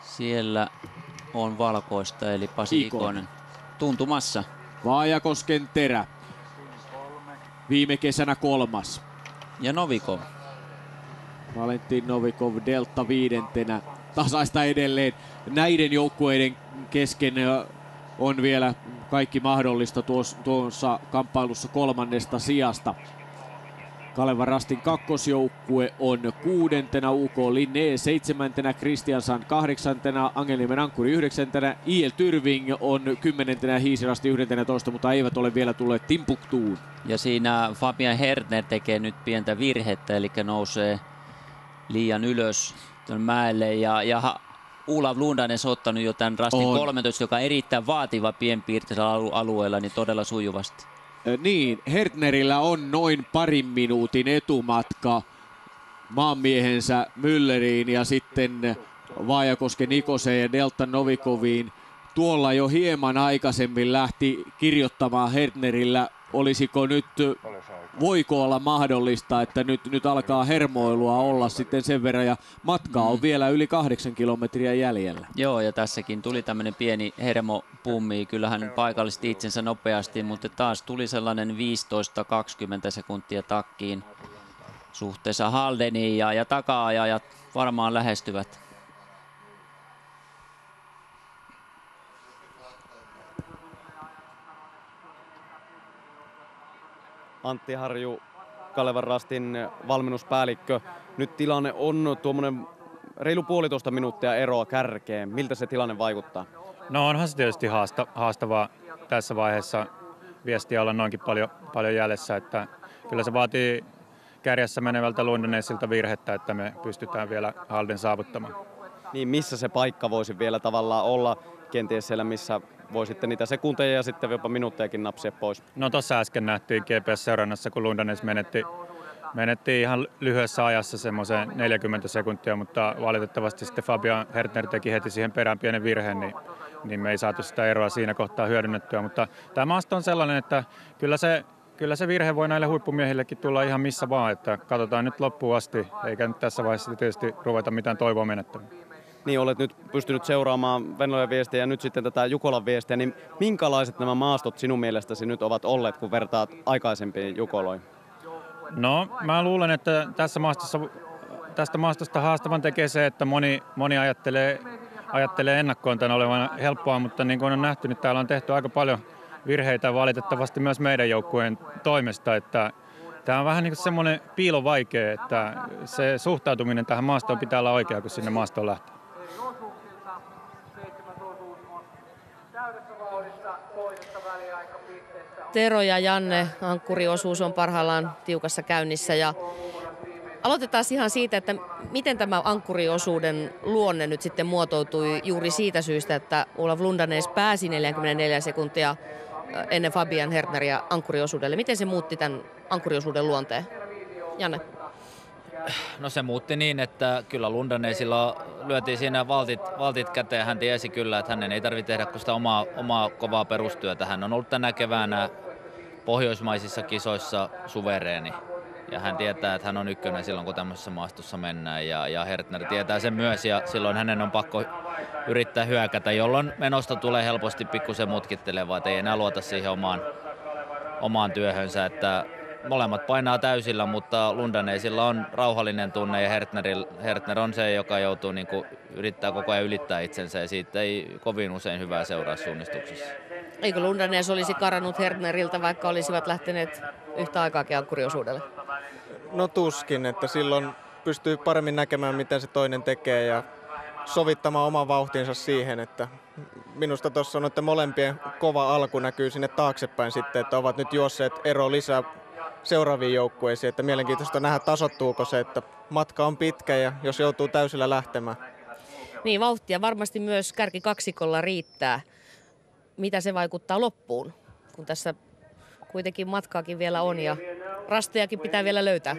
S9: Siellä on valkoista eli Pasi Ikonen tuntumassa.
S20: Vaajakosken terä. Viime kesänä 3.
S9: Ja Novikov.
S20: Valentin Novikov Delta 5. Tasaista edelleen. Näiden joukkueiden kesken on vielä kaikki mahdollista tuossa kamppailussa 3. sijasta. Kalevan rastin kakkosjoukkue on 6. UK Linné 7. Kristiansson 8. Angelniemen Ankkuri 9. IL Tyrving on 10. ja Hiisirasti 11. mutta eivät ole vielä tulleet Timbuktuun.
S9: Ja siinä Fabian Hertner tekee nyt pientä virhettä, eli nousee liian ylös mäelle ja Olav Lundanes ottanut jo tämän rastin 13, joka on erittäin vaativa pienpiirteisellä alueella, niin todella sujuvasti.
S20: Niin, Hertnerillä on noin parin minuutin etumatka maanmiehensä Mülleriin ja sitten Vaajakosken Ikoseen ja Delta Novikoviin. Tuolla jo hieman aikaisemmin lähti kirjoittamaan Hertnerillä. Olisiko nyt, voiko olla mahdollista, että nyt alkaa hermoilua olla sitten sen verran ja matkaa on vielä yli 8 kilometriä jäljellä.
S9: Joo, ja tässäkin tuli tämmöinen pieni hermopummi. Kyllähän paikallisti itsensä nopeasti, mutta taas tuli sellainen 15-20 sekuntia takkiin suhteessa Haldeniin ja taka-ajajat varmaan lähestyvät.
S4: Antti Harju, Kalevan rastin valmennuspäällikkö. Nyt tilanne on tuommoinen reilu 1,5 minuuttia eroa kärkeen. Miltä se tilanne vaikuttaa?
S5: No onhan se tietysti haastavaa tässä vaiheessa viestiä olla noinkin paljon jäljessä. Että kyllä se vaatii kärjessä menevältä Lundanesilta virhettä, että me pystytään vielä Halden saavuttamaan.
S4: Niin missä se paikka voisi vielä tavallaan olla? Kenties siellä, missä voi sitten niitä sekunteja ja sitten jopa minuuttejakin napsia pois.
S5: No tuossa äsken nähtiin GPS-seurannassa, kun Lundanes menetti ihan lyhyessä ajassa semmoisen 40 sekuntia, mutta valitettavasti sitten Fabian Hertner teki heti siihen perään pienen virheen, niin me ei saatu sitä eroa siinä kohtaa hyödynnettyä. Mutta tämä maasto on sellainen, että kyllä se virhe voi näille huippumiehillekin tulla ihan missä vaan, että katsotaan nyt loppuun asti, eikä nyt tässä vaiheessa tietysti ruveta mitään toivoa menettämään.
S4: Niin, olet nyt pystynyt seuraamaan Venlojen viestiä ja nyt sitten tätä Jukolan viestiä, niin minkälaiset nämä maastot sinun mielestäsi nyt ovat olleet, kun vertaat aikaisempiin Jukoloihin?
S5: No, mä luulen, että tästä maastosta haastavan tekee se, että moni ajattelee ennakkoon tämän olevan helppoa, mutta niin kuin on nähty, niin täällä on tehty aika paljon virheitä valitettavasti myös meidän joukkueen toimesta, että tämä on vähän niin kuin semmoinen piilovaikea, että se suhtautuminen tähän maastoon pitää olla oikea, kun sinne maastoon lähtee.
S1: Tero ja Janne, ankkuriosuus on parhaillaan tiukassa käynnissä ja aloitetaan ihan siitä, että miten tämä ankkuriosuuden luonne nyt sitten muotoutui juuri siitä syystä, että Olav Lundanes pääsi 44 sekuntia ennen Fabian Hertneriä ankkuriosuudelle. Miten se muutti tämän ankkuriosuuden luonteen? Janne?
S14: No se muutti niin, että kyllä Lundanesilla lyötiin siinä valtit käteen. Hän tiesi kyllä, että hänen ei tarvitse tehdä kuin sitä omaa kovaa perustyötä. Hän on ollut tänä keväänä pohjoismaisissa kisoissa suvereeni. Ja hän tietää, että hän on ykkönen silloin, kun tämmöisessä maastossa mennään. Ja Hertner tietää sen myös ja silloin hänen on pakko yrittää hyökätä, jolloin menosta tulee helposti pikkusen mutkittelevaa, että ei enää luota siihen omaan työhönsä. Että molemmat painaa täysillä, mutta Lundanesilla on rauhallinen tunne ja Hertner on se, joka joutuu yrittää koko ajan ylittää itsensä ja siitä ei kovin usein hyvää seuraa suunnistuksessa.
S1: Eikö Lundanes olisi karannut Hertneriltä, vaikka olisivat lähteneet yhtä aikaakin ankkuriosuudelle?
S2: No tuskin, että silloin pystyy paremmin näkemään, mitä se toinen tekee ja sovittamaan oman vauhtinsa siihen, että minusta tuossa on, että molempien kova alku näkyy sinne taaksepäin sitten, että ovat nyt juosseet ero lisää seuraaviin joukkueisiin, että mielenkiintoista nähdä tasottuuko se, että matka on pitkä ja jos joutuu täysillä lähtemään.
S1: Niin, vauhtia varmasti myös kärkikaksikolla riittää. Mitä se vaikuttaa loppuun, kun tässä kuitenkin matkaakin vielä on ja rastejakin pitää vielä löytää?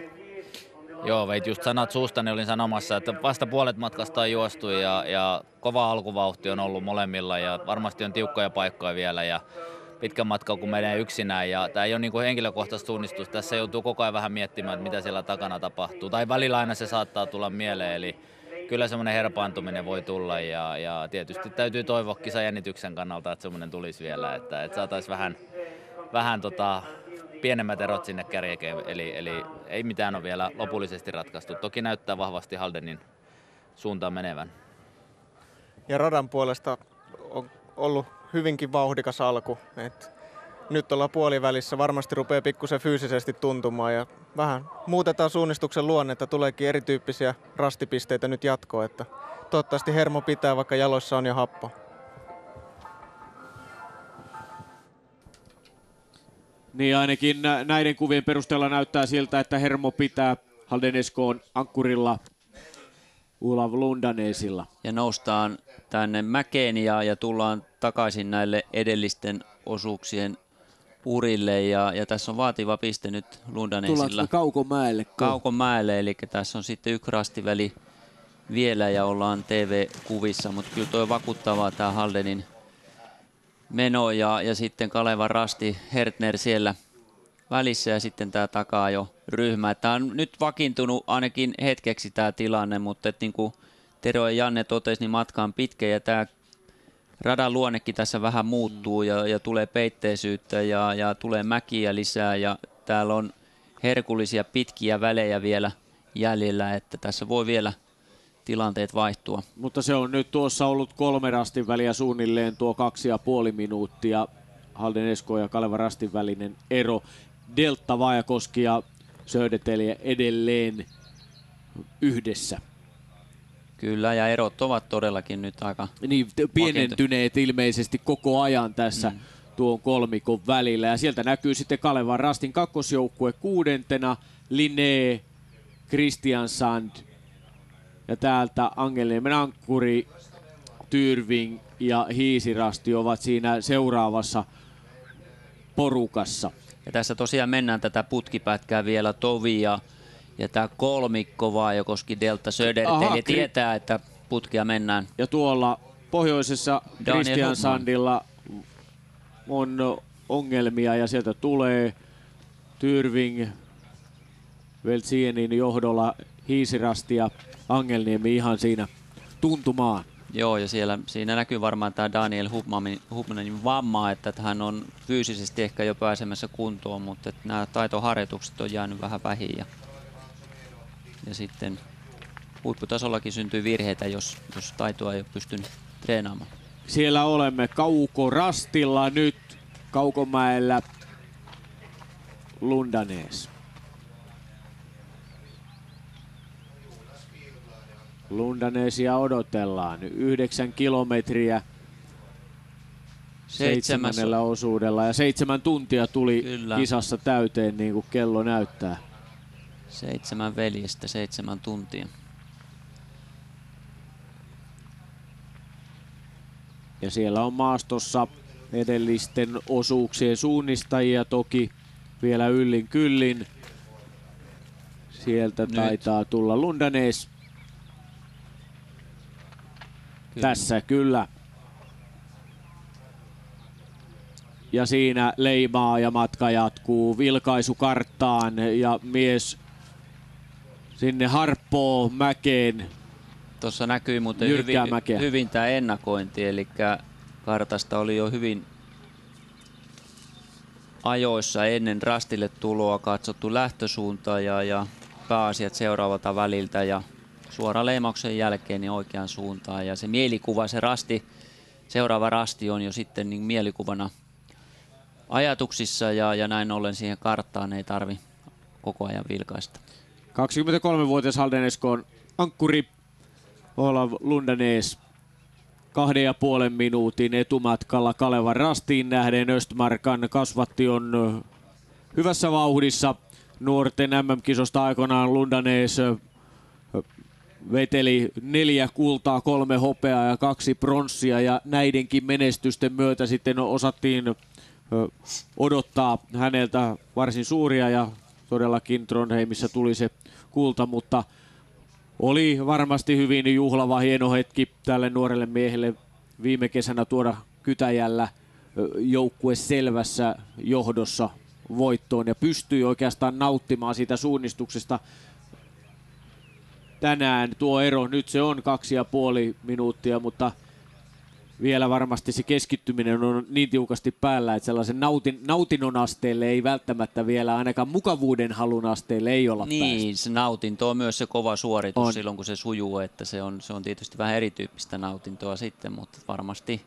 S14: Joo, veit just sanat suustani, olin sanomassa, että vasta puolet matkasta on juostu ja kova alkuvauhti on ollut molemmilla ja varmasti on tiukkoja paikkoja vielä ja pitkä matka, kun menee yksinään ja tämä ei ole niin kuin henkilökohtaista suunnistusta. Tässä joutuu koko ajan vähän miettimään, että mitä siellä takana tapahtuu. Tai välillä aina se saattaa tulla mieleen, eli kyllä semmoinen herpaantuminen voi tulla ja tietysti täytyy toivoa kisajännityksen kannalta, että semmoinen tulisi vielä, että saataisiin vähän pienemmät erot sinne kärjekeen, eli ei mitään ole vielä lopullisesti ratkaistu. Toki näyttää vahvasti Haldenin suuntaan menevän.
S2: Ja radan puolesta on ollut hyvinkin vauhdikas alku. Nyt ollaan puolivälissä, varmasti rupeaa pikkusen fyysisesti tuntumaan ja vähän muutetaan suunnistuksen luonnetta, tuleekin erityyppisiä rastipisteitä nyt jatkoon, että toivottavasti hermo pitää, vaikka jaloissa on jo happo.
S20: Niin ainakin näiden kuvien perusteella näyttää siltä, että hermo pitää. Halden Esko on ankkurilla.
S10: Olav Lundanesilla.
S9: Ja noustaan tänne mäkeen ja tullaan takaisin näille edellisten osuuksien urille. Ja tässä on vaativa piste nyt Lundanesilla.
S10: Tullaanko Kaukomäelle?
S9: Kaukomäelle, eli tässä on sitten yksi rastiväli vielä ja ollaan TV-kuvissa, mutta kyllä tuo vakuuttavaa tämä Haldenin meno ja sitten Kalevan rasti Hertner siellä välissä ja sitten tämä takaa jo ryhmä. Tämä on nyt vakiintunut ainakin hetkeksi tämä tilanne, mutta niin kuin Tero ja Janne totesi, niin matka on pitkä ja tämä radan luonnekin tässä vähän muuttuu ja tulee peitteisyyttä ja tulee mäkiä lisää ja täällä on herkullisia pitkiä välejä vielä jäljellä, että tässä voi vielä tilanteet vaihtua.
S10: Mutta se on nyt tuossa ollut 3 rastin väliä suunnilleen tuo 2,5 minuuttia. Halden Esko ja Kalevan rastin välinen ero. Delta, Vaajakoski ja Södertälje edelleen yhdessä.
S9: Kyllä, ja erot ovat todellakin nyt aika
S10: niin pienentyneet ilmeisesti koko ajan tässä tuon kolmikon välillä. Ja sieltä näkyy sitten Kalevan rastin kakkosjoukkue 6. Linné, Kristiansand ja täältä Angelniemen Ankkuri, Tyrving ja Hiisirasti ovat siinä seuraavassa porukassa.
S9: Ja tässä tosiaan mennään tätä putkipätkää vielä Tovi ja tämä kolmikko Vaajakoski, Delta, Södertälje tietää, että putkia mennään.
S10: Ja tuolla pohjoisessa Kristiansandilla on ongelmia ja sieltä tulee Tyrving Veltsienin johdolla Hiisirasti ja Angelniemi ihan siinä tuntumaan.
S9: Joo, ja siinä näkyy varmaan tämä Daniel Hubmanin vamma, että hän on fyysisesti ehkä jo pääsemässä kuntoon, mutta että nämä taitoharjoitukset on jäänyt vähän vähin. Ja sitten huipputasollakin syntyy virheitä, jos taitoa ei ole pystynyt treenaamaan.
S10: Siellä olemme Kaukorastilla nyt, Kaukomäellä Lundanes. Lundanesia odotellaan. 9 kilometriä 7. osuudella ja 7 tuntia tuli kisassa täyteen, niin kuin kello näyttää.
S9: 7 veljestä, 7 tuntia.
S10: Ja siellä on maastossa edellisten osuuksien suunnistajia toki vielä yllin kyllin. Sieltä taitaa tulla Lundanes. Kyllä. Tässä kyllä. Ja siinä leimaa ja matka jatkuu. Vilkaisu karttaan ja mies sinne harppoo mäkeen.
S9: Tuossa näkyy muuten hyvin tämä ennakointi, eli kartasta oli jo hyvin ajoissa ennen rastille tuloa katsottu lähtösuunta ja pääasiat seuraavalta väliltä ja suora leimauksen jälkeen niin oikeaan suuntaan. Ja se mielikuva, se rasti, seuraava rasti on jo sitten niin mielikuvana ajatuksissa ja näin ollen siihen karttaan ei tarvi koko ajan vilkaista.
S10: 23-vuotias Halden Eskon ankkuri Olav Lundanes 2,5 minuutin etumatkalla Kalevan rastiin nähden. Östmarkan kasvatti on hyvässä vauhdissa. Nuorten MM-kisosta aikoinaan Lundanes veteli 4 kultaa, 3 hopeaa ja 2 pronssia ja näidenkin menestysten myötä sitten osattiin odottaa häneltä varsin suuria ja todellakin Trondheimissa tuli se kulta, mutta oli varmasti hyvin juhlava, hieno hetki tälle nuorelle miehelle viime kesänä tuoda Kytäjällä joukkue selvässä johdossa voittoon ja pystyi oikeastaan nauttimaan siitä suunnistuksesta. Tänään tuo ero, nyt se on 2,5 minuuttia, mutta vielä varmasti se keskittyminen on niin tiukasti päällä, että sellaisen nautinnon asteelle ei välttämättä vielä, ainakaan mukavuuden halun asteelle ei olla
S9: niin, se nautinto on myös se kova suoritus silloin, kun se sujuu, että se on tietysti vähän erityyppistä nautintoa sitten, mutta varmasti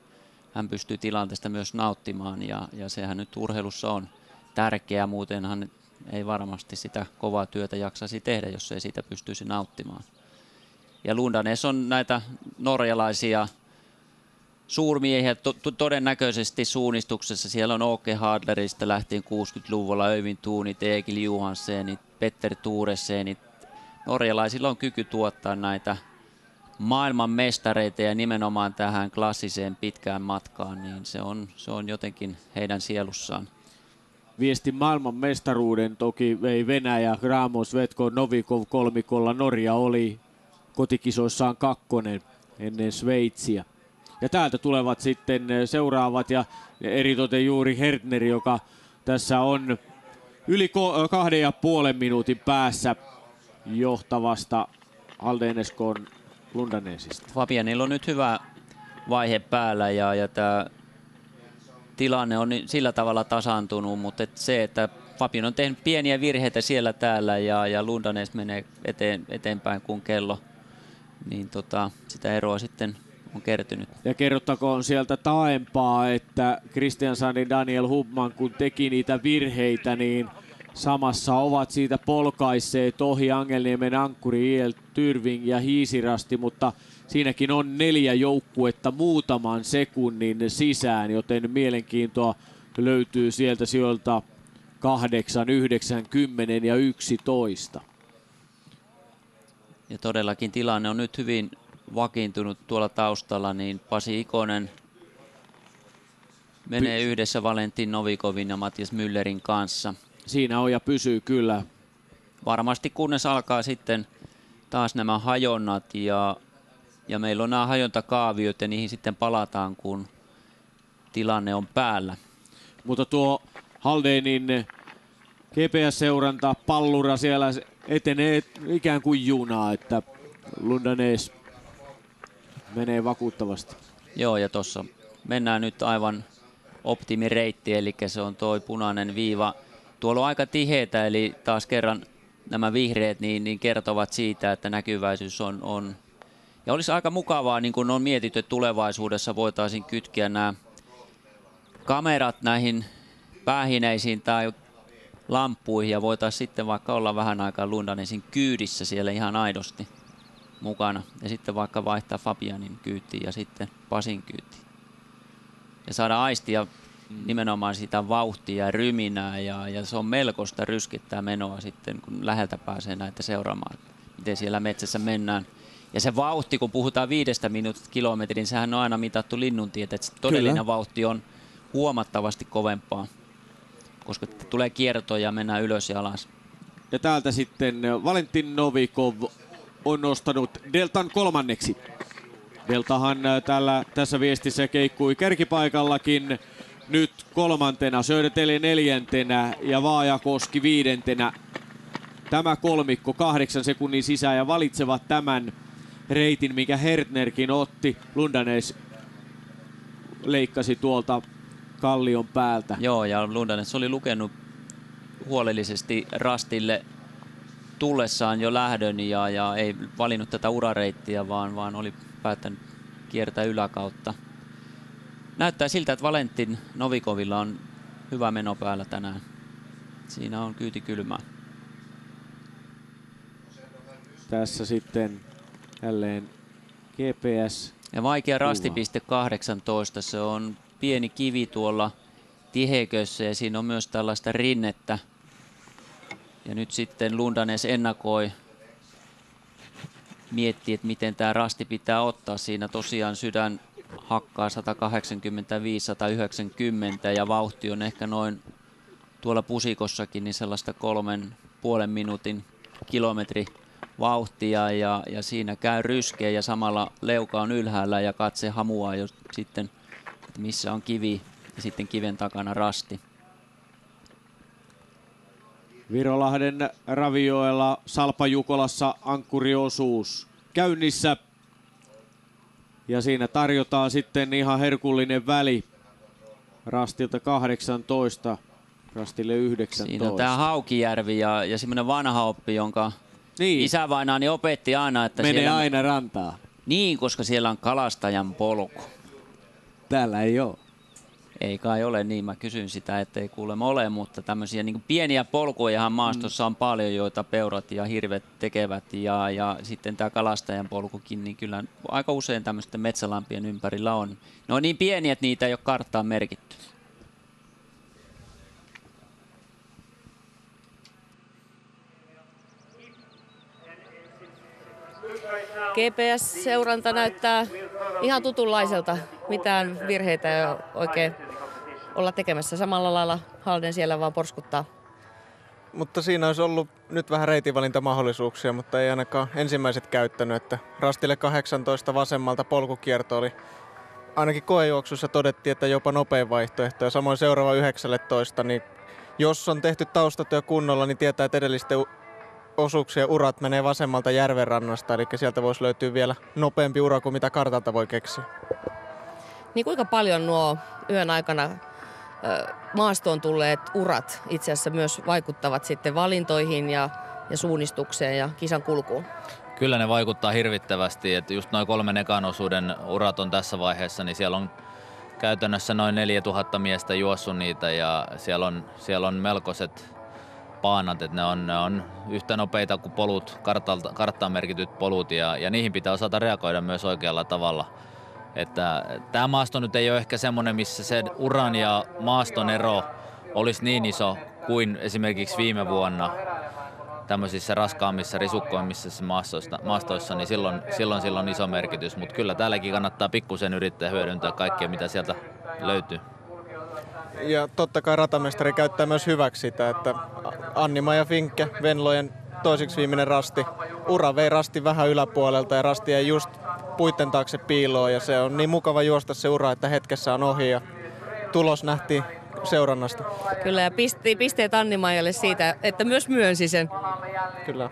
S9: hän pystyy tilanteesta myös nauttimaan ja sehän nyt urheilussa on tärkeää, muutenhan ei varmasti sitä kovaa työtä jaksaisi tehdä, jos ei siitä pystyisi nauttimaan. Ja Lundanes on näitä norjalaisia suurmiehiä todennäköisesti suunnistuksessa. Siellä on Åke Hadlerista lähtien 60-luvulla Öyvind Thunit, Egil Johansenit, Petter Thuresenit. Norjalaisilla on kyky tuottaa näitä maailman mestareita ja nimenomaan tähän klassiseen pitkään matkaan, niin se on jotenkin heidän sielussaan.
S10: Viesti maailman mestaruuden toki vei Venäjä, Ramos, Vetko, Novikov kolmikolla. Norja oli kotikisoissaan 2 ennen Sveitsiä. Ja täältä tulevat sitten seuraavat ja eritoten juuri Hertner, joka tässä on yli 2,5 minuutin päässä johtavasta Haldeneskon Lundanesista.
S9: Fabianilla on nyt hyvä vaihe päällä ja tämä tilanne on sillä tavalla tasaantunut, mutta se, että Fabian on tehnyt pieniä virheitä siellä täällä ja Lundanes menee eteenpäin kuin kello, niin sitä eroa sitten on kertynyt.
S10: Ja kerrottakoon sieltä taempaa, että Kristiansson ja Daniel Hubman, kun teki niitä virheitä, niin samassa ovat siitä polkaisseet ohi Angelniemen Ankkuri, IL Tyrving ja Hiisirasti, mutta siinäkin on 4 joukkuetta muutaman sekunnin sisään, joten mielenkiintoa löytyy sieltä sijoilta 8, 9, 10 ja 11.
S9: Ja todellakin tilanne on nyt hyvin vakiintunut tuolla taustalla, niin Pasi Ikonen menee yhdessä Valentin Novikovin ja Matias Müllerin kanssa.
S10: Siinä on ja pysyy kyllä.
S9: Varmasti kunnes alkaa sitten taas nämä hajonnat ja meillä on nämä hajontakaaviot ja niihin sitten palataan, kun tilanne on päällä.
S10: Mutta tuo Haldenin GPS-seuranta pallura siellä etenee ikään kuin junaa, että Lundanes menee vakuuttavasti.
S9: Joo, ja tuossa mennään nyt aivan optimireitti, eli se on toi punainen viiva. Tuolla on aika tiheitä, eli taas kerran nämä vihreät niin kertovat siitä, että näkyväisyys on. Ja olisi aika mukavaa, niin kuin on mietitty, että tulevaisuudessa voitaisiin kytkeä nämä kamerat näihin päähineisiin tai lamppuihin ja voitaisiin sitten vaikka olla vähän aikaa Lundanesin kyydissä siellä ihan aidosti mukana. Ja sitten vaikka vaihtaa Fabianin kyytiin ja sitten Pasin kyytiin. Ja saada aistia nimenomaan sitä vauhtia ja ryminää ja se on melkoista ryskittää menoa sitten, kun läheltä pääsee näitä seuraamaan, miten siellä metsässä mennään. Ja se vauhti, kun puhutaan 5 minuutista kilometrin, niin sehän on aina mitattu linnuntietä, että todellinen Kyllä. vauhti on huomattavasti kovempaa, koska tulee kiertoja ja mennään ylös ja alas.
S10: Ja täältä sitten Valentin Novikov on nostanut Deltan 3. Deltahan tässä viestissä keikkui kärkipaikallakin nyt 3. Söderteli 4. ja Vaajakoski 5. Tämä kolmikko 8 sekunnin sisään ja valitsevat tämän reitin, mikä Hertnerkin otti. Lundanes leikkasi tuolta kallion päältä.
S9: Joo, ja Lundanes oli lukenut huolellisesti rastille tullessaan jo lähdön ja ei valinnut tätä urareittiä, vaan oli päättänyt kiertää yläkautta. Näyttää siltä, että Valentin Novikovilla on hyvä meno päällä tänään. Siinä on kyyti kylmää.
S10: Tässä sitten jälleen GPS.
S9: Ja vaikea rastipiste 18. Se on pieni kivi tuolla tihekössä ja siinä on myös tällaista rinnettä. Ja nyt sitten Lundanes ennakoi, miettii, että miten tämä rasti pitää ottaa. Siinä tosiaan sydän hakkaa 185-190 ja vauhti on ehkä noin tuolla pusikossakin niin sellaista 3,5 minuutin kilometri vauhtia ja siinä käy ryskeä ja samalla leuka on ylhäällä ja katse hamuaa jo sitten, että missä on kivi ja sitten kiven takana rasti.
S10: Virolahden Ravioella Salpajukolassa ankkuriosuus käynnissä. Ja siinä tarjotaan sitten ihan herkullinen väli rastilta 18, rastille 19.
S9: Siinä on tämä Haukijärvi ja semmoinen vanha oppi, jonka isävainaani opetti aina, että
S10: menee
S9: siellä
S10: aina rantaa.
S9: Niin, koska siellä on kalastajan polku.
S10: Täällä ei ole.
S9: Ei kai ole niin, mä kysyn sitä, ettei kuulemma ole, mutta tämmöisiä niin pieniä polkujahan maastossa on paljon, joita peurat ja hirvet tekevät ja sitten tämä kalastajan polkukin, niin kyllä aika usein tämmöisten metsälampien ympärillä on. Ne on niin pieniä, että niitä ei ole karttaan merkitty.
S1: GPS-seuranta näyttää ihan tutunlaiselta. Mitään virheitä ei ole oikein olla tekemässä. Samalla lailla Halden siellä vaan porskuttaa.
S2: Mutta siinä olisi ollut nyt vähän reitinvalintamahdollisuuksia, mutta ei ainakaan ensimmäiset käyttänyt. Että rastille 18 vasemmalta polkukierto oli ainakin koejuoksussa todettiin, että jopa nopein vaihtoehto. Ja samoin seuraava 19, niin jos on tehty taustatyö kunnolla, niin tietää, että edellisten osuuksien urat menee vasemmalta järvenrannasta. Eli sieltä voisi löytyä vielä nopeampi ura kuin mitä kartalta voi keksiä.
S1: Niin kuinka paljon nuo yön aikana maastoon tulleet urat itse asiassa myös vaikuttavat sitten valintoihin ja suunnistukseen ja kisan kulkuun?
S14: Kyllä ne vaikuttaa hirvittävästi, että just noin 3 ekan osuuden urat on tässä vaiheessa, niin siellä on käytännössä noin 4000 miestä juossut niitä ja siellä on melkoiset paanat, että ne on yhtä nopeita kuin polut, karttaan merkityt polut ja niihin pitää osata reagoida myös oikealla tavalla. Että tämä maasto nyt ei ole ehkä semmoinen, missä se uran ja maaston ero olisi niin iso kuin esimerkiksi viime vuonna tämmöisissä raskaammissa, risukkoimmissa maastoissa, niin silloin sillä on iso merkitys. Mutta kyllä täälläkin kannattaa pikkusen yrittää hyödyntää kaikkea, mitä sieltä löytyy.
S2: Ja totta kai ratamestari käyttää myös hyväksi sitä, että Anni-Maija Finkke, Venlojen toiseksi viimeinen rasti, ura vei rasti vähän yläpuolelta ja rasti ei just puitten taakse piiloon ja se on niin mukava juosta se ura, että hetkessä on ohi ja tulos nähtiin seurannasta.
S1: Kyllä ja pisteet Anni-Maijalle siitä, että myös myönsi sen.
S2: Kyllä.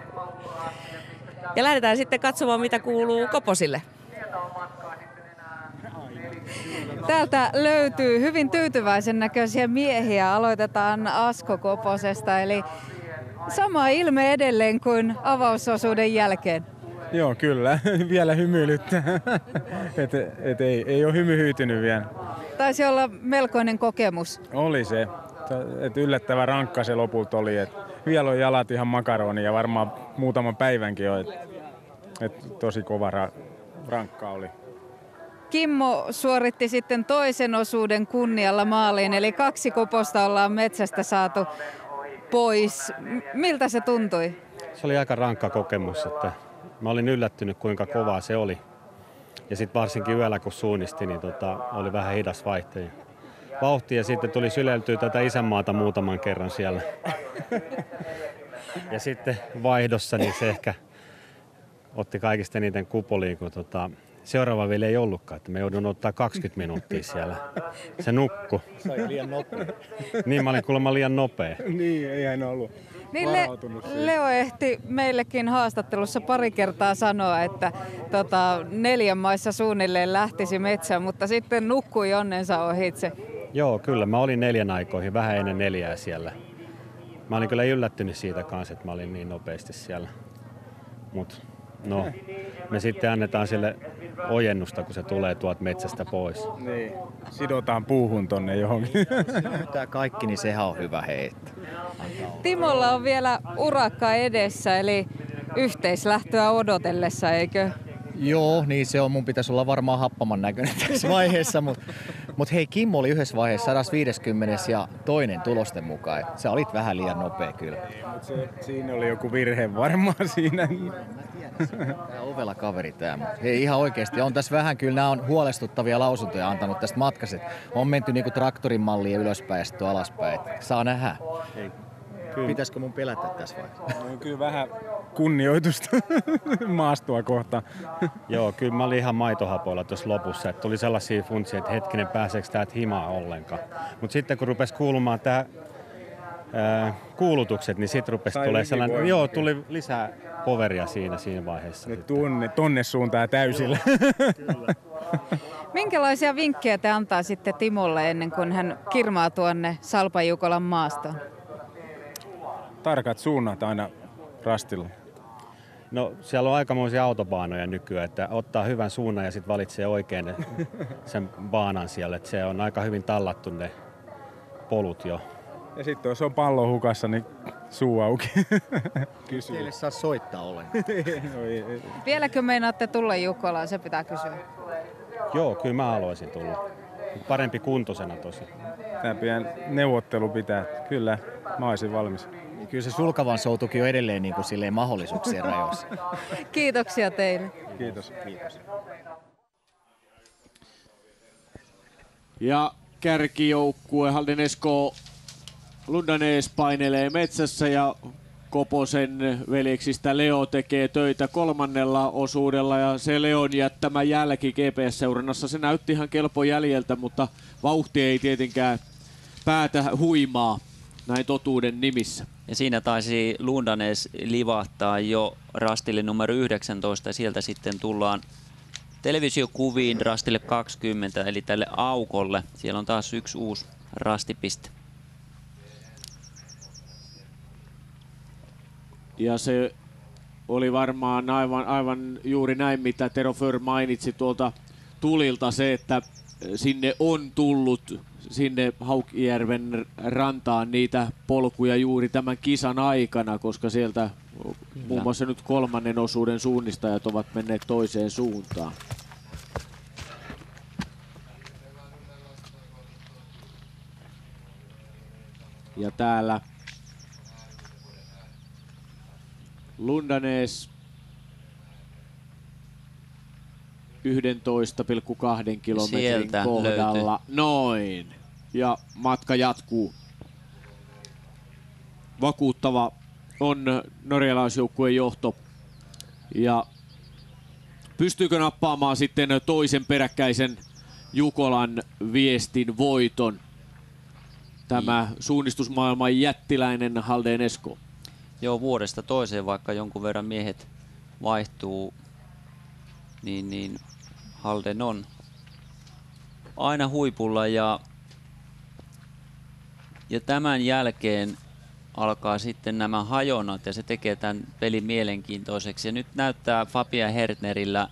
S1: Ja lähdetään sitten katsomaan, mitä kuuluu Koposille.
S6: Täältä löytyy hyvin tyytyväisen näköisiä miehiä. Aloitetaan Asko Koposesta, eli sama ilme edelleen kuin avausosuuden jälkeen.
S11: Joo, kyllä. Vielä hymyilyttää. Ei ole hymy hyytynyt vielä.
S6: Taisi olla melkoinen kokemus.
S11: Oli se. Yllättävän rankka se lopulta oli. Vielä on jalat ihan makaroni ja varmaan muutaman päivänkin on. Tosi kova rankka oli.
S6: Kimmo suoritti sitten toisen osuuden kunnialla maaliin, eli 2 Koposta ollaan metsästä saatu pois. Miltä se tuntui?
S18: Se oli aika rankka kokemus, että mä olin yllättynyt kuinka kovaa se oli. Ja sitten varsinkin yöllä kun suunnisti, niin oli vähän hidas vauhti ja sitten tuli syleltyä tätä isänmaata muutaman kerran siellä. Ja sitten vaihdossa niin se ehkä otti kaikista eniten kupoliin, kun seuraava vielä ei ollutkaan, että me joudun ottaa 20 minuuttia siellä. Se nukku.
S11: Se oli liian nopea.
S18: Niin, mä olin kuulemma liian nopea.
S11: Niin, eihän ollut
S6: niin Leo ehti meillekin haastattelussa pari kertaa sanoa, että 4 maissa suunnilleen lähtisi metsään, mutta sitten nukkui onnensa ohitse.
S18: Joo, kyllä. Mä olin 4 aikoihin, vähän ennen 4 siellä. Mä olin kyllä yllättynyt siitä kanssa, että mä olin niin nopeasti siellä. Mut no, me sitten annetaan sille ojennusta, kun se tulee tuolta metsästä pois.
S11: Niin, sidotaan puuhun tonne johonkin.
S23: Tämä kaikki, niin sehän on hyvä heitto.
S6: Timolla on vielä urakka edessä, eli yhteislähtöä odotellessa, eikö?
S23: Joo, niin se on. Mun pitäisi olla varmaan happaman näköinen tässä vaiheessa, mutta hei, Kimmo oli yhdessä vaiheessa 150 ja toinen tulosten mukaan. Sä olit vähän liian nopea kyllä.
S11: Siinä oli joku virhe varmaan siinä.
S23: Tää on ovela kaveri tää, mutta hei ihan oikeesti on tässä vähän kyllä, nämä on huolestuttavia lausuntoja antanut tästä matkasta. On menty niinku traktorin malliin ylöspäin ja sitten alaspäin. Saa nähdä. Hei. Pitäisikö mun pelätä tässä vai?
S11: No, kyllä vähän kunnioitusta maastoa kohtaan.
S18: Joo, kyllä mä olin ihan maitohapoilla tuossa lopussa. Että tuli sellaisia funtsia, että hetkinen, pääseekö täältä himaa ollenkaan. Mutta sitten kun rupesi kuulumaan tämä kuulutukset, niin sitten rupesi tulee sellainen, joo, tuli lisää poveria siinä vaiheessa.
S11: Tonne suuntaan täysillä.
S6: Minkälaisia vinkkejä te antaa sitten Timolle ennen kuin hän kirmaa tuonne Salpajukolan maastoon?
S11: Tarkat suunnat aina rastilla.
S18: No siellä on aikamoisia autobaanoja nykyään, että ottaa hyvän suunnan ja sitten valitsee oikein sen baanan siellä. Että se on aika hyvin tallattu ne polut jo.
S11: Ja sitten jos on pallo hukassa, niin suu auki.
S23: Teille saa soittaa ollenkaan.
S6: Vieläkö meinaatte tulla Jukolaan? Se pitää kysyä.
S18: Joo, kyllä mä haluaisin tulla. Parempi kuntoisena tosi.
S11: Tämä pian neuvottelu pitää. Kyllä, mä olisin valmis.
S23: kyllä se Sulkavan soutukin on edelleen niin kuin silleen mahdollisuuksien rajoissa.
S6: Kiitoksia teille.
S11: Kiitos.
S10: Ja kärkijoukkue Halden Esko Lundanes painelee metsässä ja Koposen veljeksistä Leo tekee töitä kolmannella osuudella ja se Leon jättämä jälki GPS-seurannassa, se näytti ihan kelpo jäljeltä, mutta vauhti ei tietenkään päätä huimaa näin totuuden nimissä.
S9: Ja siinä taisi Lundanes livahtaa jo rastille numero 19 ja sieltä sitten tullaan televisiokuviin rastille 20 eli tälle aukolle. Siellä on taas yksi uusi rastipiste.
S10: Ja se oli varmaan aivan juuri näin, mitä Tero För mainitsi tuolta tulilta, se, että sinne on tullut sinne Haukijärven rantaan niitä polkuja juuri tämän kisan aikana, koska sieltä muun muassa nyt kolmannen osuuden suunnistajat ovat menneet toiseen suuntaan. Ja täällä Lundanes 11,2 kilometrin
S9: sieltä
S10: kohdalla.
S9: löytyi.
S10: Noin. Ja matka jatkuu. Vakuuttava on norjalaisjoukkueen johto. Ja pystyykö nappaamaan sitten toisen peräkkäisen Jukolan viestin voiton? Tämä suunnistusmaailman jättiläinen Halden Esko.
S9: Joo, vuodesta toiseen, vaikka jonkun verran miehet vaihtuu, niin Halden on aina huipulla ja tämän jälkeen alkaa sitten nämä hajonnat ja se tekee tämän pelin mielenkiintoiseksi. Ja nyt näyttää Fabian Hertnerillä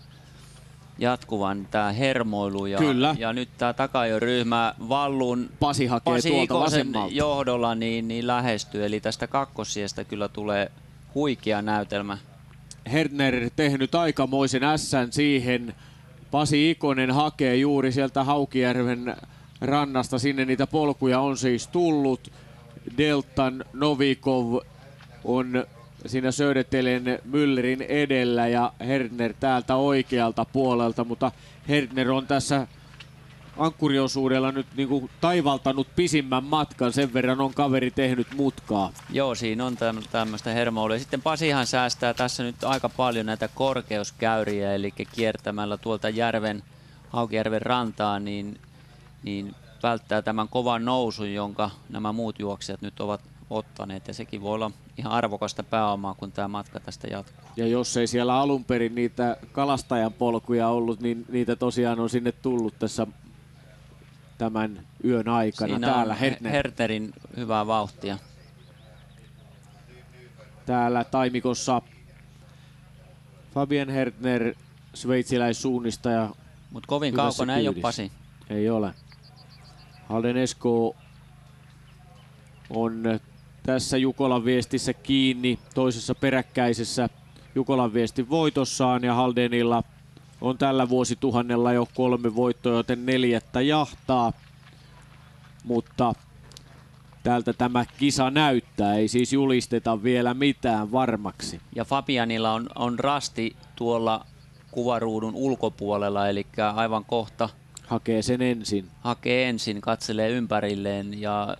S9: jatkuvan tämä hermoilu ja nyt tämä takajoryhmä Vallun
S10: Pasi
S9: Ikosen johdolla niin lähestyy. Eli tästä kakkosijasta kyllä tulee huikea näytelmä.
S10: Hertner tehnyt aikamoisen ässän siihen. Pasi Ikonen hakee juuri sieltä Haukijärven rannasta. Sinne niitä polkuja on siis tullut. Deltan Novikov on siinä Södertelen Müllerin edellä ja Hertner täältä oikealta puolelta, mutta Hertner on tässä ankkuriosuudella nyt niinku taivaltanut pisimmän matkan, sen verran on kaveri tehnyt mutkaa.
S9: Joo, siinä on tämmöistä hermoilua. Sitten Pasihan säästää tässä nyt aika paljon näitä korkeuskäyriä, eli kiertämällä tuolta Haukijärven rantaa, niin välttää tämän kovan nousun, jonka nämä muut juoksijat nyt ovat ottaneet. Ja sekin voi olla ihan arvokasta pääomaa, kun tämä matka tästä jatkuu.
S10: Ja jos ei siellä alun perin niitä kalastajan polkuja ollut, niin niitä tosiaan on sinne tullut tässä tämän yön aikana.
S9: Siinä
S10: täällä
S9: on Herterin hyvää vauhtia.
S10: Täällä taimikossa Fabian Hertner, sveitsiläissuunnistaja.
S9: Mutta kovin kaukana ei ole Pasi.
S10: Ei ole. Halden Esko on tässä Jukolan viestissä kiinni toisessa peräkkäisessä Jukolan viestin voitossaan ja Haldenilla on tällä vuosituhannella jo 3 voittoa, joten 4. jahtaa. Mutta tältä tämä kisa näyttää, ei siis julisteta vielä mitään varmaksi.
S9: Ja Fabianilla on rasti tuolla kuvaruudun ulkopuolella, eli aivan kohta
S10: hakee sen ensin.
S9: Hakee ensin, katselee ympärilleen ja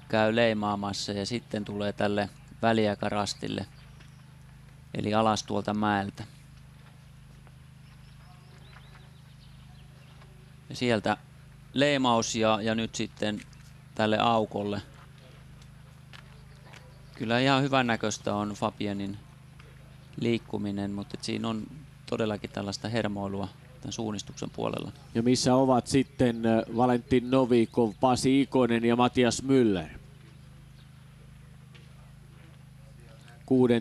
S9: käy leimaamassa ja sitten tulee tälle väliaikarastille, eli alas tuolta mäeltä. Ja sieltä leimaus ja nyt sitten tälle aukolle. Kyllä ihan hyvän näköistä on Fabianin liikkuminen, mutta siinä on todellakin tällaista hermoilua tämän suunnistuksen puolella.
S10: Ja missä ovat sitten Valentin Novikov, Pasi Ikonen ja Matias Müller? 6.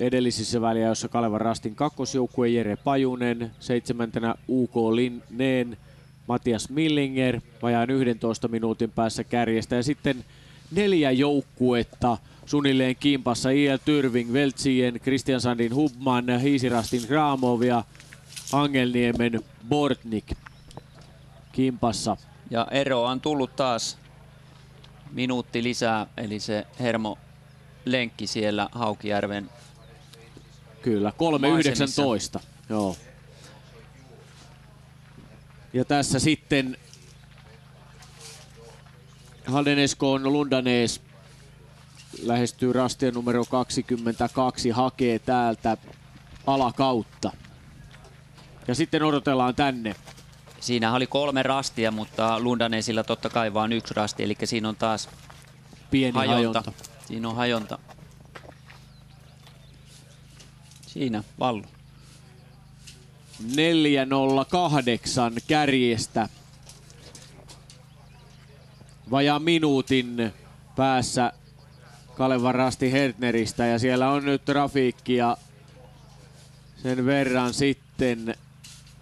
S10: edellisissä väliajoissa Kalevan Rastin kakkosjoukkue Jere Pajunen, 7. UK Linneen Matias Millinger vajaan 11 minuutin päässä kärjestä ja sitten 4 joukkuetta suunnilleen kimpassa IL Tyrving, Veltsien, Kristiansandin Hubman, Hiisirastin Gramov ja Angelniemen Bortnik kimpassa.
S9: Ja ero on tullut taas minuutti lisää, eli se lenkki siellä Haukijärven
S10: Kyllä, 3.19. Joo. Ja tässä sitten Haldeneskon Lundanes lähestyy rastia numero 22, hakee täältä alakautta. Ja sitten odotellaan tänne.
S9: Siinä oli 3 rastia, mutta Lundanesilla totta kai vain 1 rasti, eli siinä on taas
S10: pieni hajonta.
S9: Siinä on hajonta. Siinä Vallu.
S10: 4.08 kärjestä. Vajaa minuutin päässä Kalevan rasti Hertneristä ja siellä on nyt trafiikkia sen verran sitten.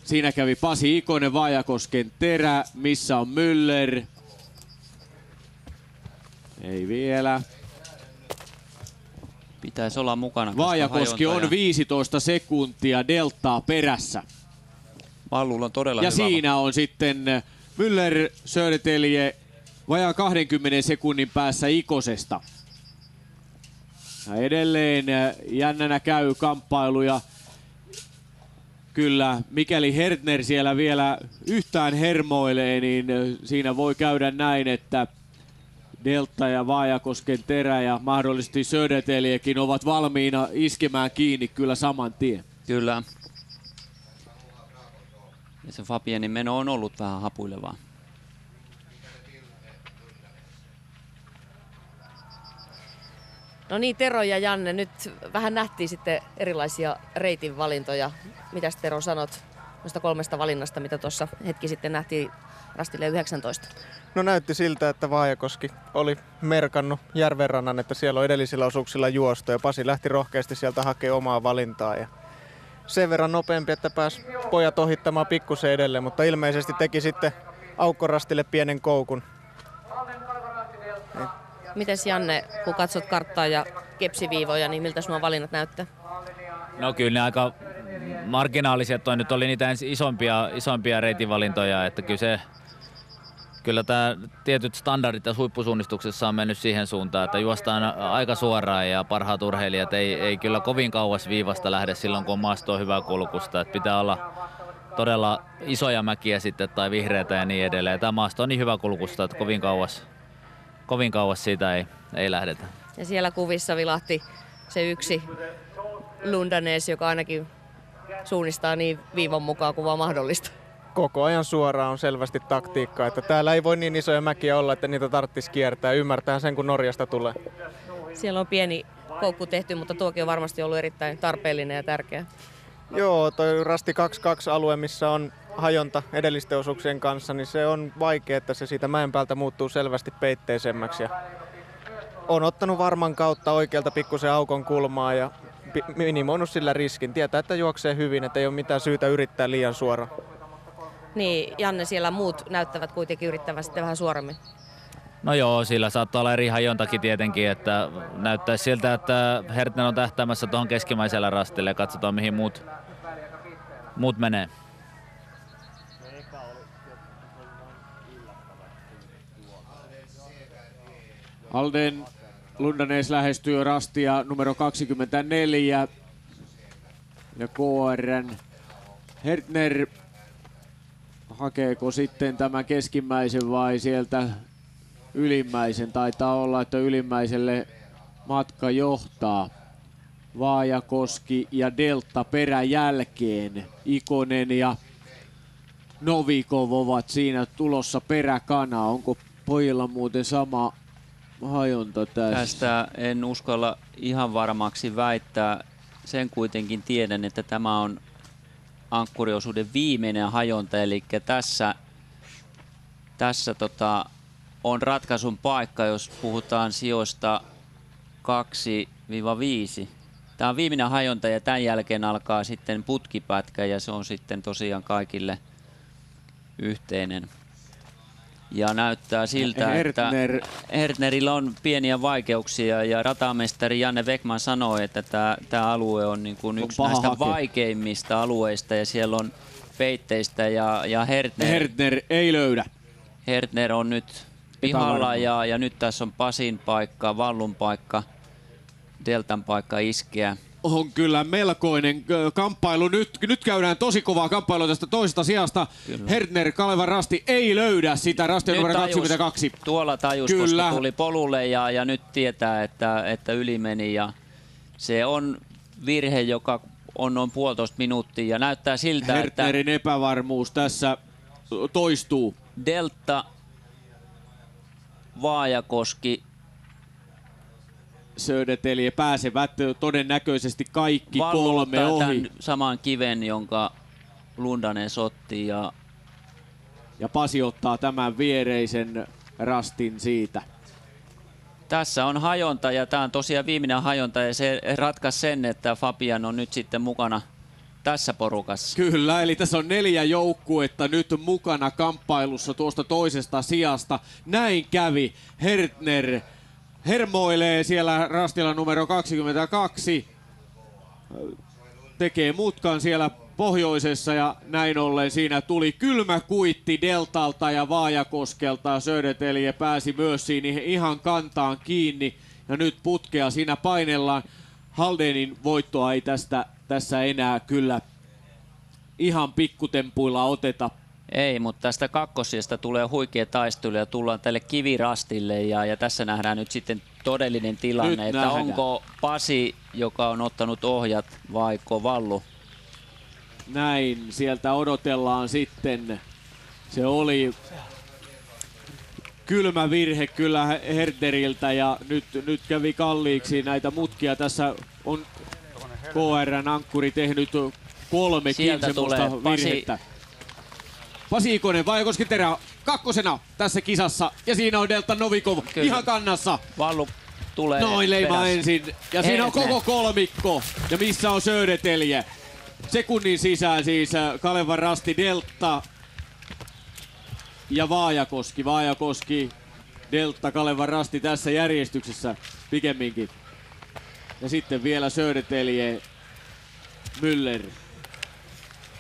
S10: Siinä kävi Pasi Ikonen, Vaajakosken terä, missä on Müller. Ei vielä.
S9: Pitäisi olla mukana.
S10: Vaajakoski on 15 sekuntia deltaa perässä.
S9: Vallulla on todella
S10: ja
S9: hyvä.
S10: Siinä on sitten Müller, Södertelje vajaa 20 sekunnin päässä Ikosesta. Ja edelleen jännänä käy kamppailu ja kyllä mikäli Hertner siellä vielä yhtään hermoilee, niin siinä voi käydä näin, että Delta ja Vaajakosken terä ja mahdollisesti Söderteljekin ovat valmiina iskemään kiinni kyllä saman tien.
S9: Kyllä. Ja se Fabienin meno on ollut vähän hapuilevaa.
S1: No niin, Tero ja Janne, nyt vähän nähtiin sitten erilaisia reitin valintoja. Mitäs Tero sanot noista 3 valinnasta, mitä tuossa hetki sitten nähtiin rastille 19?
S2: No näytti siltä, että Vaajakoski oli merkannut järvenrannan, että siellä on edellisillä osuuksilla juosto ja Pasi lähti rohkeasti sieltä hakemaan omaa valintaa. Ja sen verran nopeampi, että pääsi pojat ohittamaan pikkusen edelleen, mutta ilmeisesti teki sitten aukkorastille pienen koukun.
S1: Mites Janne, kun katsot karttaa ja kepsiviivoja, niin miltä nuo valinnat näyttää?
S14: No kyllä ne aika marginaalisia, toi nyt oli niitä isompia reitinvalintoja, että kyllä tämä tietyt standardit tässä huippusuunnistuksessa on mennyt siihen suuntaan, että juostaan aika suoraan ja parhaat urheilijat ei kyllä kovin kauas viivasta lähde silloin, kun on maastoa hyvää kulkusta. Että pitää olla todella isoja mäkiä sitten tai vihreitä ja niin edelleen. Tämä maasto on niin hyvä kulkusta, että kovin kauas siitä ei lähdetä.
S1: Ja siellä kuvissa vilahti se yksi Lundanes, joka ainakin suunnistaa niin viivan mukaan kuin vaan mahdollista.
S2: Koko ajan suoraan on selvästi taktiikkaa, että täällä ei voi niin isoja mäkiä olla, että niitä tarvitsisi kiertää. Ymmärtää sen, kun Norjasta tulee.
S1: Siellä on pieni koukku tehty, mutta tuokin on varmasti ollut erittäin tarpeellinen ja tärkeä.
S2: Joo, toi rasti 22-alue, missä on hajonta edellisten osuuksien kanssa, niin se on vaikea, että se siitä mäen päältä muuttuu selvästi peitteisemmäksi. Ja on ottanut varman kautta oikealta pikkusen aukon kulmaa ja minimoinut sillä riskin. Tietää, että juoksee hyvin, että ei ole mitään syytä yrittää liian suoraan.
S1: Niin, Janne, siellä muut näyttävät kuitenkin yrittävän sitten vähän suoremmin.
S14: No joo, sillä saattaa olla eri hajontakin tietenkin, että näyttäisi siltä, että Hertner on tähtäämässä tuohon keskimmäisellä rastille ja katsotaan mihin muut menee.
S10: Halden Lundanes lähestyy rastia numero 24 ja KR:n Hertner hakeeko sitten tämän keskimmäisen vai sieltä ylimmäisen? Taitaa olla, että ylimmäiselle matka johtaa. Vaajakoski ja Delta peräjälkeen. Ikonen ja Novikov ovat siinä tulossa peräkanaa. Onko pojilla muuten sama hajonta tässä?
S9: Tästä en uskalla ihan varmaksi väittää. Sen kuitenkin tiedän, että tämä on ankkuriosuuden viimeinen hajonta, eli tässä on ratkaisun paikka, jos puhutaan sijoista 2-5. Tämä on viimeinen hajonta ja tämän jälkeen alkaa sitten putkipätkä ja se on sitten tosiaan kaikille yhteinen. Ja näyttää siltä, että Hertnerillä on pieniä vaikeuksia ja ratamestari Janne Weckman sanoi, että tämä alue on niin kuin yksi näistä vaikeimmista alueista ja siellä on peitteistä ja
S10: Hertner ei löydä.
S9: Hertner on nyt pihalla ja nyt tässä on Pasin paikka, Vallun paikka Deltan paikka iskeä.
S10: On kyllä melkoinen kamppailu. Nyt käydään tosi kovaa kamppailua tästä toisesta sijasta. Kyllä. Hertner, Kalevan Rasti ei löydä sitä. Rasti on numero 22.
S9: Tuolla tajus, kyllä. Koska tuli polulle ja nyt tietää, että yli meni. Ja se on virhe, joka on noin 1,5 minuuttia ja näyttää siltä,
S10: Hertnerin epävarmuus tässä toistuu.
S9: Delta, Vaajakoski,
S10: Södertälje pääsevät todennäköisesti kaikki kolme ohi.
S9: Tämän saman kiven, jonka Lundanes otti. Ja
S10: Pasi ottaa tämän viereisen rastin siitä.
S9: Tässä on hajonta ja tämä on tosiaan viimeinen hajonta ja se ratkaisi sen, että Fabian on nyt sitten mukana tässä porukassa.
S10: Kyllä, eli tässä on 4 joukkuetta nyt mukana kamppailussa tuosta toisesta sijasta. Näin kävi. Hertner hermoilee siellä rastilla numero 22. Tekee mutkan siellä pohjoisessa ja näin ollen siinä tuli kylmä kuitti Deltalta ja Vaajakoskelta. Södertälje pääsi myös siinä ihan kantaan kiinni ja nyt putkea siinä painellaan. Haldenin voittoa ei tässä enää kyllä ihan pikkutempuilla oteta.
S9: Ei, mutta tästä kakkosijasta tulee huikea taistelu ja tullaan tälle kivirastille ja tässä nähdään nyt sitten todellinen tilanne, että onko Pasi, joka on ottanut ohjat, vaiko Vallu.
S10: Näin, sieltä odotellaan sitten. Se oli kylmä virhe kyllä Hertneriltä ja nyt kävi kalliiksi näitä mutkia. Tässä on KR:n ankkuri tehnyt 3 semmoista virhettä. Pasi Ikonen, Vaajakoski Terä kakkosena tässä kisassa ja siinä on Delta Novikov kyllä. Ihan kannassa.
S9: Vallu tulee
S10: noin leimaa ensin ja siinä on koko kolmikko ja missä on Södertälje. Sekunnin sisään siis Kalevan Rasti, Delta ja Vaajakoski. Vaajakoski, Delta, Kalevan Rasti tässä järjestyksessä pikemminkin. Ja sitten vielä Södertälje, Müller.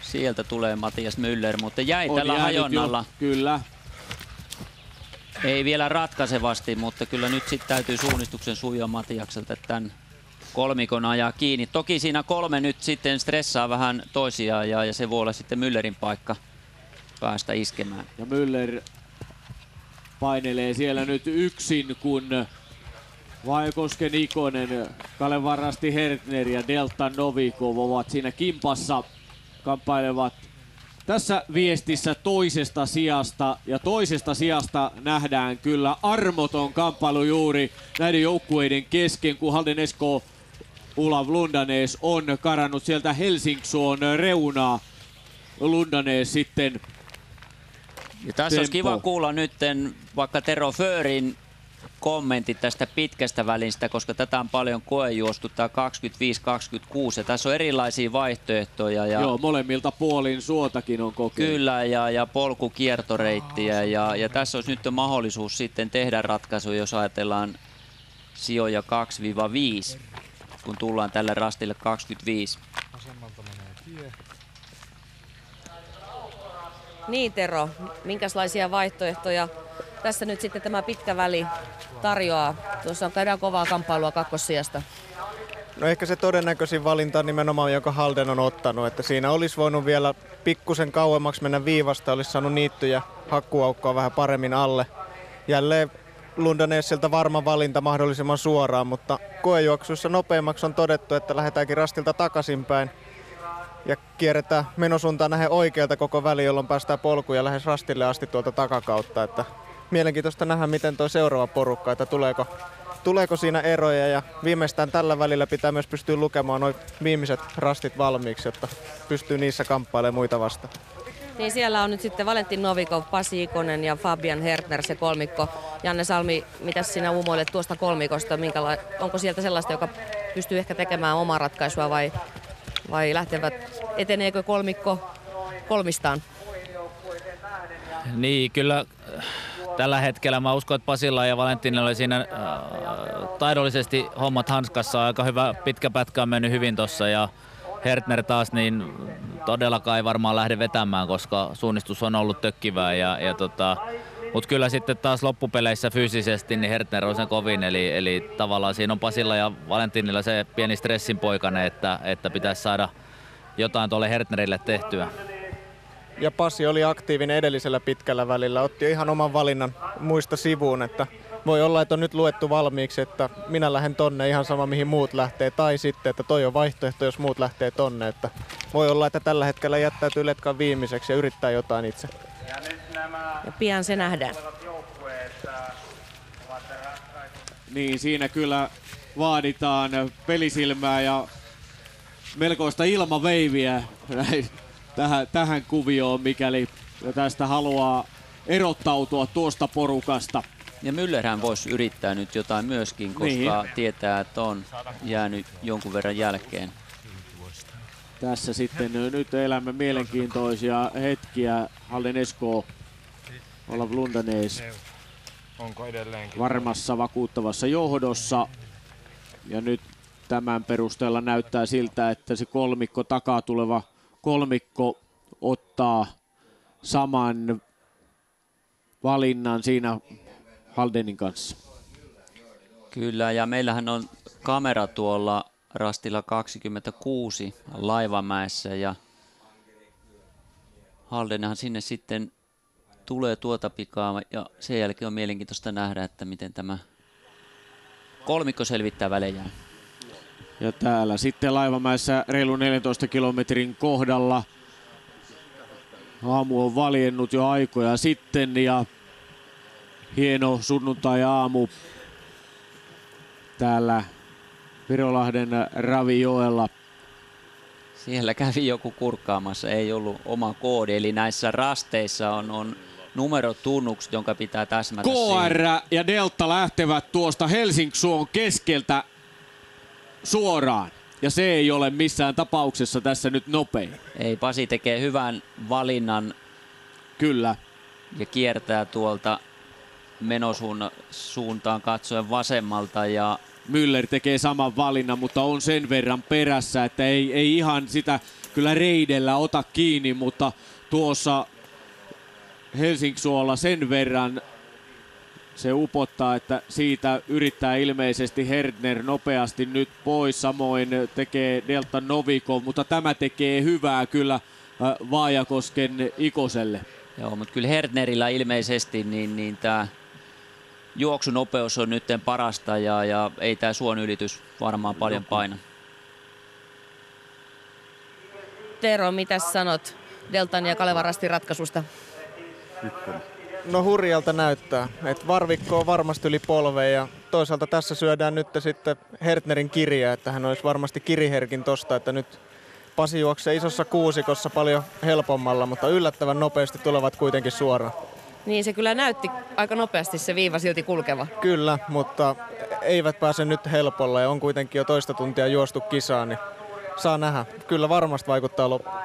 S9: Sieltä tulee Matias Müller, mutta jäi tällä hajonnalla.
S10: Kyllä.
S9: Ei vielä ratkaisevasti, mutta kyllä nyt sitten täytyy suunnistuksen sujua Matiakselta tämän kolmikon ajaa kiinni. Toki siinä 3 nyt sitten stressaa vähän toisiaan ja se voi olla sitten Müllerin paikka päästä iskemään.
S10: Ja Müller painelee siellä nyt yksin, kun Vaajakosken Ikonen, Kalevan Rasti Hertner ja Delta Novikov ovat siinä kimpassa. Kamppailevat tässä viestissä toisesta sijasta ja toisesta sijasta nähdään kyllä armoton kamppailu juuri näiden joukkueiden kesken, kun Halden SK Olav Lundanes on karannut sieltä Helsingsuon reunaa. Lundanes sitten
S9: ja tässä olisi kiva kuulla nyt vaikka Tero Förin kommentit tästä pitkästä välistä, koska tätä on paljon koejuostu, tämä 25-26 ja tässä on erilaisia vaihtoehtoja.
S10: Joo, molemmilta puolin suotakin on kokeiltu.
S9: Kyllä, ja polkukiertoreittiä ja tässä olisi nyt mahdollisuus sitten tehdä ratkaisu, jos ajatellaan sijoja 2-5, kun tullaan tälle rastille 25.
S1: Niin Tero, minkälaisia vaihtoehtoja tässä nyt sitten tämä pitkä väli tarjoaa? Tuossa käydään kovaa kamppailua kakkossijasta.
S2: No ehkä se todennäköisin valinta on nimenomaan, jonka Halden on ottanut. Että siinä olisi voinut vielä pikkusen kauemmaksi mennä viivasta, olisi saanut niittyjä hakkuaukkoa vähän paremmin alle. Jälleen Lundanesilta varma valinta mahdollisimman suoraan, mutta koejuoksuissa nopeammaksi on todettu, että lähdetäänkin rastilta takaisinpäin. Ja kierretään menosuuntaan nähen oikealta koko väli, jolloin päästään polkuja lähes rastille asti tuolta takakautta. Että mielenkiintoista nähdä, miten tuo seuraava porukka, että tuleeko siinä eroja. Ja viimeistään tällä välillä pitää myös pystyä lukemaan nuo viimeiset rastit valmiiksi, jotta pystyy niissä kamppailemaan muita vastaan.
S1: Niin siellä on nyt sitten Valentin Novikov, Pasi Ikonen ja Fabian Hertner se kolmikko. Janne Salmi, mitäs sinä uumoilet tuosta kolmikosta? Onko sieltä sellaista, joka pystyy ehkä tekemään omaa ratkaisua vai eteneekö kolmikko kolmistaan?
S14: Niin, kyllä tällä hetkellä mä uskon, että Pasilla ja Valentinilla oli siinä taidollisesti hommat hanskassa. Aika hyvä pitkä pätkä on mennyt hyvin tossa ja Hertner taas niin todellakaan ei varmaan lähde vetämään, koska suunnistus on ollut tökkivää ja Mut kyllä sitten taas loppupeleissä fyysisesti niin Hertner on sen kovin, eli tavallaan siinä on Pasilla ja Valentinilla se pieni stressin poikane, että pitäisi saada jotain tuolle Hertnerille tehtyä.
S2: Ja Pasi oli aktiivinen edellisellä pitkällä välillä, otti ihan oman valinnan muista sivuun, että voi olla, että on nyt luettu valmiiksi, että minä lähden tonne ihan sama mihin muut lähtee, tai sitten, että toi on vaihtoehto, jos muut lähtee tonne, että voi olla, että tällä hetkellä jättäytyy letkan viimeiseksi ja yrittää jotain itse.
S1: Ja pian se nähdään.
S10: Niin, siinä kyllä vaaditaan pelisilmää ja melkoista ilmaveiviä tähän kuvioon, mikäli tästä haluaa erottautua tuosta porukasta.
S9: Ja Müllerhän voisi yrittää nyt jotain myöskin, koska tietää, että on jäänyt jonkun verran jälkeen.
S10: Tässä sitten nyt elämme mielenkiintoisia hetkiä. Halden Esko, Olav Lundanes varmassa vakuuttavassa johdossa. Ja nyt tämän perusteella näyttää siltä, että se kolmikko takaa tuleva kolmikko ottaa saman valinnan siinä Haldenin kanssa.
S9: Kyllä, ja meillähän on kamera tuolla rastilla 26 Laivamäessä ja Haldenhan sinne sitten tulee tuota pikaa ja sen jälkeen on mielenkiintoista nähdä, että miten tämä kolmikko selvittää välejään.
S10: Ja täällä sitten Laivamäessä reilu 14 kilometrin kohdalla aamu on valjennut jo aikoja sitten ja hieno sunnuntai-aamu täällä Virolahden Ravijoella.
S9: Siellä kävi joku kurkkaamassa, ei ollut oma koodi, eli näissä rasteissa on numerotunnukset, jonka pitää täsmätä.
S10: KR ja Delta lähtevät tuosta Helsingsuon keskeltä suoraan. Ja se ei ole missään tapauksessa tässä nyt nopein.
S9: Ei, Pasi tekee hyvän valinnan.
S10: Kyllä.
S9: Ja kiertää tuolta menosuuntaan katsoen vasemmalta ja
S10: Müller tekee saman valinnan, mutta on sen verran perässä, että ei ihan sitä kyllä reidellä ota kiinni, mutta tuossa Helsingsuolla sen verran se upottaa, että siitä yrittää ilmeisesti Hertner nopeasti nyt pois. Samoin tekee Delta Novikov, mutta tämä tekee hyvää kyllä Vaajakosken Ikoselle.
S9: Joo, mutta kyllä Hertnerillä ilmeisesti niin tämä juoksunopeus on nyt parasta ja ei tämä suon ylitys varmaan paljon paina.
S1: Tero, mitä sanot Deltan ja Kalevan rastin ratkaisusta?
S2: No hurjalta näyttää, että varvikko on varmasti yli polveen ja toisaalta tässä syödään nyt sitten Hertnerin kirjaa, että hän olisi varmasti kiriherkin tosta, että nyt Pasi juoksee isossa kuusikossa paljon helpommalla, mutta yllättävän nopeasti tulevat kuitenkin suoraan.
S1: Niin se kyllä näytti aika nopeasti se viiva silti kulkeva.
S2: Kyllä, mutta eivät pääse nyt helpolla ja on kuitenkin jo toista tuntia juostu kisaan, niin saa nähdä. Kyllä varmasti vaikuttaa loppuun.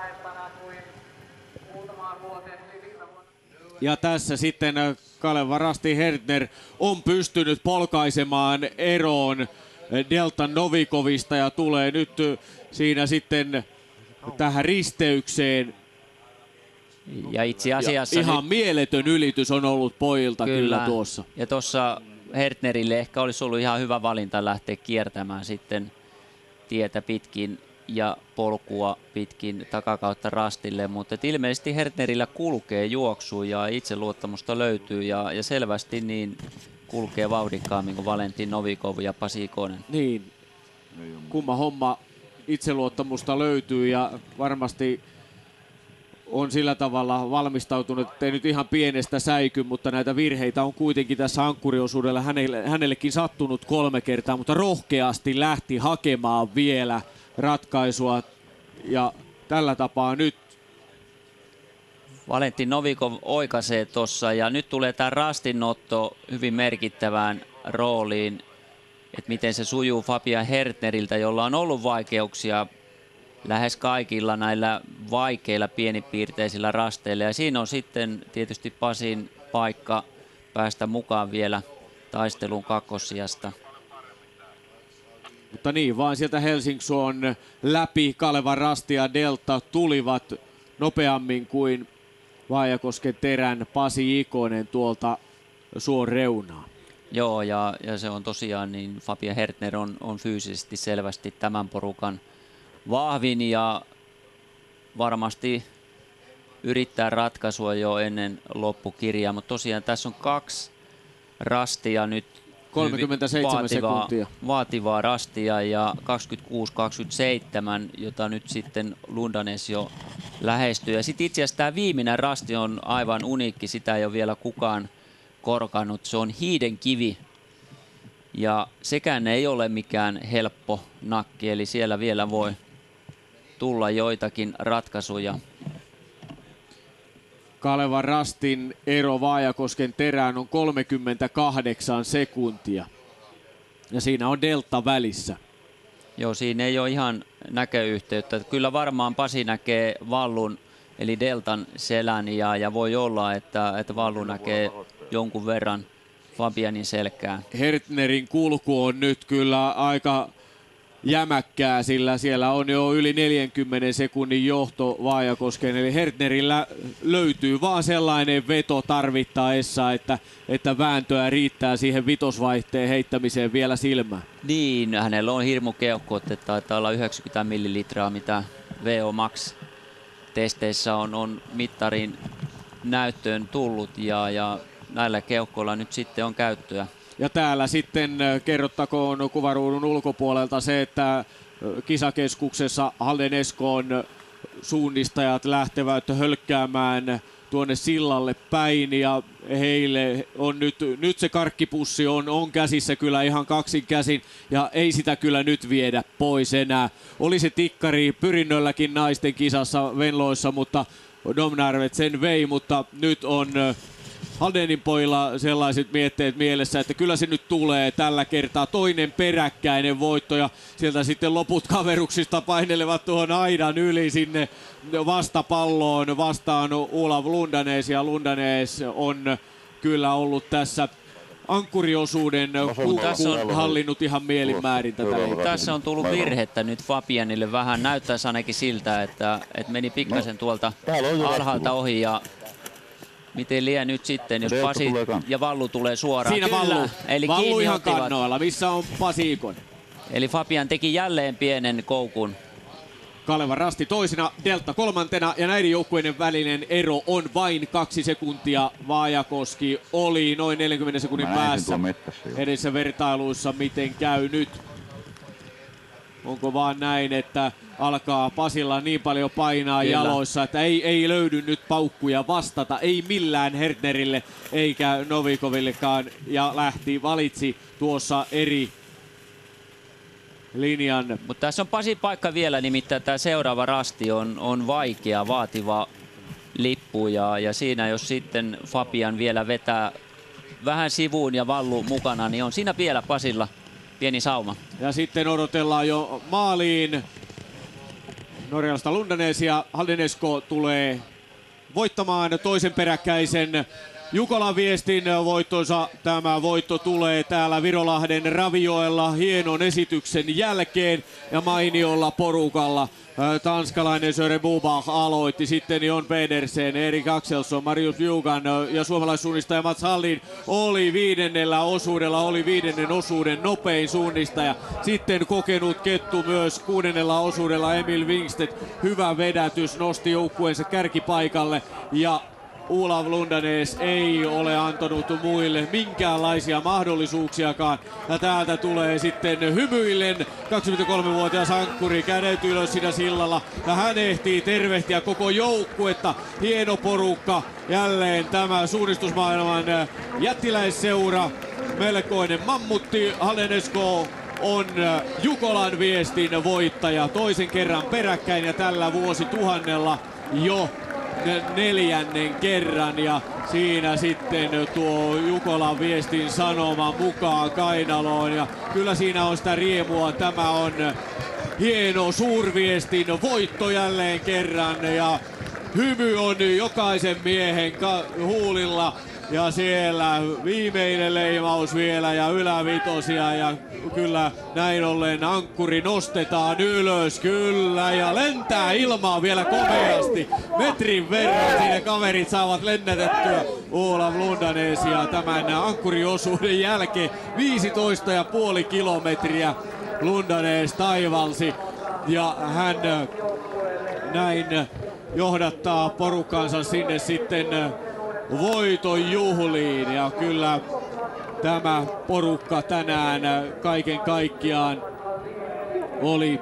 S10: Ja tässä sitten Kalevan rasti Hertner on pystynyt polkaisemaan eroon Delta Novikovista ja tulee nyt siinä sitten tähän risteykseen.
S9: Ja itse asiassa
S10: ja ihan mieletön ylitys on ollut pojilta kyllä tuossa.
S9: Ja tuossa Hertnerille ehkä olisi ollut ihan hyvä valinta lähteä kiertämään sitten tietä pitkin ja polkua pitkin takakautta rastille, mutta ilmeisesti Hertnerillä kulkee juoksu ja itseluottamusta löytyy ja selvästi niin kulkee vauhdikkaammin kuin Valentin Novikov ja Pasi Ikonen.
S10: Niin, kumma homma, itseluottamusta löytyy ja varmasti on sillä tavalla valmistautunut, ettei nyt ihan pienestä säiky, mutta näitä virheitä on kuitenkin tässä ankkuriosuudella hänellekin sattunut 3 kertaa, mutta rohkeasti lähti hakemaan vielä ratkaisua ja tällä tapaa nyt
S9: Valentin Novikov oikaisee tuossa ja nyt tulee tämä rastinotto hyvin merkittävään rooliin, että miten se sujuu Fabian Hertneriltä, jolla on ollut vaikeuksia lähes kaikilla näillä vaikeilla pienipiirteisillä rasteilla ja siinä on sitten tietysti Pasin paikka päästä mukaan vielä taisteluun kakkossijasta.
S10: Mutta niin, vaan sieltä Helsingsuon läpi Kalevan rasti ja Delta tulivat nopeammin kuin Vaajakosken Terän Pasi Ikonen tuolta suon reunaa.
S9: Joo, ja se on tosiaan, niin Fabian Hertner on fyysisesti selvästi tämän porukan vahvin ja varmasti yrittää ratkaisua jo ennen loppukirjaa, mutta tosiaan tässä on 2 rastia nyt.
S10: 37 sekuntia.
S9: Vaativaa rastia ja 26-27, jota nyt sitten Lundanes jo lähestyy. Ja sitten itse asiassa tämä viimeinen rasti on aivan uniikki, sitä ei ole vielä kukaan korkannut. Se on Hiidenkivi ja sekään ei ole mikään helppo nakki, eli siellä vielä voi tulla joitakin ratkaisuja.
S10: Kalevan rastin ero Vaajakosken Terään on 38 sekuntia. Ja siinä on delta välissä.
S9: Joo, siinä ei ole ihan näköyhteyttä. Kyllä varmaan Pasi näkee vallun, eli deltan selän, ja voi olla, että vallu näkee jonkun verran Fabianin selkää.
S10: Hertnerin kulku on nyt kyllä aika jämäkkää, sillä siellä on jo yli 40 sekunnin johto Vaajakosken, eli Hertnerillä löytyy vaan sellainen veto tarvittaessa, että vääntöä riittää siihen vitosvaihteen heittämiseen vielä silmään.
S9: Niin, hänellä on hirmu keuhko, että taitaa olla 90 millilitraa, mitä VO Max testeissä on mittarin näyttöön tullut, ja näillä keuhkoilla nyt sitten on käyttöä.
S10: Ja täällä sitten kerrottakoon kuvaruudun ulkopuolelta se, että kisakeskuksessa Halden Eskoon suunnistajat lähtevät hölkkäämään tuonne sillalle päin ja heille on nyt se karkkipussi on käsissä kyllä ihan kaksin käsin ja ei sitä kyllä nyt viedä pois enää. Oli se tikkari pyrinnölläkin naisten kisassa Venloissa, mutta Domnarvet sen vei, mutta nyt on Haldenin pojilla sellaiset mietteet mielessä, että kyllä se nyt tulee tällä kertaa toinen peräkkäinen voitto ja sieltä sitten loput kaveruksista painelevat tuohon aidan yli sinne vastapalloon vastaan Olav Lundanes ja Lundanes on kyllä ollut tässä ankkuriosuuden kun hallinnut ihan mielinmäärin tätä.
S9: Tässä on tullut virhettä nyt Fabianille vähän, näyttäisi ainakin siltä, että meni pikkasen tuolta alhaalta ohi ja miten liian nyt sitten, jos Pasi ja Vallu tulee suoraan.
S10: Siinä
S9: kyllä,
S10: Vallu.
S9: Eli
S10: Vallu ihan
S9: ottivat.
S10: kannoilla. Missä on Pasi Ikonen?
S9: Eli Fabian teki jälleen pienen koukun.
S10: Kalevan rasti toisena, delta kolmantena ja näiden joukkueiden välinen ero on vain 2 sekuntia. Vaajakoski oli noin 40 sekunnin päässä edessä vertailuissa. Miten käy nyt? Onko vaan näin, että alkaa Pasilla niin paljon painaa kyllä jaloissa, että ei löydy nyt paukkuja vastata, ei millään Hertnerille eikä Novikovillekaan, ja valitsi tuossa eri linjan.
S9: Mutta tässä on Pasi paikka vielä, nimittäin tämä seuraava rasti on vaikea, vaativa lippu, ja siinä jos sitten Fabian vielä vetää vähän sivuun ja Vallu mukana, niin on siinä vielä Pasilla pieni sauma.
S10: Ja sitten odotellaan jo maaliin Norjalasta Lundanes ja Halden Esko tulee voittamaan toisen peräkkäisen Jukolan viestin voittonsa. Tämä voitto tulee täällä Virolahden Ravioella hienon esityksen jälkeen ja mainiolla porukalla. Tanskalainen Sören Bubach aloitti, sitten Jon Pedersen, Erik Axelsson, Marius Bjugan ja suomalaissuunnistaja Mats Hallin oli viidennen osuuden nopein suunnistaja. Sitten kokenut kettu myös 6. osuudella Emil Wingstedt. Hyvä vedätys nosti joukkueensa kärkipaikalle ja Olav Lundanes ei ole antanut muille minkäänlaisia mahdollisuuksiakaan. Ja täältä tulee sitten hymyillen 23-vuotias ankkuri, kädet ylös siinä sillalla. Ja hän ehtii tervehtiä koko joukkuetta. Hieno porukka. Jälleen tämä suunnistusmaailman jättiläisseura. Melkoinen mammutti. Halden Esko on Jukolan viestin voittaja toisen kerran peräkkäin ja tällä vuosituhannella jo 4. kerran ja siinä sitten tuo Jukolan viestin sanoma mukaan kainaloon ja kyllä siinä on sitä riemua. Tämä on hieno suurviestin voitto jälleen kerran ja hymy on jokaisen miehen huulilla Ja siellä viimeinen leimaus vielä ja ylävitosia ja kyllä näin ollen ankkuri nostetaan ylös kyllä ja lentää ilmaan vielä komeasti. Metrin verran siinä kaverit saavat lennätettyä Olav Lundanesia tämän ankkuriosuuden jälkeen. 15,5 kilometriä Lundanes taivalsi ja hän näin johdattaa porukkansa sinne sitten voiton juhliin ja kyllä tämä porukka tänään kaiken kaikkiaan oli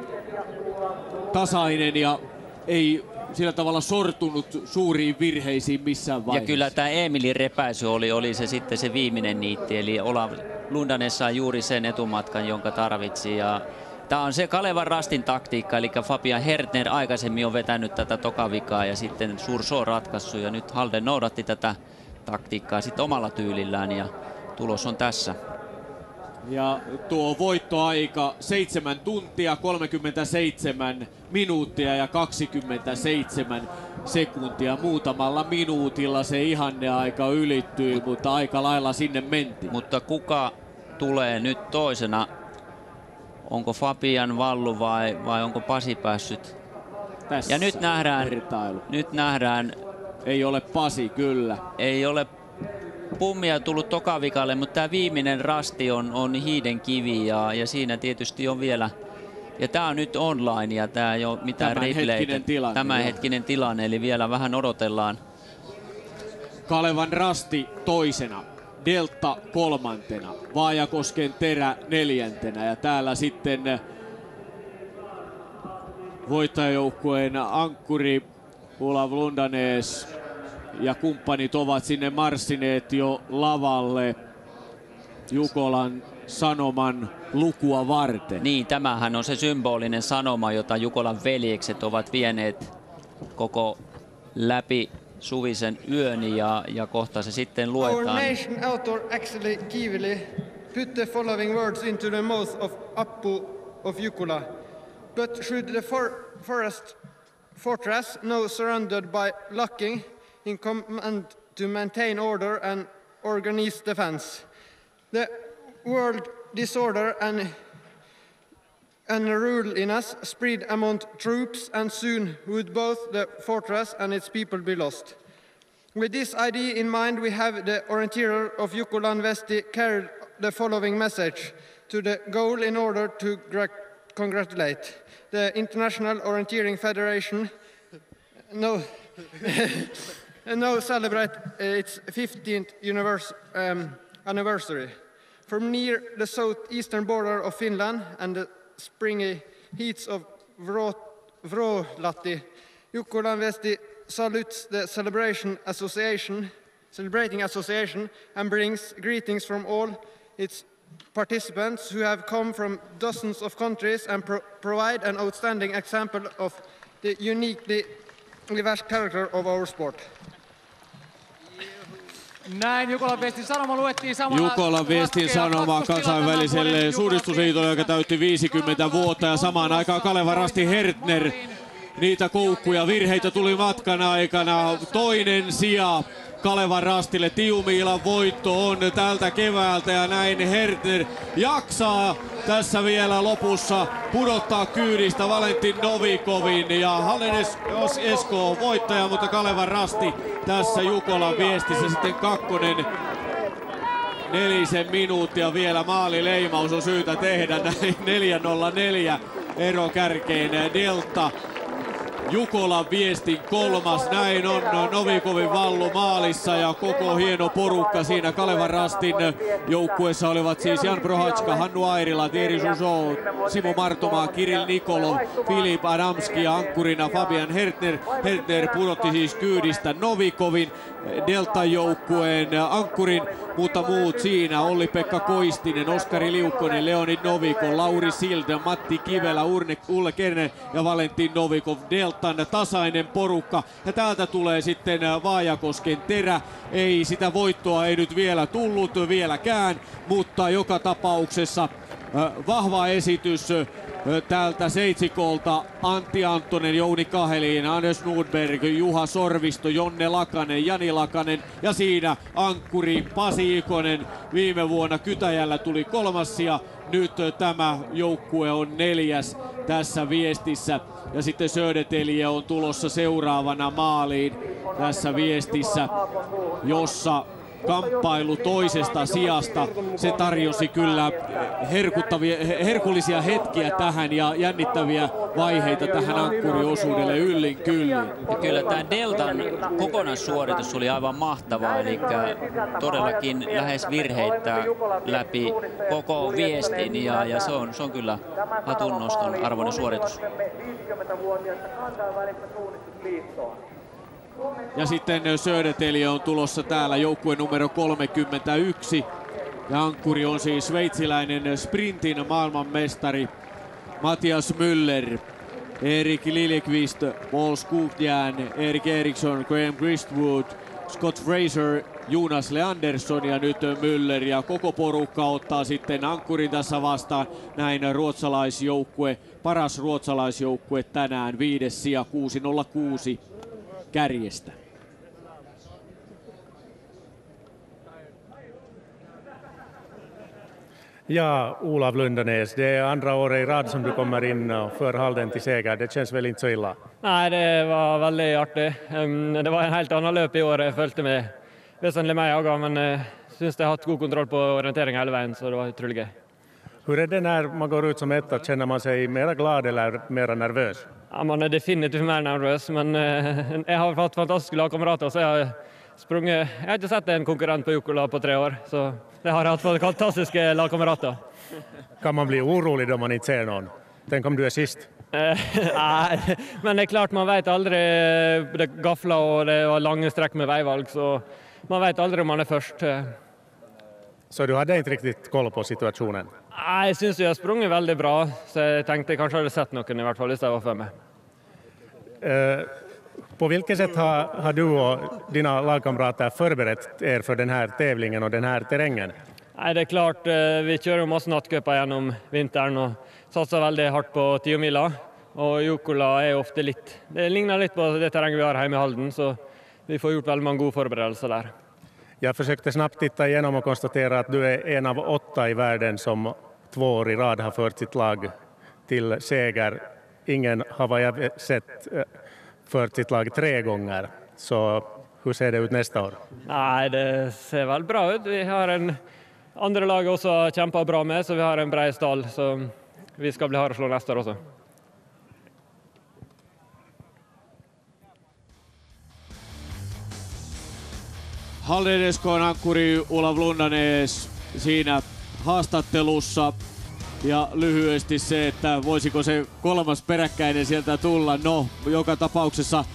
S10: tasainen ja ei sillä tavalla sortunut suuriin virheisiin missään vaiheessa.
S9: Ja kyllä tämä Emilin repäisy oli se sitten se viimeinen niitti, eli Olav Lundanes sai juuri sen etumatkan, jonka tarvitsi. Ja tämä on se Kalevan Rastin taktiikka, eli Fabian Hertner aikaisemmin on vetänyt tätä tokavikaa ja sitten Surso ratkaissut ja nyt Halden noudatti tätä taktiikkaa sitten omalla tyylillään ja tulos on tässä.
S10: Ja tuo voittoaika 7 tuntia, 37 minuuttia ja 27 sekuntia. Muutamalla minuutilla se ihanneaika ylittyi, mutta aika lailla sinne mentiin.
S9: Mutta kuka tulee nyt toisena? Onko Fabian Vallu vai onko Pasi päässyt?
S10: Tässä
S9: ja nyt nähdään.
S10: Ei ole Pasi, kyllä.
S9: Ei ole pummia tullut tokavikalle, mutta tämä viimeinen rasti on hiiden kivi ja siinä tietysti on vielä. Ja tämä on nyt online ja tämä ei ole mitään replaytä. Tämänhetkinen tilanne, eli vielä vähän odotellaan.
S10: Kalevan Rasti toisena, Delta kolmantena, Vaajakosken Terä neljäntenä ja täällä sitten voittajajoukkueen ankkuri Olav Lundanes ja kumppanit ovat sinne marssineet jo lavalle Jukolan Sanoman lukua varten.
S9: Niin, tämähän on se symbolinen sanoma, jota Jukolan veljekset ovat vieneet koko läpi suvisen yön ja kohta se sitten luetaan.
S8: Our nation author Axel Kivili put the following words into the mouth of Appu of Jukula. But should the forest fortress now surrounded by lacking in command to maintain order and organize defense, the world disorder and unruliness spread among troops, and soon would both the fortress and its people be lost. With this idea in mind, we have the orienteer of Jukolan Vesti carried the following message to the goal in order to congratulate the International Orienteering Federation. Now celebrate its 15th anniversary. From near the southeastern border of Finland and the springy heats of Vrolahti, Jukolan Vesti salutes the celebrating association and brings greetings from all its participants who have come from dozens of countries and provide an outstanding example of the uniquely diverse character of our sport.
S13: Näin Jukolan Viestin sanoma luettiin samalla.
S10: Jukolan Viestin sanoma kansainväliselle suunnistusliitolle, joka täytti 50 vuotta ja samaan aikaan Kalevan Rasti Hertner. Niitä koukkuja, virheitä tuli matkan aikana. Toinen sija Kalevan Rastille. Tiumiilan voitto on tältä keväältä ja näin Hertner jaksaa tässä vielä lopussa pudottaa kyydistä Valentin Novikovin ja Halden Esko on voittaja, mutta Kalevan Rasti tässä Jukolan Viestissä sitten kakkonen. 4 minuuttia vielä maalileimaus on syytä tehdä, näin 4:04 ero kärkeen Delta. Jukolan Viestin kolmas, näin on Novikovin Vallu maalissa ja koko hieno porukka siinä. Kalevan Rastin joukkueessa olivat siis Jan Prohatska, Hannu Airila, Thierry Jouzot, Simo Martomaa, Kirill Nikolov, Filip Adamski ja ankkurina Fabian Hertner. Hertner pudotti siis kyydistä Novikovin, Deltan joukkueen ankkurin, mutta muut siinä Olli-Pekka Koistinen, Oskari Liukkonen, Leonid Novikov, Lauri Silde, Matti Kivelä, Ulle Kernen ja Valentin Novikov. Deltan tasainen porukka ja täältä tulee sitten Vaajakosken Terä. Sitä voittoa ei nyt vielä tullut vieläkään, mutta joka tapauksessa vahva esitys tältä seitsikolta Antti Anttonen, Jouni Kahelin, Anders Nordberg, Juha Sorvisto, Jonne Lakanen, Jani Lakanen ja siinä ankkuri Pasi Ikonen. Viime vuonna Kytäjällä tuli 3. ja nyt tämä joukkue on 4. tässä viestissä. Ja sitten Södertälje on tulossa seuraavana maaliin tässä viestissä, jossa kamppailu toisesta sijasta, se tarjosi kyllä herkullisia hetkiä tähän ja jännittäviä vaiheita tähän ankkuriosuudelle yllin kyllin.
S9: Ja kyllä tämä Deltan kokonaissuoritus oli aivan mahtavaa, eli todellakin lähes virheittä läpi koko viestin ja se on kyllä hatunnoston arvoinen suoritus.
S10: Ja sitten Södertälje on tulossa täällä, joukkue numero 31. Ja ankkuri on siis sveitsiläinen sprintin maailmanmestari Mattias Müller, Erik Liljeqvist, Paul Skogtjärn, Erik Eriksson, Graham Gristwood, Scott Fraser, Jonas Leandersson ja nyt Müller. Ja koko porukka ottaa sitten ankkurin tässä vastaan. Näin ruotsalaisjoukkue, paras ruotsalaisjoukkue tänään, 5. sija 606 kärjestä.
S16: Ja, Olav Lundanäs, det är andra året i rad som du kommer in och för Halden till seger. Det känns väl inte så illa?
S12: Nej, det var väldigt artigt. Det var en helt annan löp i år. Jag följde med väsentligt mer jag men syns jag har haft god kontroll på orienteringen hela vägen, så det var otroligt gøy.
S16: Hur är det när man går ut som etta? Känner man sig mera glad eller mera nervös?
S12: Ja, man är definitivt mer nervös, men jag har haft fantastiska lagkamrater, så jag har inte sett en konkurrent på Jukkola på 3 år, så jag har haft fantastiska lagkamrater.
S16: Kan man bli orolig då man inte ser någon? Tänk om du är sist?
S12: Nej, men det är klart, man vet aldrig. Det gafflar och det var långa sträck med vägvalg, så man vet aldrig om man är först.
S16: Så du hade inte riktigt koll på situationen?
S12: Nej, jag syns jag har sprungit väldigt bra, så jag tänkte kanske hade sett någon i vart fall, hvis jag var för mig.
S16: På vilket sätt har du och dina lagkamrater förberett er för den här tävlingen och den här terrängen?
S12: Nej, det är klart, vi kör ju masse nattcuper genom vintern och satsar väldigt hårt på 10 mila. Och Jukkola är ofta det liknar lite på det terrängen vi har hemma i Halden, så vi får gjort väldigt många goda förberedelser där.
S16: Jag försökte snabbt titta igenom och konstatera att du är en av 8 i världen som 2 år i rad har fört sitt lag till seger. Ingen har vad jag sett fört sitt lag 3 gånger. Så hur ser det ut nästa år?
S12: Nej, det ser väl bra ut. Vi har en andra lag också kämpar bra med, så vi har en bred stall, så vi ska bli hårda att slå nästa år också.
S10: Halden Eskon ankkuri Olav Lundanäs siinä haastattelussa. Ja lyhyesti se, että voisiko se 3. peräkkäinen sieltä tulla. No, joka tapauksessa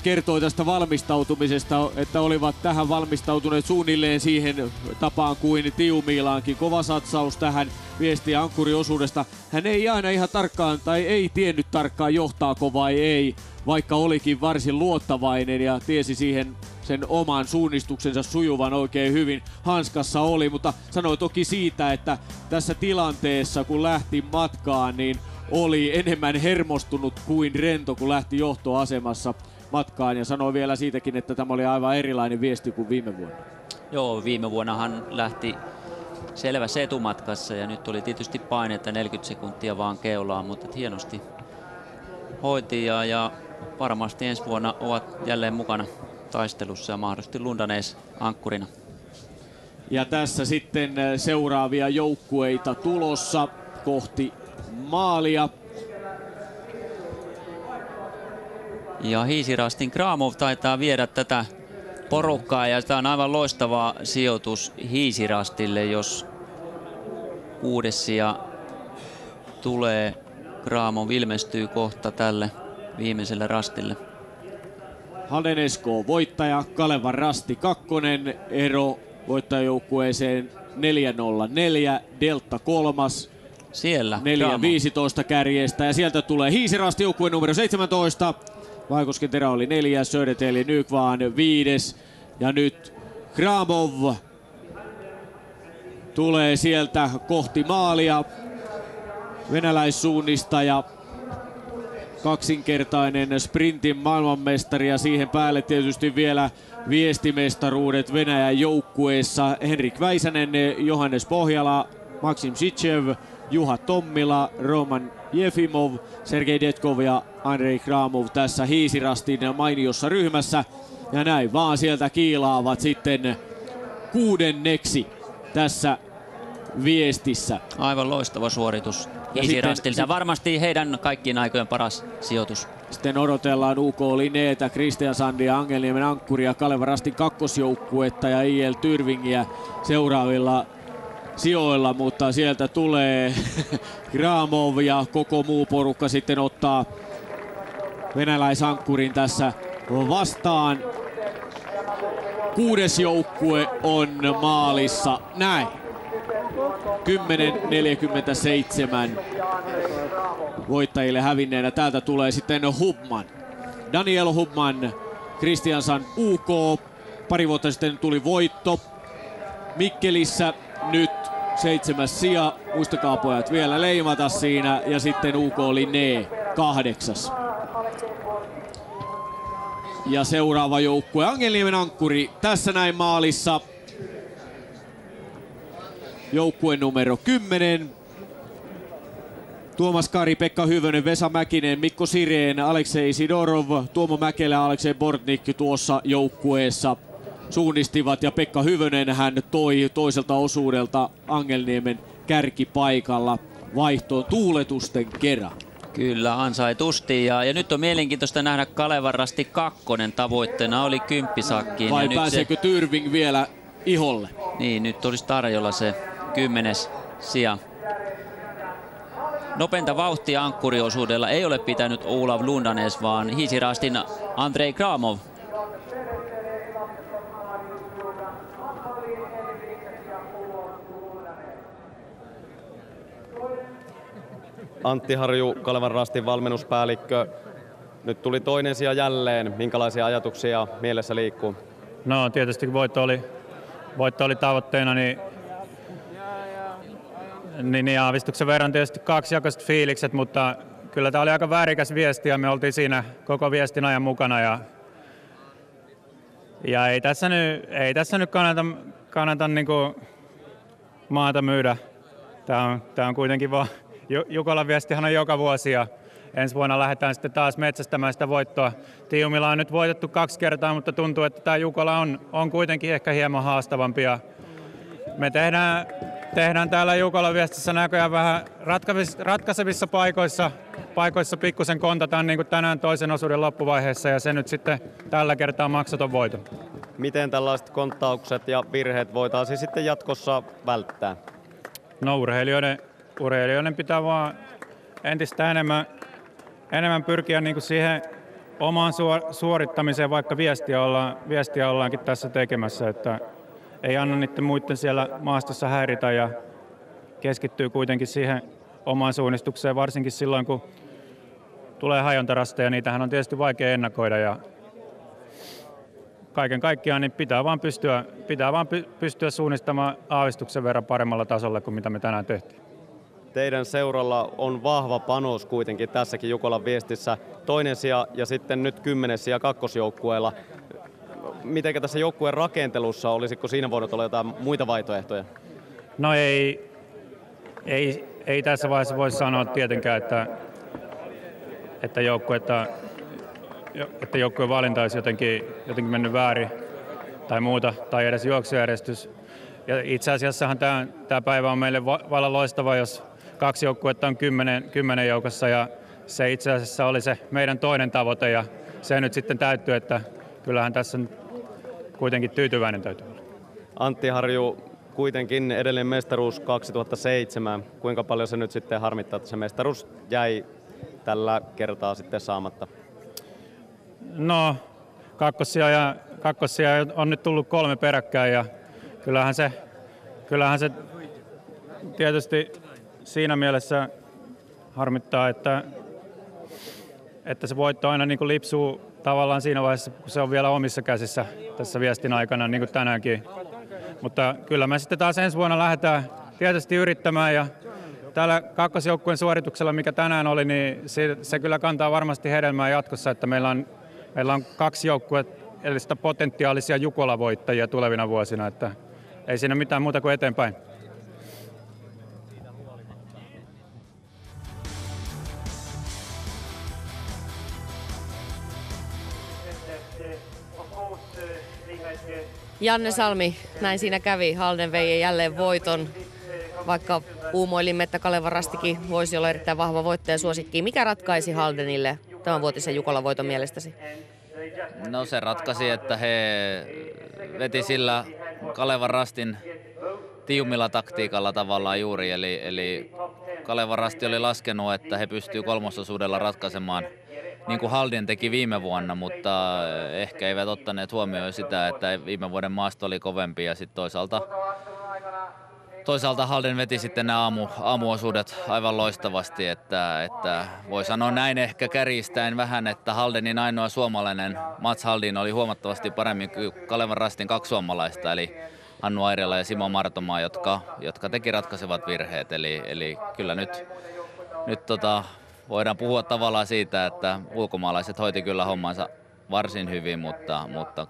S10: kertoi tästä valmistautumisesta, että olivat tähän valmistautuneet suunnilleen siihen tapaan kuin Tiumiilaankin. Kova satsaus tähän, viestiä ankkuriosuudesta. Hän ei aina ihan tarkkaan tai ei tiennyt tarkkaan johtaako vai ei, vaikka olikin varsin luottavainen ja tiesi siihen sen oman suunnistuksensa sujuvan oikein hyvin. Hanskassa oli, mutta sanoi toki siitä, että tässä tilanteessa kun lähti matkaan, niin oli enemmän hermostunut kuin rento, kun lähti johtoasemassa matkaan. Ja sanoi vielä siitäkin, että tämä oli aivan erilainen viesti kuin viime vuonna.
S9: Joo, viime vuonnahan lähti selvässä etumatkassa ja nyt oli tietysti painetta 40 sekuntia vaan keulaan, mutta hienosti hoiti ja varmasti ensi vuonna ovat jälleen mukana taistelussa ja mahdollisesti Lundanäs ankkurina.
S10: Ja tässä sitten seuraavia joukkueita tulossa kohti maalia.
S9: Ja Hiisirastin Kramov taitaa viedä tätä porukkaa ja tämä on aivan loistava sijoitus Hiisirastille, jos 6. sija tulee. Kramov ilmestyy kohta tälle viimeiselle rastille.
S10: Halden Esko voittaja, Kalevan Rasti 2. ero voittajajoukkueeseen 4.04, Delta 3.
S9: Siellä
S10: 4.15 kärjestä ja sieltä tulee Hiisirasti joukkue numero 17. Vaikosken Terä oli 4, Södertälje Nykvaan 5. Ja nyt Kramov tulee sieltä kohti maalia. venäläissuunnistaja, kaksinkertainen sprintin maailmanmestari ja siihen päälle tietysti vielä viestimestaruudet Venäjän joukkueessa. Henrik Väisänen, Johannes Pohjala, Maksim Sitchev, Juha Tommila, Roman Jefimov, Sergei Detkov ja Andrei Kramov tässä Hiisirastin mainiossa ryhmässä. Ja näin vaan sieltä kiilaavat sitten 6. tässä viestissä.
S9: Aivan loistava suoritus Hiisirastilta. Varmasti heidän kaikkien aikojen paras sijoitus.
S10: Sitten odotellaan UK Linneetä, Christian Sandia, Angelniemen Ankkuria, Kaleva Rastin kakkosjoukkuetta ja IL Tyrvingiä seuraavilla sijoilla, mutta sieltä tulee Kramov ja koko muu porukka sitten ottaa venäläisankkurin tässä vastaan. 6. joukkue on maalissa näin. 10.47 voittajille hävinneenä. Täältä tulee sitten Hubman. Daniel Hubman, Kristiansand UK. Pari vuotta sitten tuli voitto Mikkelissä. Nyt 7. sija. Muistakaa pojat vielä leimata siinä. Ja sitten UK Linné 8. Ja seuraava joukkue Angelniemen Ankkuri tässä näin maalissa. Joukkue numero 10. Tuomas Kari, Pekka Hyvönen, Vesa Mäkinen, Mikko Sireen, Aleksei Sidorov, Tuomo Mäkelä ja Aleksei Bortnik tuossa joukkueessa suunnistivat. Ja Pekka Hyvönen hän toi toiselta osuudelta Angelniemen kärkipaikalla vaihtoon tuuletusten kerran.
S9: Kyllä, ansaitusti. Ja nyt on mielenkiintoista nähdä Kalevan Rasti 2. Tavoitteena oli 10 sakkiin.
S10: Vai
S9: ja
S10: pääseekö
S9: nyt
S10: Tyrving vielä iholle?
S9: Niin, nyt olisi tarjolla se 10. sija. Nopeinta vauhtia ankkuriosuudella ei ole pitänyt Olav Lundanes, vaan Hiisirastin Andrei Kramov.
S4: Antti Harju, Kalevan Rastin valmennuspäällikkö. Nyt tuli 2. sija jälleen. Minkälaisia ajatuksia mielessä liikkuu?
S5: No tietysti kun voitto oli tavoitteena, niin aavistuksen verran tietysti kaksijakoiset fiilikset, mutta kyllä tämä oli aika väärikäs viesti ja me oltiin siinä koko viestin ajan mukana. Ja ei tässä nyt kannata niinku maata myydä. Tämä on kuitenkin vaan, Jukolan viestihan on joka vuosi ja ensi vuonna lähdetään sitten taas metsästämään sitä voittoa. Tiumilla on nyt voitettu 2 kertaa, mutta tuntuu, että tämä Jukola on kuitenkin ehkä hieman haastavampi. Ja me tehdään täällä Jukolan viestissä näköjään vähän ratkaisevissa paikoissa pikkusen kontataan niin kuin tänään toisen osuuden loppuvaiheessa ja se nyt sitten tällä kertaa maksaton voiton.
S4: Miten tällaiset konttaukset ja virheet voitaisiin sitten jatkossa välttää?
S5: No urheilijoiden pitää vaan entistä enemmän pyrkiä niin kuin siihen omaan suorittamiseen, vaikka viestiä ollaankin tässä tekemässä, että ei anna niiden muiden siellä maastossa häiritä ja keskittyy kuitenkin siihen omaan suunnistukseen, varsinkin silloin kun tulee hajontarasteja, niitähän on tietysti vaikea ennakoida ja kaiken kaikkiaan niin pitää vaan pystyä suunnistamaan aavistuksen verran paremmalla tasolla kuin mitä me tänään tehtiin.
S4: Teidän seuralla on vahva panos kuitenkin tässäkin Jukolan viestissä. 2. sija ja sitten nyt 10. sija kakkosjoukkueella. Miten tässä joukkueen rakentelussa, olisiko siinä voinut olla jotain muita vaihtoehtoja?
S5: No ei tässä vaiheessa voi sanoa tietenkään, että joukkueen valinta olisi jotenkin mennyt väärin tai muuta, tai edes juoksujärjestys. Ja itse asiassahan tämä päivä on meille vallan loistava, jos 2 joukkuetta on 10 joukossa, ja se itse asiassa oli se meidän toinen tavoite, ja se nyt sitten täyttyy, että kyllähän tässä kuitenkin tyytyväinen täytyy olla.
S4: Antti Harju, kuitenkin edellinen mestaruus 2007. Kuinka paljon se nyt sitten harmittaa, että se mestaruus jäi tällä kertaa sitten saamatta?
S5: No, kakkosia on nyt tullut 3 peräkkäin ja kyllähän se tietysti siinä mielessä harmittaa, että se voitto aina niin kuin lipsuu tavallaan siinä vaiheessa, kun se on vielä omissa käsissä tässä viestin aikana, niin kuin tänäänkin. Mutta kyllä me sitten taas ensi vuonna lähdetään tietysti yrittämään ja tällä kakkosjoukkueen suorituksella, mikä tänään oli, niin se kyllä kantaa varmasti hedelmää jatkossa, että meillä on 2 joukkuetta potentiaalisia Jukola-voittajia tulevina vuosina, että ei siinä mitään muuta kuin eteenpäin.
S1: Janne Salmi, näin siinä kävi. Halden vei jälleen voiton, vaikka uumoilimme, että Kalevan Rastikin voisi olla erittäin vahva voittaja suosikki. Mikä ratkaisi Haldenille tämänvuotisen Jukolan voiton mielestäsi?
S14: No se ratkaisi, että he veti sillä Kalevan Rastin tiumilla taktiikalla tavallaan juuri. Eli Kalevan Rasti oli laskenut, että he pystyvät kolmososuudella ratkaisemaan niin kuin Halden teki viime vuonna, mutta ehkä eivät ottaneet huomioon sitä, että viime vuoden maasto oli kovempi ja sitten toisaalta Halden veti sitten nämä aamuosuudet aivan loistavasti, että voi sanoa näin ehkä kärjistäen vähän, että Haldenin ainoa suomalainen Mats Haldin oli huomattavasti paremmin kuin Kalevan Rastin 2 suomalaista, eli Hannu Airela ja Simo Martomaa, jotka teki ratkaisevat virheet, eli kyllä nyt voidaan puhua tavallaan siitä, että ulkomaalaiset hoiti kyllä hommansa varsin hyvin, mutta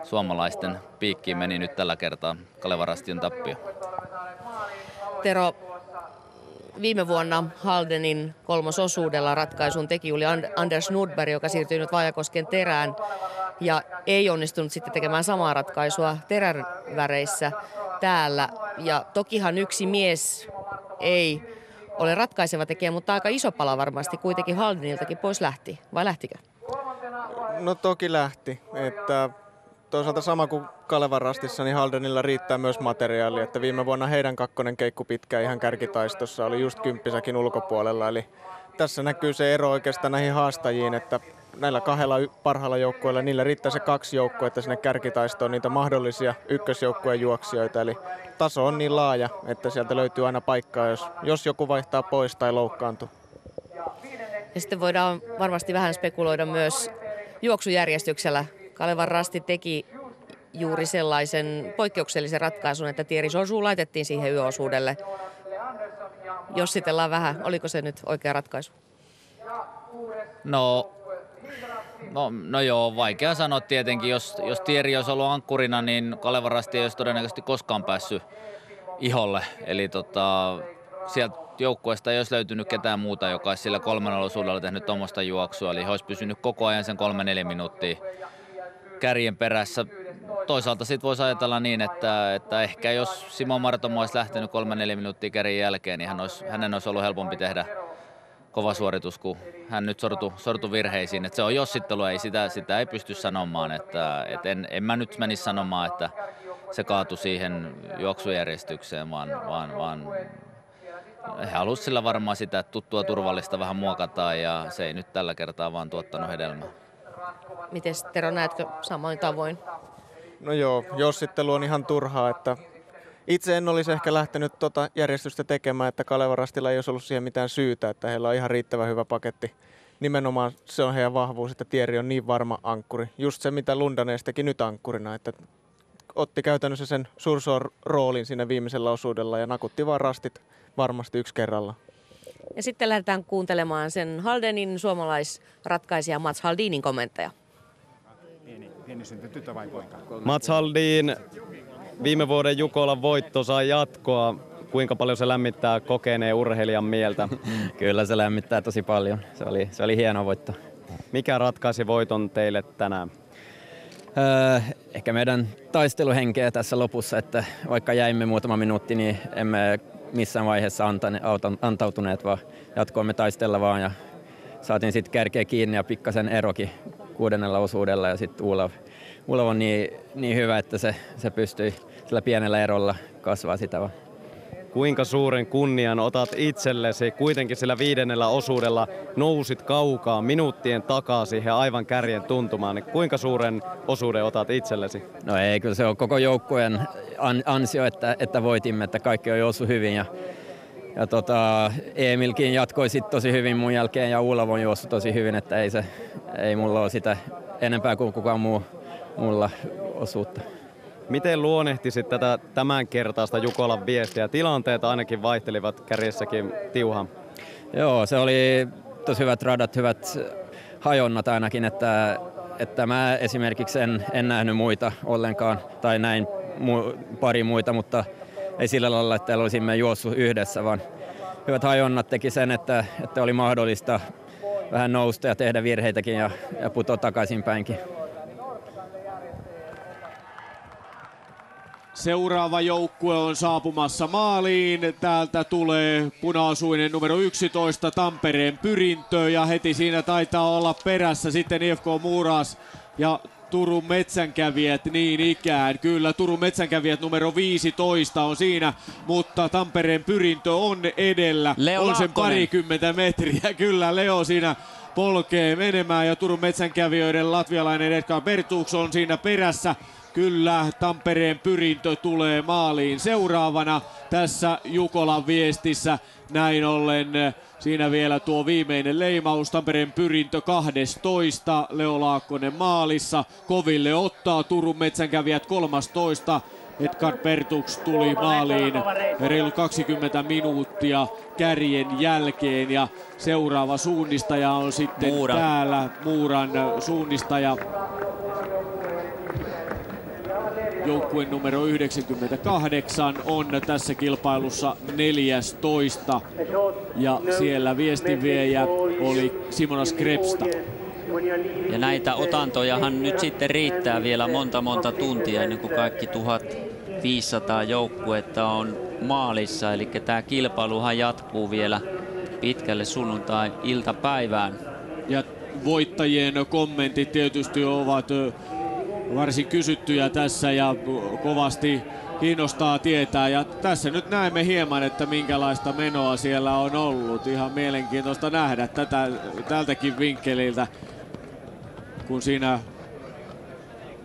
S14: suomalaisten piikkiin meni nyt tällä kertaa Kalevan Rastin tappio.
S1: Tero, viime vuonna Haldenin kolmososuudella ratkaisun teki Juli Anders Nordberg, joka siirtyi nyt Vaajakosken Terään ja ei onnistunut sitten tekemään samaa ratkaisua teränväreissä täällä. Ja tokihan yksi mies ei ole ratkaiseva tekijä, mutta aika iso pala varmasti kuitenkin Haldeniltakin pois lähti. Vai lähtikö?
S2: No toki lähti. Että toisaalta sama kuin Kalevan Rastissa, niin Haldenilla riittää myös materiaalia. Että viime vuonna heidän 2. keikku pitkä ihan kärkitaistossa oli just 10 ulkopuolella. Eli tässä näkyy se ero oikeastaan näihin haastajiin, että näillä 2 parhaalla joukkueella niillä riittää se 2 joukkuetta sinne kärkitaistoon, niitä mahdollisia ykkösjoukkueen juoksijoita. Eli taso on niin laaja, että sieltä löytyy aina paikkaa, jos joku vaihtaa pois tai loukkaantuu.
S1: Ja sitten voidaan varmasti vähän spekuloida myös juoksujärjestyksellä. Kalevan Rasti teki juuri sellaisen poikkeuksellisen ratkaisun, että Thierry Josu laitettiin siihen yöosuudelle. Jossitellaan vähän, oliko se nyt oikea ratkaisu?
S14: No joo, vaikea sanoa tietenkin. Jos Thierry olisi ollut ankkurina, niin Kalevan Rasti ei olisi todennäköisesti koskaan päässyt iholle. Eli sieltä joukkueesta ei olisi löytynyt ketään muuta, joka olisi sillä 3 osuudella tehnyt tuommoista juoksua. Eli he olisi pysynyt koko ajan sen 3-4 minuuttia kärjen perässä. Toisaalta sitten voisi ajatella niin, että ehkä jos Simo Martomo olisi lähtenyt 3-4 minuuttia kärjen jälkeen, niin hänen olisi ollut helpompi tehdä kova suoritus, kun hän nyt sortui virheisiin. Et se on jossittelu, sitä ei pysty sanomaan. En mä nyt menisi sanomaan, että se kaatui siihen juoksujärjestykseen, vaan he halusivat sillä varmaan sitä, että tuttua turvallista vähän muokataan ja se ei nyt tällä kertaa vaan tuottanut hedelmää.
S1: Miten Tero, näetkö samoin tavoin?
S2: No joo, jossittelu on ihan turhaa, että itse en olisi ehkä lähtenyt järjestystä tekemään, että Kalevan Rastilla ei olisi ollut siihen mitään syytä, että heillä on ihan riittävän hyvä paketti. Nimenomaan se on heidän vahvuus, että Thierry on niin varma ankkuri. Just se, mitä Lundanes teki nyt ankkurina, että otti käytännössä sen Sursoon roolin siinä viimeisellä osuudella ja nakutti vaan rastit varmasti yksi kerralla.
S1: Ja sitten lähdetään kuuntelemaan sen Haldenin suomalaisratkaisija Mats Haldinin kommentteja.
S4: Mats Haldin, viime vuoden Jukolan voitto sai jatkoa. Kuinka paljon se lämmittää kokeneen urheilijan mieltä?
S15: Kyllä se lämmittää tosi paljon. Se oli hieno voitto.
S4: Mikä ratkaisi voiton teille tänään?
S15: Ehkä meidän taisteluhenkeä tässä lopussa, että vaikka jäimme muutama minuutti, niin emme missään vaiheessa antautuneet, vaan jatkoimme taistella vaan ja saatiin sitten kärkeä kiinni ja pikkasen erokin 6. osuudella ja sitten Ulov on niin hyvä, että se pystyi sillä pienellä erolla kasvaa sitä vaan.
S4: Kuinka suuren kunnian otat itsellesi? Kuitenkin sillä 5. osuudella nousit kaukaa minuuttien takaa siihen aivan kärjen tuntumaan. Niin kuinka suuren osuuden otat itsellesi?
S15: No ei, kyllä se on koko joukkueen ansio, että voitimme, että kaikki on juossut hyvin. Ja Emilkin jatkoi sitten tosi hyvin mun jälkeen ja Ulov on juossut tosi hyvin, että ei mulla ole sitä enempää kuin kukaan muu mulla osuutta.
S4: Miten luonnehtisit tätä tämänkertaista Jukolan viestiä? Tilanteet ainakin vaihtelivat kärjessäkin tiuhaan.
S15: Joo, se oli tosi hyvät radat, hyvät hajonnat ainakin, että mä esimerkiksi en nähnyt muita ollenkaan, tai näin pari muita, mutta ei sillä lailla, että olisimme juossut yhdessä, vaan hyvät hajonnat teki sen, että oli mahdollista vähän nousta ja tehdä virheitäkin ja putoa takaisinpäinkin.
S10: Seuraava joukkue on saapumassa maaliin. Täältä tulee punaisuinen numero 11 Tampereen Pyrintö ja heti siinä taitaa olla perässä sitten IFK Muuraas ja Turun Metsänkävijät niin ikään. Kyllä Turun Metsänkävijät numero 15 on siinä, mutta Tampereen Pyrintö on edellä.
S9: Leo
S10: on sen
S9: Laakkonen.
S10: parikymmentä metriä. Kyllä Leo siinä polkee menemään ja Turun Metsänkävijöiden latvialainen Edgar Bertuks on siinä perässä. Kyllä Tampereen Pyrintö tulee maaliin seuraavana tässä Jukolan viestissä. Näin ollen siinä vielä tuo viimeinen leimaus. Tampereen Pyrintö 12. Leo Laakkonen maalissa. Koville ottaa Turun Metsänkävijät 13. Edgar Bertuks tuli maaliin reilu 20 minuuttia kärjen jälkeen ja seuraava suunnistaja on sitten täällä. Muuran suunnistaja. Joukkue numero 98 on tässä kilpailussa 14 ja siellä viestinviejä oli Simonas Krepsta.
S9: Ja näitä otantojahan nyt sitten riittää vielä monta tuntia ennen kuin kaikki 1500 joukkuetta on maalissa. Eli tämä kilpailuhan jatkuu vielä pitkälle sunnuntai-iltapäivään.
S10: Ja voittajien kommentit tietysti ovat varsin kysyttyjä tässä ja kovasti kiinnostaa tietää. Ja tässä nyt näemme hieman, että minkälaista menoa siellä on ollut. Ihan mielenkiintoista nähdä tältäkin vinkkeliltä, kun siinä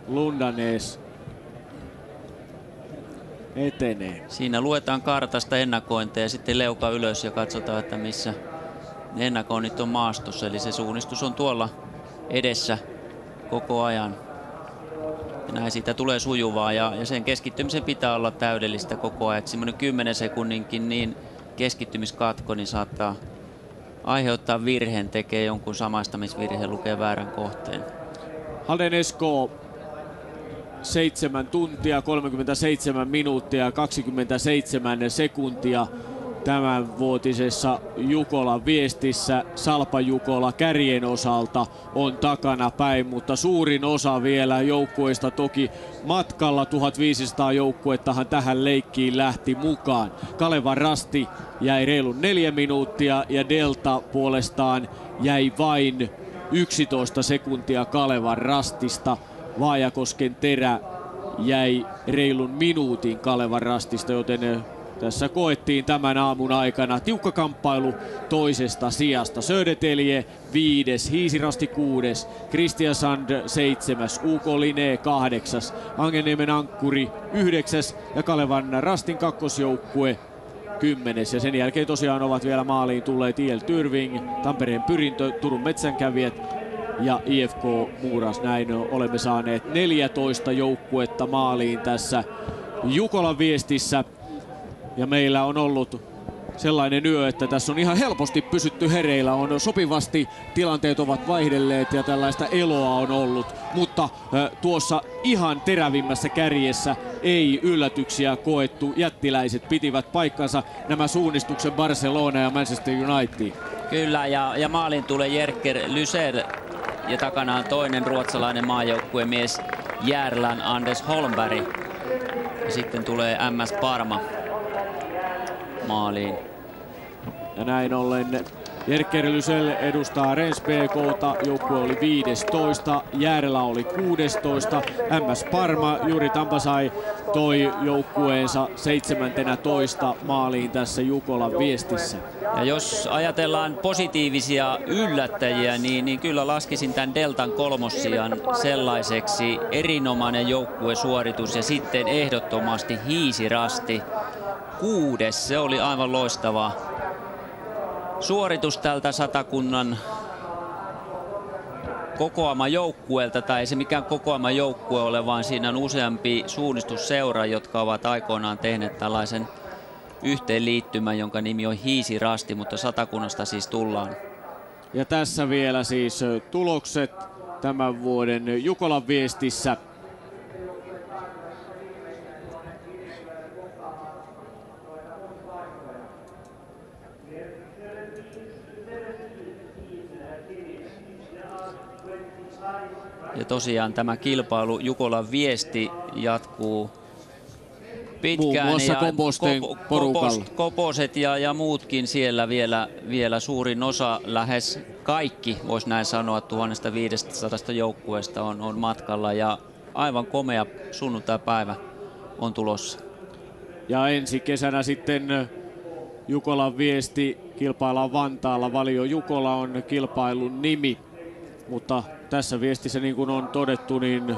S10: Lundanes etenee.
S9: Siinä luetaan kartasta ennakointeja ja sitten leuka ylös ja katsotaan, että missä ne ennakoinnit on maastossa. Eli se suunnistus on tuolla edessä koko ajan. Ja näin siitä tulee sujuvaa ja sen keskittymisen pitää olla täydellistä koko ajan. Semmoinen 10 sekunninkin niin keskittymiskatko niin saattaa aiheuttaa virheen, tekee jonkun samaistamisvirheen, lukee väärän kohteen.
S10: Halden Esko 7 tuntia, 37 minuuttia, 27 sekuntia tämänvuotisessa Jukolan viestissä. Salpa Jukola kärjen osalta on takana päin, mutta suurin osa vielä joukkueista toki matkalla. 1500 joukkuettahan tähän leikkiin lähti mukaan. Kalevan Rasti jäi reilun 4 minuuttia ja Delta puolestaan jäi vain 11 sekuntia Kalevan Rastista. Vaajakosken Terä jäi reilun minuutin Kalevan Rastista, joten tässä koettiin tämän aamun aikana tiukka kamppailu toisesta sijasta. Södertelje 5, Hiisirasti 6, Kristiansand 7, UK Linné 8, Angeniemen Ankkuri 9 ja Kalevan Rastin kakkosjoukkue 10. Ja sen jälkeen tosiaan ovat vielä maaliin tulleet IL Tyrving, Tampereen Pyrintö, Turun Metsänkävijät ja IFK Muuraas. Näin olemme saaneet 14 joukkuetta maaliin tässä Jukolan viestissä. Ja meillä on ollut sellainen yö, että tässä on ihan helposti pysytty hereillä. On sopivasti, tilanteet ovat vaihdelleet ja tällaista eloa on ollut. Mutta tuossa ihan terävimmässä kärjessä ei yllätyksiä koettu. Jättiläiset pitivät paikkansa, nämä suunnistuksen Barcelona ja Manchester United.
S9: Kyllä, ja maalin tulee Jerker Lysel ja takana on toinen ruotsalainen maajoukkuemies Järlän Anders Holmberg. Ja sitten tulee MS Parma maaliin.
S10: Ja näin ollen Jerker Lysel edustaa Rens BK:ta, joukkue oli 15, Järlä oli 16, MS Parma, Juri Tampasai toi joukkueensa 17 maaliin tässä Jukolan viestissä.
S9: Ja jos ajatellaan positiivisia yllättäjiä, niin kyllä laskisin tämän Deltan kolmossijan sellaiseksi. Erinomainen joukkuesuoritus ja sitten ehdottomasti Hiisirasti 6. Se oli aivan loistava suoritus tältä Satakunnan kokoama joukkueelta, tai ei se mikään kokoama joukkue ole, vaan siinä on useampi suunnistusseura, jotka ovat aikoinaan tehneet tällaisen yhteenliittymän, jonka nimi on Hiisirasti, mutta Satakunnasta siis tullaan.
S10: Ja tässä vielä siis tulokset tämän vuoden Jukolan viestissä.
S9: Ja tosiaan tämä kilpailu Jukolan viesti jatkuu pitkään.
S10: Muun muassa Koposten porukalla.
S9: Koposet ja muutkin siellä vielä suurin osa, lähes kaikki, voisi näin sanoa, 1500 joukkueesta on matkalla ja aivan komea sunnuntaipäivä on tulossa.
S10: Ja ensi kesänä sitten Jukolan viesti kilpaillaan Vantaalla. Valio Jukola on kilpailun nimi, mutta tässä viestissä, niin kuin on todettu, niin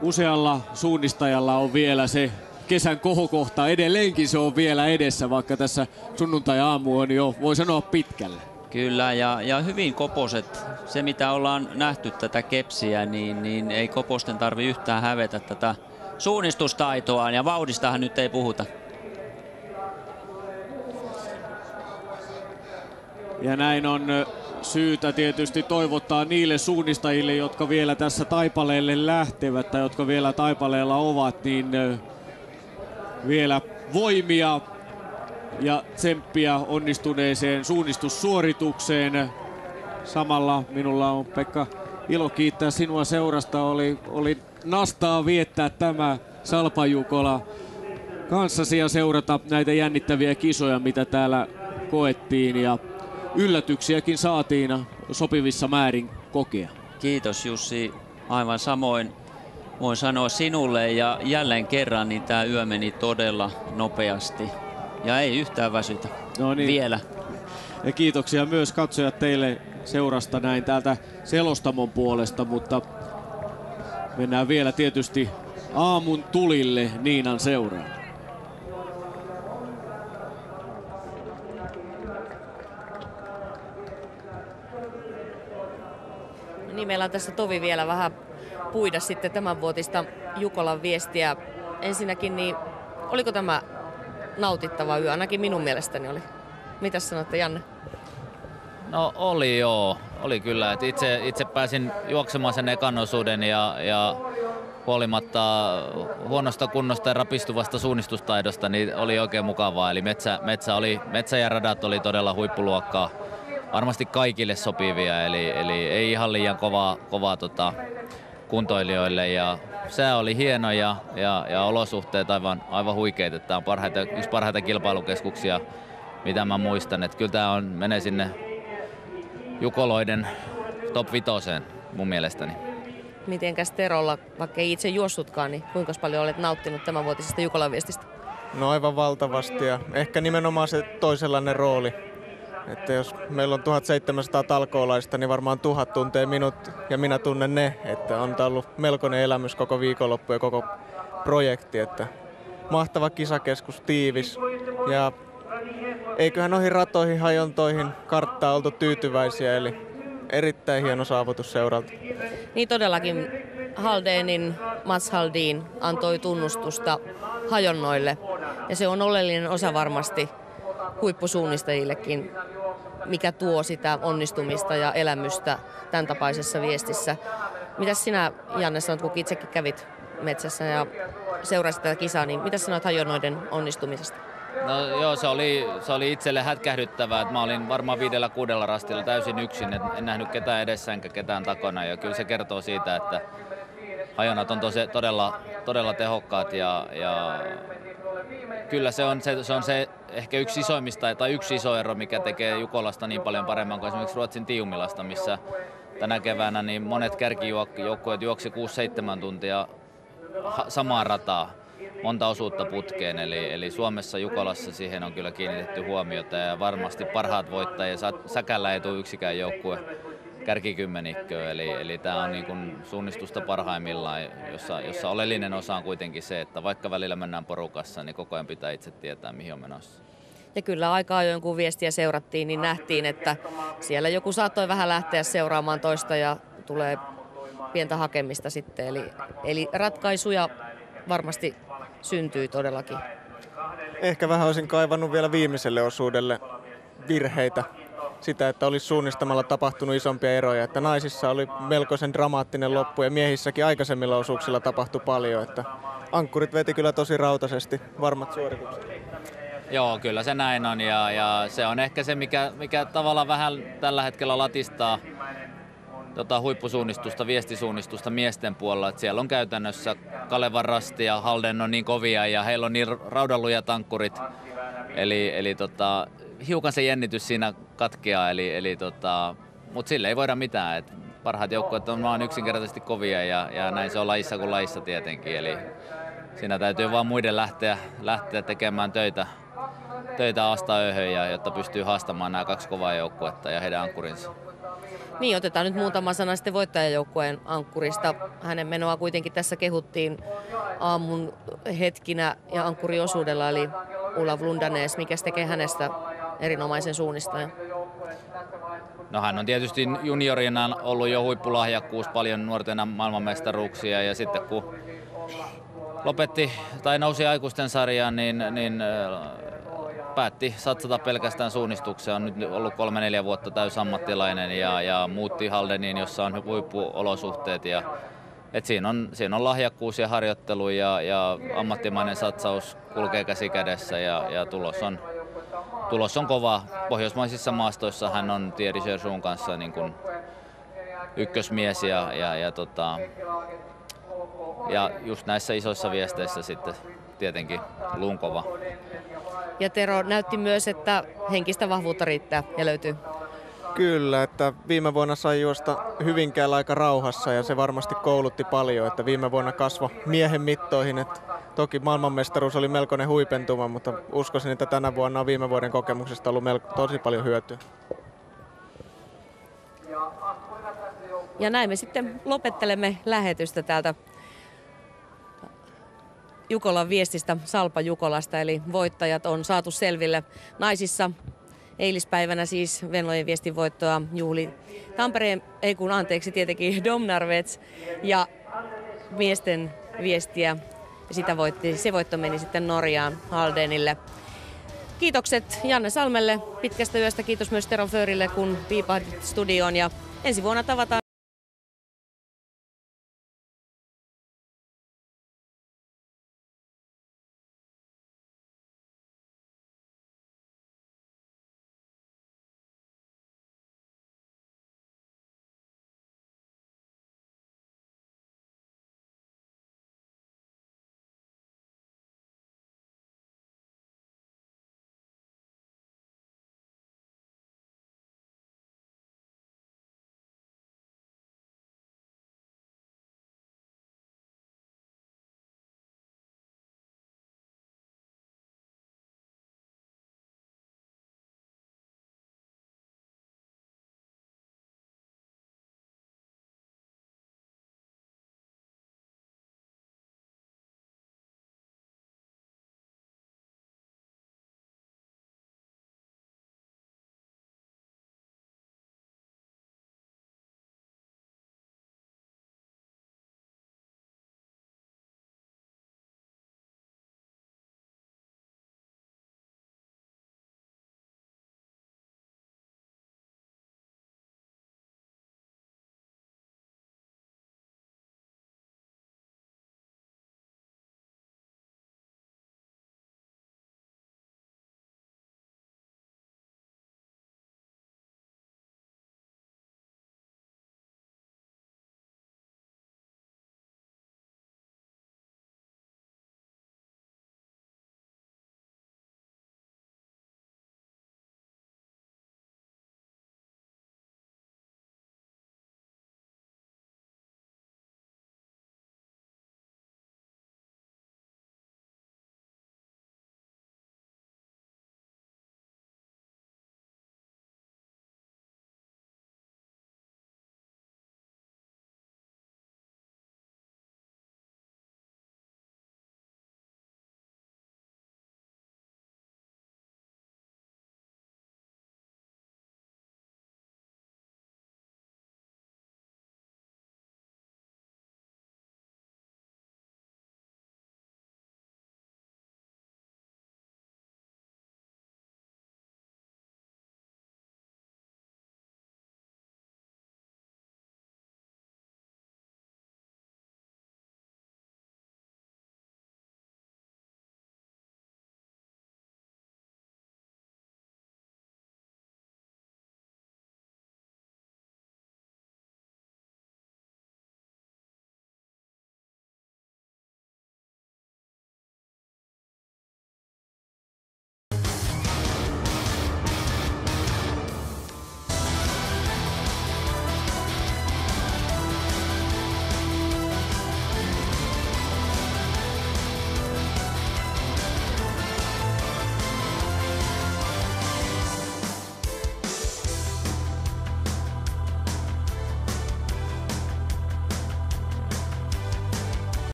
S10: usealla suunnistajalla on vielä se kesän kohokohta. Edelleenkin se on vielä edessä, vaikka tässä sunnuntai-aamu on jo, voi sanoa, pitkällä.
S9: Kyllä, ja hyvin Koposet. Se, mitä ollaan nähty tätä kepsiä, niin ei Koposten tarvi yhtään hävetä tätä suunnistustaitoaan, ja vauhdistahan nyt ei puhuta.
S10: Ja näin on syytä tietysti toivottaa niille suunnistajille, jotka vielä tässä taipaleelle lähtevät tai jotka vielä taipaleella ovat, niin vielä voimia ja tsemppiä onnistuneeseen suunnistussuoritukseen. Samalla minulla on, Pekka, ilo kiittää sinua seurasta. Oli nastaa viettää tämä Salpa Jukola kanssasi ja seurata näitä jännittäviä kisoja, mitä täällä koettiin, ja yllätyksiäkin saatiin sopivissa määrin kokea.
S9: Kiitos Jussi, aivan samoin voin sanoa sinulle, ja jälleen kerran niin tämä yö meni todella nopeasti ja ei yhtään väsytä.
S10: No niin.
S9: Vielä.
S10: Ja kiitoksia myös katsojat teille seurasta näin täältä selostamon puolesta, mutta mennään vielä tietysti aamun tulille Niinan seuraan.
S1: Niin, meillä on tässä tovi vielä vähän puida sitten tämänvuotista Jukolan viestiä. Ensinnäkin, niin oliko tämä nautittava yö? Ainakin minun mielestäni oli. Mitäs sanotte, Janne?
S14: No oli joo, oli kyllä. Et itse pääsin juoksemaan sen ekan osuuden ja huolimatta huonosta kunnosta ja rapistuvasta suunnistustaidosta, niin oli oikein mukavaa. Eli metsä ja radat oli todella huippuluokkaa. Varmasti kaikille sopivia, eli ei ihan liian kovaa kuntoilijoille. Ja sää oli hieno ja olosuhteet aivan huikeita. Tämä on yksi parhaita kilpailukeskuksia, mitä mä muistan. Että kyllä tämä menee sinne Jukoloiden top 5 mun mielestäni.
S1: Mitenkäs Terolla, vaikka ei itse juossutkaan, niin kuinka paljon olet nauttinut tämänvuotisesta Jukolan viestistä?
S2: No aivan valtavasti, ja ehkä nimenomaan se toisenlainen rooli. Että jos meillä on 1700 talkoolaista, niin varmaan 1000 tuntee minut ja minä tunnen ne. Että on ollut melkoinen elämys koko viikonloppu ja koko projekti. Että mahtava kisakeskus, tiivis. Ja eiköhän noihin ratoihin, hajontoihin, karttaan oltu tyytyväisiä. Eli erittäin hieno saavutus seuralta.
S1: Niin todellakin Haldenin Mats Haldin antoi tunnustusta hajonnoille. Ja se on oleellinen osa varmasti huippusuunnistajillekin, mikä tuo sitä onnistumista ja elämystä tämän tapaisessa viestissä. Mitäs sinä, Janne, sanot, kun itsekin kävit metsässä ja seurasit tätä kisaa, niin mitä sanoit hajonnoiden onnistumisesta?
S14: No joo, se oli itselle hätkähdyttävää, että mä olin varmaan 5-6 rastilla täysin yksin, en nähnyt ketään edessä enkä ketään takana, ja kyllä se kertoo siitä, että hajonnat on todella tehokkaat ja kyllä se on se ehkä yksi isoimmista tai yksi iso ero, mikä tekee Jukolasta niin paljon paremman kuin esimerkiksi Ruotsin Tiumilasta, missä tänä keväänä niin monet kärkijoukkueet juoksi 6-7 tuntia samaa rataa, monta osuutta putkeen, eli Suomessa Jukolassa siihen on kyllä kiinnitetty huomiota ja varmasti parhaat voittajia. Säkällä ei tule yksikään joukkue kärkikymmenikköön, eli tämä on niin kuin suunnistusta parhaimmillaan, jossa oleellinen osa on kuitenkin se, että vaikka välillä mennään porukassa, niin koko ajan pitää itse tietää, mihin on menossa.
S1: Ja kyllä aika ajoin, kun viestiä seurattiin, niin nähtiin, että siellä joku saattoi vähän lähteä seuraamaan toista ja tulee pientä hakemista sitten. Eli ratkaisuja varmasti syntyy todellakin.
S2: Ehkä vähän olisin kaivannut vielä viimeiselle osuudelle virheitä. Sitä, että olisi suunnistamalla tapahtunut isompia eroja. Että naisissa oli melkoisen dramaattinen loppu ja miehissäkin aikaisemmilla osuuksilla tapahtui paljon. Että ankkurit veti kyllä tosi rautaisesti varmat suoritukset.
S14: Joo, kyllä se näin on ja se on ehkä se, mikä tavallaan vähän tällä hetkellä latistaa huippusuunnistusta, viestisuunnistusta miesten puolella. Että siellä on käytännössä Kalevan Rasti ja Halden on niin kovia ja heillä on niin raudanlujat ankkurit. Eli hiukan se jännitys siinä katkeaa, mutta sille ei voida mitään. Et parhaat joukkueet on vaan yksinkertaisesti kovia ja näin se on lajissa kuin lajissa tietenkin. Eli siinä täytyy vaan muiden lähteä tekemään töitä asta öhön, jotta pystyy haastamaan nämä kaksi kovaa joukkuetta ja heidän ankkurinsa.
S1: Niin, otetaan nyt muutama sana sitten voittajajoukkueen ankkurista. Hänen menoa kuitenkin tässä kehuttiin aamun hetkinä ja ankkuriosuudella, eli Olav Lundanes. Mikä tekee hänestä erinomaisen suunnistajan?
S14: No hän on tietysti juniorina ollut jo huippulahjakkuus, paljon nuortena maailmanmestaruuksia ja sitten kun lopetti tai nousi aikuisten sarjaan, niin päätti satsata pelkästään suunnistukseen. On nyt ollut 3-4 vuotta täysammattilainen ja muutti Haldeniin, jossa on huippuolosuhteet. Et siinä on lahjakkuus ja harjoittelu ja ammattimainen satsaus kulkee käsi kädessä ja tulos on kova. Pohjoismaisissa maastoissa hän on Thierry Cheuchun kanssa niin kuin ykkösmies ja just näissä isoissa viesteissä sitten tietenkin luunkova.
S1: Ja Tero näytti myös, että henkistä vahvuutta riittää ja löytyy.
S2: Kyllä, että viime vuonna sai juosta Hyvinkäällä aika rauhassa ja se varmasti koulutti paljon, että viime vuonna kasvoi miehen mittoihin. Että toki maailmanmestaruus oli melkoinen huipentuma, mutta uskoisin, että tänä vuonna on viime vuoden kokemuksesta ollut tosi paljon hyötyä.
S1: Ja näin me sitten lopettelemme lähetystä täältä Jukolan viestistä, Salpa Jukolasta, eli voittajat on saatu selville. Naisissa eilispäivänä siis Venlojen viestin voittoa juhli tietenkin Domnarvets ja miesten viestiä. Se voitto meni sitten Norjaan Haldenille. Kiitokset Janne Salmelle pitkästä yöstä, kiitos myös Tero Föörille kun piipahdit studioon ja ensi vuonna tavataan.